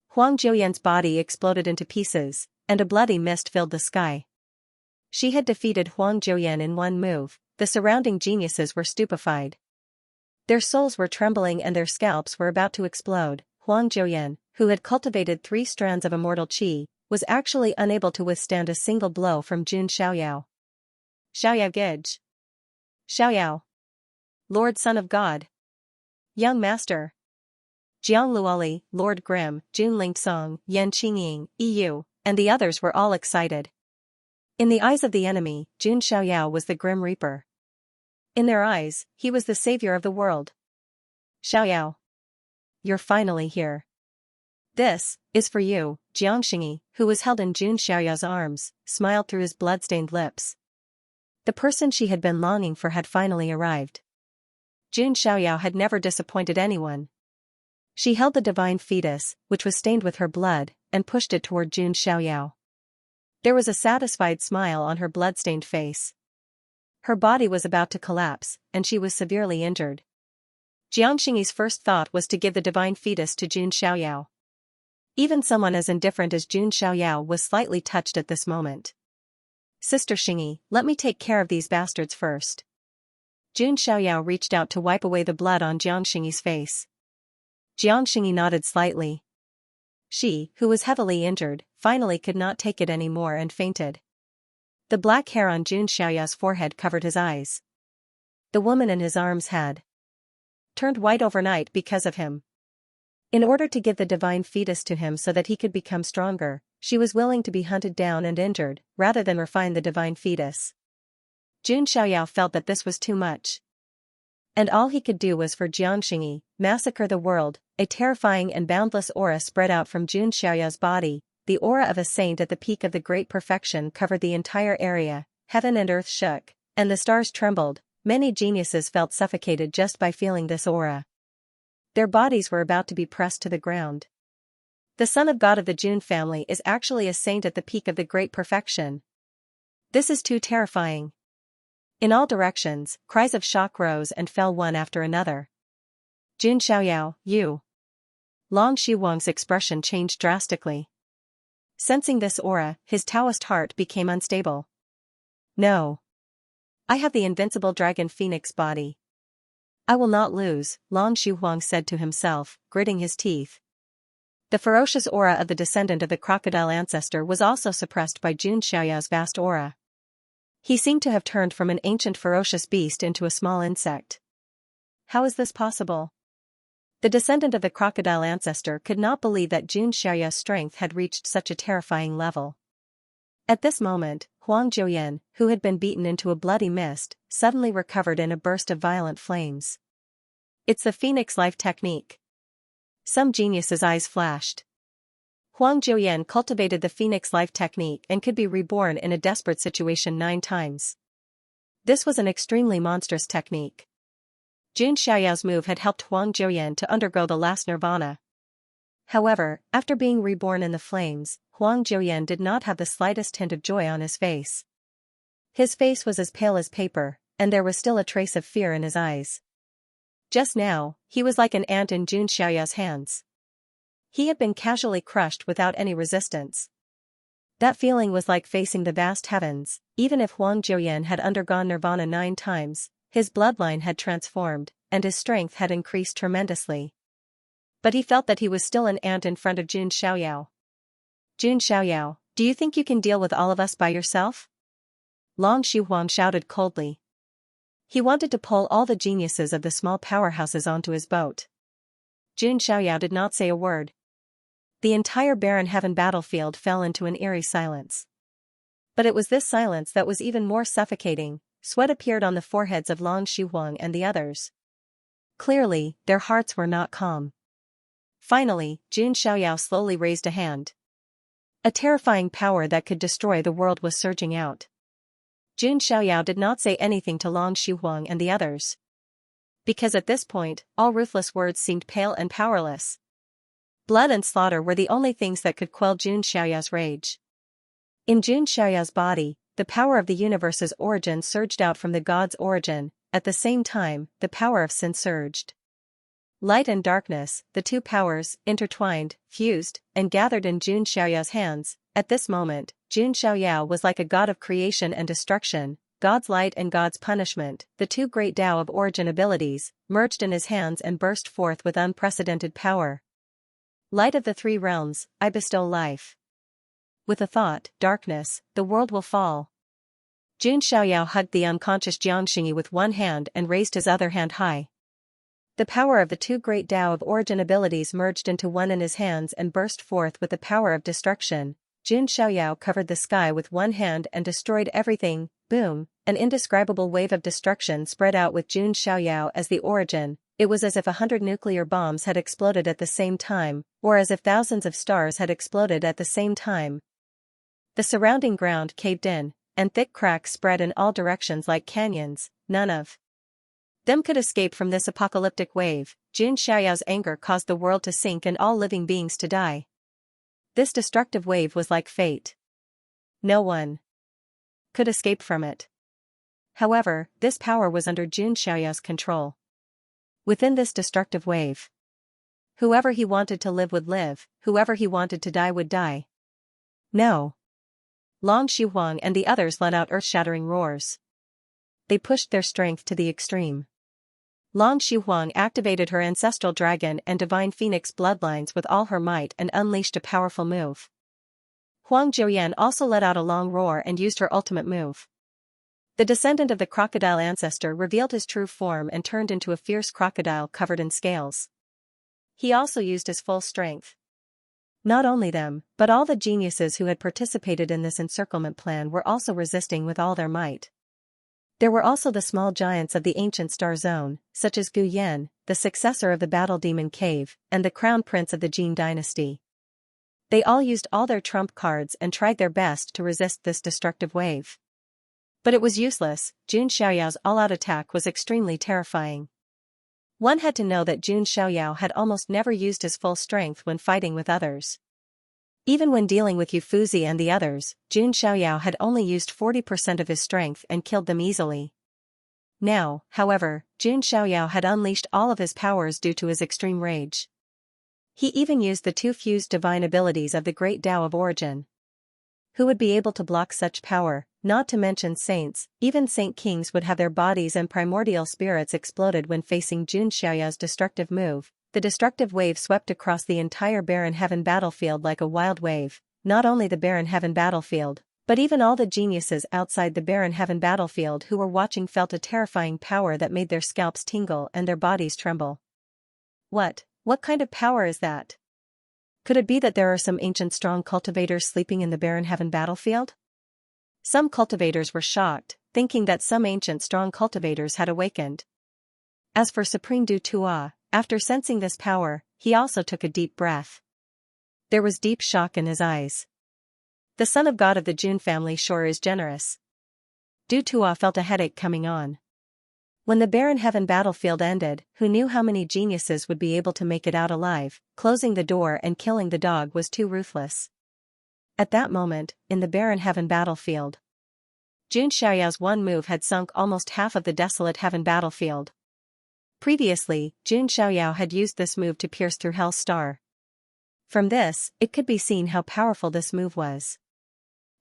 Huang Jiuyan's body exploded into pieces, and a bloody mist filled the sky. She had defeated Huang Jiuyan in one move. The surrounding geniuses were stupefied. Their souls were trembling and their scalps were about to explode. Huang Jiuyan, who had cultivated 3 strands of immortal qi, was actually unable to withstand a single blow from Jun Xiaoyao. Xiaoyao Gij. Xiaoyao. Lord Son of God. Young Master. Jiang Luoli, Lord Grim, Jun Lingsong, Yan Qingying, EU, and the others were all excited. In the eyes of the enemy, Jun Xiaoyao was the Grim Reaper. In their eyes, he was the savior of the world. Xiaoyao. You're finally here. This is for you. Jiang Xingyi, who was held in Jun Xiaoyao's arms, smiled through his blood-stained lips. The person she had been longing for had finally arrived. Jun Xiaoyao had never disappointed anyone. She held the divine fetus, which was stained with her blood, and pushed it toward Jun Xiaoyao. There was a satisfied smile on her blood-stained face. Her body was about to collapse, and she was severely injured. Jiang Xingyi's first thought was to give the divine fetus to Jun Xiaoyao. Even someone as indifferent as Jun Xiaoyao was slightly touched at this moment. Sister Xingyi, let me take care of these bastards first. Jun Xiaoyao reached out to wipe away the blood on Jiang Xingyi's face. Jiang Xingyi nodded slightly. She, who was heavily injured, finally could not take it anymore and fainted. The black hair on Jun Xiaoyao's forehead covered his eyes. The woman in his arms had turned white overnight because of him. In order to give the divine fetus to him so that he could become stronger, she was willing to be hunted down and injured, rather than refine the divine fetus. Jun Xiaoyao felt that this was too much. And all he could do was for Jiang Xingyi, massacre the world. A terrifying and boundless aura spread out from Jun Xiaoyao's body. The aura of a saint at the peak of the great perfection covered the entire area. Heaven and earth shook, and the stars trembled. Many geniuses felt suffocated just by feeling this aura. Their bodies were about to be pressed to the ground. The son of God of the Jun family is actually a saint at the peak of the great perfection. This is too terrifying. In all directions, cries of shock rose and fell one after another. Jun Xiaoyao, you. Long Xuhuang's expression changed drastically. Sensing this aura, his Taoist heart became unstable. No. I have the invincible dragon phoenix body. I will not lose, Long Xuhuang said to himself, gritting his teeth. The ferocious aura of the descendant of the crocodile ancestor was also suppressed by Jun Xiaoyao's vast aura. He seemed to have turned from an ancient ferocious beast into a small insect. How is this possible? The descendant of the crocodile ancestor could not believe that Xianxia's strength had reached such a terrifying level. At this moment, Huang Zhouyan, who had been beaten into a bloody mist, suddenly recovered in a burst of violent flames. It's the Phoenix Life technique. Some genius's eyes flashed. Huang Zhouyan cultivated the Phoenix Life technique and could be reborn in a desperate situation 9 times. This was an extremely monstrous technique. Xiaoyao's move had helped Huang Zhouyan to undergo the last nirvana. However, after being reborn in the flames, Huang Zhouyan did not have the slightest hint of joy on his face. His face was as pale as paper, and there was still a trace of fear in his eyes. Just now, he was like an ant in Xiaoyao's hands. He had been casually crushed without any resistance. That feeling was like facing the vast heavens. Even if Huang Zhouyan had undergone nirvana 9 times, his bloodline had transformed, and his strength had increased tremendously. But he felt that he was still an ant in front of Xiaoyao. Xiaoyao, do you think you can deal with all of us by yourself? Long Xuhuang shouted coldly. He wanted to pull all the geniuses of the small powerhouses onto his boat. Xiaoyao did not say a word. The entire barren heaven battlefield fell into an eerie silence. But it was this silence that was even more suffocating. Sweat appeared on the foreheads of Long Xuhuang and the others. Clearly, their hearts were not calm. Finally, Xiaoyao slowly raised a hand. A terrifying power that could destroy the world was surging out. Xiaoyao did not say anything to Long Xuhuang and the others. Because at this point, all ruthless words seemed pale and powerless. Blood and slaughter were the only things that could quell Xiaoyao's rage. In Xiaoyao's body, the power of the universe's origin surged out from the god's origin. At the same time, the power of sin surged. Light and darkness, the two powers, intertwined, fused, and gathered in Xiaoyao's hands. At this moment, Xiaoyao was like a god of creation and destruction, God's light and God's punishment. The two great Tao of origin abilities merged in his hands and burst forth with unprecedented power. Light of the 3 realms, I bestow life. With a thought, darkness, the world will fall. Xiaoyao hugged the unconscious Xianxia with one hand and raised his other hand high. The power of the two great Tao of origin abilities merged into one in his hands and burst forth with the power of destruction. Xiaoyao covered the sky with one hand and destroyed everything. Boom, an indescribable wave of destruction spread out with Xiaoyao as the origin. It was as if 100 nuclear bombs had exploded at the same time, or as if thousands of stars had exploded at the same time. The surrounding ground caved in, and thick cracks spread in all directions like canyons. None of them could escape from this apocalyptic wave. Xiaoyao's anger caused the world to sink and all living beings to die. This destructive wave was like fate. No one could escape from it. However, this power was under Xiaoyao's control. Within this destructive wave, whoever he wanted to live would live, whoever he wanted to die would die. No. Long Xuhuang and the others let out earth-shattering roars. They pushed their strength to the extreme. Long Xuhuang activated her ancestral dragon and divine phoenix bloodlines with all her might and unleashed a powerful move. Huang Zhouyan also let out a long roar and used her ultimate move. The descendant of the crocodile ancestor revealed his true form and turned into a fierce crocodile covered in scales. He also used his full strength. Not only them, but all the geniuses who had participated in this encirclement plan were also resisting with all their might. There were also the small giants of the ancient star zone, such as Gu Yan, the successor of the battle demon cave, and the crown prince of the Jin dynasty. They all used all their trump cards and tried their best to resist this destructive wave. But it was useless. Xiaoyao's all-out attack was extremely terrifying. One had to know that Xiaoyao had almost never used his full strength when fighting with others. Even when dealing with Yufuzi and the others, Xiaoyao had only used 40% of his strength and killed them easily. Now, however, Xiaoyao had unleashed all of his powers due to his extreme rage. He even used the 2 fused divine abilities of the great Tao of origin. Who would be able to block such power? Not to mention saints, even saint kings would have their bodies and primordial spirits exploded when facing Xiaoyao's destructive move. The destructive wave swept across the entire barren heaven battlefield like a wild wave. Not only the barren heaven battlefield, but even all the geniuses outside the barren heaven battlefield who were watching felt a terrifying power that made their scalps tingle and their bodies tremble. What What kind of power is that? Could it be that there are some ancient strong cultivators sleeping in the barren heaven battlefield? Some cultivators were shocked, thinking that some ancient strong cultivators had awakened. As for Supreme Du Tua, after sensing this power, he also took a deep breath. There was deep shock in his eyes. The son of God of the Jun family sure is generous. Du Tua felt a headache coming on. When the barren heaven battlefield ended, who knew how many geniuses would be able to make it out alive? Closing the door and killing the dog was too ruthless. At that moment, in the barren heaven battlefield, Jun Xiaoyao's one move had sunk almost half of the desolate heaven battlefield. Previously, Jun Xiaoyao had used this move to pierce through Hell's Star. From this, it could be seen how powerful this move was.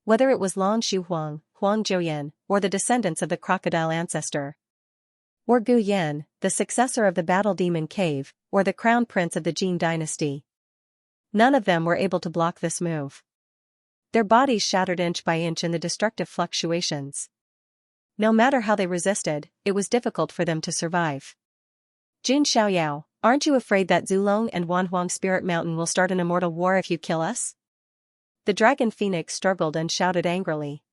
Whether it was Lan Shuhuang, Huang Zhouyan, or the descendants of the crocodile ancestor, or Gu Yan, the successor of the battle demon cave, or the crown prince of the Jin dynasty, none of them were able to block this move. Their bodies shattered inch by inch in the destructive fluctuations. No matter how they resisted, it was difficult for them to survive. Jun Xiaoyao, aren't you afraid that Zulong and Wanhuang Spirit Mountain will start an immortal war if you kill us? The dragon phoenix struggled and shouted angrily.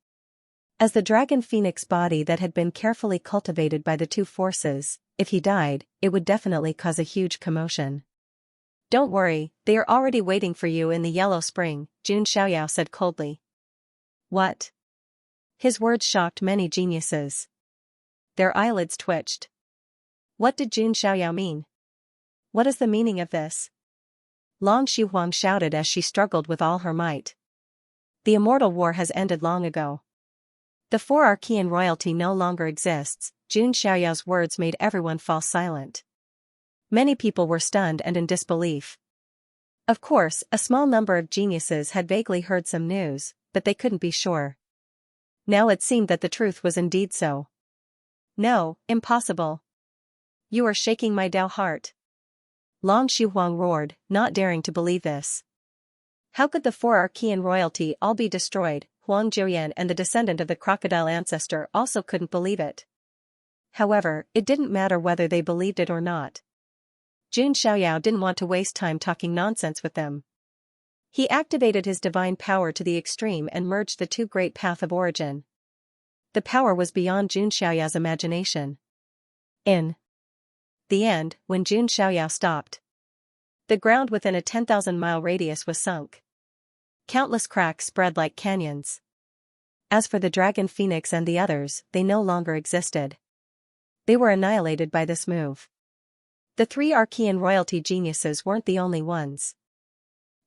As the dragon phoenix body that had been carefully cultivated by the two forces, if he died, it would definitely cause a huge commotion. Don't worry, they are already waiting for you in the Yellow Spring, Jun Xiaoyao said coldly. What? His words shocked many geniuses. Their eyelids twitched. What did Jun Xiaoyao mean? What is the meaning of this? Long Shuhuang shouted as she struggled with all her might. The immortal war has ended long ago. The four Archean royalty no longer exists. Jun Xiaoyao's words made everyone fall silent. Many people were stunned and in disbelief. Of course, a small number of geniuses had vaguely heard some news, but they couldn't be sure. Now it seemed that the truth was indeed so. No, impossible. You are shaking my Dao heart. Long Shuhuang roared, not daring to believe this. How could the four Archean royalty all be destroyed? Huang Zhouyan and the descendant of the crocodile ancestor also couldn't believe it. However, it didn't matter whether they believed it or not. Jun Xiaoyao didn't want to waste time talking nonsense with them. He activated his divine power to the extreme and merged the two great path of origin. The power was beyond Jun Xiaoyao's imagination. In the end, when Jun Xiaoyao stopped, the ground within a 10,000-mile radius was sunk. Countless cracks spread like canyons. As for the dragon phoenix and the others, they no longer existed. They were annihilated by this move. The three Archean royalty geniuses weren't the only ones.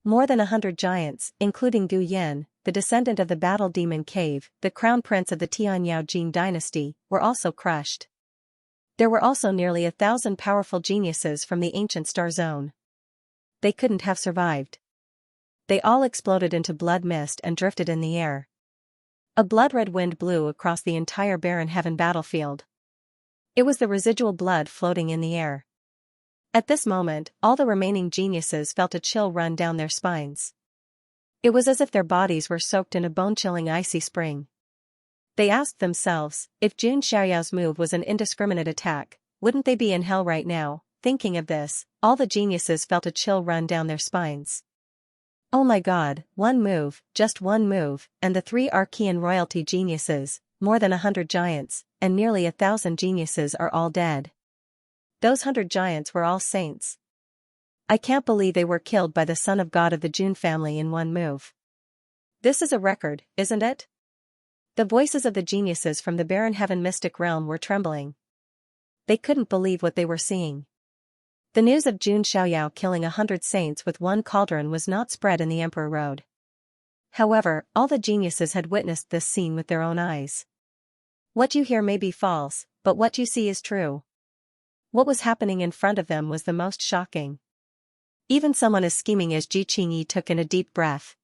More than 100 giants, including Gu Yan, the descendant of the battle demon cave, the crown prince of the Tianyao Jin dynasty, were also crushed. There were also nearly 1,000 powerful geniuses from the ancient star zone. They couldn't have survived. They all exploded into blood mist and drifted in the air. A blood-red wind blew across the entire barren heaven battlefield. It was the residual blood floating in the air. At this moment, all the remaining geniuses felt a chill run down their spines. It was as if their bodies were soaked in a bone-chilling icy spring. They asked themselves, if Jun Xiaoyao's move was an indiscriminate attack, wouldn't they be in hell right now? Thinking of this, all the geniuses felt a chill run down their spines. Oh my god, one move, just one move, and the three Archean royalty geniuses, more than 100 giants, and nearly 1,000 geniuses are all dead. Those 100 giants were all saints. I can't believe they were killed by the son of God of the Jun family in one move. This is a record, isn't it? The voices of the geniuses from the barren heaven mystic realm were trembling. They couldn't believe what they were seeing. The news of Jun Xiaoyao killing 100 saints with one cauldron was not spread in the Emperor Road. However, all the geniuses had witnessed this scene with their own eyes. What you hear may be false, but what you see is true. What was happening in front of them was the most shocking. Even someone as scheming as Ji Qingyi took in a deep breath.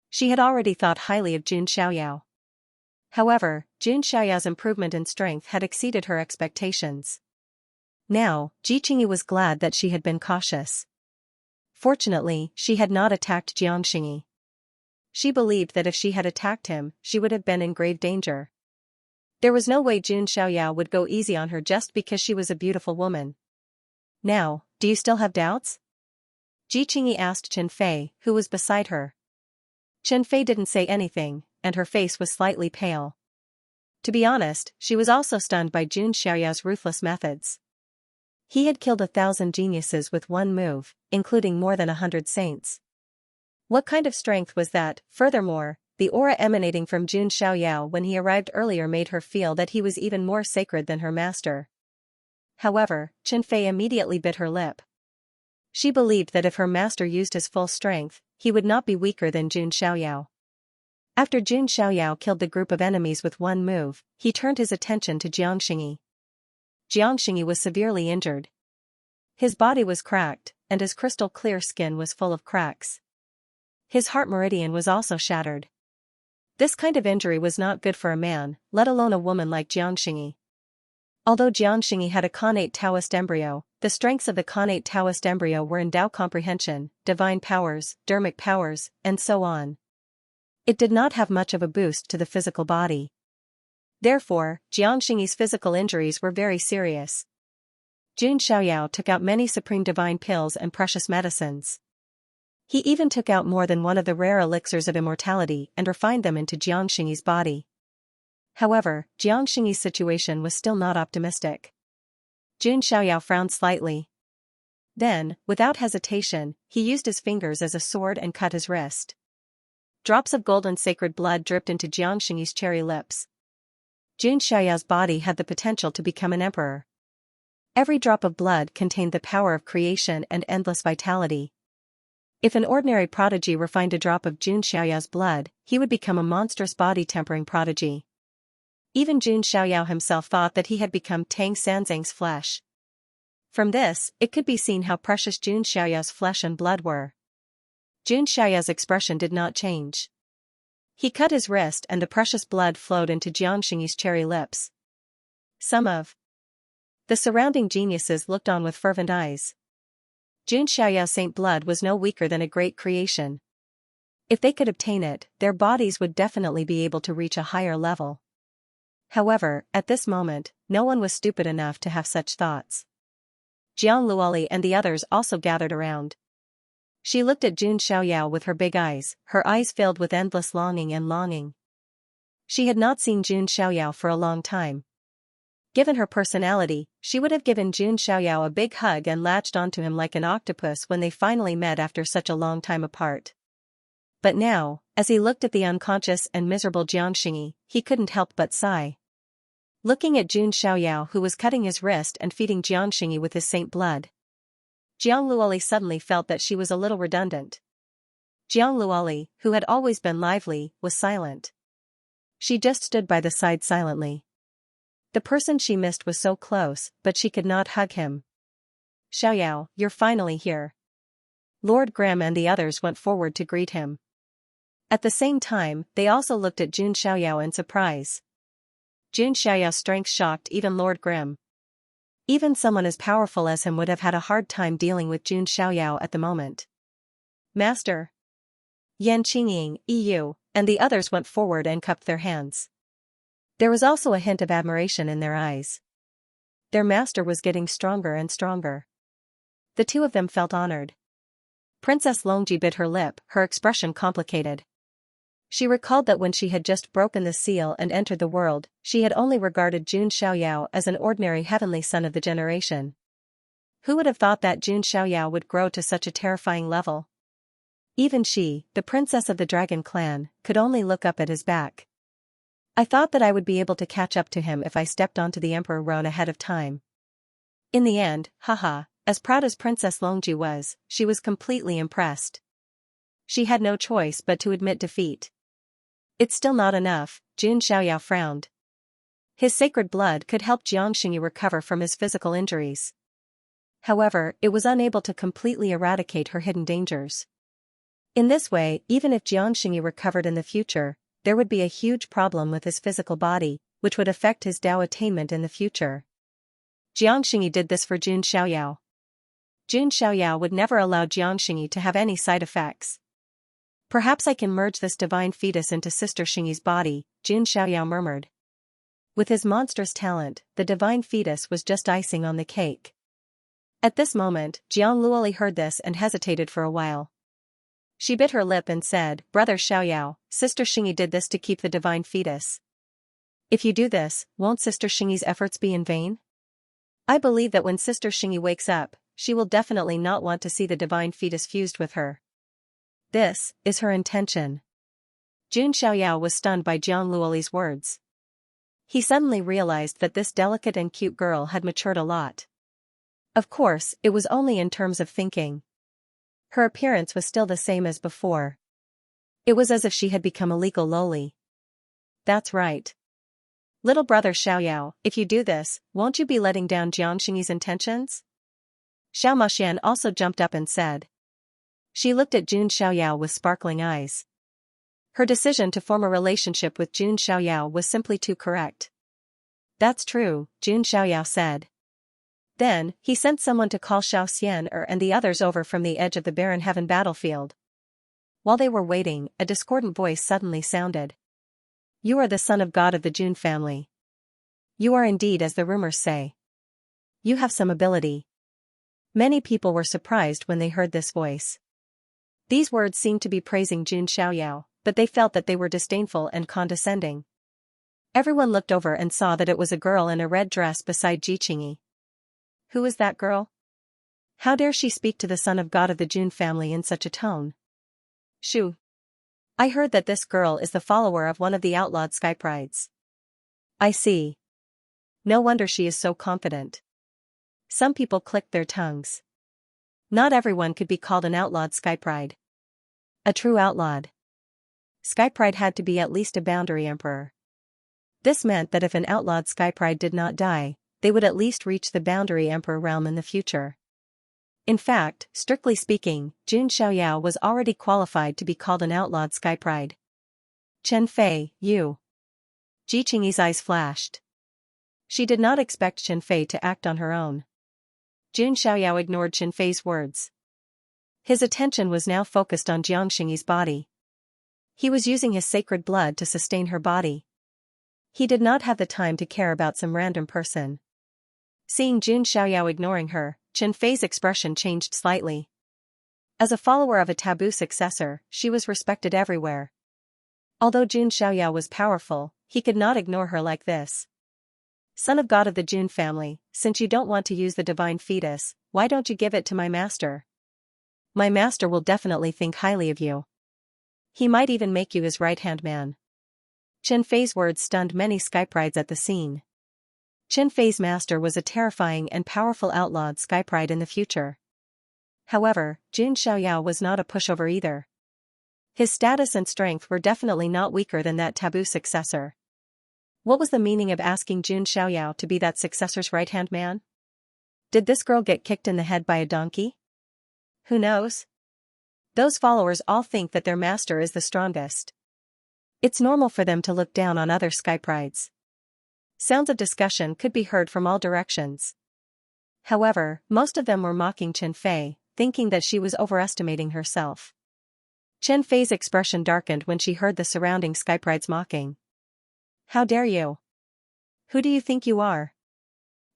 She had already thought highly of Jun Xiaoyao. However, Jun Xiaoyao's improvement in strength had exceeded her expectations. Now, Ji Qingyi was glad that she had been cautious. Fortunately, she had not attacked Xianxia. She believed that if she had attacked him, she would have been in grave danger. There was no way Jun Xiaoyao would go easy on her just because she was a beautiful woman. Now, Do you still have doubts? Ji Qingyi asked Chen Fei, who was beside her. Chen Fei didn't say anything, and her face was slightly pale. To be honest, she was also stunned by Jun Xiaoyao's ruthless methods. He had killed 1,000 geniuses with one move, including more than 100 saints. What kind of strength was that? Furthermore, the aura emanating from Jun Xiaoyao when he arrived earlier made her feel that he was even more sacred than her master. However, Chen Fei immediately bit her lip. She believed that if her master used his full strength, he would not be weaker than Jun Xiaoyao. After Jun Xiaoyao killed the group of enemies with one move, he turned his attention to Xianxia. Xianxia was severely injured. His body was cracked, and his crystal-clear skin was full of cracks. His heart meridian was also shattered. This kind of injury was not good for a man, let alone a woman like Xianxia. Although Xianxia had a connate Taoist embryo, the strengths of the connate Taoist embryo were in Tao comprehension, divine powers, dermic powers, and so on. It did not have much of a boost to the physical body. Therefore, Xianxia's physical injuries were very serious. Jun Xiaoyao took out many supreme divine pills and precious medicines. He even took out more than one of the rare elixirs of immortality and refined them into Xianxia's body. However, Xianxia's situation was still not optimistic. Jun Xiaoyao frowned slightly. Then, without hesitation, he used his fingers as a sword and cut his wrist. Drops of golden sacred blood dripped into Xianxia's cherry lips. Jun Xiaoyao's body had the potential to become an emperor. Every drop of blood contained the power of creation and endless vitality. If an ordinary prodigy refined a drop of Jun Xiaoyao's blood, he would become a monstrous body-tempering prodigy. Even Jun Xiaoyao himself thought that he had become Tang Sanzang's flesh. From this, it could be seen how precious Jun Xiaoyao's flesh and blood were. Jun Xiaoyao's expression did not change. He cut his wrist and the precious blood flowed into Xianxia's cherry lips. Some of the surrounding geniuses looked on with fervent eyes. Jun Xiaoyao's saint blood was no weaker than a great creation. If they could obtain it, their bodies would definitely be able to reach a higher level. However, at this moment, no one was stupid enough to have such thoughts. Jiang Luoli and the others also gathered around. She looked at Jun Xiaoyao with her big eyes, her eyes filled with endless longing and longing. She had not seen Jun Xiaoyao for a long time. Given her personality, she would have given Jun Xiaoyao a big hug and latched onto him like an octopus when they finally met after such a long time apart. But now, as he looked at the unconscious and miserable Xianxia, he couldn't help but sigh. Looking at Jun Xiaoyao who was cutting his wrist and feeding Xianxia with his saint blood. Jiang Luoli suddenly felt that she was a little redundant. Jiang Luoli, who had always been lively, was silent. She just stood by the side silently. The person she missed was so close, but she could not hug him. Xiaoyao, you're finally here. Lord Grimm and the others went forward to greet him. At the same time, they also looked at Jun Xiaoyao in surprise. Jun Xiaoyao's strength shocked even Lord Grimm. Even someone as powerful as him would have had a hard time dealing with Jun Xiaoyao at the moment. Master. Yan Qingying, EU, and the others went forward and cupped their hands. There was also a hint of admiration in their eyes. Their master was getting stronger and stronger. The two of them felt honored. Princess Longji bit her lip, her expression complicated. She recalled that when she had just broken the seal and entered the world, she had only regarded Jun Xiaoyao as an ordinary heavenly son of the generation. Who would have thought that Jun Xiaoyao would grow to such a terrifying level? Even she, the princess of the dragon clan, could only look up at his back. I thought that I would be able to catch up to him if I stepped onto the emperor throne ahead of time. In the end, haha, as proud as Princess Longji was, she was completely impressed. She had no choice but to admit defeat. It's still not enough, Jun Xiaoyao frowned. His sacred blood could help Xianxia recover from his physical injuries. However, it was unable to completely eradicate her hidden dangers. In this way, even if Xianxia recovered in the future, there would be a huge problem with his physical body, which would affect his Tao attainment in the future. Xianxia did this for Jun Xiaoyao. Jun Xiaoyao would never allow Xianxia to have any side effects. Perhaps I can merge this divine fetus into Sister Xingyi's body, Jun Xiaoyao murmured. With his monstrous talent, the divine fetus was just icing on the cake. At this moment, Jiang Luoli heard this and hesitated for a while. She bit her lip and said, "Brother Xiaoyao, Sister Xingyi did this to keep the divine fetus. If you do this, won't Sister Xingyi's efforts be in vain? I believe that when Sister Xingyi wakes up, she will definitely not want to see the divine fetus fused with her. This is her intention." Jun Xiaoyao was stunned by Jiang Luoli's words. He suddenly realized that this delicate and cute girl had matured a lot. Of course, it was only in terms of thinking. Her appearance was still the same as before. It was as if she had become a legal loli. That's right. Little brother Xiaoyao, if you do this, won't you be letting down Jiang Xingyi's intentions? Xiao Maxian also jumped up and said. She looked at Jun Xiaoyao with sparkling eyes. Her decision to form a relationship with Jun Xiaoyao was simply too correct. That's true, Jun Xiaoyao said. Then, he sent someone to call Xianxia and the others over from the edge of the barren heaven battlefield. While they were waiting, a discordant voice suddenly sounded. You are the son of God of the Jun family. You are indeed as the rumors say. You have some ability. Many people were surprised when they heard this voice. These words seemed to be praising Jun Xiaoyao, but they felt that they were disdainful and condescending. Everyone looked over and saw that it was a girl in a red dress beside Ji Qingyi. Who is that girl? How dare she speak to the son of God of the Jun family in such a tone? Shoo. I heard that this girl is the follower of one of the outlawed sky prides. I see. No wonder she is so confident. Some people clicked their tongues. Not everyone could be called an outlawed sky pride. A true outlawed sky pride had to be at least a boundary emperor. This meant that if an outlawed sky pride did not die, they would at least reach the boundary emperor realm in the future. In fact, strictly speaking, Jun Xiaoyao was already qualified to be called an outlawed sky pride. Chen Fei, you. Ji Qingyi's eyes flashed. She did not expect Chen Fei to act on her own. Jun Xiaoyao ignored Chen Fei's words. His attention was now focused on Jiang Xingyi's body. He was using his sacred blood to sustain her body. He did not have the time to care about some random person. Seeing Jun Xiaoyao ignoring her, Chen Fei's expression changed slightly. As a follower of a taboo successor, she was respected everywhere. Although Jun Xiaoyao was powerful, he could not ignore her like this. Son of God of the Jun family, since you don't want to use the divine fetus, why don't you give it to my master? My master will definitely think highly of you. He might even make you his right-hand man. Chen Fei's words stunned many sky prides at the scene. Chen Fei's master was a terrifying and powerful outlawed sky pride in the future. However, Jun Xiaoyao was not a pushover either. His status and strength were definitely not weaker than that taboo successor. What was the meaning of asking Jun Xiaoyao to be that successor's right-hand man? Did this girl get kicked in the head by a donkey? Who knows? Those followers all think that their master is the strongest. It's normal for them to look down on other sky prides. Sounds of discussion could be heard from all directions. However, most of them were mocking Chen Fei, thinking that she was overestimating herself. Chen Fei's expression darkened when she heard the surrounding sky prides mocking. How dare you? Who do you think you are?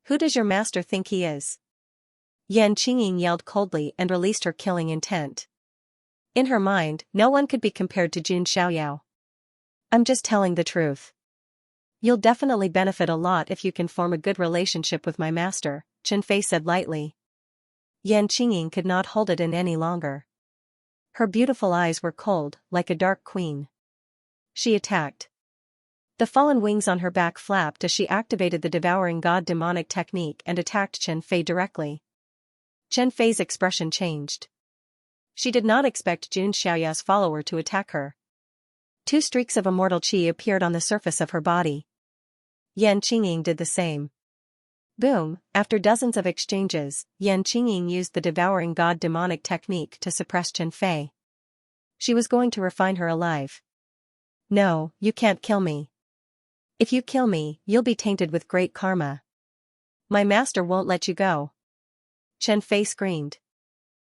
Who does your master think he is? Yan Qingying yelled coldly and released her killing intent. In her mind, no one could be compared to Jun Xiaoyao. I'm just telling the truth. You'll definitely benefit a lot if you can form a good relationship with my master, Chen Fei said lightly. Yan Qingying could not hold it in any longer. Her beautiful eyes were cold, like a dark queen. She attacked. The fallen wings on her back flapped as she activated the devouring god demonic technique and attacked Chen Fei directly. Chen Fei's expression changed. She did not expect Jun Xiaoyao's follower to attack her. 2 streaks of immortal qi appeared on the surface of her body. Yan Qingying did the same. Boom, after dozens of exchanges, Yan Qingying used the devouring god demonic technique to suppress Chen Fei. She was going to refine her alive. No, you can't kill me. If you kill me, you'll be tainted with great karma. My master won't let you go. Chen Fei screamed.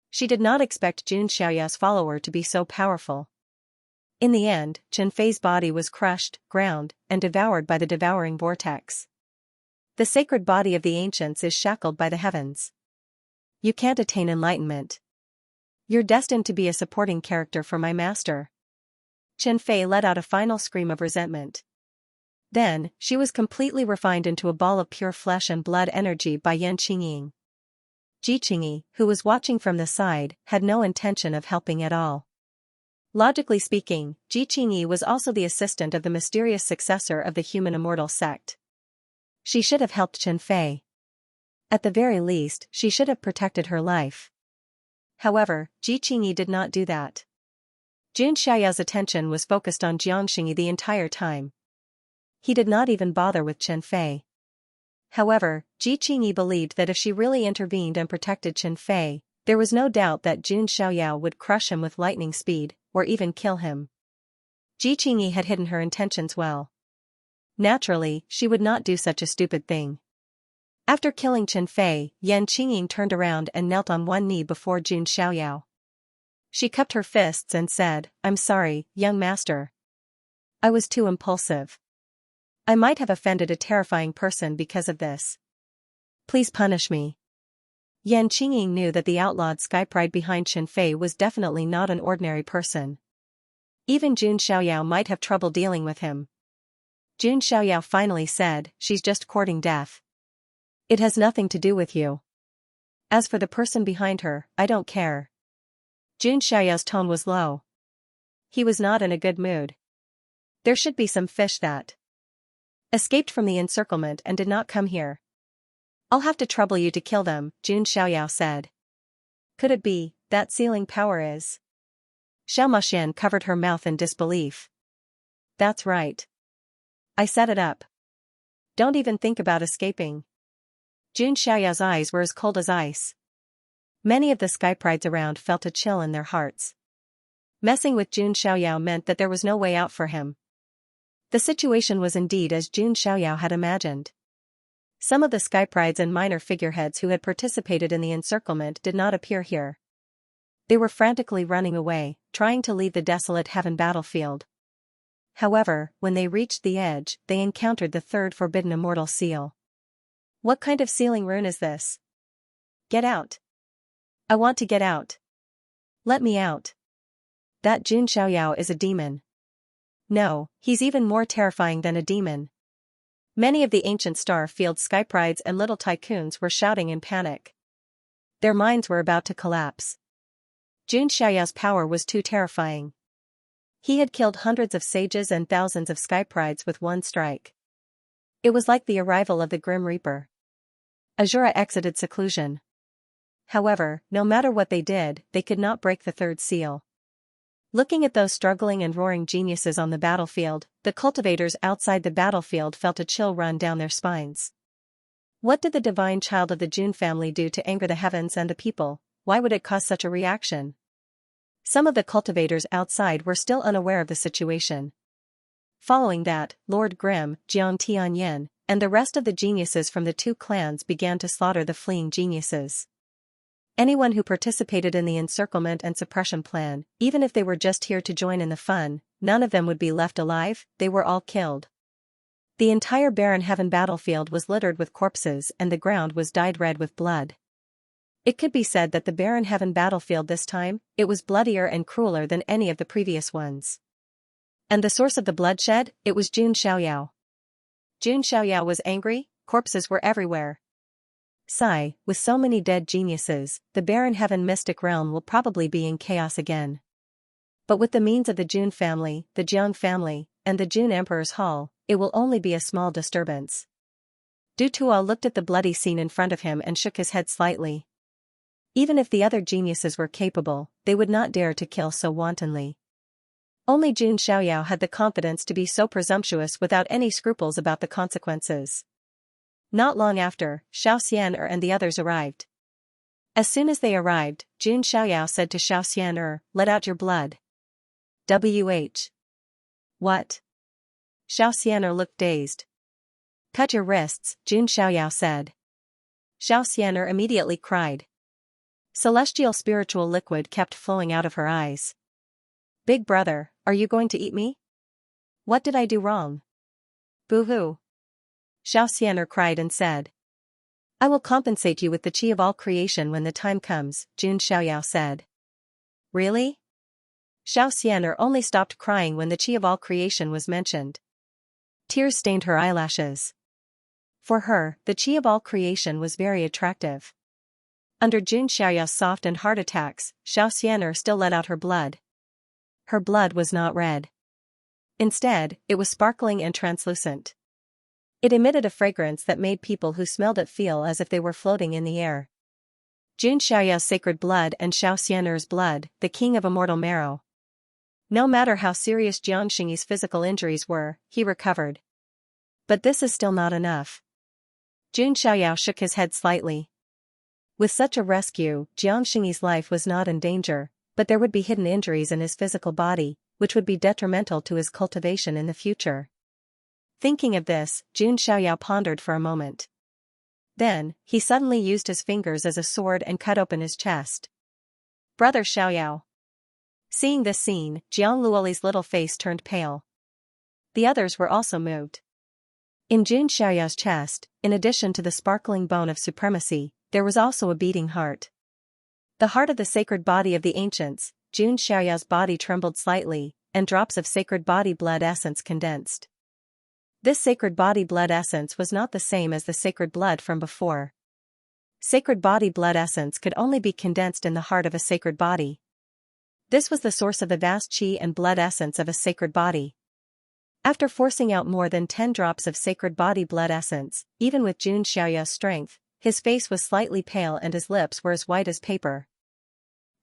She did not expect Jun Xiaoyao's follower to be so powerful. In the end, Chen Fei's body was crushed, ground, and devoured by the devouring vortex. The sacred body of the ancients is shackled by the heavens. You can't attain enlightenment. You're destined to be a supporting character for my master. Chen Fei let out a final scream of resentment. Then, she was completely refined into a ball of pure flesh and blood energy by Yan Qingying. Ji Qingyi, who was watching from the side, had no intention of helping at all. Logically speaking, Ji Qingyi was also the assistant of the mysterious successor of the human immortal sect. She should have helped Chen Fei. At the very least, she should have protected her life. However, Ji Qingyi did not do that. Jun Xiaoyao's attention was focused on Jiang Xingyi the entire time. He did not even bother with Chen Fei. However, Ji Qingyi believed that if she really intervened and protected Chen Fei, there was no doubt that Jun Xiaoyao would crush him with lightning speed, or even kill him. Ji Qingyi had hidden her intentions well. Naturally, she would not do such a stupid thing. After killing Chen Fei, Yan Qingying turned around and knelt on one knee before Jun Xiaoyao. She cupped her fists and said, "I'm sorry, young master. I was too impulsive. I might have offended a terrifying person because of this. Please punish me." Yan Qingying knew that the outlawed sky pride behind Chen Fei was definitely not an ordinary person. Even Jun Xiaoyao might have trouble dealing with him. Jun Xiaoyao finally said, "She's just courting death. It has nothing to do with you. As for the person behind her, I don't care." Jun Xiaoyao's tone was low. He was not in a good mood. There should be some fish that escaped from the encirclement and did not come here. "I'll have to trouble you to kill them," Jun Xiaoyao said. "Could it be that sealing power is?" Xiao Moshan covered her mouth in disbelief. "That's right. I set it up. Don't even think about escaping." Jun Xiaoyao's eyes were as cold as ice. Many of the sky prides around felt a chill in their hearts. Messing with Jun Xiaoyao meant that there was no way out for him. The situation was indeed as Jun Xiaoyao had imagined. Some of the sky prides and minor figureheads who had participated in the encirclement did not appear here. They were frantically running away, trying to leave the desolate heaven battlefield. However, when they reached the edge, they encountered the third forbidden immortal seal. "What kind of sealing rune is this? Get out. I want to get out. Let me out. That Jun Xiaoyao is a demon. No, he's even more terrifying than a demon." Many of the ancient star-field sky prides and little tycoons were shouting in panic. Their minds were about to collapse. Jun Xiaoyao's power was too terrifying. He had killed hundreds of sages and thousands of sky prides with one strike. It was like the arrival of the Grim Reaper. Azura exited seclusion. However, no matter what they did, they could not break the third seal. Looking at those struggling and roaring geniuses on the battlefield, the cultivators outside the battlefield felt a chill run down their spines. What did the divine child of the Jun family do to anger the heavens and the people? Why would it cause such a reaction? Some of the cultivators outside were still unaware of the situation. Following that, Lord Grimm, Jiang Tianyan, and the rest of the geniuses from the two clans began to slaughter the fleeing geniuses. Anyone who participated in the encirclement and suppression plan, even if they were just here to join in the fun, none of them would be left alive, they were all killed. The entire barren heaven battlefield was littered with corpses and the ground was dyed red with blood. It could be said that the barren heaven battlefield this time, it was bloodier and crueler than any of the previous ones. And the source of the bloodshed, it was Jun Xiaoyao. Jun Xiaoyao was angry, corpses were everywhere. Sigh, with so many dead geniuses, the barren heaven mystic realm will probably be in chaos again. But with the means of the Jun family, the Jiang family, and the Jun Emperor's Hall, it will only be a small disturbance. Du Tuo looked at the bloody scene in front of him and shook his head slightly. Even if the other geniuses were capable, they would not dare to kill so wantonly. Only Jun Xiaoyao had the confidence to be so presumptuous without any scruples about the consequences. Not long after, Xianxia and the others arrived. As soon as they arrived, Jun Xiaoyao said to Xianxia, "Let out your blood." "Wh? What?" Xianxia looked dazed. "Cut your wrists," Jun Xiaoyao said. Xianxia immediately cried. Celestial spiritual liquid kept flowing out of her eyes. "Big brother, are you going to eat me? What did I do wrong?" "Boo-hoo!" Xianxia cried and said. I will compensate you with the chi of all creation when the time comes, Jun Xiaoyao said. Really? Xiao Xian'er only stopped crying when the chi of all creation was mentioned. Tears stained her eyelashes. For her, the chi of all creation was very attractive. Under Jun Xiaoyao's soft and hard attacks, Xiao Xian'er still let out her blood. Her blood was not red. Instead, it was sparkling and translucent. It emitted a fragrance that made people who smelled it feel as if they were floating in the air. Jun Xiaoyao's sacred blood and Xiao Xian'er's blood, the king of immortal marrow. No matter how serious Jiang Xingyi's physical injuries were, he recovered. But this is still not enough. Jun Xiaoyao shook his head slightly. With such a rescue, Jiang Xingyi's life was not in danger, but there would be hidden injuries in his physical body, which would be detrimental to his cultivation in the future. Thinking of this, Jun Xiaoyao pondered for a moment. Then, he suddenly used his fingers as a sword and cut open his chest. Brother Xiaoyao. Seeing this scene, Jiang Luoli's little face turned pale. The others were also moved. In Jun Xiaoyao's chest, in addition to the sparkling bone of supremacy, there was also a beating heart. The heart of the sacred body of the ancients. Jun Xiaoyao's body trembled slightly, and drops of sacred body blood essence condensed. This sacred body blood essence was not the same as the sacred blood from before. Sacred body blood essence could only be condensed in the heart of a sacred body. This was the source of the vast chi and blood essence of a sacred body. After forcing out more than 10 drops of sacred body blood essence, even with Jun Xiaoyao's strength, his face was slightly pale and his lips were as white as paper.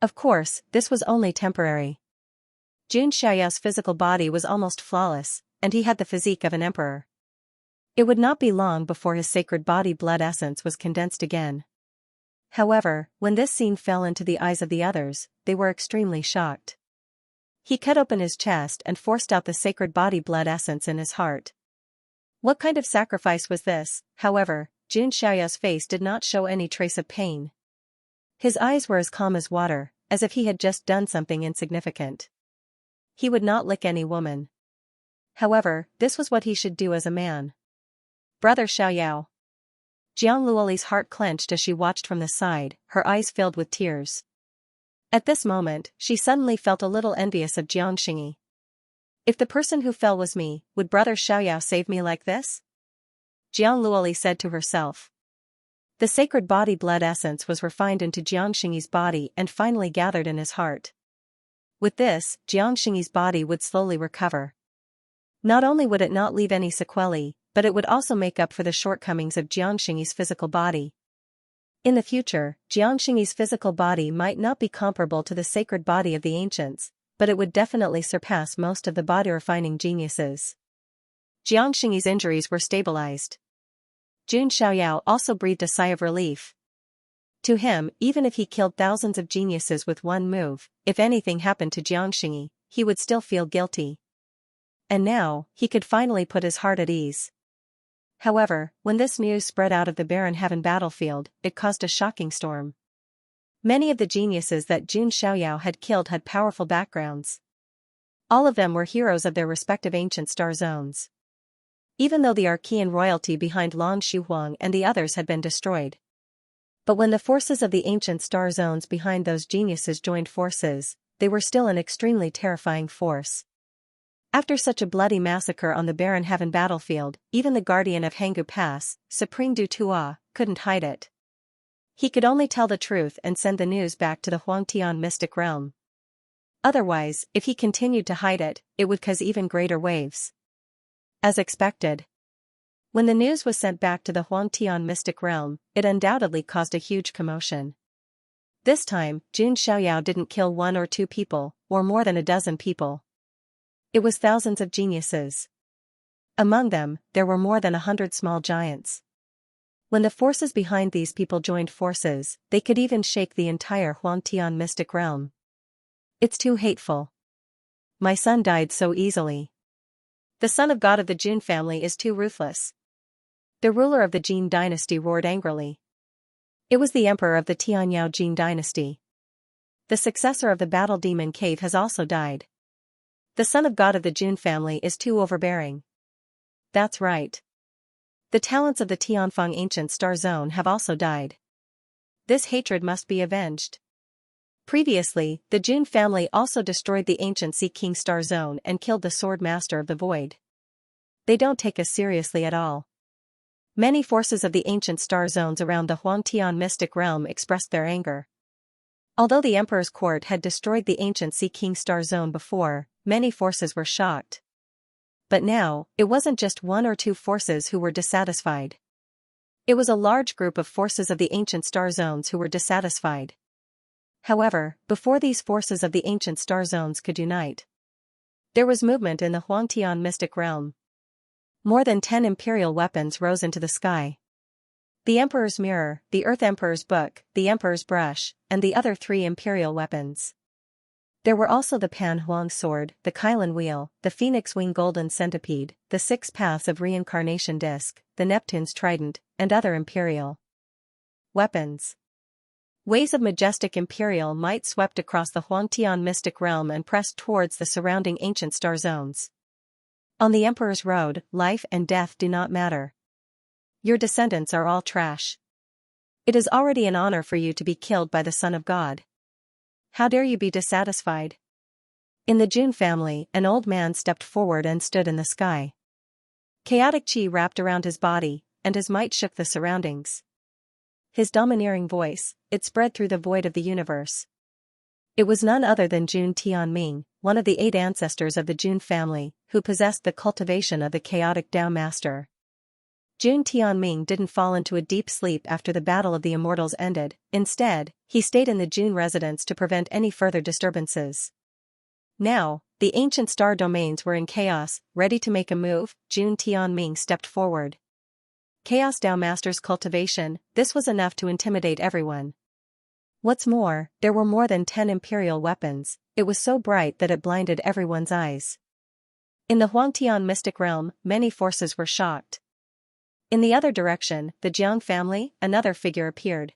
Of course, this was only temporary. Jun Xiaoyao's physical body was almost flawless, and he had the physique of an emperor. It would not be long before his sacred body blood essence was condensed again. However, when this scene fell into the eyes of the others, they were extremely shocked. He cut open his chest and forced out the sacred body blood essence in his heart. What kind of sacrifice was this? However, Jun Xiaoyao's face did not show any trace of pain. His eyes were as calm as water, as if he had just done something insignificant. He would not lick any woman. However, this was what he should do as a man. Brother Xiaoyao. Jiang Luoli's heart clenched as she watched from the side, her eyes filled with tears. At this moment, she suddenly felt a little envious of Jiang Xingyi. If the person who fell was me, would Brother Xiaoyao save me like this? Jiang Luoli said to herself. The sacred body blood essence was refined into Jiang Xingyi's body and finally gathered in his heart. With this, Jiang Xingyi's body would slowly recover. Not only would it not leave any sequelae, but it would also make up for the shortcomings of Jiang Xingyi's physical body. In the future, Jiang Xingyi's physical body might not be comparable to the sacred body of the ancients, but it would definitely surpass most of the body-refining geniuses. Jiang Xingyi's injuries were stabilized. Jun Xiaoyao also breathed a sigh of relief. To him, even if he killed thousands of geniuses with one move, if anything happened to Jiang Xingyi, he would still feel guilty. And now, he could finally put his heart at ease. However, when this news spread out of the barren heaven battlefield, it caused a shocking storm. Many of the geniuses that Jun Xiaoyao had killed had powerful backgrounds. All of them were heroes of their respective ancient star zones. Even though the Archean royalty behind Long Xuhuang and the others had been destroyed. But when the forces of the ancient star zones behind those geniuses joined forces, they were still an extremely terrifying force. After such a bloody massacre on the barren heaven battlefield, even the guardian of Hanggu Pass, Supreme Du Tua, couldn't hide it. He could only tell the truth and send the news back to the Huangtian mystic realm. Otherwise, if he continued to hide it, it would cause even greater waves. As expected. When the news was sent back to the Huangtian mystic realm, it undoubtedly caused a huge commotion. This time, Jun Xiaoyao didn't kill 1 or 2 people, or more than a dozen people. It was thousands of geniuses. Among them, there were more than 100 small giants. When the forces behind these people joined forces, they could even shake the entire Huangtian mystic realm. It's too hateful. My son died so easily. The son of God of the Jun family is too ruthless. The ruler of the Jin dynasty roared angrily. It was the emperor of the Tianyao Jin dynasty. The successor of the battle demon cave has also died. The son of God of the Jun family is too overbearing. That's right. The talents of the Tianfeng ancient star zone have also died. This hatred must be avenged. Previously, the Jun family also destroyed the ancient Sea King star zone and killed the Sword Master of the Void. They don't take us seriously at all. Many forces of the ancient star zones around the Huangtian mystic realm expressed their anger. Although the Emperor's court had destroyed the ancient Sea King star zone before, many forces were shocked. But now, it wasn't just one or two forces who were dissatisfied. It was a large group of forces of the ancient star zones who were dissatisfied. However, before these forces of the ancient star zones could unite, there was movement in the Huangtian mystic realm. More than 10 imperial weapons rose into the sky. The Emperor's Mirror, the Earth Emperor's Book, the Emperor's Brush, and the other 3 imperial weapons. There were also the Pan Huang Sword, the Kylan Wheel, the Phoenix Wing Golden Centipede, the 6 Paths of Reincarnation Disc, the Neptune's Trident, and other imperial weapons. Waves of majestic imperial might swept across the Huangtian mystic realm and pressed towards the surrounding ancient star zones. On the Emperor's road, life and death do not matter. Your descendants are all trash. It is already an honor for you to be killed by the Son of God. How dare you be dissatisfied? In the Jun family, an old man stepped forward and stood in the sky. Chaotic chi wrapped around his body, and his might shook the surroundings. His domineering voice, it spread through the void of the universe. It was none other than Jun Tianming, one of the 8 ancestors of the Jun family, who possessed the cultivation of the chaotic Tao Master. Jun Tianming didn't fall into a deep sleep after the Battle of the Immortals ended. Instead, he stayed in the Jun residence to prevent any further disturbances. Now, the ancient star domains were in chaos, ready to make a move. Jun Tianming stepped forward. Chaos Tao Master's cultivation, this was enough to intimidate everyone. What's more, there were more than 10 imperial weapons. It was so bright that it blinded everyone's eyes. In the Huangtian mystic realm, many forces were shocked. In the other direction, the Jiang family, another figure appeared.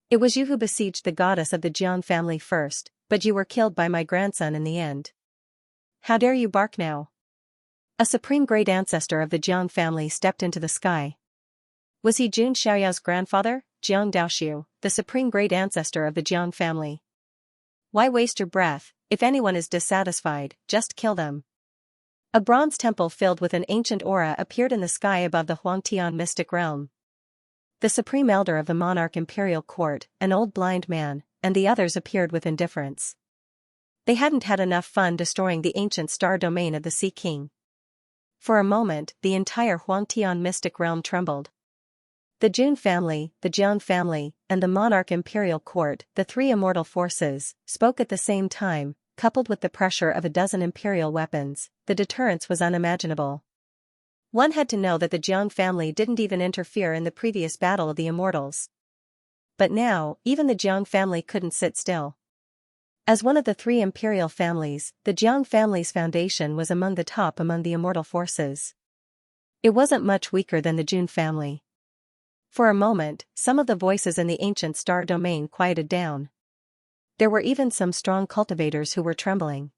It was you who besieged the goddess of the Jiang family first, but you were killed by my grandson in the end. How dare you bark now? A supreme great ancestor of the Jiang family stepped into the sky. Was he Jun Xiaoyao's grandfather, Jiang Daoxiu, the supreme great ancestor of the Jiang family? Why waste your breath? If anyone is dissatisfied, just kill them. A bronze temple filled with an ancient aura appeared in the sky above the Huangtian mystic realm. The supreme elder of the monarch imperial court, an old blind man, and the others appeared with indifference. They hadn't had enough fun destroying the ancient star domain of the Sea King. For a moment, the entire Huangtian mystic realm trembled. The Jun family, the Jiang family, and the monarch imperial court, the 3 immortal forces, spoke at the same time. Coupled with the pressure of a dozen imperial weapons, the deterrence was unimaginable. One had to know that the Jiang family didn't even interfere in the previous battle of the immortals. But now, even the Jiang family couldn't sit still. As one of the 3 imperial families, the Jiang family's foundation was among the top among the immortal forces. It wasn't much weaker than the Jun family. For a moment, some of the voices in the ancient star domain quieted down. There were even some strong cultivators who were trembling.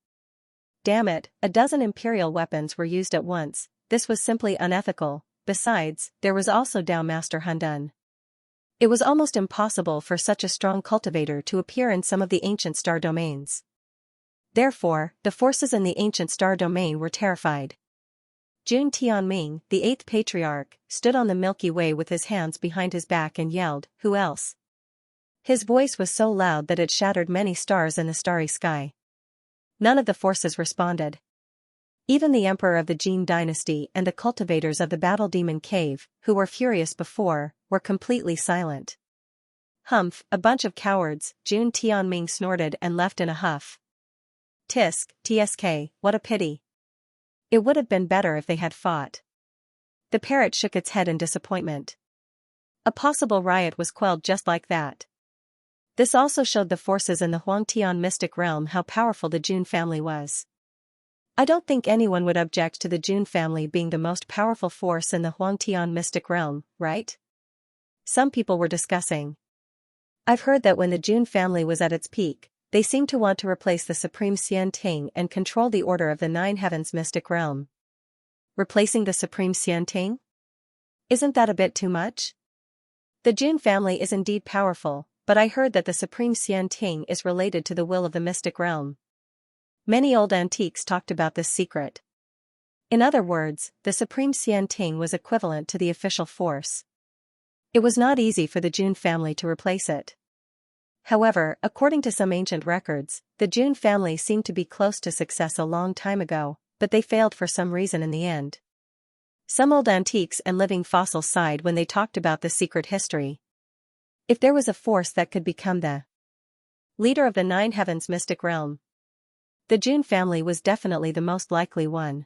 Damn it, a dozen imperial weapons were used at once. This was simply unethical. Besides, there was also Tao Master Hundun. It was almost impossible for such a strong cultivator to appear in some of the ancient star domains. Therefore, the forces in the ancient star domain were terrified. Jun Tianming, the 8th patriarch, stood on the Milky Way with his hands behind his back and yelled, "Who else?" His voice was so loud that it shattered many stars in the starry sky. None of the forces responded. Even the emperor of the Jin dynasty and the cultivators of the Battle Demon Cave, who were furious before, were completely silent. "Humph, a bunch of cowards," Jun Tianming snorted and left in a huff. "Tsk, what a pity. It would have been better if they had fought." The parrot shook its head in disappointment. A possible riot was quelled just like that. This also showed the forces in the Huangtian mystic realm how powerful the Jun family was. I don't think anyone would object to the Jun family being the most powerful force in the Huangtian mystic realm, right? Some people were discussing. I've heard that when the Jun family was at its peak, they seemed to want to replace the supreme Xian Ting and control the order of the 9 heavens mystic realm. Replacing the supreme Xian Ting? Isn't that a bit too much? The Jun family is indeed powerful, but I heard that the supreme Xian Ting is related to the will of the mystic realm. Many old antiques talked about this secret. In other words, the supreme Xian Ting was equivalent to the official force. It was not easy for the Jun family to replace it. However, according to some ancient records, the Jun family seemed to be close to success a long time ago, but they failed for some reason in the end. Some old antiques and living fossils sighed when they talked about the secret history. If there was a force that could become the leader of the Nine Heavens mystic realm, the Jun family was definitely the most likely one.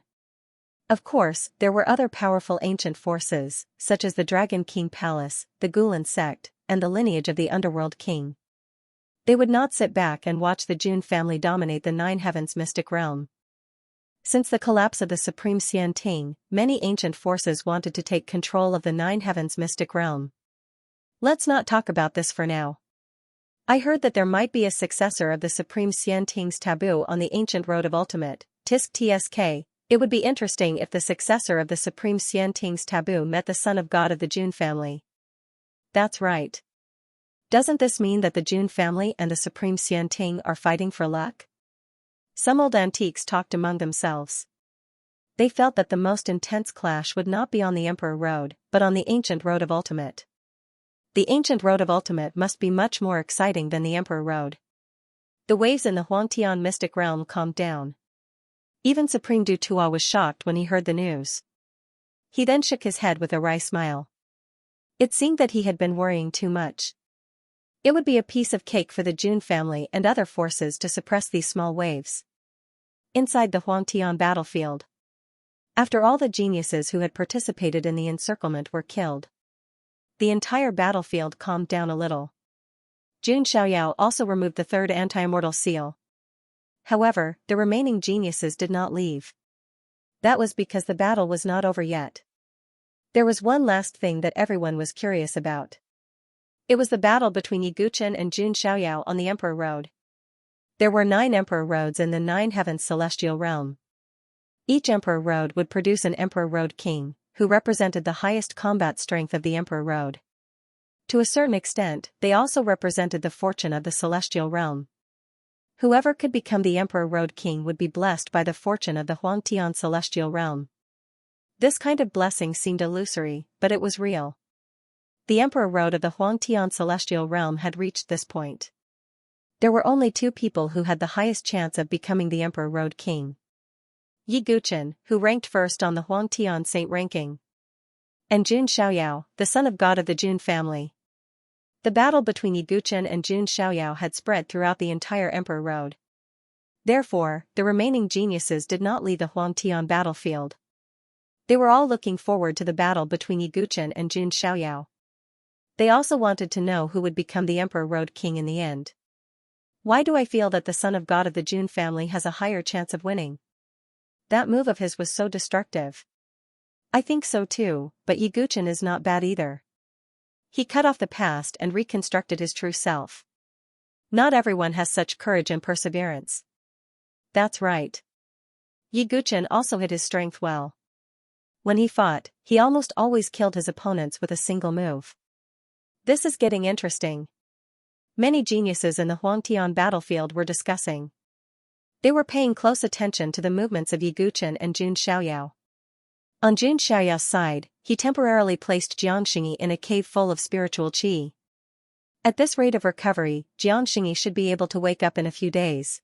Of course, there were other powerful ancient forces, such as the Dragon King Palace, the Gulan sect, and the lineage of the Underworld King. They would not sit back and watch the Jun family dominate the Nine Heavens mystic realm. Since the collapse of the Supreme Xian Ting, many ancient forces wanted to take control of the Nine Heavens mystic realm. Let's not talk about this for now. I heard that there might be a successor of the Supreme Xian Ting's taboo on the ancient road of ultimate, Tisk Tsk. It would be interesting if the successor of the Supreme Xian Ting's taboo met the son of God of the Jun family. That's right. Doesn't this mean that the Jun family and the Supreme Xian Ting are fighting for luck? Some old antiques talked among themselves. They felt that the most intense clash would not be on the Emperor Road, but on the ancient road of ultimate. The ancient road of ultimate must be much more exciting than the Emperor Road. The waves in the Huangtian mystic realm calmed down. Even Supreme Du Tua was shocked when he heard the news. He then shook his head with a wry smile. It seemed that he had been worrying too much. It would be a piece of cake for the Jun family and other forces to suppress these small waves. Inside the Huangtian battlefield, after all the geniuses who had participated in the encirclement were killed, the entire battlefield calmed down a little. Jun Xiaoyao also removed the third anti-immortal seal. However, the remaining geniuses did not leave. That was because the battle was not over yet. There was one last thing that everyone was curious about. It was the battle between Yi Guchen and Jun Xiaoyao on the Emperor Road. There were 9 Emperor Roads in the Nine Heavens celestial realm. Each Emperor Road would produce an Emperor Road King, who represented the highest combat strength of the Emperor Road. To a certain extent, they also represented the fortune of the celestial realm. Whoever could become the Emperor Road King would be blessed by the fortune of the Huangtian celestial realm. This kind of blessing seemed illusory, but it was real. The Emperor Road of the Huangtian celestial realm had reached this point. There were only 2 people who had the highest chance of becoming the Emperor Road King. Yi Guchen, who ranked first on the Huangtian Saint ranking, and Jun Xiaoyao, the son of God of the Jun family. The battle between Yi Guchen and Jun Xiaoyao had spread throughout the entire Emperor Road. Therefore, the remaining geniuses did not leave the Huangtian battlefield. They were all looking forward to the battle between Yi Guchen and Jun Xiaoyao. They also wanted to know who would become the Emperor Road King in the end. Why do I feel that the son of God of the Jun family has a higher chance of winning? That move of his was so destructive. I think so too, but Yi Guchen is not bad either. He cut off the past and reconstructed his true self. Not everyone has such courage and perseverance. That's right. Yi Guchen also hid his strength well. When he fought, he almost always killed his opponents with a single move. This is getting interesting. Many geniuses in the Huangtian battlefield were discussing. They were paying close attention to the movements of Yi Guchen and Jun Xiaoyao. On Jun Xiaoyao's side, he temporarily placed Xianxia in a cave full of spiritual qi. At this rate of recovery, Xianxia should be able to wake up in a few days.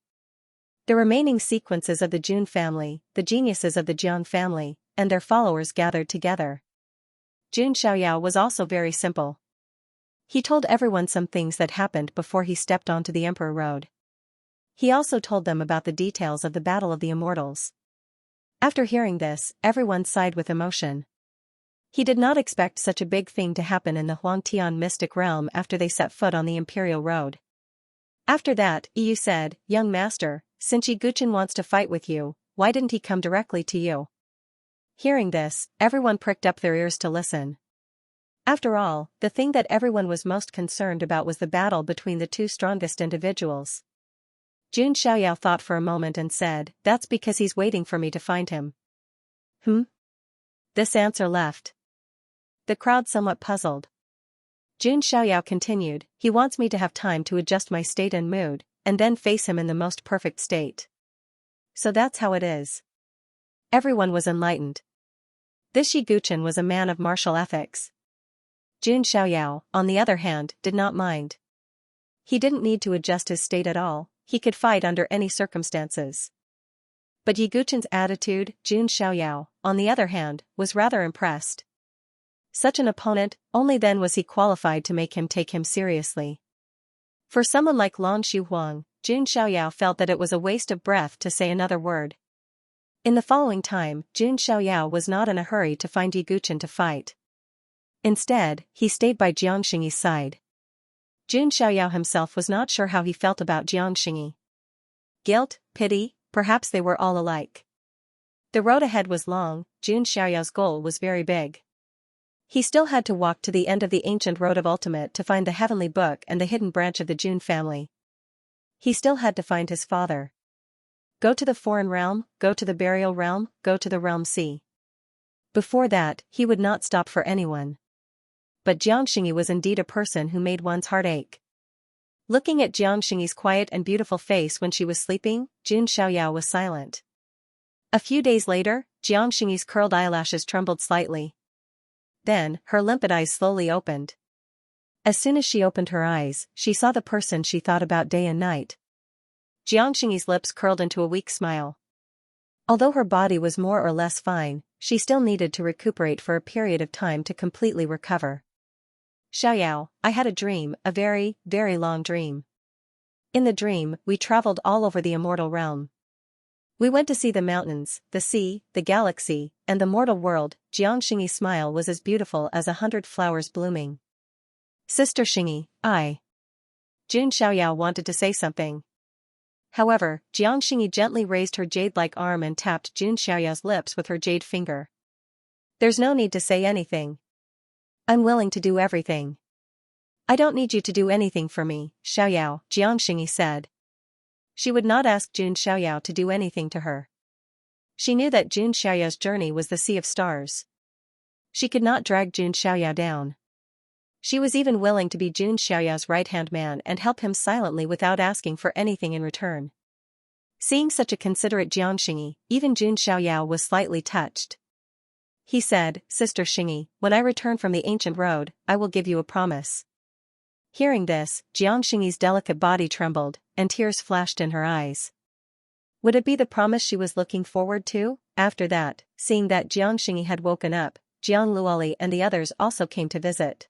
The remaining sequences of the Jun family, the geniuses of the Jian family, and their followers gathered together. Jun Xiaoyao was also very simple. He told everyone some things that happened before he stepped onto the Emperor Road. He also told them about the details of the Battle of the Immortals. After hearing this, everyone sighed with emotion. He did not expect such a big thing to happen in the Huangtian mystic realm after they set foot on the Imperial Road. After that, Yu said, "Young master, since Yi Guchen wants to fight with you, why didn't he come directly to you?" Hearing this, everyone pricked up their ears to listen. After all, the thing that everyone was most concerned about was the battle between the 2 strongest individuals. Jun Xiaoyao thought for a moment and said, "That's because he's waiting for me to find him." This answer left The crowd somewhat puzzled. Jun Xiaoyao continued, he wants me to have time to adjust my state and mood, and then face him in the most perfect state. So that's how it is. Everyone was enlightened. This Yi Guchen was a man of martial ethics. Jun Xiaoyao, on the other hand, did not mind. He didn't need to adjust his state at all, he could fight under any circumstances. But Yi Guchen's attitude, Jun Xiaoyao, on the other hand, was rather impressed. Such an opponent, only then was he qualified to make him take him seriously. For someone like Lan Xuhuang, Jun Xiaoyao felt that it was a waste of breath to say another word. In the following time, Jun Xiaoyao was not in a hurry to find Yi Guchen to fight. Instead, he stayed by Jiang Xingyi's side. Jun Xiaoyao himself was not sure how he felt about Jiang Xingyi. Guilt, pity, perhaps they were all alike. The road ahead was long, Jun Xiaoyao's goal was very big. He still had to walk to the end of the ancient road of ultimate to find the heavenly book and the hidden branch of the Jun family. He still had to find his father. Go to the foreign realm, go to the burial realm, go to the realm sea. Before that, he would not stop for anyone. But Jiang Xingyi was indeed a person who made one's heart ache. Looking at Jiang Xingyi's quiet and beautiful face when she was sleeping, Jun Xiaoyao was silent. A few days later, Jiang Xingyi's curled eyelashes trembled slightly. Then, her limpid eyes slowly opened. As soon as she opened her eyes, she saw the person she thought about day and night. Jiang Xingyi's lips curled into a weak smile. Although her body was more or less fine, she still needed to recuperate for a period of time to completely recover. Xiaoyao, I had a dream, a very, very long dream. In the dream, we traveled all over the immortal realm. We went to see the mountains, the sea, the galaxy, and the mortal world. Jiang Xingyi's smile was as beautiful as 100 flowers blooming. Sister Xingyi, Jun Xiaoyao wanted to say something. However, Jiang Xingyi gently raised her jade-like arm and tapped Jun Xiaoyao's lips with her jade finger. There's no need to say anything. I'm willing to do everything. I don't need you to do anything for me, Xiaoyao, Jiang Xingyi said. She would not ask Jun Xiaoyao to do anything to her. She knew that Jun Xiaoyao's journey was the sea of stars. She could not drag Jun Xiaoyao down. She was even willing to be Jun Xiaoyao's right-hand man and help him silently without asking for anything in return. Seeing such a considerate Jiang Xingyi, even Jun Xiaoyao was slightly touched. He said, Sister Xingyi, when I return from the ancient road, I will give you a promise. Hearing this, Jiang Xingyi's delicate body trembled, and tears flashed in her eyes. Would it be the promise she was looking forward to? After that, seeing that Jiang Xingyi had woken up, Jiang Luoli and the others also came to visit.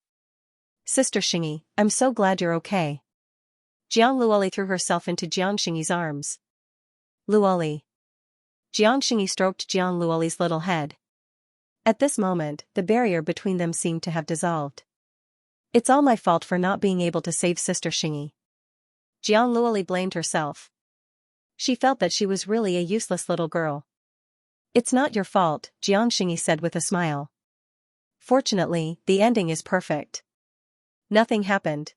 Sister Xingyi, I'm so glad you're okay. Jiang Luoli threw herself into Jiang Xingyi's arms. Luoli. Jiang Xingyi stroked Jiang Luoli's little head. At this moment, the barrier between them seemed to have dissolved. It's all my fault for not being able to save Sister Xingyi. Jiang Luoli blamed herself. She felt that she was really a useless little girl. It's not your fault, Jiang Xingyi said with a smile. Fortunately, the ending is perfect. Nothing happened.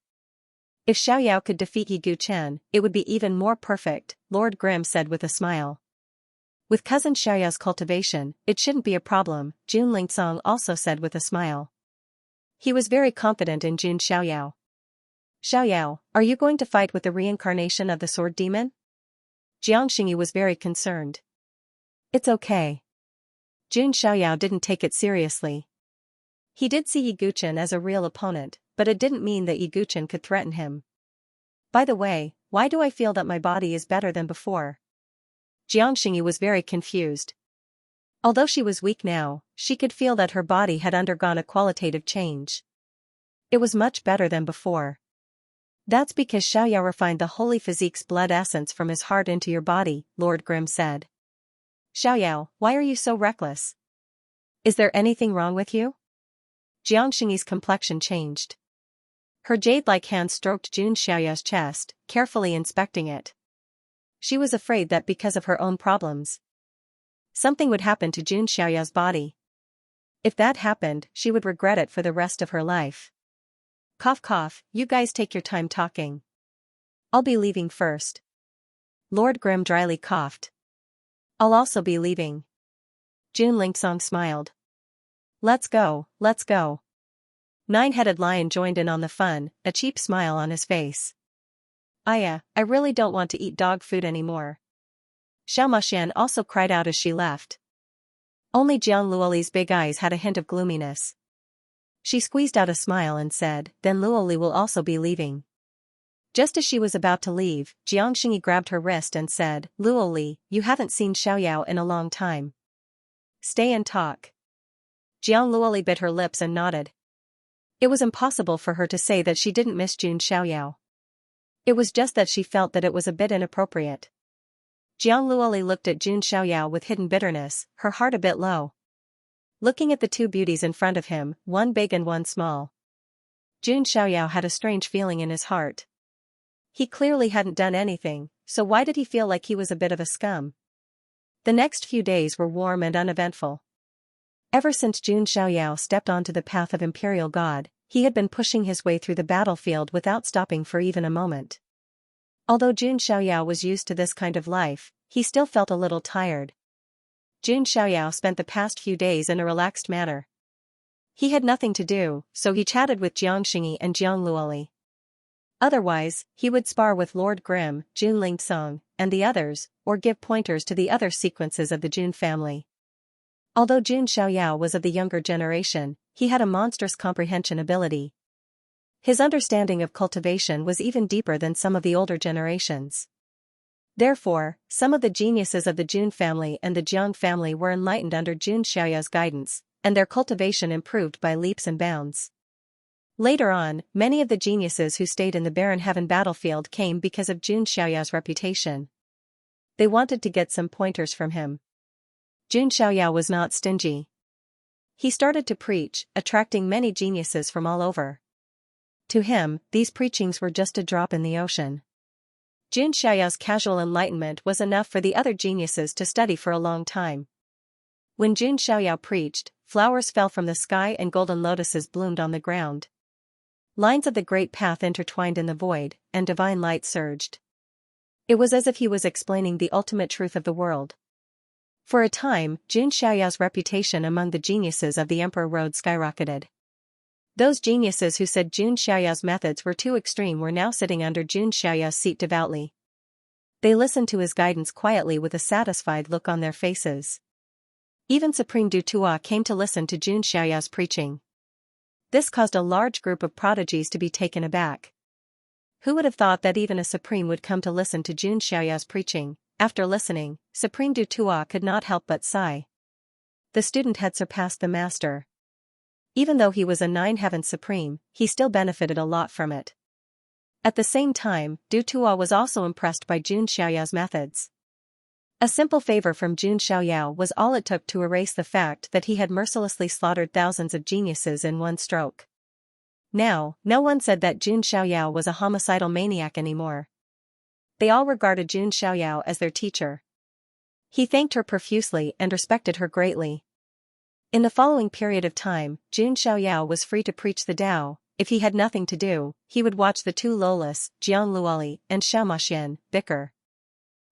If Xiaoyao could defeat Yi Guchen, it would be even more perfect, Lord Grimm said with a smile. With cousin Xiaoyao's cultivation, it shouldn't be a problem, Jun Lingsong also said with a smile. He was very confident in Jun Xiaoyao. Xiaoyao, are you going to fight with the reincarnation of the sword demon? Jiang Xingyi was very concerned. It's okay. Jun Xiaoyao didn't take it seriously. He did see Yi Guchen as a real opponent, but it didn't mean that Yi Guchen could threaten him. By the way, why do I feel that my body is better than before? Jiang Xingyi was very confused. Although she was weak now, she could feel that her body had undergone a qualitative change. It was much better than before. That's because Xiaoyao refined the holy physique's blood essence from his heart into your body, Lord Grimm said. Xiaoyao, why are you so reckless? Is there anything wrong with you? Jiang Xingyi's complexion changed. Her jade-like hand stroked Jun Xiaoyao's chest, carefully inspecting it. She was afraid that because of her own problems, something would happen to Jun Xiaoyao's body. If that happened, she would regret it for the rest of her life. Cough cough, you guys take your time talking. I'll be leaving first. Lord Grimm dryly coughed. I'll also be leaving. Jun Lingsong smiled. Let's go, let's go. Nine-headed lion joined in on the fun, a cheap smile on his face. I really don't want to eat dog food anymore. Xianxia also cried out as she left. Only Jiang Luoli's big eyes had a hint of gloominess. She squeezed out a smile and said, then Luoli will also be leaving. Just as she was about to leave, Xianxia grabbed her wrist and said, Luoli, you haven't seen Xiaoyao in a long time. Stay and talk. Jiang Luoli bit her lips and nodded. It was impossible for her to say that she didn't miss Jun Xiaoyao. It was just that she felt that it was a bit inappropriate. Jiang Luoli looked at Jun Xiaoyao with hidden bitterness, her heart a bit low. Looking at the two beauties in front of him, one big and one small. Jun Xiaoyao had a strange feeling in his heart. He clearly hadn't done anything, so why did he feel like he was a bit of a scum? The next few days were warm and uneventful. Ever since Jun Xiaoyao stepped onto the path of Imperial God, he had been pushing his way through the battlefield without stopping for even a moment. Although Jun Xiaoyao was used to this kind of life, he still felt a little tired. Jun Xiaoyao spent the past few days in a relaxed manner. He had nothing to do, so he chatted with Xianxia and Jiang Luoli. Otherwise, he would spar with Lord Grimm, Jun Lingsong, and the others, or give pointers to the other sequences of the Jun family. Although Jun Xiaoyao was of the younger generation, he had a monstrous comprehension ability. His understanding of cultivation was even deeper than some of the older generations. Therefore, some of the geniuses of the Jun family and the Jiang family were enlightened under Jun Xiaoyao's guidance, and their cultivation improved by leaps and bounds. Later on, many of the geniuses who stayed in the Barren Heaven battlefield came because of Jun Xiaoyao's reputation. They wanted to get some pointers from him. Jun Xiaoyao was not stingy. He started to preach, attracting many geniuses from all over. To him, these preachings were just a drop in the ocean. Jun Xiaoyao's casual enlightenment was enough for the other geniuses to study for a long time. When Jun Xiaoyao preached, flowers fell from the sky and golden lotuses bloomed on the ground. Lines of the great path intertwined in the void, and divine light surged. It was as if he was explaining the ultimate truth of the world. For a time, Jun Xiaoyao's reputation among the geniuses of the Emperor Road skyrocketed. Those geniuses who said Jun Xiaoyao's methods were too extreme were now sitting under Jun Xiaoyao's seat devoutly. They listened to his guidance quietly with a satisfied look on their faces. Even Supreme Dutua came to listen to Jun Xiaoyao's preaching. This caused a large group of prodigies to be taken aback. Who would have thought that even a Supreme would come to listen to Jun Xiaoyao's preaching? After listening, Supreme Dutua could not help but sigh. The student had surpassed the master. Even though he was a nine-heaven supreme, he still benefited a lot from it. At the same time, Dutua was also impressed by Jun Xiaoyao's methods. A simple favor from Jun Xiaoyao was all it took to erase the fact that he had mercilessly slaughtered thousands of geniuses in one stroke. Now, no one said that Jun Xiaoyao was a homicidal maniac anymore. They all regarded Jun Xiaoyao as their teacher. He thanked her profusely and respected her greatly. In the following period of time, Jun Xiaoyao was free to preach the Tao. If he had nothing to do, he would watch the two Lolas, Jiang Luoli and Xiaomaxian, bicker.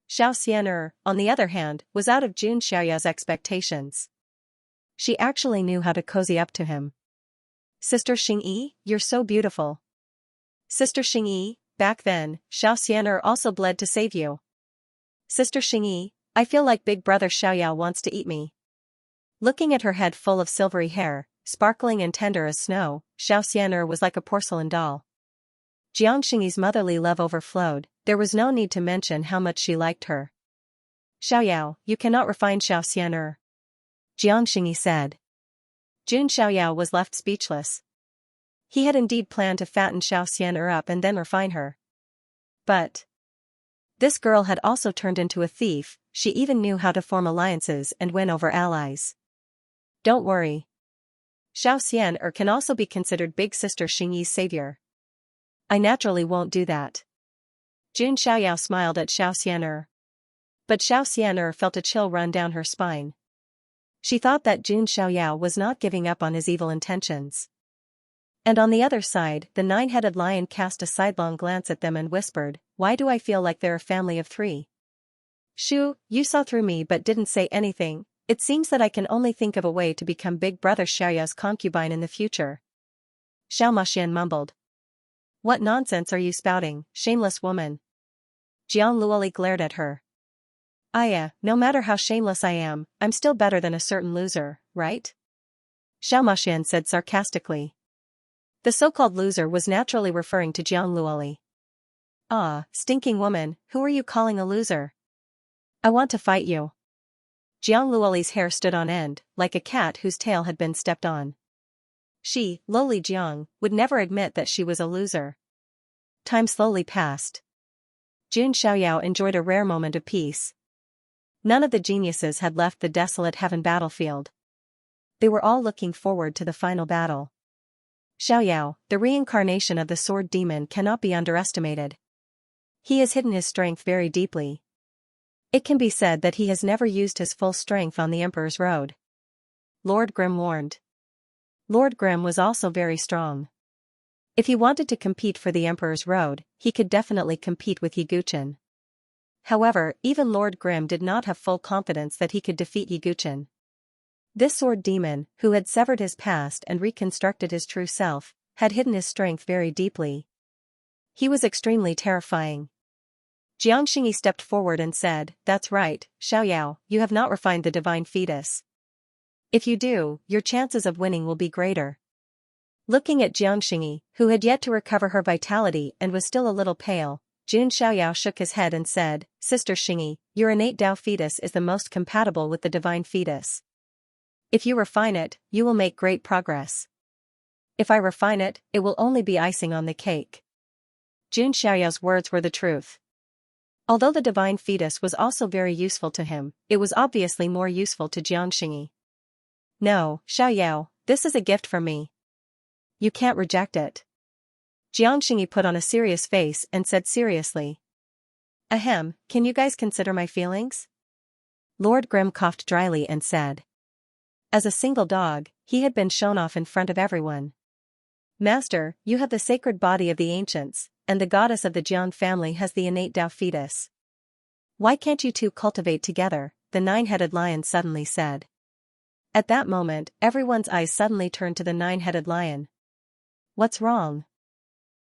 Xianxia, on the other hand, was out of Jun Xiaoyao's expectations. She actually knew how to cozy up to him. Sister Xingyi, you're so beautiful. Sister Xingyi, back then, Xianxia also bled to save you. Sister Xingyi, I feel like Big Brother Xiaoyao wants to eat me. Looking at her head full of silvery hair, sparkling and tender as snow, Xianxia was like a porcelain doll. Jiang Xingyi's motherly love overflowed. There was no need to mention how much she liked her. Xiaoyao, you cannot refine Xianxia. Jiang Xingyi said. Jun Xiaoyao was left speechless. He had indeed planned to fatten Xianxia up and then refine her. But this girl had also turned into a thief. She even knew how to form alliances and win over allies. Don't worry. Xianxia can also be considered Big Sister Xingyi's savior. I naturally won't do that. Jun Xiaoyao smiled at Xianxia. But Xianxia felt a chill run down her spine. She thought that Jun Xiaoyao was not giving up on his evil intentions. And on the other side, the nine-headed lion cast a sidelong glance at them and whispered, why do I feel like they're a family of three? Shu, you saw through me but didn't say anything. It seems that I can only think of a way to become Big Brother Xiaoyao's concubine in the future. Xianxia mumbled. What nonsense are you spouting, shameless woman? Jiang Luoli glared at her. No matter how shameless I am, I'm still better than a certain loser, right? Xiaomaxian said sarcastically. The so-called loser was naturally referring to Jiang Luoli. Ah, stinking woman, who are you calling a loser? I want to fight you. Jiang Luoli's hair stood on end, like a cat whose tail had been stepped on. She, lowly Jiang, would never admit that she was a loser. Time slowly passed. Jun Xiaoyao enjoyed a rare moment of peace. None of the geniuses had left the desolate heaven battlefield. They were all looking forward to the final battle. Xiaoyao, the reincarnation of the sword demon, cannot be underestimated. He has hidden his strength very deeply. It can be said that he has never used his full strength on the Emperor's road. Lord Grimm warned. Lord Grimm was also very strong. If he wanted to compete for the Emperor's road, he could definitely compete with Yiguchen. However, even Lord Grimm did not have full confidence that he could defeat Yiguchen. This sword demon, who had severed his past and reconstructed his true self, had hidden his strength very deeply. He was extremely terrifying. Jiang Xingyi stepped forward and said, "That's right, Xiaoyao, you have not refined the divine fetus. If you do, your chances of winning will be greater." Looking at Jiang Xingyi, who had yet to recover her vitality and was still a little pale, Jun Xiaoyao shook his head and said, "Sister Xingyi, your innate Tao fetus is the most compatible with the divine fetus. If you refine it, you will make great progress. If I refine it, it will only be icing on the cake." Jun Xiaoyao's words were the truth. Although the divine fetus was also very useful to him, it was obviously more useful to Jiang Xingyi. "No, Xiaoyao, this is a gift from me. You can't reject it." Jiang Xingyi put on a serious face and said seriously. "Ahem, can you guys consider my feelings?" Lord Grimm coughed dryly and said. As a single dog, he had been shown off in front of everyone. "Master, you have the sacred body of the ancients, and the goddess of the Jiang family has the innate Tao fetus. Why can't you two cultivate together?" the nine-headed lion suddenly said. At that moment, everyone's eyes suddenly turned to the nine-headed lion. "What's wrong?"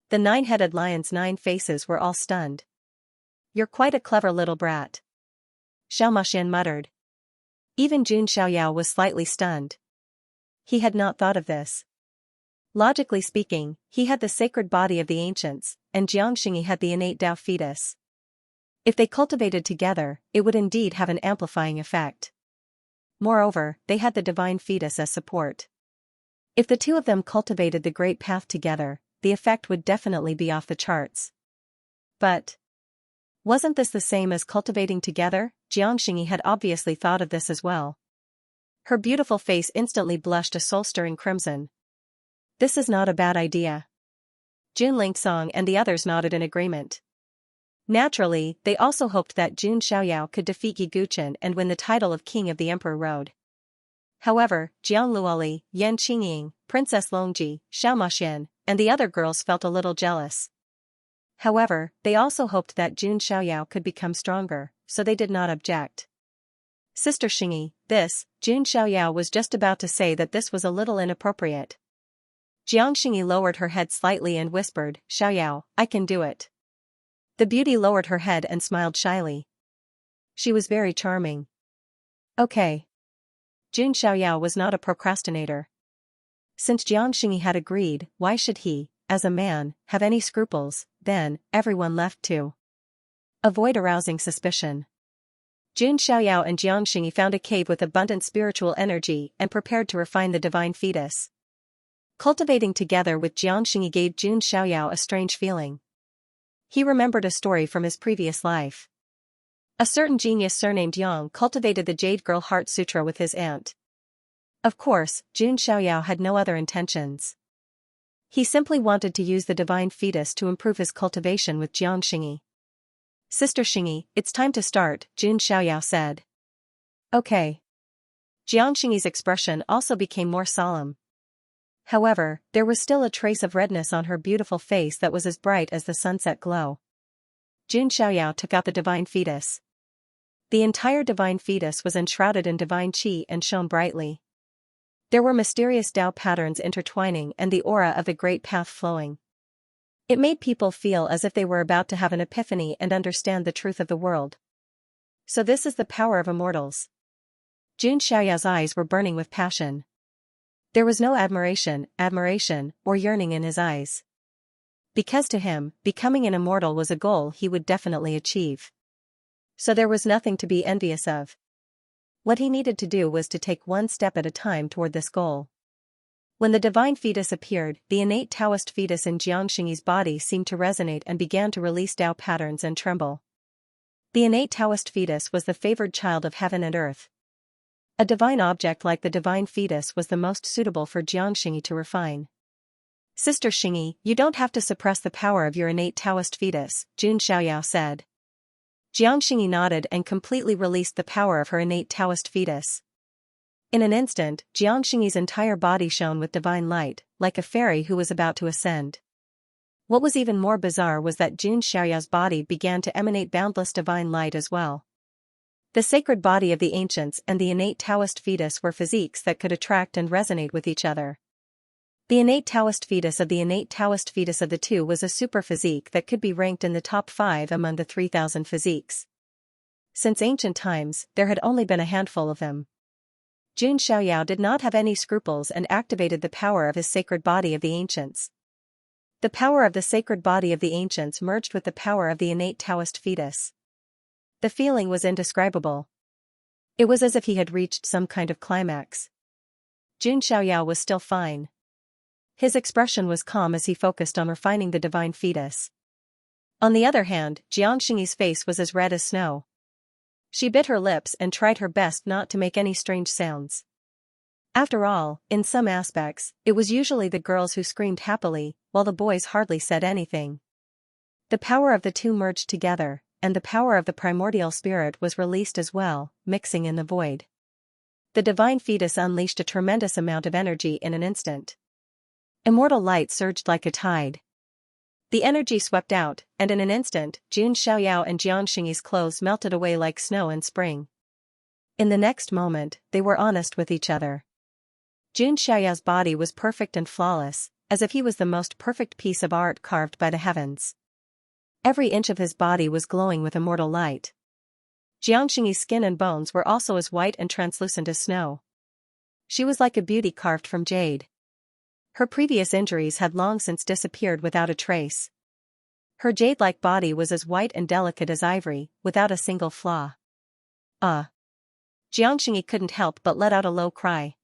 The nine-headed lion's 9 faces were all stunned. "You're quite a clever little brat," Xiaomaxian muttered. Even Jun Xiaoyao was slightly stunned. He had not thought of this. Logically speaking, he had the sacred body of the ancients, and Jiang Xingyi had the innate Tao fetus. If they cultivated together, it would indeed have an amplifying effect. Moreover, they had the divine fetus as support. If the two of them cultivated the great path together, the effect would definitely be off the charts. But wasn't this the same as cultivating together? Jiang Xingyi had obviously thought of this as well. Her beautiful face instantly blushed a soul-stirring crimson. This is not a bad idea. Jun Lingsong and the others nodded in agreement. Naturally, they also hoped that Jun Xiaoyao could defeat Yiguchen and win the title of King of the Emperor Road. However, Jiang Luoli, Yan Qingying, Princess Longji, Xiaomaxian, and the other girls felt a little jealous. However, they also hoped that Jun Xiaoyao could become stronger, so they did not object. "Sister Xingyi, Jun Xiaoyao was just about to say that this was a little inappropriate." Jiang Xingyi lowered her head slightly and whispered, "Xiaoyao, I can do it." The beauty lowered her head and smiled shyly. She was very charming. "Okay." Jun Xiaoyao was not a procrastinator. Since Jiang Xingyi had agreed, why should he, as a man, have any scruples? Then, everyone left to avoid arousing suspicion. Jun Xiaoyao and Jiang Xingyi found a cave with abundant spiritual energy and prepared to refine the divine fetus. Cultivating together with Jiang Xingyi gave Jun Xiaoyao a strange feeling. He remembered a story from his previous life. A certain genius surnamed Yang cultivated the Jade Girl Heart Sutra with his aunt. Of course, Jun Xiaoyao had no other intentions. He simply wanted to use the divine fetus to improve his cultivation with Jiang Xingyi. "Sister Xingyi, it's time to start," Jun Xiaoyao said. "Okay." Jiang Xingyi's expression also became more solemn. However, there was still a trace of redness on her beautiful face that was as bright as the sunset glow. Jun Xiaoyao took out the divine fetus. The entire divine fetus was enshrouded in divine qi and shone brightly. There were mysterious Tao patterns intertwining and the aura of the great path flowing. It made people feel as if they were about to have an epiphany and understand the truth of the world. So this is the power of immortals. Jun Xiaoyao's eyes were burning with passion. There was no admiration, or yearning in his eyes. Because to him, becoming an immortal was a goal he would definitely achieve. So there was nothing to be envious of. What he needed to do was to take one step at a time toward this goal. When the divine fetus appeared, the innate Taoist fetus in Xianxia's body seemed to resonate and began to release Tao patterns and tremble. The innate Taoist fetus was the favored child of heaven and earth. A divine object like the divine fetus was the most suitable for Xianxia to refine. Sister Xingyi, you don't have to suppress the power of your innate Taoist fetus, Jun Xiaoyao said. Xianxia nodded and completely released the power of her innate Taoist fetus. In an instant, Xianxia's entire body shone with divine light, like a fairy who was about to ascend. What was even more bizarre was that Jun Xiaoyao's body began to emanate boundless divine light as well. The sacred body of the ancients and the innate Taoist fetus were physiques that could attract and resonate with each other. The innate Taoist fetus of the two was a super physique that could be ranked in the top 5 among the 3,000 physiques. Since ancient times, there had only been a handful of them. Jun Xiaoyao did not have any scruples and activated the power of his sacred body of the ancients. The power of the sacred body of the ancients merged with the power of the innate Taoist fetus. The feeling was indescribable. It was as if he had reached some kind of climax. Jun Xiaoyao was still fine. His expression was calm as he focused on refining the divine fetus. On the other hand, Xianxia's face was as red as snow. She bit her lips and tried her best not to make any strange sounds. After all, in some aspects, it was usually the girls who screamed happily, while the boys hardly said anything. The power of the two merged together, and the power of the primordial spirit was released as well, mixing in the void. The divine fetus unleashed a tremendous amount of energy in an instant. Immortal light surged like a tide. The energy swept out, and in an instant, Jun Xiaoyao and Xianxia's clothes melted away like snow in spring. In the next moment, they were honest with each other. Jun Xiaoyao's body was perfect and flawless, as if he was the most perfect piece of art carved by the heavens. Every inch of his body was glowing with immortal light. Xianxia's skin and bones were also as white and translucent as snow. She was like a beauty carved from jade. Her previous injuries had long since disappeared without a trace. Her jade-like body was as white and delicate as ivory, without a single flaw. Xianxia couldn't help but let out a low cry.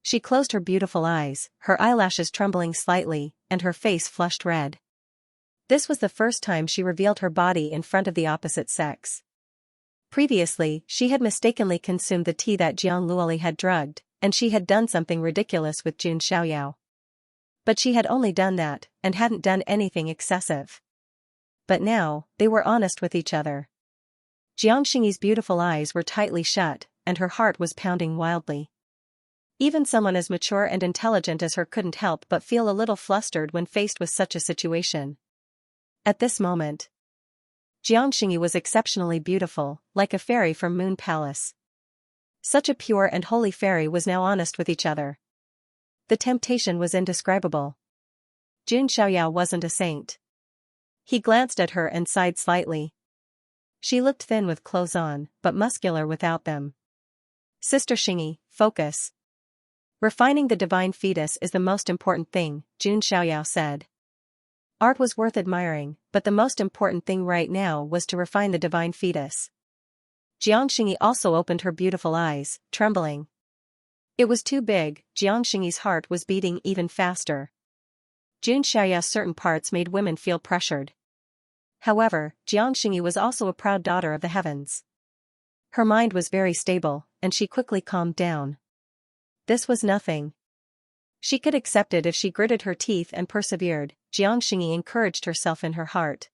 She closed her beautiful eyes, her eyelashes trembling slightly, and her face flushed red. This was the first time she revealed her body in front of the opposite sex. Previously, she had mistakenly consumed the tea that Jiang Luoli had drugged, and she had done something ridiculous with Jun Xiaoyao. But she had only done that, and hadn't done anything excessive. But now, they were honest with each other. Xianxia's beautiful eyes were tightly shut, and her heart was pounding wildly. Even someone as mature and intelligent as her couldn't help but feel a little flustered when faced with such a situation. At this moment, Xianxia was exceptionally beautiful, like a fairy from Moon Palace. Such a pure and holy fairy was now honest with each other. The temptation was indescribable. Jun Xiaoyao wasn't a saint. He glanced at her and sighed slightly. She looked thin with clothes on, but muscular without them. Sister Xingyi, focus. Refining the divine fetus is the most important thing, Jun Xiaoyao said. Art was worth admiring, but the most important thing right now was to refine the divine fetus. Xianxia also opened her beautiful eyes, trembling. It was too big, Xianxia's heart was beating even faster. Jun Xiaoyao's certain parts made women feel pressured. However, Xianxia was also a proud daughter of the heavens. Her mind was very stable, and she quickly calmed down. This was nothing. She could accept it if she gritted her teeth and persevered, Xianxia encouraged herself in her heart.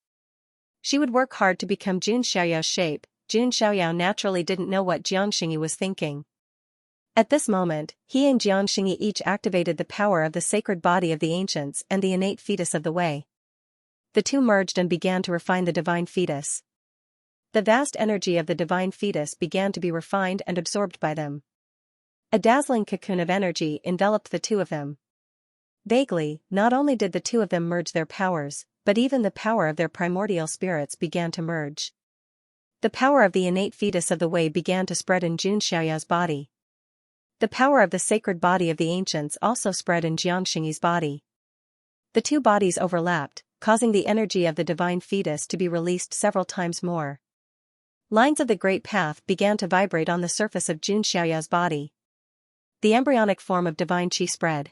She would work hard to become Jun Xiaoyao's shape. Jun Xiaoyao naturally didn't know what Xianxia was thinking. At this moment, he and Xianxia each activated the power of the sacred body of the ancients and the innate fetus of the way. The two merged and began to refine the divine fetus. The vast energy of the divine fetus began to be refined and absorbed by them. A dazzling cocoon of energy enveloped the two of them. Vaguely, not only did the two of them merge their powers, but even the power of their primordial spirits began to merge. The power of the innate fetus of the way began to spread in Xianxia's body. The power of the sacred body of the ancients also spread in Xianxi's body. The two bodies overlapped, causing the energy of the divine fetus to be released several times more. Lines of the great path began to vibrate on the surface of Xianxia's body. The embryonic form of divine qi spread.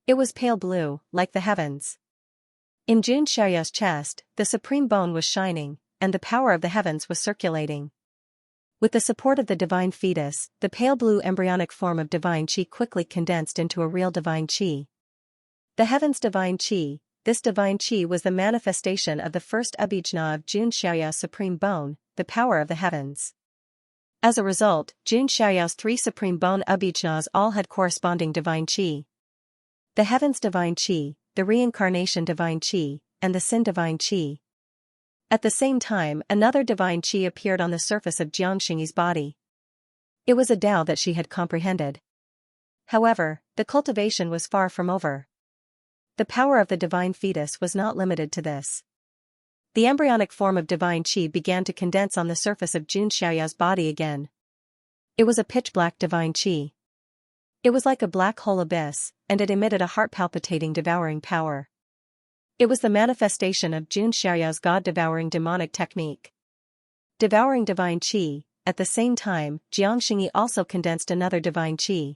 It was pale blue, like the heavens. In Xianxia's chest, the supreme bone was shining, and the power of the heavens was circulating. With the support of the divine fetus, the pale blue embryonic form of divine qi quickly condensed into a real divine qi. The heavens' divine qi. This divine qi was the manifestation of the first abhijna of Xianxia's supreme bone, the power of the heavens. As a result, Xianxia's three supreme bone abhijnas all had corresponding divine qi. The heavens' divine qi, the reincarnation divine qi, and the sin divine qi. At the same time, another divine qi appeared on the surface of Xianxi's body. It was a Tao that she had comprehended. However, the cultivation was far from over. The power of the divine fetus was not limited to this. The embryonic form of divine qi began to condense on the surface of Xianxia's body again. It was a pitch-black divine qi. It was like a black hole abyss, and it emitted a heart-palpitating devouring power. It was the manifestation of Xianxia's god-devouring demonic technique. Devouring divine qi. At the same time, Xianxi also condensed another divine qi.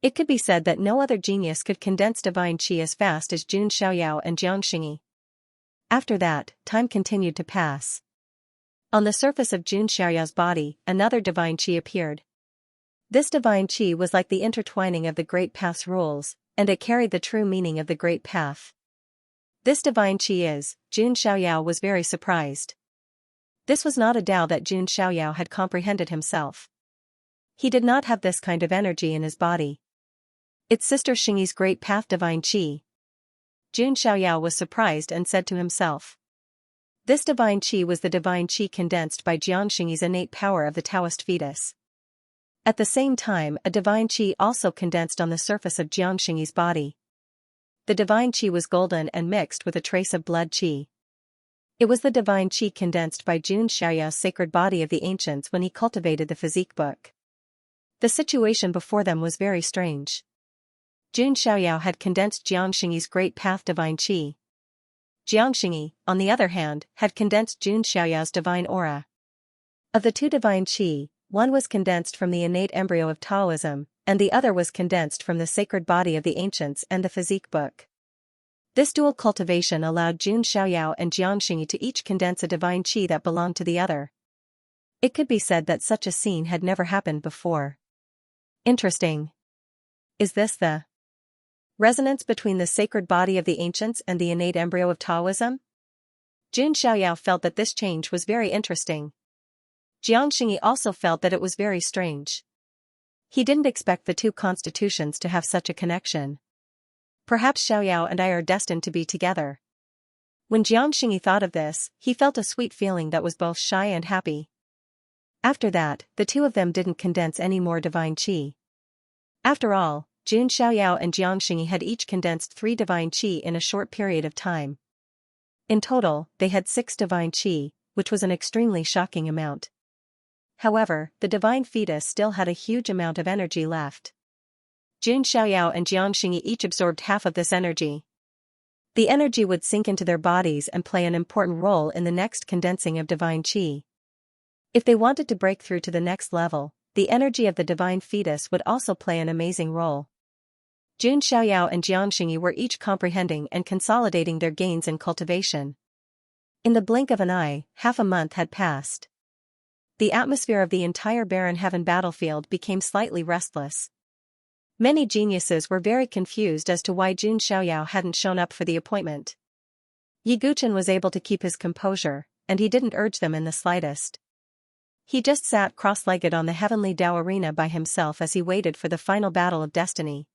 It could be said that no other genius could condense divine qi as fast as Xiao and Xianxi. After that, time continued to pass. On the surface of Xiao's body, another divine qi appeared. This divine qi was like the intertwining of the Great Path's rules, and it carried the true meaning of the Great Path. This divine qi is, Xiao was very surprised. This was not a Tao that Xiao had comprehended himself. He did not have this kind of energy in his body. Its sister Xingyi's Great Path divine qi. Xiao was surprised and said to himself. This divine qi was the divine qi condensed by Xianxi's innate power of the Taoist fetus. At the same time, a divine qi also condensed on the surface of Xianxi's body. The divine qi was golden and mixed with a trace of blood qi. It was the divine qi condensed by Xiao's sacred body of the ancients when he cultivated the physique book. The situation before them was very strange. Xiao had condensed Xianxi's Great Path divine qi. Xianxi, on the other hand, had condensed Xiao's divine aura. Of the two divine qi, one was condensed from the innate embryo of Taoism, and the other was condensed from the sacred body of the ancients and the physique book. This dual cultivation allowed Xiao and Xianxi to each condense a divine qi that belonged to the other. It could be said that such a scene had never happened before. Interesting. Is this the resonance between the sacred body of the ancients and the innate embryo of Taoism? Xiao felt that this change was very interesting. Xianxi also felt that it was very strange. He didn't expect the two constitutions to have such a connection. Perhaps Xiao and I are destined to be together. When Xianxi thought of this, he felt a sweet feeling that was both shy and happy. After that, the two of them didn't condense any more divine qi. After all, Xiao and Xianxi had each condensed 3 divine qi in a short period of time. In total, they had 6 divine qi, which was an extremely shocking amount. However, the divine fetus still had a huge amount of energy left. Xiao and Xianxi each absorbed half of this energy. The energy would sink into their bodies and play an important role in the next condensing of divine qi. If they wanted to break through to the next level, the energy of the divine fetus would also play an amazing role. Xiao and Xianxi were each comprehending and consolidating their gains in cultivation. In the blink of an eye, half a month had passed. The atmosphere of the entire barren heaven battlefield became slightly restless. Many geniuses were very confused as to why Xiao hadn't shown up for the appointment. Yi Guchen was able to keep his composure, and he didn't urge them in the slightest. He just sat cross-legged on the heavenly Tao arena by himself as he waited for the final battle of destiny.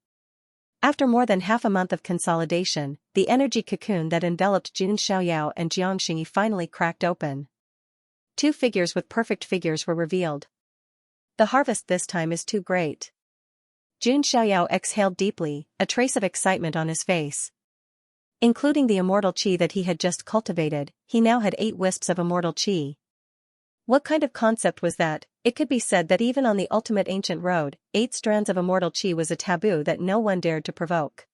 After more than half a month of consolidation, the energy cocoon that enveloped Xiao and Xianxi finally cracked open. 2 figures with perfect figures were revealed. The harvest this time is too great. Jun Xiaoyao exhaled deeply, a trace of excitement on his face. Including the immortal qi that he had just cultivated, he now had 8 wisps of immortal qi. What kind of concept was that? It could be said that even on the ultimate ancient road, 8 strands of immortal qi was a taboo that no one dared to provoke.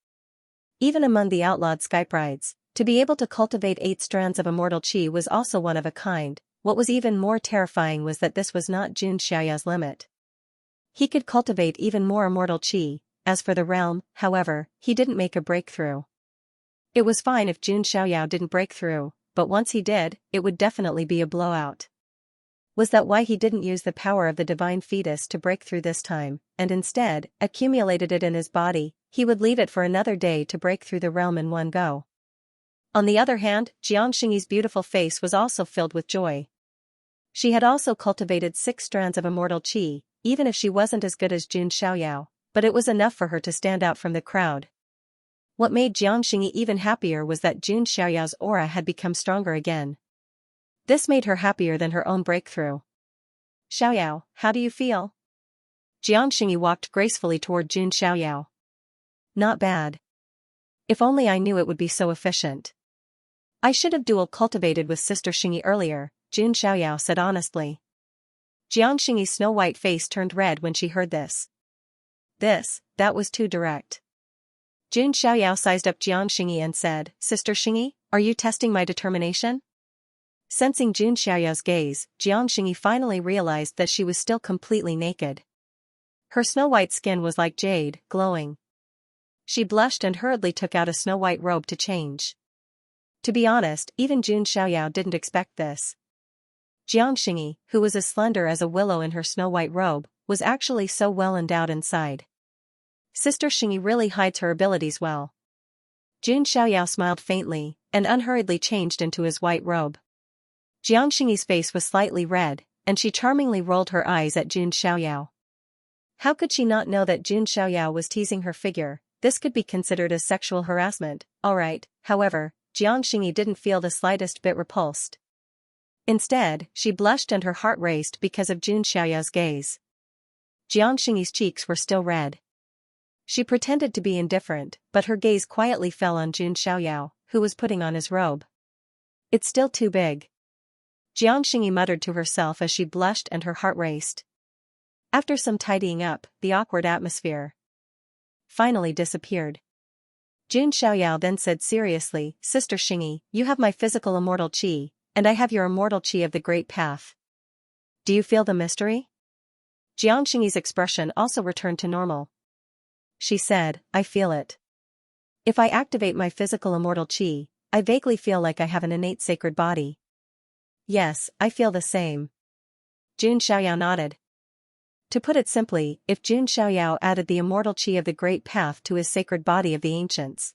Even among the outlawed skybrides, to be able to cultivate 8 strands of immortal qi was also one of a kind. What was even more terrifying was that this was not Jun Xiaoyao's limit. He could cultivate even more immortal qi. As for the realm, however, he didn't make a breakthrough. It was fine if Jun Xiaoyao didn't break through, but once he did, it would definitely be a blowout. Was that why he didn't use the power of the divine fetus to break through this time, and instead, accumulated it in his body? He would leave it for another day to break through the realm in one go. On the other hand, Xianxia's beautiful face was also filled with joy. She had also cultivated 6 strands of immortal qi, even if she wasn't as good as Jun Xiaoyao, but it was enough for her to stand out from the crowd. What made Xianxia even happier was that Jun Xiaoyao's aura had become stronger again. This made her happier than her own breakthrough. Xiaoyao, how do you feel? Xianxia walked gracefully toward Jun Xiaoyao. Not bad. If only I knew it would be so efficient. I should have dual cultivated with Sister Xingyi earlier, Jun Xiaoyao said honestly. Xianxia's snow-white face turned red when she heard this. That was too direct. Jun Xiaoyao sized up Xianxia and said, Sister Xingyi, are you testing my determination? Sensing Jun Xiaoyao's gaze, Xianxia finally realized that she was still completely naked. Her snow-white skin was like jade, glowing. She blushed and hurriedly took out a snow-white robe to change. To be honest, even Jun Xiaoyao didn't expect this. Xianxia, who was as slender as a willow in her snow-white robe, was actually so well endowed inside. Sister Xingyi really hides her abilities well. Jun Xiaoyao smiled faintly, and unhurriedly changed into his white robe. Xianxia's face was slightly red, and she charmingly rolled her eyes at Jun Xiaoyao. How could she not know that Jun Xiaoyao was teasing her figure? This could be considered as sexual harassment, alright. However, Xianxia didn't feel the slightest bit repulsed. Instead, she blushed and her heart raced because of Jun Xiaoyao's gaze. Xianxia's cheeks were still red. She pretended to be indifferent, but her gaze quietly fell on Jun Xiaoyao, who was putting on his robe. It's still too big. Xianxia muttered to herself as she blushed and her heart raced. After some tidying up, the awkward atmosphere finally disappeared. Jun Xiaoyao then said seriously, Sister Xingyi, you have my physical immortal qi, and I have your immortal qi of the Great Path. Do you feel the mystery? Xianxia's expression also returned to normal. She said, I feel it. If I activate my physical immortal qi, I vaguely feel like I have an innate sacred body. Yes, I feel the same. Jun Xiaoyao nodded. To put it simply, if Jun Xiaoyao added the immortal qi of the Great Path to his sacred body of the ancients,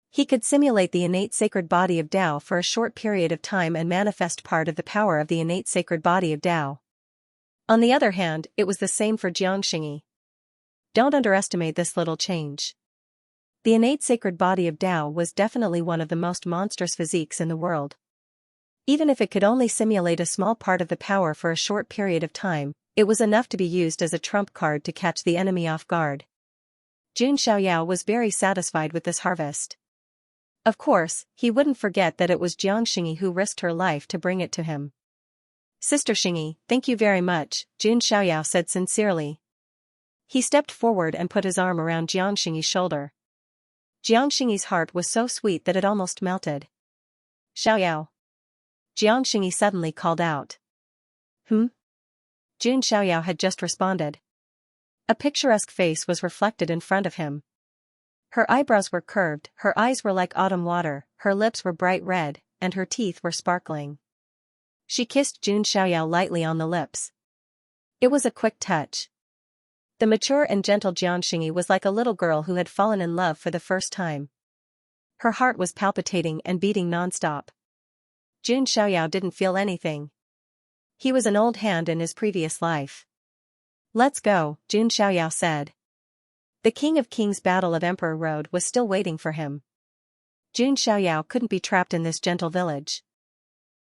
he could simulate the innate sacred body of Tao for a short period of time and manifest part of the power of the innate sacred body of Tao. On the other hand, it was the same for Xianxia. Don't underestimate this little change. The innate sacred body of Tao was definitely one of the most monstrous physiques in the world. Even if it could only simulate a small part of the power for a short period of time, it was enough to be used as a trump card to catch the enemy off guard. Jun Xiaoyao was very satisfied with this harvest. Of course, he wouldn't forget that it was Xianxia who risked her life to bring it to him. Sister Xingyi, thank you very much, Jun Xiaoyao said sincerely. He stepped forward and put his arm around Xianxia's shoulder. Xianxia's heart was so sweet that it almost melted. Xiaoyao. Xianxia suddenly called out. Jun Xiaoyao had just responded. A picturesque face was reflected in front of him. Her eyebrows were curved, her eyes were like autumn water, her lips were bright red, and her teeth were sparkling. She kissed Jun Xiaoyao lightly on the lips. It was a quick touch. The mature and gentle Xianxia was like a little girl who had fallen in love for the first time. Her heart was palpitating and beating nonstop. Jun Xiaoyao didn't feel anything. He was an old hand in his previous life. Let's go, Jun Xiaoyao said. The King of Kings Battle of Emperor Road was still waiting for him. Jun Xiaoyao couldn't be trapped in this gentle village.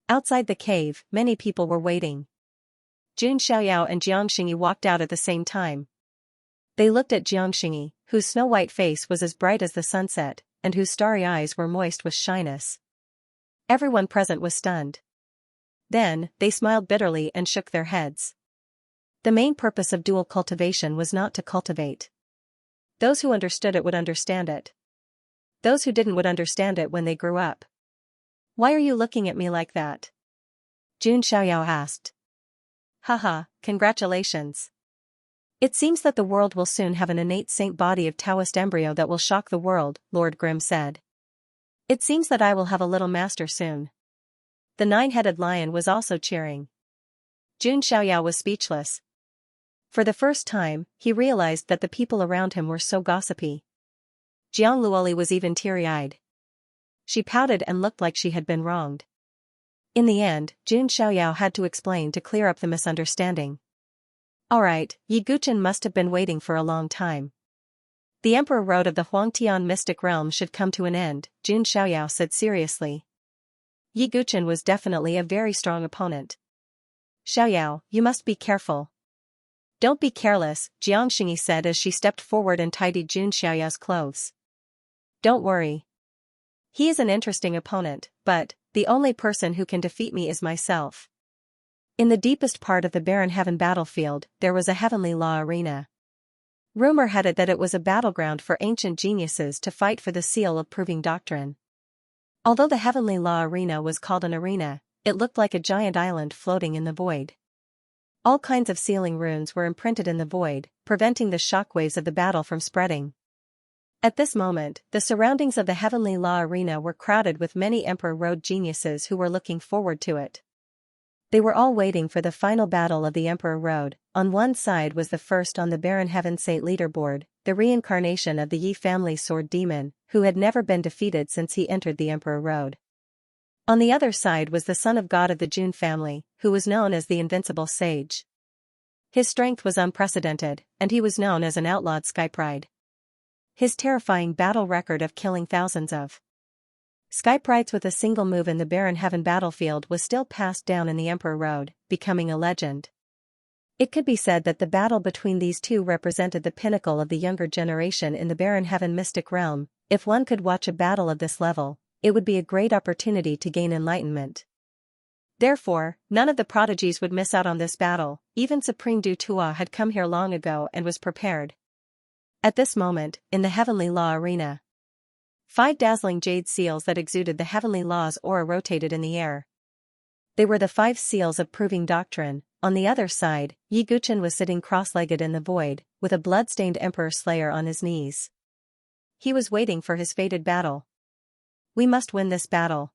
Outside the cave, many people were waiting. Jun Xiaoyao and Xianxia walked out at the same time. They looked at Xianxia, whose snow-white face was as bright as the sunset, and whose starry eyes were moist with shyness. Everyone present was stunned. Then, they smiled bitterly and shook their heads. The main purpose of dual cultivation was not to cultivate. Those who understood it would understand it. Those who didn't would understand it when they grew up. "Why are you looking at me like that?" Jun Xiaoyao asked. "Haha, congratulations. It seems that the world will soon have an innate saint body of Taoist embryo that will shock the world," Lord Grimm said. "It seems that I will have a little master soon." The nine-headed lion was also cheering. Jun Xiaoyao was speechless. For the first time, he realized that the people around him were so gossipy. Jiang Luoli was even teary-eyed. She pouted and looked like she had been wronged. In the end, Jun Xiaoyao had to explain to clear up the misunderstanding. "Alright, Yi Guchen must have been waiting for a long time. The Emperor Road of the Huangtian mystic realm should come to an end," Jun Xiaoyao said seriously. Yi Guchen was definitely a very strong opponent. "Xiaoyao, you must be careful." "Don't be careless," Jiangxingyi said as she stepped forward and tidied Jun Xiaoyao's clothes. "Don't worry. He is an interesting opponent, but the only person who can defeat me is myself." In the deepest part of the barren heaven battlefield, there was a heavenly law arena. Rumor had it that it was a battleground for ancient geniuses to fight for the seal of proving doctrine. Although the heavenly law arena was called an arena, it looked like a giant island floating in the void. All kinds of sealing runes were imprinted in the void, preventing the shockwaves of the battle from spreading. At this moment, the surroundings of the heavenly law arena were crowded with many Emperor Road geniuses who were looking forward to it. They were all waiting for the final battle of the Emperor Road. On one side was the first on the Barren Heaven Saint leaderboard, the reincarnation of the Yi family's sword demon, who had never been defeated since he entered the Emperor Road. On the other side was the son of God of the Jun family, who was known as the Invincible Sage. His strength was unprecedented, and he was known as an outlawed skypride. His terrifying battle record of killing thousands of skyprides with a single move in the Barren Heaven battlefield was still passed down in the Emperor Road, becoming a legend. It could be said that the battle between these two represented the pinnacle of the younger generation in the Barren Heaven mystic realm. If one could watch a battle of this level, it would be a great opportunity to gain enlightenment. Therefore, none of the prodigies would miss out on this battle. Even Supreme Du Tua had come here long ago and was prepared. At this moment, in the heavenly law arena, 5 dazzling jade seals that exuded the heavenly law's aura rotated in the air. They were the 5 seals of proving doctrine. On the other side, Yi Guchen was sitting cross-legged in the void, with a blood-stained Emperor Slayer on his knees. He was waiting for his fated battle. "We must win this battle."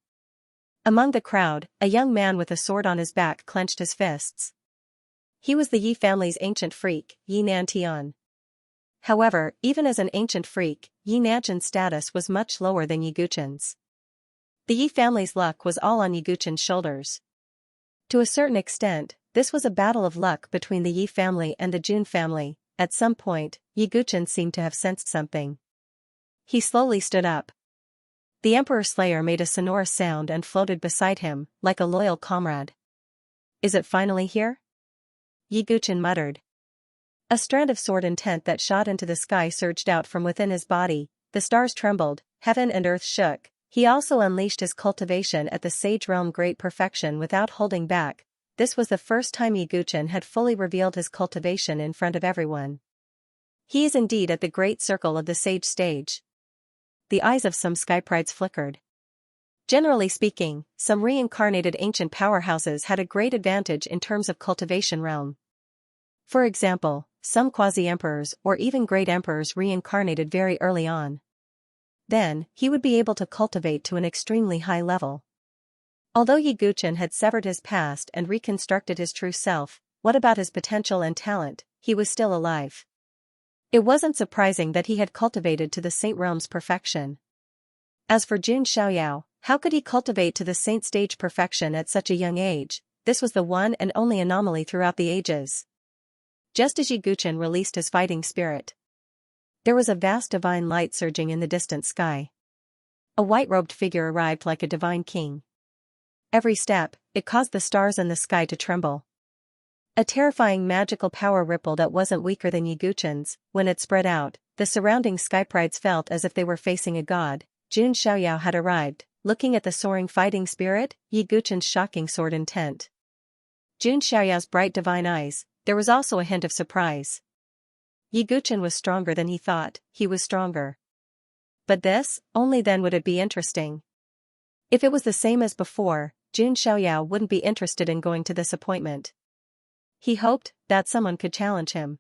Among the crowd, a young man with a sword on his back clenched his fists. He was the Yi family's ancient freak, Yi Nantian. However, even as an ancient freak, Yi Nanchen's status was much lower than Yi Guchen's. The Yi family's luck was all on Yi Guchen's shoulders. To a certain extent, this was a battle of luck between the Yi family and the Jun family. At some point, Yi Guchen seemed to have sensed something. He slowly stood up. The Emperor Slayer made a sonorous sound and floated beside him, like a loyal comrade. "Is it finally here?" Yi Guchen muttered. A strand of sword intent that shot into the sky surged out from within his body. The stars trembled, heaven and earth shook. He also unleashed his cultivation at the Sage Realm great perfection without holding back. This was the first time Yi Guchen had fully revealed his cultivation in front of everyone. He is indeed at the great circle of the Sage stage. The eyes of some skyprides flickered. Generally speaking, some reincarnated ancient powerhouses had a great advantage in terms of cultivation realm. For example, some quasi-emperors or even great emperors reincarnated very early on. Then, he would be able to cultivate to an extremely high level. Although Yi Guchen had severed his past and reconstructed his true self, what about his potential and talent? He was still alive. It wasn't surprising that he had cultivated to the Saint Realm's perfection. As for Jun Xiaoyao, how could he cultivate to the Saint stage perfection at such a young age? This was the one and only anomaly throughout the ages. Just as Yi Guchen released his fighting spirit, there was a vast divine light surging in the distant sky. A white-robed figure arrived like a divine king. Every step, it caused the stars in the sky to tremble. A terrifying magical power ripple that wasn't weaker than Yiguchen's. When it spread out, the surrounding skyprides felt as if they were facing a god. Jun Xiaoyao had arrived, looking at the soaring fighting spirit, Yiguchen's shocking sword intent. Jun Xiaoyao's bright divine eyes, there was also a hint of surprise. Yiguchen was stronger than he thought, he was stronger. But this, only then would it be interesting. If it was the same as before, Jun Xiaoyao wouldn't be interested in going to this appointment. He hoped that someone could challenge him.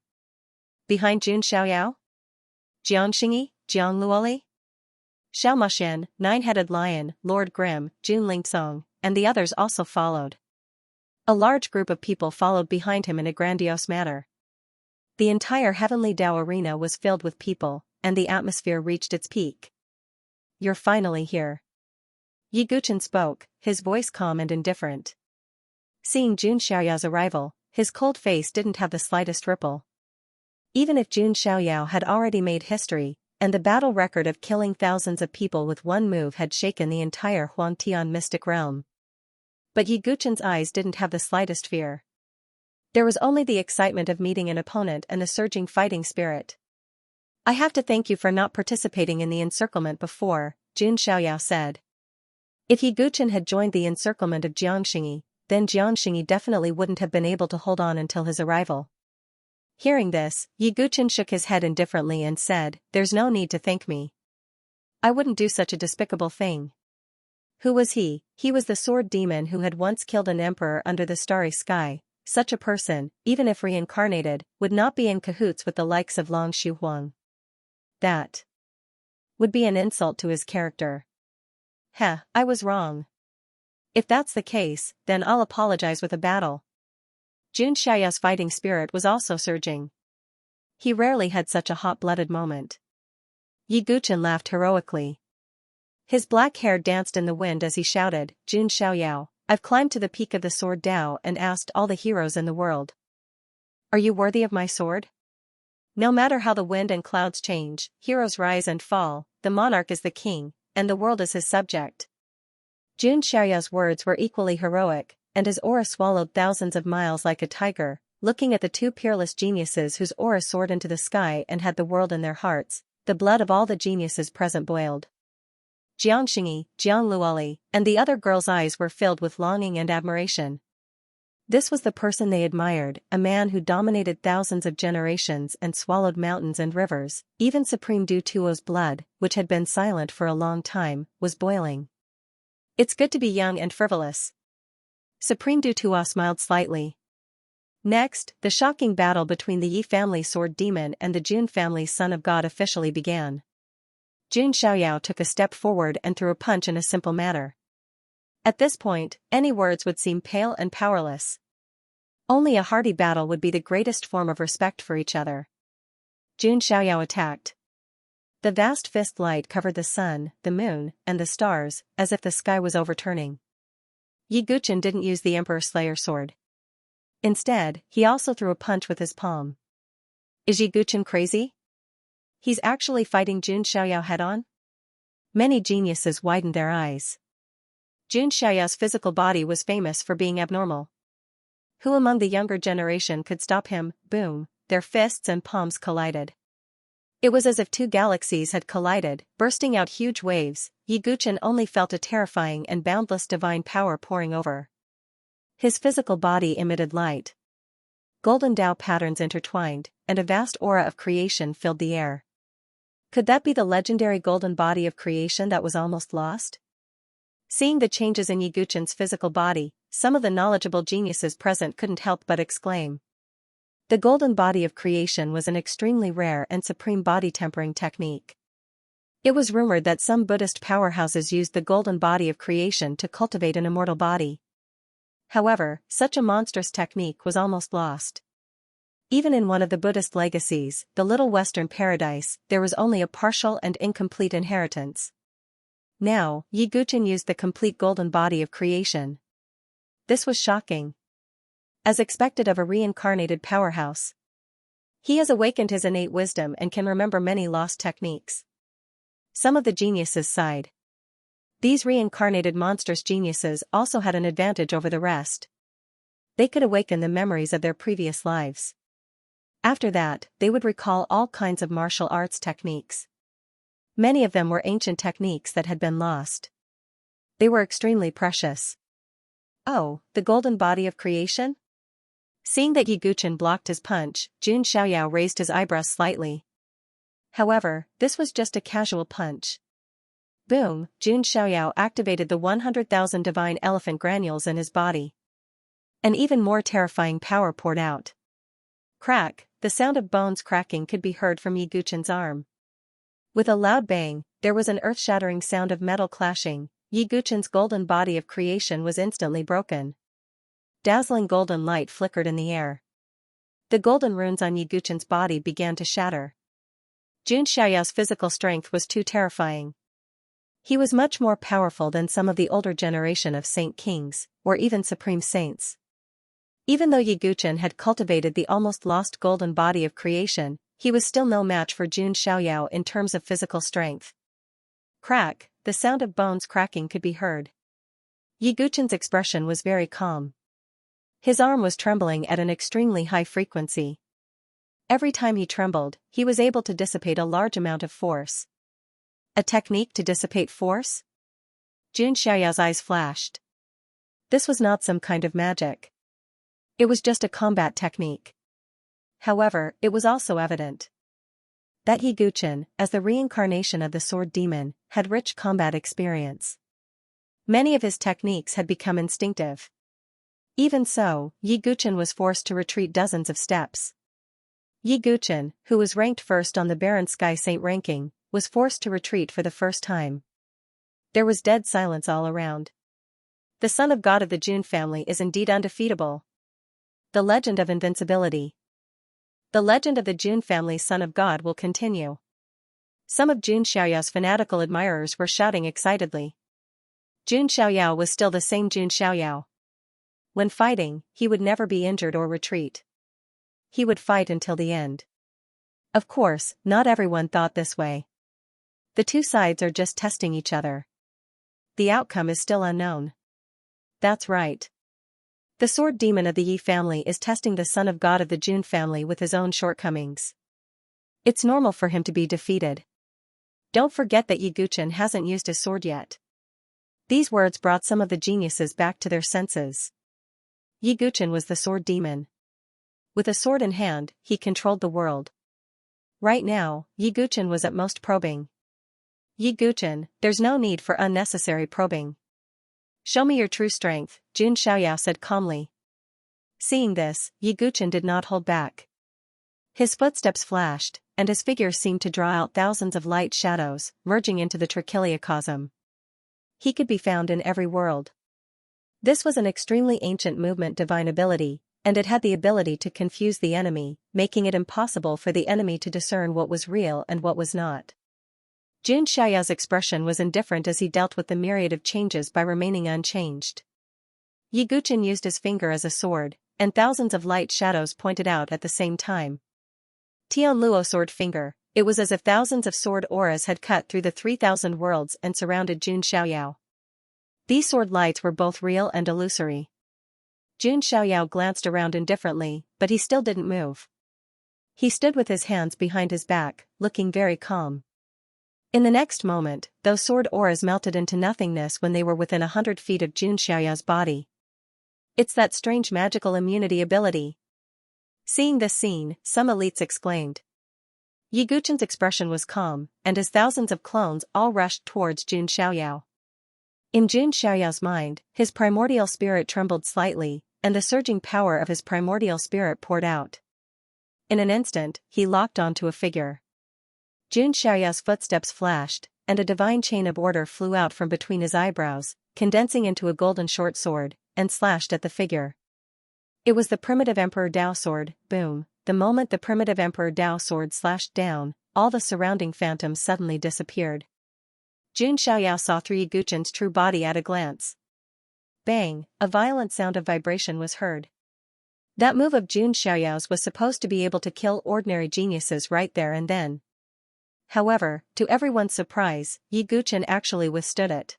Behind Jun Xiaoyao? Xianxia, Jiang Luoli? Xiao Moshen, Nine-Headed Lion, Lord Grimm, Jun Lingsong, and the others also followed. A large group of people followed behind him in a grandiose manner. The entire Heavenly Dao arena was filled with people, and the atmosphere reached its peak. "You're finally here." Yiguchen spoke, his voice calm and indifferent. Seeing Jun Xiaoyao's arrival, his cold face didn't have the slightest ripple. Even if Jun Xiaoyao had already made history, and the battle record of killing thousands of people with one move had shaken the entire Huangtian mystic realm. But Yiguchen's eyes didn't have the slightest fear. There was only the excitement of meeting an opponent and the surging fighting spirit. "I have to thank you for not participating in the encirclement before," Jun Xiaoyao said. If Yiguchen had joined the encirclement of Xianxia, then Xianxia definitely wouldn't have been able to hold on until his arrival. Hearing this, Yiguchen shook his head indifferently and said, "There's no need to thank me. I wouldn't do such a despicable thing." Who was he? He was the sword demon who had once killed an emperor under the starry sky. Such a person, even if reincarnated, would not be in cahoots with the likes of Long Shuhuang. That would be an insult to his character. I was wrong. If that's the case, then I'll apologize with a battle. Jun Xiaoyao's fighting spirit was also surging. He rarely had such a hot-blooded moment. Yiguchen laughed heroically. His black hair danced in the wind as he shouted, "Jun Xiaoyao, I've climbed to the peak of the sword Dao and asked all the heroes in the world. Are you worthy of my sword? No matter how the wind and clouds change, heroes rise and fall, the monarch is the king, and the world is his subject." Jun Xiaoyao's words were equally heroic, and his aura swallowed thousands of miles like a tiger. Looking at the two peerless geniuses whose aura soared into the sky and had the world in their hearts, the blood of all the geniuses present boiled. Xianxia, Jiang Luoli, and the other girls' eyes were filled with longing and admiration. This was the person they admired, a man who dominated thousands of generations and swallowed mountains and rivers. Even Supreme Du Tuo's blood, which had been silent for a long time, was boiling. "It's good to be young and frivolous." Supreme Du Tuo smiled slightly. Next, the shocking battle between the Yi family sword demon and the Jun family son of God officially began. Jun Xiaoyao took a step forward and threw a punch in a simple manner. At this point, any words would seem pale and powerless. Only a hearty battle would be the greatest form of respect for each other. Jun Xiaoyao attacked. The vast fist light covered the sun, the moon, and the stars, as if the sky was overturning. Yiguchen didn't use the Emperor Slayer sword. Instead, he also threw a punch with his palm. Is Yiguchen crazy? He's actually fighting Jun Xiaoyao head-on? Many geniuses widened their eyes. Jun Xiaoyao's physical body was famous for being abnormal. Who among the younger generation could stop him? Boom, their fists and palms collided. It was as if two galaxies had collided, bursting out huge waves. Yiguchen only felt a terrifying and boundless divine power pouring over. His physical body emitted light. Golden Dao patterns intertwined, and a vast aura of creation filled the air. Could that be the legendary golden body of creation that was almost lost? Seeing the changes in Yiguchen's physical body, some of the knowledgeable geniuses present couldn't help but exclaim. The golden body of creation was an extremely rare and supreme body tempering technique. It was rumored that some Buddhist powerhouses used the golden body of creation to cultivate an immortal body. However, such a monstrous technique was almost lost. Even in one of the Buddhist legacies, the Little Western Paradise, there was only a partial and incomplete inheritance. Now, Yiguchen used the complete golden body of creation. This was shocking. As expected of a reincarnated powerhouse. He has awakened his innate wisdom and can remember many lost techniques. Some of the geniuses sighed. These reincarnated monstrous geniuses also had an advantage over the rest. They could awaken the memories of their previous lives. After that, they would recall all kinds of martial arts techniques. Many of them were ancient techniques that had been lost. They were extremely precious. Oh, the golden body of creation? Seeing that Yi Guchen blocked his punch, Jun Xiaoyao raised his eyebrows slightly. However, this was just a casual punch. Boom, Jun Xiaoyao activated the 100,000 divine elephant granules in his body. An even more terrifying power poured out. Crack, the sound of bones cracking could be heard from Yi Guchen's arm. With a loud bang, there was an earth-shattering sound of metal clashing. Yi Guchen's golden body of creation was instantly broken. Dazzling golden light flickered in the air. The golden runes on Yi Guchen's body began to shatter. Jun Xiaoyao's physical strength was too terrifying. He was much more powerful than some of the older generation of saint kings, or even supreme saints. Even though Yi Guchen had cultivated the almost lost golden body of creation, he was still no match for Jun Xiaoyao in terms of physical strength. Crack, the sound of bones cracking could be heard. Yi Guchen's expression was very calm. His arm was trembling at an extremely high frequency. Every time he trembled, he was able to dissipate a large amount of force. A technique to dissipate force? Jun Xiaoyao's eyes flashed. This was not some kind of magic. It was just a combat technique. However, it was also evident that Yi Guchen, as the reincarnation of the sword demon, had rich combat experience. Many of his techniques had become instinctive. Even so, Yi Guchen was forced to retreat dozens of steps. Yi Guchen, who was ranked first on the Baron Sky Saint ranking, was forced to retreat for the first time. There was dead silence all around. The son of God of the Jun family is indeed undefeatable. The legend of invincibility. The legend of the Jun family's son of God will continue. Some of Jun Xiaoyao's fanatical admirers were shouting excitedly. Jun Xiaoyao was still the same Jun Xiaoyao. When fighting, he would never be injured or retreat. He would fight until the end. Of course, not everyone thought this way. The two sides are just testing each other. The outcome is still unknown. That's right. The sword demon of the Yi family is testing the son of God of the Jun family with his own shortcomings. It's normal for him to be defeated. Don't forget that Yi Guchen hasn't used his sword yet. These words brought some of the geniuses back to their senses. Yi Guchen was the sword demon. With a sword in hand, he controlled the world. Right now, Yi Guchen was at most probing. Yi Guchen, there's no need for unnecessary probing. Show me your true strength, Jun Xiaoyao said calmly. Seeing this, Yi Guchen did not hold back. His footsteps flashed, and his figure seemed to draw out thousands of light shadows, merging into the trichiliocosm. He could be found in every world. This was an extremely ancient movement divine ability, and it had the ability to confuse the enemy, making it impossible for the enemy to discern what was real and what was not. Jun Xiaoyao's expression was indifferent as he dealt with the myriad of changes by remaining unchanged. Yi Guchen used his finger as a sword, and thousands of light shadows pointed out at the same time. Tian Luo sword finger, it was as if thousands of sword auras had cut through the 3,000 worlds and surrounded Jun Xiaoyao. These sword lights were both real and illusory. Jun Xiaoyao glanced around indifferently, but he still didn't move. He stood with his hands behind his back, looking very calm. In the next moment, those sword auras melted into nothingness when they were within 100 feet of Jun Xiaoyao's body. It's that strange magical immunity ability. Seeing this scene, some elites exclaimed. Yi Guchen's expression was calm, and his thousands of clones all rushed towards Jun Xiaoyao. In Jun Xiaoyao's mind, his primordial spirit trembled slightly, and the surging power of his primordial spirit poured out. In an instant, he locked onto a figure. Jun Xiaoyao's footsteps flashed, and a divine chain of order flew out from between his eyebrows, condensing into a golden short sword, and slashed at the figure. It was the primitive Emperor Dao sword. Boom. The moment the primitive Emperor Dao sword slashed down, all the surrounding phantoms suddenly disappeared. Jun Xiaoyao saw through Yi Guchen's true body at a glance. Bang, a violent sound of vibration was heard. That move of Jun Xiaoyao's was supposed to be able to kill ordinary geniuses right there and then. However, to everyone's surprise, Yi Guchen actually withstood it.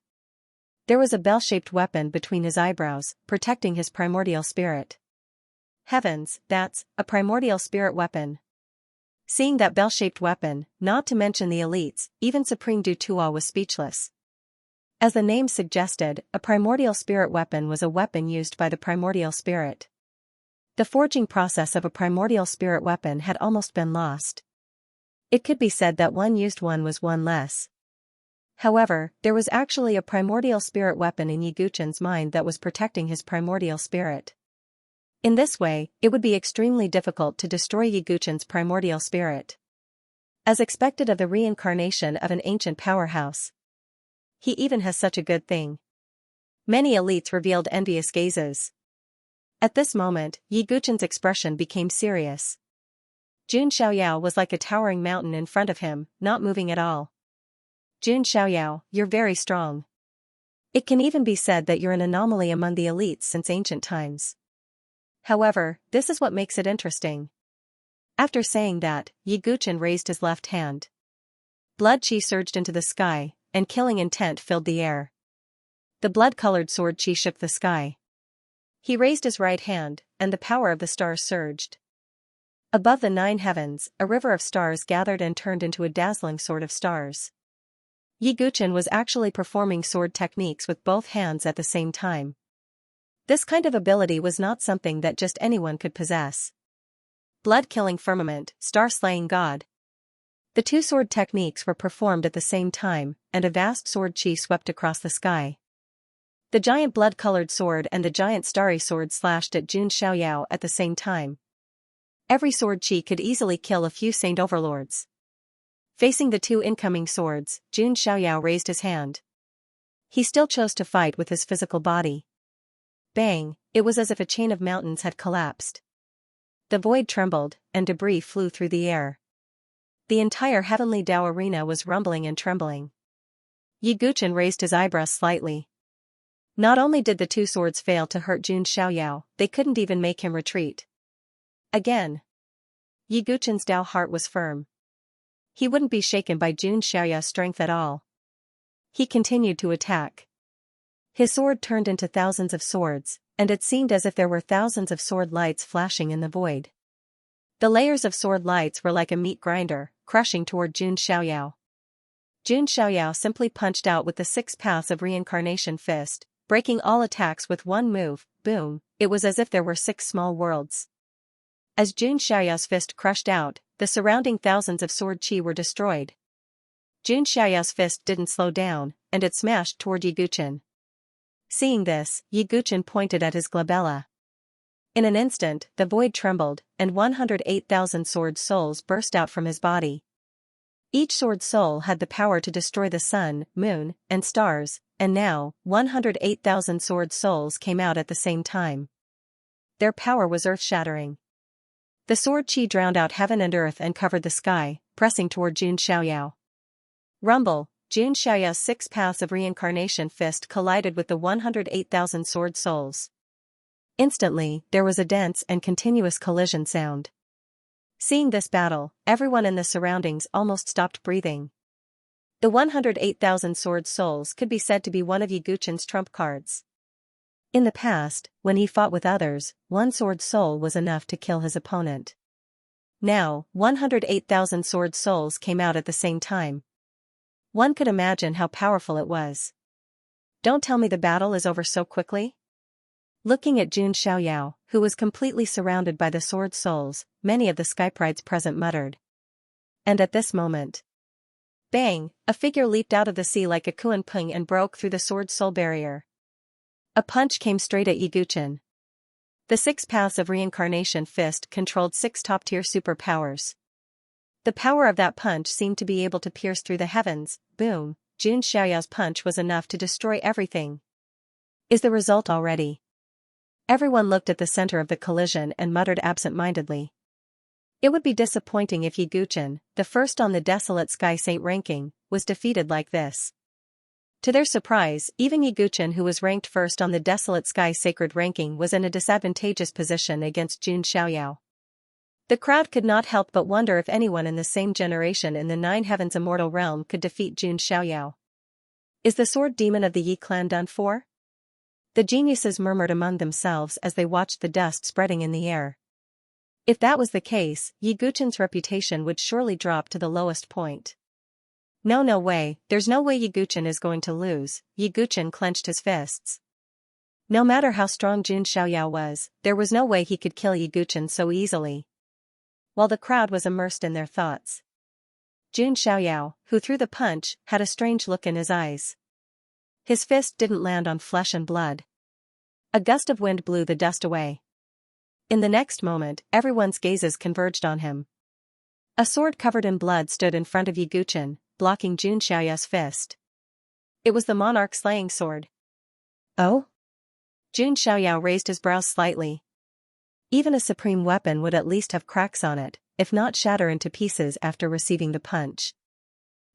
There was a bell-shaped weapon between his eyebrows, protecting his primordial spirit. Heavens, that's a primordial spirit weapon. Seeing that bell-shaped weapon, not to mention the elites, even Supreme Dutua was speechless. As the name suggested, a primordial spirit weapon was a weapon used by the primordial spirit. The forging process of a primordial spirit weapon had almost been lost. It could be said that one used one was one less. However, there was actually a primordial spirit weapon in Yiguchen's mind that was protecting his primordial spirit. In this way, it would be extremely difficult to destroy Yiguchen's primordial spirit. As expected of the reincarnation of an ancient powerhouse. He even has such a good thing. Many elites revealed envious gazes. At this moment, Yiguchen's expression became serious. Jun Xiaoyao was like a towering mountain in front of him, not moving at all. Jun Xiaoyao, you're very strong. It can even be said that you're an anomaly among the elites since ancient times. However, this is what makes it interesting. After saying that, Yiguchen raised his left hand. Blood qi surged into the sky, and killing intent filled the air. The blood-colored sword qi shook the sky. He raised his right hand, and the power of the stars surged. Above the 9 heavens, a river of stars gathered and turned into a dazzling sword of stars. Yiguchen was actually performing sword techniques with both hands at the same time. This kind of ability was not something that just anyone could possess. Blood-killing firmament, star-slaying god. The two sword techniques were performed at the same time, and a vast sword qi swept across the sky. The giant blood-colored sword and the giant starry sword slashed at Jun Xiaoyao at the same time. Every sword qi could easily kill a few saint overlords. Facing the two incoming swords, Jun Xiaoyao raised his hand. He still chose to fight with his physical body. Bang, it was as if a chain of mountains had collapsed. The void trembled, and debris flew through the air. The entire heavenly Dao arena was rumbling and trembling. Yiguchen raised his eyebrows slightly. Not only did the two swords fail to hurt Jun Xiaoyao, they couldn't even make him retreat. Again. Yiguchen's Dao heart was firm. He wouldn't be shaken by Jun Xiaoyao's strength at all. He continued to attack. His sword turned into thousands of swords, and it seemed as if there were thousands of sword lights flashing in the void. The layers of sword lights were like a meat grinder, crushing toward Jun Xiaoyao. Jun Xiaoyao simply punched out with the 6 paths of reincarnation fist, breaking all attacks with one move. Boom, it was as if there were 6 small worlds. As Jun Xiaoyao's fist crushed out, the surrounding thousands of sword qi were destroyed. Jun Xiaoyao's fist didn't slow down, and it smashed toward Yiguchen. Seeing this, Yiguchen pointed at his glabella. In an instant, the void trembled, and 108,000 sword souls burst out from his body. Each sword soul had the power to destroy the sun, moon, and stars, and now, 108,000 sword souls came out at the same time. Their power was earth-shattering. The sword qi drowned out heaven and earth and covered the sky, pressing toward Jun Xiaoyao. Rumble, Jun Xiaoyao's 6 paths of reincarnation fist collided with the 108,000 sword souls. Instantly, there was a dense and continuous collision sound. Seeing this battle, everyone in the surroundings almost stopped breathing. The 108,000 sword souls could be said to be one of Yiguchen's trump cards. In the past, when he fought with others, one sword soul was enough to kill his opponent. Now, 108,000 sword souls came out at the same time. One could imagine how powerful it was. Don't tell me the battle is over so quickly? Looking at Jun Xiaoyao, who was completely surrounded by the sword souls, many of the skyprides present muttered. And at this moment, bang, a figure leaped out of the sea like a kuan-pung and broke through the sword soul barrier. A punch came straight at Yiguchen. The 6 paths of reincarnation fist controlled 6 top-tier superpowers. The power of that punch seemed to be able to pierce through the heavens. Boom, Jun Xiaoyao's punch was enough to destroy everything. Is the result already? Everyone looked at the center of the collision and muttered absent-mindedly. It would be disappointing if Yiguchen, the first on the desolate sky saint ranking, was defeated like this. To their surprise, even Yiguchen, who was ranked first on the desolate sky sacred ranking, was in a disadvantageous position against Jun Xiaoyao. The crowd could not help but wonder if anyone in the same generation in the 9 heavens immortal realm could defeat Jun Xiaoyao. Is the sword demon of the Yi clan done for? The geniuses murmured among themselves as they watched the dust spreading in the air. If that was the case, Yi Guchen's reputation would surely drop to the lowest point. No way, there's no way Yi Guchen is going to lose. Yi Guchen clenched his fists. No matter how strong Jun Xiaoyao was, there was no way he could kill Yi Guchen so easily. While the crowd was immersed in their thoughts, Jun Xiaoyao, who threw the punch, had a strange look in his eyes. His fist didn't land on flesh and blood. A gust of wind blew the dust away. In the next moment, everyone's gazes converged on him. A sword covered in blood stood in front of Yi Guchen, blocking Jun Xiaoyao's fist. It was the monarch slaying sword. Oh? Jun Xiaoyao raised his brows slightly. Even a supreme weapon would at least have cracks on it, if not shatter into pieces after receiving the punch.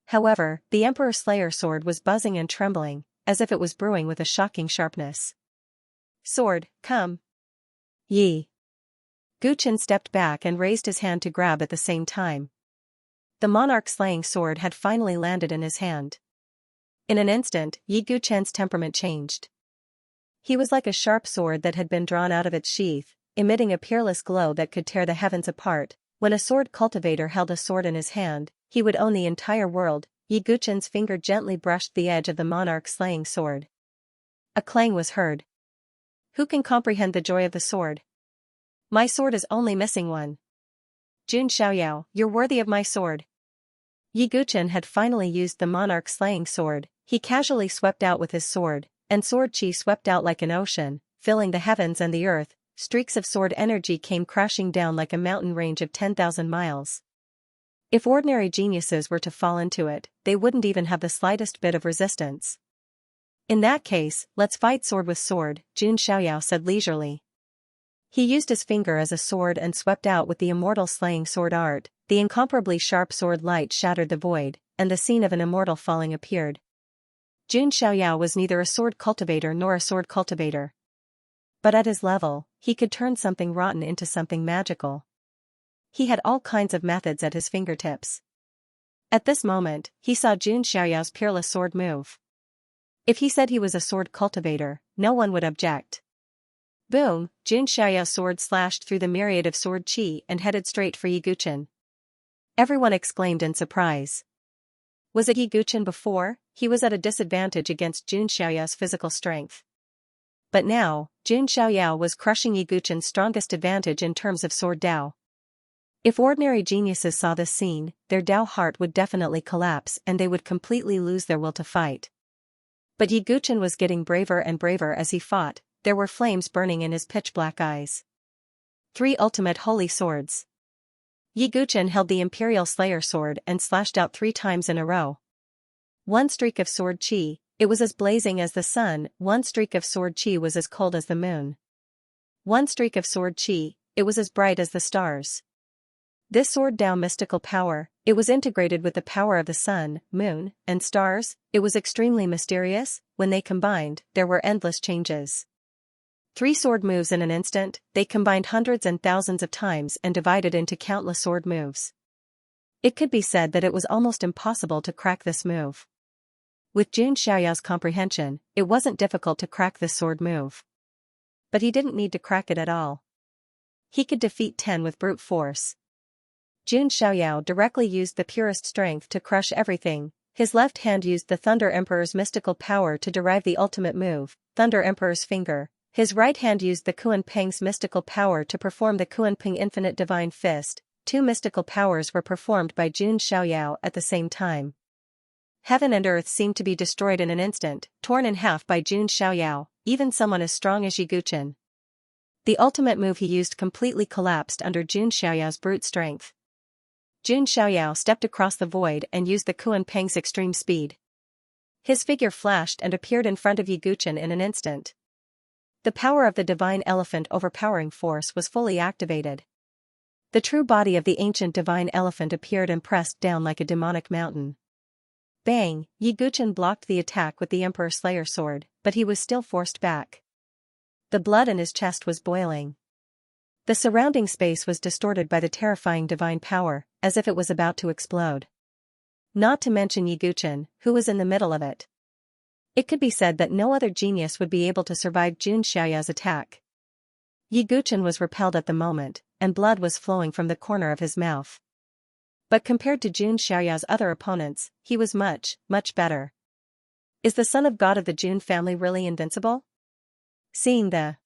However, the Emperor Slayer sword was buzzing and trembling, as if it was brewing with a shocking sharpness. Sword, come. Yi Guchen stepped back and raised his hand to grab at the same time. The monarch slaying sword had finally landed in his hand. In an instant, Yi Guchen's temperament changed. He was like a sharp sword that had been drawn out of its sheath, emitting a peerless glow that could tear the heavens apart. When a sword cultivator held a sword in his hand, he would own the entire world. Yi Guchen's finger gently brushed the edge of the monarch slaying sword. A clang was heard. Who can comprehend the joy of the sword? My sword is only missing one. Jun Xiaoyao, you're worthy of my sword. Yi Guchen had finally used the monarch slaying sword. He casually swept out with his sword, and sword chi swept out like an ocean, filling the heavens and the earth. Streaks of sword energy came crashing down like a mountain range of 10,000 miles. If ordinary geniuses were to fall into it, they wouldn't even have the slightest bit of resistance. In that case, let's fight sword with sword, Jun Xiaoyao said leisurely. He used his finger as a sword and swept out with the immortal slaying sword art. The incomparably sharp sword light shattered the void, and the scene of an immortal falling appeared. Jun Xiaoyao was neither a sword cultivator nor a sword cultivator. But at his level, he could turn something rotten into something magical. He had all kinds of methods at his fingertips. At this moment, he saw Jun Xiaoyao's peerless sword move. If he said he was a sword cultivator, no one would object. Boom, Jun Xiaoyao's sword slashed through the myriad of sword chi and headed straight for Yi Guchen. Everyone exclaimed in surprise. Was it Yi Guchen before? He was at a disadvantage against Jun Xiaoyao's physical strength. But now, Jun Xiaoyao was crushing Yi Guchen's strongest advantage in terms of sword Dao. If ordinary geniuses saw this scene, their Dao heart would definitely collapse and they would completely lose their will to fight. But Yi Guchen was getting braver and braver as he fought. There were flames burning in his pitch-black eyes. 3 ultimate holy swords. Yi Guchen held the Imperial Slayer sword and slashed out 3 times in a row. One streak of sword chi, it was as blazing as the sun. One streak of sword chi was as cold as the moon. One streak of sword chi, it was as bright as the stars. This sword Dao mystical power, it was integrated with the power of the sun, moon, and stars. It was extremely mysterious. When they combined, there were endless changes. 3 sword moves in an instant, they combined hundreds and thousands of times and divided into countless sword moves. It could be said that it was almost impossible to crack this move. With Jun Xiaoyao's comprehension, it wasn't difficult to crack this sword move. But he didn't need to crack it at all. He could defeat 10 with brute force. Jun Xiaoyao directly used the purest strength to crush everything. His left hand used the Thunder Emperor's mystical power to derive the ultimate move, Thunder Emperor's finger. His right hand used the Kuan Peng's mystical power to perform the Kuan Peng Infinite Divine Fist. 2 mystical powers were performed by Jun Xiaoyao at the same time. Heaven and earth seemed to be destroyed in an instant, torn in half by Jun Xiaoyao, even someone as strong as Yi Guchen. The ultimate move he used completely collapsed under Jun Xiaoyao's brute strength. Jun Xiaoyao stepped across the void and used the Kuan Peng's extreme speed. His figure flashed and appeared in front of Yi Guchen in an instant. The power of the divine elephant overpowering force was fully activated. The true body of the ancient divine elephant appeared and pressed down like a demonic mountain. Bang! Yi Guchen blocked the attack with the Emperor Slayer sword, but he was still forced back. The blood in his chest was boiling. The surrounding space was distorted by the terrifying divine power, as if it was about to explode. Not to mention Yi Guchen, who was in the middle of it. It could be said that no other genius would be able to survive Jun Xiaoyao's attack. Yi Guchen was repelled at the moment, and blood was flowing from the corner of his mouth. But compared to Jun Xiaoyao's other opponents, he was much, much better. Is the son of God of the Jun family really invincible? Seeing the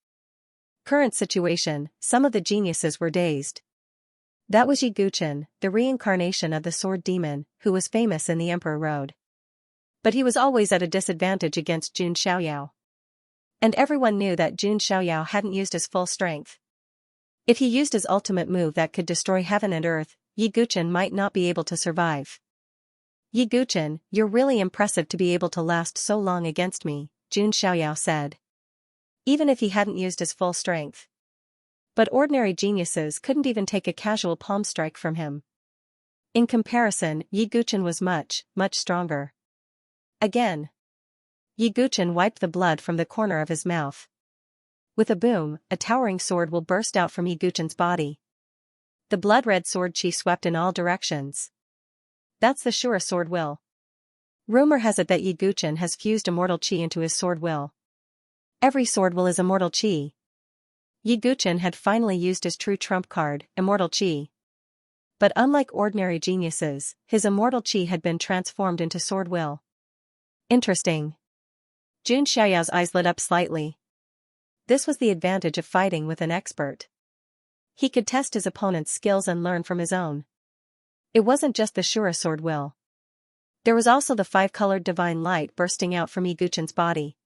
current situation, some of the geniuses were dazed. That was Yi Guchen, the reincarnation of the sword demon, who was famous in the Emperor Road. But he was always at a disadvantage against Jun Xiaoyao. And everyone knew that Jun Xiaoyao hadn't used his full strength. If he used his ultimate move that could destroy heaven and earth, Yi Guchen might not be able to survive. Yi Guchen, you're really impressive to be able to last so long against me, Jun Xiaoyao said. Even if he hadn't used his full strength. But ordinary geniuses couldn't even take a casual palm strike from him. In comparison, Yi Guchen was much, much stronger. Again. Yi Guchen wiped the blood from the corner of his mouth. With a boom, a towering sword will burst out from Yi Guchen's body. The blood-red sword chi swept in all directions. That's the Shura sword will. Rumor has it that Yi Guchen has fused immortal chi into his sword will. Every sword will is immortal chi. Yi Guchen had finally used his true trump card, immortal chi. But unlike ordinary geniuses, his immortal chi had been transformed into sword will. Interesting. Jun Xiaoyao's eyes lit up slightly. This was the advantage of fighting with an expert. He could test his opponent's skills and learn from his own. It wasn't just the Shura sword will. There was also the five-colored divine light bursting out from Yi Guchen's body.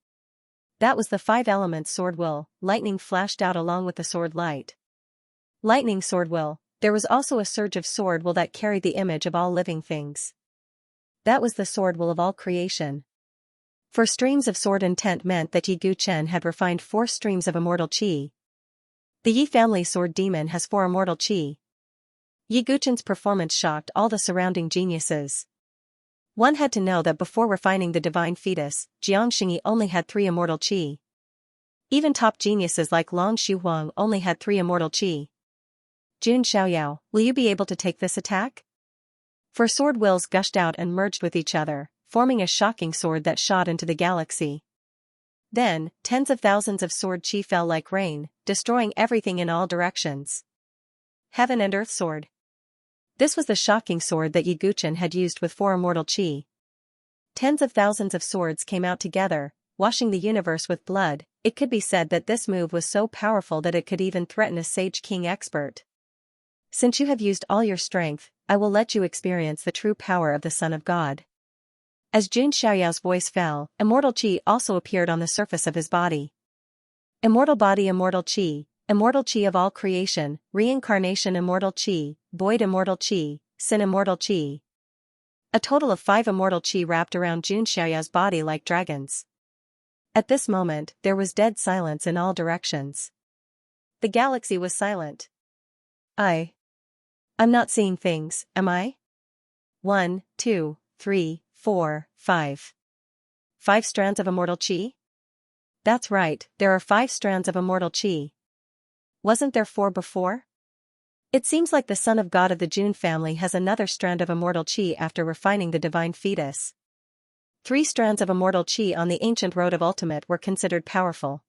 That was the five-element sword will. Lightning flashed out along with the sword light. Lightning sword will. There was also a surge of sword will that carried the image of all living things. That was the sword will of all creation. 4 streams of sword intent meant that Yi Guchen had refined 4 streams of immortal chi. The Yi family sword demon has 4 immortal chi. Yi Guchen's performance shocked all the surrounding geniuses. One had to know that before refining the divine fetus, Xianxia only had 3 immortal chi. Even top geniuses like Long Xuhuang only had 3 immortal chi. Jun Xiaoyao, will you be able to take this attack? 4 sword wills gushed out and merged with each other, forming a shocking sword that shot into the galaxy. Then, tens of thousands of sword chi fell like rain, destroying everything in all directions. Heaven and Earth sword. This was the shocking sword that Yi Guchen had used with 4 immortal chi. Tens of thousands of swords came out together, washing the universe with blood. It could be said that this move was so powerful that it could even threaten a Sage King expert. Since you have used all your strength, I will let you experience the true power of the Son of God. As Jun Xiaoyao's voice fell, immortal chi also appeared on the surface of his body. Immortal body immortal chi of all creation, reincarnation immortal chi, void immortal chi, sin immortal chi. A total of 5 immortal chi wrapped around Jun Xiaoyao's body like dragons. At this moment, there was dead silence in all directions. The galaxy was silent. I'm not seeing things, am I? 1, 2, 3, 4, 5. 5 strands of immortal chi? That's right, there are 5 strands of immortal chi. Wasn't there 4 before? It seems like the son of God of the Jun family has another strand of immortal chi after refining the divine fetus. 3 strands of immortal chi on the ancient road of ultimate were considered powerful.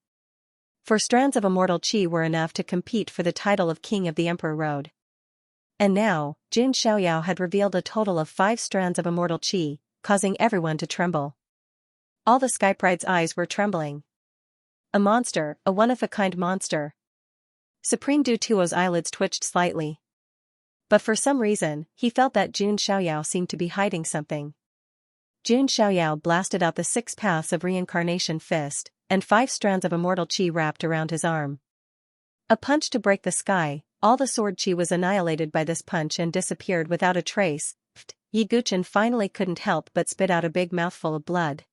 4 strands of immortal chi were enough to compete for the title of King of the Emperor Road. And now, Jun Xiaoyao had revealed a total of 5 strands of immortal chi, causing everyone to tremble. All the Skypride's eyes were trembling. A monster, a one-of-a-kind monster. Supreme Du Tuo's eyelids twitched slightly. But for some reason, he felt that Jun Xiaoyao seemed to be hiding something. Jun Xiaoyao blasted out the 6 paths of reincarnation fist, and 5 strands of immortal chi wrapped around his arm. A punch to break the sky. All the sword chi was annihilated by this punch and disappeared without a trace. Yi Guchen finally couldn't help but spit out a big mouthful of blood.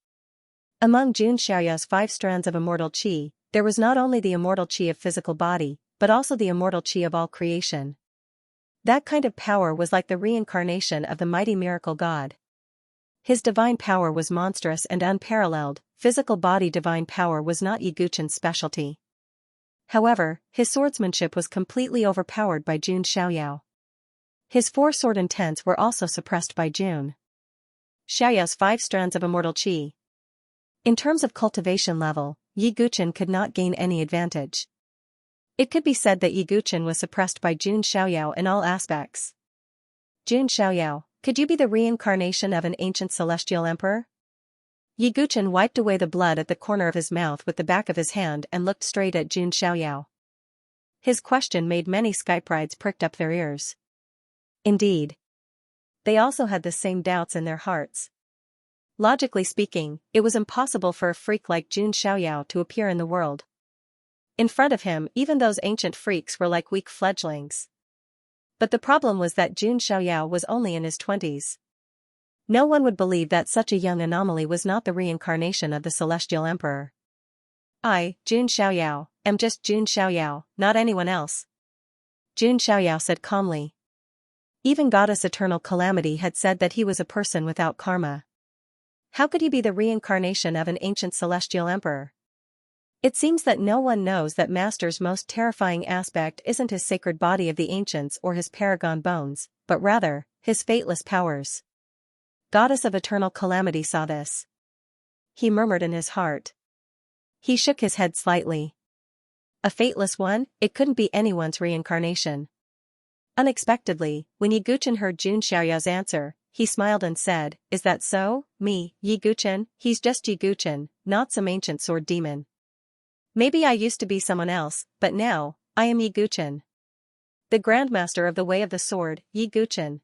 Among Jun Xiaoyao's 5 strands of immortal chi, there was not only the immortal chi of physical body, but also the immortal chi of all creation. That kind of power was like the reincarnation of the mighty miracle god. His divine power was monstrous and unparalleled. Physical body divine power was not Yi Guchen's specialty. However, his swordsmanship was completely overpowered by Jun Xiaoyao. His 4 sword intents were also suppressed by Jun Xiaoyao's 5 strands of immortal chi. In terms of cultivation level, Yi Guqin could not gain any advantage. It could be said that Yi Guqin was suppressed by Jun Xiaoyao in all aspects. Jun Xiaoyao, could you be the reincarnation of an ancient celestial emperor? Yi Guqin wiped away the blood at the corner of his mouth with the back of his hand and looked straight at Jun Xiaoyao. His question made many Skyprides pricked up their ears. Indeed. They also had the same doubts in their hearts. Logically speaking, it was impossible for a freak like Jun Xiaoyao to appear in the world. In front of him, even those ancient freaks were like weak fledglings. But the problem was that Jun Xiaoyao was only in his 20s. No one would believe that such a young anomaly was not the reincarnation of the celestial emperor. I, Jun Xiaoyao, am just Jun Xiaoyao, not anyone else. Jun Xiaoyao said calmly. Even Goddess Eternal Calamity had said that he was a person without karma. How could he be the reincarnation of an ancient celestial emperor? It seems that no one knows that Master's most terrifying aspect isn't his sacred body of the ancients or his paragon bones, but rather, his fateless powers. Goddess of Eternal Calamity saw this. He murmured in his heart. He shook his head slightly. A fateless one? It couldn't be anyone's reincarnation. Unexpectedly, when Yi Guqin heard Jun Xiaoyao's answer, he smiled and said, "Is that so? Me, Yi Guqin? He's just Yi Guqin, not some ancient sword demon. Maybe I used to be someone else, but now, I am Yi Guqin. The Grandmaster of the Way of the Sword, Yi Guqin."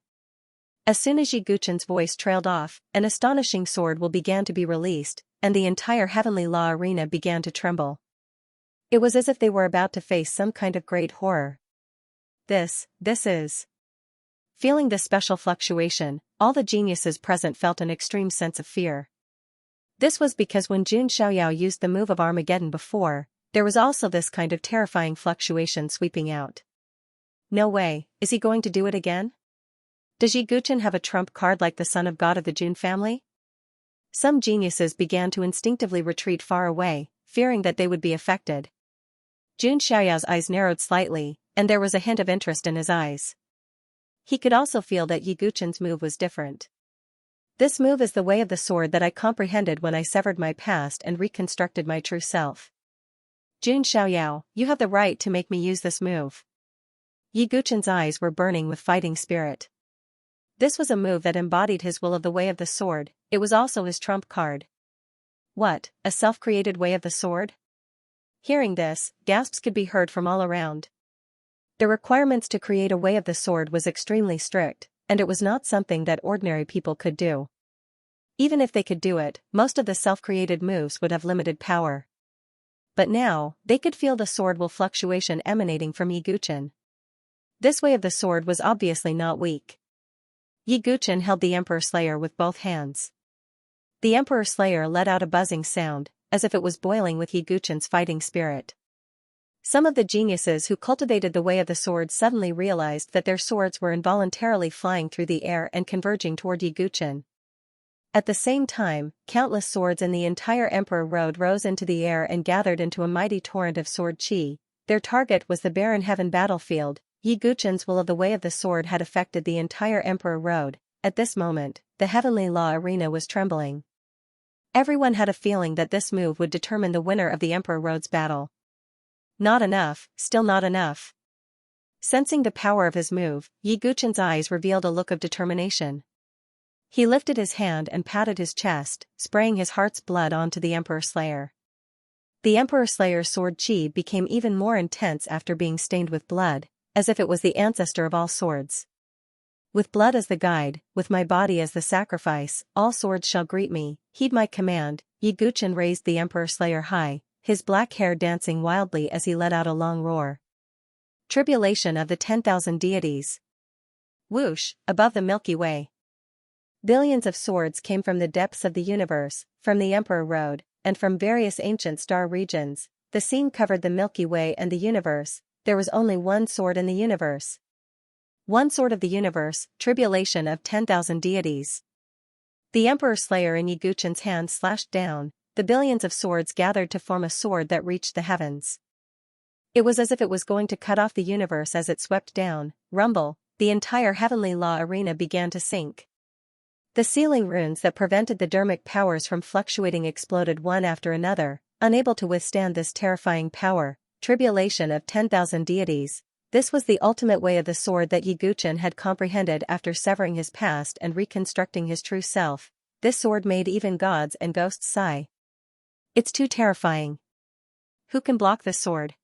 As soon as Yi Guqin's voice trailed off, an astonishing sword will began to be released, and the entire heavenly law arena began to tremble. It was as if they were about to face some kind of great horror. This is. Feeling this special fluctuation, all the geniuses present felt an extreme sense of fear. This was because when Jun Xiaoyao used the move of Armageddon before, there was also this kind of terrifying fluctuation sweeping out. No way, is he going to do it again? Does Yi Guqin have a trump card like the son of God of the Jun family? Some geniuses began to instinctively retreat far away, fearing that they would be affected. Jun Xiaoyao's eyes narrowed slightly, and there was a hint of interest in his eyes. He could also feel that Yi Guqin's move was different. This move is the way of the sword that I comprehended when I severed my past and reconstructed my true self. Jun Xiaoyao, you have the right to make me use this move. Yi Guqin's eyes were burning with fighting spirit. This was a move that embodied his will of the way of the sword, it was also his trump card. What, a self-created way of the sword? Hearing this, gasps could be heard from all around. The requirements to create a way of the sword was extremely strict, and it was not something that ordinary people could do. Even if they could do it, most of the self-created moves would have limited power. But now, they could feel the sword will fluctuation emanating from Yi Guqin. This way of the sword was obviously not weak. Yi Guqin held the Emperor Slayer with both hands. The Emperor Slayer let out a buzzing sound, as if it was boiling with Yi Guqin's fighting spirit. Some of the geniuses who cultivated the way of the sword suddenly realized that their swords were involuntarily flying through the air and converging toward Yi Guqin. At the same time, countless swords in the entire Emperor Road rose into the air and gathered into a mighty torrent of sword chi. Their target was the barren heaven battlefield. Yi Guqin's will of the way of the sword had affected the entire Emperor Road. At this moment, the heavenly law arena was trembling. Everyone had a feeling that this move would determine the winner of the Emperor Road's battle. Not enough, still not enough. Sensing the power of his move, Yi Guqin's eyes revealed a look of determination. He lifted his hand and patted his chest, spraying his heart's blood onto the Emperor Slayer. The Emperor Slayer's sword chi became even more intense after being stained with blood, as if it was the ancestor of all swords. With blood as the guide, with my body as the sacrifice, all swords shall greet me, heed my command. Yi Guqin raised the Emperor Slayer high, his black hair dancing wildly as he let out a long roar. Tribulation of the 10,000 deities. Whoosh, above the Milky Way. Billions of swords came from the depths of the universe, from the Emperor Road, and from various ancient star regions. The scene covered the Milky Way and the universe. There was only one sword in the universe. One sword of the universe, tribulation of 10,000 deities. The Emperor Slayer in Yi Guqin's hand slashed down, the billions of swords gathered to form a sword that reached the heavens. It was as if it was going to cut off the universe as it swept down. Rumble, the entire heavenly law arena began to sink. The sealing runes that prevented the dermic powers from fluctuating exploded one after another, unable to withstand this terrifying power, tribulation of 10,000 deities. This was the ultimate way of the sword that Yi Guqin had comprehended after severing his past and reconstructing his true self. This sword made even gods and ghosts sigh. It's too terrifying. Who can block this sword?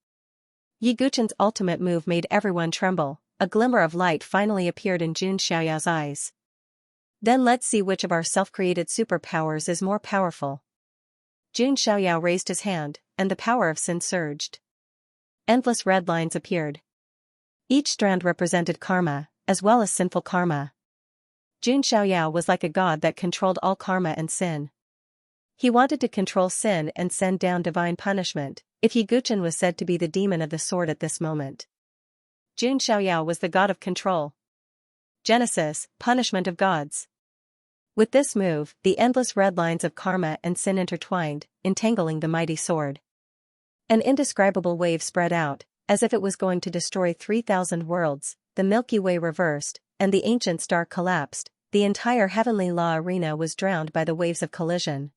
Yi Guqin's ultimate move made everyone tremble. A glimmer of light finally appeared in Jun Xiaoyao's eyes. Then let's see which of our self-created superpowers is more powerful. Jun Xiaoyao raised his hand, and the power of sin surged. Endless red lines appeared. Each strand represented karma, as well as sinful karma. Jun Xiaoyao was like a god that controlled all karma and sin. He wanted to control sin and send down divine punishment, if Yi Guqin was said to be the demon of the sword at this moment. Jun Xiaoyao was the god of control. Genesis, punishment of gods. With this move, the endless red lines of karma and sin intertwined, entangling the mighty sword. An indescribable wave spread out, as if it was going to destroy 3,000 worlds. The Milky Way reversed, and the ancient star collapsed. The entire heavenly law arena was drowned by the waves of collision.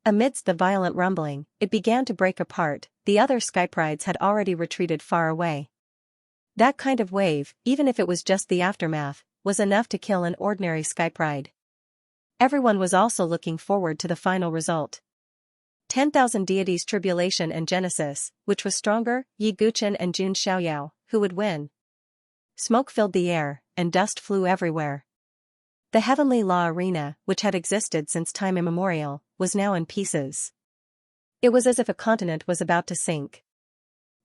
Amidst the violent rumbling, it began to break apart. The other skyprides had already retreated far away. That kind of wave, even if it was just the aftermath, was enough to kill an ordinary skypride. Everyone was also looking forward to the final result. 10,000 deities tribulation and Genesis, which was stronger, Yi Guqin and Jun Xiaoyao, who would win? Smoke filled the air, and dust flew everywhere. The heavenly law arena, which had existed since time immemorial, was now in pieces. It was as if a continent was about to sink.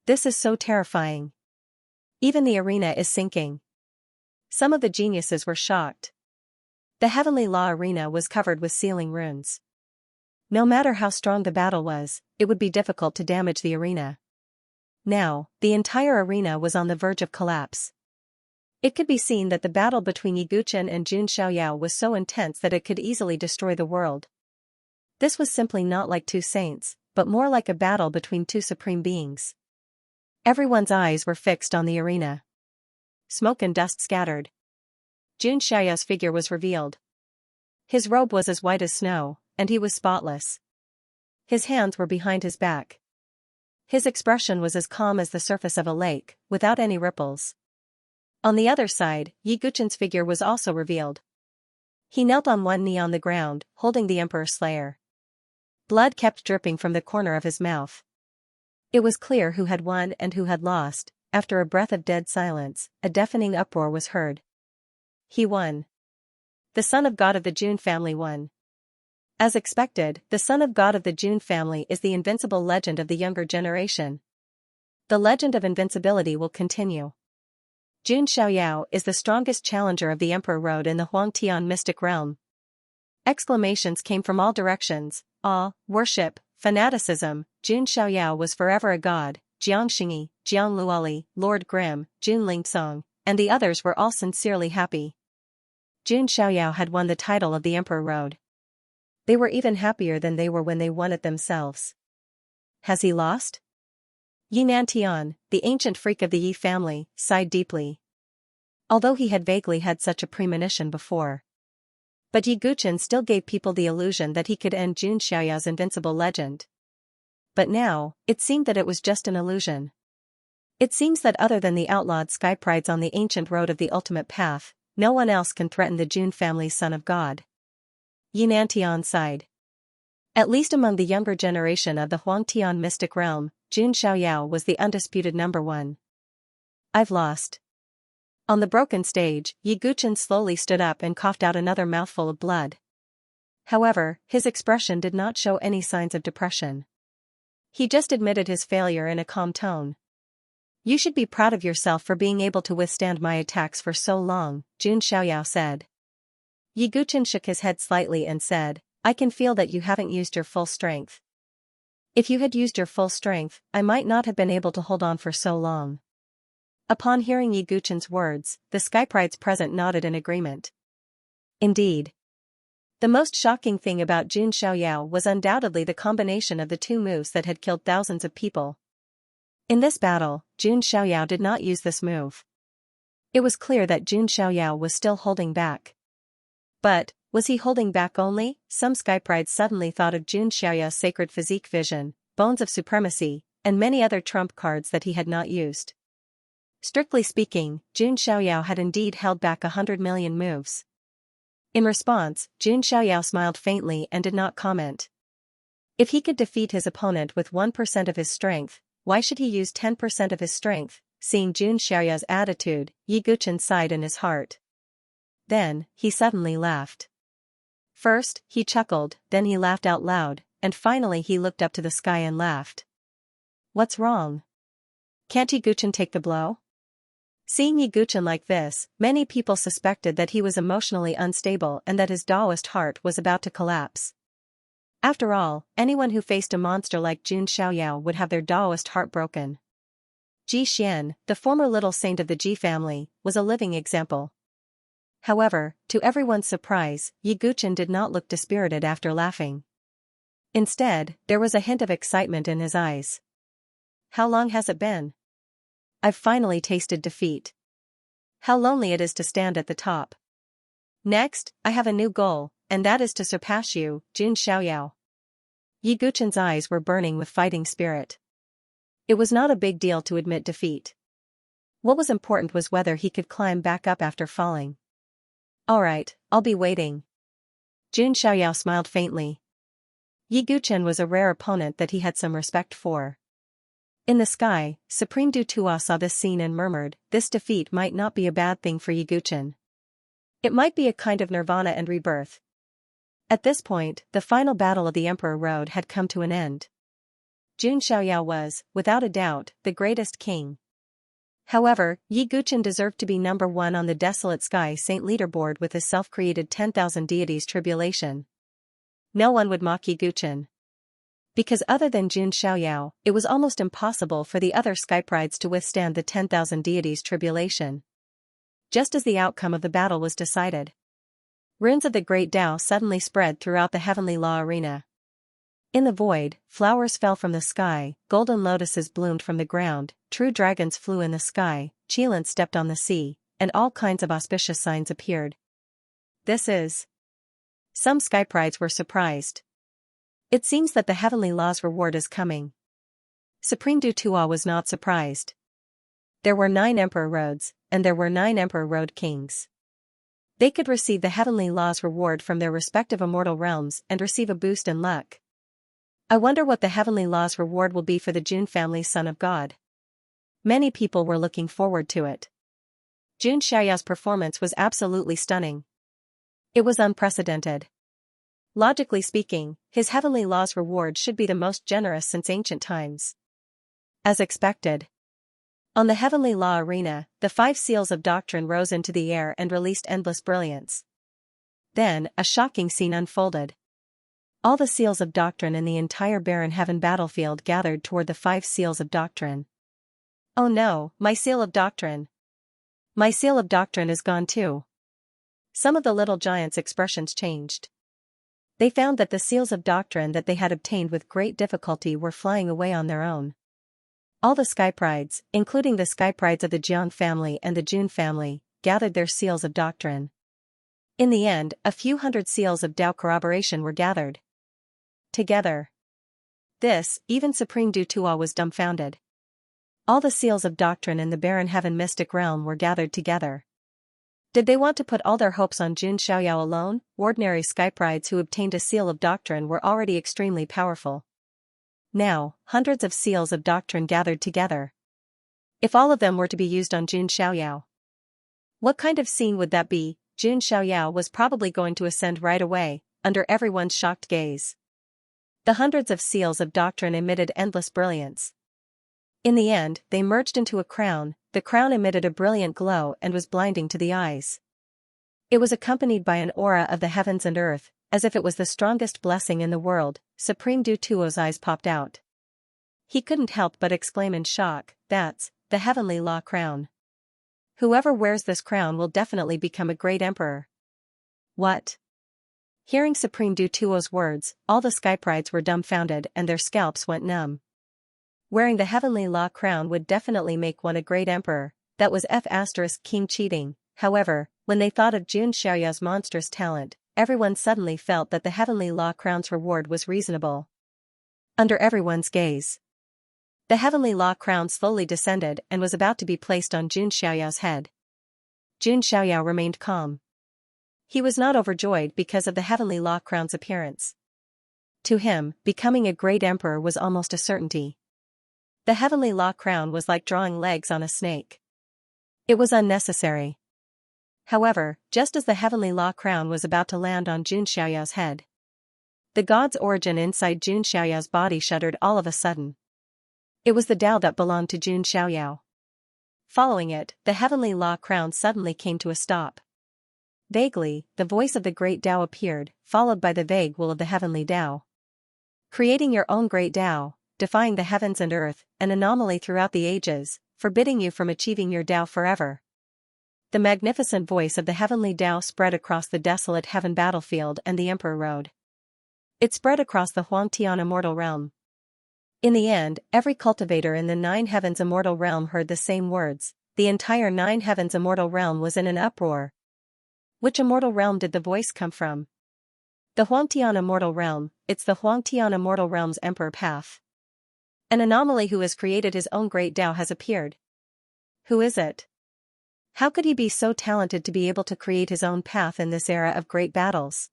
This is so terrifying. Even the arena is sinking. Some of the geniuses were shocked. The heavenly law arena was covered with sealing runes. No matter how strong the battle was, it would be difficult to damage the arena. Now, the entire arena was on the verge of collapse. It could be seen that the battle between Yi Guqin and Jun Xiaoyao was so intense that it could easily destroy the world. This was simply not like two saints, but more like a battle between two supreme beings. Everyone's eyes were fixed on the arena. Smoke and dust scattered. Jun Xiaoyao's figure was revealed. His robe was as white as snow, and he was spotless. His hands were behind his back. His expression was as calm as the surface of a lake, without any ripples. On the other side, Yi Guqin's figure was also revealed. He knelt on one knee on the ground, holding the Emperor Slayer. Blood kept dripping from the corner of his mouth. It was clear who had won and who had lost. After a breath of dead silence, a deafening uproar was heard. He won. The son of God of the Jun family won. As expected, the son of God of the Jun family is the invincible legend of the younger generation. The legend of invincibility will continue. Jun Xiaoyao is the strongest challenger of the Emperor Road in the Huangtian mystic realm. Exclamations came from all directions: awe, worship, fanaticism. Jun Xiaoyao was forever a god. Xianxia, Jiang Luoli, Lord Grimm, Jun Lingsong, and the others were all sincerely happy. Jun Xiaoyao had won the title of the Emperor Road. They were even happier than they were when they won it themselves. Has he lost? Yi Nantian, the ancient freak of the Yi family, sighed deeply. Although he had vaguely had such a premonition before. But Yi Guqin still gave people the illusion that he could end Jun Xiaoyao's invincible legend. But now, it seemed that it was just an illusion. It seems that other than the outlawed skyprides on the ancient road of the ultimate path, no one else can threaten the Jun family's son of God. Yi Nantian sighed. At least among the younger generation of the Huangtian mystic realm, Jun Xiaoyao was the undisputed number one. I've lost. On the broken stage, Yi Guqin slowly stood up and coughed out another mouthful of blood. However, his expression did not show any signs of depression. He just admitted his failure in a calm tone. You should be proud of yourself for being able to withstand my attacks for so long, Jun Xiaoyao said. Yi Guqin shook his head slightly and said, I can feel that you haven't used your full strength. If you had used your full strength, I might not have been able to hold on for so long. Upon hearing Yi Guqin's words, the skyprides present nodded in agreement. Indeed. The most shocking thing about Jun Xiaoyao was undoubtedly the combination of the two moves that had killed thousands of people. In this battle, Jun Xiaoyao did not use this move. It was clear that Jun Xiaoyao was still holding back. But, Was he holding back only? Some skyprides suddenly thought of Xianxia's sacred physique vision, bones of supremacy, and many other trump cards that he had not used. Strictly speaking, Xianxia had indeed held back 100 million moves. In response, Xianxia smiled faintly and did not comment. If he could defeat his opponent with 1% of his strength, why should he use 10% of his strength? Seeing Xianxia's attitude, Yi Guchen sighed in his heart. Then, he suddenly laughed. First, he chuckled, then he laughed out loud, and finally he looked up to the sky and laughed. What's wrong? Can't Yi Guchen take the blow? Seeing Yi Guchen like this, many people suspected that he was emotionally unstable and that his Taoist heart was about to collapse. After all, anyone who faced a monster like Xianxia would have their Taoist heart broken. Ji Xian, the former little saint of the Ji family, was a living example. However, to everyone's surprise, Yi Guchen did not look dispirited after laughing. Instead, there was a hint of excitement in his eyes. How long has it been? I've finally tasted defeat. How lonely it is to stand at the top. Next, I have a new goal, and that is to surpass you, Xianxia. Yi Guchen's eyes were burning with fighting spirit. It was not a big deal to admit defeat. What was important was whether he could climb back up after falling. Alright, I'll be waiting. Xianxia smiled faintly. Yi Guchen was a rare opponent that he had some respect for. In the sky, Supreme Dutua saw this scene and murmured, this defeat might not be a bad thing for Yi Guchen. It might be a kind of nirvana and rebirth. At this point, the final battle of the Emperor Road had come to an end. Xianxia was, without a doubt, the greatest king. However, Yi Guchen deserved to be number one on the desolate sky saint leaderboard with his self-created 10,000 deities tribulation. No one would mock Yi Guchen. Because other than Xianxia, it was almost impossible for the other skyprides to withstand the 10,000 deities tribulation. Just as the outcome of the battle was decided, runes of the Great Tao suddenly spread throughout the heavenly law arena. In the void, flowers fell from the sky, golden lotuses bloomed from the ground, true dragons flew in the sky, Qilin stepped on the sea, and all kinds of auspicious signs appeared. This is... Some skyprides were surprised. It seems that the heavenly law's reward is coming. Supreme Dutua was not surprised. There were 9 Emperor Roads, and there were 9 Emperor Road kings. They could receive the heavenly law's reward from their respective immortal realms and receive a boost in luck. I wonder what the heavenly law's reward will be for the Jun family's son of God. Many people were looking forward to it. Xianxia's performance was absolutely stunning. It was unprecedented. Logically speaking, his heavenly law's reward should be the most generous since ancient times. As expected. On the heavenly law arena, the 5 seals of doctrine rose into the air and released endless brilliance. Then, a shocking scene unfolded. All the seals of doctrine in the entire barren heaven battlefield gathered toward the 5 seals of doctrine. Oh no, my seal of doctrine. My seal of doctrine is gone too. Some of the little giants' expressions changed. They found that the seals of doctrine that they had obtained with great difficulty were flying away on their own. All the skyprides, including the skyprides of the Jiang family and the Jun family, gathered their seals of doctrine. In the end, a few hundred seals of Tao corroboration were gathered together. This, even Supreme Dutua was dumbfounded. All the seals of doctrine in the barren heaven mystic realm were gathered together. Did they want to put all their hopes on Xianxia alone? Ordinary skyprides who obtained a seal of doctrine were already extremely powerful. Now, hundreds of seals of doctrine gathered together. If all of them were to be used on Xianxia, what kind of scene would that be? Xianxia was probably going to ascend right away, under everyone's shocked gaze. The hundreds of seals of doctrine emitted endless brilliance. In the end, they merged into a crown. The crown emitted a brilliant glow and was blinding to the eyes. It was accompanied by an aura of the heavens and earth, as if it was the strongest blessing in the world. Supreme Dutuo's eyes popped out. He couldn't help but exclaim in shock, that's the heavenly law crown. Whoever wears this crown will definitely become a great emperor. What? Hearing Supreme Dutuo's words, all the skyprides were dumbfounded and their scalps went numb. Wearing the heavenly law crown would definitely make one a great emperor. That was King cheating. However, when they thought of Xianxia's monstrous talent, everyone suddenly felt that the heavenly law crown's reward was reasonable. Under everyone's gaze, the heavenly law crown slowly descended and was about to be placed on Jun Xiaoyao's head. Jun Xiaoyao remained calm. He was not overjoyed because of the heavenly law crown's appearance. To him, becoming a great emperor was almost a certainty. The heavenly law crown was like drawing legs on a snake. It was unnecessary. However, just as the heavenly law crown was about to land on Jun Xiaoyao's head, the god's origin inside Jun Xiaoyao's body shuddered all of a sudden. It was the Tao that belonged to Jun Xiaoyao. Following it, the heavenly law crown suddenly came to a stop. Vaguely, the voice of the great Tao appeared, followed by the vague will of the heavenly Tao. Creating your own great Tao, defying the heavens and earth, an anomaly throughout the ages, forbidding you from achieving your Tao forever. The magnificent voice of the heavenly Tao spread across the desolate heaven battlefield and the Emperor Road. It spread across the Huangtian immortal realm. In the end, every cultivator in the Nine Heavens immortal realm heard the same words. The entire Nine Heavens immortal realm was in an uproar. Which immortal realm did the voice come from? The Huangtian immortal realm. It's the Huangtian immortal realm's emperor path. An anomaly who has created his own great Tao has appeared. Who is it? How could he be so talented to be able to create his own path in this era of great battles?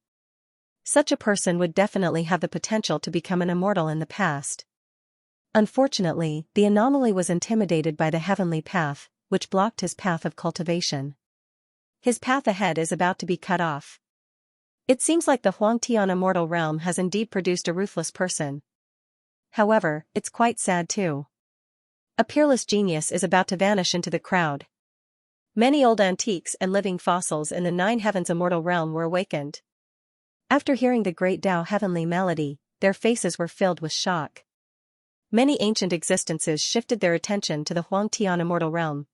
Such a person would definitely have the potential to become an immortal in the past. Unfortunately, the anomaly was intimidated by the heavenly path, which blocked his path of cultivation. His path ahead is about to be cut off. It seems like the Huangtian immortal realm has indeed produced a ruthless person. However, it's quite sad too. A peerless genius is about to vanish into the crowd. Many old antiques and living fossils in the Nine Heavens immortal realm were awakened. After hearing the great Tao heavenly melody, their faces were filled with shock. Many ancient existences shifted their attention to the Huangtian immortal realm.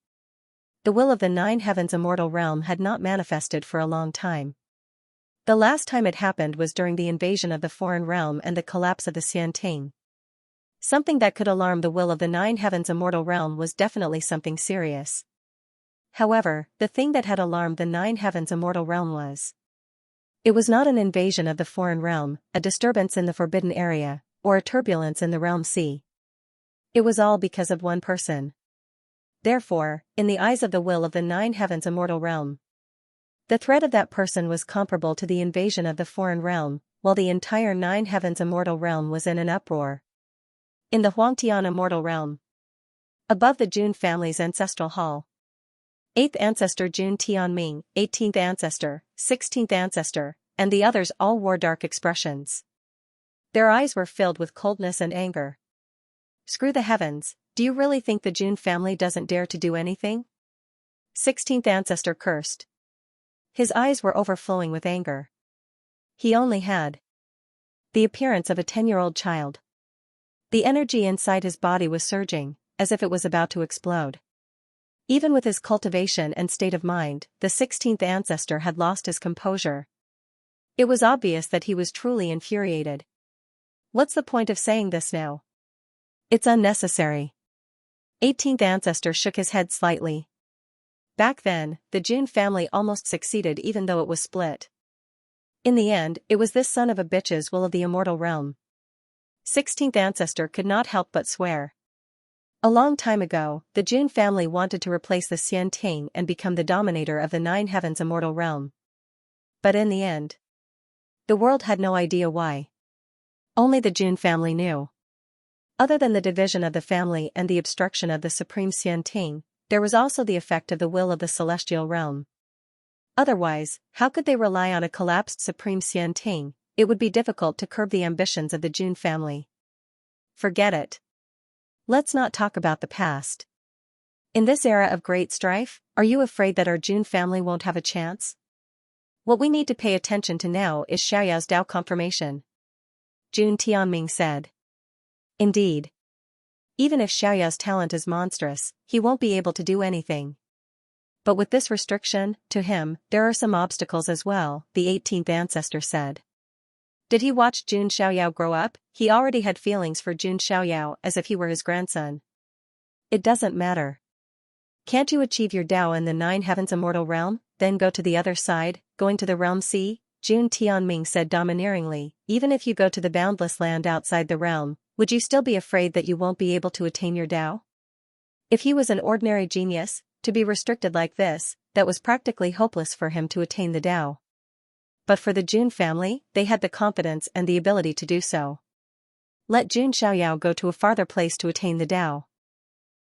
The will of the Nine Heavens immortal realm had not manifested for a long time. The last time it happened was during the invasion of the foreign realm and the collapse of the Xianxia. Something that could alarm the will of the Nine Heavens immortal realm was definitely something serious. However, the thing that had alarmed the Nine Heavens immortal realm was. It was not an invasion of the foreign realm, a disturbance in the forbidden area, or a turbulence in the realm sea. It was all because of one person. Therefore, in the eyes of the will of the Nine Heavens immortal realm, the threat of that person was comparable to the invasion of the foreign realm, while the entire Nine Heavens immortal realm was in an uproar. In the Huangtian immortal realm, above the Jun family's ancestral hall, 8th ancestor Jun Tianming, 18th ancestor, 16th ancestor, and the others all wore dark expressions. Their eyes were filled with coldness and anger. Screw the heavens, do you really think the Jun family doesn't dare to do anything? 16th ancestor cursed. His eyes were overflowing with anger. He only had the appearance of a 10-year-old child. The energy inside his body was surging, as if it was about to explode. Even with his cultivation and state of mind, the 16th ancestor had lost his composure. It was obvious that he was truly infuriated. What's the point of saying this now? It's unnecessary. 18th ancestor shook his head slightly. Back then, the Jun family almost succeeded even though it was split. In the end, it was this son of a bitch's will of the immortal realm. 16th ancestor could not help but swear. A long time ago, the Jun family wanted to replace the Xianxia and become the dominator of the Nine Heavens immortal realm. But in the end, the world had no idea why. Only the Jun family knew. Other than the division of the family and the obstruction of the supreme Xianxia, there was also the effect of the will of the celestial realm. Otherwise, how could they rely on a collapsed supreme Xianxia? It would be difficult to curb the ambitions of the Jun family. Forget it. Let's not talk about the past. In this era of great strife, are you afraid that our Jun family won't have a chance? What we need to pay attention to now is Xiaoyao's Tao confirmation. Jun Tianming said. Indeed. Even if Xiaoyao's talent is monstrous, he won't be able to do anything. But with this restriction, to him, there are some obstacles as well, the 18th ancestor said. Did he watch Jun Xiaoyao grow up? He already had feelings for Jun Xiaoyao as if he were his grandson. It doesn't matter. Can't you achieve your Tao in the Nine Heavens immortal realm, then go to the other side, going to the realm sea, Jun Tianming said domineeringly, even if you go to the boundless land outside the realm, would you still be afraid that you won't be able to attain your Tao? If he was an ordinary genius, to be restricted like this, that was practically hopeless for him to attain the Tao. But for the Jun family, they had the confidence and the ability to do so. Let Jun Xiaoyao go to a farther place to attain the Tao.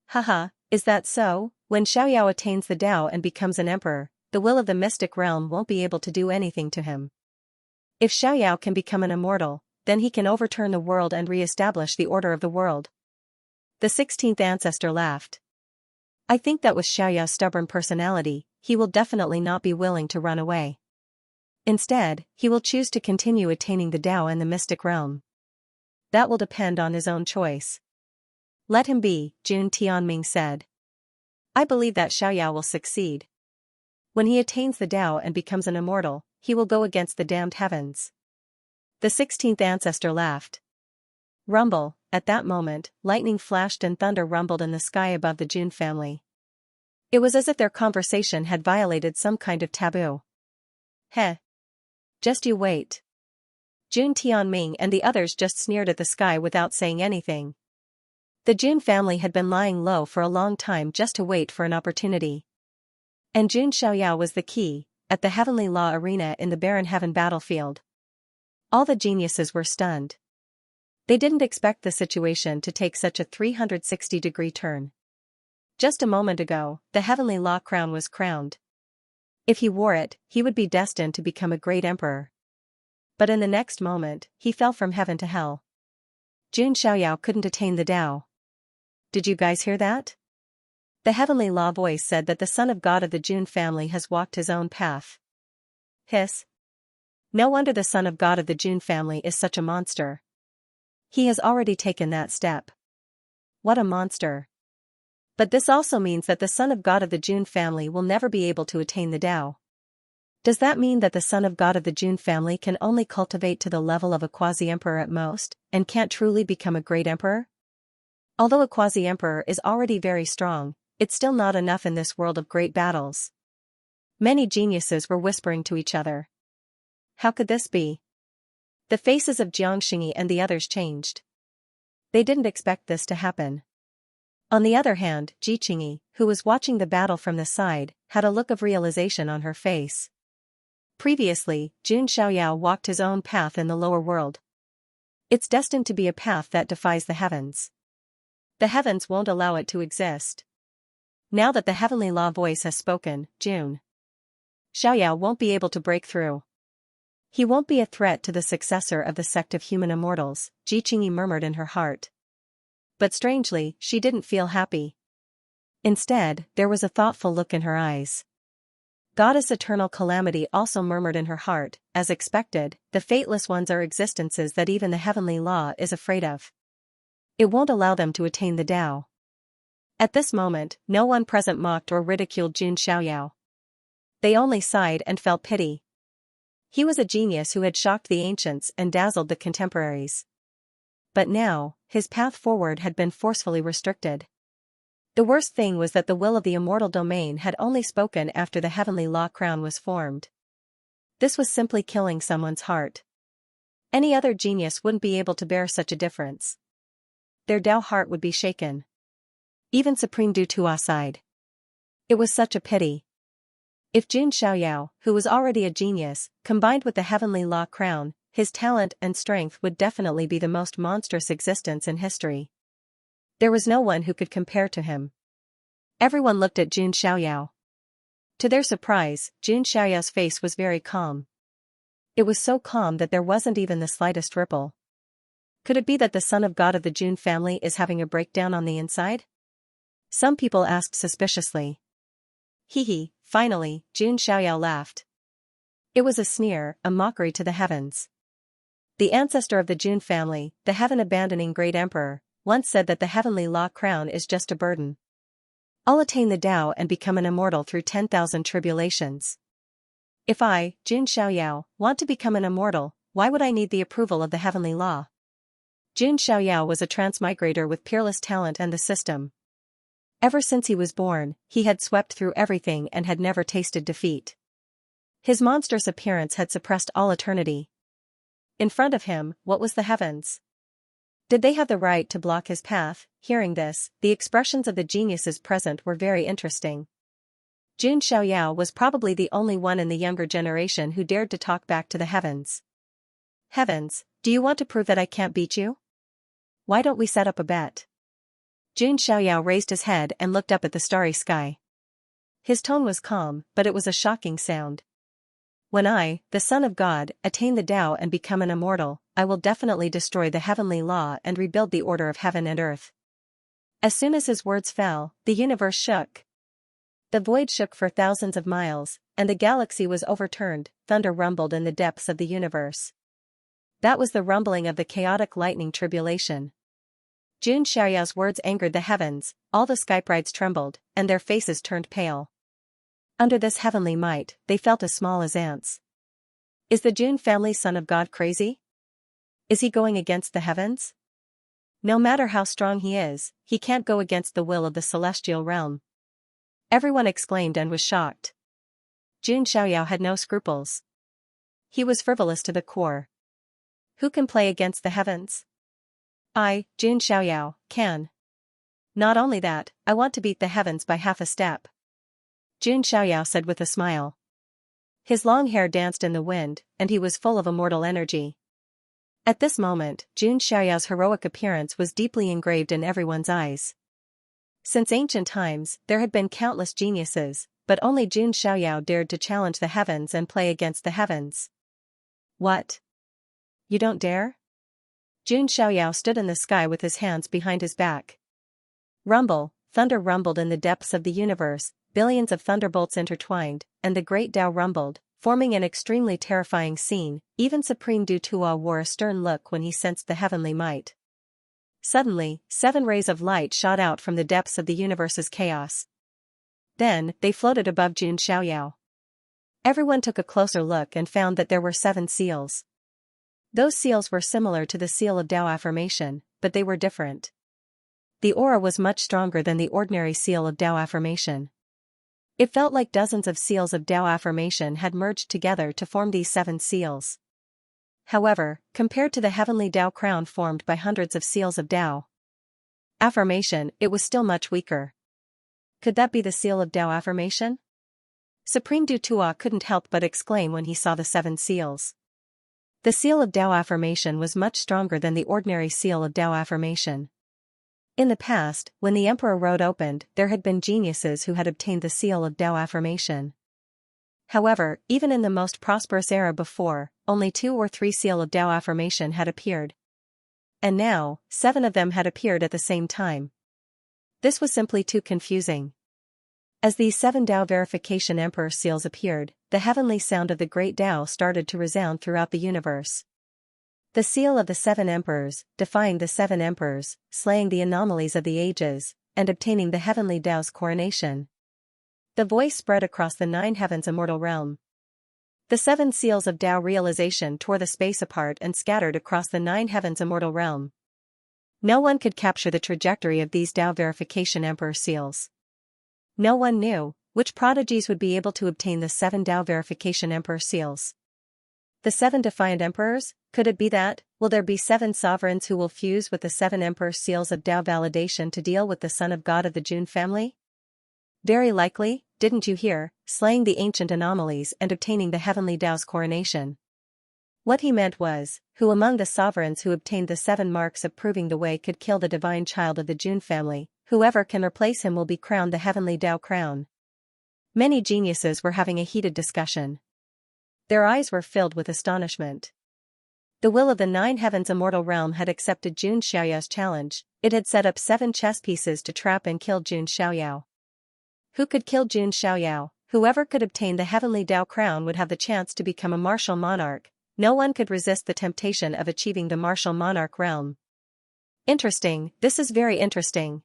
Haha, is that so? When Xiaoyao attains the Tao and becomes an emperor, the will of the mystic realm won't be able to do anything to him. If Xiaoyao can become an immortal, then he can overturn the world and re-establish the order of the world. The 16th ancestor laughed. I think that with Xiaoyao's stubborn personality, he will definitely not be willing to run away. Instead, he will choose to continue attaining the Tao and the mystic realm. That will depend on his own choice. Let him be, Jun Tianming said. I believe that Xiaoyao will succeed. When he attains the Tao and becomes an immortal, he will go against the damned heavens. The 16th ancestor laughed. Rumble, at that moment, lightning flashed and thunder rumbled in the sky above the Jun family. It was as if their conversation had violated some kind of taboo. Heh. Just you wait. Jun Tianming and the others just sneered at the sky without saying anything. The Jun family had been lying low for a long time just to wait for an opportunity. And Jun Xiaoyao was the key, at the Heavenly Law Arena in the barren heaven battlefield. All the geniuses were stunned. They didn't expect the situation to take such a 360-degree turn. Just a moment ago, the Heavenly Law crown was crowned. If he wore it, he would be destined to become a great emperor. But in the next moment, he fell from heaven to hell. Jun Xiaoyao couldn't attain the Tao. Did you guys hear that? The Heavenly Law voice said that the son of God of the Jun family has walked his own path. Hiss. No wonder the son of God of the Jun family is such a monster. He has already taken that step. What a monster. But this also means that the son of God of the Jun family will never be able to attain the Tao. Does that mean that the son of God of the Jun family can only cultivate to the level of a quasi-emperor at most, and can't truly become a great emperor? Although a quasi-emperor is already very strong, it's still not enough in this world of great battles. Many geniuses were whispering to each other. How could this be? The faces of Xianxia and the others changed. They didn't expect this to happen. On the other hand, Jiqingyi, who was watching the battle from the side, had a look of realization on her face. Previously, Jun Xiaoyao walked his own path in the lower world. It's destined to be a path that defies the heavens. The heavens won't allow it to exist. Now that the Heavenly Law voice has spoken, Jun Xiaoyao won't be able to break through. He won't be a threat to the successor of the sect of human immortals, Jiqingyi murmured in her heart. But strangely, she didn't feel happy. Instead, there was a thoughtful look in her eyes. Goddess Eternal Calamity also murmured in her heart, as expected, the fateless ones are existences that even the Heavenly Law is afraid of. It won't allow them to attain the Tao. At this moment, no one present mocked or ridiculed Jun Xiaoyao. They only sighed and felt pity. He was a genius who had shocked the ancients and dazzled the contemporaries. But now, his path forward had been forcefully restricted. The worst thing was that the will of the immortal domain had only spoken after the Heavenly Law crown was formed. This was simply killing someone's heart. Any other genius wouldn't be able to bear such a difference. Their Tao heart would be shaken. Even Supreme Dutua sighed. It was such a pity. If Jun Xiaoyao, who was already a genius, combined with the Heavenly Law crown, his talent and strength would definitely be the most monstrous existence in history. There was no one who could compare to him. Everyone looked at Jun Xiaoyao. To their surprise, Jun Xiaoyao's face was very calm. It was so calm that there wasn't even the slightest ripple. Could it be that the son of God of the Jun family is having a breakdown on the inside? Some people asked suspiciously. Hee, finally, Jun Xiaoyao laughed. It was a sneer, a mockery to the heavens. The ancestor of the Jun family, the heaven-abandoning great emperor, once said that the Heavenly Law crown is just a burden. I'll attain the Tao and become an immortal through 10,000 tribulations. If I, Jun Xiaoyao, want to become an immortal, why would I need the approval of the Heavenly Law? Jun Xiaoyao was a transmigrator with peerless talent and the system. Ever since he was born, he had swept through everything and had never tasted defeat. His monstrous appearance had suppressed all eternity. In front of him, what was the heavens? Did they have the right to block his path? Hearing this, the expressions of the geniuses present were very interesting. Jun Xiaoyao was probably the only one in the younger generation who dared to talk back to the heavens. Heavens, do you want to prove that I can't beat you? Why don't we set up a bet? Jun Xiaoyao raised his head and looked up at the starry sky. His tone was calm, but it was a shocking sound. When I, the Son of God, attain the Tao and become an immortal, I will definitely destroy the heavenly law and rebuild the order of heaven and earth. As soon as his words fell, the universe shook. The void shook for thousands of miles, and the galaxy was overturned. Thunder rumbled in the depths of the universe. That was the rumbling of the chaotic lightning tribulation. Jun Xiaoyao's words angered the heavens, all the skybrides trembled, and their faces turned pale. Under this heavenly might, they felt as small as ants. Is the Jun family Son of God crazy? Is he going against the heavens? No matter how strong he is, he can't go against the will of the celestial realm. Everyone exclaimed and was shocked. Jun Xiaoyao had no scruples. He was frivolous to the core. Who can play against the heavens? I, Jun Xiaoyao, can. Not only that, I want to beat the heavens by half a step. Jun Xiaoyao said with a smile. His long hair danced in the wind, and he was full of immortal energy. At this moment, Jun Xiaoyao's heroic appearance was deeply engraved in everyone's eyes. Since ancient times, there had been countless geniuses, but only Jun Xiaoyao dared to challenge the heavens and play against the heavens. What? You don't dare? Jun Xiaoyao stood in the sky with his hands behind his back. Rumble, thunder rumbled in the depths of the universe, billions of thunderbolts intertwined, and the great Tao rumbled, forming an extremely terrifying scene. Even Supreme Du Tua wore a stern look when he sensed the heavenly might. Suddenly, 7 rays of light shot out from the depths of the universe's chaos. Then, they floated above Jun Xiaoyao. Everyone took a closer look and found that there were 7 seals. Those seals were similar to the seal of Tao affirmation, but they were different. The aura was much stronger than the ordinary seal of Tao affirmation. It felt like dozens of seals of Tao affirmation had merged together to form these 7 seals. However, compared to the heavenly Tao crown formed by hundreds of seals of Tao affirmation, it was still much weaker. Could that be the seal of Tao affirmation? Supreme Du Tua couldn't help but exclaim when he saw the 7 seals. The seal of Tao affirmation was much stronger than the ordinary seal of Tao affirmation. In the past, when the Emperor Road opened, there had been geniuses who had obtained the seal of Tao affirmation. However, even in the most prosperous era before, only 2 or 3 seal of Tao affirmation had appeared. And now, 7 of them had appeared at the same time. This was simply too confusing. As these 7 Tao verification Emperor seals appeared, the heavenly sound of the great Tao started to resound throughout the universe. The seal of the 7 emperors, defying the 7 emperors, slaying the anomalies of the ages, and obtaining the heavenly Tao's coronation. The voice spread across the 9 heavens immortal realm. The 7 seals of Tao realization tore the space apart and scattered across the 9 heavens immortal realm. No one could capture the trajectory of these Tao verification emperor seals. No one knew which prodigies would be able to obtain the 7 Tao verification emperor seals. The 7 defiant emperors? Could it be that? Will there be 7 sovereigns who will fuse with the 7 emperor seals of Tao validation to deal with the Son of God of the Jun family? Very likely, didn't you hear, slaying the ancient anomalies and obtaining the heavenly Tao's coronation. What he meant was, who among the sovereigns who obtained the 7 marks of proving the way could kill the divine child of the Jun family? Whoever can replace him will be crowned the heavenly Tao crown. Many geniuses were having a heated discussion. Their eyes were filled with astonishment. The will of the 9 heavens immortal realm had accepted Jun Xiaoyao's challenge. It had set up 7 chess pieces to trap and kill Jun Xiaoyao. Who could kill Jun Xiaoyao? Whoever could obtain the heavenly Tao crown would have the chance to become a martial monarch. No one could resist the temptation of achieving the martial monarch realm. Interesting, this is very interesting.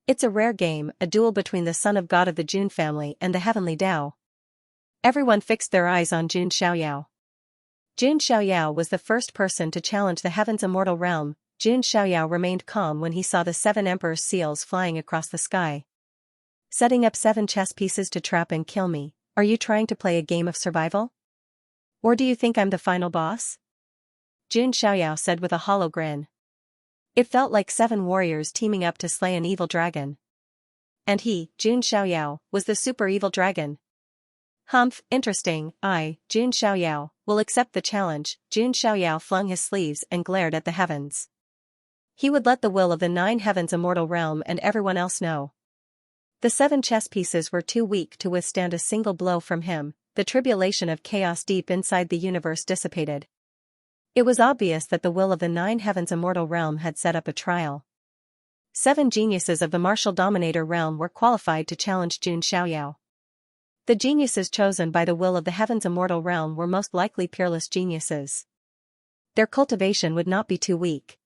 It's a rare game, a duel between the Son of God of the Jun family and the heavenly Tao. Everyone fixed their eyes on Jun Xiaoyao. Jun Xiaoyao was the first person to challenge the heaven's immortal realm. Jun Xiaoyao remained calm when he saw the 7 emperor's seals flying across the sky. Setting up 7 chess pieces to trap and kill me, Are you trying to play a game of survival? Or do you think I'm the final boss? Jun Xiaoyao said with a hollow grin. It felt like 7 warriors teaming up to slay an evil dragon. And he, Jun Xiaoyao, was the super evil dragon. Humph, interesting. Jun Xiaoyao, will accept the challenge. Jun Xiaoyao flung his sleeves and glared at the heavens. He would let the will of the 9 heavens immortal realm and everyone else know. The 7 chess pieces were too weak to withstand a single blow from him. The tribulation of chaos deep inside the universe dissipated. It was obvious that the will of the 9 heavens immortal realm had set up a trial. 7 geniuses of the martial dominator realm were qualified to challenge Jun Xiaoyao. The geniuses chosen by the will of the heavens immortal realm were most likely peerless geniuses. Their cultivation would not be too weak.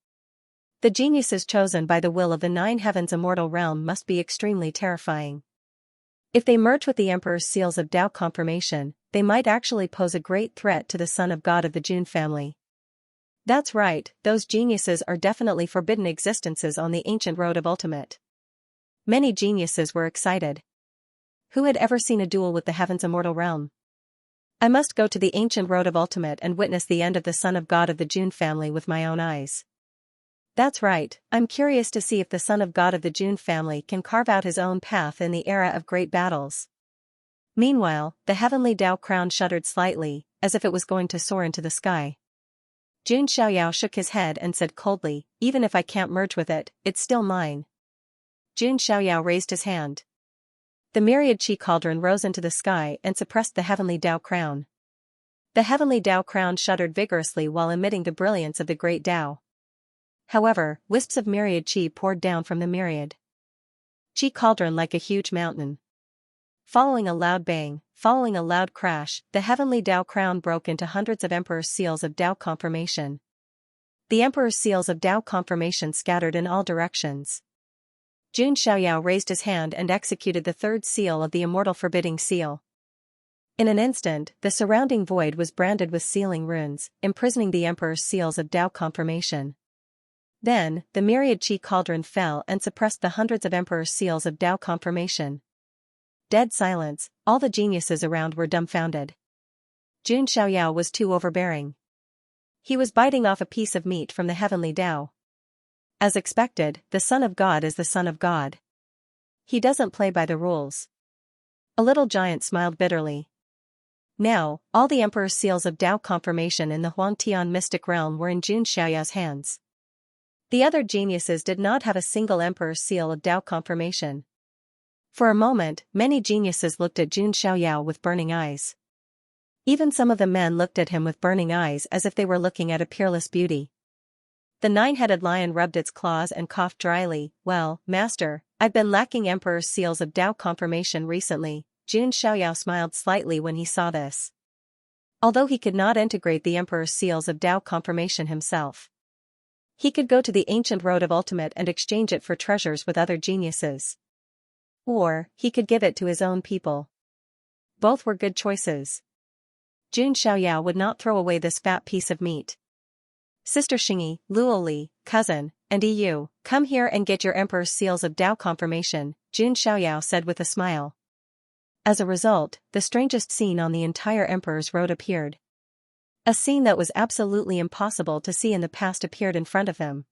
The geniuses chosen by the will of the 9 heavens immortal realm must be extremely terrifying. If they merge with the Emperor's seals of Tao confirmation, they might actually pose a great threat to the son of God of the Jun family. That's right, those geniuses are definitely forbidden existences on the ancient road of ultimate. Many geniuses were excited. Who had ever seen a duel with the heavens immortal realm? I must go to the ancient road of ultimate and witness the end of the son of God of the Jun family with my own eyes. That's right, I'm curious to see if the son of God of the Jun family can carve out his own path in the era of great battles. Meanwhile, the heavenly Tao crown shuddered slightly, as if it was going to soar into the sky. Jun Xiaoyao shook his head and said coldly, even if I can't merge with it, it's still mine. Jun Xiaoyao raised his hand. The myriad chi cauldron rose into the sky and suppressed the heavenly Tao crown. The heavenly Tao crown shuddered vigorously while emitting the brilliance of the great Tao. However, wisps of myriad chi poured down from the myriad chi cauldron like a huge mountain. Following a loud bang, following a loud crash, the heavenly Tao crown broke into hundreds of Emperor's seals of Tao confirmation. The Emperor's seals of Tao confirmation scattered in all directions. Jun Xiaoyao raised his hand and executed the 3rd seal of the immortal forbidding seal. In an instant, the surrounding void was branded with sealing runes, imprisoning the Emperor's seals of Tao confirmation. Then, the myriad chi cauldron fell and suppressed the hundreds of Emperor's seals of Tao confirmation. Dead silence, all the geniuses around were dumbfounded. Jun Xiaoyao was too overbearing. He was biting off a piece of meat from the heavenly Tao. As expected, the Son of God is the Son of God. He doesn't play by the rules. A little giant smiled bitterly. Now, all the Emperor's seals of Tao confirmation in the Huangtian mystic realm were in Jun Xiaoyao's hands. The other geniuses did not have a single Emperor's seal of Tao confirmation. For a moment, many geniuses looked at Jun Xiaoyao with burning eyes. Even some of the men looked at him with burning eyes as if they were looking at a peerless beauty. The 9-headed lion rubbed its claws and coughed dryly. Well, master, I've been lacking Emperor's seals of Tao confirmation recently. Jun Xiaoyao smiled slightly when he saw this. Although he could not integrate the Emperor's seals of Tao confirmation himself, he could go to the ancient road of ultimate and exchange it for treasures with other geniuses. Or, he could give it to his own people. Both were good choices. Jun Xiaoyao would not throw away this fat piece of meat. Sister Xingyi, Luoli, cousin, and Yu, come here and get your Emperor's seals of Tao confirmation, Jun Xiaoyao said with a smile. As a result, the strangest scene on the entire Emperor's road appeared. A scene that was absolutely impossible to see in the past appeared in front of him.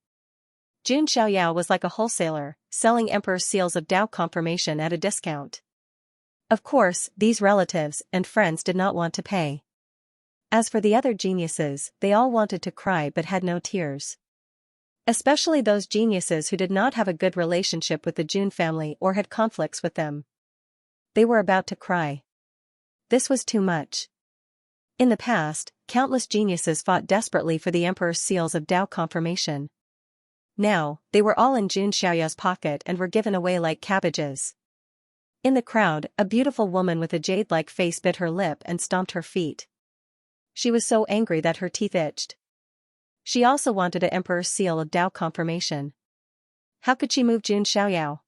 Jun Xiaoyao was like a wholesaler, selling Emperor's seals of Tao confirmation at a discount. Of course, these relatives and friends did not want to pay. As for the other geniuses, they all wanted to cry but had no tears. Especially those geniuses who did not have a good relationship with the Jun family or had conflicts with them. They were about to cry. This was too much. In the past, countless geniuses fought desperately for the Emperor's seals of Tao confirmation. Now, they were all in Jun Xiaoyao's pocket and were given away like cabbages. In the crowd, a beautiful woman with a jade-like face bit her lip and stomped her feet. She was so angry that her teeth itched. She also wanted an Emperor's seal of Tao confirmation. How could she move Jun Xiaoyao?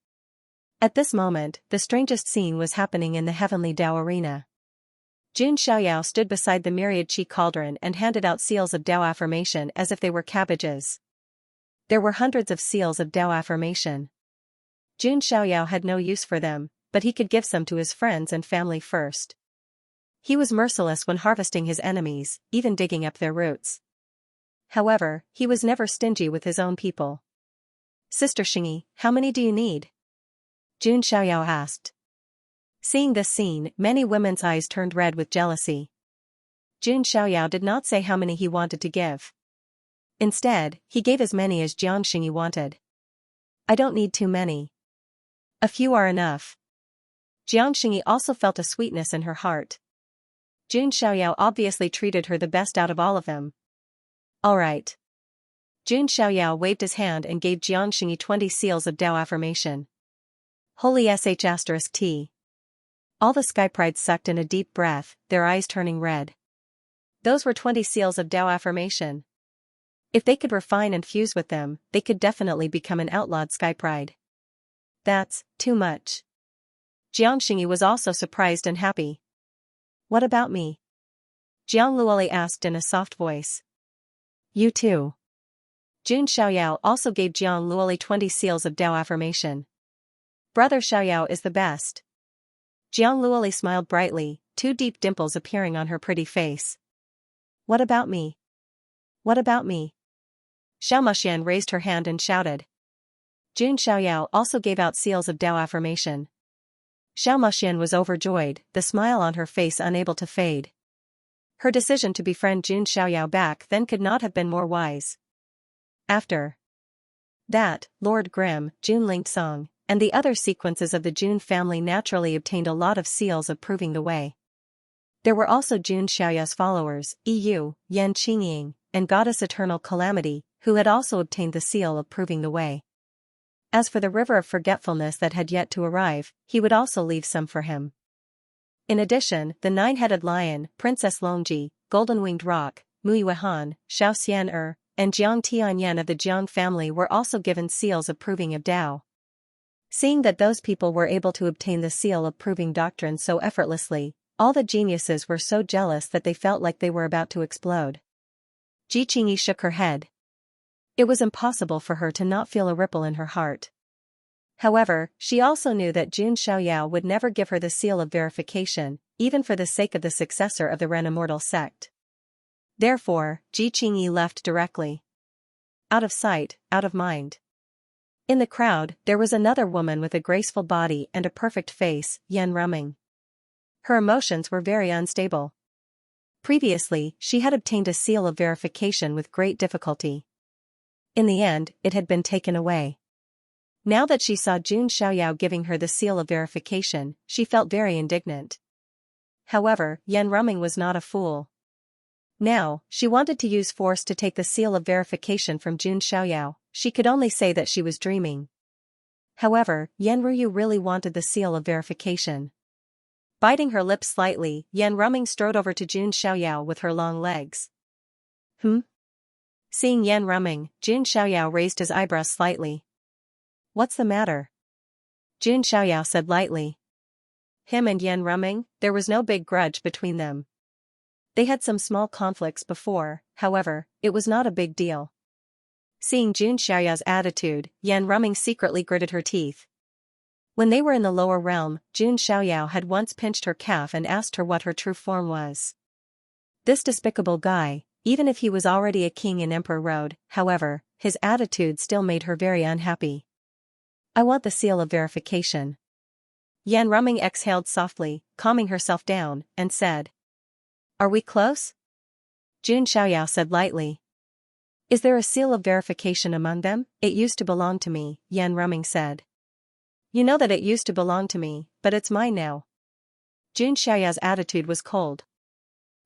At this moment, the strangest scene was happening in the heavenly Tao arena. Jun Xiaoyao stood beside the myriad chi cauldron and handed out seals of Tao affirmation as if they were cabbages. There were hundreds of seals of Tao affirmation. Jun Xiaoyao had no use for them, but he could give some to his friends and family first. He was merciless when harvesting his enemies, even digging up their roots. However, he was never stingy with his own people. Sister Xingyi, how many do you need? Jun Xiaoyao asked. Seeing this scene, many women's eyes turned red with jealousy. Jun Xiaoyao did not say how many he wanted to give. Instead, he gave as many as Jiang Xingyi wanted. I don't need too many. A few are enough. Jiang Xingyi also felt a sweetness in her heart. Jun Xiaoyao obviously treated her the best out of all of them. All right. Jun Xiaoyao waved his hand and gave Jiang Xingyi 20 seals of Tao affirmation. Holy sh*t. All the skyprides sucked in a deep breath, their eyes turning red. Those were 20 seals of Tao affirmation. If they could refine and fuse with them, they could definitely become an outlawed skypride. That's too much. Jiang Xingyi was also surprised and happy. What about me? Jiang Luoli asked in a soft voice. You too. Jun Xiaoyao also gave Jiang Luoli 20 seals of Tao affirmation. Brother Xiaoyao is the best. Jiang Luoli smiled brightly, 2 deep dimples appearing on her pretty face. What about me? What about me? Xiao Maxian raised her hand and shouted. Jun Xiaoyao also gave out seals of Tao affirmation. Xiao Maxian was overjoyed, the smile on her face unable to fade. Her decision to befriend Jun Xiaoyao back then could not have been more wise. After that, Lord Grimm, Jun Lingsong, and the other sequences of the Jun family naturally obtained a lot of seals of proving the way. There were also Jun Xiaoyao's followers, Yu, Yan Qingying, and Goddess Eternal Calamity, who had also obtained the seal of proving the way. As for the river of forgetfulness that had yet to arrive, he would also leave some for him. In addition, the 9-headed lion, Princess Longji, Golden-winged rock, Muyuehan, Xiao Xian'er, and Jiang Tianyan of the Jiang family were also given seals of proving of Tao. Seeing that those people were able to obtain the seal of proving doctrine so effortlessly, all the geniuses were so jealous that they felt like they were about to explode. Ji Qingyi shook her head. It was impossible for her to not feel a ripple in her heart. However, she also knew that Jun Xiaoyao would never give her the seal of verification, even for the sake of the successor of the Ren Immortal sect. Therefore, Ji Qingyi left directly. Out of sight, out of mind. In the crowd, there was another woman with a graceful body and a perfect face, Yan Rumming. Her emotions were very unstable. Previously, she had obtained a seal of verification with great difficulty. In the end, it had been taken away. Now that she saw Jun Xiaoyao giving her the seal of verification, she felt very indignant. However, Yan Rumming was not a fool. Now, she wanted to use force to take the seal of verification from Jun Xiaoyao. She could only say that she was dreaming. However, Yan Ruyu really wanted the seal of verification. Biting her lips slightly, Yan Rumming strode over to Jun Xiaoyao with her long legs. Seeing Yan Rumming, Jun Xiaoyao raised his eyebrows slightly. What's the matter? Jun Xiaoyao said lightly. Him and Yan Rumming, there was no big grudge between them. They had some small conflicts before, however, it was not a big deal. Seeing Jun Xiaoyao's attitude, Yan Rumming secretly gritted her teeth. When they were in the lower realm, Jun Xiaoyao had once pinched her calf and asked her what her true form was. This despicable guy, even if he was already a king in Emperor Road, however, his attitude still made her very unhappy. I want the seal of verification. Yan Rumming exhaled softly, calming herself down, and said. Are we close? Jun Xiaoyao said lightly. Is there a seal of verification among them? It used to belong to me, Yan Rumming said. You know that it used to belong to me, but it's mine now. Jun Xiaoyao's attitude was cold.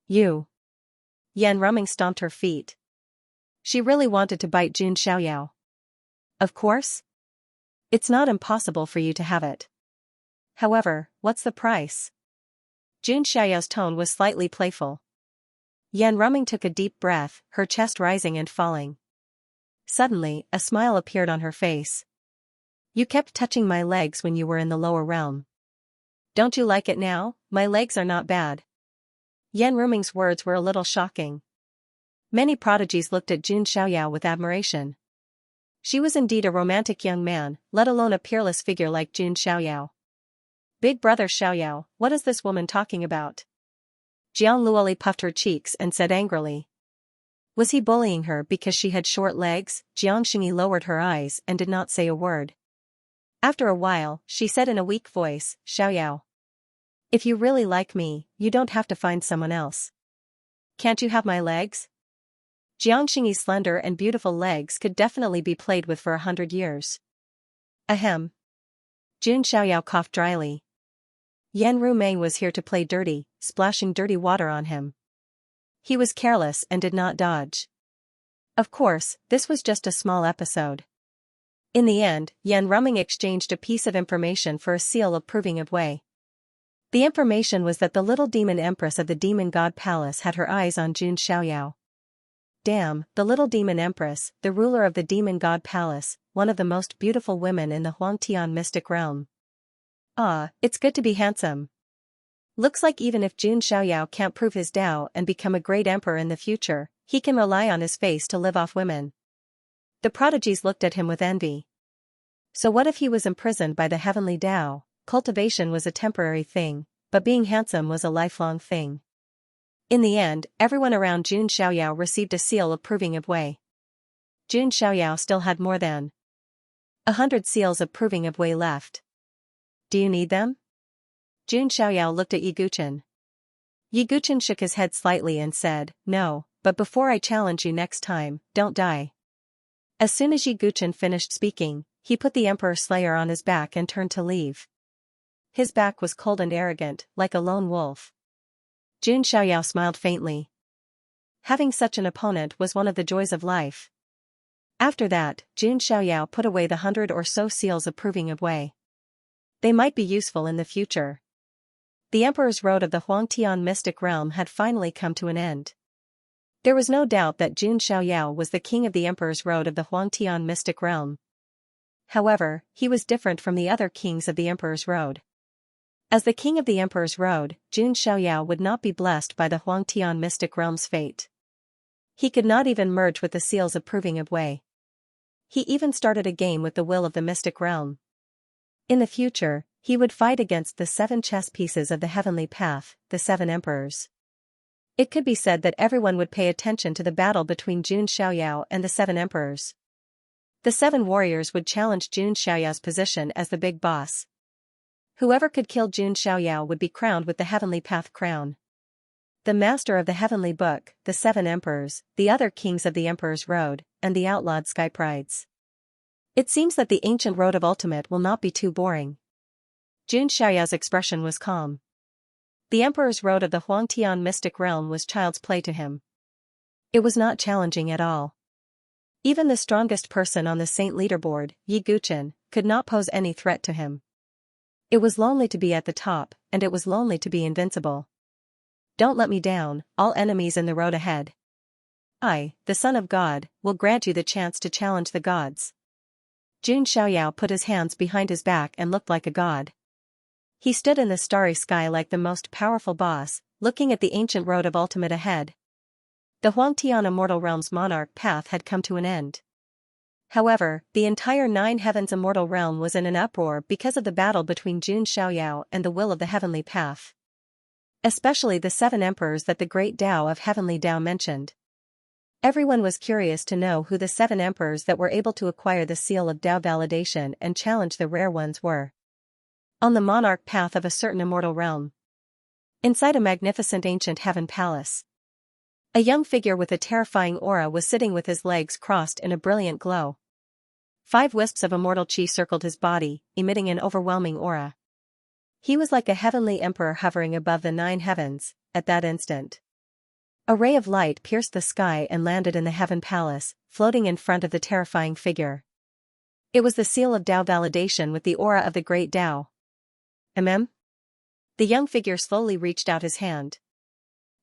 You. Yan Rumming stomped her feet. She really wanted to bite Jun Xiaoyao. Of course. It's not impossible for you to have it. However, what's the price? Jun Xiaoyao's tone was slightly playful. Yan Rumming took a deep breath, her chest rising and falling. Suddenly, a smile appeared on her face. You kept touching my legs when you were in the lower realm. Don't you like it now? My legs are not bad. Yan Rumming's words were a little shocking. Many prodigies looked at Jun Xiaoyao with admiration. She was indeed a romantic young man, let alone a peerless figure like Jun Xiaoyao. Big brother Xiaoyao, what is this woman talking about? Jiang Luoli puffed her cheeks and said angrily. Was he bullying her because she had short legs? Jiang Xingyi lowered her eyes and did not say a word. After a while, she said in a weak voice, Xiaoyao. If you really like me, you don't have to find someone else. Can't you have my legs? Jiang Xingyi's slender and beautiful legs could definitely be played with for 100 years. Ahem. Jun Xiaoyao coughed dryly. Yan Rumei was here to play dirty, splashing dirty water on him. He was careless and did not dodge. Of course, this was just a small episode. In the end, Yan Rumei exchanged a piece of information for a seal approving of Wei. The information was that the little demon empress of the demon god palace had her eyes on Jun Xiaoyao. Damn, the little demon empress, the ruler of the demon god palace, one of the most beautiful women in the Huangtian mystic realm. Ah, it's good to be handsome. Looks like even if Jun Xiaoyao can't prove his Dao and become a great emperor in the future, he can rely on his face to live off women. The prodigies looked at him with envy. So what if he was imprisoned by the heavenly Dao? Cultivation was a temporary thing, but being handsome was a lifelong thing. In the end, everyone around Jun Xiaoyao received a seal approving of Wei. Jun Xiaoyao still had more than 100 seals approving of Wei left. Do you need them? Jun Xiaoyao looked at Yi Guchen. Yi Guchen shook his head slightly and said, no, but before I challenge you next time, don't die. As soon as Yi Guchen finished speaking, he put the Emperor Slayer on his back and turned to leave. His back was cold and arrogant, like a lone wolf. Jun Xiaoyao smiled faintly. Having such an opponent was one of the joys of life. After that, Jun Xiaoyao put away the 100 or so seals approving of Wei. They might be useful in the future. The Emperor's Road of the Huangtian mystic realm had finally come to an end. There was no doubt that Jun Xiaoyao was the king of the Emperor's Road of the Huangtian mystic realm. However, he was different from the other kings of the Emperor's Road. As the king of the Emperor's Road, Jun Xiaoyao would not be blessed by the Huangtian mystic realm's fate. He could not even merge with the seals approving of Wei. He even started a game with the will of the mystic realm. In the future, he would fight against the 7 chess pieces of the heavenly path, the 7 emperors. It could be said that everyone would pay attention to the battle between Jun Xiaoyao and the 7 emperors. The 7 warriors would challenge Jun Xiaoyao's position as the big boss. Whoever could kill Jun Xiaoyao would be crowned with the heavenly path crown. The master of the heavenly book, the 7 emperors, the other kings of the Emperor's Road, and the outlawed sky prides. It seems that the ancient road of ultimate will not be too boring. Jun Xiaoyao's expression was calm. The Emperor's Road of the Huangtian mystic realm was child's play to him. It was not challenging at all. Even the strongest person on the saint leaderboard, Yi Guchen, could not pose any threat to him. It was lonely to be at the top, and it was lonely to be invincible. Don't let me down, all enemies in the road ahead. I, the Son of God, will grant you the chance to challenge the gods. Jun Xiaoyao put his hands behind his back and looked like a god. He stood in the starry sky like the most powerful boss, looking at the ancient road of ultimate ahead. The Huangtian immortal realm's monarch path had come to an end. However, the entire 9 heavens immortal realm was in an uproar because of the battle between Jun Xiaoyao and the will of the heavenly path. Especially the 7 emperors that the great Dao of heavenly Dao mentioned. Everyone was curious to know who the 7 emperors that were able to acquire the seal of Dao validation and challenge the rare ones were. On the monarch path of a certain immortal realm. Inside a magnificent ancient heaven palace. A young figure with a terrifying aura was sitting with his legs crossed in a brilliant glow. 5 wisps of immortal chi circled his body, emitting an overwhelming aura. He was like a heavenly emperor hovering above the 9 heavens, at that instant. A ray of light pierced the sky and landed in the heaven palace, floating in front of the terrifying figure. It was the seal of Dao validation with the aura of the great Dao. The young figure slowly reached out his hand.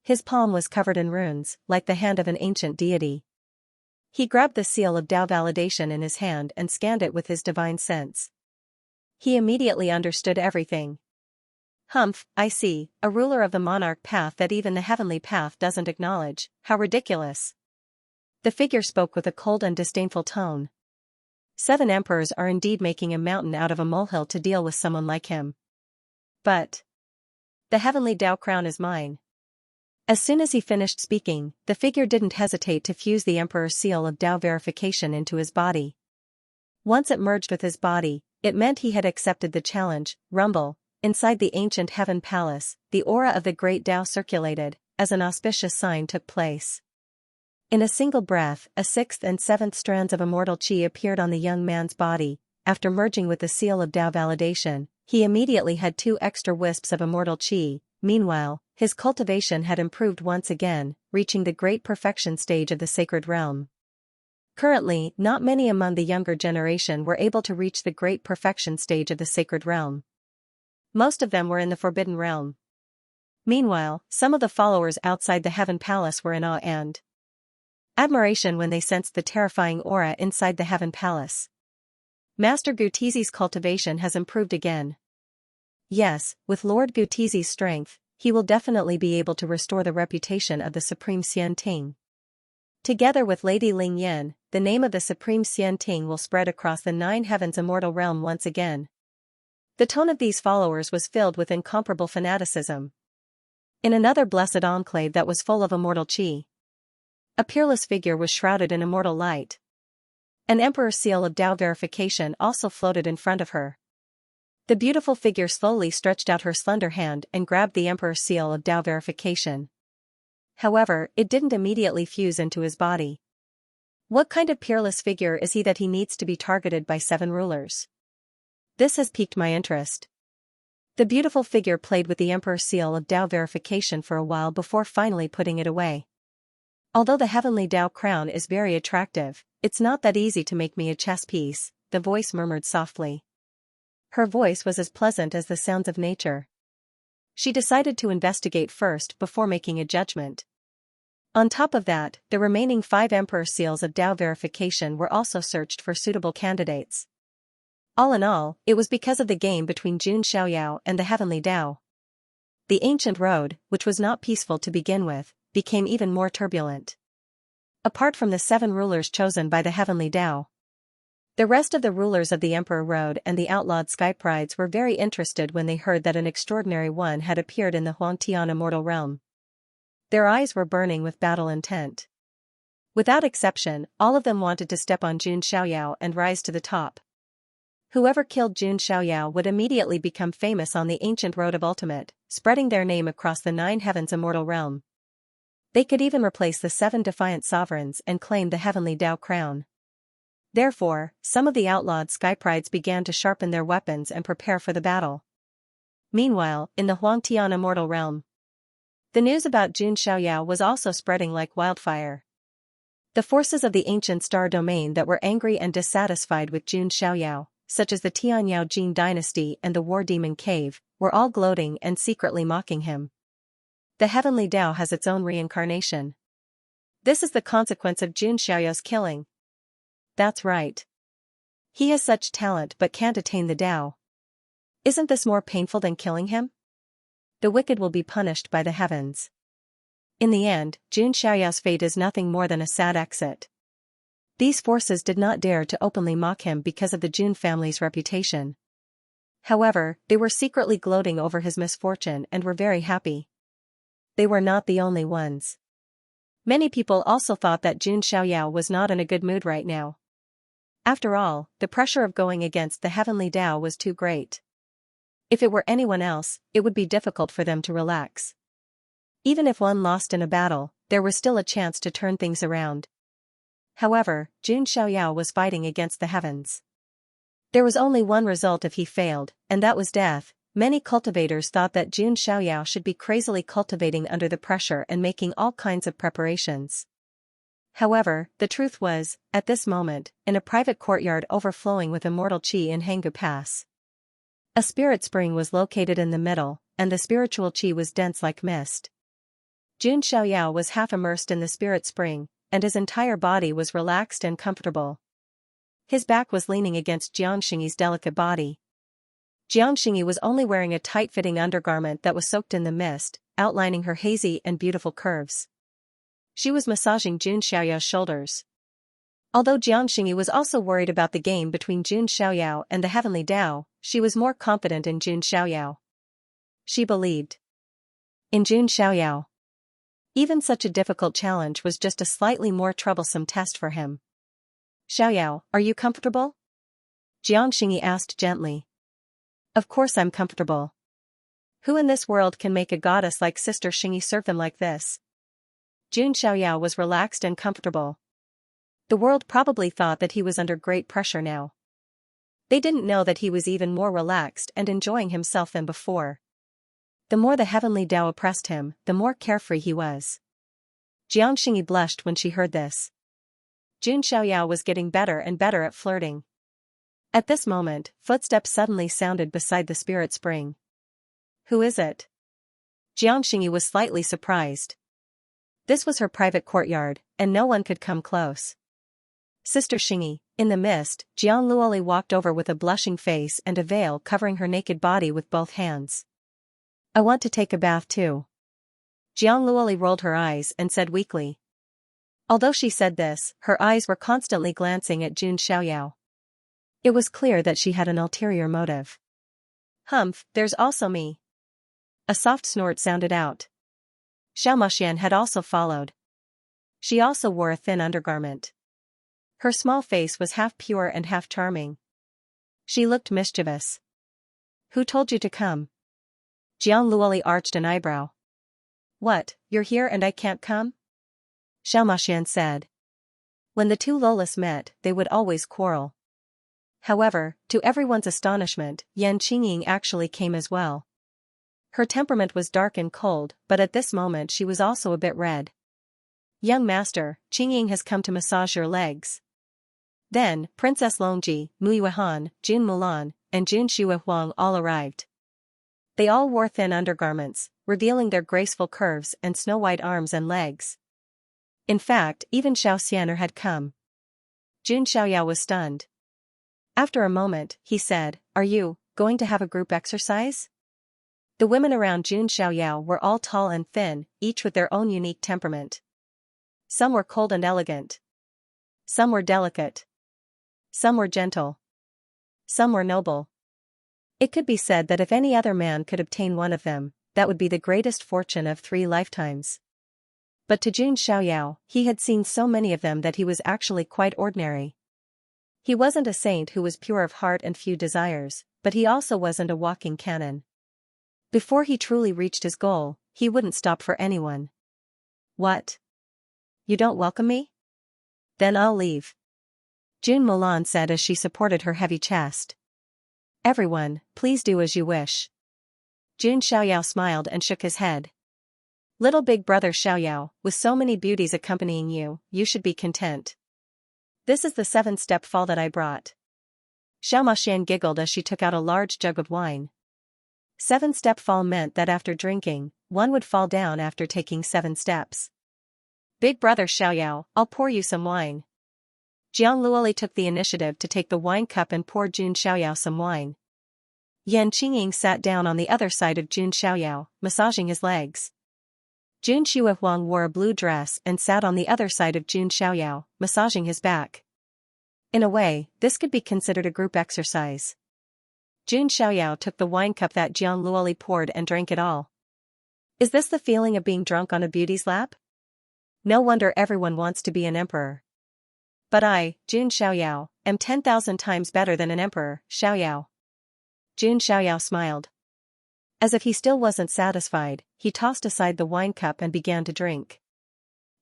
His palm was covered in runes, like the hand of an ancient deity. He grabbed the seal of Dao validation in his hand and scanned it with his divine sense. He immediately understood everything. Humph, I see, a ruler of the monarch path that even the heavenly path doesn't acknowledge, how ridiculous. The figure spoke with a cold and disdainful tone. 7 emperors are indeed making a mountain out of a molehill to deal with someone like him. But the heavenly Dao crown is mine. As soon as he finished speaking, the figure didn't hesitate to fuse the Emperor's seal of Tao verification into his body. Once it merged with his body, it meant he had accepted the challenge. Rumble. Inside the ancient heaven palace, the aura of the great Tao circulated, as an auspicious sign took place. In a single breath, a sixth and seventh strands of immortal qi appeared on the young man's body. After merging with the seal of Tao validation, he immediately had 2 extra wisps of immortal qi. Meanwhile, his cultivation had improved once again, reaching the great perfection stage of the sacred realm. Currently, not many among the younger generation were able to reach the great perfection stage of the sacred realm. Most of them were in the forbidden realm. Meanwhile, some of the followers outside the heaven palace were in awe and admiration when they sensed the terrifying aura inside the heaven palace. Master Gutizi's cultivation has improved again. Yes, with Lord Gutizi's strength, he will definitely be able to restore the reputation of the Supreme Xian Ting. Together with Lady Ling Yan, the name of the Supreme Xian Ting will spread across the 9 heavens immortal realm once again. The tone of these followers was filled with incomparable fanaticism. In another blessed enclave that was full of immortal qi, a peerless figure was shrouded in immortal light. An emperor's seal of Tao verification also floated in front of her. The beautiful figure slowly stretched out her slender hand and grabbed the emperor's seal of Tao verification. However, it didn't immediately fuse into his body. What kind of peerless figure is he that he needs to be targeted by 7 rulers? This has piqued my interest. The beautiful figure played with the emperor's seal of Tao verification for a while before finally putting it away. Although the heavenly Tao crown is very attractive, it's not that easy to make me a chess piece, the voice murmured softly. Her voice was as pleasant as the sounds of nature. She decided to investigate first before making a judgment. On top of that, the remaining 5 emperor seals of Tao verification were also searched for suitable candidates. All in all, it was because of the game between Jun Xiaoyao and the heavenly Tao. The ancient road, which was not peaceful to begin with, became even more turbulent. Apart from the 7 rulers chosen by the heavenly Tao, the rest of the rulers of the Emperor Road and the outlawed sky prides were very interested when they heard that an extraordinary one had appeared in the Huangtian immortal realm. Their eyes were burning with battle intent. Without exception, all of them wanted to step on Jun Xiaoyao and rise to the top. Whoever killed Jun Xiaoyao would immediately become famous on the ancient road of ultimate, spreading their name across the 9 heavens immortal realm. They could even replace the 7 defiant sovereigns and claim the heavenly Tao crown. Therefore, some of the outlawed sky prides began to sharpen their weapons and prepare for the battle. Meanwhile, in the Huangtian immortal realm, the news about Jun Xiaoyao was also spreading like wildfire. The forces of the ancient star domain that were angry and dissatisfied with Jun Xiaoyao, such as the Tianyao Jin dynasty and the War Demon Cave, were all gloating and secretly mocking him. The heavenly Tao has its own reincarnation. This is the consequence of Jun Xiaoyao's killing. That's right. He has such talent but can't attain the Tao. Isn't this more painful than killing him? The wicked will be punished by the heavens. In the end, Jun Xiaoyao's fate is nothing more than a sad exit. These forces did not dare to openly mock him because of the Jun family's reputation. However, they were secretly gloating over his misfortune and were very happy. They were not the only ones. Many people also thought that Jun Xiaoyao was not in a good mood right now. After all, the pressure of going against the heavenly Tao was too great. If it were anyone else, it would be difficult for them to relax. Even if one lost in a battle, there was still a chance to turn things around. However, Jun Xiaoyao was fighting against the heavens. There was only one result if he failed, and that was death. Many cultivators thought that Jun Xiaoyao should be crazily cultivating under the pressure and making all kinds of preparations. However, the truth was, at this moment, in a private courtyard overflowing with immortal qi in Hanggu Pass, a spirit spring was located in the middle, and the spiritual qi was dense like mist. Jun Xiaoyao was half immersed in the spirit spring, and his entire body was relaxed and comfortable. His back was leaning against Xianxia's delicate body. Xianxia was only wearing a tight-fitting undergarment that was soaked in the mist, outlining her hazy and beautiful curves. She was massaging Jun Xiaoyao's shoulders. Although Xianxia was also worried about the game between Jun Xiaoyao and the heavenly Tao, she was more confident in Jun Xiaoyao. She believed in Jun Xiaoyao. Even such a difficult challenge was just a slightly more troublesome test for him. Xiaoyao, are you comfortable? Xianxia asked gently. Of course I'm comfortable. Who in this world can make a goddess like Sister Xingyi serve them like this? Jun Xiaoyao was relaxed and comfortable. The world probably thought that he was under great pressure now. They didn't know that he was even more relaxed and enjoying himself than before. The more the heavenly Tao oppressed him, the more carefree he was. Jiang Xingyi blushed when she heard this. Jun Xiaoyao was getting better and better at flirting. At this moment, footsteps suddenly sounded beside the spirit spring. Who is it? Jiang Xingyi was slightly surprised. This was her private courtyard, and no one could come close. Sister Xingyi, in the mist, Jiang Luoli walked over with a blushing face and a veil covering her naked body with both hands. I want to take a bath too. Jiang Luoli rolled her eyes and said weakly. Although she said this, her eyes were constantly glancing at Jun Xiaoyao. It was clear that she had an ulterior motive. Humph, there's also me. A soft snort sounded out. Xiaomaxian had also followed. She also wore a thin undergarment. Her small face was half pure and half charming. She looked mischievous. Who told you to come? Jiang Luoli arched an eyebrow. What, you're here and I can't come? Xiaomaxian said. When the two Lolas met, they would always quarrel. However, to everyone's astonishment, Yan Qingying actually came as well. Her temperament was dark and cold, but at this moment she was also a bit red. Young master, Qingying has come to massage your legs. Then, Princess Longji, Mu Yuehan, Jun Mulan, and Jun Xuehuang all arrived. They all wore thin undergarments, revealing their graceful curves and snow-white arms and legs. In fact, even Xiao Xianer had come. Jun Xiaoyao was stunned. After a moment, he said, Are you going to have a group exercise? The women around Jun Xiaoyao were all tall and thin, each with their own unique temperament. Some were cold and elegant. Some were delicate. Some were gentle. Some were noble. It could be said that if any other man could obtain one of them, that would be the greatest fortune of 3 lifetimes. But to Jun Xiaoyao, he had seen so many of them that he was actually quite ordinary. He wasn't a saint who was pure of heart and few desires, but he also wasn't a walking canon. Before he truly reached his goal, he wouldn't stop for anyone. What? You don't welcome me? Then I'll leave. Jun Mulan said as she supported her heavy chest. Everyone, please do as you wish. Jun Xiaoyao smiled and shook his head. Little big brother Xiaoyao, with so many beauties accompanying you, you should be content. This is the 7-step fall that I brought. Xiaomaxian giggled as she took out a large jug of wine. 7-step fall meant that after drinking, one would fall down after taking 7 steps. Big brother Xiaoyao, I'll pour you some wine. Jiang Luoli took the initiative to take the wine cup and pour Jun Xiaoyao some wine. Yan Qingying sat down on the other side of Jun Xiaoyao, massaging his legs. Jun Xuehuang wore a blue dress and sat on the other side of Jun Xiaoyao, massaging his back. In a way, this could be considered a group exercise. Jun Xiaoyao took the wine cup that Jiang Luoli poured and drank it all. Is this the feeling of being drunk on a beauty's lap? No wonder everyone wants to be an emperor. But I, Jun Xiaoyao, am 10,000 times better than an emperor, Xiaoyao. Jun Xiaoyao smiled. As if he still wasn't satisfied, he tossed aside the wine cup and began to drink.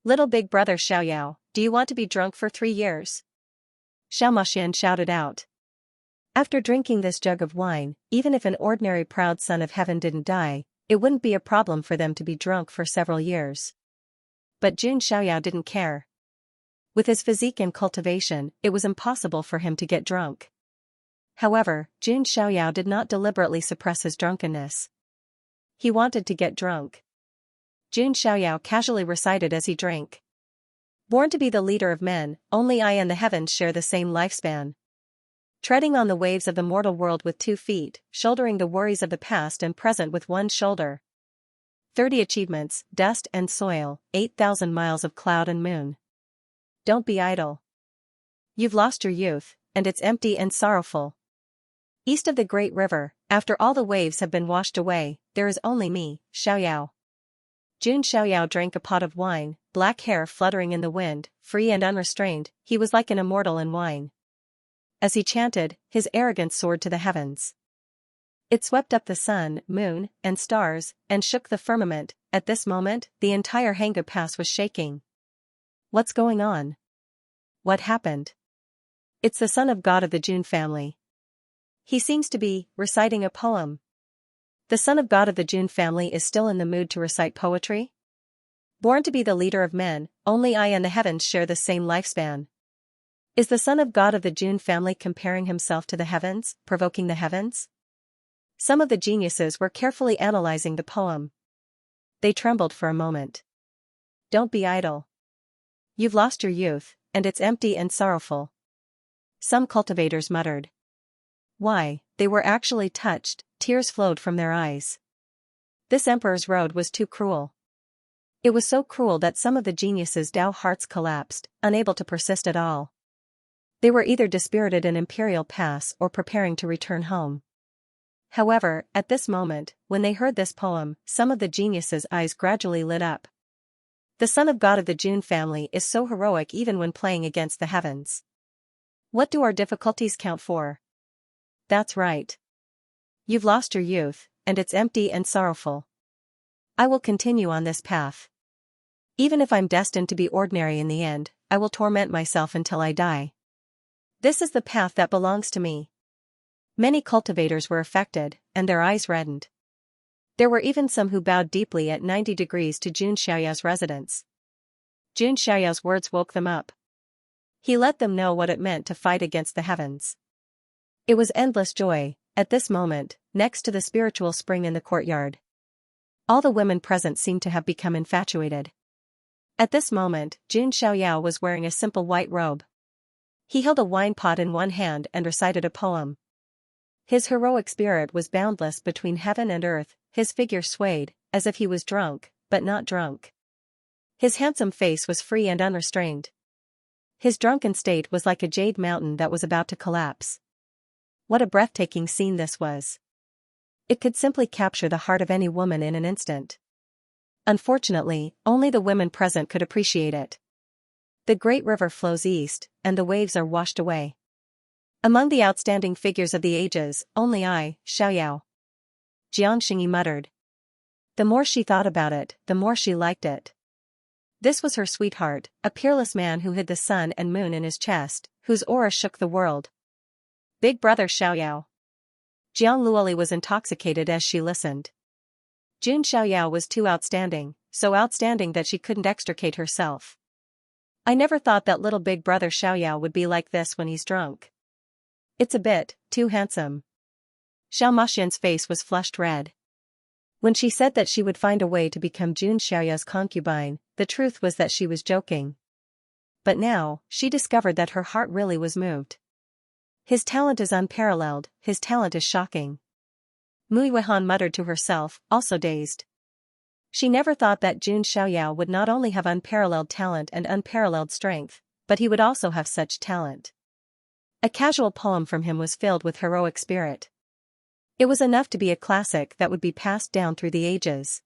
Little big brother Xiaoyao, do you want to be drunk for 3 years? Xiaomaxian shouted out. After drinking this jug of wine, even if an ordinary proud son of heaven didn't die, it wouldn't be a problem for them to be drunk for several years. But Jun Xiaoyao didn't care. With his physique and cultivation, it was impossible for him to get drunk. However, Jun Xiaoyao did not deliberately suppress his drunkenness. He wanted to get drunk. Jun Xiaoyao casually recited as he drank. Born to be the leader of men, only I and the heavens share the same lifespan. Treading on the waves of the mortal world with 2 feet, shouldering the worries of the past and present with 1 shoulder. 30 achievements, dust and soil, 8,000 miles of cloud and moon. Don't be idle. You've lost your youth, and it's empty and sorrowful. East of the great river, after all the waves have been washed away, there is only me, Xiaoyao. Jun Xiaoyao drank a pot of wine, black hair fluttering in the wind, free and unrestrained, he was like an immortal in wine. As he chanted, his arrogance soared to the heavens. It swept up the sun, moon, and stars, and shook the firmament. At this moment, the entire Hanggu Pass was shaking. What's going on? What happened? It's the son of God of the Jun family. He seems to be reciting a poem. The son of God of the Jun family is still in the mood to recite poetry? Born to be the leader of men, only I and the heavens share the same lifespan. Is the son of God of the Jun family comparing himself to the heavens, provoking the heavens? Some of the geniuses were carefully analyzing the poem. They trembled for a moment. Don't be idle. You've lost your youth, and it's empty and sorrowful. Some cultivators muttered. Why, they were actually touched, tears flowed from their eyes. This emperor's road was too cruel. It was so cruel that some of the geniuses' Tao hearts collapsed, unable to persist at all. They were either dispirited in Imperial Pass or preparing to return home. However, at this moment, when they heard this poem, some of the geniuses' eyes gradually lit up. The son of God of the Jun family is so heroic even when playing against the heavens. What do our difficulties count for? That's right. You've lost your youth, and it's empty and sorrowful. I will continue on this path. Even if I'm destined to be ordinary in the end, I will torment myself until I die. This is the path that belongs to me. Many cultivators were affected, and their eyes reddened. There were even some who bowed deeply at 90 degrees to Jun Xiaoyao's residence. Jun Xiaoyao's words woke them up. He let them know what it meant to fight against the heavens. It was endless joy, at this moment, next to the spiritual spring in the courtyard. All the women present seemed to have become infatuated. At this moment, Jun Xiaoyao was wearing a simple white robe. He held a wine pot in one hand and recited a poem. His heroic spirit was boundless between heaven and earth, his figure swayed, as if he was drunk, but not drunk. His handsome face was free and unrestrained. His drunken state was like a jade mountain that was about to collapse. What a breathtaking scene this was. It could simply capture the heart of any woman in an instant. Unfortunately, only the women present could appreciate it. The great river flows east, and the waves are washed away. Among the outstanding figures of the ages, only I, Xiaoyao. Xianxia muttered. The more she thought about it, the more she liked it. This was her sweetheart, a peerless man who hid the sun and moon in his chest, whose aura shook the world. Big brother Xiaoyao. Jiang Luoli was intoxicated as she listened. Jun Xiaoyao was too outstanding, so outstanding that she couldn't extricate herself. I never thought that little big brother Xiaoyao would be like this when he's drunk. It's a bit too handsome. Xiao Maxian's face was flushed red. When she said that she would find a way to become Jun Xiaoyao's concubine, the truth was that she was joking. But now, she discovered that her heart really was moved. His talent is unparalleled, his talent is shocking. Mui Weihan muttered to herself, also dazed. She never thought that Jun Xiaoyao would not only have unparalleled talent and unparalleled strength, but he would also have such talent. A casual poem from him was filled with heroic spirit. It was enough to be a classic that would be passed down through the ages.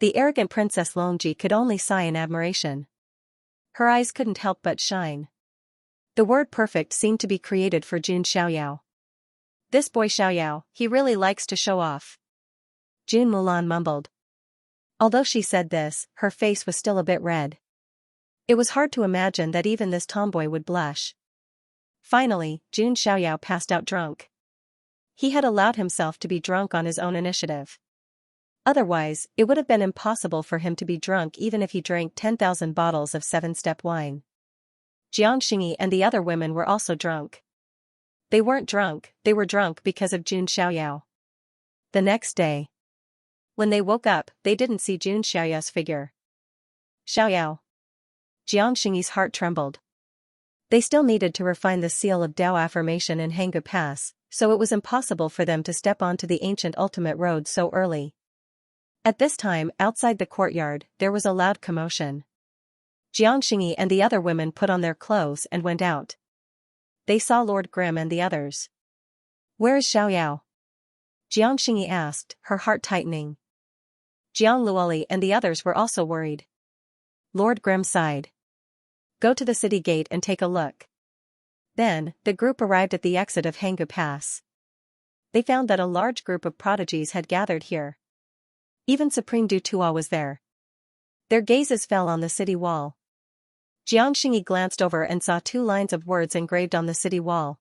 The arrogant Princess Longji could only sigh in admiration. Her eyes couldn't help but shine. The word perfect seemed to be created for Jun Xiaoyao. This boy Xiaoyao, he really likes to show off. Jun Mulan mumbled. Although she said this, her face was still a bit red. It was hard to imagine that even this tomboy would blush. Finally, Jun Xiaoyao passed out drunk. He had allowed himself to be drunk on his own initiative. Otherwise, it would have been impossible for him to be drunk even if he drank 10,000 bottles of seven-step wine. Jiang Xingyi and the other women were also drunk. They weren't drunk, they were drunk because of Jun Xiaoyao. The next day, when they woke up, they didn't see Jun Xiaoyao's figure. Xiaoyao. Jiang Xingyi's heart trembled. They still needed to refine the seal of Tao affirmation in Hanggu Pass, so it was impossible for them to step onto the ancient ultimate road so early. At this time, outside the courtyard, there was a loud commotion. Jiang Xingyi and the other women put on their clothes and went out. They saw Lord Grimm and the others. Where is Xiaoyao? Jiang Xingyi asked, her heart tightening. Jiang Luoli and the others were also worried. Lord Grimm sighed. Go to the city gate and take a look. Then, the group arrived at the exit of Hangu Pass. They found that a large group of prodigies had gathered here. Even Supreme Du Tua was there. Their gazes fell on the city wall. Xianxia glanced over and saw 2 lines of words engraved on the city wall.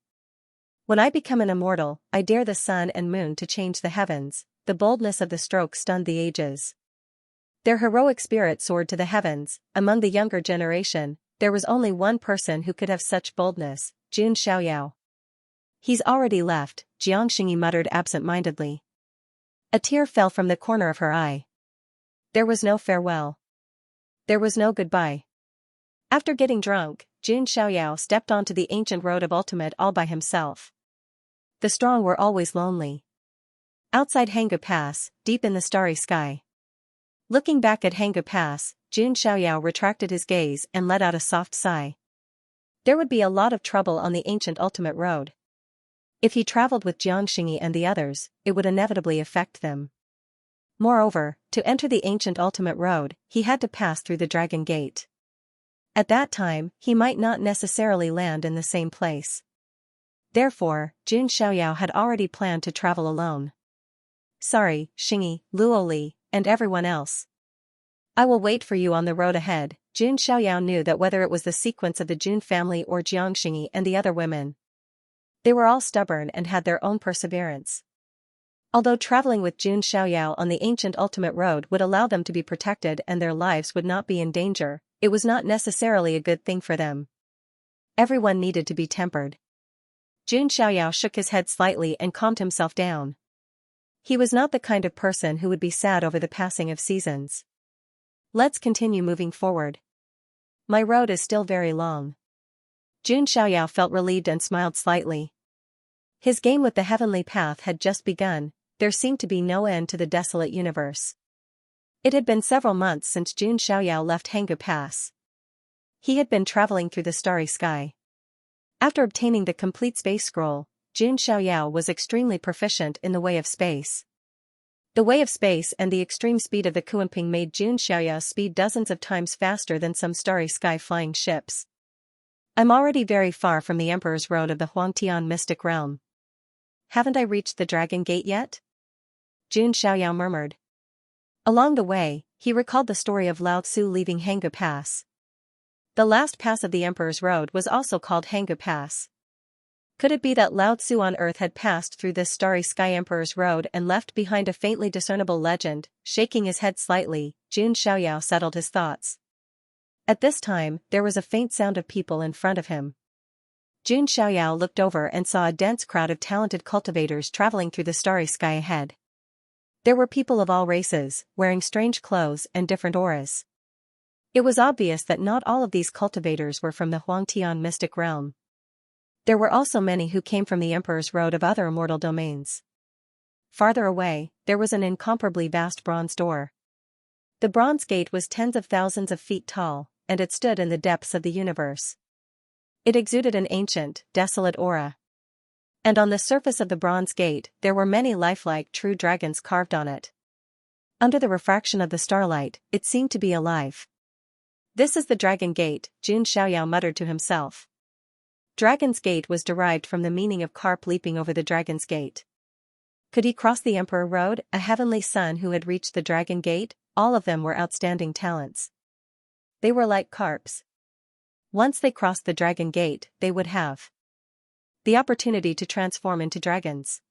When I become an immortal, I dare the sun and moon to change the heavens. The boldness of the stroke stunned the ages. Their heroic spirit soared to the heavens. Among the younger generation, there was only one person who could have such boldness, Jun Xiaoyao. He's already left, Jiangxing muttered absent-mindedly. A tear fell from the corner of her eye. There was no farewell. There was no goodbye. After getting drunk, Jun Xiaoyao stepped onto the ancient road of ultimate all by himself. The strong were always lonely. Outside Hangu Pass, deep in the starry sky. Looking back at Hangu Pass, Jun Xiaoyao retracted his gaze and let out a soft sigh. There would be a lot of trouble on the ancient ultimate road. If he traveled with Jiangxing and the others, it would inevitably affect them. Moreover, to enter the ancient ultimate road, he had to pass through the Dragon Gate. At that time, he might not necessarily land in the same place. Therefore, Jun Xiaoyao had already planned to travel alone. Sorry, Xingyi, Luoli, and everyone else. I will wait for you on the road ahead. Jun Xiaoyao knew that whether it was the sequence of the Jun family or Jiangxing and the other women, they were all stubborn and had their own perseverance. Although traveling with Jun Xiaoyao on the ancient ultimate road would allow them to be protected and their lives would not be in danger, it was not necessarily a good thing for them. Everyone needed to be tempered. Jun Xiaoyao shook his head slightly and calmed himself down. He was not the kind of person who would be sad over the passing of seasons. Let's continue moving forward. My road is still very long. Jun Xiaoyao felt relieved and smiled slightly. His game with the heavenly path had just begun. There seemed to be no end to the desolate universe. It had been several months since Jun Xiaoyao left Hangu Pass. He had been traveling through the starry sky. After obtaining the complete space scroll, Jun Xiaoyao was extremely proficient in the way of space. The way of space and the extreme speed of the Kuanping made Jun Xiaoyao speed dozens of times faster than some starry sky flying ships. I'm already very far from the Emperor's Road of the Huangtian mystic realm. Haven't I reached the Dragon Gate yet? Jun Xiaoyao murmured. Along the way, he recalled the story of Lao Tzu leaving Hangu Pass. The last pass of the Emperor's Road was also called Hangu Pass. Could it be that Lao Tzu on Earth had passed through this starry sky Emperor's Road and left behind a faintly discernible legend? Shaking his head slightly, Jun Xiaoyao settled his thoughts. At this time, there was a faint sound of people in front of him. Jun Xiaoyao looked over and saw a dense crowd of talented cultivators traveling through the starry sky ahead. There were people of all races, wearing strange clothes and different auras. It was obvious that not all of these cultivators were from the Huangtian mystic realm. There were also many who came from the Emperor's Road of other immortal domains. Farther away, there was an incomparably vast bronze door. The bronze gate was tens of thousands of feet tall, and it stood in the depths of the universe. It exuded an ancient, desolate aura. And on the surface of the bronze gate, there were many lifelike true dragons carved on it. Under the refraction of the starlight, it seemed to be alive. This is the Dragon Gate, Jun Xiaoyao muttered to himself. Dragon's Gate was derived from the meaning of carp leaping over the Dragon's Gate. Could he cross the Emperor Road, a heavenly son who had reached the Dragon Gate? All of them were outstanding talents. They were like carps. Once they crossed the Dragon Gate, they would have the opportunity to transform into dragons.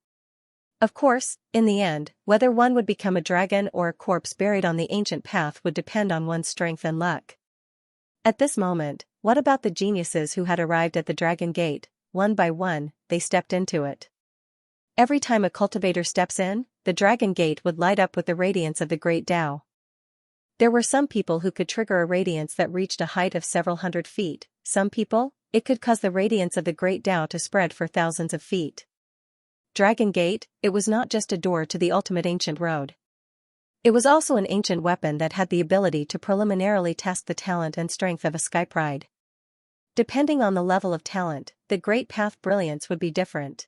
Of course, in the end, whether one would become a dragon or a corpse buried on the ancient path would depend on one's strength and luck. At this moment, what about the geniuses who had arrived at the Dragon Gate? One by one, they stepped into it. Every time a cultivator steps in, the Dragon Gate would light up with the radiance of the Great Tao. There were some people who could trigger a radiance that reached a height of several hundred feet. Some people, it could cause the radiance of the Great Tao to spread for thousands of feet. Dragon Gate, it was not just a door to the ultimate ancient road. It was also an ancient weapon that had the ability to preliminarily test the talent and strength of a skypride. Depending on the level of talent, the Great Path brilliance would be different.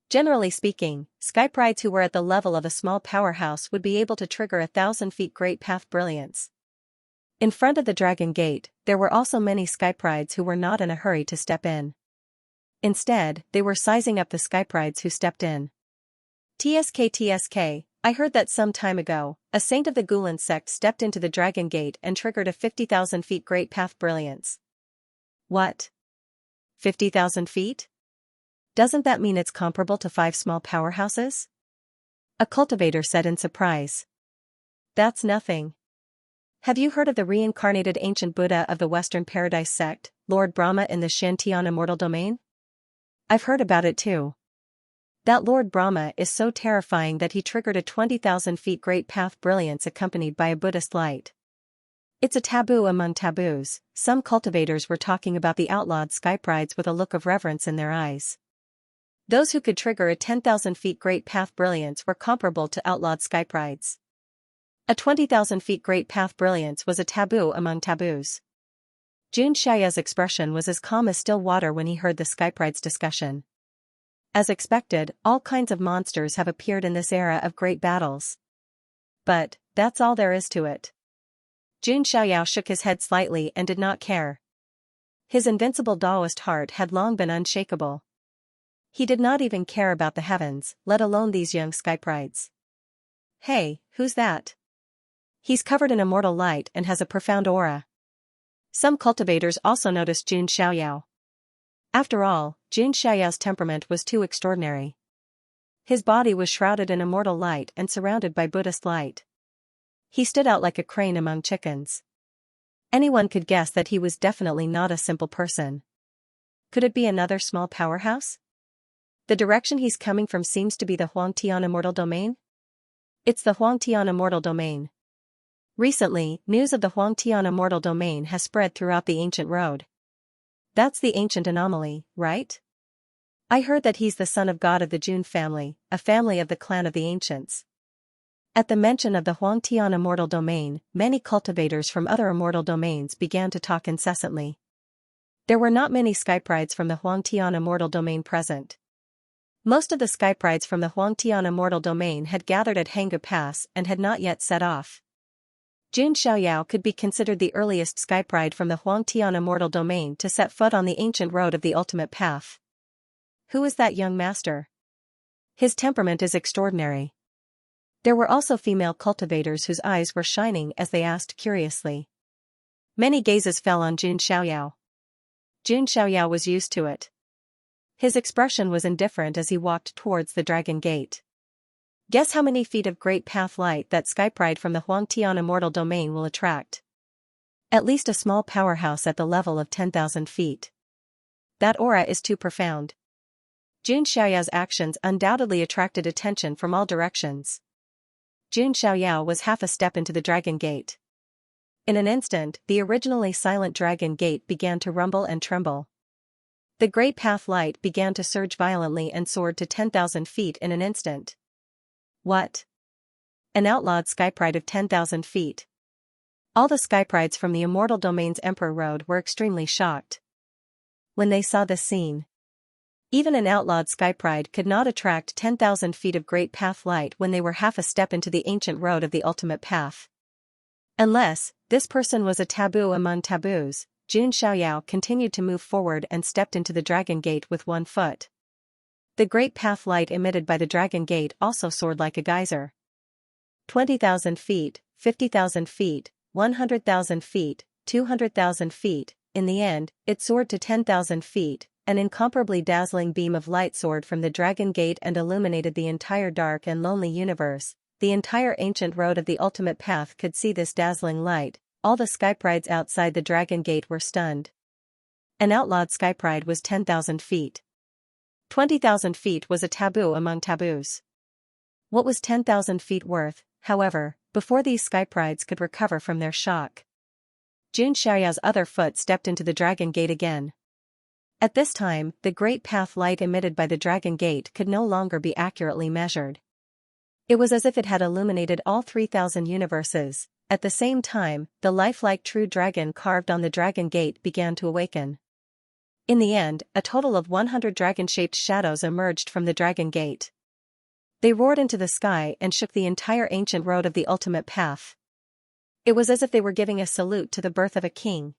Generally speaking, skyprides who were at the level of a small powerhouse would be able to trigger 1,000 feet great path brilliance. In front of the Dragon Gate, there were also many skyprides who were not in a hurry to step in. Instead, they were sizing up the skyprides who stepped in. TSK, I heard that some time ago, a saint of the Gulen sect stepped into the Dragon Gate and triggered a 50,000 feet great path brilliance. What? 50,000 feet? Doesn't that mean it's comparable to 5 small powerhouses? A cultivator said in surprise. That's nothing. Have you heard of the reincarnated ancient Buddha of the Western Paradise sect, Lord Brahma in the Xianxia immortal domain? I've heard about it too. That Lord Brahma is so terrifying that he triggered a 20,000 feet great path brilliance accompanied by a Buddhist light. It's a taboo among taboos. Some cultivators were talking about the outlawed skyprides with a look of reverence in their eyes. Those who could trigger a 10,000 feet great path brilliance were comparable to outlawed skyprides. A 20,000 feet great path brilliance was a taboo among taboos. Xianxia's expression was as calm as still water when he heard the skyprides discussion. As expected, all kinds of monsters have appeared in this era of great battles. But, that's all there is to it. Xianxia shook his head slightly and did not care. His invincible Taoist heart had long been unshakable. He did not even care about the heavens, let alone these young skyprides. Hey, who's that? He's covered in immortal light and has a profound aura. Some cultivators also noticed Xianxia. After all, Xianxia's temperament was too extraordinary. His body was shrouded in immortal light and surrounded by Buddhist light. He stood out like a crane among chickens. Anyone could guess that he was definitely not a simple person. Could it be another small powerhouse? The direction he's coming from seems to be the Xianxia immortal domain? It's the Xianxia immortal domain. Recently, news of the Xianxia immortal domain has spread throughout the ancient road. That's the ancient anomaly, right? I heard that he's the son of God of the Jun family, a family of the clan of the ancients. At the mention of the Xianxia immortal domain, many cultivators from other immortal domains began to talk incessantly. There were not many skyprides from the Xianxia immortal domain present. Most of the skyprides from the Xianxia immortal domain had gathered at Hanggu Pass and had not yet set off. Xianxia could be considered the earliest skypride from the Xianxia immortal domain to set foot on the ancient road of the ultimate path. Who is that young master? His temperament is extraordinary. There were also female cultivators whose eyes were shining as they asked curiously. Many gazes fell on Xianxia. Xianxia was used to it. His expression was indifferent as he walked towards the Dragon Gate. Guess how many feet of great path light that skypride from the Xianxia immortal domain will attract? At least a small powerhouse at the level of 10,000 feet. That aura is too profound. Xianxia's actions undoubtedly attracted attention from all directions. Xianxia was half a step into the Dragon Gate. In an instant, the originally silent Dragon Gate began to rumble and tremble. The great path light began to surge violently and soared to 10,000 feet in an instant. What? An outlawed skypride of 10,000 feet. All the skyprides from the immortal domain's Emperor Road were extremely shocked when they saw this scene. Even an outlawed skypride could not attract 10,000 feet of great path light when they were half a step into the ancient road of the ultimate path. Unless, this person was a taboo among taboos, Xianxia continued to move forward and stepped into the Dragon Gate with one foot. The great path light emitted by the Dragon Gate also soared like a geyser. 20,000 feet, 50,000 feet, 100,000 feet, 200,000 feet, in the end, it soared to 10,000 feet, an incomparably dazzling beam of light soared from the Dragon Gate and illuminated the entire dark and lonely universe. The entire ancient road of the ultimate path could see this dazzling light. All the skyprides outside the Dragon Gate were stunned. An outlawed skypride was 10,000 feet. 20,000 feet was a taboo among taboos. What was 10,000 feet worth, however, before these skyprides could recover from their shock? Xianxia's other foot stepped into the Dragon Gate again. At this time, the great path light emitted by the Dragon Gate could no longer be accurately measured. It was as if it had illuminated all 3,000 universes. At the same time, the lifelike true dragon carved on the Dragon Gate began to awaken. In the end, a total of 100 dragon-shaped shadows emerged from the dragon gate. They roared into the sky and shook the entire ancient road of the ultimate path. It was as if they were giving a salute to the birth of a king.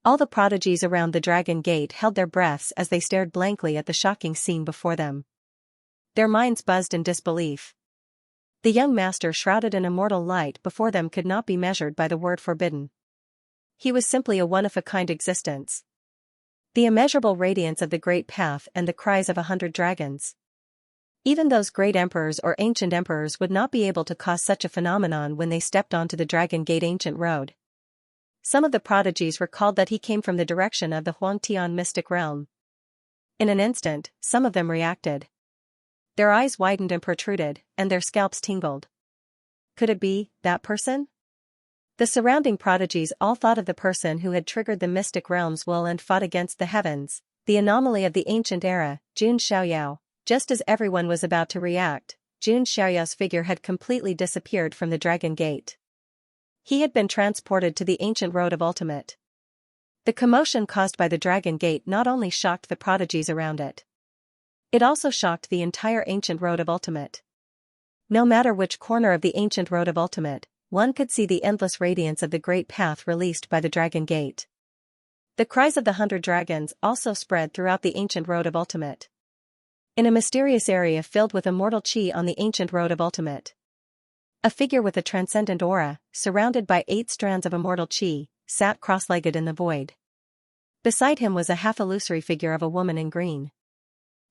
All the prodigies around the dragon gate held their breaths as they stared blankly at the shocking scene before them. Their minds buzzed in disbelief. The young master shrouded in immortal light before them could not be measured by the word forbidden. He was simply a one-of-a-kind existence. The immeasurable radiance of the great path and the cries of 100 dragons. Even those great emperors or ancient emperors would not be able to cause such a phenomenon when they stepped onto the Dragon Gate ancient road. Some of the prodigies recalled that he came from the direction of the Huangtian mystic realm. In an instant, some of them reacted. Their eyes widened and protruded, and their scalps tingled. Could it be that person? The surrounding prodigies all thought of the person who had triggered the mystic realm's will and fought against the heavens, the anomaly of the ancient era, Xianxia. Just as everyone was about to react, Xianxia's figure had completely disappeared from the Dragon Gate. He had been transported to the ancient road of ultimate. The commotion caused by the Dragon Gate not only shocked the prodigies around it. It also shocked the entire ancient road of ultimate. No matter which corner of the ancient road of ultimate, one could see the endless radiance of the great path released by the Dragon Gate. The cries of the 100 dragons also spread throughout the ancient road of ultimate. In a mysterious area filled with immortal chi on the ancient road of ultimate, a figure with a transcendent aura, surrounded by 8 strands of immortal chi, sat cross-legged in the void. Beside him was a half-illusory figure of a woman in green.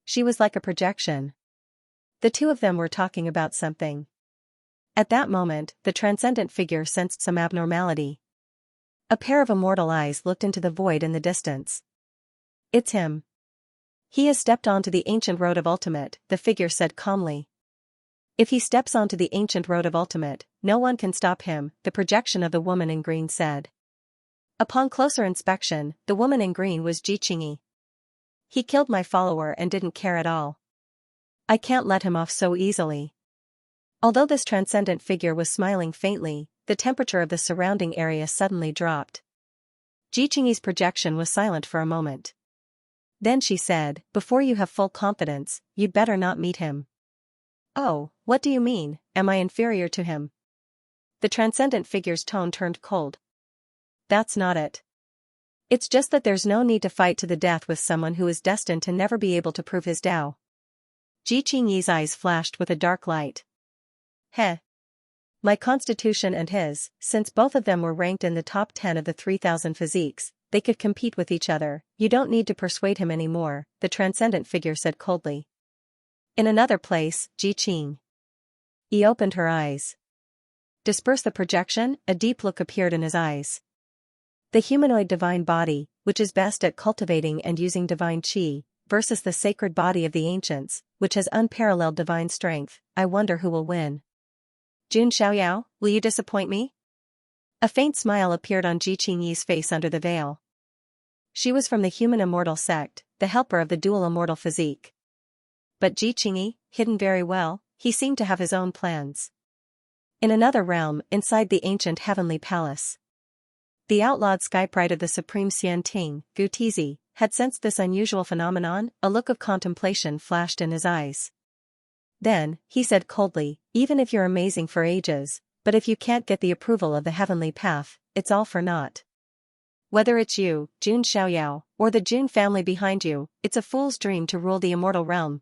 She was like a projection. The two of them were talking about something. At that moment, the transcendent figure sensed some abnormality. A pair of immortal eyes looked into the void in the distance. It's him. He has stepped onto the ancient road of ultimate, the figure said calmly. If he steps onto the ancient road of ultimate, no one can stop him, the projection of the woman in green said. Upon closer inspection, the woman in green was Xianxia. He killed my follower and didn't care at all. I can't let him off so easily. Although this transcendent figure was smiling faintly, the temperature of the surrounding area suddenly dropped. Xianxia's projection was silent for a moment. Then she said, before you have full confidence, you'd better not meet him. Oh, what do you mean, am I inferior to him? The transcendent figure's tone turned cold. That's not it. It's just that there's no need to fight to the death with someone who is destined to never be able to prove his Tao. Xianxia's eyes flashed with a dark light. Heh. My constitution and his, since both of them were ranked in the top 10 of the 3,000 physiques, they could compete with each other. You don't need to persuade him anymore, the transcendent figure said coldly. In another place, Xianxia opened her eyes. Disperse the projection, a deep look appeared in his eyes. The humanoid divine body, which is best at cultivating and using divine chi, versus the sacred body of the ancients, which has unparalleled divine strength, I wonder who will win. Xianxia, will you disappoint me? A faint smile appeared on Xianxia's face under the veil. She was from the human immortal sect, the helper of the dual immortal physique. But Xianxia, hidden very well, he seemed to have his own plans. In another realm, inside the ancient heavenly palace, the outlawed skypride of the supreme Xianting, Gutizi, had sensed this unusual phenomenon. A look of contemplation flashed in his eyes. Then, he said coldly, even if you're amazing for ages, but if you can't get the approval of the heavenly path, it's all for naught. Whether it's you, Jun Xiaoyao, or the Jun family behind you, it's a fool's dream to rule the immortal realm.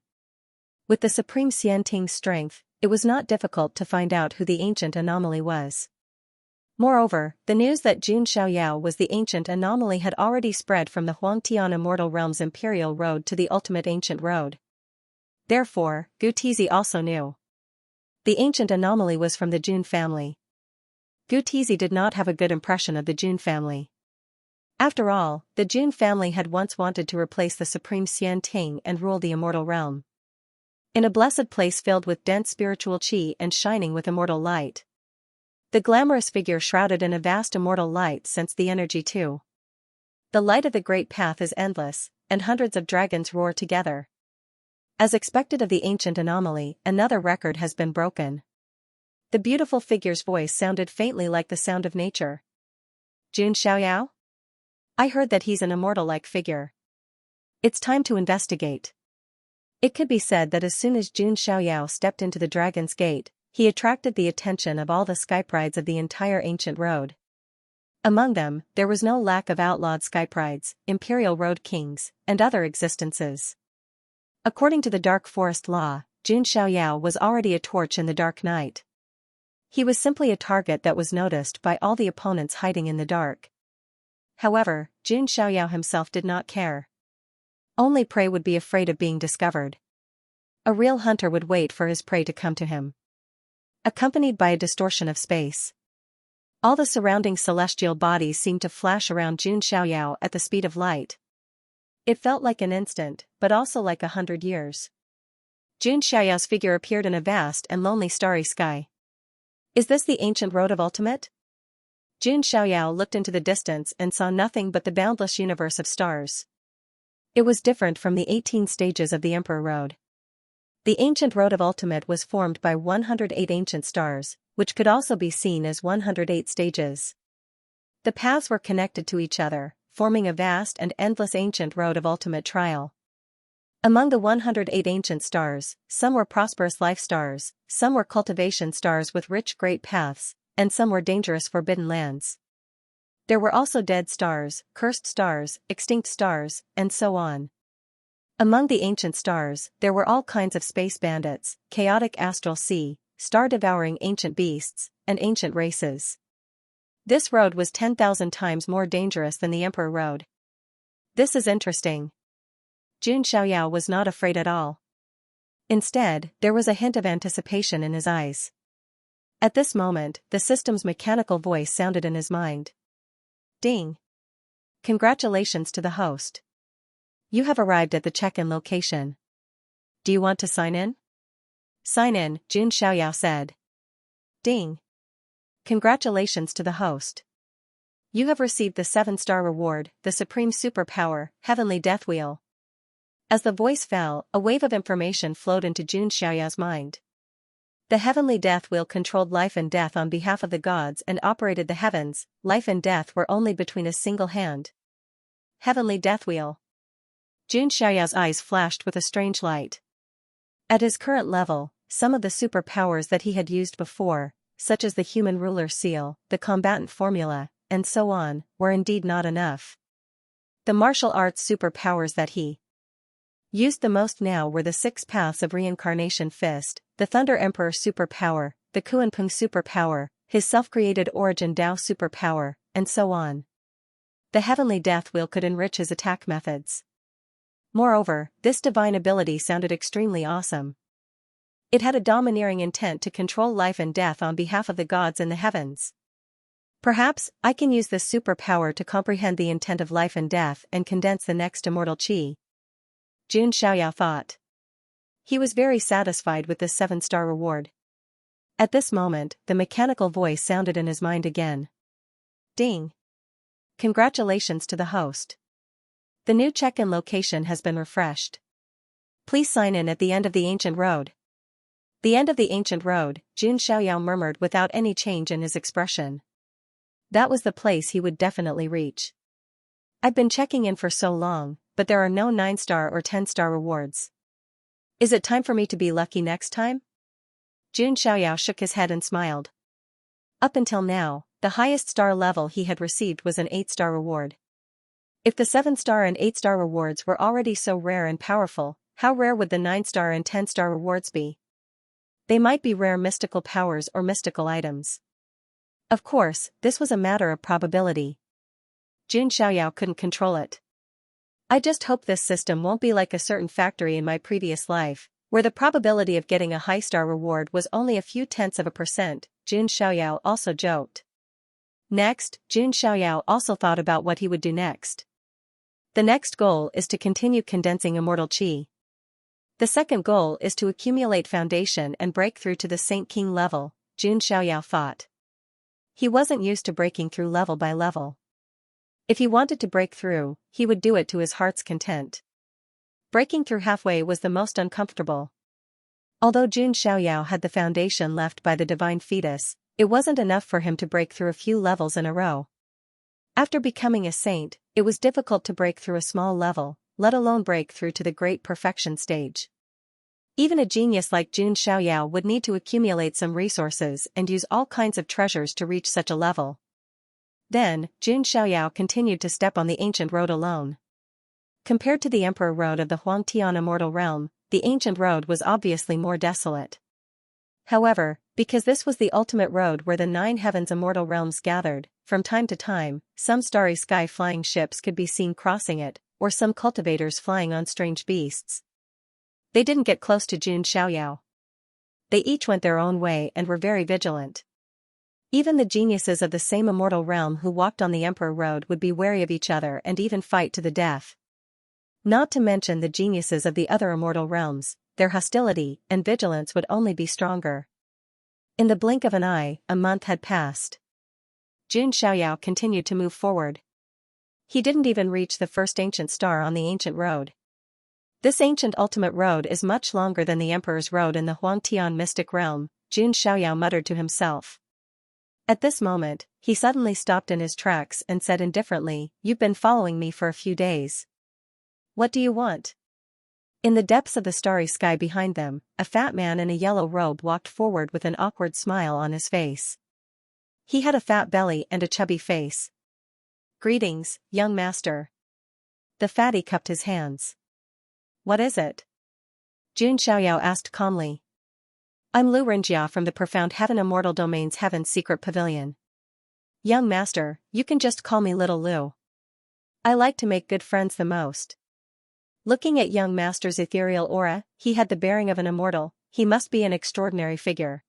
With the supreme Xianting's strength, it was not difficult to find out who the ancient anomaly was. Moreover, the news that Jun Xiaoyao was the ancient anomaly had already spread from the Huangtian immortal realm's imperial road to the ultimate ancient road. Therefore, Gutizi also knew. The ancient anomaly was from the Jun family. Gutizi did not have a good impression of the Jun family. After all, the Jun family had once wanted to replace the supreme Xianting and rule the immortal realm. In a blessed place filled with dense spiritual chi and shining with immortal light. The glamorous figure shrouded in a vast immortal light sensed the energy too. The light of the great path is endless, and hundreds of dragons roar together. As expected of the ancient anomaly, another record has been broken. The beautiful figure's voice sounded faintly like the sound of nature. Jun Xiaoyao? I heard that he's an immortal-like figure. It's time to investigate. It could be said that as soon as Jun Xiaoyao stepped into the Dragon's Gate, he attracted the attention of all the skyprides of the entire ancient road. Among them, there was no lack of outlawed skyprides, imperial road kings, and other existences. According to the Dark Forest law, Jun Xiaoyao was already a torch in the dark night. He was simply a target that was noticed by all the opponents hiding in the dark. However, Jun Xiaoyao himself did not care. Only prey would be afraid of being discovered. A real hunter would wait for his prey to come to him. Accompanied by a distortion of space. All the surrounding celestial bodies seemed to flash around Jun Xiaoyao at the speed of light. It felt like an instant, but also like 100 years. Jun Xiaoyao's figure appeared in a vast and lonely starry sky. Is this the ancient road of ultimate? Jun Xiaoyao looked into the distance and saw nothing but the boundless universe of stars. It was different from the 18 stages of the Emperor Road. The ancient road of ultimate was formed by 108 ancient stars, which could also be seen as 108 stages. The paths were connected to each other, forming a vast and endless ancient road of ultimate trial. Among the 108 ancient stars, some were prosperous life stars, some were cultivation stars with rich great paths, and some were dangerous forbidden lands. There were also dead stars, cursed stars, extinct stars, and so on. Among the ancient stars, there were all kinds of space bandits, chaotic astral sea, star-devouring ancient beasts, and ancient races. This road was 10,000 times more dangerous than the Emperor Road. This is interesting. Jun Xiaoyao was not afraid at all. Instead, there was a hint of anticipation in his eyes. At this moment, the system's mechanical voice sounded in his mind. Ding! Congratulations to the host. You have arrived at the check-in location. Do you want to sign in? Sign in, Jun Xiaoyao said. Ding! Congratulations to the host. You have received the 7-star reward, the supreme superpower, Heavenly Death Wheel. As the voice fell, a wave of information flowed into Jun Xiaoyao's mind. The Heavenly Death Wheel controlled life and death on behalf of the gods and operated the heavens. Life and death were only between a single hand. Heavenly Death Wheel. Jun Xiaoyao's eyes flashed with a strange light. At his current level, some of the superpowers that he had used before, such as the human ruler seal, the combatant formula, and so on, were indeed not enough. The martial arts superpowers that he used the most now were the 6 paths of reincarnation fist, the Thunder Emperor superpower, the Kuanping superpower, his self-created origin Dao superpower, and so on. The Heavenly Death Wheel could enrich his attack methods. Moreover, this divine ability sounded extremely awesome. It had a domineering intent to control life and death on behalf of the gods in the heavens. Perhaps, I can use this superpower to comprehend the intent of life and death and condense the next immortal qi. Jun Xiaoyao thought. He was very satisfied with this 7-star reward. At this moment, the mechanical voice sounded in his mind again. Ding! Congratulations to the host. The new check-in location has been refreshed. Please sign in at the end of the ancient road. The end of the ancient road, Jun Xiaoyao murmured without any change in his expression. That was the place he would definitely reach. I've been checking in for so long, but there are no 9-star or 10-star rewards. Is it time for me to be lucky next time? Jun Xiaoyao shook his head and smiled. Up until now, the highest star level he had received was an 8-star reward. If the 7-star and 8-star rewards were already so rare and powerful, how rare would the 9-star and 10-star rewards be? They might be rare mystical powers or mystical items. Of course, this was a matter of probability. Jun Xiaoyao couldn't control it. I just hope this system won't be like a certain factory in my previous life, where the probability of getting a high-star reward was only a few tenths of a %, Jun Xiaoyao also joked. Next, Jun Xiaoyao also thought about what he would do next. The next goal is to continue condensing immortal qi. The second goal is to accumulate foundation and break through to the Saint King level, Jun Xiaoyao thought. He wasn't used to breaking through level by level. If he wanted to break through, he would do it to his heart's content. Breaking through halfway was the most uncomfortable. Although Jun Xiaoyao had the foundation left by the divine fetus, it wasn't enough for him to break through a few levels in a row. After becoming a saint, it was difficult to break through a small level, let alone break through to the great perfection stage. Even a genius like Jun Xiaoyao would need to accumulate some resources and use all kinds of treasures to reach such a level. Then, Jun Xiaoyao continued to step on the ancient road alone. Compared to the Emperor Road of the Huangtian Immortal Realm, the ancient road was obviously more desolate. However, because this was the ultimate road where the 9 heavens immortal realms gathered, from time to time, some starry sky flying ships could be seen crossing it, or some cultivators flying on strange beasts. They didn't get close to Jun Xiaoyao. They each went their own way and were very vigilant. Even the geniuses of the same immortal realm who walked on the Emperor Road would be wary of each other and even fight to the death. Not to mention the geniuses of the other immortal realms, their hostility and vigilance would only be stronger. In the blink of an eye, a month had passed. Jun Xiaoyao continued to move forward. He didn't even reach the first ancient star on the ancient road. This ancient ultimate road is much longer than the Emperor's Road in the Huangtian mystic realm, Jun Xiaoyao muttered to himself. At this moment, he suddenly stopped in his tracks and said indifferently, "You've been following me for a few days. What do you want?" In the depths of the starry sky behind them, a fat man in a yellow robe walked forward with an awkward smile on his face. He had a fat belly and a chubby face. "Greetings, young master." The fatty cupped his hands. "What is it?" Jun Xiaoyao asked calmly. "I'm Lu Rinjia from the Profound Heaven Immortal Domain's Heaven's Secret Pavilion. Young master, you can just call me Little Lu. I like to make good friends the most." Looking at young master's ethereal aura, he had the bearing of an immortal. He must be an extraordinary figure.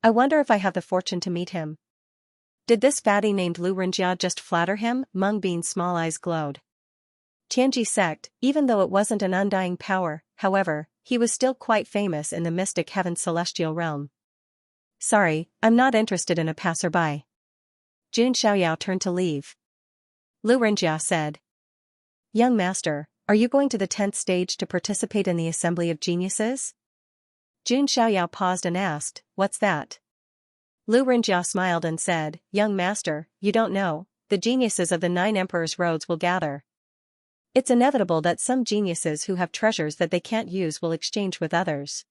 I wonder if I have the fortune to meet him. Did this fatty named Lu Rinjia just flatter him? Meng Bin's small eyes glowed. Tianji sect, even though it wasn't an undying power, however, he was still quite famous in the mystic heaven's celestial realm. "Sorry, I'm not interested in a passerby." Jun Xiaoyao turned to leave. Lu Rinjia said, "Young master, are you going to the 10th stage to participate in the Assembly of Geniuses?" Jun Xiaoyao paused and asked, "What's that?" Lu Rinjia smiled and said, "Young master, you don't know, the geniuses of the 9 emperors' roads will gather. It's inevitable that some geniuses who have treasures that they can't use will exchange with others.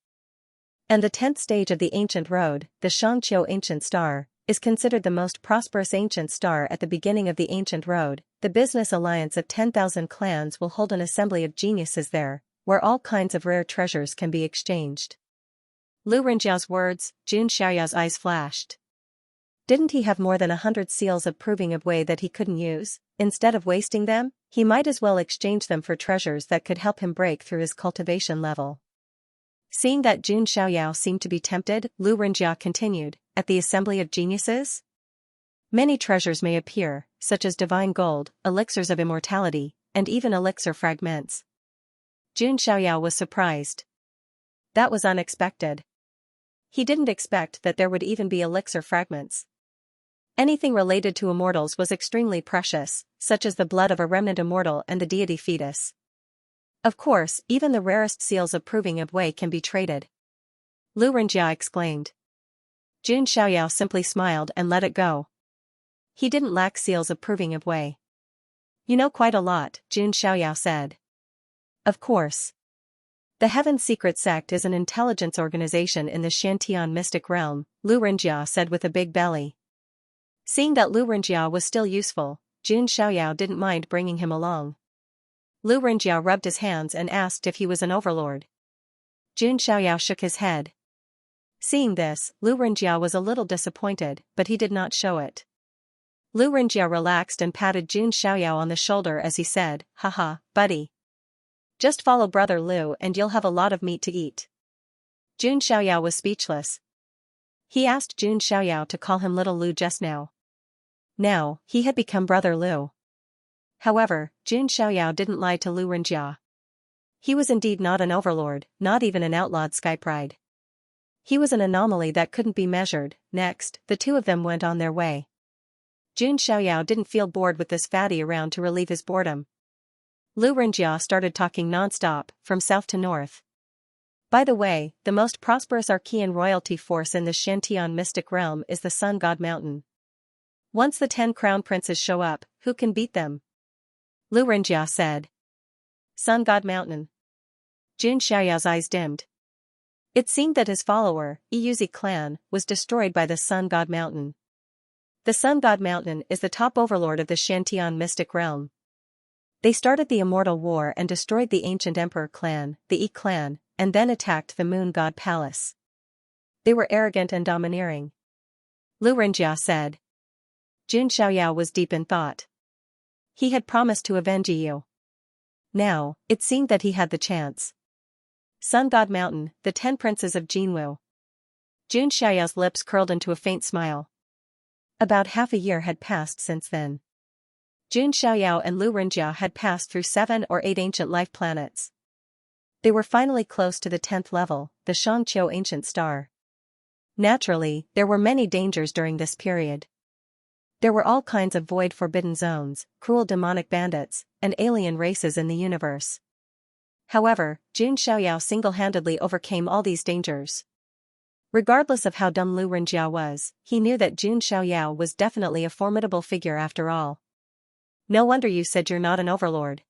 And the 10th stage of the ancient road, the Xianxia ancient star, is considered the most prosperous ancient star at the beginning of the ancient road. The business alliance of 10,000 clans will hold an assembly of geniuses there, where all kinds of rare treasures can be exchanged." Lu Rinjia's words, Jun Xiaoyao's eyes flashed. Didn't he have more than 100 seals of proving of way that he couldn't use? Instead of wasting them, he might as well exchange them for treasures that could help him break through his cultivation level. Seeing that Jun Xiaoyao seemed to be tempted, Lu Rinjia continued, "At the Assembly of Geniuses? Many treasures may appear, such as divine gold, elixirs of immortality, and even elixir fragments." Jun Xiaoyao was surprised. That was unexpected. He didn't expect that there would even be elixir fragments. Anything related to immortals was extremely precious, such as the blood of a remnant immortal and the deity fetus. Of course, even the rarest seals of proving of way can be traded. Lu Rinjia exclaimed. Jun Xiaoyao simply smiled and let it go. He didn't lack seals of proving of way. "You know quite a lot," Jun Xiaoyao said. "Of course. The Heaven's Secret Sect is an intelligence organization in the Xiantian mystic realm," Lu Rinjia said with a big belly. Seeing that Lu Rinjia was still useful, Jun Xiaoyao didn't mind bringing him along. Lu Rinjia rubbed his hands and asked if he was an overlord. Jun Xiaoyao shook his head. Seeing this, Lu Rinjia was a little disappointed, but he did not show it. Lu Rinjia relaxed and patted Jun Xiaoyao on the shoulder as he said, "Haha, buddy. Just follow Brother Lu and you'll have a lot of meat to eat." Jun Xiaoyao was speechless. He asked Jun Xiaoyao to call him Little Lu just now. Now, he had become Brother Lu. However, Jun Xiaoyao didn't lie to Lu Rinjia. He was indeed not an overlord, not even an outlawed skypride. He was an anomaly that couldn't be measured. Next, the two of them went on their way. Jun Xiaoyao didn't feel bored with this fatty around to relieve his boredom. Lu Rinjia started talking non-stop, from south to north. "By the way, the most prosperous Archean royalty force in the Xiantian mystic realm is the Sun God Mountain. Once the 10 crown princes show up, who can beat them?" Lu Rinjia said. Sun God Mountain. Jun Xiaoyao's eyes dimmed. It seemed that his follower, Yuzi clan, was destroyed by the Sun God Mountain. The Sun God Mountain is the top overlord of the Xianxia mystic realm. They started the Immortal War and destroyed the ancient Emperor clan, the Yi clan, and then attacked the Moon God Palace. They were arrogant and domineering. Lu Renjia said. Jun Xiaoyao was deep in thought. He had promised to avenge Yu. Now, it seemed that he had the chance. Sun God Mountain, the 10 princes of Jinwu. Jun Xiaoyao's lips curled into a faint smile. About half a year had passed since then. Jun Xiaoyao and Lu Renjia had passed through 7 or 8 ancient life planets. They were finally close to the 10th level, the Xianxia ancient star. Naturally, there were many dangers during this period. There were all kinds of void forbidden zones, cruel demonic bandits, and alien races in the universe. However, Jun Xiaoyao single-handedly overcame all these dangers. Regardless of how dumb Lu Renjia was, he knew that Jun Xiaoyao was definitely a formidable figure after all. No wonder you said you're not an overlord.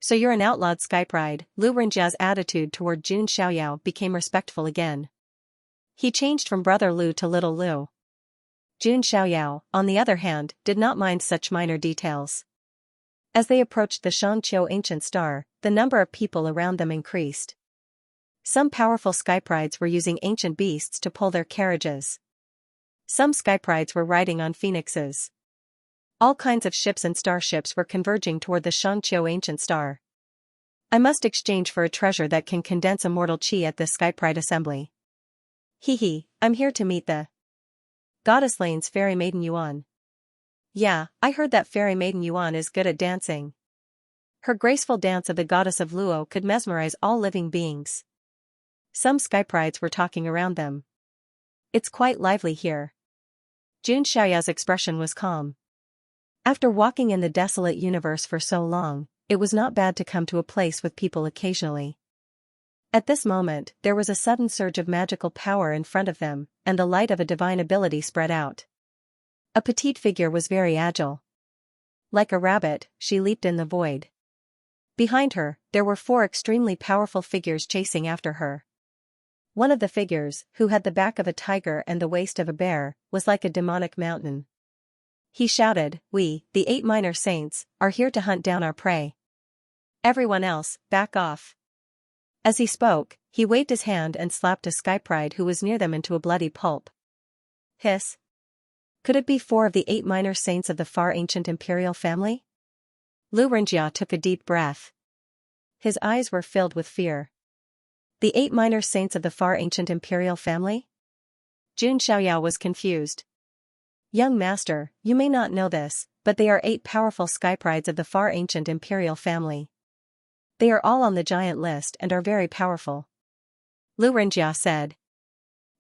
So you're an outlawed Skype ride. Lu Renjia's attitude toward Jun Xiaoyao became respectful again. He changed from Brother Lu to Little Lu. Jun Xiaoyao, on the other hand, did not mind such minor details. As they approached the Xianxia ancient star, the number of people around them increased. Some powerful Skype rides were using ancient beasts to pull their carriages. Some Skype rides were riding on phoenixes. All kinds of ships and starships were converging toward the Xianxia ancient star. I must exchange for a treasure that can condense immortal chi at this Skype ride assembly. Hee, I'm here to meet the Goddess Lane's fairy maiden Yuan. Yeah, I heard that fairy maiden Yuan is good at dancing. Her graceful dance of the goddess of Luo could mesmerize all living beings. Some Skype rides were talking around them. It's quite lively here. Jun Xiaoyao's expression was calm. After walking in the desolate universe for so long, it was not bad to come to a place with people occasionally. At this moment, there was a sudden surge of magical power in front of them, and the light of a divine ability spread out. A petite figure was very agile. Like a rabbit, she leaped in the void. Behind her, there were 4 extremely powerful figures chasing after her. One of the figures, who had the back of a tiger and the waist of a bear, was like a demonic mountain. He shouted, "We, the 8 minor saints, are here to hunt down our prey. Everyone else, back off." As he spoke, he waved his hand and slapped a Skype ride who was near them into a bloody pulp. Hiss. Could it be 4 of the 8 minor saints of the far ancient imperial family? Lu Renjia took a deep breath. His eyes were filled with fear. The 8 minor saints of the far ancient imperial family? Jun Xiaoyao was confused. Young master, you may not know this, but they are 8 powerful Skype rides of the far ancient imperial family. They are all on the giant list and are very powerful. Lu Renjia said.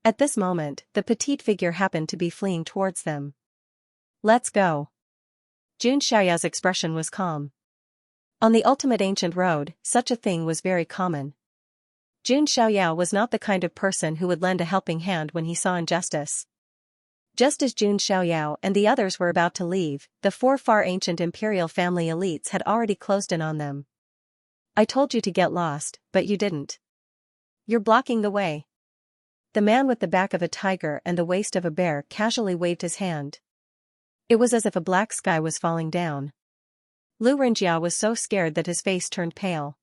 At this moment, the petite figure happened to be fleeing towards them. Let's go. Jun Xiaoyao's expression was calm. On the ultimate ancient road, such a thing was very common. Jun Xiaoyao was not the kind of person who would lend a helping hand when he saw injustice. Just as Jun Xiaoyao and the others were about to leave, the 4 far ancient imperial family elites had already closed in on them. I told you to get lost, but you didn't. You're blocking the way. The man with the back of a tiger and the waist of a bear casually waved his hand. It was as if a black sky was falling down. Lu Renjia was so scared that his face turned pale.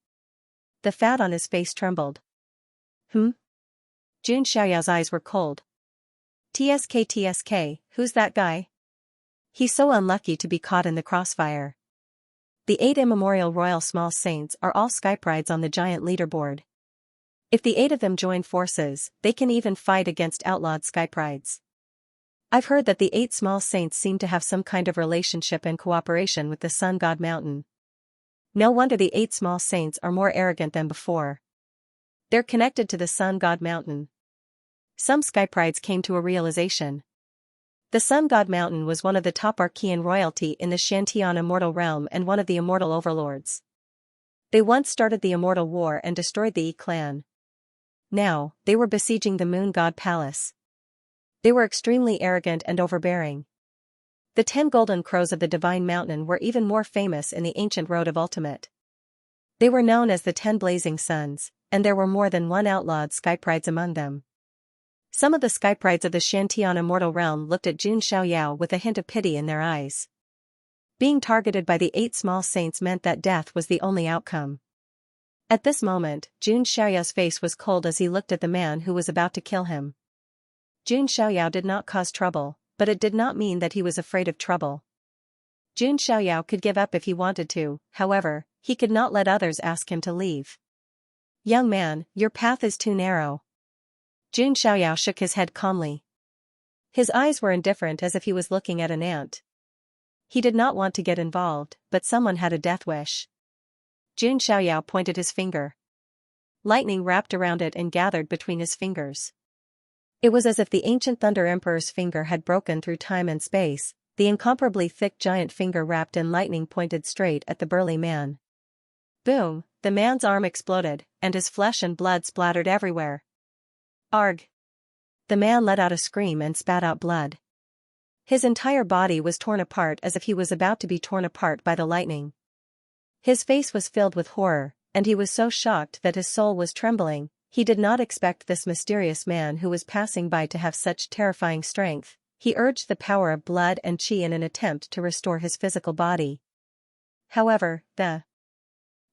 The fat on his face trembled. Jun Xiaoyao's eyes were cold. TSK, who's that guy? He's so unlucky to be caught in the crossfire. The 8 immemorial royal small saints are all Skype rides on the giant leaderboard. If the 8 of them join forces, they can even fight against outlawed Skype rides. I've heard that the 8 small saints seem to have some kind of relationship and cooperation with the Sun God Mountain. No wonder the 8 small saints are more arrogant than before. They're connected to the Sun God Mountain. Some Skype rides came to a realization. The Sun God Mountain was one of the top Archean royalty in the Xiantian immortal realm and one of the immortal overlords. They once started the Immortal War and destroyed the Yi clan. Now, they were besieging the Moon God Palace. They were extremely arrogant and overbearing. The 10 golden crows of the Divine Mountain were even more famous in the ancient Road of Ultimate. They were known as the 10 Blazing Suns, and there were more than one outlawed skyprides among them. Some of the skyprides of the Xianxia immortal realm looked at Xianxia with a hint of pity in their eyes. Being targeted by the 8 small saints meant that death was the only outcome. At this moment, Xianxia's face was cold as he looked at the man who was about to kill him. Xianxia did not cause trouble, but it did not mean that he was afraid of trouble. Xianxia could give up if he wanted to, however, he could not let others ask him to leave. "Young man, your path is too narrow." Xianxia shook his head calmly. His eyes were indifferent as if he was looking at an ant. He did not want to get involved, but someone had a death wish. Xianxia pointed his finger. Lightning wrapped around it and gathered between his fingers. It was as if the ancient Thunder Emperor's finger had broken through time and space. The incomparably thick giant finger wrapped in lightning pointed straight at the burly man. Boom, the man's arm exploded, and his flesh and blood splattered everywhere. Arg! The man let out a scream and spat out blood. His entire body was torn apart as if he was about to be torn apart by the lightning. His face was filled with horror, and he was so shocked that his soul was trembling. He did not expect this mysterious man who was passing by to have such terrifying strength. He urged the power of blood and chi in an attempt to restore his physical body. However, the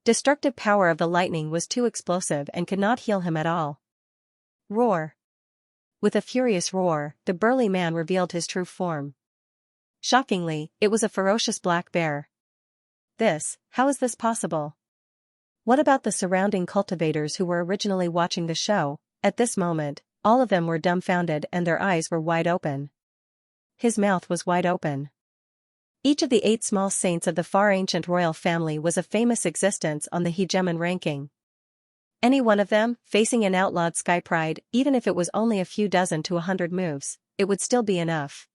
destructive power of the lightning was too explosive and could not heal him at all. Roar! With a furious roar, the burly man revealed his true form. Shockingly, it was a ferocious black bear. How is this possible? What about the surrounding cultivators who were originally watching the show? At this moment, all of them were dumbfounded and their eyes were wide open. His mouth was wide open. Each of the 8 small saints of the far ancient royal family was a famous existence on the hegemon ranking. Any one of them, facing an outlawed skypride, even if it was only a few dozen to 100 moves, it would still be enough.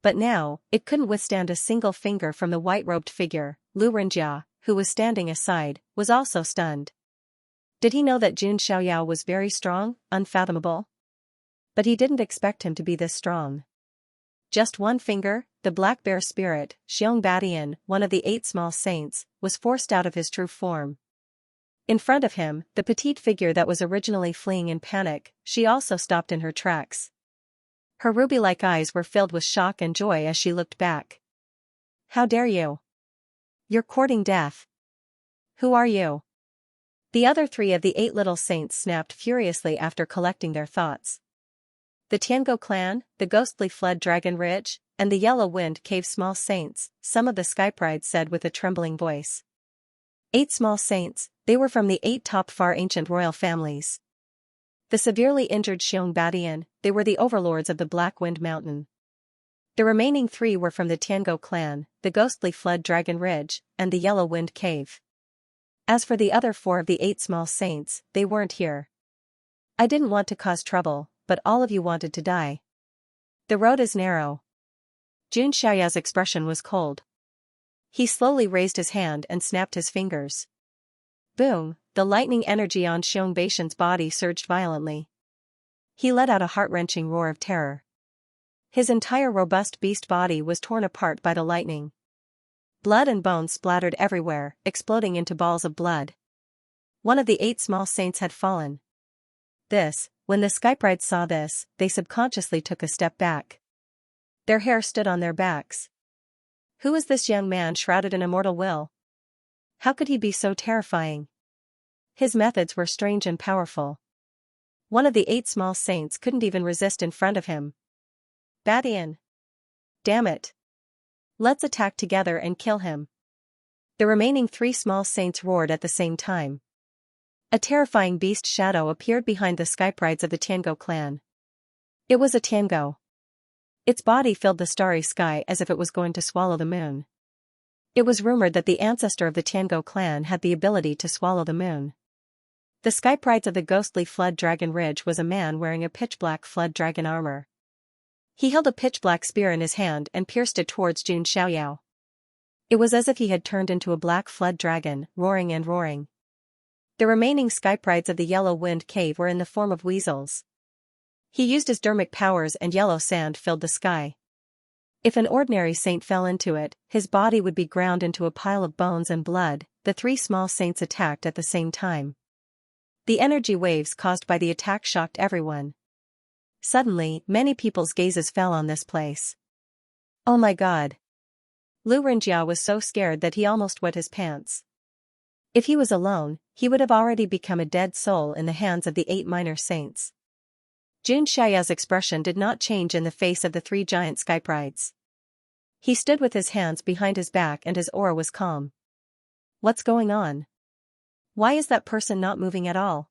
But now, it couldn't withstand a single finger from the white-robed figure. Xianxia, who was standing aside, was also stunned. Did he know that Xianxia was very strong, unfathomable? But he didn't expect him to be this strong. Just one finger, the black bear spirit, Xianxia, one of the 8 small saints, was forced out of his true form. In front of him, the petite figure that was originally fleeing in panic, she also stopped in her tracks. Her ruby-like eyes were filled with shock and joy as she looked back. "How dare you? You're courting death. Who are you?" The other 3 of the 8 little saints snapped furiously after collecting their thoughts. "The Tiango clan, the ghostly flood Dragon Ridge, and the Yellow Wind Cave small saints," some of the skyprides said with a trembling voice. 8 small saints, they were from the 8 top far ancient royal families. The severely injured Xianxia, they were the overlords of the Black Wind Mountain. The remaining 3 were from the Tiango clan, the ghostly flood Dragon Ridge, and the Yellow Wind Cave. As for the other 4 of the 8 small saints, they weren't here. "I didn't want to cause trouble, but all of you wanted to die. The road is narrow." Xianxia's expression was cold. He slowly raised his hand and snapped his fingers. Boom, the lightning energy on Xianxia's body surged violently. He let out a heart-wrenching roar of terror. His entire robust beast body was torn apart by the lightning. Blood and bones splattered everywhere, exploding into balls of blood. One of the 8 small saints had fallen. When the skyprides saw this, they subconsciously took a step back. Their hair stood on their backs. Who is this young man shrouded in immortal will? How could he be so terrifying? His methods were strange and powerful. One of the 8 small saints couldn't even resist in front of him. "Badian! Damn it! Let's attack together and kill him." The remaining 3 small saints roared at the same time. A terrifying beast shadow appeared behind the skyprides of the Tiango clan. It was a Tiango. Its body filled the starry sky as if it was going to swallow the moon. It was rumored that the ancestor of the Tiango clan had the ability to swallow the moon. The skyprides of the ghostly flood Dragon Ridge was a man wearing a pitch-black flood dragon armor. He held a pitch-black spear in his hand and pierced it towards Xianxia. It was as if he had turned into a black flood dragon, roaring and roaring. The remaining skyprides of the Yellow Wind Cave were in the form of weasels. He used his dermic powers and yellow sand filled the sky. If an ordinary saint fell into it, his body would be ground into a pile of bones and blood. The three small saints attacked at the same time. The energy waves caused by the attack shocked everyone. Suddenly, many people's gazes fell on this place. Oh my god! Lu Renjia was so scared that he almost wet his pants. If he was alone, he would have already become a dead soul in the hands of the 8 minor saints. Xianxia's expression did not change in the face of the 3 giant skyprides. He stood with his hands behind his back and his aura was calm. What's going on? Why is that person not moving at all?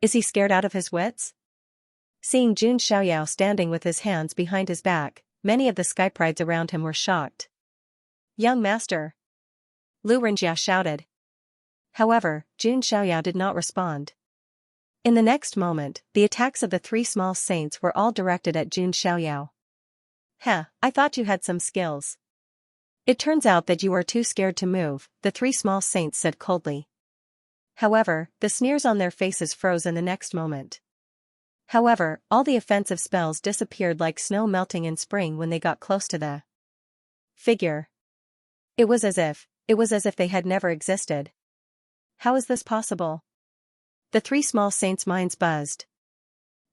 Is he scared out of his wits? Seeing Jun Xiaoyao standing with his hands behind his back, many of the skyprides around him were shocked. Young master! Lu Renjia shouted. However, Jun Xiaoyao did not respond. In the next moment, the attacks of the 3 small saints were all directed at Jun Xiaoyao. Heh, I thought you had some skills. It turns out that you are too scared to move, the 3 small saints said coldly. However, the sneers on their faces froze in the next moment. However, all the offensive spells disappeared like snow melting in spring when they got close to the figure. It was as if they had never existed. How is this possible? The 3 small saints' minds buzzed.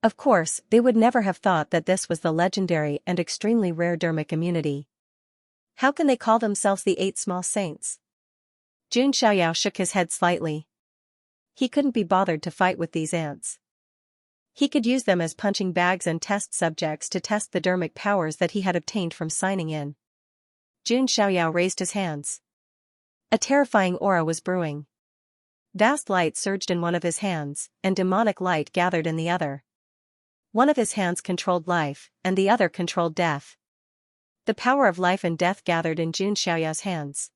Of course, they would never have thought that this was the legendary and extremely rare dermic immunity. How can they call themselves the 8 small saints? Jun Xiaoyao shook his head slightly. He couldn't be bothered to fight with these ants. He could use them as punching bags and test subjects to test the dermic powers that he had obtained from signing in. Jun Xiaoyao raised his hands. A terrifying aura was brewing. Vast light surged in one of his hands, and demonic light gathered in the other. One of his hands controlled life, and the other controlled death. The power of life and death gathered in Jun Xiaoyao's hands.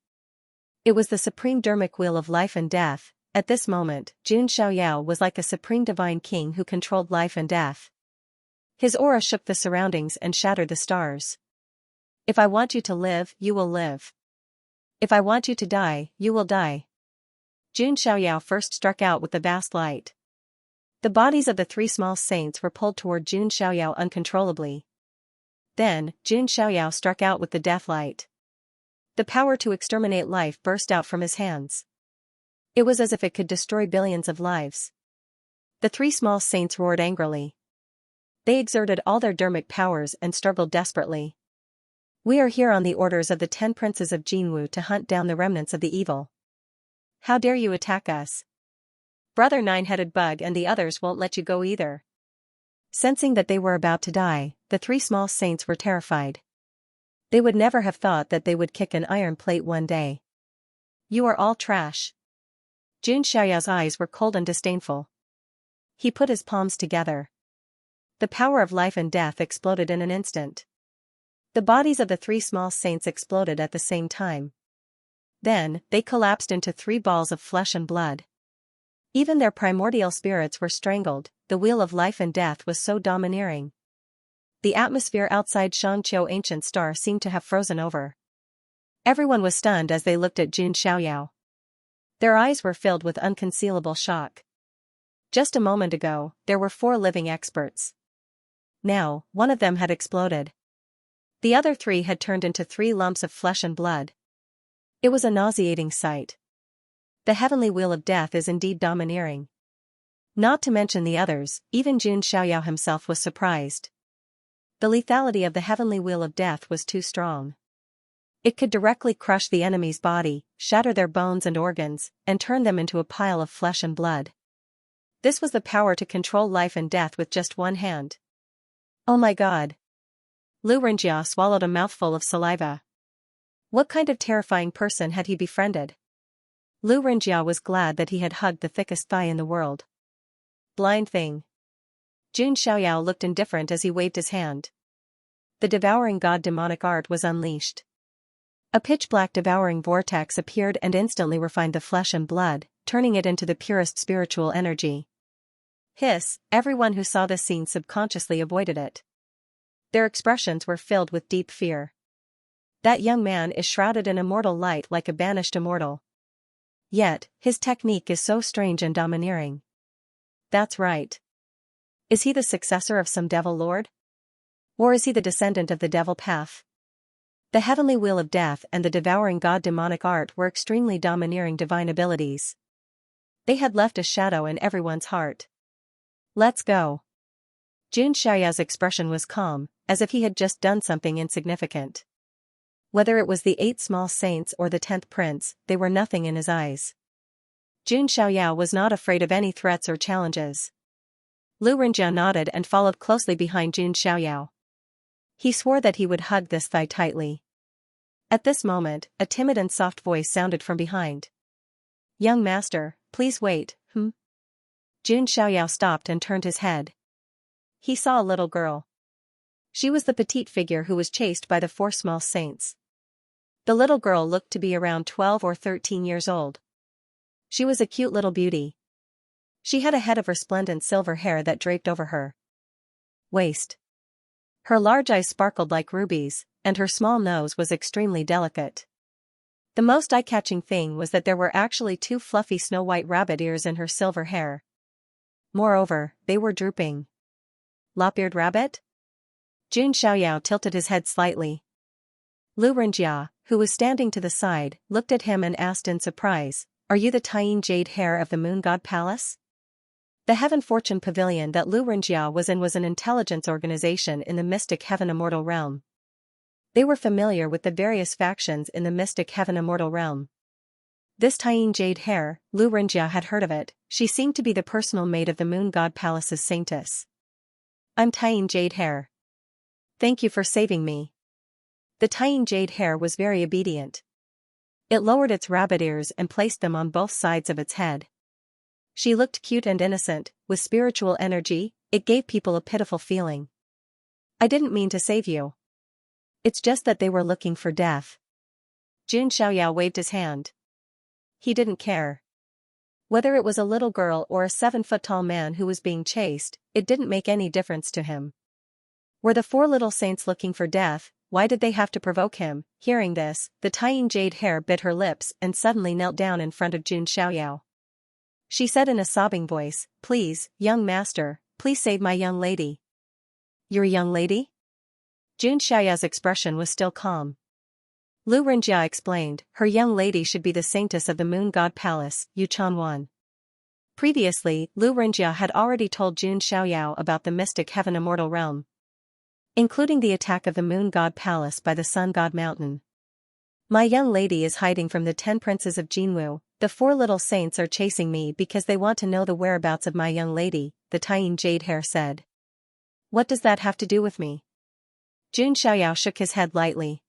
It was the supreme dermic wheel of life and death. At this moment, Jun Xiaoyao was like a supreme divine king who controlled life and death. His aura shook the surroundings and shattered the stars. If I want you to live, you will live. If I want you to die, you will die. Jun Xiaoyao first struck out with the vast light. The bodies of the 3 small saints were pulled toward Jun Xiaoyao uncontrollably. Then, Jun Xiaoyao struck out with the death light. The power to exterminate life burst out from his hands. It was as if it could destroy billions of lives. The 3 small saints roared angrily. They exerted all their dermic powers and struggled desperately. We are here on the orders of the 10 princes of Jinwu to hunt down the remnants of the evil. How dare you attack us? Brother 9-headed bug and the others won't let you go either. Sensing that they were about to die, the 3 small saints were terrified. They would never have thought that they would kick an iron plate one day. You are all trash. Jun Xiaoyao's eyes were cold and disdainful. He put his palms together. The power of life and death exploded in an instant. The bodies of the 3 small saints exploded at the same time. Then, they collapsed into 3 balls of flesh and blood. Even their primordial spirits were strangled, the wheel of life and death was so domineering. The atmosphere outside Xianxia ancient star seemed to have frozen over. Everyone was stunned as they looked at Jun Xiaoyao. Their eyes were filled with unconcealable shock. Just a moment ago, there were 4 living experts. Now, one of them had exploded. The other 3 had turned into 3 lumps of flesh and blood. It was a nauseating sight. The heavenly wheel of death is indeed domineering. Not to mention the others, even Jun Xiaoyao himself was surprised. The lethality of the heavenly wheel of death was too strong. It could directly crush the enemy's body, shatter their bones and organs, and turn them into a pile of flesh and blood. This was the power to control life and death with just one hand. Oh my god! Lu Renjia swallowed a mouthful of saliva. What kind of terrifying person had he befriended? Lu Renjia was glad that he had hugged the thickest thigh in the world. Blind thing. Jun Xiaoyao looked indifferent as he waved his hand. The devouring god demonic art was unleashed. A pitch-black devouring vortex appeared and instantly refined the flesh and blood, turning it into the purest spiritual energy. Hiss, everyone who saw this scene subconsciously avoided it. Their expressions were filled with deep fear. That young man is shrouded in immortal light like a banished immortal. Yet, his technique is so strange and domineering. That's right. Is he the successor of some devil lord? Or is he the descendant of the devil path? The heavenly wheel of death and the devouring god demonic art were extremely domineering divine abilities. They had left a shadow in everyone's heart. Let's go. Xianxia's expression was calm, as if he had just done something insignificant. Whether it was the 8 small saints or the 10th prince, they were nothing in his eyes. Xianxia was not afraid of any threats or challenges. Lu Renjia nodded and followed closely behind Xianxia. He swore that he would hug this thigh tightly. At this moment, a timid and soft voice sounded from behind. "Young master, please wait, Xianxia stopped and turned his head. He saw a little girl. She was the petite figure who was chased by the 4 small saints. The little girl looked to be around 12 or 13 years old. She was a cute little beauty. She had a head of resplendent silver hair that draped over her waist. Her large eyes sparkled like rubies, and her small nose was extremely delicate. The most eye-catching thing was that there were actually 2 fluffy snow-white rabbit ears in her silver hair. Moreover, they were drooping. Lop-eared rabbit? Xiao tilted his head slightly. Lu Renjia, who was standing to the side, looked at him and asked in surprise, "Are you the Tying Jade Hair of the Moon God Palace?" The Heaven Fortune Pavilion that Lu Renjia was in was an intelligence organization in the mystic Heaven Immortal Realm. They were familiar with the various factions in the mystic Heaven Immortal Realm. This Tying Jade Hair, Lu Renjia had heard of it. She seemed to be the personal maid of the Moon God Palace's saintess. "I'm Tying Jade Hair. Thank you for saving me." The Tying Jade Hair was very obedient. It lowered its rabbit ears and placed them on both sides of its head. She looked cute and innocent, with spiritual energy. It gave people a pitiful feeling. "I didn't mean to save you. It's just that they were looking for death." Xiao waved his hand. He didn't care. Whether it was a little girl or a 7-foot-tall man who was being chased, it didn't make any difference to him. Were the 4 little saints looking for death? Why did they have to provoke him? Hearing this, the Tying Jade Hair bit her lips and suddenly knelt down in front of Xiao. She said in a sobbing voice, "Please, young master, please save my young lady." "You're a young lady?" Xiao's expression was still calm. Lu Renjia explained, "Her young lady should be the saintess of the Moon God Palace, Yu Chanwan." Previously, Lu Renjia had already told Xiao about the mystic Heaven Immortal Realm, including the attack of the Moon God Palace by the Sun God Mountain. "My young lady is hiding from the 10 princes of Jinwu. The 4 little saints are chasing me because they want to know the whereabouts of my young lady," the Tying Jade Hair said. "What does that have to do with me?" Xiao shook his head lightly.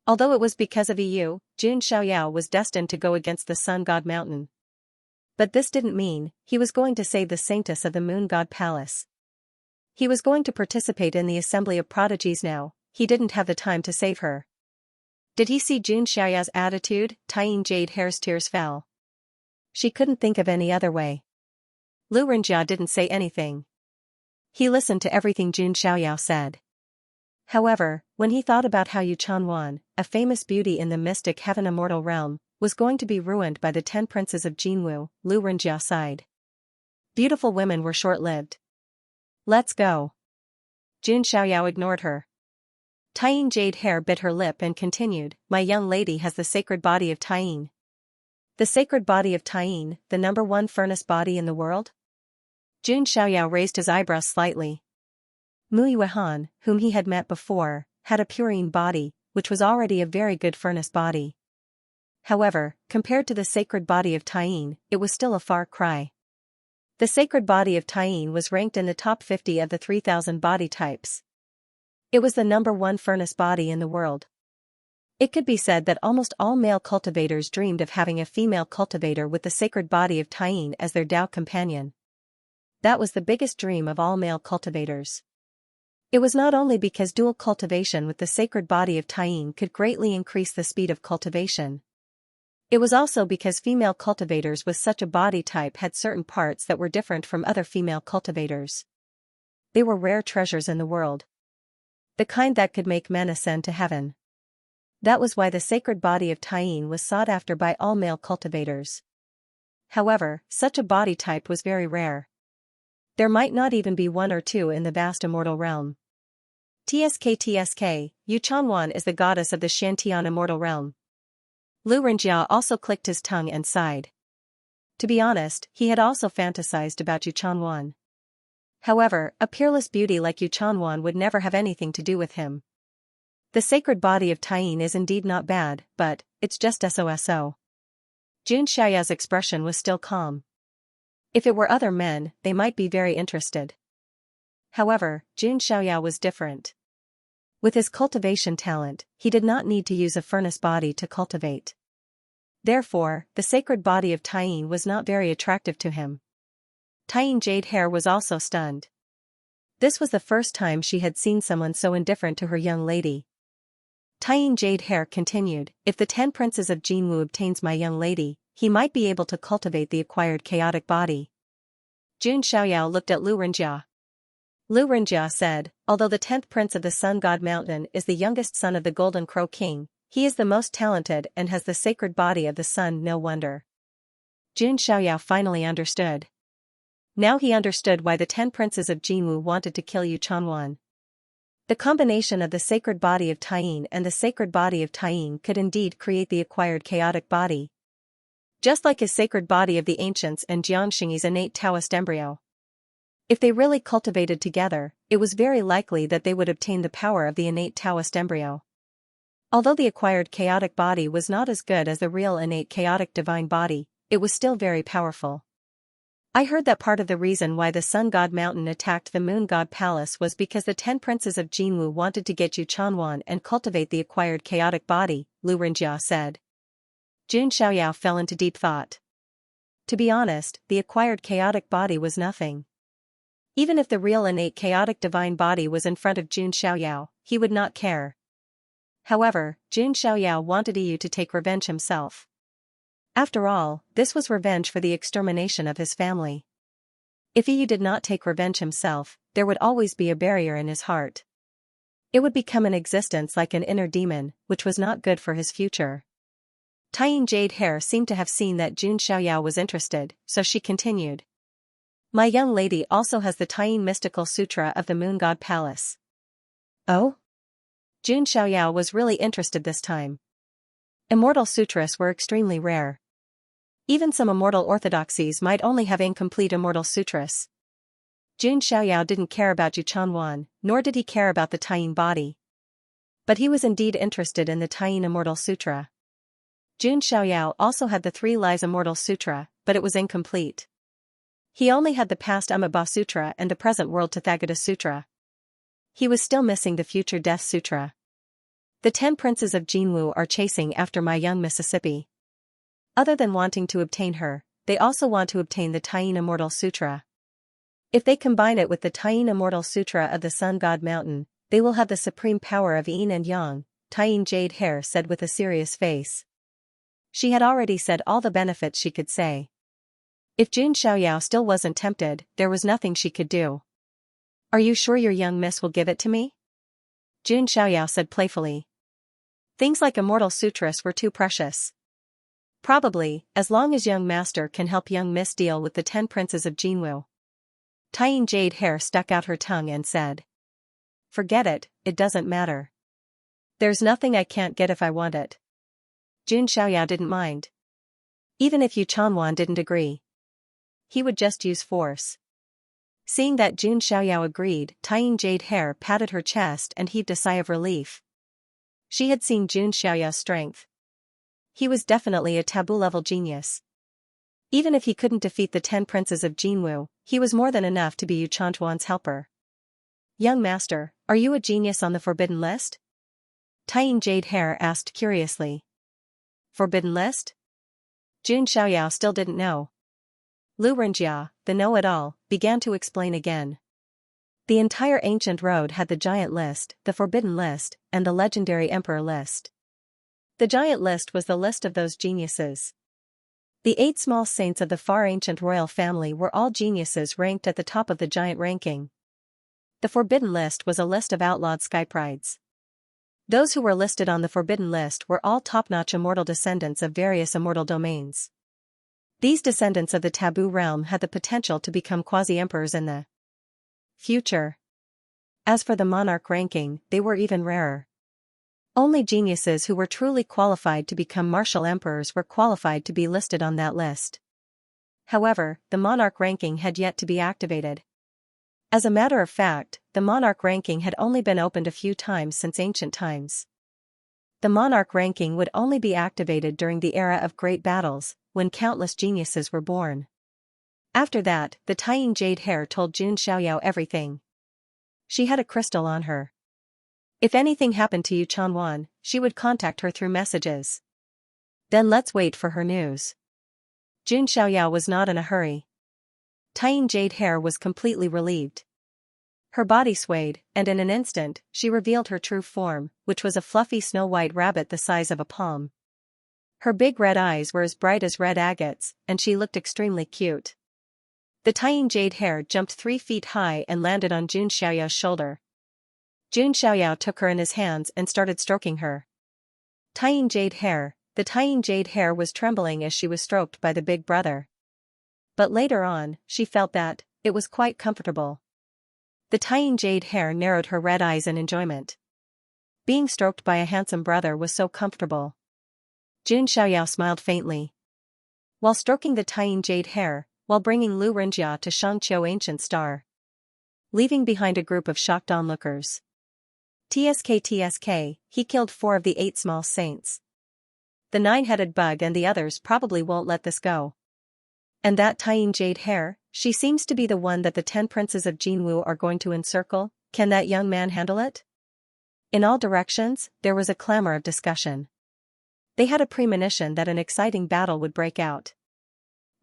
Although it was because of EU, Xiao was destined to go against the Sun God Mountain. But this didn't mean he was going to save the saintess of the Moon God Palace. He was going to participate in the Assembly of Prodigies now. He didn't have the time to save her. Did he see Xiao's attitude? Tying Jade Hair's tears fell. She couldn't think of any other way. Lu Renjia didn't say anything. He listened to everything Xiao said. However, when he thought about how Yu Chanwan, a famous beauty in the mystic Heaven Immortal Realm, was going to be ruined by the 10 princes of Jinwu, Lu Renjia sighed. Beautiful women were short-lived. "Let's go." Xiao ignored her. Tying Jade Hair bit her lip and continued, "My young lady has the sacred body of Tying." "The sacred body of Tying, the #1 furnace body in the world?" Xiao raised his eyebrows slightly. Mu Yuehan, whom he had met before, had a purine body, which was already a very good furnace body. However, compared to the sacred body of Tying, it was still a far cry. The sacred body of Tying was ranked in the top 50 of the 3,000 body types. It was the #1 furnace body in the world. It could be said that almost all male cultivators dreamed of having a female cultivator with the sacred body of Tying as their Tao companion. That was the biggest dream of all male cultivators. It was not only because dual cultivation with the sacred body of Tying could greatly increase the speed of cultivation. It was also because female cultivators with such a body type had certain parts that were different from other female cultivators. They were rare treasures in the world. The kind that could make men ascend to heaven. That was why the sacred body of Tying was sought after by all male cultivators. However, such a body type was very rare. There might not even be 1 or 2 in the vast immortal realm. TSK, Yu Chanwan is the goddess of the Shantian immortal realm. Lu Renjia also clicked his tongue and sighed. To be honest, he had also fantasized about Yu Chanwan. However, a peerless beauty like Yu Chanwan would never have anything to do with him. The sacred body of Tyene is indeed not bad, but it's just so. Jun Xiaoyao's expression was still calm. If it were other men, they might be very interested. However, Jun Xiaoyao was different. With his cultivation talent, he did not need to use a furnace body to cultivate. Therefore, the sacred body of Tyene was not very attractive to him. Tyene Jade Hair was also stunned. This was the first time she had seen someone so indifferent to her young lady. Tyene Jade Hair continued, if the 10 princes of Jinwu obtains my young lady, he might be able to cultivate the acquired chaotic body. Jun Xiaoyao looked at Lu Renjia. Lu Renjia said, although the 10th prince of the Sun God Mountain is the youngest son of the Golden Crow King, he is the most talented and has the sacred body of the sun, no wonder. Jun Xiaoyao finally understood. Now he understood why the 10 princes of Jinwu wanted to kill Yu Chanwan. The combination of the sacred body of Tyene and the sacred body of Tyene could indeed create the acquired chaotic body. Just like his sacred body of the ancients and Jiangxing's innate Taoist embryo. If they really cultivated together, it was very likely that they would obtain the power of the innate Taoist embryo. Although the acquired chaotic body was not as good as the real innate chaotic divine body, it was still very powerful. I heard that part of the reason why the Sun God Mountain attacked the Moon God Palace was because the 10 princes of Jinwu wanted to get Yu Chanwan and cultivate the acquired chaotic body, Lu Renjia said. Jun Xiaoyao fell into deep thought. To be honest, the acquired chaotic body was nothing. Even if the real innate chaotic divine body was in front of Jun Xiaoyao, he would not care. However, Jun Xiaoyao wanted Yu to take revenge himself. After all, this was revenge for the extermination of his family. If Yu did not take revenge himself, there would always be a barrier in his heart. It would become an existence like an inner demon, which was not good for his future. Tyene Jade Hair seemed to have seen that Jun Xiaoyao was interested, so she continued. My young lady also has the Tyene Mystical Sutra of the Moon God Palace. Oh? Jun Xiaoyao was really interested this time. Immortal sutras were extremely rare. Even some immortal orthodoxies might only have incomplete immortal sutras. Jun Xiaoyao didn't care about Yu Chanwan, nor did he care about the Tyene body. But he was indeed interested in the Tyene Immortal Sutra. Jun Xiaoyao also had the 3 Lives Immortal Sutra, but it was incomplete. He only had the past Amitabha Sutra and the present world Tathagata Sutra. He was still missing the future Death Sutra. The 10 princes of Jinwu are chasing after my young Mississippi. Other than wanting to obtain her, they also want to obtain the Tyene Immortal Sutra. If they combine it with the Tyene Immortal Sutra of the Sun God Mountain, they will have the supreme power of Yin and Yang, Tyene Jade Hair said with a serious face. She had already said all the benefits she could say. If Jun Xiaoyao still wasn't tempted, there was nothing she could do. Are you sure your young miss will give it to me? Jun Xiaoyao said playfully. Things like immortal sutras were too precious. Probably, as long as young master can help young miss deal with the 10 princes of Jinwu. Tyene Jade Hair stuck out her tongue and said. Forget it, it doesn't matter. There's nothing I can't get if I want it. Jun Xiaoyao didn't mind. Even if Yu Chanwan didn't agree. He would just use force. Seeing that Jun Xiaoyao agreed, Tyene Jade Hair patted her chest and heaved a sigh of relief. She had seen Jun Xiaoyao's strength. He was definitely a taboo-level genius. Even if he couldn't defeat the 10 princes of Jinwu, he was more than enough to be Yu Chanwan's helper. Young master, are you a genius on the forbidden list? Tyene Jade Hair asked curiously. Forbidden list? Jun Xiaoyao still didn't know. Lu Renjia, the know-it-all, began to explain again. The entire ancient road had the giant list, the forbidden list, and the legendary emperor list. The giant list was the list of those geniuses. The 8 small saints of the far ancient royal family were all geniuses ranked at the top of the giant ranking. The forbidden list was a list of outlawed skyprides. Those who were listed on the forbidden list were all top-notch immortal descendants of various immortal domains. These descendants of the taboo realm had the potential to become quasi-emperors in the future. As for the monarch ranking, they were even rarer. Only geniuses who were truly qualified to become martial emperors were qualified to be listed on that list. However, the monarch ranking had yet to be activated. As a matter of fact, the monarch ranking had only been opened a few times since ancient times. The monarch ranking would only be activated during the era of great battles, when countless geniuses were born. After that, the Tying Jade Hair told Jun Xiaoyao everything. She had a crystal on her. If anything happened to Yu Chanwan, she would contact her through messages. Then let's wait for her news. Jun Xiaoyao was not in a hurry. Tying Jade Hair was completely relieved. Her body swayed, and in an instant, she revealed her true form, which was a fluffy snow-white rabbit the size of a palm. Her big red eyes were as bright as red agates, and she looked extremely cute. The Tying Jade Hair jumped 3 feet high and landed on Jun Xiaoyao's shoulder. Jun Xiaoyao took her in his hands and started stroking her. Tying Jade Hair, the Tying Jade Hair was trembling as she was stroked by the big brother. But later on, she felt that it was quite comfortable. The Tying Jade Hair narrowed her red eyes in enjoyment. Being stroked by a handsome brother was so comfortable. Jun Xiaoyao smiled faintly. While stroking the Tying Jade Hair, while bringing Lu Renjia to Xianxia Ancient Star, leaving behind a group of shocked onlookers. TSK, he killed 4 of the 8 small saints. The 9-headed bug and the others probably won't let this go. And that Tying Jade Hair, she seems to be the one that the 10 princes of Jinwu are going to encircle. Can that young man handle it? In all directions, there was a clamor of discussion. They had a premonition that an exciting battle would break out.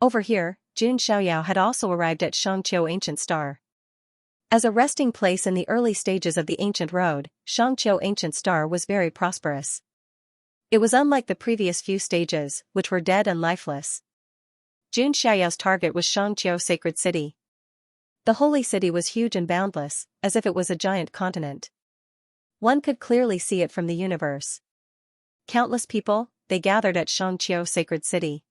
Over here, Jun Xiaoyao had also arrived at Xianxia Ancient Star. As a resting place in the early stages of the ancient road, Xianxia Ancient Star was very prosperous. It was unlike the previous few stages, which were dead and lifeless. Jun Xiaoyao's target was Xianxia Sacred City. The holy city was huge and boundless, as if it was a giant continent. One could clearly see it from the universe. Countless people, they gathered at Xianxia Sacred City.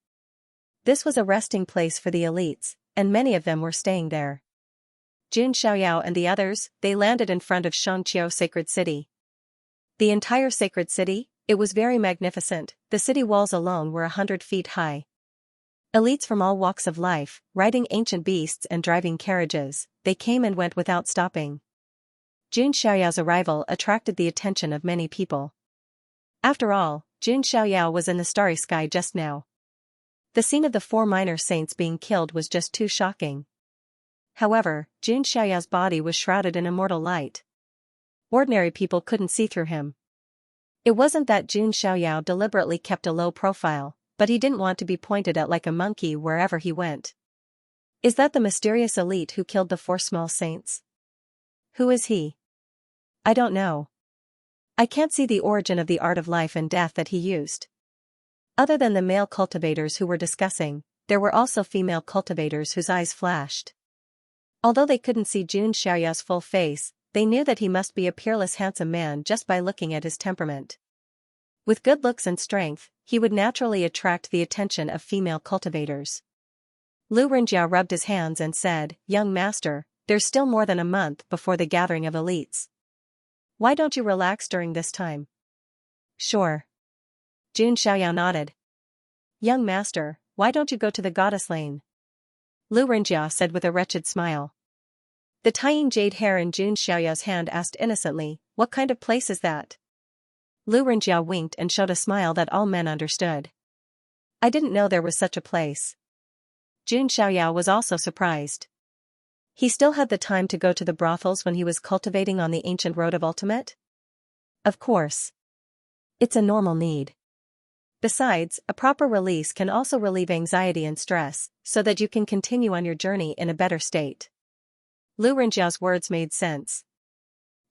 This was a resting place for the elites, and many of them were staying there. Jun Xiaoyao and the others, they landed in front of Xianxia Sacred City. The entire sacred city, it was very magnificent. The city walls alone were 100 feet high. Elites from all walks of life, riding ancient beasts and driving carriages, they came and went without stopping. Jun Xiaoyao's arrival attracted the attention of many people. After all, Jun Xiaoyao was in the starry sky just now. The scene of the 4 minor saints being killed was just too shocking. However, Jun Xiaoyao's body was shrouded in immortal light. Ordinary people couldn't see through him. It wasn't that Jun Xiaoyao deliberately kept a low profile, but he didn't want to be pointed at like a monkey wherever he went. Is that the mysterious elite who killed the 4 small saints? Who is he? I don't know. I can't see the origin of the art of life and death that he used. Other than the male cultivators who were discussing, there were also female cultivators whose eyes flashed. Although they couldn't see Jun Xiaoyao's full face, they knew that he must be a peerless handsome man just by looking at his temperament. With good looks and strength, he would naturally attract the attention of female cultivators. Lu Renjia rubbed his hands and said, "Young master, there's still more than a month before the gathering of elites. Why don't you relax during this time?" "Sure." Jun Xiaoyao nodded. "Young master, why don't you go to the goddess lane?" Lu Renjia said with a wretched smile. The Tying Jade Hair in Jun Xiaoyao's hand asked innocently, "What kind of place is that?" Lu Renjia winked and showed a smile that all men understood. "I didn't know there was such a place." Jun Xiaoyao was also surprised. He still had the time to go to the brothels when he was cultivating on the ancient road of ultimate? Of course. It's a normal need. Besides, a proper release can also relieve anxiety and stress, so that you can continue on your journey in a better state. Lu Renjia's words made sense.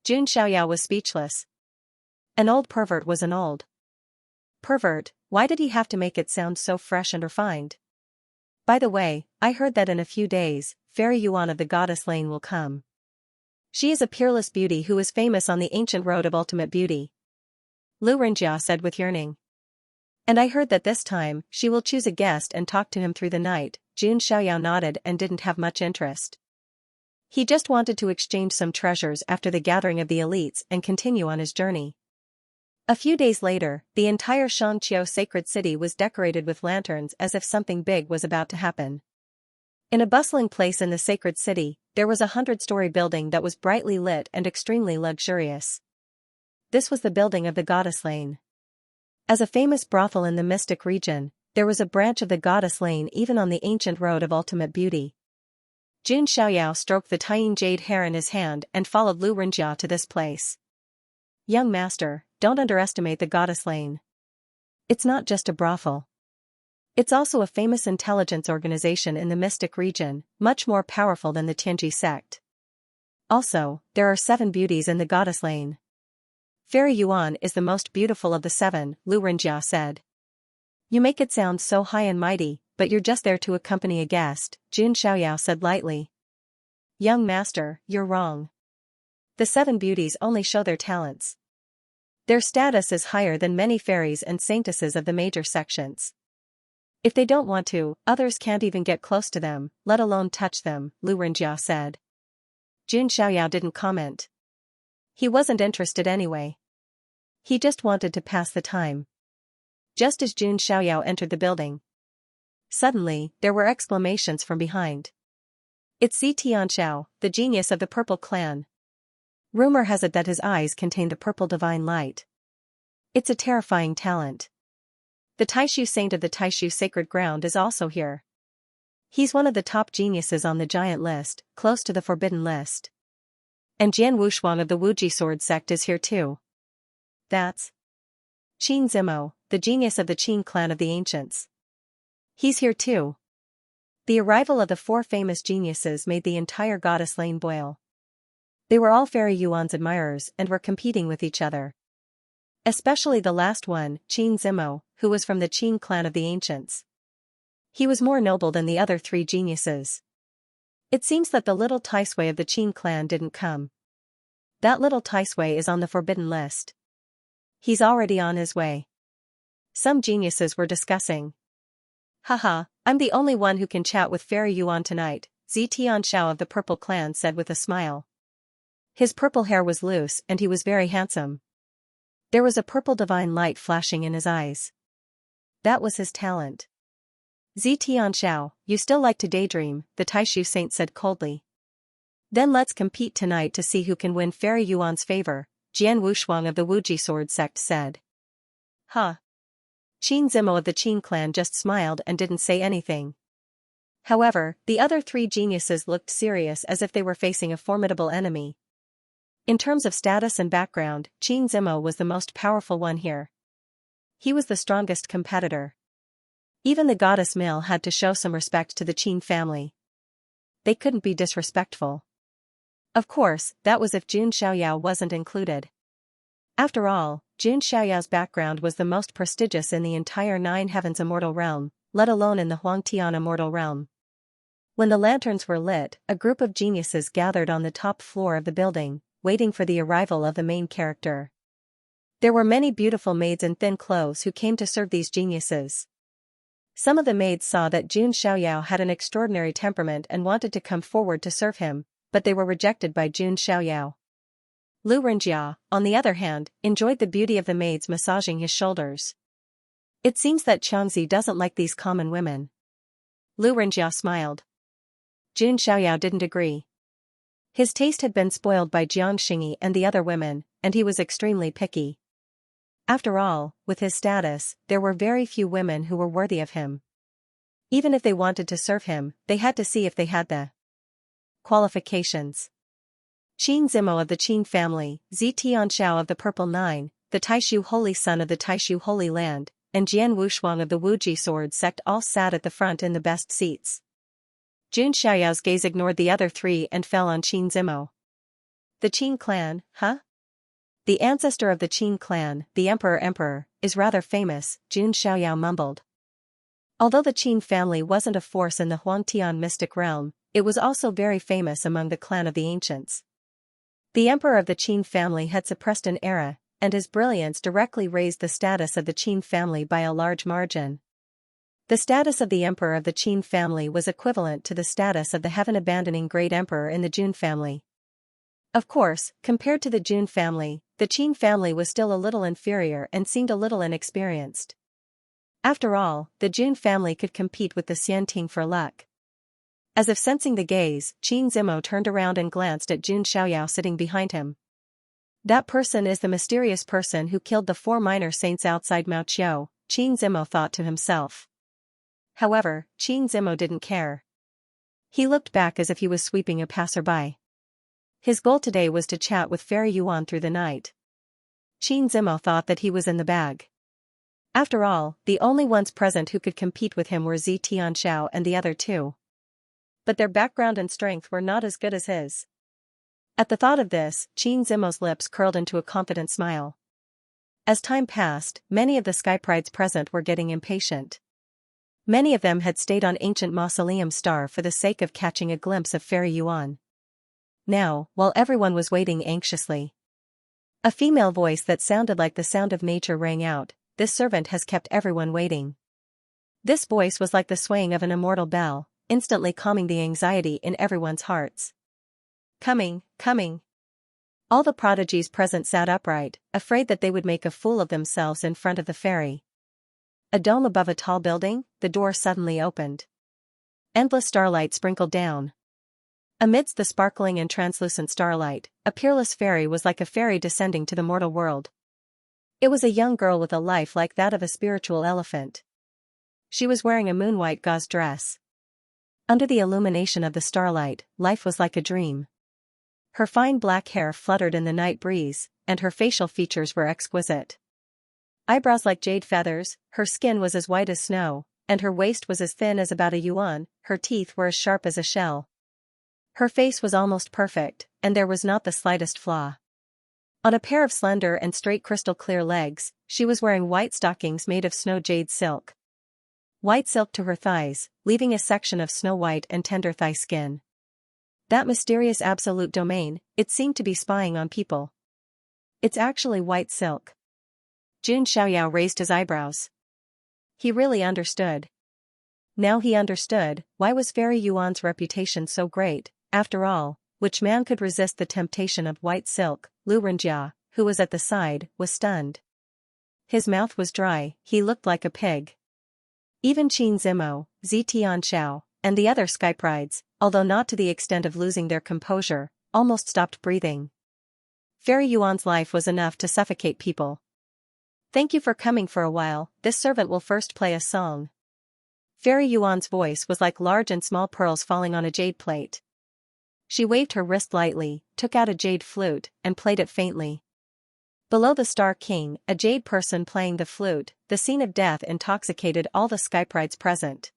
Jun Xiaoyao was speechless. An old pervert was an old pervert. Why did he have to make it sound so fresh and refined? By the way, I heard that in a few days, Fairy Yuan of the Goddess Lane will come. She is a peerless beauty who is famous on the ancient road of ultimate beauty. Lu Renjia said with yearning. And I heard that this time, she will choose a guest and talk to him through the night. Jun Xiaoyao nodded and didn't have much interest. He just wanted to exchange some treasures after the gathering of the elites and continue on his journey. A few days later, the entire Xianxia sacred city was decorated with lanterns as if something big was about to happen. In a bustling place in the sacred city, there was a 100-story building that was brightly lit and extremely luxurious. This was the building of the Goddess Lane. As a famous brothel in the mystic region, there was a branch of the Goddess Lane even on the ancient road of ultimate beauty. Jun Xiaoyao stroked the tiny jade hair in his hand and followed Lu Renjia to this place. Young master, don't underestimate the Goddess Lane. It's not just a brothel. It's also a famous intelligence organization in the mystic region, much more powerful than the Tianji sect. Also, there are 7 beauties in the Goddess Lane. Fairy Yuan is the most beautiful of the 7, Lu Renjia said. You make it sound so high and mighty, but you're just there to accompany a guest, Jun Xiaoyao said lightly. Young master, you're wrong. The 7 beauties only show their talents. Their status is higher than many fairies and saintesses of the major sections. If they don't want to, others can't even get close to them, let alone touch them, Lu Renjia said. Jun Xiaoyao didn't comment. He wasn't interested anyway. He just wanted to pass the time. Just as Jun Xiaoyao entered the building, suddenly, there were exclamations from behind. It's Xianxia, the genius of the Purple Clan. Rumor has it that his eyes contain the purple divine light. It's a terrifying talent. The Taishu saint of the Taishu sacred ground is also here. He's one of the top geniuses on the giant list, close to the forbidden list. And Jian Wushuang of the Wuji sword sect is here too. That's Qin Zimo, the genius of the Qin clan of the ancients. He's here too. The arrival of the 4 famous geniuses made the entire Goddess Lane boil. They were all Fairy Yuan's admirers and were competing with each other. Especially the last one, Qin Zimo, who was from the Qin clan of the ancients. He was more noble than the other 3 geniuses. It seems that the little Taisui of the Qin clan didn't come. That little Taisui is on the forbidden list. He's already on his way. Some geniuses were discussing. Haha, I'm the only one who can chat with Fairy Yuan tonight, Xianxia of the Purple Clan said with a smile. His purple hair was loose and he was very handsome. There was a purple divine light flashing in his eyes. That was his talent. Xianxia, you still like to daydream, the Taishu saint said coldly. Then let's compete tonight to see who can win Fairy Yuan's favor, Jian Wushuang of the Wuji sword sect said. Huh. Qin Zimo of the Qin clan just smiled and didn't say anything. However, the other 3 geniuses looked serious as if they were facing a formidable enemy. In terms of status and background, Qin Zimo was the most powerful one here. He was the strongest competitor. Even the goddess Mill had to show some respect to the Qin family. They couldn't be disrespectful. Of course, that was if Jun Xiaoyao wasn't included. After all, Jun Xiaoyao's background was the most prestigious in the entire 9 Heavens immortal realm, let alone in the Huangtian immortal realm. When the lanterns were lit, a group of geniuses gathered on the top floor of the building, waiting for the arrival of the main character. There were many beautiful maids in thin clothes who came to serve these geniuses. Some of the maids saw that Jun Xiaoyao had an extraordinary temperament and wanted to come forward to serve him, but they were rejected by Jun Xiaoyao. Lu Renjia, on the other hand, enjoyed the beauty of the maids massaging his shoulders. It seems that Xianxia doesn't like these common women. Lu Renjia smiled. Jun Xiaoyao didn't agree. His taste had been spoiled by Jiang Xingyi and the other women, and he was extremely picky. After all, with his status, there were very few women who were worthy of him. Even if they wanted to serve him, they had to see if they had the qualifications. Qin Zimo of the Qin family, Xianxia of the Purple Nine, the Taishu Holy Son of the Taishu Holy Land, and Jian Wushuang of the Wuji sword sect all sat at the front in the best seats. Jun Xiaoyao's gaze ignored the other 3 and fell on Qin Zimo. The Qin clan, huh? The ancestor of the Qin clan, the Emperor, is rather famous, Jun Xiaoyao mumbled. Although the Qin family wasn't a force in the Huangtian mystic realm, it was also very famous among the clan of the ancients. The emperor of the Qin family had suppressed an era, and his brilliance directly raised the status of the Qin family by a large margin. The status of the emperor of the Qin family was equivalent to the status of the heaven-abandoning great emperor in the Jun family. Of course, compared to the Jun family, the Qin family was still a little inferior and seemed a little inexperienced. After all, the Jun family could compete with the Xianting for luck. As if sensing the gaze, Qin Zimo turned around and glanced at Jun Xiaoyao sitting behind him. That person is the mysterious person who killed the 4 minor saints outside Mao Qiao, Qin Zimo thought to himself. However, Qin Zimo didn't care. He looked back as if he was sweeping a passerby. His goal today was to chat with Fairy Yuan through the night. Qin Zimo thought that he was in the bag. After all, the only ones present who could compete with him were Xianxia and the other 2. But their background and strength were not as good as his. At the thought of this, Qin Zimo's lips curled into a confident smile. As time passed, many of the skyprides present were getting impatient. Many of them had stayed on ancient mausoleum star for the sake of catching a glimpse of Fairy Yuan. Now, while everyone was waiting anxiously, a female voice that sounded like the sound of nature rang out, "This servant has kept everyone waiting." This voice was like the swaying of an immortal bell, instantly calming the anxiety in everyone's hearts. Coming, coming. All the prodigies present sat upright, afraid that they would make a fool of themselves in front of the fairy. A dome above a tall building, the door suddenly opened. Endless starlight sprinkled down. Amidst the sparkling and translucent starlight, a peerless fairy was like a fairy descending to the mortal world. It was a young girl with a life like that of a spiritual elephant. She was wearing a moon-white gauze dress. Under the illumination of the starlight, life was like a dream. Her fine black hair fluttered in the night breeze, and her facial features were exquisite. Eyebrows like jade feathers, her skin was as white as snow, and her waist was as thin as about a yuan, her teeth were as sharp as a shell. Her face was almost perfect, and there was not the slightest flaw. On a pair of slender and straight crystal-clear legs, she was wearing white stockings made of snow jade silk. White silk to her thighs, leaving a section of snow-white and tender thigh skin. That mysterious absolute domain, it seemed to be spying on people. It's actually white silk. Jun Xiaoyao raised his eyebrows. He really understood. Now he understood, why was Fairy Yuan's reputation so great. After all, which man could resist the temptation of white silk? Lu Renjia, who was at the side, was stunned. His mouth was dry, he looked like a pig. Even Qin Zimo, Xianxia, and the other skyprides, although not to the extent of losing their composure, almost stopped breathing. Fairy Yuan's life was enough to suffocate people. "Thank you for coming for a while, this servant will first play a song." Fairy Yuan's voice was like large and small pearls falling on a jade plate. She waved her wrist lightly, took out a jade flute, and played it faintly. Below the Star King, a jade person playing the flute, the scene of death intoxicated all the skyprides present.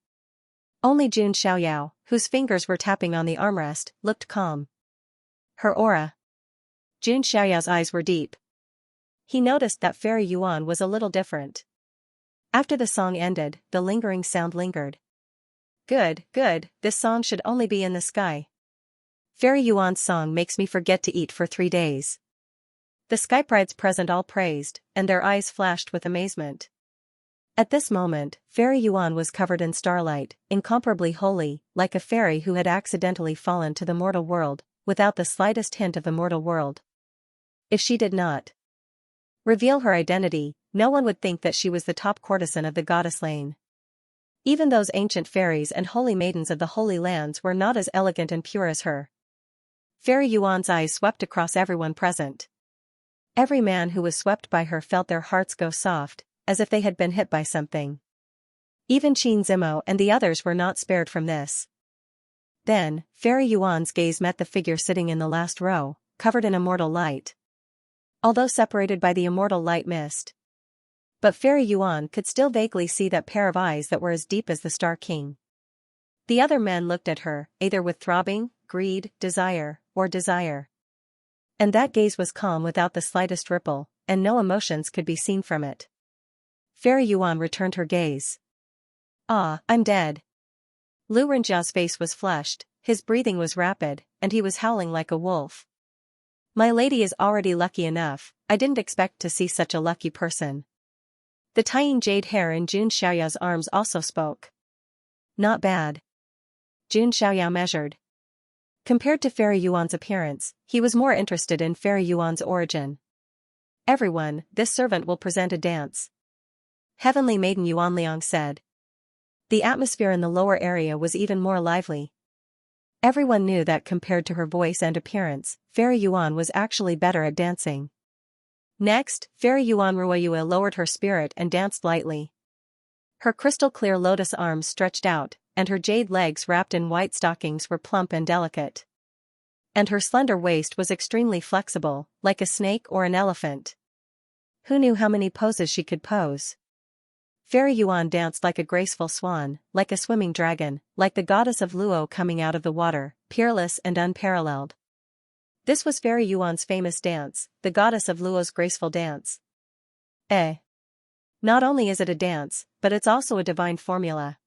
Only Jun Xiaoyao, whose fingers were tapping on the armrest, looked calm. Her aura. Jun Xiaoyao's eyes were deep. He noticed that Fairy Yuan was a little different. After the song ended, the lingering sound lingered. Good, good, this song should only be in the sky. Fairy Yuan's song makes me forget to eat for 3 days. The skyprides present all praised, and their eyes flashed with amazement. At this moment, Fairy Yuan was covered in starlight, incomparably holy, like a fairy who had accidentally fallen to the mortal world, without the slightest hint of the mortal world. If she did not reveal her identity, no one would think that she was the top courtesan of the goddess lane. Even those ancient fairies and holy maidens of the Holy Lands were not as elegant and pure as her. Fairy Yuan's eyes swept across everyone present. Every man who was swept by her felt their hearts go soft, as if they had been hit by something. Even Qin Zimo and the others were not spared from this. Then, Fairy Yuan's gaze met the figure sitting in the last row, covered in immortal light. Although separated by the immortal light mist. But Fairy Yuan could still vaguely see that pair of eyes that were as deep as the Star King. The other men looked at her, either with throbbing, greed, desire, or desire. And that gaze was calm without the slightest ripple, and no emotions could be seen from it. Fairy Yuan returned her gaze. "Ah, I'm dead." Lu Renjia's face was flushed, his breathing was rapid, and he was howling like a wolf. "My lady is already lucky enough, I didn't expect to see such a lucky person." The tying jade hair in Jun Xiaoyao's arms also spoke. Not bad. Jun Xiaoyao measured. Compared to Fairy Yuan's appearance, he was more interested in Fairy Yuan's origin. Everyone, this servant will present a dance. Heavenly Maiden Yuan Liang said. The atmosphere in the lower area was even more lively. Everyone knew that compared to her voice and appearance, Fairy Yuan was actually better at dancing. Next, Fairy Yuan Ruoyue lowered her spirit and danced lightly. Her crystal-clear lotus arms stretched out, and her jade legs wrapped in white stockings were plump and delicate. And her slender waist was extremely flexible, like a snake or an elephant. Who knew how many poses she could pose? Fairy Yuan danced like a graceful swan, like a swimming dragon, like the goddess of Luo coming out of the water, peerless and unparalleled. This was Fairy Yuan's famous dance, the goddess of Luo's graceful dance. Not only is it a dance, but it's also a divine formula.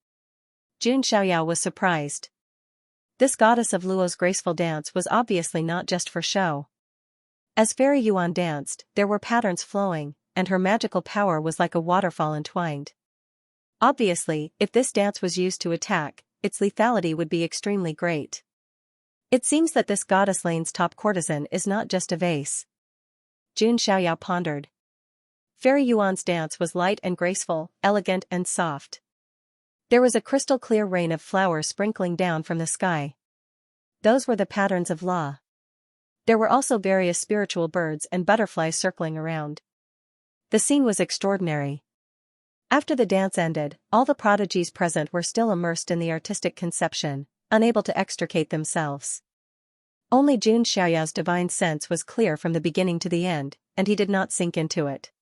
Jun Xiaoyao was surprised. This goddess of Luo's graceful dance was obviously not just for show. As Fairy Yuan danced, there were patterns flowing, and her magical power was like a waterfall entwined. Obviously, if this dance was used to attack, its lethality would be extremely great. It seems that this goddess lane's top courtesan is not just a vase. Jun Xiaoyao pondered. Fairy Yuan's dance was light and graceful, elegant and soft. There was a crystal-clear rain of flowers sprinkling down from the sky. Those were the patterns of law. There were also various spiritual birds and butterflies circling around. The scene was extraordinary. After the dance ended, all the prodigies present were still immersed in the artistic conception, unable to extricate themselves. Only Jun Xiaoyao's divine sense was clear from the beginning to the end, and he did not sink into it.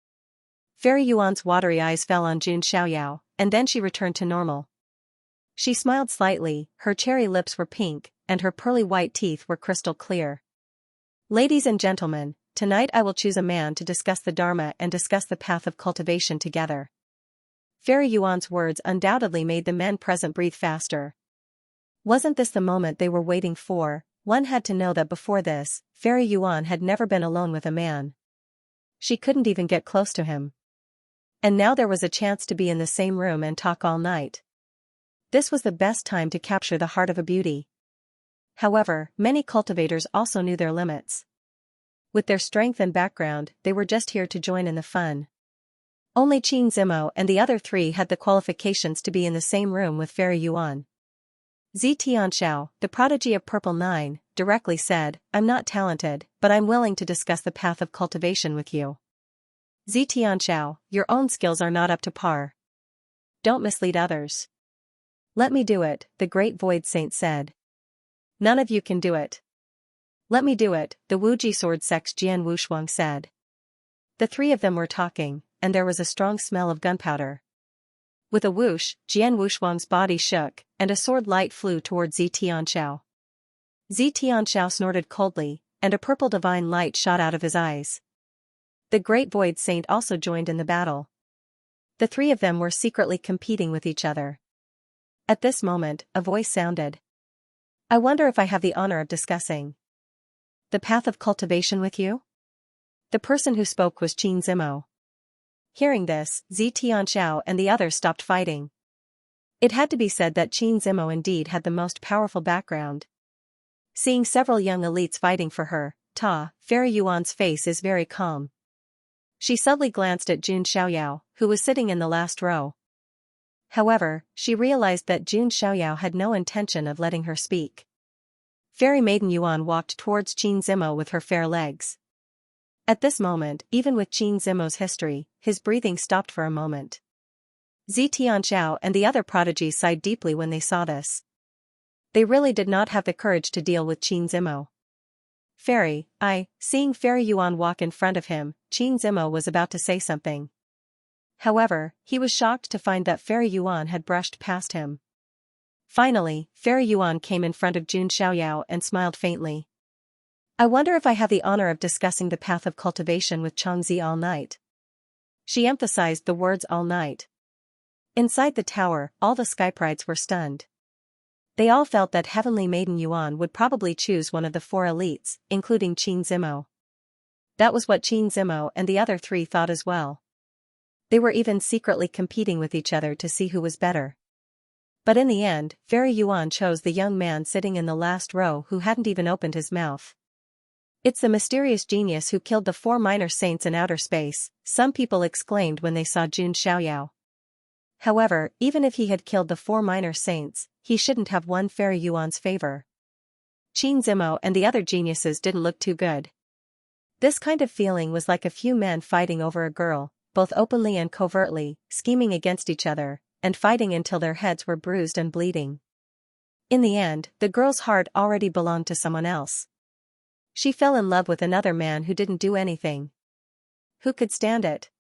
Fairy Yuan's watery eyes fell on Jun Xiaoyao, and then she returned to normal. She smiled slightly, her cherry lips were pink, and her pearly white teeth were crystal clear. Ladies and gentlemen, tonight I will choose a man to discuss the Dharma and discuss the path of cultivation together. Fairy Yuan's words undoubtedly made the men present breathe faster. Wasn't this the moment they were waiting for? One had to know that before this, Fairy Yuan had never been alone with a man. She couldn't even get close to him. And now there was a chance to be in the same room and talk all night. This was the best time to capture the heart of a beauty. However, many cultivators also knew their limits. With their strength and background, they were just here to join in the fun. Only Qin Zimo and the other three had the qualifications to be in the same room with Fairy Yuan. Xianxia, the prodigy of Purple 9, directly said, "I'm not talented, but I'm willing to discuss the path of cultivation with you." Xianxia, your own skills are not up to par. Don't mislead others. Let me do it, the great Void Saint said. None of you can do it. Let me do it, the Wuji sword sex Jian Wushuang said. The three of them were talking, and there was a strong smell of gunpowder. With a whoosh, Jian Wushuang's body shook, and a sword light flew toward Xianxiao. Xianxiao snorted coldly, and a purple divine light shot out of his eyes. The great Void Saint also joined in the battle. The three of them were secretly competing with each other. At this moment, a voice sounded. I wonder if I have the honor of discussing the path of cultivation with you? The person who spoke was Qin Zimo. Hearing this, Xianxiao and the others stopped fighting. It had to be said that Qin Zimo indeed had the most powerful background. Seeing several young elites fighting for her, Fairy Yuan's face is very calm. She subtly glanced at Jun Xiaoyao, who was sitting in the last row. However, she realized that Jun Xiaoyao had no intention of letting her speak. Fairy Maiden Yuan walked towards Qin Zimo with her fair legs. At this moment, even with Qin Zimo's history, his breathing stopped for a moment. Xianxiao and the other prodigies sighed deeply when they saw this. They really did not have the courage to deal with Qin Zimo. Seeing Fairy Yuan walk in front of him, Qin Zimo was about to say something. However, he was shocked to find that Fairy Yuan had brushed past him. Finally, Fairy Yuan came in front of Jun Xiaoyao and smiled faintly. I wonder if I have the honor of discussing the path of cultivation with Changzi all night. She emphasized the words all night. Inside the tower, all the skyprides were stunned. They all felt that Heavenly Maiden Yuan would probably choose one of the four elites, including Qin Zimo. That was what Qin Zimo and the other three thought as well. They were even secretly competing with each other to see who was better. But in the end, Fairy Yuan chose the young man sitting in the last row who hadn't even opened his mouth. "It's the mysterious genius who killed the 4 minor saints in outer space," some people exclaimed when they saw Jun Xiaoyao. However, even if he had killed the 4 minor saints, he shouldn't have won Fairy Yuan's favor. Qin Zimo and the other geniuses didn't look too good. This kind of feeling was like a few men fighting over a girl, both openly and covertly, scheming against each other, and fighting until their heads were bruised and bleeding. In the end, the girl's heart already belonged to someone else. She fell in love with another man who didn't do anything. Who could stand it?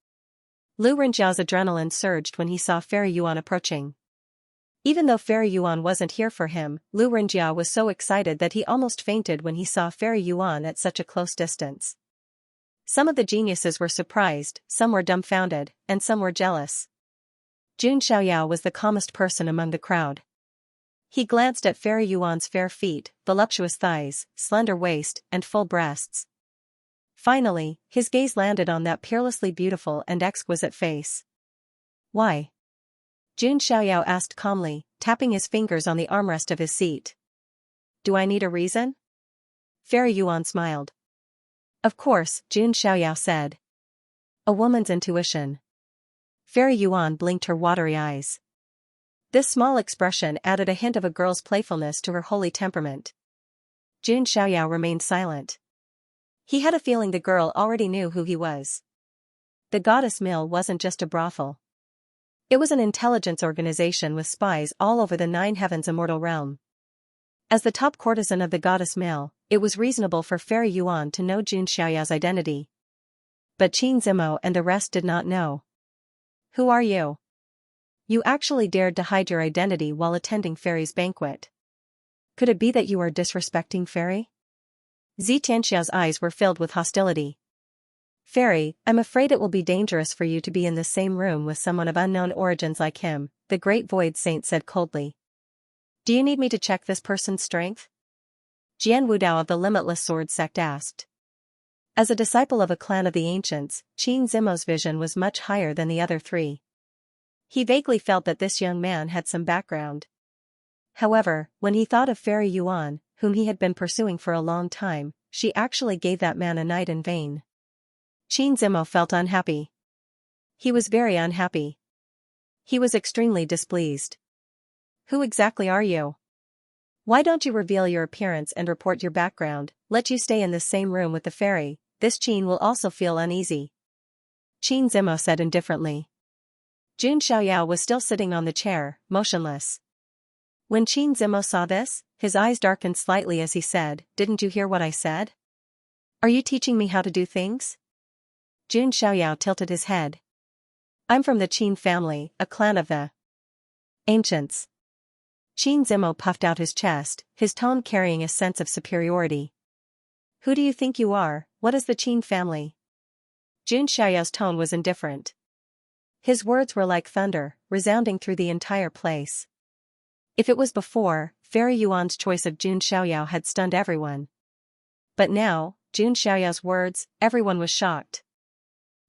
Lu Renjiao's adrenaline surged when he saw Fairy Yuan approaching. Even though Fairy Yuan wasn't here for him, Lu Renjiao was so excited that he almost fainted when he saw Fairy Yuan at such a close distance. Some of the geniuses were surprised, some were dumbfounded, and some were jealous. Jun Xiaoyao was the calmest person among the crowd. He glanced at Fairy Yuan's fair feet, voluptuous thighs, slender waist, and full breasts. Finally, his gaze landed on that peerlessly beautiful and exquisite face. "Why?" Jun Xiaoyao asked calmly, tapping his fingers on the armrest of his seat. "Do I need a reason?" Fairy Yuan smiled. "Of course," Jun Xiaoyao said. "A woman's intuition." Fairy Yuan blinked her watery eyes. This small expression added a hint of a girl's playfulness to her holy temperament. Jun Xiaoyao remained silent. He had a feeling the girl already knew who he was. The Goddess Mill wasn't just a brothel. It was an intelligence organization with spies all over the 9 heavens immortal realm. As the top courtesan of the Goddess Mill, it was reasonable for Fairy Yuan to know Jun Xiaoyao's identity. But Qin Zimo and the rest did not know. "Who are you? You actually dared to hide your identity while attending Fairy's banquet. Could it be that you are disrespecting Fairy?" Xianxia's eyes were filled with hostility. "Fairy, I'm afraid it will be dangerous for you to be in the same room with someone of unknown origins like him," the Great Void Saint said coldly. "Do you need me to check this person's strength?" Jian Wudao of the Limitless Sword Sect asked. As a disciple of a clan of the ancients, Qin Zimo's vision was much higher than the other 3. He vaguely felt that this young man had some background. However, when he thought of Fairy Yuan, whom he had been pursuing for a long time, she actually gave that man a night in vain. Qin Zimo felt unhappy. He was very unhappy. He was extremely displeased. "Who exactly are you? Why don't you reveal your appearance and report your background? Let you stay in the same room with the fairy, this Qin will also feel uneasy," Qin Zimo said indifferently. Jun Xiaoyao was still sitting on the chair, motionless. When Qin Zimo saw this, his eyes darkened slightly as he said, "Didn't you hear what I said? Are you teaching me how to do things?" Jun Xiaoyao tilted his head. "I'm from the Qin family, a clan of the ancients." Qin Zimo puffed out his chest, his tone carrying a sense of superiority. "Who do you think you are? What is the Qin family?" Jun Xiaoyao's tone was indifferent. His words were like thunder, resounding through the entire place. If it was before, Fairy Yuan's choice of Jun Xiaoyao had stunned everyone. But now, Jun Xiaoyao's words, everyone was shocked.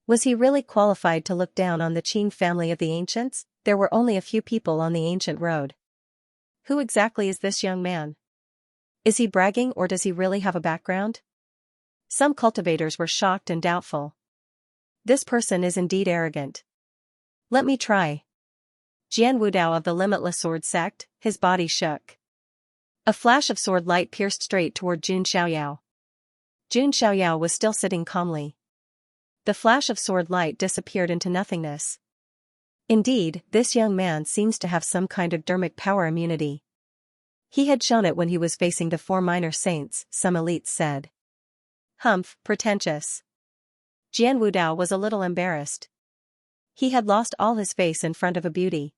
Was he really qualified to look down on the Qin family of the ancients? There were only a few people on the ancient road. Who exactly is this young man? Is he bragging or does he really have a background? Some cultivators were shocked and doubtful. This person is indeed arrogant. Let me try. Jian Wudao of the Limitless Sword Sect, his body shook. A flash of sword light pierced straight toward Jun Xiaoyao. Jun Xiaoyao was still sitting calmly. The flash of sword light disappeared into nothingness. Indeed, this young man seems to have some kind of dermic power immunity. He had shown it when he was facing the 4 minor saints, some elites said. Humph, pretentious. Jian Wudao was a little embarrassed. He had lost all his face in front of a beauty.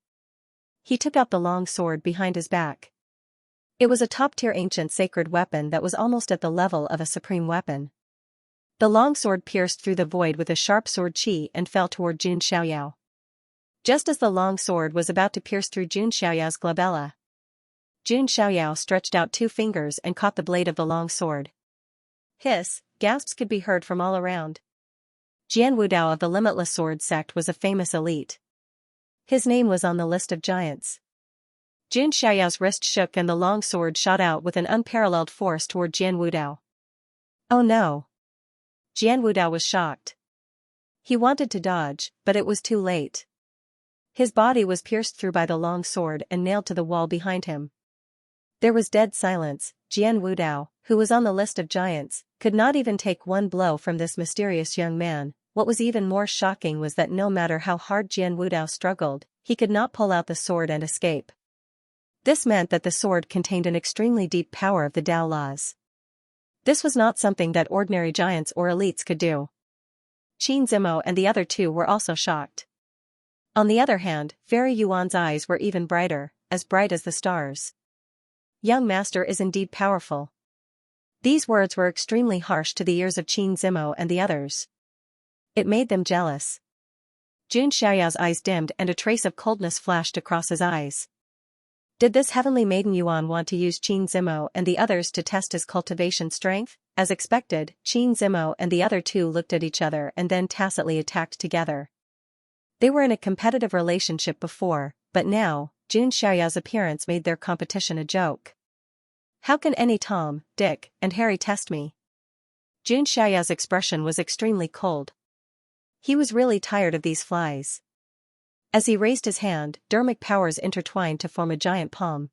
He took out the long sword behind his back. It was a top-tier ancient sacred weapon that was almost at the level of a supreme weapon. The long sword pierced through the void with a sharp sword chi and fell toward Jun Xiaoyao. Just as the long sword was about to pierce through Jun Xiaoyao's glabella, Jun Xiaoyao stretched out 2 fingers and caught the blade of the long sword. Hiss, gasps could be heard from all around. Jian Wudao of the Limitless Sword sect was a famous elite. His name was on the list of giants. Jun Xiaoyao's wrist shook and the long sword shot out with an unparalleled force toward Jian Wudao. Oh no! Jian Wudao was shocked. He wanted to dodge, but it was too late. His body was pierced through by the long sword and nailed to the wall behind him. There was dead silence. Jian Wudao, who was on the list of giants, could not even take one blow from this mysterious young man. What was even more shocking was that no matter how hard Jian Wudao struggled, he could not pull out the sword and escape. This meant that the sword contained an extremely deep power of the Tao laws. This was not something that ordinary giants or elites could do. Qin Zimo and the other two were also shocked. On the other hand, Fairy Yuan's eyes were even brighter, as bright as the stars. Young master is indeed powerful. These words were extremely harsh to the ears of Qin Zimo and the others. It made them jealous. Jun Xiaoyao's eyes dimmed and a trace of coldness flashed across his eyes. Did this heavenly maiden Yuan want to use Qin Zimo and the others to test his cultivation strength? As expected, Qin Zimo and the other two looked at each other and then tacitly attacked together. They were in a competitive relationship before, but now, Jun Xiaoyao's appearance made their competition a joke. How can any Tom, Dick, and Harry test me? Jun Xiaoyao's expression was extremely cold. He was really tired of these flies. As he raised his hand, dermic powers intertwined to form a giant palm.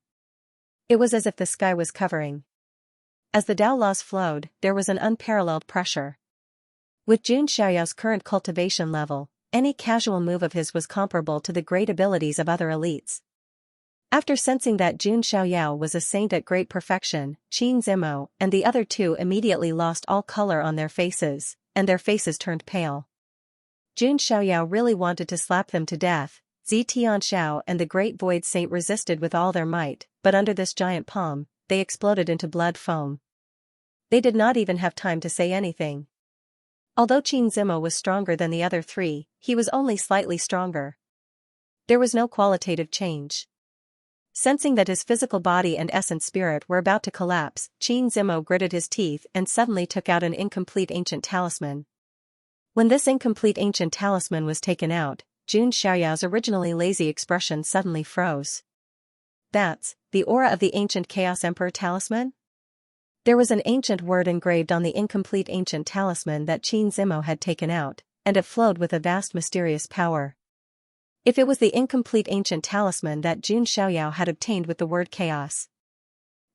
It was as if the sky was covering. As the Tao laws flowed, there was an unparalleled pressure. With Jun Xiaoyao's current cultivation level, any casual move of his was comparable to the great abilities of other elites. After sensing that Jun Xiaoyao was a saint at great perfection, Qin Zimo and the other two immediately lost all color on their faces, and their faces turned pale. Jun Xiaoyao really wanted to slap them to death. Zi Tianxiao and the Great Void Saint resisted with all their might, but under this giant palm, they exploded into blood foam. They did not even have time to say anything. Although Qin Zimo was stronger than the other three, he was only slightly stronger. There was no qualitative change. Sensing that his physical body and essence spirit were about to collapse, Qin Zimo gritted his teeth and suddenly took out an incomplete ancient talisman. When this incomplete ancient talisman was taken out, Jun Xiaoyao's originally lazy expression suddenly froze. That's the aura of the ancient Chaos Emperor talisman? There was an ancient word engraved on the incomplete ancient talisman that Qin Zimo had taken out, and it flowed with a vast mysterious power. If it was the incomplete ancient talisman that Jun Xiaoyao had obtained with the word chaos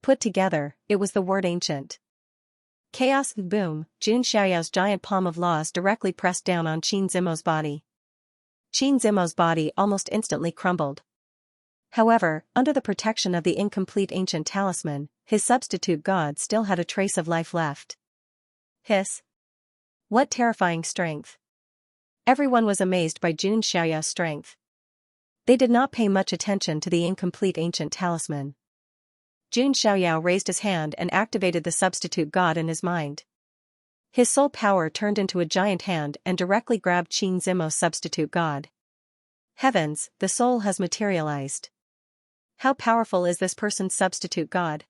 put together, it was the word ancient. Chaos, boom, Jun Xiaoyao's giant palm of laws directly pressed down on Qin Zimo's body. Qin Zimo's body almost instantly crumbled. However, under the protection of the incomplete ancient talisman, his substitute god still had a trace of life left. Hiss! What terrifying strength! Everyone was amazed by Jun Xiaoyao's strength. They did not pay much attention to the incomplete ancient talisman. Jun Xiaoyao raised his hand and activated the substitute god in his mind. His soul power turned into a giant hand and directly grabbed Qin Zimo's substitute god. Heavens, the soul has materialized. How powerful is this person's substitute god?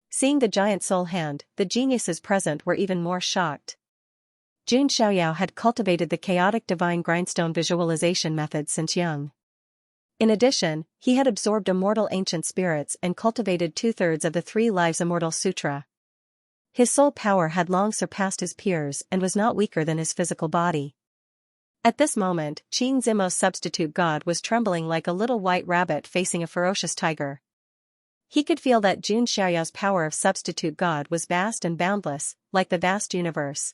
Seeing the giant soul hand, the geniuses present were even more shocked. Jun Xiaoyao had cultivated the chaotic divine grindstone visualization method since young. In addition, he had absorbed immortal ancient spirits and cultivated 2/3 of the 3 Lives Immortal Sutra. His soul power had long surpassed his peers and was not weaker than his physical body. At this moment, Qin Zimo's substitute god was trembling like a little white rabbit facing a ferocious tiger. He could feel that Jun Xiaoyao's power of substitute god was vast and boundless, like the vast universe.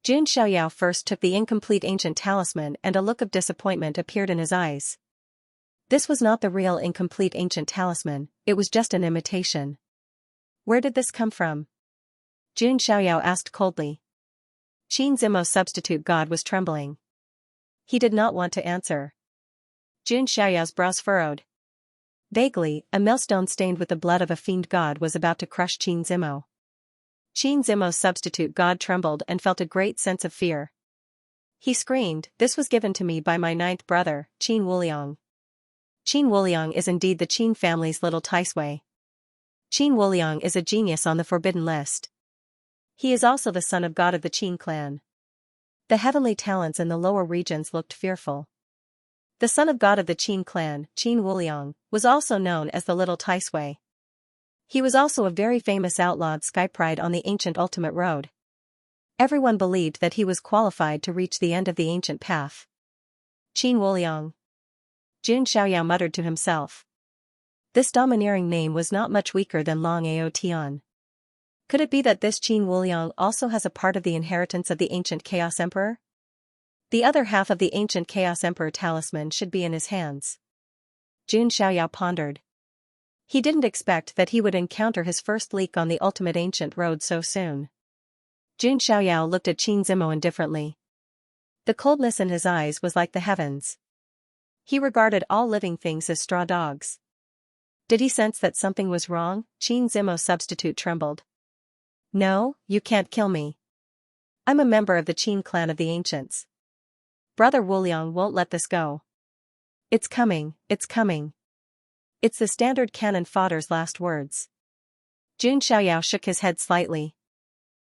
Jun Xiaoyao first took the incomplete ancient talisman and a look of disappointment appeared in his eyes. This was not the real incomplete ancient talisman, it was just an imitation. Where did this come from? Jun Xiaoyao asked coldly. Qin Zimo's substitute god was trembling. He did not want to answer. Jun Xiaoyao's brows furrowed. Vaguely, a millstone stained with the blood of a fiend god was about to crush Qin Zimo. Qin Zimo's substitute god trembled and felt a great sense of fear. He screamed, "This was given to me by my 9th brother, Qin Wuliang." Qin Wuliang is indeed the Qin family's little Taisui. Qin Wuliang is a genius on the forbidden list. He is also the son of god of the Qin clan. The heavenly talents in the lower regions looked fearful. The son of god of the Qin clan, Qin Wuliang, was also known as the Little Taisui. He was also a very famous outlawed skypride on the ancient Ultimate Road. Everyone believed that he was qualified to reach the end of the ancient path. Qin Wuliang. Jun Xiaoyao muttered to himself. This domineering name was not much weaker than Long Ao Tian. Could it be that this Qin Wuliang also has a part of the inheritance of the ancient Chaos Emperor? The other half of the ancient Chaos Emperor talisman should be in his hands. Jun Xiaoyao pondered. He didn't expect that he would encounter his first leak on the ultimate ancient road so soon. Jun Xiaoyao looked at Qin Zimo indifferently. The coldness in his eyes was like the heavens. He regarded all living things as straw dogs. Did he sense that something was wrong? Qin Zimo's substitute trembled. No, you can't kill me. I'm a member of the Qin clan of the ancients. Brother Wuliang won't let this go. It's coming, it's coming. It's the standard cannon fodder's last words. Jun Xiaoyao shook his head slightly.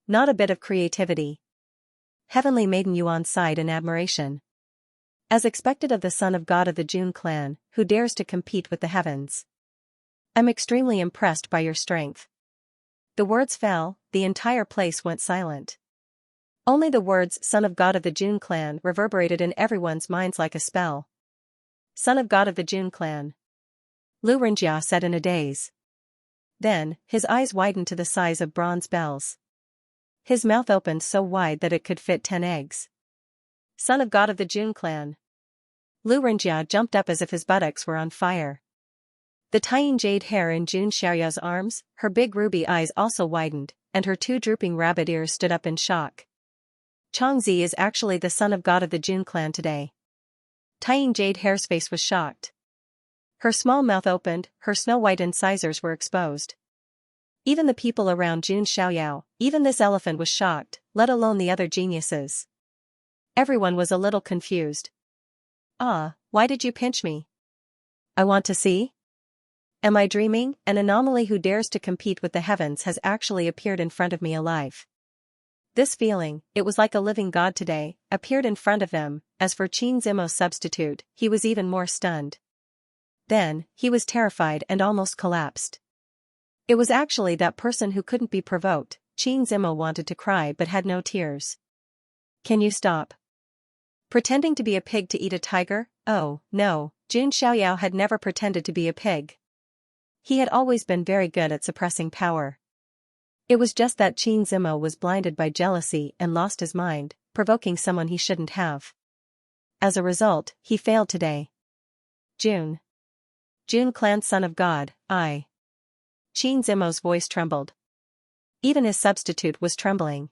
Not a bit of creativity. Heavenly Maiden Yuan sighed in admiration. As expected of the son of god of the Jun clan, who dares to compete with the heavens. I'm extremely impressed by your strength. The words fell, the entire place went silent. Only the words son of god of the Jun clan reverberated in everyone's minds like a spell. Son of god of the Jun clan. Lu Renjia said in a daze. Then, his eyes widened to the size of bronze bells. His mouth opened so wide that it could fit 10 eggs. Son of god of the Jun clan. Lu Renjia jumped up as if his buttocks were on fire. The tying jade hair in Jun Xiaoyao's arms, her big ruby eyes also widened, and her 2 drooping rabbit ears stood up in shock. Changzi is actually the son of god of the Jun clan today. Tying jade hair's face was shocked. Her small mouth opened, her snow-white incisors were exposed. Even the people around Jun Xiaoyao, even this elephant was shocked, let alone the other geniuses. Everyone was a little confused. Ah, why did you pinch me? I want to see? Am I dreaming? An anomaly who dares to compete with the heavens has actually appeared in front of me alive. This feeling, it was like a living god today, appeared in front of them. As for Qin Zimo's substitute, he was even more stunned. Then, he was terrified and almost collapsed. It was actually that person who couldn't be provoked. Qin Zimo wanted to cry but had no tears. Can you stop? Pretending to be a pig to eat a tiger? Oh, no, Jun Xiaoyao had never pretended to be a pig. He had always been very good at suppressing power. It was just that Qin Zimo was blinded by jealousy and lost his mind, provoking someone he shouldn't have. As a result, he failed today. Jun clan son of god, I. Qin Zimo's voice trembled. Even his substitute was trembling.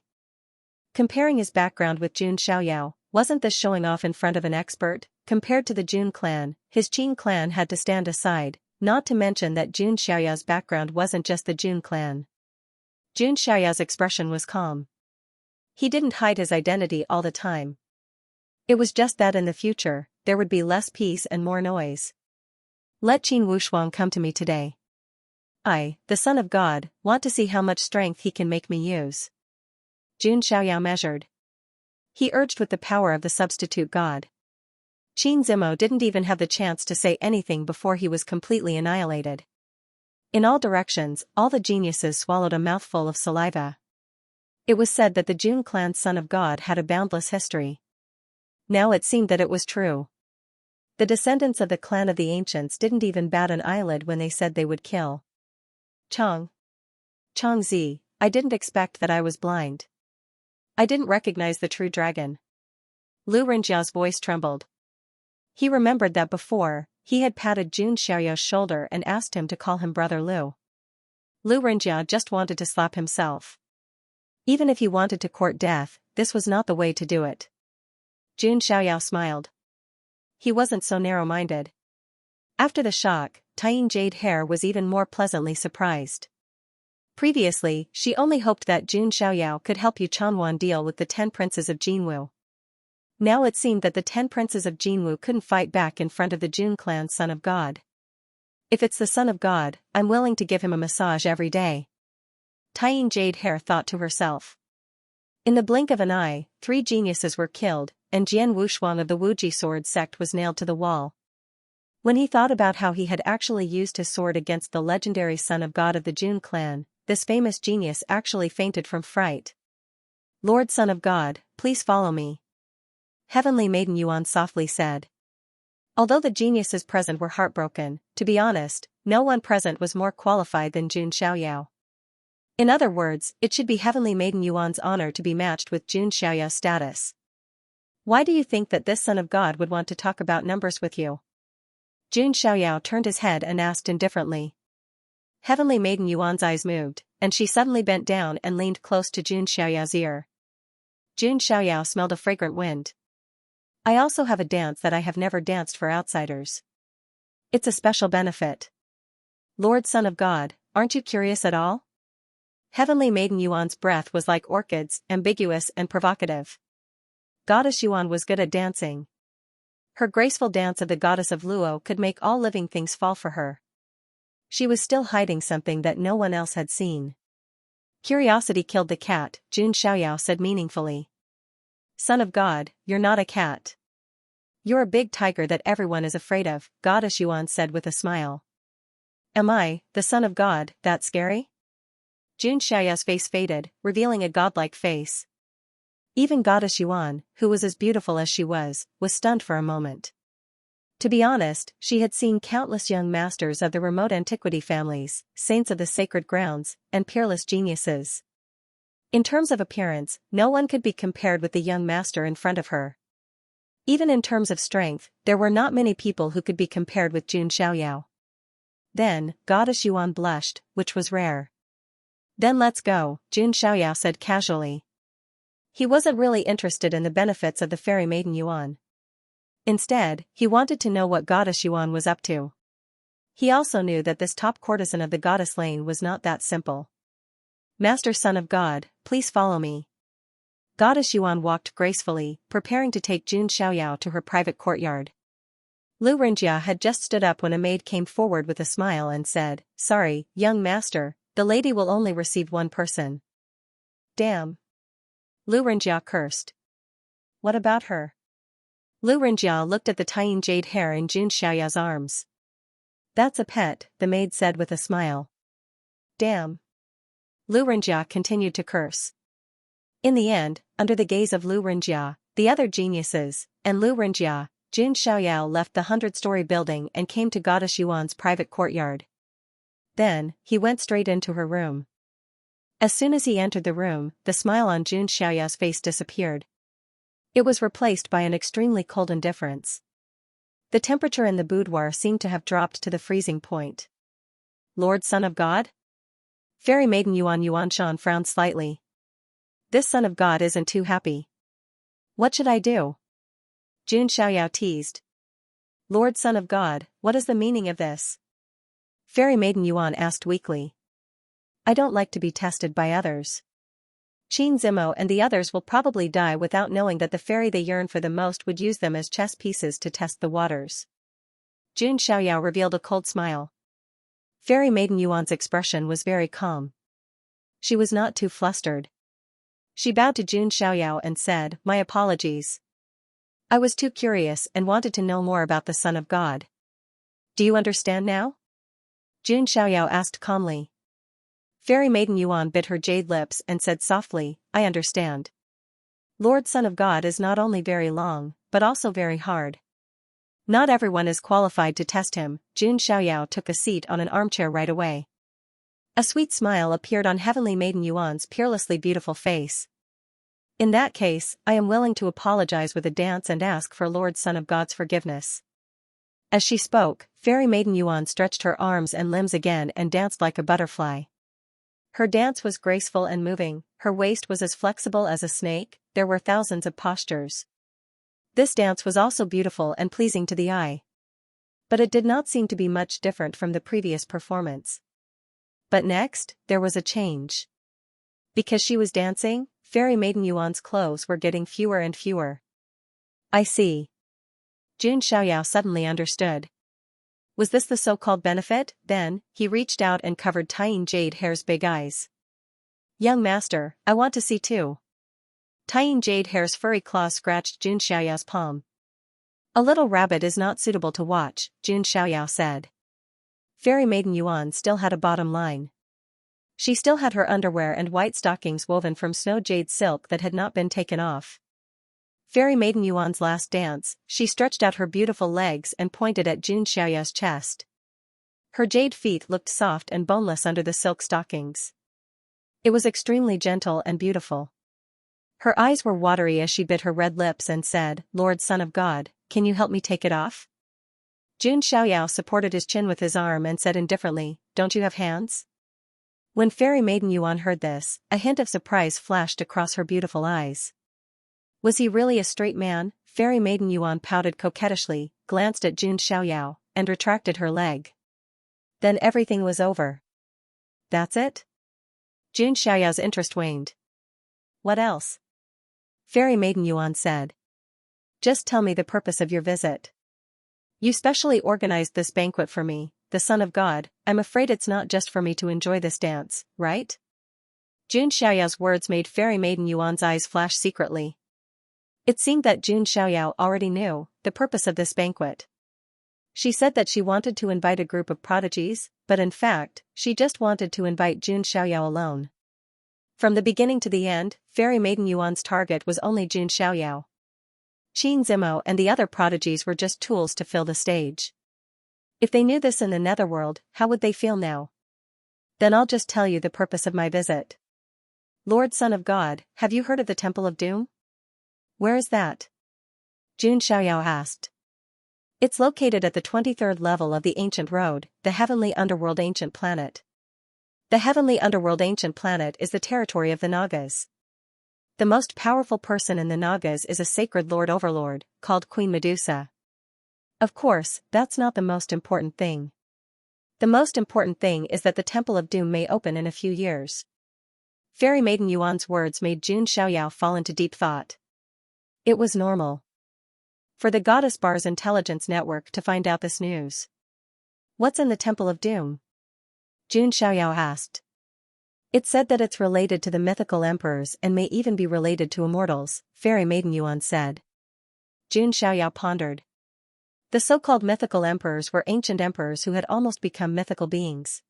Comparing his background with Jun Xiaoyao, wasn't this showing off in front of an expert? Compared to the Jun clan, his Qin clan had to stand aside, not to mention that Jun Xiaoyao's background wasn't just the Jun clan. Jun Xiaoyao's expression was calm. He didn't hide his identity all the time. It was just that in the future, there would be less peace and more noise. Let Qin Wushuang come to me today. I, the son of God, want to see how much strength he can make me use. Jun Xiaoyao measured. He urged with the power of the substitute god. Qin Zimo didn't even have the chance to say anything before he was completely annihilated. In all directions, all the geniuses swallowed a mouthful of saliva. It was said that the Jun clan's son of God had a boundless history. Now it seemed that it was true. The descendants of the clan of the ancients didn't even bat an eyelid when they said they would kill. Changzi, I didn't expect that I was blind. I didn't recognize the true dragon. Lu Renjia's voice trembled. He remembered that before, he had patted Jun Xiaoyao's shoulder and asked him to call him Brother Lu. Lu Renjia just wanted to slap himself. Even if he wanted to court death, this was not the way to do it. Jun Xiaoyao smiled. He wasn't so narrow-minded. After the shock, tying jade hair was even more pleasantly surprised. Previously, she only hoped that Jun Xiaoyao could help Yu Chanwan deal with the 10 princes of Jinwu. Now it seemed that the 10 princes of Jinwu couldn't fight back in front of the Jun clan son of God. If it's the son of God, I'm willing to give him a massage every day. Tying jade hair thought to herself. In the blink of an eye, 3 geniuses were killed, and Jian Wushuang of the Wuji sword sect was nailed to the wall. When he thought about how he had actually used his sword against the legendary son of God of the Jun clan, this famous genius actually fainted from fright. "Lord Son of God, please follow me," Heavenly Maiden Yuan softly said. Although the geniuses present were heartbroken, to be honest, no one present was more qualified than Jun Xiaoyao. In other words, it should be Heavenly Maiden Yuan's honor to be matched with Jun Xiaoyao's status. "Why do you think that this son of God would want to talk about numbers with you?" Jun Xiaoyao turned his head and asked indifferently. Heavenly Maiden Yuan's eyes moved, and she suddenly bent down and leaned close to Jun Xiaoyao's ear. Jun Xiaoyao smelled a fragrant wind. "I also have a dance that I have never danced for outsiders. It's a special benefit. Lord Son of God, aren't you curious at all?" Heavenly Maiden Yuan's breath was like orchids, ambiguous and provocative. Goddess Yuan was good at dancing. Her graceful dance of the goddess of Luo could make all living things fall for her. She was still hiding something that no one else had seen. "Curiosity killed the cat," Jun Xiaoyao said meaningfully. "Son of God, you're not a cat. You're a big tiger that everyone is afraid of," Goddess Yuan said with a smile. "Am I, the son of God, that scary?" Jun Xiaoyao's face faded, revealing a godlike face. Even Goddess Yuan, who was as beautiful as she was stunned for a moment. To be honest, she had seen countless young masters of the remote antiquity families, saints of the sacred grounds, and peerless geniuses. In terms of appearance, no one could be compared with the young master in front of her. Even in terms of strength, there were not many people who could be compared with Jun Xiaoyao. Then, Goddess Yuan blushed, which was rare. "Then let's go," Jun Xiaoyao said casually. He wasn't really interested in the benefits of the Fairy Maiden Yuan. Instead, he wanted to know what Goddess Yuan was up to. He also knew that this top courtesan of the goddess lane was not that simple. "Master Son of God, please follow me." Goddess Yuan walked gracefully, preparing to take Jun Xiaoyao to her private courtyard. Lu Rinjia had just stood up when a maid came forward with a smile and said, "Sorry, young master, the lady will only receive one person." "Damn." Lu Rinjia cursed. "What about her?" Lu Rinjia looked at the tiny jade hair in Jun Xiaoyao's arms. "That's a pet," the maid said with a smile. "Damn." Lu Rinjia continued to curse. In the end, under the gaze of Lu Rinjia, the other geniuses, and Lu Rinjia, Jun Xiaoyao left the 100-story building and came to Goddess Yuan's private courtyard. Then, he went straight into her room. As soon as he entered the room, the smile on Jun Xiaoyao's face disappeared. It was replaced by an extremely cold indifference. The temperature in the boudoir seemed to have dropped to the freezing point. "Lord Son of God?" Fairy Maiden Yuanshan frowned slightly. "This son of God isn't too happy. What should I do?" Jun Xiaoyao teased. "Lord Son of God, what is the meaning of this?" Fairy Maiden Yuan asked weakly. "I don't like to be tested by others. Qin Zimo and the others will probably die without knowing that the fairy they yearn for the most would use them as chess pieces to test the waters." Jun Xiaoyao revealed a cold smile. Fairy Maiden Yuan's expression was very calm. She was not too flustered. She bowed to Jun Xiaoyao and said, "My apologies. I was too curious and wanted to know more about the Son of God." "Do you understand now?" Jun Xiaoyao asked calmly. Fairy Maiden Yuan bit her jade lips and said softly, "I understand. Lord Son of God is not only very long, but also very hard. Not everyone is qualified to test him." Jun Xiaoyao took a seat on an armchair right away. A sweet smile appeared on Heavenly Maiden Yuan's peerlessly beautiful face. "In that case, I am willing to apologize with a dance and ask for Lord Son of God's forgiveness." As she spoke, Fairy Maiden Yuan stretched her arms and limbs again and danced like a butterfly. Her dance was graceful and moving, her waist was as flexible as a snake, there were thousands of postures. This dance was also beautiful and pleasing to the eye. But it did not seem to be much different from the previous performance. But next, there was a change. Because she was dancing, Fairy Maiden Yuan's clothes were getting fewer and fewer. "I see." Jun Xiaoyao suddenly understood. Was this the so-called benefit? Then, he reached out and covered Tying Jade Hair's big eyes. "Young master, I want to see too." Tying jade hair's furry claws scratched Jun Xiaoyao's palm. A little rabbit is not suitable to watch, Jun Xiaoyao said. Fairy Maiden Yuan still had a bottom line. She still had her underwear and white stockings woven from snow jade silk that had not been taken off. Fairy Maiden Yuan's last dance, she stretched out her beautiful legs and pointed at Jun Xiaoyao's chest. Her jade feet looked soft and boneless under the silk stockings. It was extremely gentle and beautiful. Her eyes were watery as she bit her red lips and said, "Lord Son of God, can you help me take it off?" Jun Xiaoyao supported his chin with his arm and said indifferently, "Don't you have hands?" When Fairy Maiden Yuan heard this, a hint of surprise flashed across her beautiful eyes. Was he really a straight man? Fairy Maiden Yuan pouted coquettishly, glanced at Jun Xiaoyao, and retracted her leg. Then everything was over. That's it? Jun Xiaoyao's interest waned. What else? Fairy Maiden Yuan said. Just tell me the purpose of your visit. You specially organized this banquet for me, the Son of God. I'm afraid it's not just for me to enjoy this dance, right? Jun Xiaoyao's words made Fairy Maiden Yuan's eyes flash secretly. It seemed that Jun Xiaoyao already knew the purpose of this banquet. She said that she wanted to invite a group of prodigies, but in fact, she just wanted to invite Jun Xiaoyao alone. From the beginning to the end, Fairy Maiden Yuan's target was only Jun Xiaoyao. Qin Zimo and the other prodigies were just tools to fill the stage. If they knew this in the netherworld, how would they feel now? Then I'll just tell you the purpose of my visit. Lord Son of God, have you heard of the Temple of Doom? Where is that? Jun Xiaoyao asked. It's located at the 23rd level of the Ancient Road, the Heavenly Underworld Ancient Planet. The Heavenly Underworld Ancient Planet is the territory of the Nagas. The most powerful person in the Nagas is a sacred Lord Overlord, called Queen Medusa. Of course, that's not the most important thing. The most important thing is that the Temple of Doom may open in a few years. Fairy Maiden Yuan's words made Jun Xiaoyao fall into deep thought. It was normal for the Goddess Bar's intelligence network to find out this news. What's in the Temple of Doom? Jun Xiaoyao asked. It said that it's related to the mythical emperors and may even be related to immortals, Fairy Maiden Yuan said. Jun Xiaoyao pondered. The so-called mythical emperors were ancient emperors who had almost become mythical beings.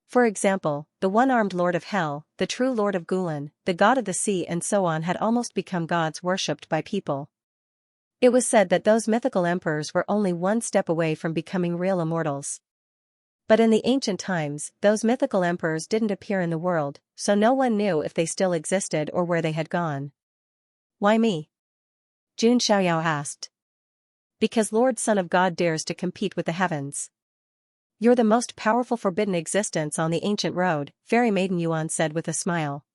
For example, the one-armed Lord of Hell, the true Lord of Gulen, the god of the sea and so on had almost become gods worshipped by people. It was said that those mythical emperors were only one step away from becoming real immortals. But in the ancient times, those mythical emperors didn't appear in the world, so no one knew if they still existed or where they had gone. Why me? Jun Xiaoyao asked. Because Lord Son of God dares to compete with the heavens. You're the most powerful forbidden existence on the ancient road, Fairy Maiden Yuan said with a smile.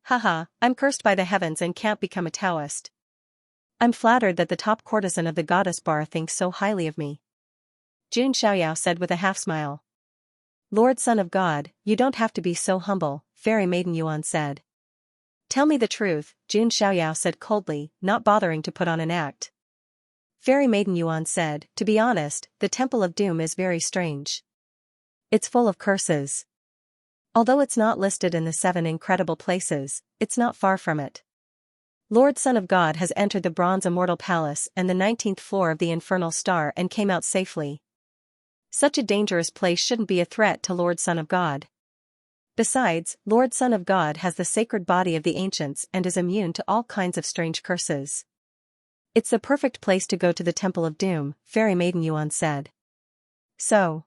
Haha, I'm cursed by the heavens and can't become a Taoist. I'm flattered that the top courtesan of the Goddess Bar thinks so highly of me. Jun Xiaoyao said with a half-smile. Lord Son of God, you don't have to be so humble, Fairy Maiden Yuan said. Tell me the truth, Jun Xiaoyao said coldly, not bothering to put on an act. Fairy Maiden Yuan said, to be honest, the Temple of Doom is very strange. It's full of curses. Although it's not listed in the 7 incredible places, it's not far from it. Lord Son of God has entered the Bronze Immortal Palace and the 19th floor of the Infernal Star and came out safely. Such a dangerous place shouldn't be a threat to Lord Son of God. Besides, Lord Son of God has the sacred body of the ancients and is immune to all kinds of strange curses. It's the perfect place to go to the Temple of Doom, Fairy Maiden Yuan said. So.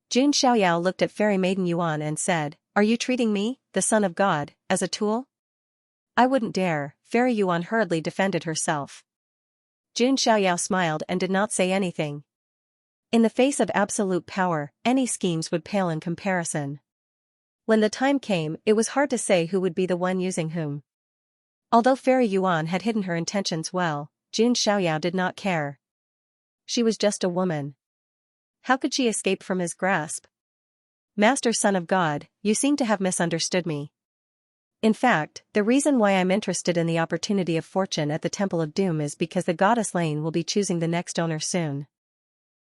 Jun Xiaoyao looked at Fairy Maiden Yuan and said, Are you treating me, the Son of God, as a tool? I wouldn't dare, Fairy Yuan hurriedly defended herself. Jun Xiaoyao smiled and did not say anything. In the face of absolute power, any schemes would pale in comparison. When the time came, it was hard to say who would be the one using whom. Although Fairy Yuan had hidden her intentions well, Jun Xiaoyao did not care. She was just a woman. How could she escape from his grasp? Master Son of God, you seem to have misunderstood me. In fact, the reason why I'm interested in the opportunity of fortune at the Temple of Doom is because the Goddess Lane will be choosing the next owner soon.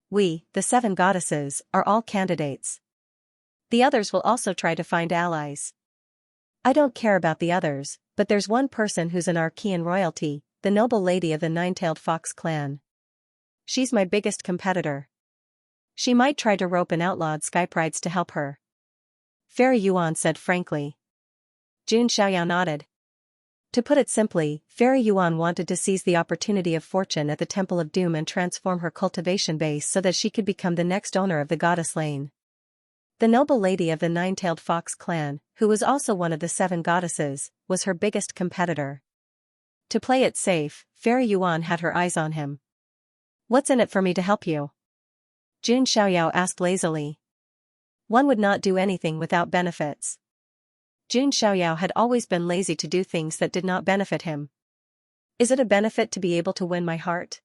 We, the 7 goddesses, are all candidates. The others will also try to find allies. I don't care about the others, but there's one person who's an Archean royalty, the noble lady of the Nine-Tailed Fox clan. She's my biggest competitor. She might try to rope an outlawed sky prides to help her. Fairy Yuan said frankly. Jun Xiaoyao nodded. To put it simply, Fairy Yuan wanted to seize the opportunity of fortune at the Temple of Doom and transform her cultivation base so that she could become the next owner of the goddess lane. The noble lady of the Nine-Tailed Fox clan, who was also one of the 7 goddesses, was her biggest competitor. To play it safe, Fairy Yuan had her eyes on him. What's in it for me to help you? Jun Xiaoyao asked lazily. One would not do anything without benefits. Jun Xiaoyao had always been lazy to do things that did not benefit him. Is it a benefit to be able to win my heart?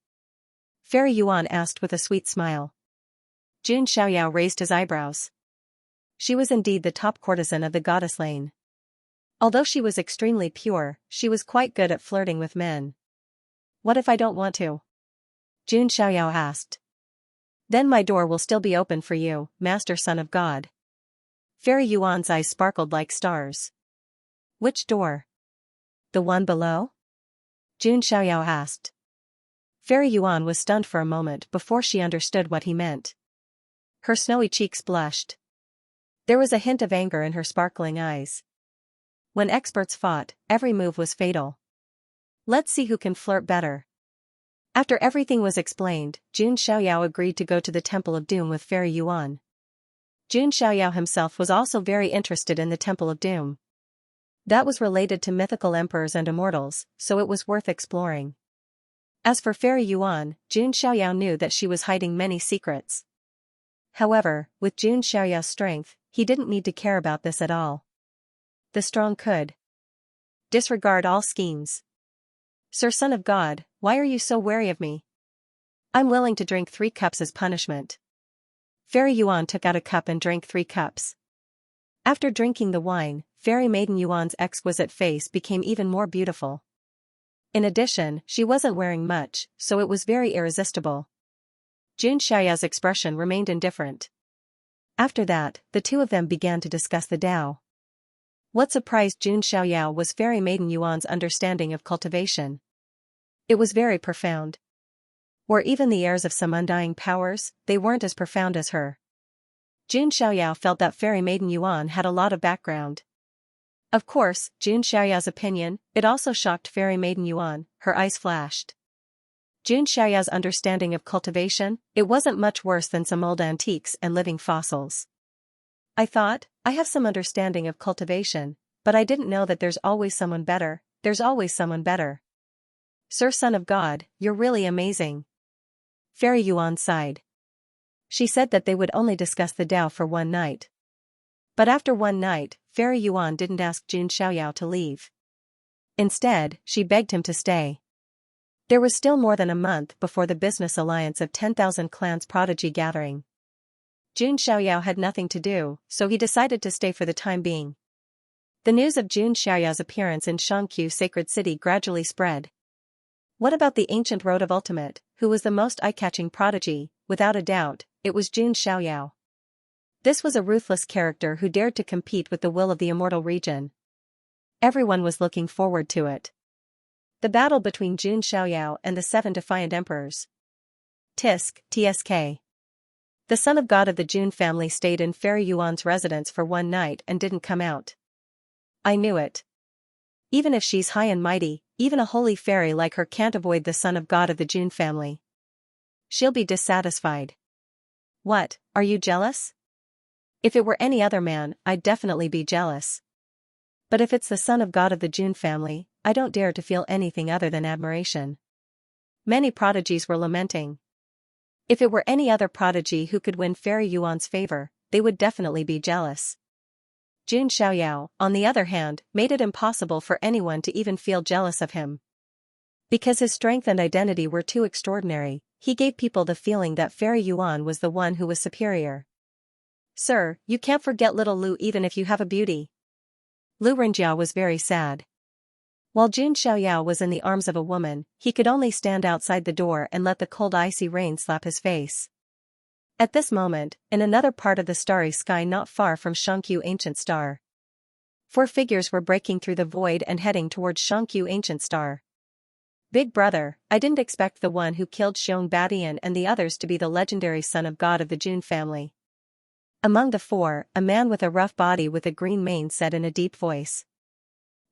Fairy Yuan asked with a sweet smile. Jun Xiaoyao raised his eyebrows. She was indeed the top courtesan of the goddess lane. Although she was extremely pure, she was quite good at flirting with men. What if I don't want to? Jun Xiaoyao asked. Then my door will still be open for you, Master Son of God. Fairy Yuan's eyes sparkled like stars. Which door? The one below? Jun Xiaoyao asked. Fairy Yuan was stunned for a moment before she understood what he meant. Her snowy cheeks blushed. There was a hint of anger in her sparkling eyes. When experts fought, every move was fatal. Let's see who can flirt better. After everything was explained, Jun Xiaoyao agreed to go to the Temple of Doom with Fairy Yuan. Jun Xiaoyao himself was also very interested in the Temple of Doom. That was related to mythical emperors and immortals, so it was worth exploring. As for Fairy Yuan, Jun Xiaoyao knew that she was hiding many secrets. However, with Jun Xiaoyao's strength, he didn't need to care about this at all. The strong could disregard all schemes. Sir Son of God, why are you so wary of me? I'm willing to drink 3 cups as punishment. Fairy Yuan took out a cup and drank 3 cups. After drinking the wine, Fairy Maiden Yuan's exquisite face became even more beautiful. In addition, she wasn't wearing much, so it was very irresistible. Jun Xiaoyao's expression remained indifferent. After that, the two of them began to discuss the Tao. What surprised Jun Xiaoyao was Fairy Maiden Yuan's understanding of cultivation. It was very profound. Or even the heirs of some undying powers, they weren't as profound as her. Jun Xiaoyao felt that Fairy Maiden Yuan had a lot of background. Of course, Jun Xiaoyao's opinion, it also shocked Fairy Maiden Yuan, her eyes flashed. Jun Xiaoyao's understanding of cultivation, it wasn't much worse than some old antiques and living fossils. I thought, I have some understanding of cultivation, but I didn't know that there's always someone better, there's always someone better. Sir Son of God, you're really amazing. Fairy Yuan sighed. She said that they would only discuss the Tao for one night. But after one night, Fairy Yuan didn't ask Jun Xiaoyao to leave. Instead, she begged him to stay. There was still more than a month before the business alliance of 10,000 clans prodigy gathering. Jun Xiaoyao had nothing to do, so he decided to stay for the time being. The news of Jun Xiaoyao's appearance in Xianxia Sacred City gradually spread. What about the ancient Road of Ultimate, who was the most eye-catching prodigy? Without a doubt, it was Jun Xiaoyao. This was a ruthless character who dared to compete with the will of the immortal region. Everyone was looking forward to it. The battle between Jun Xiaoyao and the 7 defiant emperors. TSK. The son of God of the Jun family stayed in Fairy Yuan's residence for one night and didn't come out. I knew it. Even if she's high and mighty, even a holy fairy like her can't avoid the son of God of the Jun family. She'll be dissatisfied. What, are you jealous? If it were any other man, I'd definitely be jealous. But if it's the son of God of the Jun family, I don't dare to feel anything other than admiration. Many prodigies were lamenting. If it were any other prodigy who could win Fairy Yuan's favor, they would definitely be jealous. Jun Xiaoyao, on the other hand, made it impossible for anyone to even feel jealous of him. Because his strength and identity were too extraordinary, he gave people the feeling that Fairy Yuan was the one who was superior. Sir, you can't forget little Lu even if you have a beauty. Lu Renjiao was very sad. While Jun Xiaoyao was in the arms of a woman, he could only stand outside the door and let the cold icy rain slap his face. At this moment, in another part of the starry sky not far from Xianxia Ancient Star, Four figures were breaking through the void and heading towards Xianxia ancient star. Big brother, I didn't expect the one who killed Xianxia and the others to be the legendary son of God of the Jun family. Among the four, a man with a rough body with a green mane said in a deep voice.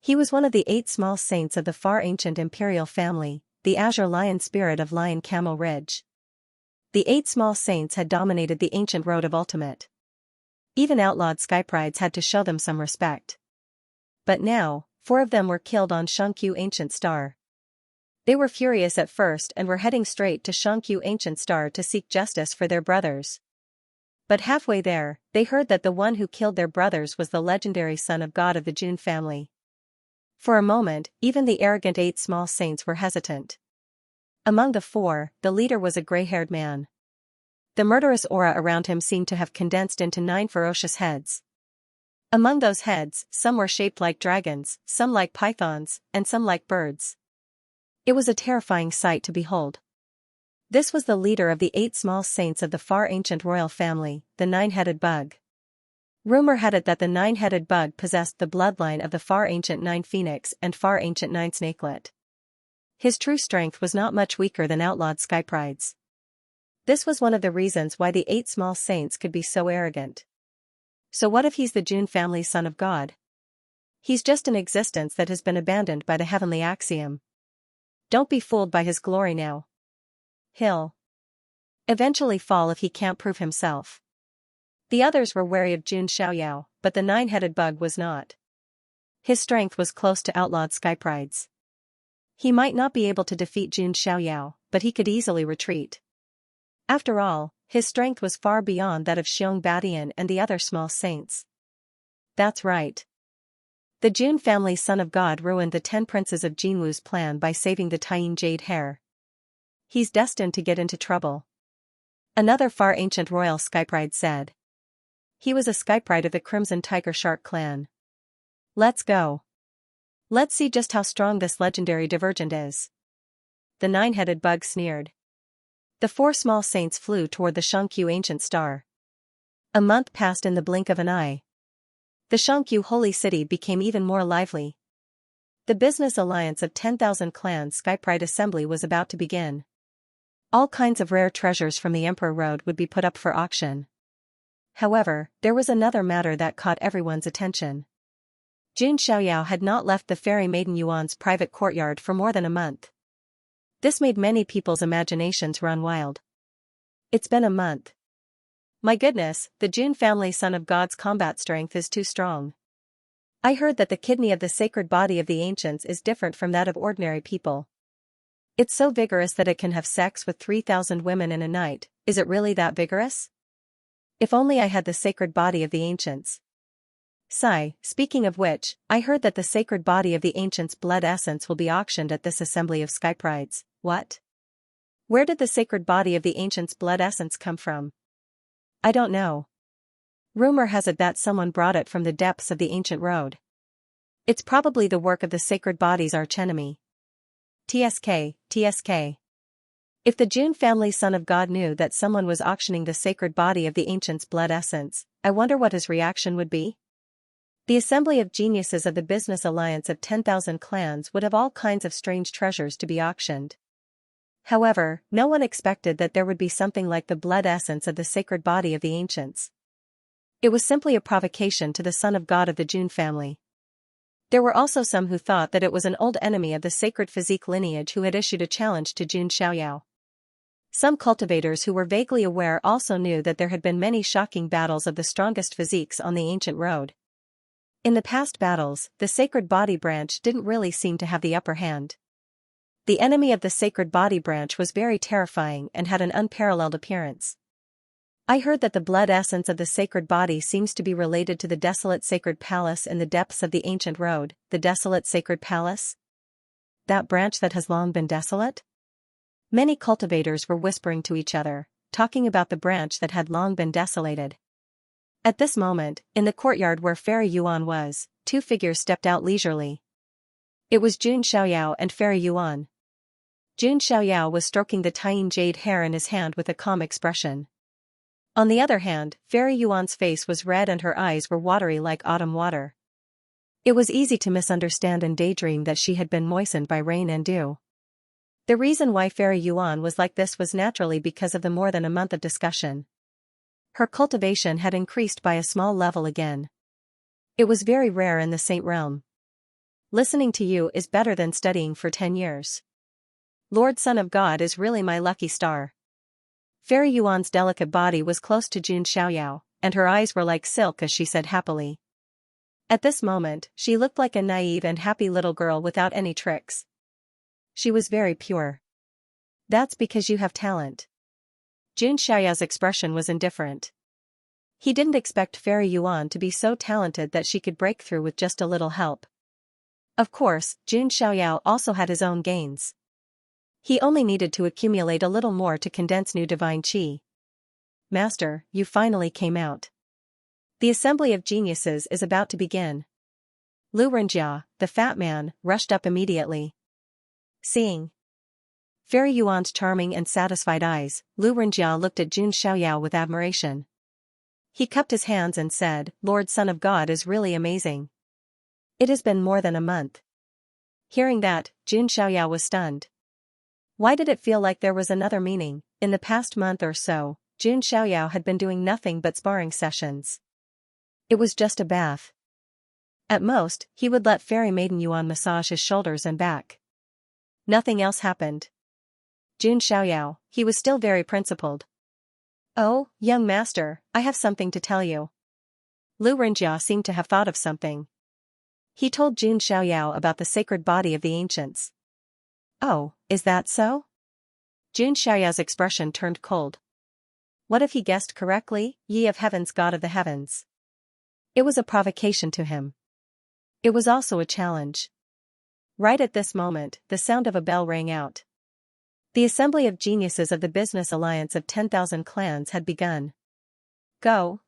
He was one of the 8 small saints of the far ancient imperial family, the azure lion spirit of Lion Camel Ridge. The 8 small saints had dominated the ancient road of ultimate. Even outlawed skyprides had to show them some respect. But now, 4 of them were killed on Xianxia ancient star. They were furious at first and were heading straight to Xianxia ancient star to seek justice for their brothers. But halfway there, they heard that the one who killed their brothers was the legendary son of God of the Jun family. For a moment, even the arrogant 8 small saints were hesitant. Among the 4, the leader was a gray-haired man. The murderous aura around him seemed to have condensed into 9 ferocious heads. Among those heads, some were shaped like dragons, some like pythons, and some like birds. It was a terrifying sight to behold. This was the leader of the 8 small saints of the far ancient royal family, the 9-headed bug. Rumor had it that the 9-headed bug possessed the bloodline of the far ancient 9 phoenix and far ancient 9 snakelet. His true strength was not much weaker than outlawed skyprides. This was one of the reasons why the 8 small saints could be so arrogant. So what if he's the Jun family son of God? He's just an existence that has been abandoned by the heavenly axiom. Don't be fooled by his glory now. He'll eventually fall if he can't prove himself. The others were wary of Jun Xiaoyao, but the 9-headed bug was not. His strength was close to outlawed skyprides. He might not be able to defeat Jun Xiaoyao, but he could easily retreat. After all, his strength was far beyond that of Xianxia and the other small saints. That's right. The Jun family son of God ruined the 10 princes of Jinwu's plan by saving the Taiyin jade hair. He's destined to get into trouble. Another far ancient royal skypride said. He was a skypride of the Crimson Tiger Shark clan. Let's go. Let's see just how strong this legendary divergent is. The 9-headed bug sneered. The 4 small saints flew toward the Xianxia ancient star. A month passed in the blink of an eye. The Xianxia holy city became even more lively. The business alliance of 10,000 clans Skypride assembly was about to begin. All kinds of rare treasures from the Emperor Road would be put up for auction. However, there was another matter that caught everyone's attention. Jun Xiaoyao had not left the fairy maiden Yuan's private courtyard for more than a month. This made many people's imaginations run wild. It's been a month. My goodness, the Jun family son of God's combat strength is too strong. I heard that the kidney of the sacred body of the ancients is different from that of ordinary people. It's so vigorous that it can have sex with 3,000 women in a night. Is it really that vigorous? If only I had the sacred body of the ancients. Sigh, speaking of which, I heard that the sacred body of the ancients' blood essence will be auctioned at this assembly of skyprides. What? Where did the sacred body of the ancients' blood essence come from? I don't know. Rumor has it that someone brought it from the depths of the ancient road. It's probably the work of the sacred body's archenemy. TSK. If the Jun family son of God knew that someone was auctioning the sacred body of the ancients' blood essence, I wonder what his reaction would be? The assembly of geniuses of the business alliance of 10,000 clans would have all kinds of strange treasures to be auctioned. However, no one expected that there would be something like the blood essence of the sacred body of the ancients. It was simply a provocation to the son of God of the Jun family. There were also some who thought that it was an old enemy of the sacred physique lineage who had issued a challenge to Jun Xiaoyao. Some cultivators who were vaguely aware also knew that there had been many shocking battles of the strongest physiques on the ancient road. In the past battles, the sacred body branch didn't really seem to have the upper hand. The enemy of the sacred body branch was very terrifying and had an unparalleled appearance. I heard that the blood essence of the sacred body seems to be related to the desolate sacred palace in the depths of the ancient road. The desolate sacred palace? That branch that has long been desolate? Many cultivators were whispering to each other, talking about the branch that had long been desolated. At this moment, in the courtyard where Fairy Yuan was, 2 figures stepped out leisurely. It was Jun Xiaoyao and Fairy Yuan. Jun Xiaoyao was stroking the Taiyin jade hair in his hand with a calm expression. On the other hand, Fairy Yuan's face was red and her eyes were watery like autumn water. It was easy to misunderstand and daydream that she had been moistened by rain and dew. The reason why Fairy Yuan was like this was naturally because of the more than a month of discussion. Her cultivation had increased by a small level again. It was very rare in the Saint realm. Listening to you is better than studying for 10 years. Lord Son of God is really my lucky star. Fairy Yuan's delicate body was close to Jun Xiaoyao, and her eyes were like silk as she said happily. At this moment, she looked like a naive and happy little girl without any tricks. She was very pure. That's because you have talent. Jun Xiaoyao's expression was indifferent. He didn't expect Fairy Yuan to be so talented that she could break through with just a little help. Of course, Jun Xiaoyao also had his own gains. He only needed to accumulate a little more to condense new divine qi. Master, you finally came out. The assembly of geniuses is about to begin. Lu Renjia, the fat man, rushed up immediately. Seeing Fairy Yuan's charming and satisfied eyes, Lu Renjia looked at Jun Xiaoyao with admiration. He cupped his hands and said, Lord Son of God is really amazing. It has been more than a month. Hearing that, Jun Xiaoyao was stunned. Why did it feel like there was another meaning? In the past month or so, Jun Xiaoyao had been doing nothing but sparring sessions. It was just a bath. At most, he would let Fairy Maiden Yuan massage his shoulders and back. Nothing else happened. Jun Xiaoyao, he was still very principled. Oh, young master, I have something to tell you. Lu Renjia seemed to have thought of something. He told Jun Xiaoyao about the sacred body of the ancients. Oh, is that so? Jun Xiaoyao's expression turned cold. What if he guessed correctly, ye of heavens, God of the heavens? It was a provocation to him. It was also a challenge. Right at this moment, the sound of a bell rang out. The assembly of geniuses of the business alliance of 10,000 clans had begun.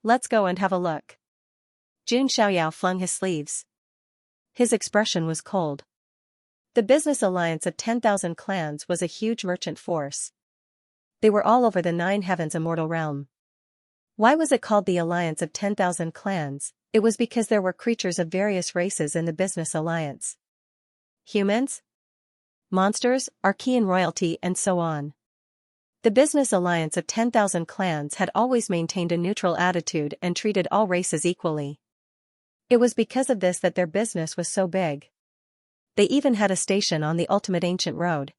Let's go and have a look. Jun Xiaoyao flung his sleeves. His expression was cold. The business alliance of 10,000 clans was a huge merchant force. They were all over the 9 heavens immortal realm. Why was it called the alliance of 10,000 clans? It was because there were creatures of various races in the business alliance. Humans, monsters, Archean royalty and so on. The business alliance of 10,000 clans had always maintained a neutral attitude and treated all races equally. It was because of this that their business was so big. They even had a station on the ultimate ancient road.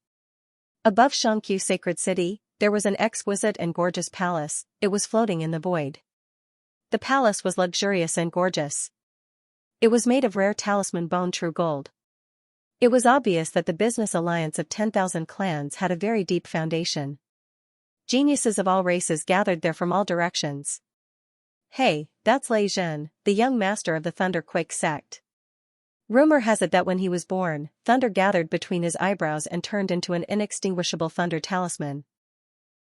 Above Xianxia sacred city, there was an exquisite and gorgeous palace. It was floating in the void. The palace was luxurious and gorgeous. It was made of rare talisman bone true gold. It was obvious that the business alliance of 10,000 clans had a very deep foundation. Geniuses of all races gathered there from all directions. Hey, that's Lei Zhen, the young master of the Thunderquake sect. Rumor has it that when he was born, thunder gathered between his eyebrows and turned into an inextinguishable thunder talisman.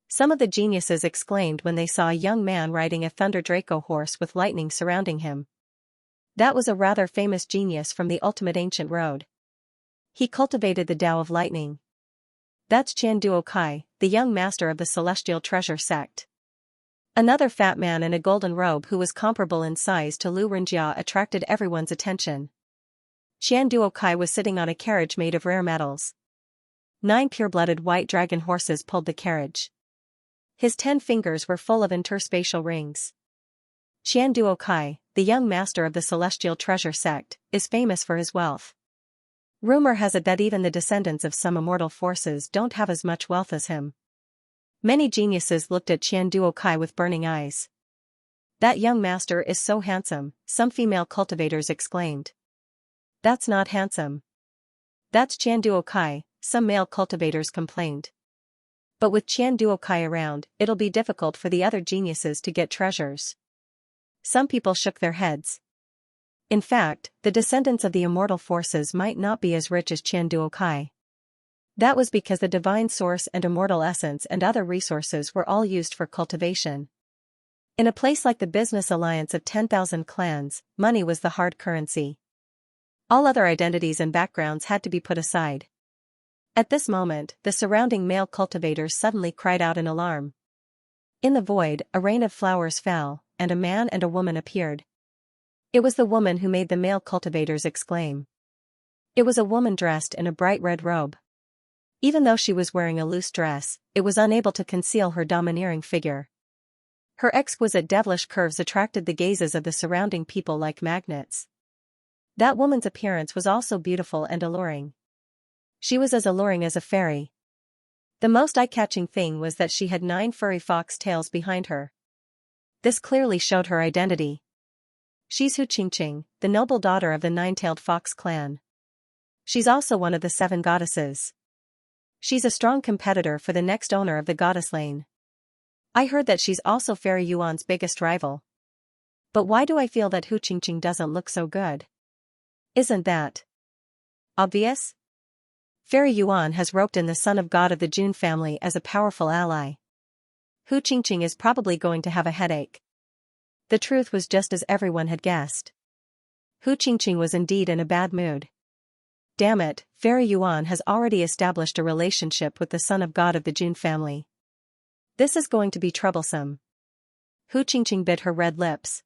Some of the geniuses exclaimed when they saw a young man riding a Thunder Draco horse with lightning surrounding him. That was a rather famous genius from the ultimate ancient road. He cultivated the Tao of lightning. That's Qian Duo Kai, the young master of the Celestial Treasure sect. Another fat man in a golden robe who was comparable in size to Lu Renjia attracted everyone's attention. Qian Duo Kai was sitting on a carriage made of rare metals. 9 pure-blooded white dragon horses pulled the carriage. His 10 fingers were full of interspatial rings. Qian Duo Kai, the young master of the Celestial Treasure sect, is famous for his wealth. Rumor has it that even the descendants of some immortal forces don't have as much wealth as him. Many geniuses looked at Qian Duo Kai with burning eyes. That young master is so handsome, some female cultivators exclaimed. That's not handsome. That's Qian Duo Kai, some male cultivators complained. But with Qian Duo Kai around, it'll be difficult for the other geniuses to get treasures. Some people shook their heads. In fact, the descendants of the immortal forces might not be as rich as Qian Duo Kai. That was because the divine source and immortal essence and other resources were all used for cultivation. In a place like the business alliance of 10,000 clans, money was the hard currency. All other identities and backgrounds had to be put aside. At this moment, the surrounding male cultivators suddenly cried out in alarm. In the void, a rain of flowers fell, and a man and a woman appeared. It was the woman who made the male cultivators exclaim. It was a woman dressed in a bright red robe. Even though she was wearing a loose dress, it was unable to conceal her domineering figure. Her exquisite devilish curves attracted the gazes of the surrounding people like magnets. That woman's appearance was also beautiful and alluring. She was as alluring as a fairy. The most eye-catching thing was that she had 9 furry fox tails behind her. This clearly showed her identity. She's Hu Qingqing, the noble daughter of the 9-tailed fox clan. She's also one of the 7 goddesses. She's a strong competitor for the next owner of the goddess lane. I heard that she's also Fairy Yuan's biggest rival. But why do I feel that Hu Qingqing doesn't look so good? Isn't that obvious? Fairy Yuan has roped in the son of God of the Jun family as a powerful ally. Hu Qingqing is probably going to have a headache. The truth was just as everyone had guessed. Hu Qingqing was indeed in a bad mood. Damn it, Fairy Yuan has already established a relationship with the son of God of the Jun family. This is going to be troublesome. Hu Qingqing bit her red lips.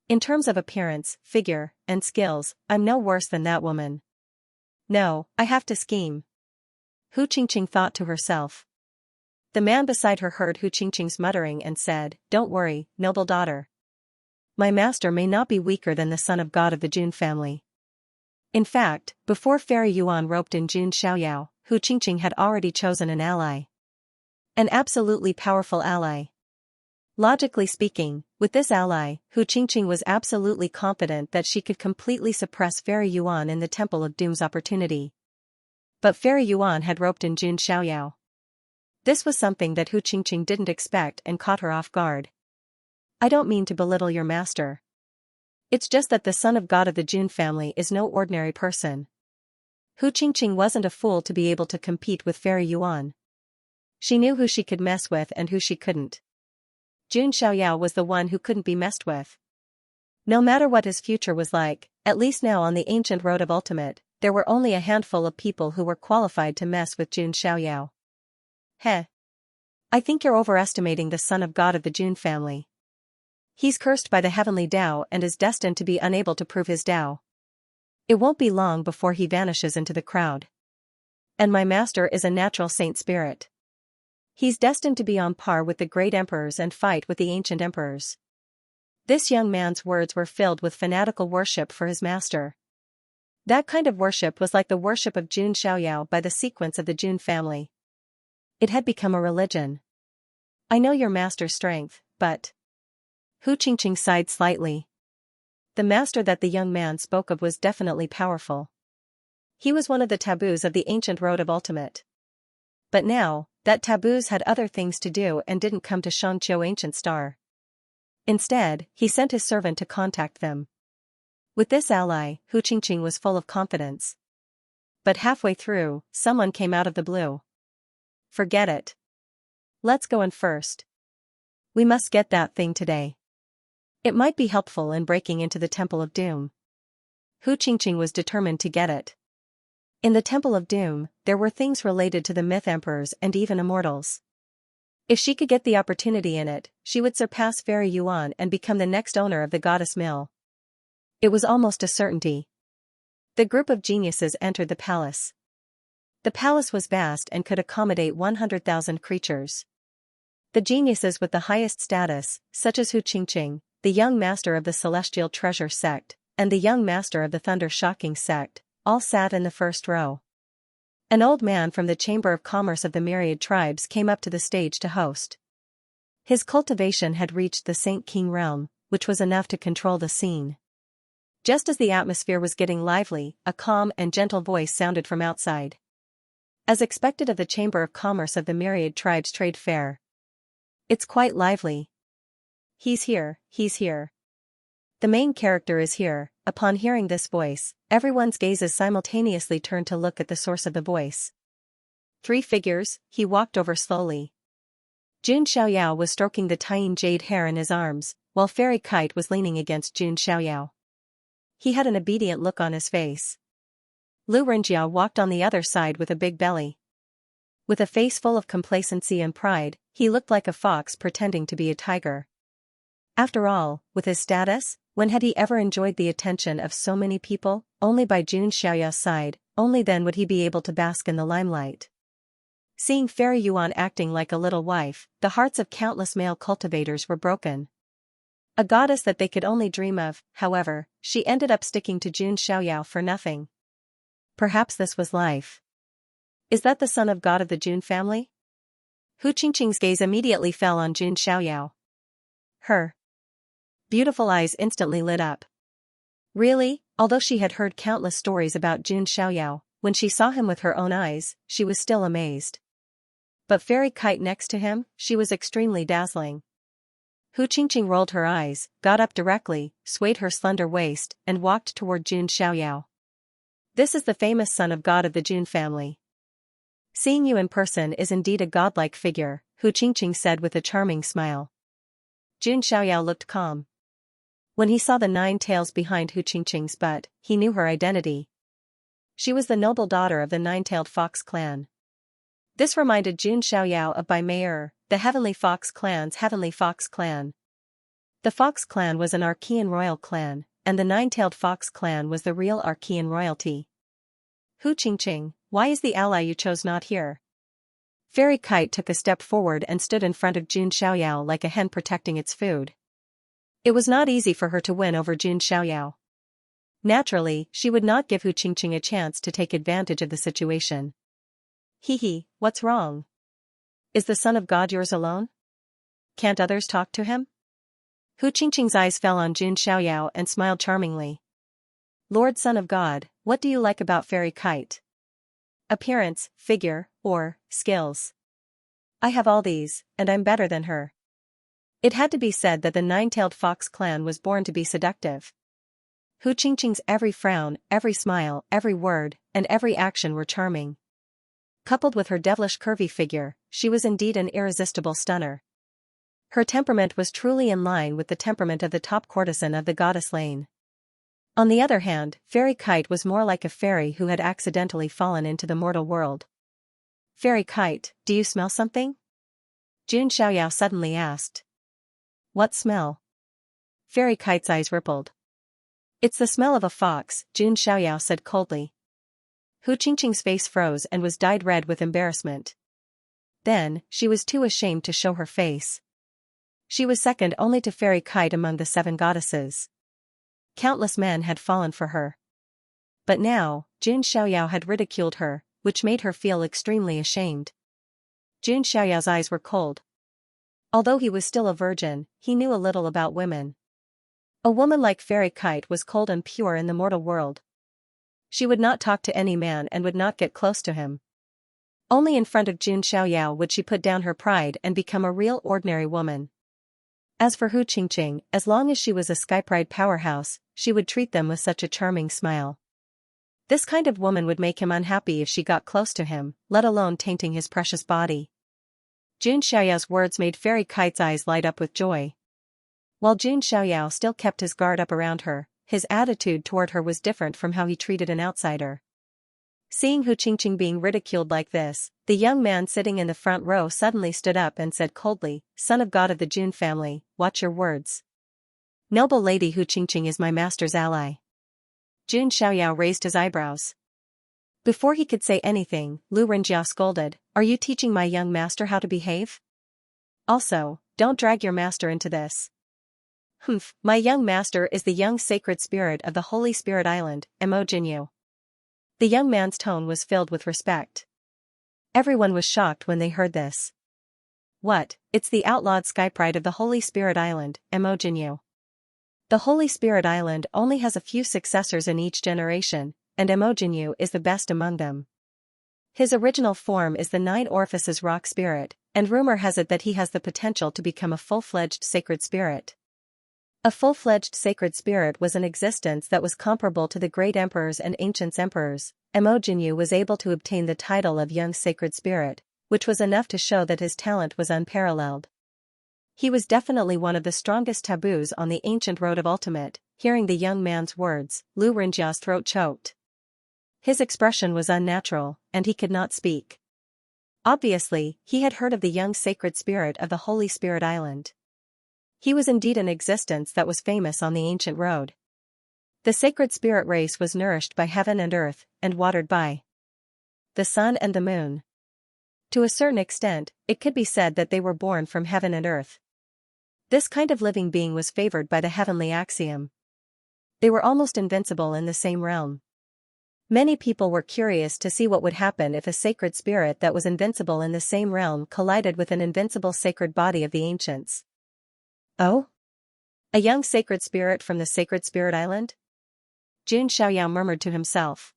In terms of appearance, figure, and skills, I'm no worse than that woman. No, I have to scheme. Hu Qingqing thought to herself. The man beside her heard Hu Qingqing's muttering and said, "Don't worry, noble daughter. My master may not be weaker than the son of God of the Jun family." In fact, before Fairy Yuan roped in Jun Xiaoyao, Hu Qingqing had already chosen an ally. An absolutely powerful ally. Logically speaking, with this ally, Hu Qingqing was absolutely confident that she could completely suppress Fairy Yuan in the Temple of Doom's opportunity. But Fairy Yuan had roped in Jun Xiaoyao. This was something that Hu Qingqing didn't expect and caught her off guard. I don't mean to belittle your master. It's just that the son of God of the Jun family is no ordinary person. Hu Qingqing wasn't a fool to be able to compete with Fairy Yuan. She knew who she could mess with and who she couldn't. Jun Xiaoyao was the one who couldn't be messed with. No matter what his future was like, at least now on the ancient road of ultimate, there were only a handful of people who were qualified to mess with Jun Xiaoyao. Heh. I think you're overestimating the son of God of the Jun family. He's cursed by the heavenly Tao and is destined to be unable to prove his Tao. It won't be long before he vanishes into the crowd. And my master is a natural saint spirit. He's destined to be on par with the great emperors and fight with the ancient emperors. This young man's words were filled with fanatical worship for his master. That kind of worship was like the worship of Jun Xiaoyao by the sequence of the Jun family. It had become a religion. I know your master's strength, but... Hu Qingqing sighed slightly. The master that the young man spoke of was definitely powerful. He was one of the taboos of the ancient road of ultimate. But now, that taboos had other things to do and didn't come to Xianxia Ancient Star. Instead, he sent his servant to contact them. With this ally, Hu Qingqing was full of confidence. But halfway through, someone came out of the blue. Forget it. Let's go in first. We must get that thing today. It might be helpful in breaking into the Temple of Doom. Hu Qingqing was determined to get it. In the Temple of Doom, there were things related to the myth emperors and even immortals. If she could get the opportunity in it, she would surpass Fairy Yuan and become the next owner of the goddess mill. It was almost a certainty. The group of geniuses entered the palace. The palace was vast and could accommodate 100,000 creatures. The geniuses with the highest status, such as Hu Qingqing, the young master of the Celestial Treasure sect, and the young master of the Thunder Shocking sect, all sat in the first row. An old man from the Chamber of Commerce of the Myriad Tribes came up to the stage to host. His cultivation had reached the Saint King realm, which was enough to control the scene. Just as the atmosphere was getting lively, a calm and gentle voice sounded from outside. As expected of the Chamber of Commerce of the Myriad Tribes Trade Fair. It's quite lively. He's here, he's here. The main character is here. Upon hearing this voice, everyone's gazes simultaneously turned to look at the source of the voice. 3 figures, he walked over slowly. Jun Xiaoyao was stroking the tying jade hair in his arms, while Fairy Kite was leaning against Jun Xiaoyao. He had an obedient look on his face. Lu Renjia walked on the other side with a big belly. With a face full of complacency and pride, he looked like a fox pretending to be a tiger. After all, with his status, when had he ever enjoyed the attention of so many people? Only by Xianxia's side, only then would he be able to bask in the limelight. Seeing Fairy Yuan acting like a little wife, the hearts of countless male cultivators were broken. A goddess that they could only dream of, however, she ended up sticking to Xianxia for nothing. Perhaps this was life. Is that the son of God of the Jun family? Hu Qingqing's gaze immediately fell on Xianxia. Her beautiful eyes instantly lit up. Really, although she had heard countless stories about Xianxia, when she saw him with her own eyes, she was still amazed. But Fairy Kite next to him, she was extremely dazzling. Hu Qingqing rolled her eyes, got up directly, swayed her slender waist, and walked toward Xianxia. This is the famous son of God of the Jun family. Seeing you in person is indeed a godlike figure, Hu Qingqing said with a charming smile. Xianxia looked calm. When he saw the 9 tails behind Hu Qingqing's butt, he knew her identity. She was the noble daughter of the 9-tailed fox clan. This reminded Xianxia of Bai Mei'er, the Heavenly Fox clan's Heavenly Fox clan. The Fox clan was an Archean royal clan, and the 9-tailed fox clan was the real Archean royalty. Hu Qingqing, why is the ally you chose not here? Fairy Kite took a step forward and stood in front of Xianxia like a hen protecting its food. It was not easy for her to win over Xianxia. Naturally, she would not give Hu Qingqing a chance to take advantage of the situation. Hee, what's wrong? Is the son of God yours alone? Can't others talk to him? Hu Qingqing's eyes fell on Xianxia and smiled charmingly. Lord Son of God, what do you like about Fairy Kite? Appearance, figure, or skills? I have all these, and I'm better than her. It had to be said that the 9-tailed fox clan was born to be seductive. Hu Qingqing's every frown, every smile, every word, and every action were charming. Coupled with her devilish curvy figure, she was indeed an irresistible stunner. Her temperament was truly in line with the temperament of the top courtesan of the goddess Lane. On the other hand, Fairy Kite was more like a fairy who had accidentally fallen into the mortal world. Fairy Kite, do you smell something? Xianxia suddenly asked. What smell? Fairy Kite's eyes rippled. It's the smell of a fox, Xianxia said coldly. Hu Qingqing's face froze and was dyed red with embarrassment. Then, she was too ashamed to show her face. She was second only to Fairy Kite among the 7 goddesses. Countless men had fallen for her. But now, Xianxia had ridiculed her, which made her feel extremely ashamed. Xianxia's eyes were cold. Although he was still a virgin, he knew a little about women. A woman like Fairy Kite was cold and pure in the mortal world. She would not talk to any man and would not get close to him. Only in front of Xianxia would she put down her pride and become a real ordinary woman. As for Hu Qingqing, as long as she was a Skypride powerhouse, she would treat them with such a charming smile. This kind of woman would make him unhappy if she got close to him, let alone tainting his precious body. Xianxia's words made Fairy Kite's eyes light up with joy. While Xianxia still kept his guard up around her, his attitude toward her was different from how he treated an outsider. Seeing Hu Qingqing being ridiculed like this, the young man sitting in the front row suddenly stood up and said coldly, Son of God of the Jun family, watch your words. Noble lady Hu Qingqing is my master's ally. Xianxia raised his eyebrows. Before he could say anything, Lu Renjia scolded, Are you teaching my young master how to behave? Also, don't drag your master into this. Humph, my young master is the young sacred spirit of the Holy Spirit Island, Mo Jinyu. The young man's tone was filled with respect. Everyone was shocked when they heard this. What, it's the outlawed Skypride of the Holy Spirit Island, Mo Jinyu. The Holy Spirit Island only has a few successors in each generation, and Mo Jinyu is the best among them. His original form is the 9 Orifices rock spirit, and rumor has it that he has the potential to become a full-fledged sacred spirit. A full-fledged sacred spirit was an existence that was comparable to the great emperors and ancient emperors. Mo Jinyu was able to obtain the title of young sacred spirit, which was enough to show that his talent was unparalleled. He was definitely one of the strongest taboos on the ancient road of ultimate. Hearing the young man's words, Lu Renjia's throat choked. His expression was unnatural, and he could not speak. Obviously, he had heard of the young sacred spirit of the Holy Spirit Island. He was indeed an existence that was famous on the ancient road. The sacred spirit race was nourished by heaven and earth, and watered by the sun and the moon. To a certain extent, it could be said that they were born from heaven and earth. This kind of living being was favored by the heavenly axiom. They were almost invincible in the same realm. Many people were curious to see what would happen if a sacred spirit that was invincible in the same realm collided with an invincible sacred body of the ancients. Oh? A young sacred spirit from the sacred spirit island? Jun Xiaoyao murmured to himself.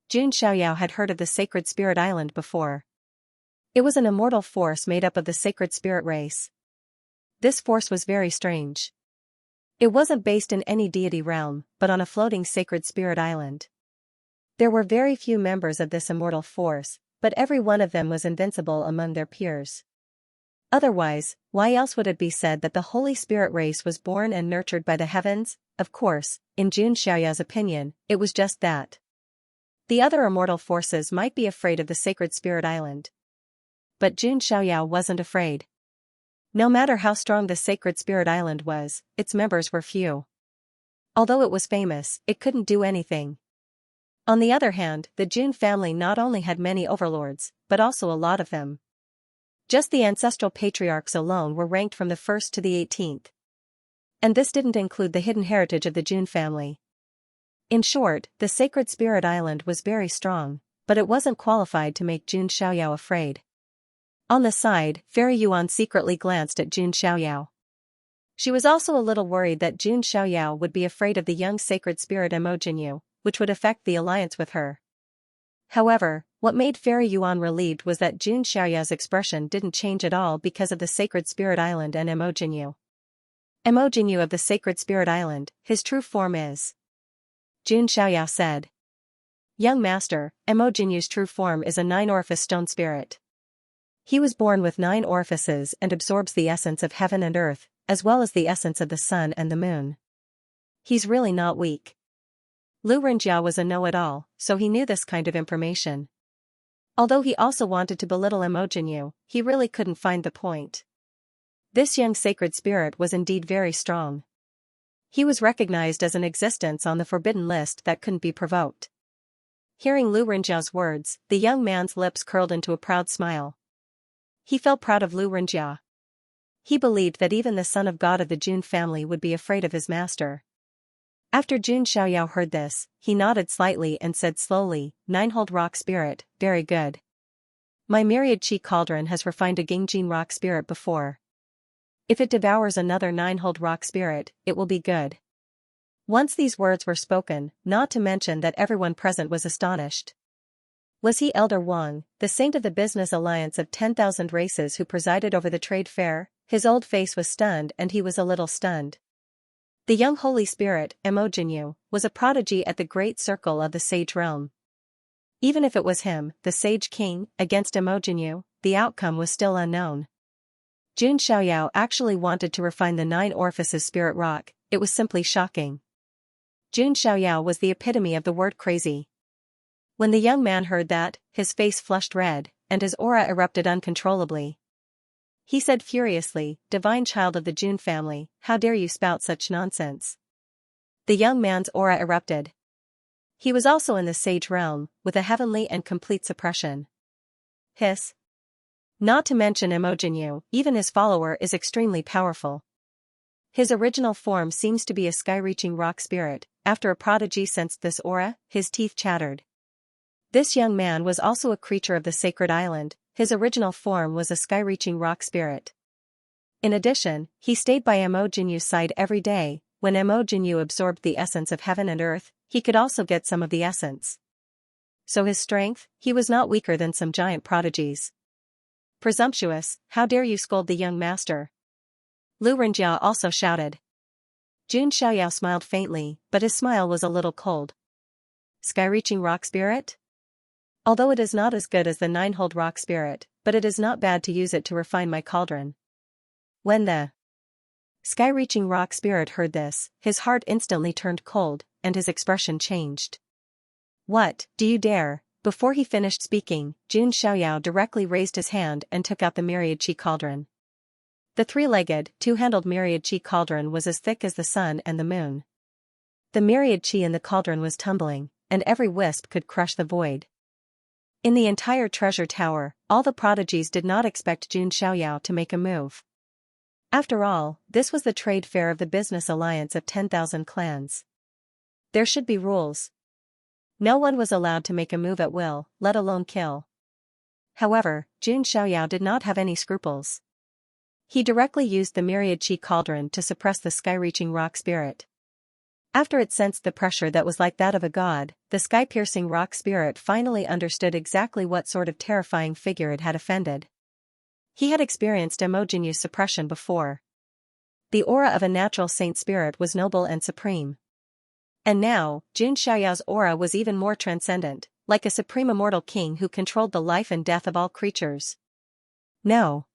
Jun Xiaoyao had heard of the sacred spirit island before. It was an immortal force made up of the sacred spirit race. This force was very strange. It wasn't based in any deity realm, but on a floating sacred spirit island. There were very few members of this immortal force, but every one of them was invincible among their peers. Otherwise, why else would it be said that the Holy Spirit race was born and nurtured by the heavens? Of course, in Jun Xiaoyao's opinion, it was just that. The other immortal forces might be afraid of the sacred spirit island. But Jun Xiaoyao wasn't afraid. No matter how strong the sacred spirit island was, its members were few. Although it was famous, it couldn't do anything. On the other hand, the Jun family not only had many overlords, but also a lot of them. Just the ancestral patriarchs alone were ranked from the 1st to the 18th. And this didn't include the hidden heritage of the Jun family. In short, the sacred spirit island was very strong, but it wasn't qualified to make Jun Xiaoyao afraid. On the side, Fairy Yuan secretly glanced at Jun Xiaoyao. She was also a little worried that Jun Xiaoyao would be afraid of the young sacred spirit Emojinyu, which would affect the alliance with her. However, what made Fairy Yuan relieved was that Jun Xiaoyao's expression didn't change at all because of the sacred spirit island and Emojinyu. Emojinyu of the sacred spirit island, his true form is. Jun Xiaoyao said. Young master, Emojinyu's true form is a 9-orifice stone spirit. He was born with 9 orifices and absorbs the essence of heaven and earth, as well as the essence of the sun and the moon. He's really not weak. Lu Renjia was a know-it-all, so he knew this kind of information. Although he also wanted to belittle Emojinyu, he really couldn't find the point. This young sacred spirit was indeed very strong. He was recognized as an existence on the forbidden list that couldn't be provoked. Hearing Lu Renjia's words, the young man's lips curled into a proud smile. He felt proud of Lu Renjia. He believed that even the son of God of the Jun family would be afraid of his master. After Jun Xiaoyao heard this, he nodded slightly and said slowly, 9-hold rock spirit, very good. My myriad chi cauldron has refined a Gingjin rock spirit before. If it devours another 9-hold rock spirit, it will be good. Once these words were spoken, not to mention that everyone present was astonished. Was he Elder Wang, the saint of the business alliance of 10,000 races who presided over the trade fair? His old face was stunned and he was a little stunned. The young holy spirit, Emojinyu, was a prodigy at the great circle of the sage realm. Even if it was him, the sage king, against Emojinyu, the outcome was still unknown. Jun Xiaoyao actually wanted to refine the 9 orifices spirit rock, it was simply shocking. Jun Xiaoyao was the epitome of the word crazy. When the young man heard that, his face flushed red, and his aura erupted uncontrollably. He said furiously, divine child of the Jun family, how dare you spout such nonsense? The young man's aura erupted. He was also in the sage realm, with a heavenly and complete suppression. Hiss. Not to mention Emojinyu, even his follower is extremely powerful. His original form seems to be a sky-reaching rock spirit. After a prodigy sensed this aura, his teeth chattered. This young man was also a creature of the sacred island, his original form was a sky-reaching rock spirit. In addition, he stayed by Emojinyu's side every day. When Emojinyu absorbed the essence of heaven and earth, he could also get some of the essence. So his strength, he was not weaker than some giant prodigies. Presumptuous, how dare you scold the young master? Lu Renjia also shouted. Jun Xiaoyao smiled faintly, but his smile was a little cold. Sky-reaching rock spirit? Although it is not as good as the 9-hold rock spirit, but it is not bad to use it to refine my cauldron. When the sky-reaching rock spirit heard this, his heart instantly turned cold, and his expression changed. What, do you dare? Before he finished speaking, Jun Xiaoyao directly raised his hand and took out the myriad chi cauldron. The three-legged, two-handled myriad chi cauldron was as thick as the sun and the moon. The myriad chi in the cauldron was tumbling, and every wisp could crush the void. In the entire treasure tower, all the prodigies did not expect Jun Xiaoyao to make a move. After all, this was the trade fair of the business alliance of 10,000 clans. There should be rules. No one was allowed to make a move at will, let alone kill. However, Jun Xiaoyao did not have any scruples. He directly used the myriad chi cauldron to suppress the sky-reaching rock spirit. After it sensed the pressure that was like that of a god, the sky-piercing rock spirit finally understood exactly what sort of terrifying figure it had offended. He had experienced homogeneous suppression before. The aura of a natural saint spirit was noble and supreme. And now, Jun Xiaoyao's aura was even more transcendent, like a supreme immortal king who controlled the life and death of all creatures. No.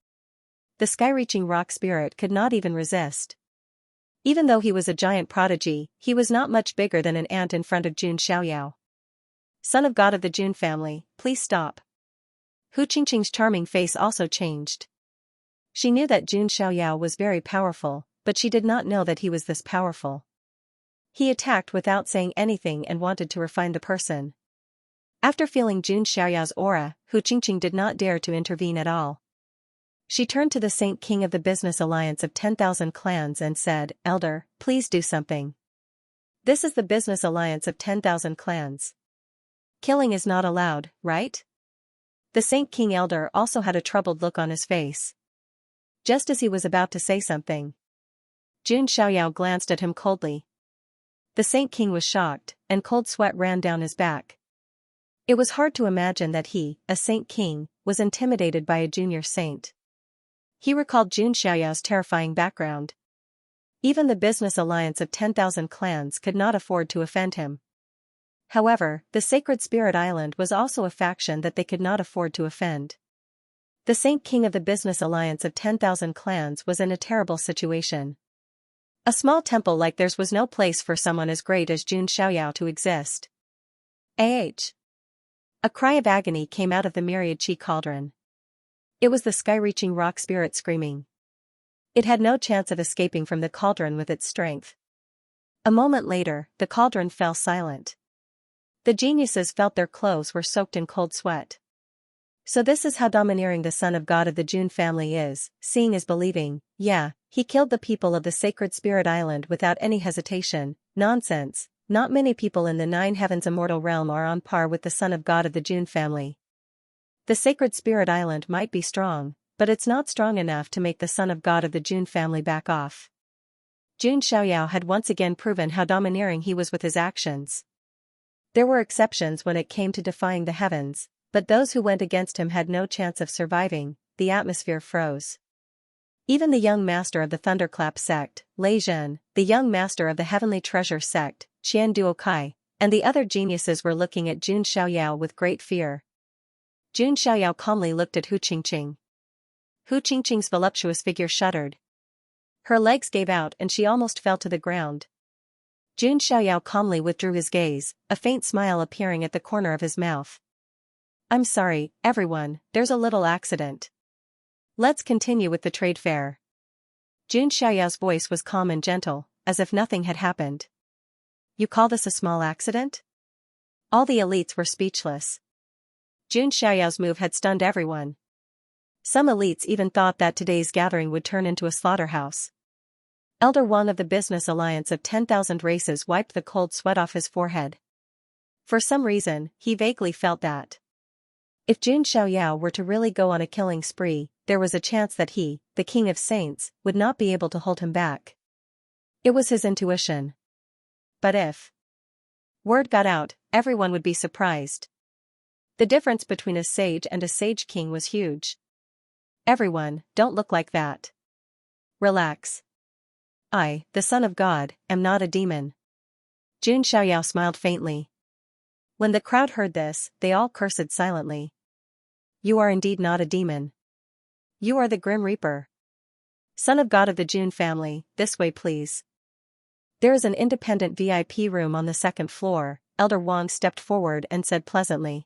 The sky-reaching rock spirit could not even resist. Even though he was a giant prodigy, he was not much bigger than an ant in front of Jun Xiaoyao. Son of God of the Jun family, please stop. Hu Qingqing's charming face also changed. She knew that Jun Xiaoyao was very powerful, but she did not know that he was this powerful. He attacked without saying anything and wanted to refine the person. After feeling Jun Xiaoyao's aura, Hu Qingqing did not dare to intervene at all. She turned to the Saint King of the Business Alliance of 10,000 clans and said, "Elder, please do something. This is the Business Alliance of 10,000 clans. Killing is not allowed, right?" The Saint King Elder also had a troubled look on his face. Just as he was about to say something, Jun Xiaoyao glanced at him coldly. The Saint King was shocked, and cold sweat ran down his back. It was hard to imagine that he, a Saint King, was intimidated by a junior saint. He recalled Jun Xiaoyao's terrifying background. Even the Business Alliance of 10,000 clans could not afford to offend him. However, the Sacred Spirit Island was also a faction that they could not afford to offend. The Saint King of the Business Alliance of 10,000 clans was in a terrible situation. A small temple like theirs was no place for someone as great as Jun Xiaoyao to exist. A cry of agony came out of the myriad chi cauldron. It was the sky-reaching rock spirit screaming. It had no chance of escaping from the cauldron with its strength. A moment later, the cauldron fell silent. The geniuses felt their clothes were soaked in cold sweat. So this is how domineering the son of God of the Jun family is, seeing is believing. Yeah, he killed the people of the Sacred Spirit Island without any hesitation. Nonsense, not many people in the Nine Heavens immortal realm are on par with the son of God of the Jun family. The Sacred Spirit Island might be strong, but it's not strong enough to make the son of God of the Jun family back off. Jun Xiaoyao had once again proven how domineering he was with his actions. There were exceptions when it came to defying the heavens, but those who went against him had no chance of surviving. The atmosphere froze. Even the young master of the Thunderclap sect, Lei Zhen, the young master of the Heavenly Treasure sect, Qian Duokai, and the other geniuses were looking at Jun Xiaoyao with great fear. Jun Xiaoyao calmly looked at Hu Qingqing. Hu Qingqing's voluptuous figure shuddered. Her legs gave out and she almost fell to the ground. Jun Xiaoyao calmly withdrew his gaze, a faint smile appearing at the corner of his mouth. "I'm sorry, everyone, there's a little accident. Let's continue with the trade fair." Jun Xiaoyao's voice was calm and gentle, as if nothing had happened. "You call this a small accident?" All the elites were speechless. Jun Xiaoyao's move had stunned everyone. Some elites even thought that today's gathering would turn into a slaughterhouse. Elder Wang of the Business Alliance of 10,000 races wiped the cold sweat off his forehead. For some reason, he vaguely felt that if Jun Xiaoyao were to really go on a killing spree, there was a chance that he, the King of Saints, would not be able to hold him back. It was his intuition. But if word got out, everyone would be surprised. The difference between a sage and a sage king was huge. "Everyone, don't look like that. Relax. I, the son of God, am not a demon." Jun Xiaoyao smiled faintly. When the crowd heard this, they all cursed silently. "You are indeed not a demon. You are the Grim Reaper. Son of God of the Jun family, this way please." "There is an independent VIP room on the second floor," Elder Wang stepped forward and said pleasantly.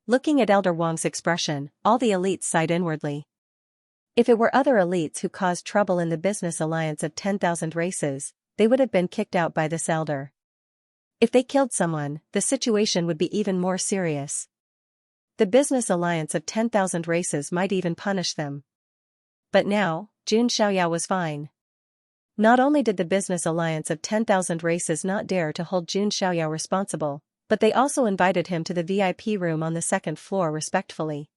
Looking at Elder Wang's expression, all the elites sighed inwardly. If it were other elites who caused trouble in the business alliance of 10,000 races, they would have been kicked out by this elder. If they killed someone, the situation would be even more serious. The business alliance of 10,000 races might even punish them. But now, Jun Xiaoyao was fine. Not only did the business alliance of 10,000 races not dare to hold Jun Xiaoyao responsible, but they also invited him to the VIP room on the second floor respectfully.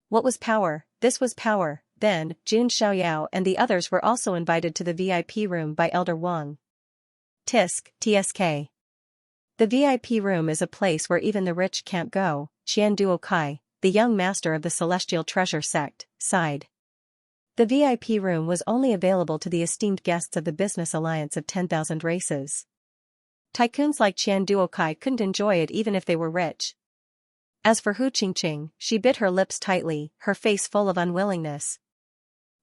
What was power? This was power. Then, Jun Xiaoyao and the others were also invited to the VIP room by Elder Wang. TSK. The VIP room is a place where even the rich can't go, Qian Duokai, the young master of the Celestial Treasure sect, sighed. The VIP room was only available to the esteemed guests of the business alliance of 10,000 races. Tycoons like Qian Duokai couldn't enjoy it even if they were rich. As for Hu Qingqing, she bit her lips tightly, her face full of unwillingness.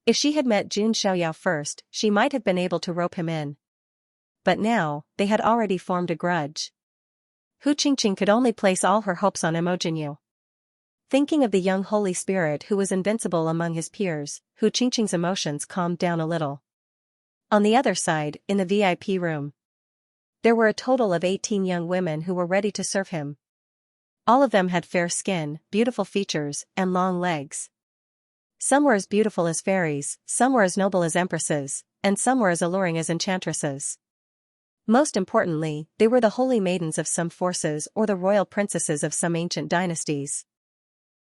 If she had met Jun Xiaoyao first, she might have been able to rope him in. But now, they had already formed a grudge. Hu Qingqing could only place all her hopes on Emojinyu. Thinking of the young Holy Spirit who was invincible among his peers, Hu Qingqing's emotions calmed down a little. On the other side, in the VIP room, there were a total of 18 young women who were ready to serve him. All of them had fair skin, beautiful features, and long legs. Some were as beautiful as fairies, some were as noble as empresses, and some were as alluring as enchantresses. Most importantly, they were the holy maidens of some forces or the royal princesses of some ancient dynasties.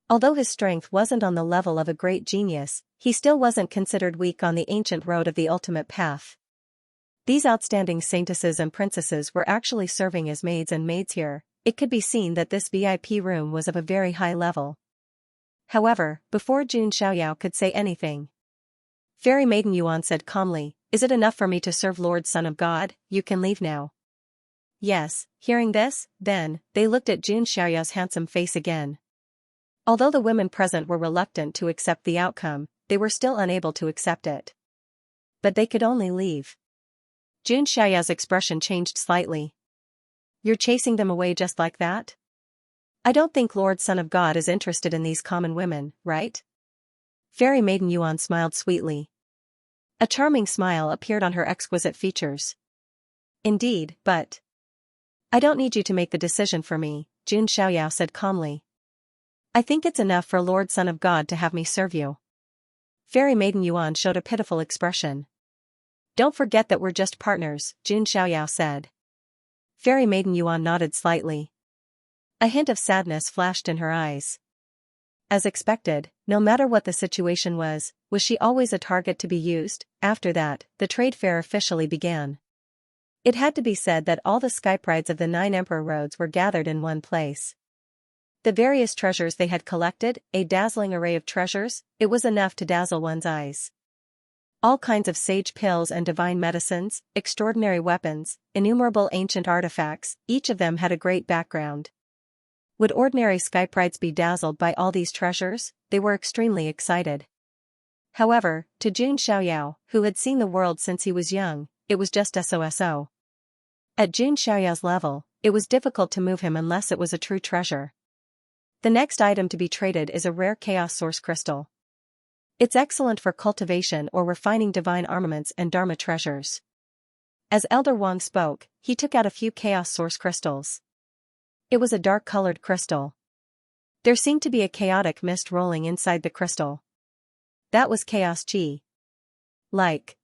Although his strength wasn't on the level of a great genius, he still wasn't considered weak on the ancient road of the ultimate path. These outstanding saintesses and princesses were actually serving as maids and maids here. It could be seen that this VIP room was of a very high level. However, before Jun Xiaoyao could say anything, Fairy Maiden Yuan said calmly, "Is it enough for me to serve Lord Son of God? You can leave now." Yes, hearing this, then, they looked at Jun Xiaoyao's handsome face again. Although the women present were reluctant to accept the outcome, they were still unable to accept it. But they could only leave. Jun Xiaoyao's expression changed slightly. "You're chasing them away just like that? I don't think Lord Son of God is interested in these common women, right?" Fairy Maiden Yuan smiled sweetly. A charming smile appeared on her exquisite features. "Indeed, but I don't need you to make the decision for me," Jun Xiaoyao said calmly. "I think it's enough for Lord Son of God to have me serve you." Fairy Maiden Yuan showed a pitiful expression. "Don't forget that we're just partners," Jun Xiaoyao said. Fairy Maiden Yuan nodded slightly. A hint of sadness flashed in her eyes. As expected, no matter what the situation was she always a target to be used? After that, the trade fair officially began. It had to be said that all the skyprides of the 9 Emperor Roads were gathered in one place. The various treasures they had collected, a dazzling array of treasures, it was enough to dazzle one's eyes. All kinds of sage pills and divine medicines, extraordinary weapons, innumerable ancient artifacts, each of them had a great background. Would ordinary skyprides be dazzled by all these treasures? They were extremely excited. However, to Jun Xiaoyao, who had seen the world since he was young, it was just so. At Jun Xiaoyao's level, it was difficult to move him unless it was a true treasure. The next item to be traded is a rare chaos source crystal. It's excellent for cultivation or refining divine armaments and dharma treasures. As Elder Wang spoke, he took out a few chaos source crystals. It was a dark-colored crystal. There seemed to be a chaotic mist rolling inside the crystal. That was chaos chi. Like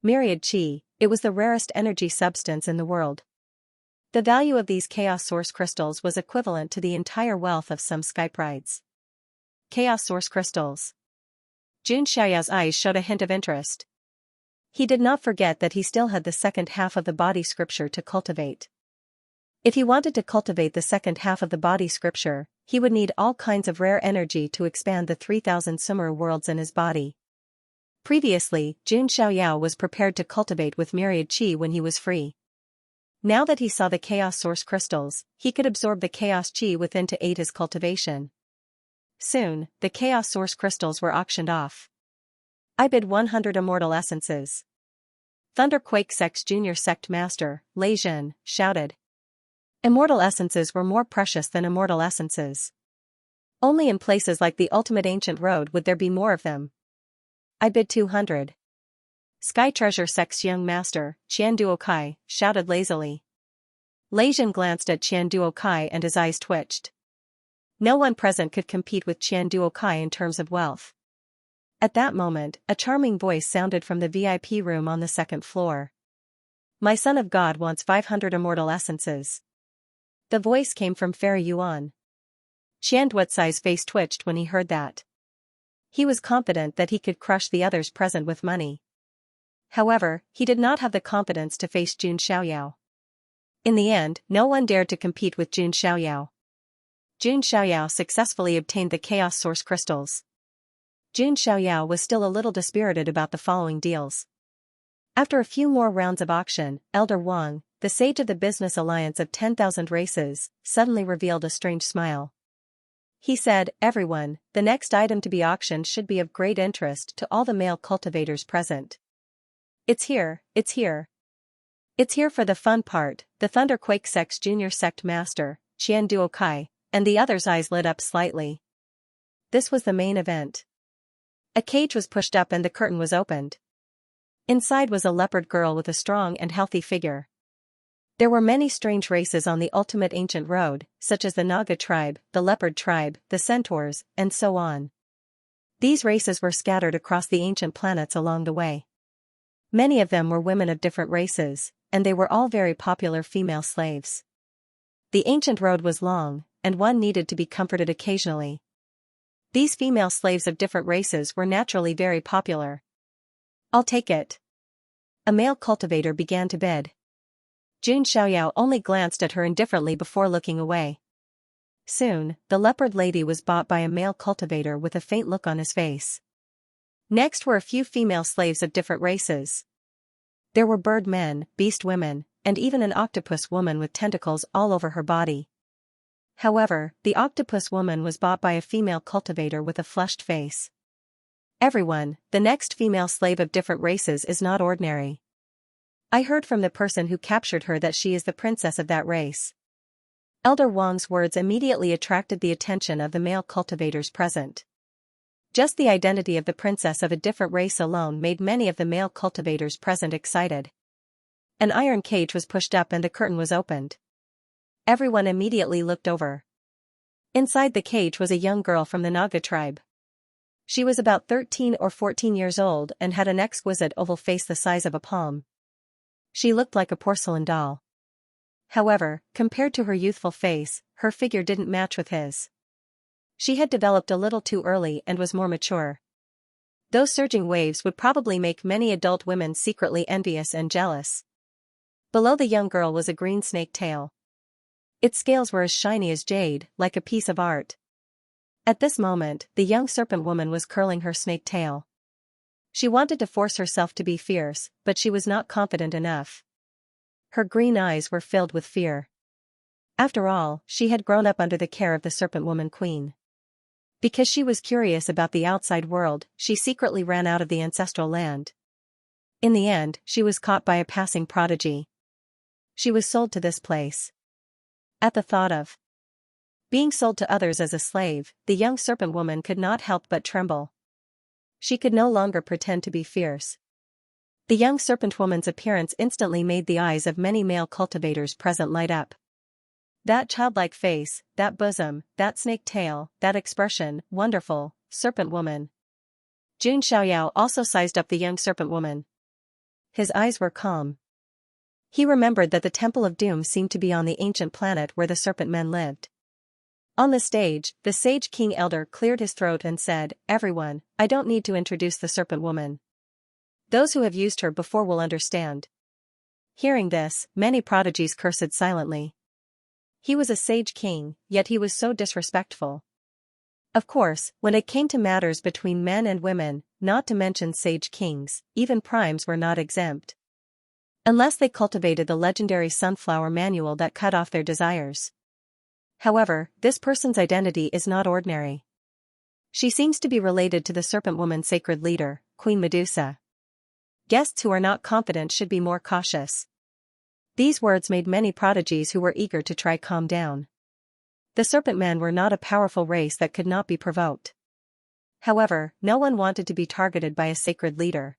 myriad chi, it was the rarest energy substance in the world. The value of these chaos source crystals was equivalent to the entire wealth of some skyprides. Chaos source crystals. Jun Xiaoyao's eyes showed a hint of interest. He did not forget that he still had the second half of the body scripture to cultivate. If he wanted to cultivate the second half of the body scripture, he would need all kinds of rare energy to expand the 3,000 Sumeru worlds in his body. Previously, Jun Xiaoyao was prepared to cultivate with myriad chi when he was free. Now that he saw the chaos source crystals, he could absorb the chaos chi within to aid his cultivation. Soon, the chaos source crystals were auctioned off. "I bid 100 immortal essences." Thunderquake Sect's junior sect master, Lei Jin, shouted. Immortal essences were more precious than immortal essences. Only in places like the ultimate ancient road would there be more of them. I bid 200. Sky Treasure Sect's young master, Qian Duokai, shouted lazily. Lei Jin glanced at Qian Duokai and his eyes twitched. No one present could compete with Qian Duokai in terms of wealth. At that moment, a charming voice sounded from the VIP room on the second floor. My son of God wants 500 immortal essences. The voice came from Fairy Yuan. Qian Duotsai's face twitched when he heard that. He was confident that he could crush the others present with money. However, he did not have the confidence to face Jun Xiaoyao. In the end, no one dared to compete with Jun Xiaoyao. Jun Xiaoyao successfully obtained the Chaos Source crystals. Jun Xiaoyao was still a little dispirited about the following deals. After a few more rounds of auction, Elder Wang, the sage of the business alliance of 10,000 races, suddenly revealed a strange smile. He said, everyone, the next item to be auctioned should be of great interest to all the male cultivators present. It's here, it's here. It's here for the fun part, the Thunderquake Sect's junior sect master, Qian Duokai, and the others' eyes lit up slightly. This was the main event. A cage was pushed up and the curtain was opened. Inside was a leopard girl with a strong and healthy figure. There were many strange races on the ultimate ancient road, such as the Naga tribe, the leopard tribe, the centaurs, and so on. These races were scattered across the ancient planets along the way. Many of them were women of different races, and they were all very popular female slaves. The ancient road was long, and one needed to be comforted occasionally. These female slaves of different races were naturally very popular. I'll take it. A male cultivator began to bid. Jun Xiaoyao only glanced at her indifferently before looking away. Soon, the leopard lady was bought by a male cultivator with a faint look on his face. Next were a few female slaves of different races. There were bird men, beast women, and even an octopus woman with tentacles all over her body. However, the octopus woman was bought by a female cultivator with a flushed face. Everyone, the next female slave of different races is not ordinary. I heard from the person who captured her that she is the princess of that race. Elder Wang's words immediately attracted the attention of the male cultivators present. Just the identity of the princess of a different race alone made many of the male cultivators present excited. An iron cage was pushed up and the curtain was opened. Everyone immediately looked over. Inside the cage was a young girl from the Naga tribe. She was about 13 or 14 years old and had an exquisite oval face the size of a palm. She looked like a porcelain doll. However, compared to her youthful face, her figure didn't match with his. She had developed a little too early and was more mature. Those surging waves would probably make many adult women secretly envious and jealous. Below the young girl was a green snake tail. Its scales were as shiny as jade, like a piece of art. At this moment, the young serpent woman was curling her snake tail. She wanted to force herself to be fierce, but she was not confident enough. Her green eyes were filled with fear. After all, she had grown up under the care of the serpent woman queen. Because she was curious about the outside world, she secretly ran out of the ancestral land. In the end, she was caught by a passing prodigy. She was sold to this place. At the thought of being sold to others as a slave, the young serpent woman could not help but tremble. She could no longer pretend to be fierce. The young serpent woman's appearance instantly made the eyes of many male cultivators present light up. That childlike face, that bosom, that snake tail, that expression, wonderful, serpent woman. Jun Xiaoyao also sized up the young serpent woman. His eyes were calm. He remembered that the Temple of Doom seemed to be on the ancient planet where the serpent men lived. On the stage, the sage king elder cleared his throat and said, everyone, I don't need to introduce the serpent woman. Those who have used her before will understand. Hearing this, many prodigies cursed silently. He was a sage king, yet he was so disrespectful. Of course, when it came to matters between men and women, not to mention sage kings, even primes were not exempt. Unless they cultivated the legendary sunflower manual that cut off their desires. However, this person's identity is not ordinary. She seems to be related to the serpent woman's sacred leader, Queen Medusa. Guests who are not confident should be more cautious. These words made many prodigies who were eager to try calm down. The serpent men were not a powerful race that could not be provoked. However, no one wanted to be targeted by a sacred leader.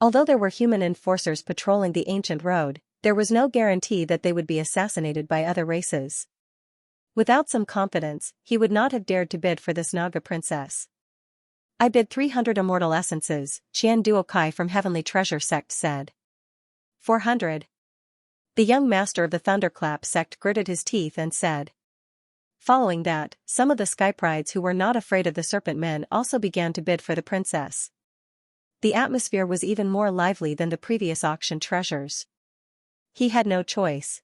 Although there were human enforcers patrolling the ancient road, there was no guarantee that they would be assassinated by other races. Without some confidence, he would not have dared to bid for this Naga princess. I bid 300 immortal essences, Qian Duokai from Heavenly Treasure Sect said. 400. The young master of the Thunderclap sect gritted his teeth and said. Following that, some of the Skyprides who were not afraid of the Serpent Men also began to bid for the princess. The atmosphere was even more lively than the previous auction treasures. He had no choice.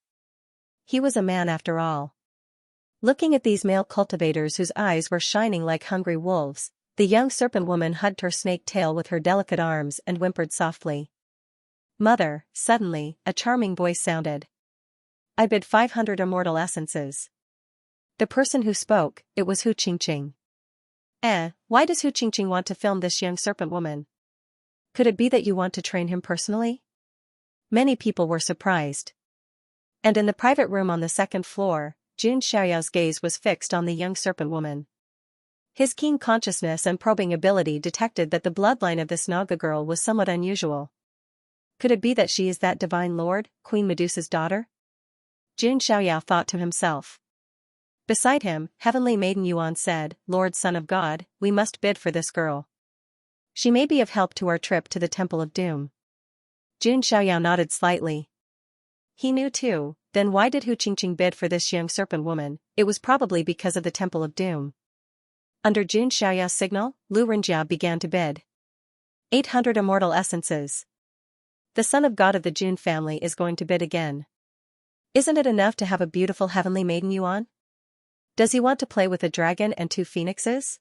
He was a man after all. Looking at these male cultivators whose eyes were shining like hungry wolves, the young serpent woman hugged her snake tail with her delicate arms and whimpered softly. Mother, suddenly, a charming voice sounded. I bid 500 immortal essences. The person who spoke, it was Hu Qingqing. Why does Hu Qingqing want to film this young serpent woman? Could it be that you want to train him personally? Many people were surprised. And in the private room on the second floor, Jun Xiaoyao's gaze was fixed on the young serpent woman. His keen consciousness and probing ability detected that the bloodline of this Naga girl was somewhat unusual. Could it be that she is that divine lord, Queen Medusa's daughter? Jun Xiaoyao thought to himself. Beside him, Heavenly Maiden Yuan said, Lord Son of God, we must bid for this girl. She may be of help to our trip to the Temple of Doom. Jun Xiaoyao nodded slightly. He knew too, then why did Hu Qingqing bid for this young serpent woman? It was probably because of the Temple of Doom. Under Jun Xiaoyao's signal, Lu Renjia began to bid. 800 immortal essences. The son of God of the Jun family is going to bid again. Isn't it enough to have a beautiful Heavenly Maiden Yuan? Does he want to play with a dragon and 2 phoenixes?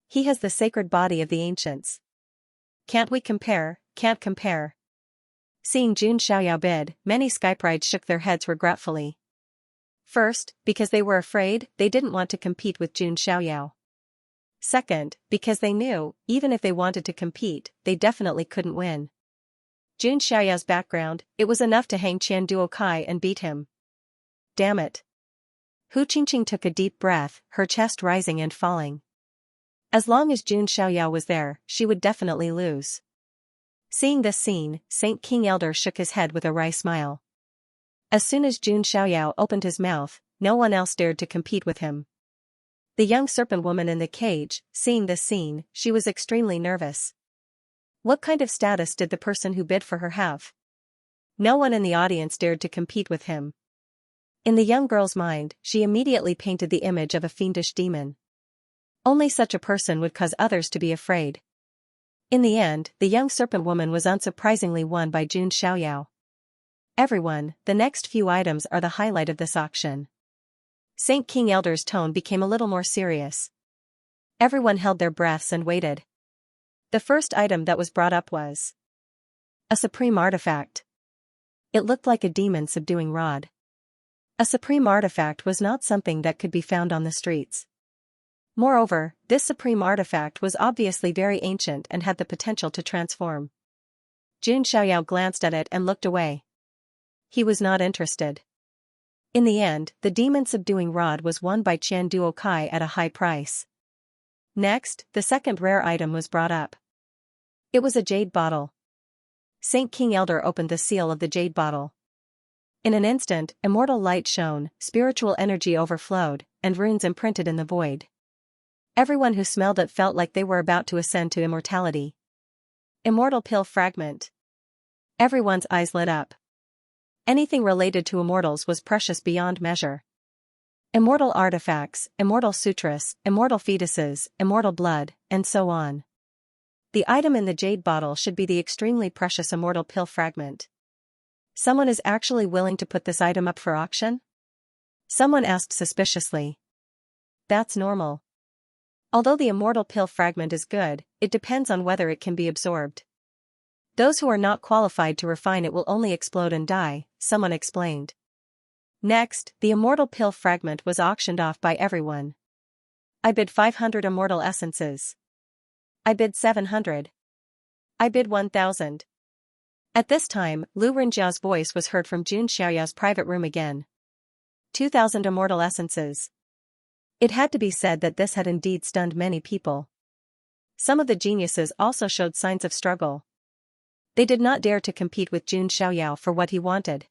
He has the sacred body of the ancients. Can't compare. Seeing Jun Xiaoyao bid, many Skyprides shook their heads regretfully. First, because they were afraid, they didn't want to compete with Jun Xiaoyao. Second, because they knew, even if they wanted to compete, they definitely couldn't win. Jun Xiaoyao's background, it was enough to hang Qian Duokai and beat him. Damn it. Hu Qingqing took a deep breath, her chest rising and falling. As long as Jun Xiaoyao was there, she would definitely lose. Seeing this scene, Saint King Elder shook his head with a wry smile. As soon as Jun Xiaoyao opened his mouth, no one else dared to compete with him. The young serpent woman in the cage, seeing this scene, she was extremely nervous. What kind of status did the person who bid for her have? No one in the audience dared to compete with him. In the young girl's mind, she immediately painted the image of a fiendish demon. Only such a person would cause others to be afraid. In the end, the young serpent woman was unsurprisingly won by Jun Xiaoyao. Everyone, the next few items are the highlight of this auction. Saint King Elder's tone became a little more serious. Everyone held their breaths and waited. The first item that was brought up was a supreme artifact. It looked like a demon subduing rod. A supreme artifact was not something that could be found on the streets. Moreover, this supreme artifact was obviously very ancient and had the potential to transform. Jun Xiaoyao glanced at it and looked away. He was not interested. In the end, the demon-subduing rod was won by Qian Duokai at a high price. Next, the second rare item was brought up. It was a jade bottle. Saint King Elder opened the seal of the jade bottle. In an instant, immortal light shone, spiritual energy overflowed, and runes imprinted in the void. Everyone who smelled it felt like they were about to ascend to immortality. Immortal pill fragment. Everyone's eyes lit up. Anything related to immortals was precious beyond measure. Immortal artifacts, immortal sutras, immortal fetuses, immortal blood, and so on. The item in the jade bottle should be the extremely precious immortal pill fragment. Someone is actually willing to put this item up for auction? Someone asked suspiciously. That's normal. Although the immortal pill fragment is good, it depends on whether it can be absorbed. Those who are not qualified to refine it will only explode and die, someone explained. Next, the immortal pill fragment was auctioned off by everyone. I bid 500 immortal essences. I bid 700. I bid 1,000. At this time, Lu Renjia's voice was heard from Jun Xiaoyao's private room again. 2,000 immortal essences. It had to be said that this had indeed stunned many people. Some of the geniuses also showed signs of struggle. They did not dare to compete with Jun Xiaoyao for what he wanted.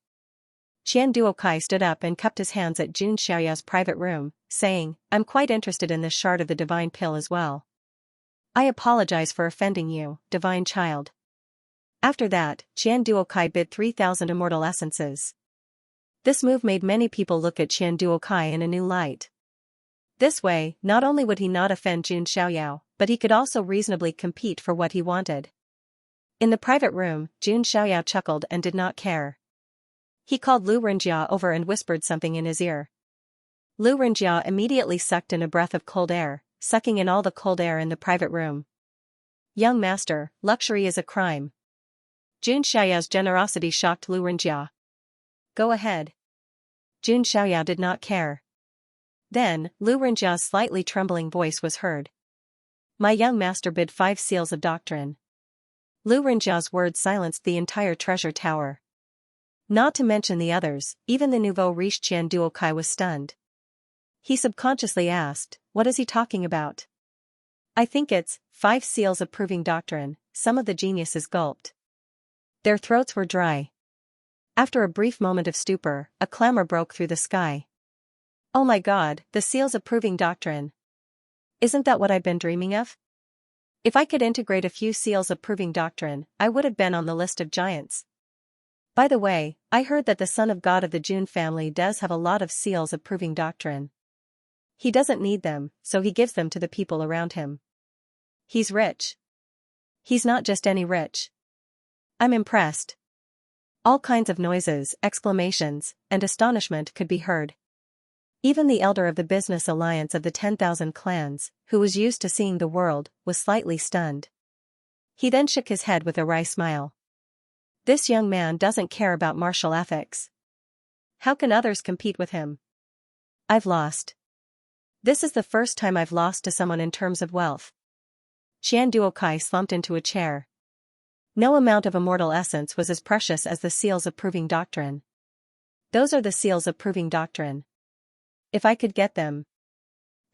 Qian Duokai stood up and cupped his hands at Jun Xiaoyao's private room, saying, "I'm quite interested in this shard of the divine pill as well. I apologize for offending you, divine child." After that, Qian Duokai bid 3,000 immortal essences. This move made many people look at Qian Duokai in a new light. This way, not only would he not offend Jun Xiaoyao, but he could also reasonably compete for what he wanted. In the private room, Jun Xiaoyao chuckled and did not care. He called Lu Renjia over and whispered something in his ear. Lu Renjia immediately sucked in a breath of cold air, sucking in all the cold air in the private room. "Young master, luxury is a crime." Jun Xiaoyao's generosity shocked Lu Renjia. "Go ahead." Jun Xiaoyao did not care. Then, Lu Renjia's slightly trembling voice was heard. "My young master bid 5 seals of doctrine." Lu Renjia's words silenced the entire treasure tower. Not to mention the others, even the nouveau riche Qian Duokai was stunned. He subconsciously asked, "What is he talking about?" "I think it's 5 seals of proving doctrine," some of the geniuses gulped. Their throats were dry. After a brief moment of stupor, a clamor broke through the sky. "Oh my God, the seals of proving doctrine. Isn't that what I've been dreaming of? If I could integrate a few seals of proving doctrine, I would have been on the list of giants. By the way, I heard that the son of God of the Jun family does have a lot of seals of proving doctrine. He doesn't need them, so he gives them to the people around him. He's rich. He's not just any rich. I'm impressed." All kinds of noises, exclamations, and astonishment could be heard. Even the elder of the business alliance of the 10,000 clans, who was used to seeing the world, was slightly stunned. He then shook his head with a wry smile. This young man doesn't care about martial ethics. How can others compete with him? I've lost. This is the first time I've lost to someone in terms of wealth. Qian Duokai slumped into a chair. No amount of immortal essence was as precious as the seals of proving doctrine. Those are the seals of proving doctrine. If I could get them.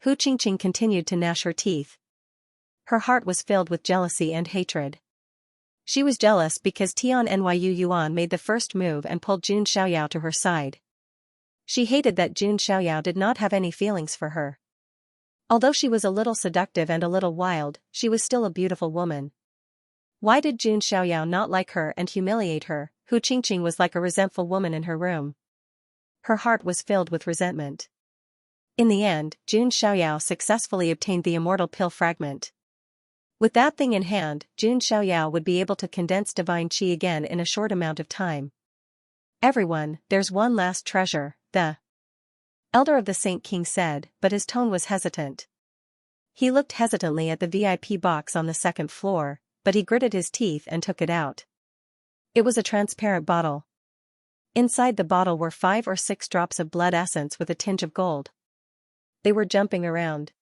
Hu Qingqing continued to gnash her teeth. Her heart was filled with jealousy and hatred. She was jealous because Tian Nyu Yuan made the first move and pulled Jun Xiaoyao to her side. She hated that Jun Xiaoyao did not have any feelings for her. Although she was a little seductive and a little wild, she was still a beautiful woman. Why did Jun Xiaoyao not like her and humiliate her? Hu Qingqing was like a resentful woman in her room. Her heart was filled with resentment. In the end, Jun Xiaoyao successfully obtained the immortal pill fragment. With that thing in hand, Jun Xiaoyao would be able to condense divine qi again in a short amount of time. "Everyone, there's one last treasure," the elder of the Saint King said, but his tone was hesitant. He looked hesitantly at the VIP box on the second floor, but he gritted his teeth and took it out. It was a transparent bottle. Inside the bottle were 5 or 6 drops of blood essence with a tinge of gold. They were jumping around.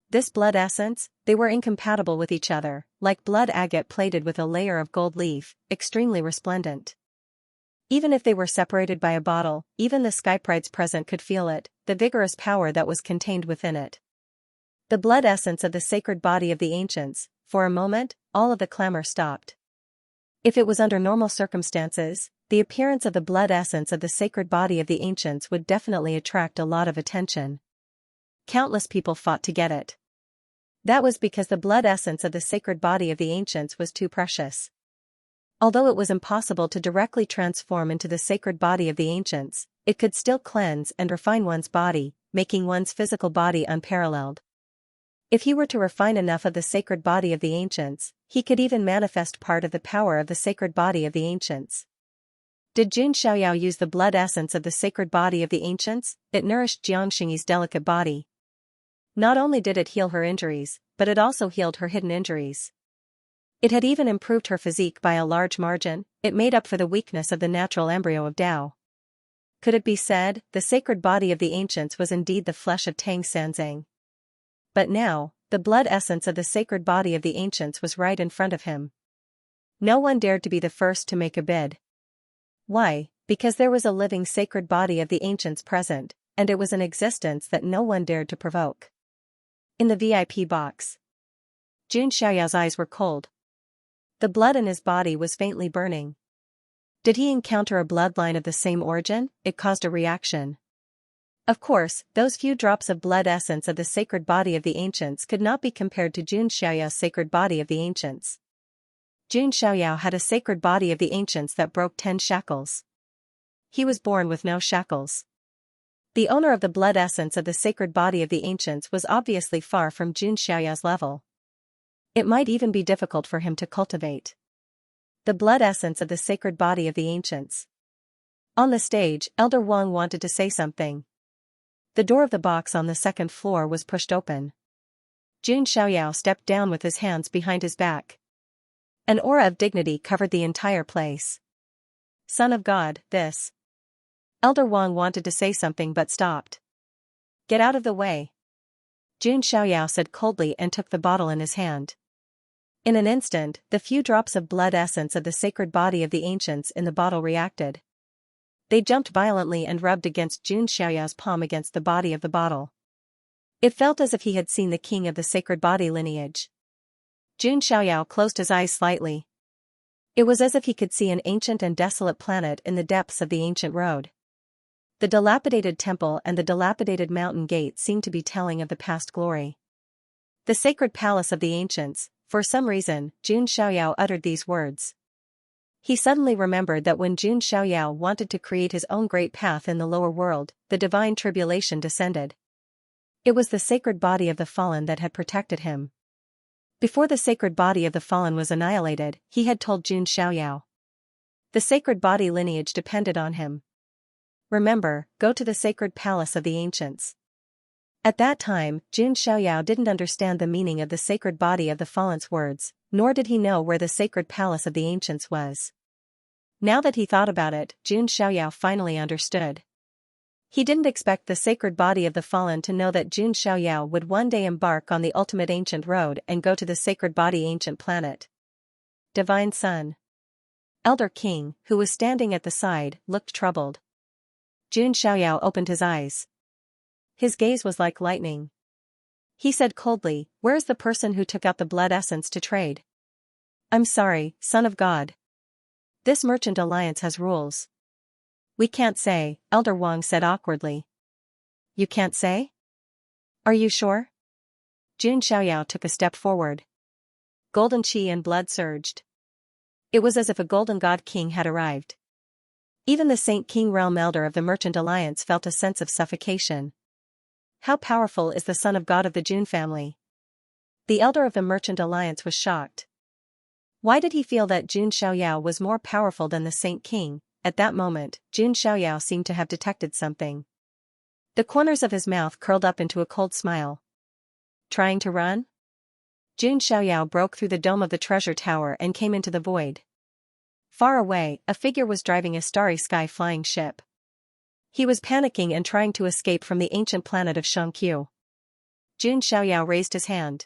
This blood essence, they were incompatible with each other, like blood agate plated with a layer of gold leaf, extremely resplendent. Even if they were separated by a bottle, even the skyprides present could feel it, the vigorous power that was contained within it. The blood essence of the sacred body of the ancients. For a moment, all of the clamor stopped. If it was under normal circumstances, the appearance of the blood essence of the sacred body of the ancients would definitely attract a lot of attention. Countless people fought to get it. That was because the blood essence of the sacred body of the ancients was too precious. Although it was impossible to directly transform into the sacred body of the ancients, it could still cleanse and refine one's body, making one's physical body unparalleled. If he were to refine enough of the sacred body of the ancients, he could even manifest part of the power of the sacred body of the ancients. Did Jun Xiaoyao use the blood essence of the sacred body of the ancients? It nourished Xianxia's delicate body. Not only did it heal her injuries, but it also healed her hidden injuries. It had even improved her physique by a large margin. It made up for the weakness of the natural embryo of Tao. Could it be said, the sacred body of the ancients was indeed the flesh of Tang Sanzang? But now, the blood essence of the sacred body of the ancients was right in front of him. No one dared to be the first to make a bid. Why? Because there was a living sacred body of the ancients present, and it was an existence that no one dared to provoke. In the VIP box. Jun Xiaoyao's eyes were cold. The blood in his body was faintly burning. Did he encounter a bloodline of the same origin? It caused a reaction. Of course, those few drops of blood essence of the sacred body of the ancients could not be compared to Jun Xiaoyao's sacred body of the ancients. Jun Xiaoyao had a sacred body of the ancients that broke 10 shackles. He was born with no shackles. The owner of the blood essence of the sacred body of the ancients was obviously far from Jun Xiaoyao's level. It might even be difficult for him to cultivate the blood essence of the sacred body of the ancients. On the stage, Elder Wang wanted to say something. The door of the box on the second floor was pushed open. Jun Xiaoyao stepped down with his hands behind his back. An aura of dignity covered the entire place. Son of God, this. Elder Wang wanted to say something but stopped. Get out of the way. Jun Xiaoyao said coldly and took the bottle in his hand. In an instant, the few drops of blood essence of the sacred body of the ancients in the bottle reacted. They jumped violently and rubbed against Jun Xiaoyao's palm against the body of the bottle. It felt as if he had seen the king of the sacred body lineage. Jun Xiaoyao closed his eyes slightly. It was as if he could see an ancient and desolate planet in the depths of the ancient road. The dilapidated temple and the dilapidated mountain gate seemed to be telling of the past glory. The sacred palace of the ancients. For some reason, Jun Xiaoyao uttered these words. He suddenly remembered that when Jun Xiaoyao wanted to create his own great path in the lower world, the divine tribulation descended. It was the sacred body of the fallen that had protected him. Before the sacred body of the fallen was annihilated, he had told Jun Xiaoyao. The sacred body lineage depended on him. Remember, go to the sacred palace of the ancients. At that time, Jun Xiaoyao didn't understand the meaning of the sacred body of the fallen's words, nor did he know where the sacred palace of the ancients was. Now that he thought about it, Jun Xiaoyao finally understood. He didn't expect the sacred body of the fallen to know that Jun Xiaoyao would one day embark on the ultimate ancient road and go to the sacred body ancient planet. Divine Son. Elder King, who was standing at the side, looked troubled. Jun Xiaoyao opened his eyes. His gaze was like lightning. He said coldly, "Where is the person who took out the blood essence to trade?" "I'm sorry, Son of God. This merchant alliance has rules." "We can't say," Elder Wang said awkwardly. "You can't say? Are you sure?" Jun Xiaoyao took a step forward. Golden chi and blood surged. It was as if a golden god king had arrived. Even the Saint King Realm Elder of the Merchant Alliance felt a sense of suffocation. How powerful is the Son of God of the Jun family? The Elder of the Merchant Alliance was shocked. Why did he feel that Jun Xiaoyao was more powerful than the Saint King? At that moment, Jun Xiaoyao seemed to have detected something. The corners of his mouth curled up into a cold smile. Trying to run? Jun Xiaoyao broke through the dome of the treasure tower and came into the void. Far away, a figure was driving a starry sky flying ship. He was panicking and trying to escape from the ancient planet of Xianxia. Jun Xiaoyao raised his hand.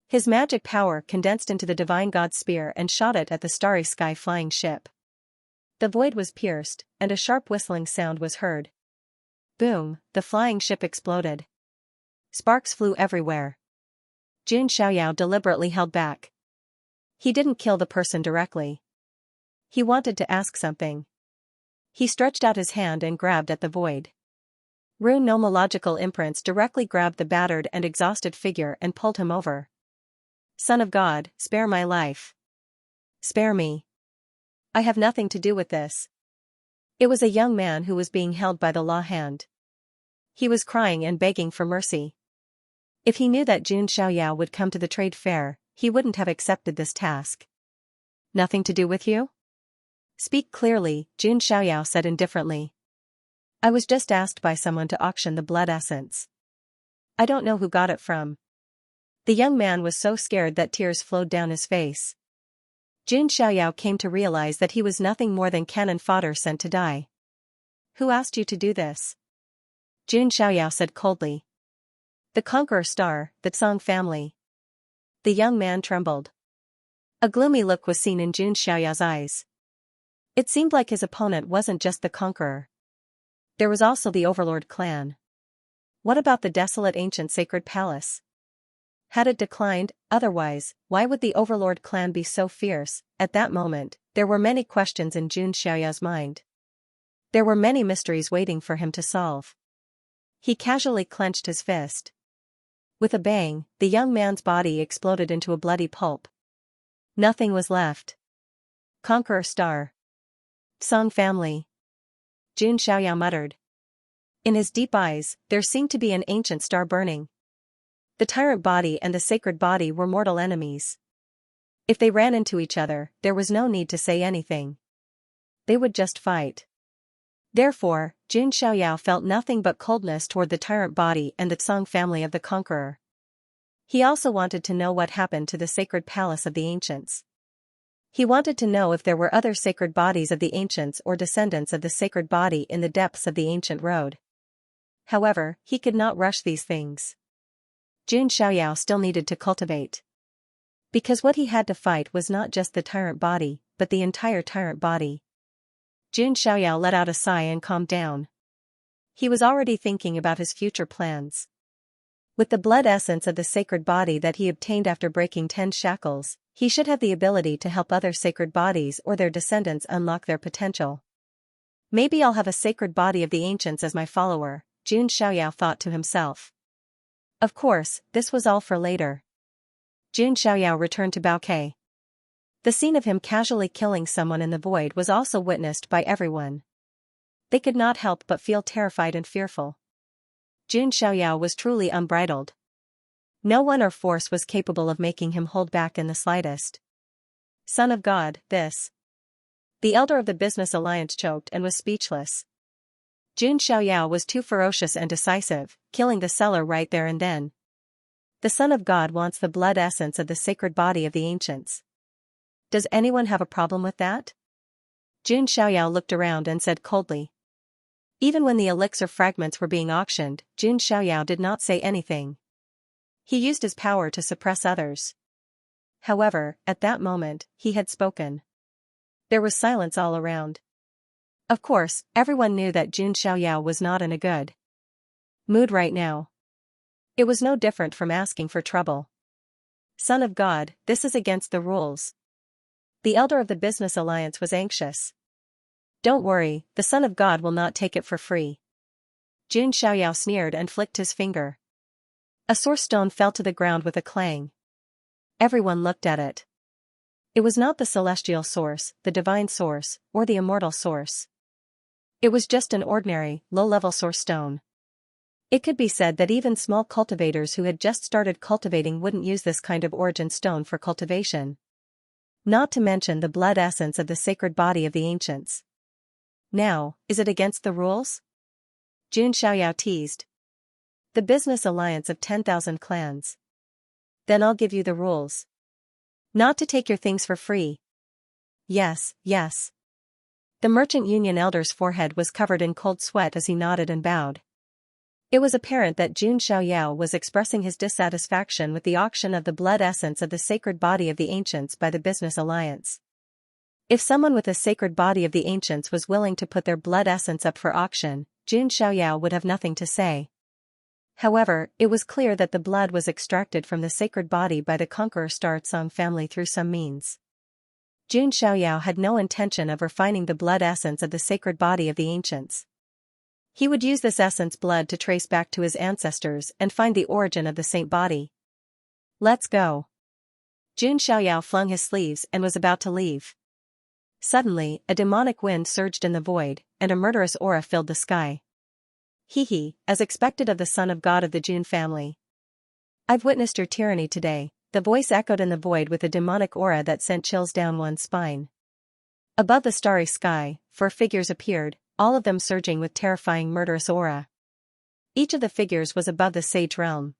His magic power condensed into the divine god spear and shot it at the starry sky flying ship. The void was pierced, and a sharp whistling sound was heard. Boom, the flying ship exploded. Sparks flew everywhere. Jun Xiaoyao deliberately held back. He didn't kill the person directly. He wanted to ask something. He stretched out his hand and grabbed at the void. Rune nomological imprints directly grabbed the battered and exhausted figure and pulled him over. Son of God, spare my life. Spare me. I have nothing to do with this. It was a young man who was being held by the law hand. He was crying and begging for mercy. If he knew that Jun Xiaoyao would come to the trade fair, he wouldn't have accepted this task. Nothing to do with you? Speak clearly, Jun Xiaoyao said indifferently. I was just asked by someone to auction the blood essence. I don't know who got it from. The young man was so scared that tears flowed down his face. Jun Xiaoyao came to realize that he was nothing more than cannon fodder sent to die. Who asked you to do this? Jun Xiaoyao said coldly. The Conqueror Star, the Tsang family. The young man trembled. A gloomy look was seen in Jun Xiaoyao's eyes. It seemed like his opponent wasn't just the Conqueror. There was also the Overlord clan. What about the desolate ancient sacred palace? Had it declined? Otherwise, why would the Overlord clan be so fierce? At that moment, there were many questions in Jun Xiaoyao's mind. There were many mysteries waiting for him to solve. He casually clenched his fist. With a bang, the young man's body exploded into a bloody pulp. Nothing was left. Conqueror Star. Song family. Jun Xiaoyao muttered. In his deep eyes, there seemed to be an ancient star burning. The tyrant body and the sacred body were mortal enemies. If they ran into each other, there was no need to say anything. They would just fight. Therefore, Jun Xiaoyao felt nothing but coldness toward the tyrant body and the Song family of the conqueror. He also wanted to know what happened to the sacred palace of the ancients. He wanted to know if there were other sacred bodies of the ancients or descendants of the sacred body in the depths of the ancient road. However, he could not rush these things. Jun Xiaoyao still needed to cultivate. Because what he had to fight was not just the tyrant body, but the entire tyrant body. Jun Xiaoyao let out a sigh and calmed down. He was already thinking about his future plans. With the blood essence of the sacred body that he obtained after breaking 10 shackles, he should have the ability to help other sacred bodies or their descendants unlock their potential. Maybe I'll have a sacred body of the ancients as my follower, Jun Xiaoyao thought to himself. Of course, this was all for later. Jun Xiaoyao returned to Baokei. The scene of him casually killing someone in the void was also witnessed by everyone. They could not help but feel terrified and fearful. Jun Xiaoyao was truly unbridled. No one or force was capable of making him hold back in the slightest. Son of God, this. The elder of the business alliance choked and was speechless. Jun Xiaoyao was too ferocious and decisive, killing the seller right there and then. The Son of God wants the blood essence of the sacred body of the ancients. Does anyone have a problem with that? Jun Xiaoyao looked around and said coldly. Even when the elixir fragments were being auctioned, Jun Xiaoyao did not say anything. He used his power to suppress others. However, at that moment, he had spoken. There was silence all around. Of course, everyone knew that Jun Xiaoyao was not in a good mood right now. It was no different from asking for trouble. Son of God, this is against the rules. The elder of the business alliance was anxious. Don't worry, the Son of God will not take it for free. Jun Xiaoyao sneered and flicked his finger. A source stone fell to the ground with a clang. Everyone looked at it. It was not the celestial source, the divine source, or the immortal source. It was just an ordinary, low-level source stone. It could be said that even small cultivators who had just started cultivating wouldn't use this kind of origin stone for cultivation. Not to mention the blood essence of the sacred body of the ancients. Now, is it against the rules? Jun Xiaoyao teased. The business alliance of 10,000 clans. Then I'll give you the rules. Not to take your things for free. Yes, yes. The merchant union elder's forehead was covered in cold sweat as he nodded and bowed. It was apparent that Jun Xiaoyao was expressing his dissatisfaction with the auction of the blood essence of the sacred body of the ancients by the business alliance. If someone with a sacred body of the ancients was willing to put their blood essence up for auction, Jun Xiaoyao would have nothing to say. However, it was clear that the blood was extracted from the sacred body by the conqueror Star Song family through some means. Jun Xiaoyao had no intention of refining the blood essence of the sacred body of the ancients. He would use this essence blood to trace back to his ancestors and find the origin of the saint body. Let's go. Jun Xiaoyao flung his sleeves and was about to leave. Suddenly, a demonic wind surged in the void, and a murderous aura filled the sky. Hee, as expected of the son of God of the Jun family. I've witnessed your tyranny today, the voice echoed in the void with a demonic aura that sent chills down one's spine. Above the starry sky, 4 figures appeared, all of them surging with terrifying murderous aura. Each of the figures was above the sage realm.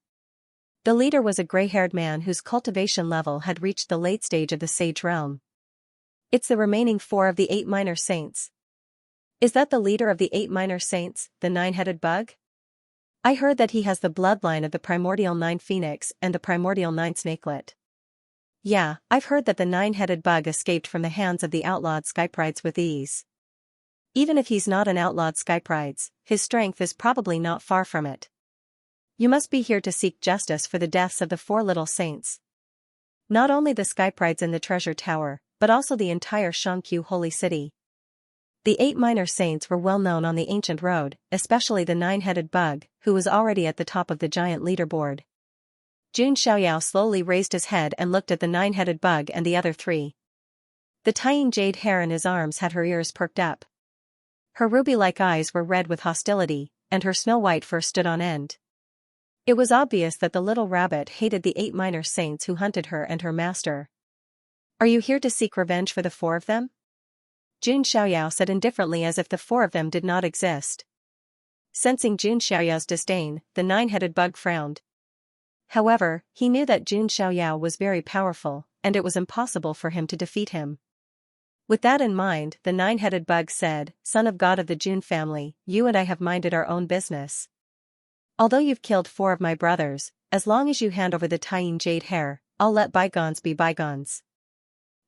The leader was a gray-haired man whose cultivation level had reached the late stage of the sage realm. It's the remaining 4 of the 8 minor saints. Is that the leader of the 8 minor saints, the 9-headed bug? I heard that he has the bloodline of the primordial 9 phoenix and the primordial 9 snakelet. Yeah, I've heard that the 9-headed bug escaped from the hands of the outlawed skyprides with ease. Even if he's not an outlawed skyprides, his strength is probably not far from it. You must be here to seek justice for the deaths of the 4 little saints. Not only the sky prides in the treasure tower, but also the entire Xianxia holy city. The 8 minor saints were well known on the ancient road, especially the 9-headed bug, who was already at the top of the giant leaderboard. Jun Xiaoyao slowly raised his head and looked at the 9-headed bug and the other 3. The tiny jade hair in his arms had her ears perked up. Her ruby-like eyes were red with hostility, and her snow-white fur stood on end. It was obvious that the little rabbit hated the 8 minor saints who hunted her and her master. Are you here to seek revenge for the 4 of them? Jun Xiaoyao said indifferently, as if the 4 of them did not exist. Sensing Jun Xiaoyao's disdain, the 9-headed bug frowned. However, he knew that Jun Xiaoyao was very powerful, and it was impossible for him to defeat him. With that in mind, the 9-headed bug said, "Son of God of the Jun family, you and I have minded our own business. Although you've killed 4 of my brothers, as long as you hand over the tiny jade hair, I'll let bygones be bygones."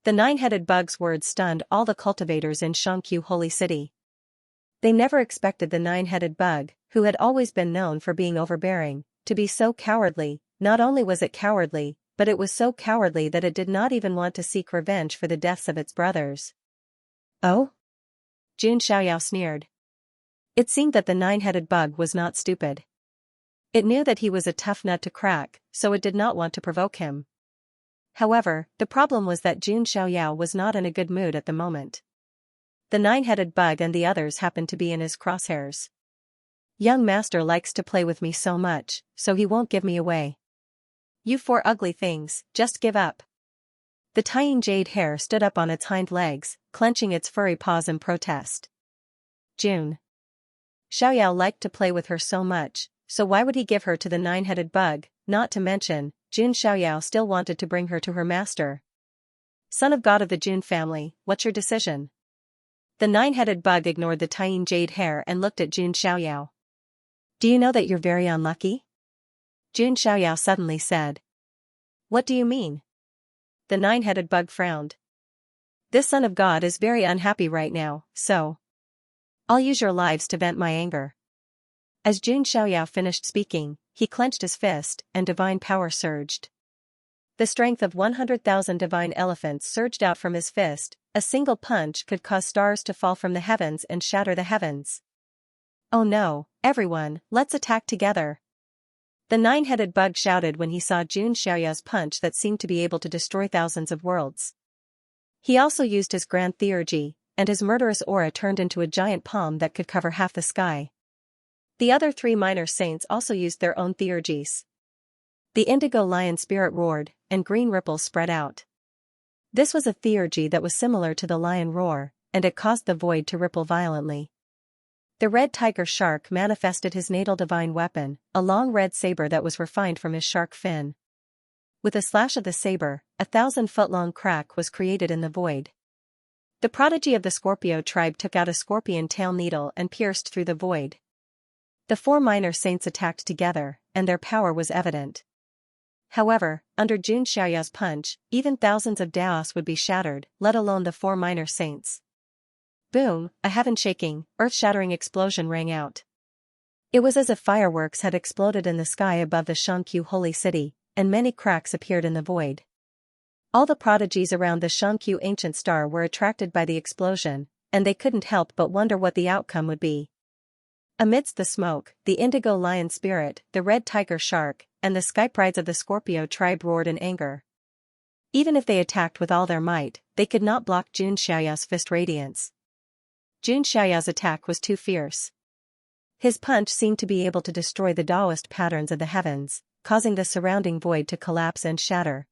The 9-headed bug's words stunned all the cultivators in Xianxia holy city. They never expected the 9-headed bug, who had always been known for being overbearing, to be so cowardly. Not only was it cowardly, but it was so cowardly that it did not even want to seek revenge for the deaths of its brothers. Oh? Jun Xiaoyao sneered. It seemed that the 9-headed bug was not stupid. It knew that he was a tough nut to crack, so it did not want to provoke him. However, the problem was that Jun Xiaoyao was not in a good mood at the moment. The 9-headed bug and the others happened to be in his crosshairs. Young master likes to play with me so much, so he won't give me away. You 4 ugly things, just give up. The tiny jade hair stood up on its hind legs, clenching its furry paws in protest. Jun Xiaoyao liked to play with her so much, so why would he give her to the 9-headed bug? Not to mention, Jun Xiaoyao still wanted to bring her to her master. Son of God of the Jun family, what's your decision? The 9-headed bug ignored the tiny jade hair and looked at Jun Xiaoyao. Do you know that you're very unlucky? Jun Xiaoyao suddenly said. What do you mean? The 9-headed bug frowned. This son of God is very unhappy right now, so I'll use your lives to vent my anger. As Jun Xiaoyao finished speaking, he clenched his fist, and divine power surged. The strength of 100,000 divine elephants surged out from his fist. A single punch could cause stars to fall from the heavens and shatter the heavens. Oh no, everyone, let's attack together. The 9-headed bug shouted when he saw Jun Xiaoyao's punch that seemed to be able to destroy thousands of worlds. He also used his grand theurgy, and his murderous aura turned into a giant palm that could cover half the sky. The other 3 minor saints also used their own theurgies. The indigo lion spirit roared, and green ripples spread out. This was a theurgy that was similar to the lion roar, and it caused the void to ripple violently. The red tiger shark manifested his natal divine weapon, a long red saber that was refined from his shark fin. With a slash of the saber, a 1,000-foot-long crack was created in the void. The prodigy of the Scorpio tribe took out a scorpion tail needle and pierced through the void. The 4 minor saints attacked together, and their power was evident. However, under Jun Xiaoyao's punch, even thousands of Daos would be shattered, let alone the 4 minor saints. Boom, a heaven-shaking, earth-shattering explosion rang out. It was as if fireworks had exploded in the sky above the Xianxia holy city, and many cracks appeared in the void. All the prodigies around the Xianxia ancient star were attracted by the explosion, and they couldn't help but wonder what the outcome would be. Amidst the smoke, the indigo lion spirit, the red tiger shark, and the sky prides of the Scorpio tribe roared in anger. Even if they attacked with all their might, they could not block Jun Xiaoyao's fist radiance. Jun Xiaoyao's attack was too fierce. His punch seemed to be able to destroy the Taoist patterns of the heavens, causing the surrounding void to collapse and shatter.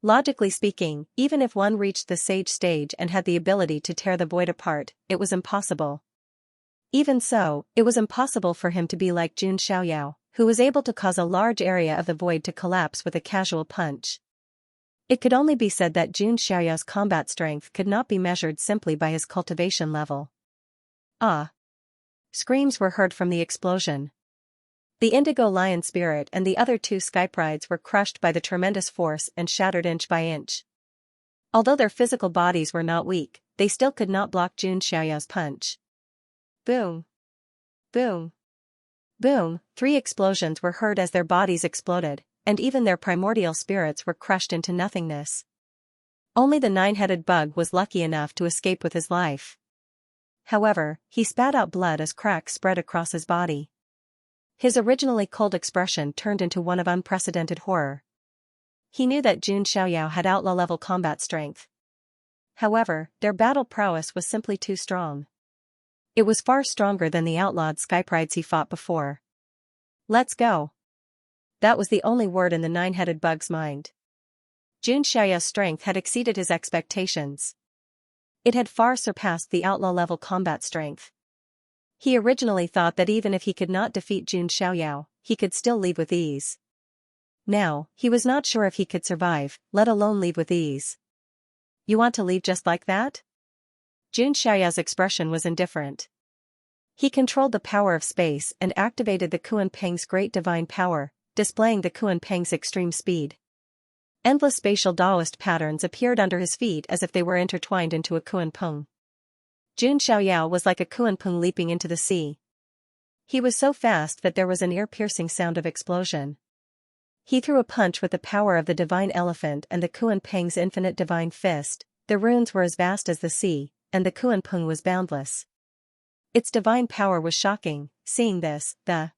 Logically speaking, even if one reached the sage stage and had the ability to tear the void apart, it was impossible. Even so, it was impossible for him to be like Jun Xiaoyao, who was able to cause a large area of the void to collapse with a casual punch. It could only be said that Jun Xiaoyao's combat strength could not be measured simply by his cultivation level. Ah! Screams were heard from the explosion. The indigo lion spirit and the other 2 sky prides were crushed by the tremendous force and shattered inch by inch. Although their physical bodies were not weak, they still could not block Jun Xiaoyao's punch. Boom! Boom! Boom, 3 explosions were heard as their bodies exploded, and even their primordial spirits were crushed into nothingness. Only the 9-headed bug was lucky enough to escape with his life. However, he spat out blood as cracks spread across his body. His originally cold expression turned into one of unprecedented horror. He knew that Xianxia had outlaw-level combat strength. However, their battle prowess was simply too strong. It was far stronger than the outlawed skyprides he fought before. Let's go. That was the only word in the 9-headed bug's mind. Xianxia's strength had exceeded his expectations. It had far surpassed the outlaw-level combat strength. He originally thought that even if he could not defeat Xianxia, he could still leave with ease. Now, he was not sure if he could survive, let alone leave with ease. You want to leave just like that? Xianxia's expression was indifferent. He controlled the power of space and activated the Kunpeng's great divine power, displaying the Kunpeng's extreme speed. Endless spatial Taoist patterns appeared under his feet as if they were intertwined into a Kunpeng. Xianxia was like a Kunpeng leaping into the sea. He was so fast that there was an ear-piercing sound of explosion. He threw a punch with the power of the divine elephant and the Kunpeng's infinite divine fist. The runes were as vast as the sea, and the Kunpeng was boundless. Its divine power was shocking. Seeing this, the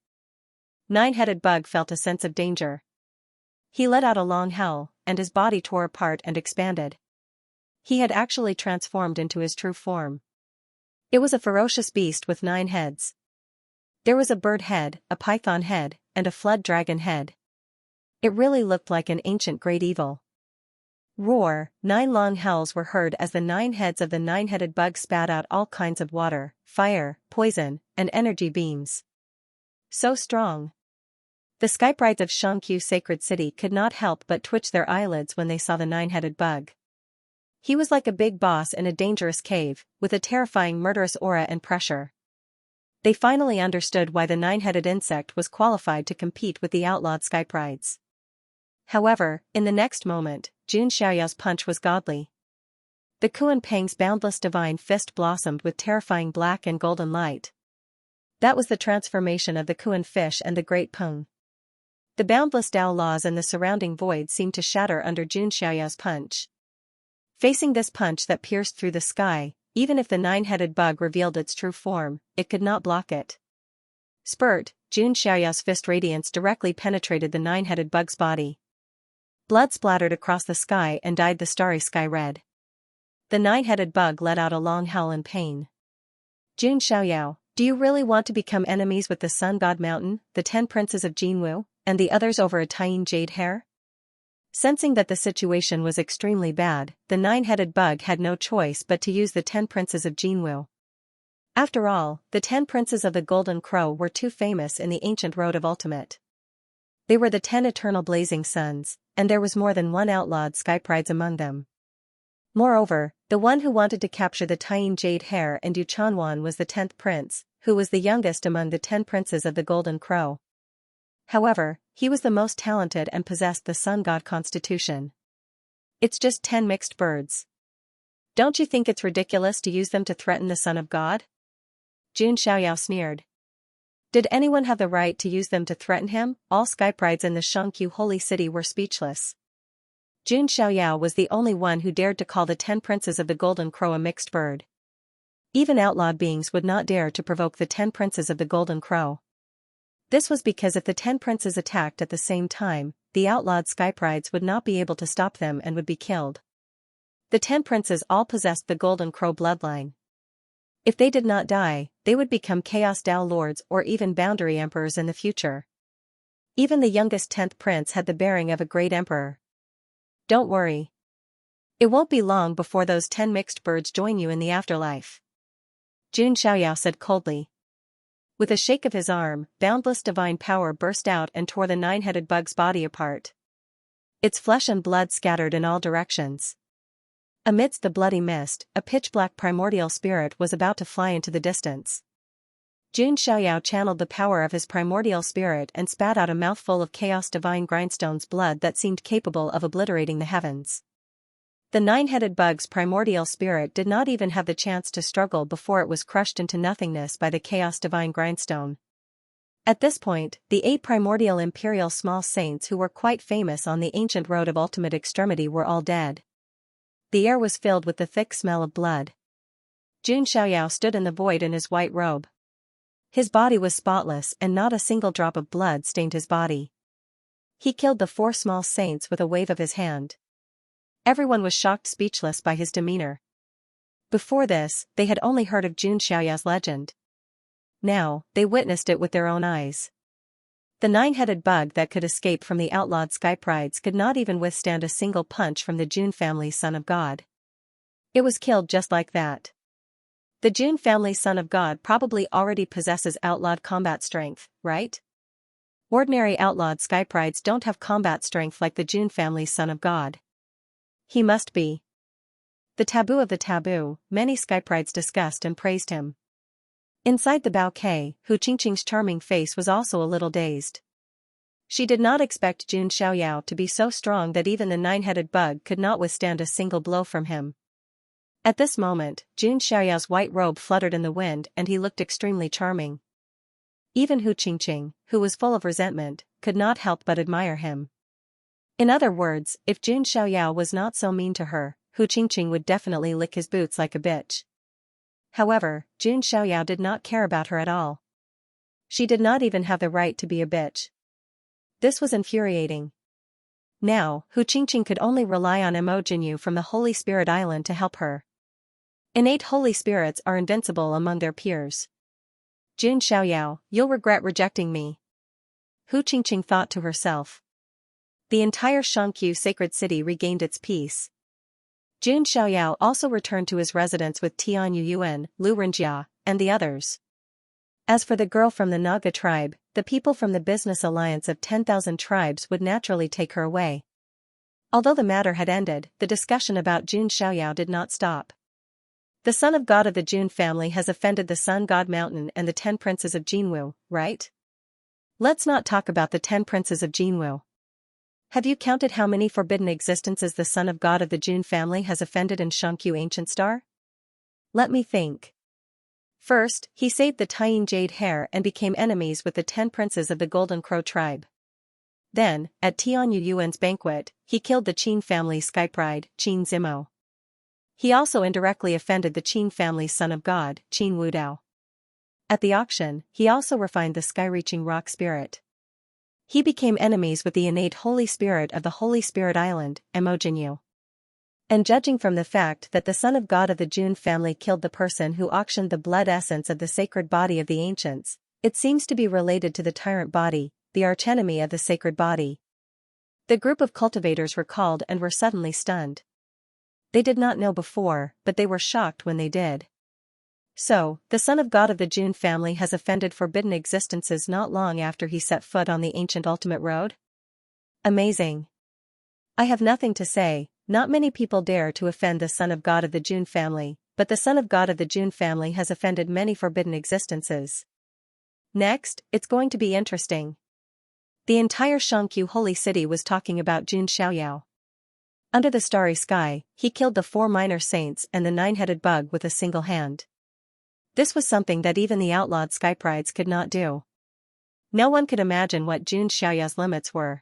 9-headed bug felt a sense of danger. He let out a long howl, and his body tore apart and expanded. He had actually transformed into his true form. It was a ferocious beast with 9 heads. There was a bird head, a python head, and a flood dragon head. It really looked like an ancient great evil. Roar, 9 long howls were heard as the 9 heads of the 9-headed bug spat out all kinds of water, fire, poison, and energy beams. So strong. The skyprides of Xianxia Sacred City could not help but twitch their eyelids when they saw the 9-headed bug. He was like a big boss in a dangerous cave, with a terrifying murderous aura and pressure. They finally understood why the 9-headed insect was qualified to compete with the outlawed skyprides. However, in the next moment, Xianxia's punch was godly. The Kunpeng's boundless divine fist blossomed with terrifying black and golden light. That was the transformation of the Kun fish and the Great Peng. The boundless Tao laws and the surrounding void seemed to shatter under Xianxia's punch. Facing this punch that pierced through the sky, even if the 9-headed bug revealed its true form, it could not block it. Spurt, Xianxia's fist radiance directly penetrated the 9-headed bug's body. Blood splattered across the sky and dyed the starry sky red. The 9-headed bug let out a long howl in pain. Xianxia, do you really want to become enemies with the Sun God Mountain, the 10 princes of Jinwu, and the others over a tiny jade hair? Sensing that the situation was extremely bad, the 9-headed bug had no choice but to use the 10 princes of Jinwu. After all, the 10 princes of the Golden Crow were too famous in the ancient road of ultimate. They were the 10 eternal blazing suns, and there was more than one outlawed skyprides among them. Moreover, the one who wanted to capture the Tying Jade Hair and Yuchanwan was the 10th prince, who was the youngest among the 10 princes of the Golden Crow. However, he was the most talented and possessed the sun god constitution. It's just 10 mixed birds. Don't you think it's ridiculous to use them to threaten the son of God? Xianxia sneered. Did anyone have the right to use them to threaten him? All skyprides in the Xianxia holy city were speechless. Xianxia was the only one who dared to call the 10 princes of the Golden Crow a mixed bird. Even outlawed beings would not dare to provoke the 10 princes of the Golden Crow. This was because if the 10 princes attacked at the same time, the outlawed skyprides would not be able to stop them and would be killed. The 10 princes all possessed the Golden Crow bloodline. If they did not die, they would become Chaos Dao Lords or even Boundary Emperors in the future. Even the youngest 10th prince had the bearing of a great emperor. Don't worry. It won't be long before those 10 mixed birds join you in the afterlife. Xianxia said coldly. With a shake of his arm, boundless divine power burst out and tore the 9-headed bug's body apart. Its flesh and blood scattered in all directions. Amidst the bloody mist, a pitch-black primordial spirit was about to fly into the distance. Xianxia channeled the power of his primordial spirit and spat out a mouthful of chaos divine grindstone's blood that seemed capable of obliterating the heavens. The 9-headed bug's primordial spirit did not even have the chance to struggle before it was crushed into nothingness by the chaos divine grindstone. At this point, the 8 primordial imperial small saints who were quite famous on the ancient road of ultimate extremity were all dead. The air was filled with the thick smell of blood. Jun Xiaoyao stood in the void in his white robe. His body was spotless and not a single drop of blood stained his body. He killed the 4 small saints with a wave of his hand. Everyone was shocked speechless by his demeanor. Before this, they had only heard of Jun Xiaoyao's legend. Now, they witnessed it with their own eyes. The 9-headed bug that could escape from the outlawed skyprides could not even withstand a single punch from the Jun family son of God. It was killed just like that. The Jun family son of God probably already possesses outlawed combat strength, right? Ordinary outlawed skyprides don't have combat strength like the Jun family son of God. He must be the taboo of the taboo. Many skyprides discussed and praised him. Inside the bouquet, Hu Qingqing's charming face was also a little dazed. She did not expect Jun Xiaoyao to be so strong that even the 9-headed bug could not withstand a single blow from him. At this moment, Jun Xiaoyao's white robe fluttered in the wind and he looked extremely charming. Even Hu Qingqing, who was full of resentment, could not help but admire him. In other words, if Jun Xiaoyao was not so mean to her, Hu Qingqing would definitely lick his boots like a bitch. However, Jun Xiaoyao did not care about her at all. She did not even have the right to be a bitch. This was infuriating. Now, Hu Qingqing could only rely on Mo Jinyu from the Holy Spirit Island to help her. Innate holy spirits are invincible among their peers. Jun Xiaoyao, you'll regret rejecting me. Hu Qingqing thought to herself. The entire Xianxia sacred city regained its peace. Jun Xiaoyao also returned to his residence with Tian Yuyuan, Lu Renjia, and the others. As for the girl from the Naga tribe, the people from the business alliance of 10,000 tribes would naturally take her away. Although the matter had ended, the discussion about Jun Xiaoyao did not stop. The son of God of the Jun family has offended the Sun God Mountain and the 10 princes of Jinwu, right? Let's not talk about the 10 princes of Jinwu. Have you counted how many forbidden existences the son of God of the Jun family has offended in Xianxia Ancient Star? Let me think. First, he saved the Tying Jade Hair and became enemies with the 10 princes of the Golden Crow tribe. Then, at Tian Yuyuan's banquet, he killed the Qin family skypride, Qin Zimo. He also indirectly offended the Qin family's son of God, Qin Wudao. At the auction, he also refined the sky-reaching rock spirit. He became enemies with the innate Holy Spirit of the Holy Spirit Island, Mo Jinyu. And judging from the fact that the son of God of the Jun family killed the person who auctioned the blood essence of the sacred body of the ancients, it seems to be related to the tyrant body, the archenemy of the sacred body. The group of cultivators recalled and were suddenly stunned. They did not know before, but they were shocked when they did. So, the son of God of the Jun family has offended forbidden existences not long after he set foot on the ancient ultimate road? Amazing. I have nothing to say. Not many people dare to offend the son of God of the Jun family, but the son of God of the Jun family has offended many forbidden existences. Next, it's going to be interesting. The entire Xianxia holy city was talking about Jun Xiaoyao. Under the starry sky, he killed the 4 minor saints and the 9-headed bug with a single hand. This was something that even the outlawed skyprides could not do. No one could imagine what Jun Xiaoyao's limits were.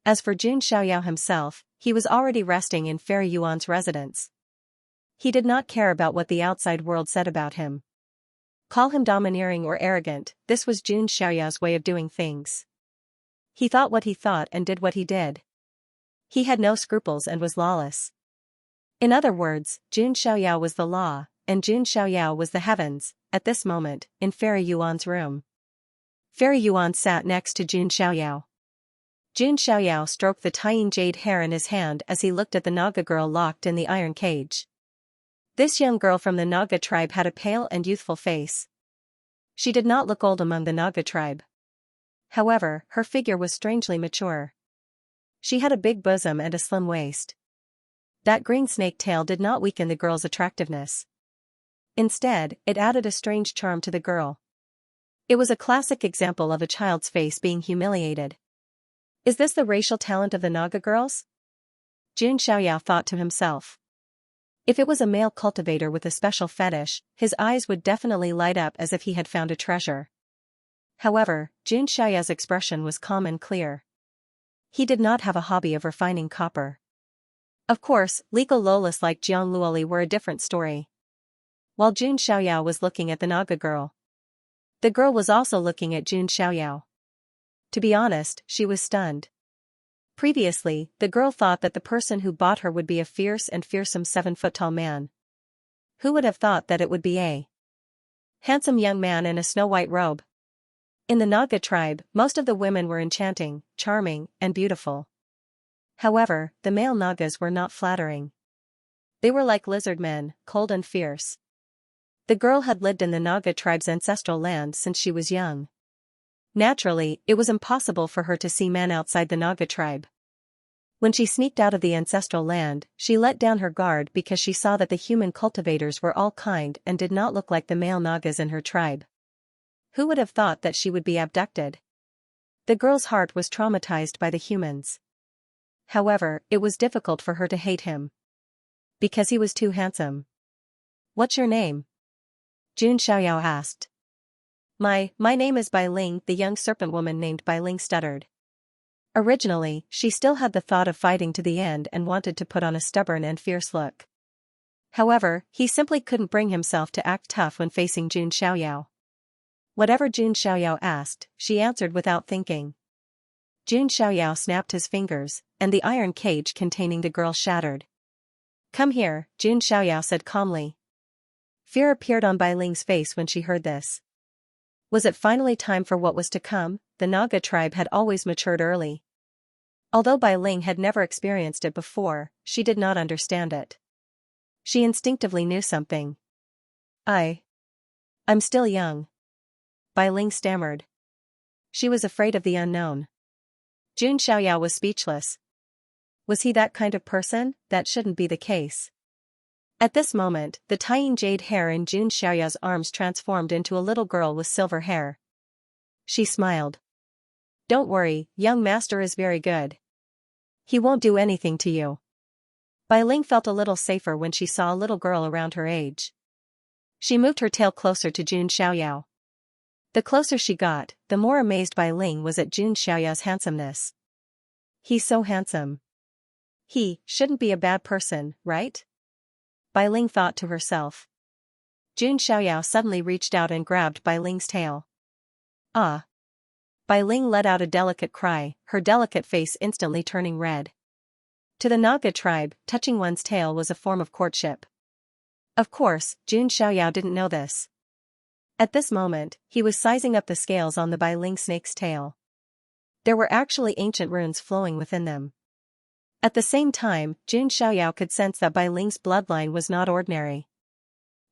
As for Jun Xiaoyao himself, he was already resting in Fairy Yuan's residence. He did not care about what the outside world said about him. Call him domineering or arrogant, this was Jun Xiaoyao's way of doing things. He thought what he thought and did what he did. He had no scruples and was lawless. In other words, Jun Xiaoyao was the law, and Jun Xiaoyao was the heavens, at this moment, in Fairy Yuan's room. Fairy Yuan sat next to Jun Xiaoyao. Jun Xiaoyao stroked the tying jade hair in his hand as he looked at the Naga girl locked in the iron cage. This young girl from the Naga tribe had a pale and youthful face. She did not look old among the Naga tribe. However, her figure was strangely mature. She had a big bosom and a slim waist. That green snake tail did not weaken the girl's attractiveness. Instead, it added a strange charm to the girl. It was a classic example of a child's face being humiliated. Is this the racial talent of the Naga girls? Jun Xiaoyao thought to himself. If it was a male cultivator with a special fetish, his eyes would definitely light up as if he had found a treasure. However, Jun Xiaoyao's expression was calm and clear. He did not have a hobby of refining copper. Of course, legal lolas like Jiang Luoli were a different story. While Jun Xiaoyao was looking at the Naga girl, the girl was also looking at Jun Xiaoyao. To be honest, she was stunned. Previously, the girl thought that the person who bought her would be a fierce and fearsome 7-foot-tall man. Who would have thought that it would be a handsome young man in a snow-white robe? In the Naga tribe, most of the women were enchanting, charming, and beautiful. However, the male Nagas were not flattering. They were like lizard men, cold and fierce. The girl had lived in the Naga tribe's ancestral land since she was young. Naturally, it was impossible for her to see men outside the Naga tribe. When she sneaked out of the ancestral land, she let down her guard because she saw that the human cultivators were all kind and did not look like the male Nagas in her tribe. Who would have thought that she would be abducted? The girl's heart was traumatized by the humans. However, it was difficult for her to hate him. Because he was too handsome. "What's your name?" Jun Xiaoyao asked. My name is Bai Ling," the young serpent woman named Bai Ling stuttered. Originally, she still had the thought of fighting to the end and wanted to put on a stubborn and fierce look. However, he simply couldn't bring himself to act tough when facing Jun Xiaoyao. Whatever Jun Xiaoyao asked, she answered without thinking. Jun Xiaoyao snapped his fingers, and the iron cage containing the girl shattered. "Come here," Jun Xiaoyao said calmly. Fear appeared on Bai Ling's face when she heard this. Was it finally time for what was to come? The Naga tribe had always matured early. Although Bai Ling had never experienced it before, she did not understand it. She instinctively knew something. I'm still young." Bai Ling stammered. She was afraid of the unknown. Jun Xiaoyao was speechless. Was he that kind of person? That shouldn't be the case. At this moment, the tiny jade hair in Jun Xiaoyao's arms transformed into a little girl with silver hair. She smiled. "Don't worry, young master is very good. He won't do anything to you." Bai Ling felt a little safer when she saw a little girl around her age. She moved her tail closer to Jun Xiaoyao. The closer she got, the more amazed Bai Ling was at Jun Xiaoyao's handsomeness. He's so handsome. He shouldn't be a bad person, right? Bai Ling thought to herself. Jun Xiaoyao suddenly reached out and grabbed Bai Ling's tail. "Ah!" Bai Ling let out a delicate cry, her delicate face instantly turning red. To the Naga tribe, touching one's tail was a form of courtship. Of course, Jun Xiaoyao didn't know this. At this moment, he was sizing up the scales on the Bai Ling snake's tail. There were actually ancient runes flowing within them. At the same time, Jun Xiaoyao could sense that Bai Ling's bloodline was not ordinary.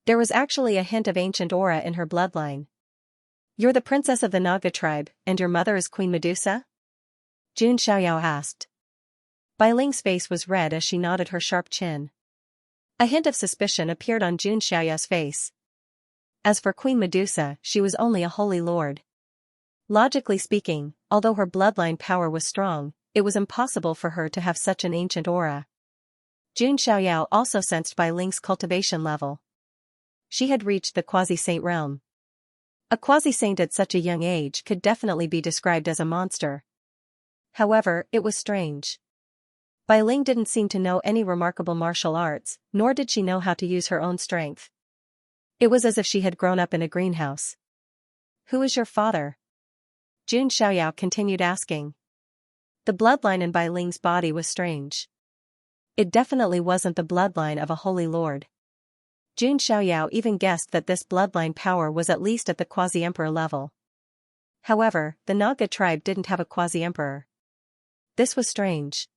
There was actually a hint of ancient aura in her bloodline. "You're the princess of the Naga tribe, and your mother is Queen Medusa?" Jun Xiaoyao asked. Bai Ling's face was red as she nodded her sharp chin. A hint of suspicion appeared on Jun Xiaoyao's face. As for Queen Medusa, she was only a holy lord. Logically speaking, although her bloodline power was strong, it was impossible for her to have such an ancient aura. Jun Xiaoyao also sensed Bai Ling's cultivation level. She had reached the quasi-saint realm. A quasi-saint at such a young age could definitely be described as a monster. However, it was strange. Bai Ling didn't seem to know any remarkable martial arts, nor did she know how to use her own strength. It was as if she had grown up in a greenhouse. "Who is your father?" Jun Xiaoyao continued asking. The bloodline in Bai Ling's body was strange. It definitely wasn't the bloodline of a holy lord. Jun Xiaoyao even guessed that this bloodline power was at least at the quasi-emperor level. However, the Naga tribe didn't have a quasi-emperor. This was strange.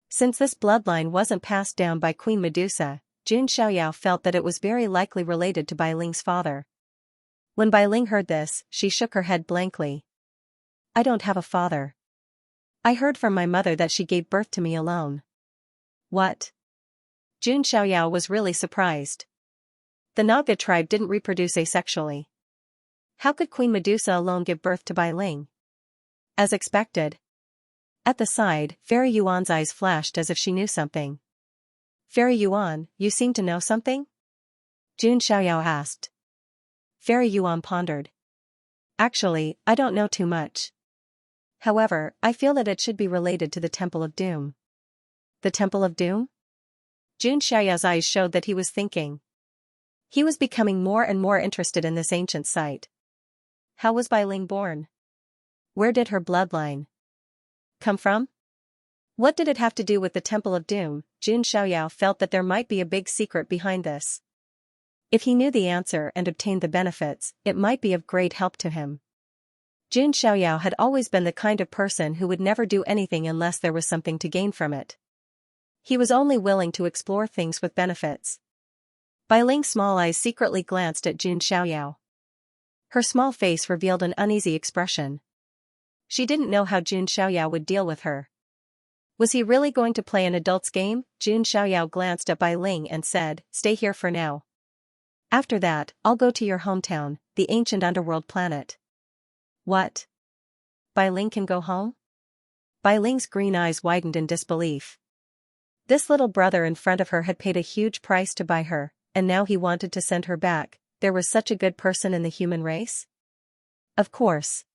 Since this bloodline wasn't passed down by Queen Medusa, Jun Xiaoyao felt that it was very likely related to Bai Ling's father. When Bai Ling heard this, she shook her head blankly. "I don't have a father. I heard from my mother that she gave birth to me alone." "What?" Jun Xiaoyao was really surprised. The Naga tribe didn't reproduce asexually. How could Queen Medusa alone give birth to Bai Ling? As expected. At the side, Fairy Yuan's eyes flashed as if she knew something. "Fairy Yuan, you seem to know something?" Jun Xiaoyao asked. Fairy Yuan pondered. Actually, I don't know too much. However, I feel that it should be related to the Temple of Doom. The Temple of Doom? Xianxia's eyes showed that he was thinking. He was becoming more and more interested in this ancient site. How was Bai Ling born? Where did her bloodline come from? What did it have to do with the Temple of Doom? Xianxia felt that there might be a big secret behind this. If he knew the answer and obtained the benefits, it might be of great help to him. Xianxia had always been the kind of person who would never do anything unless there was something to gain from it. He was only willing to explore things with benefits. Bai Ling's small eyes secretly glanced at Xianxia. Her small face revealed an uneasy expression. She didn't know how Xianxia would deal with her. Was he really going to play an adult's game? Xianxia glanced at Bai Ling and said, "Stay here for now. After that, I'll go to your hometown, the ancient underworld planet." What? Bai Ling can go home? Bai Ling's green eyes widened in disbelief. This little brother in front of her had paid a huge price to buy her, and now he wanted to send her back. There was such a good person in the human race? Of course.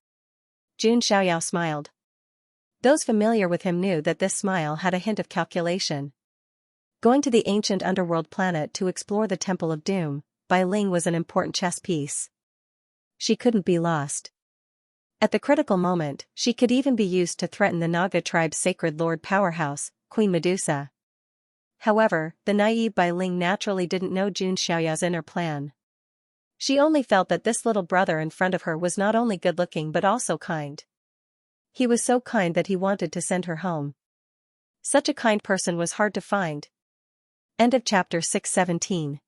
Xianxia smiled. Those familiar with him knew that this smile had a hint of calculation. Going to the ancient underworld planet to explore the Temple of Doom, Bai Ling was an important chess piece. She couldn't be lost. At the critical moment, she could even be used to threaten the Naga tribe's sacred lord powerhouse, Queen Medusa. However, the naive Bai Ling naturally didn't know Xianxia's inner plan. She only felt that this little brother in front of her was not only good-looking but also kind. He was so kind that he wanted to send her home. Such a kind person was hard to find. End of chapter 617.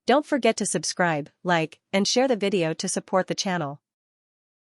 Don't forget to subscribe, like, and share the video to support the channel.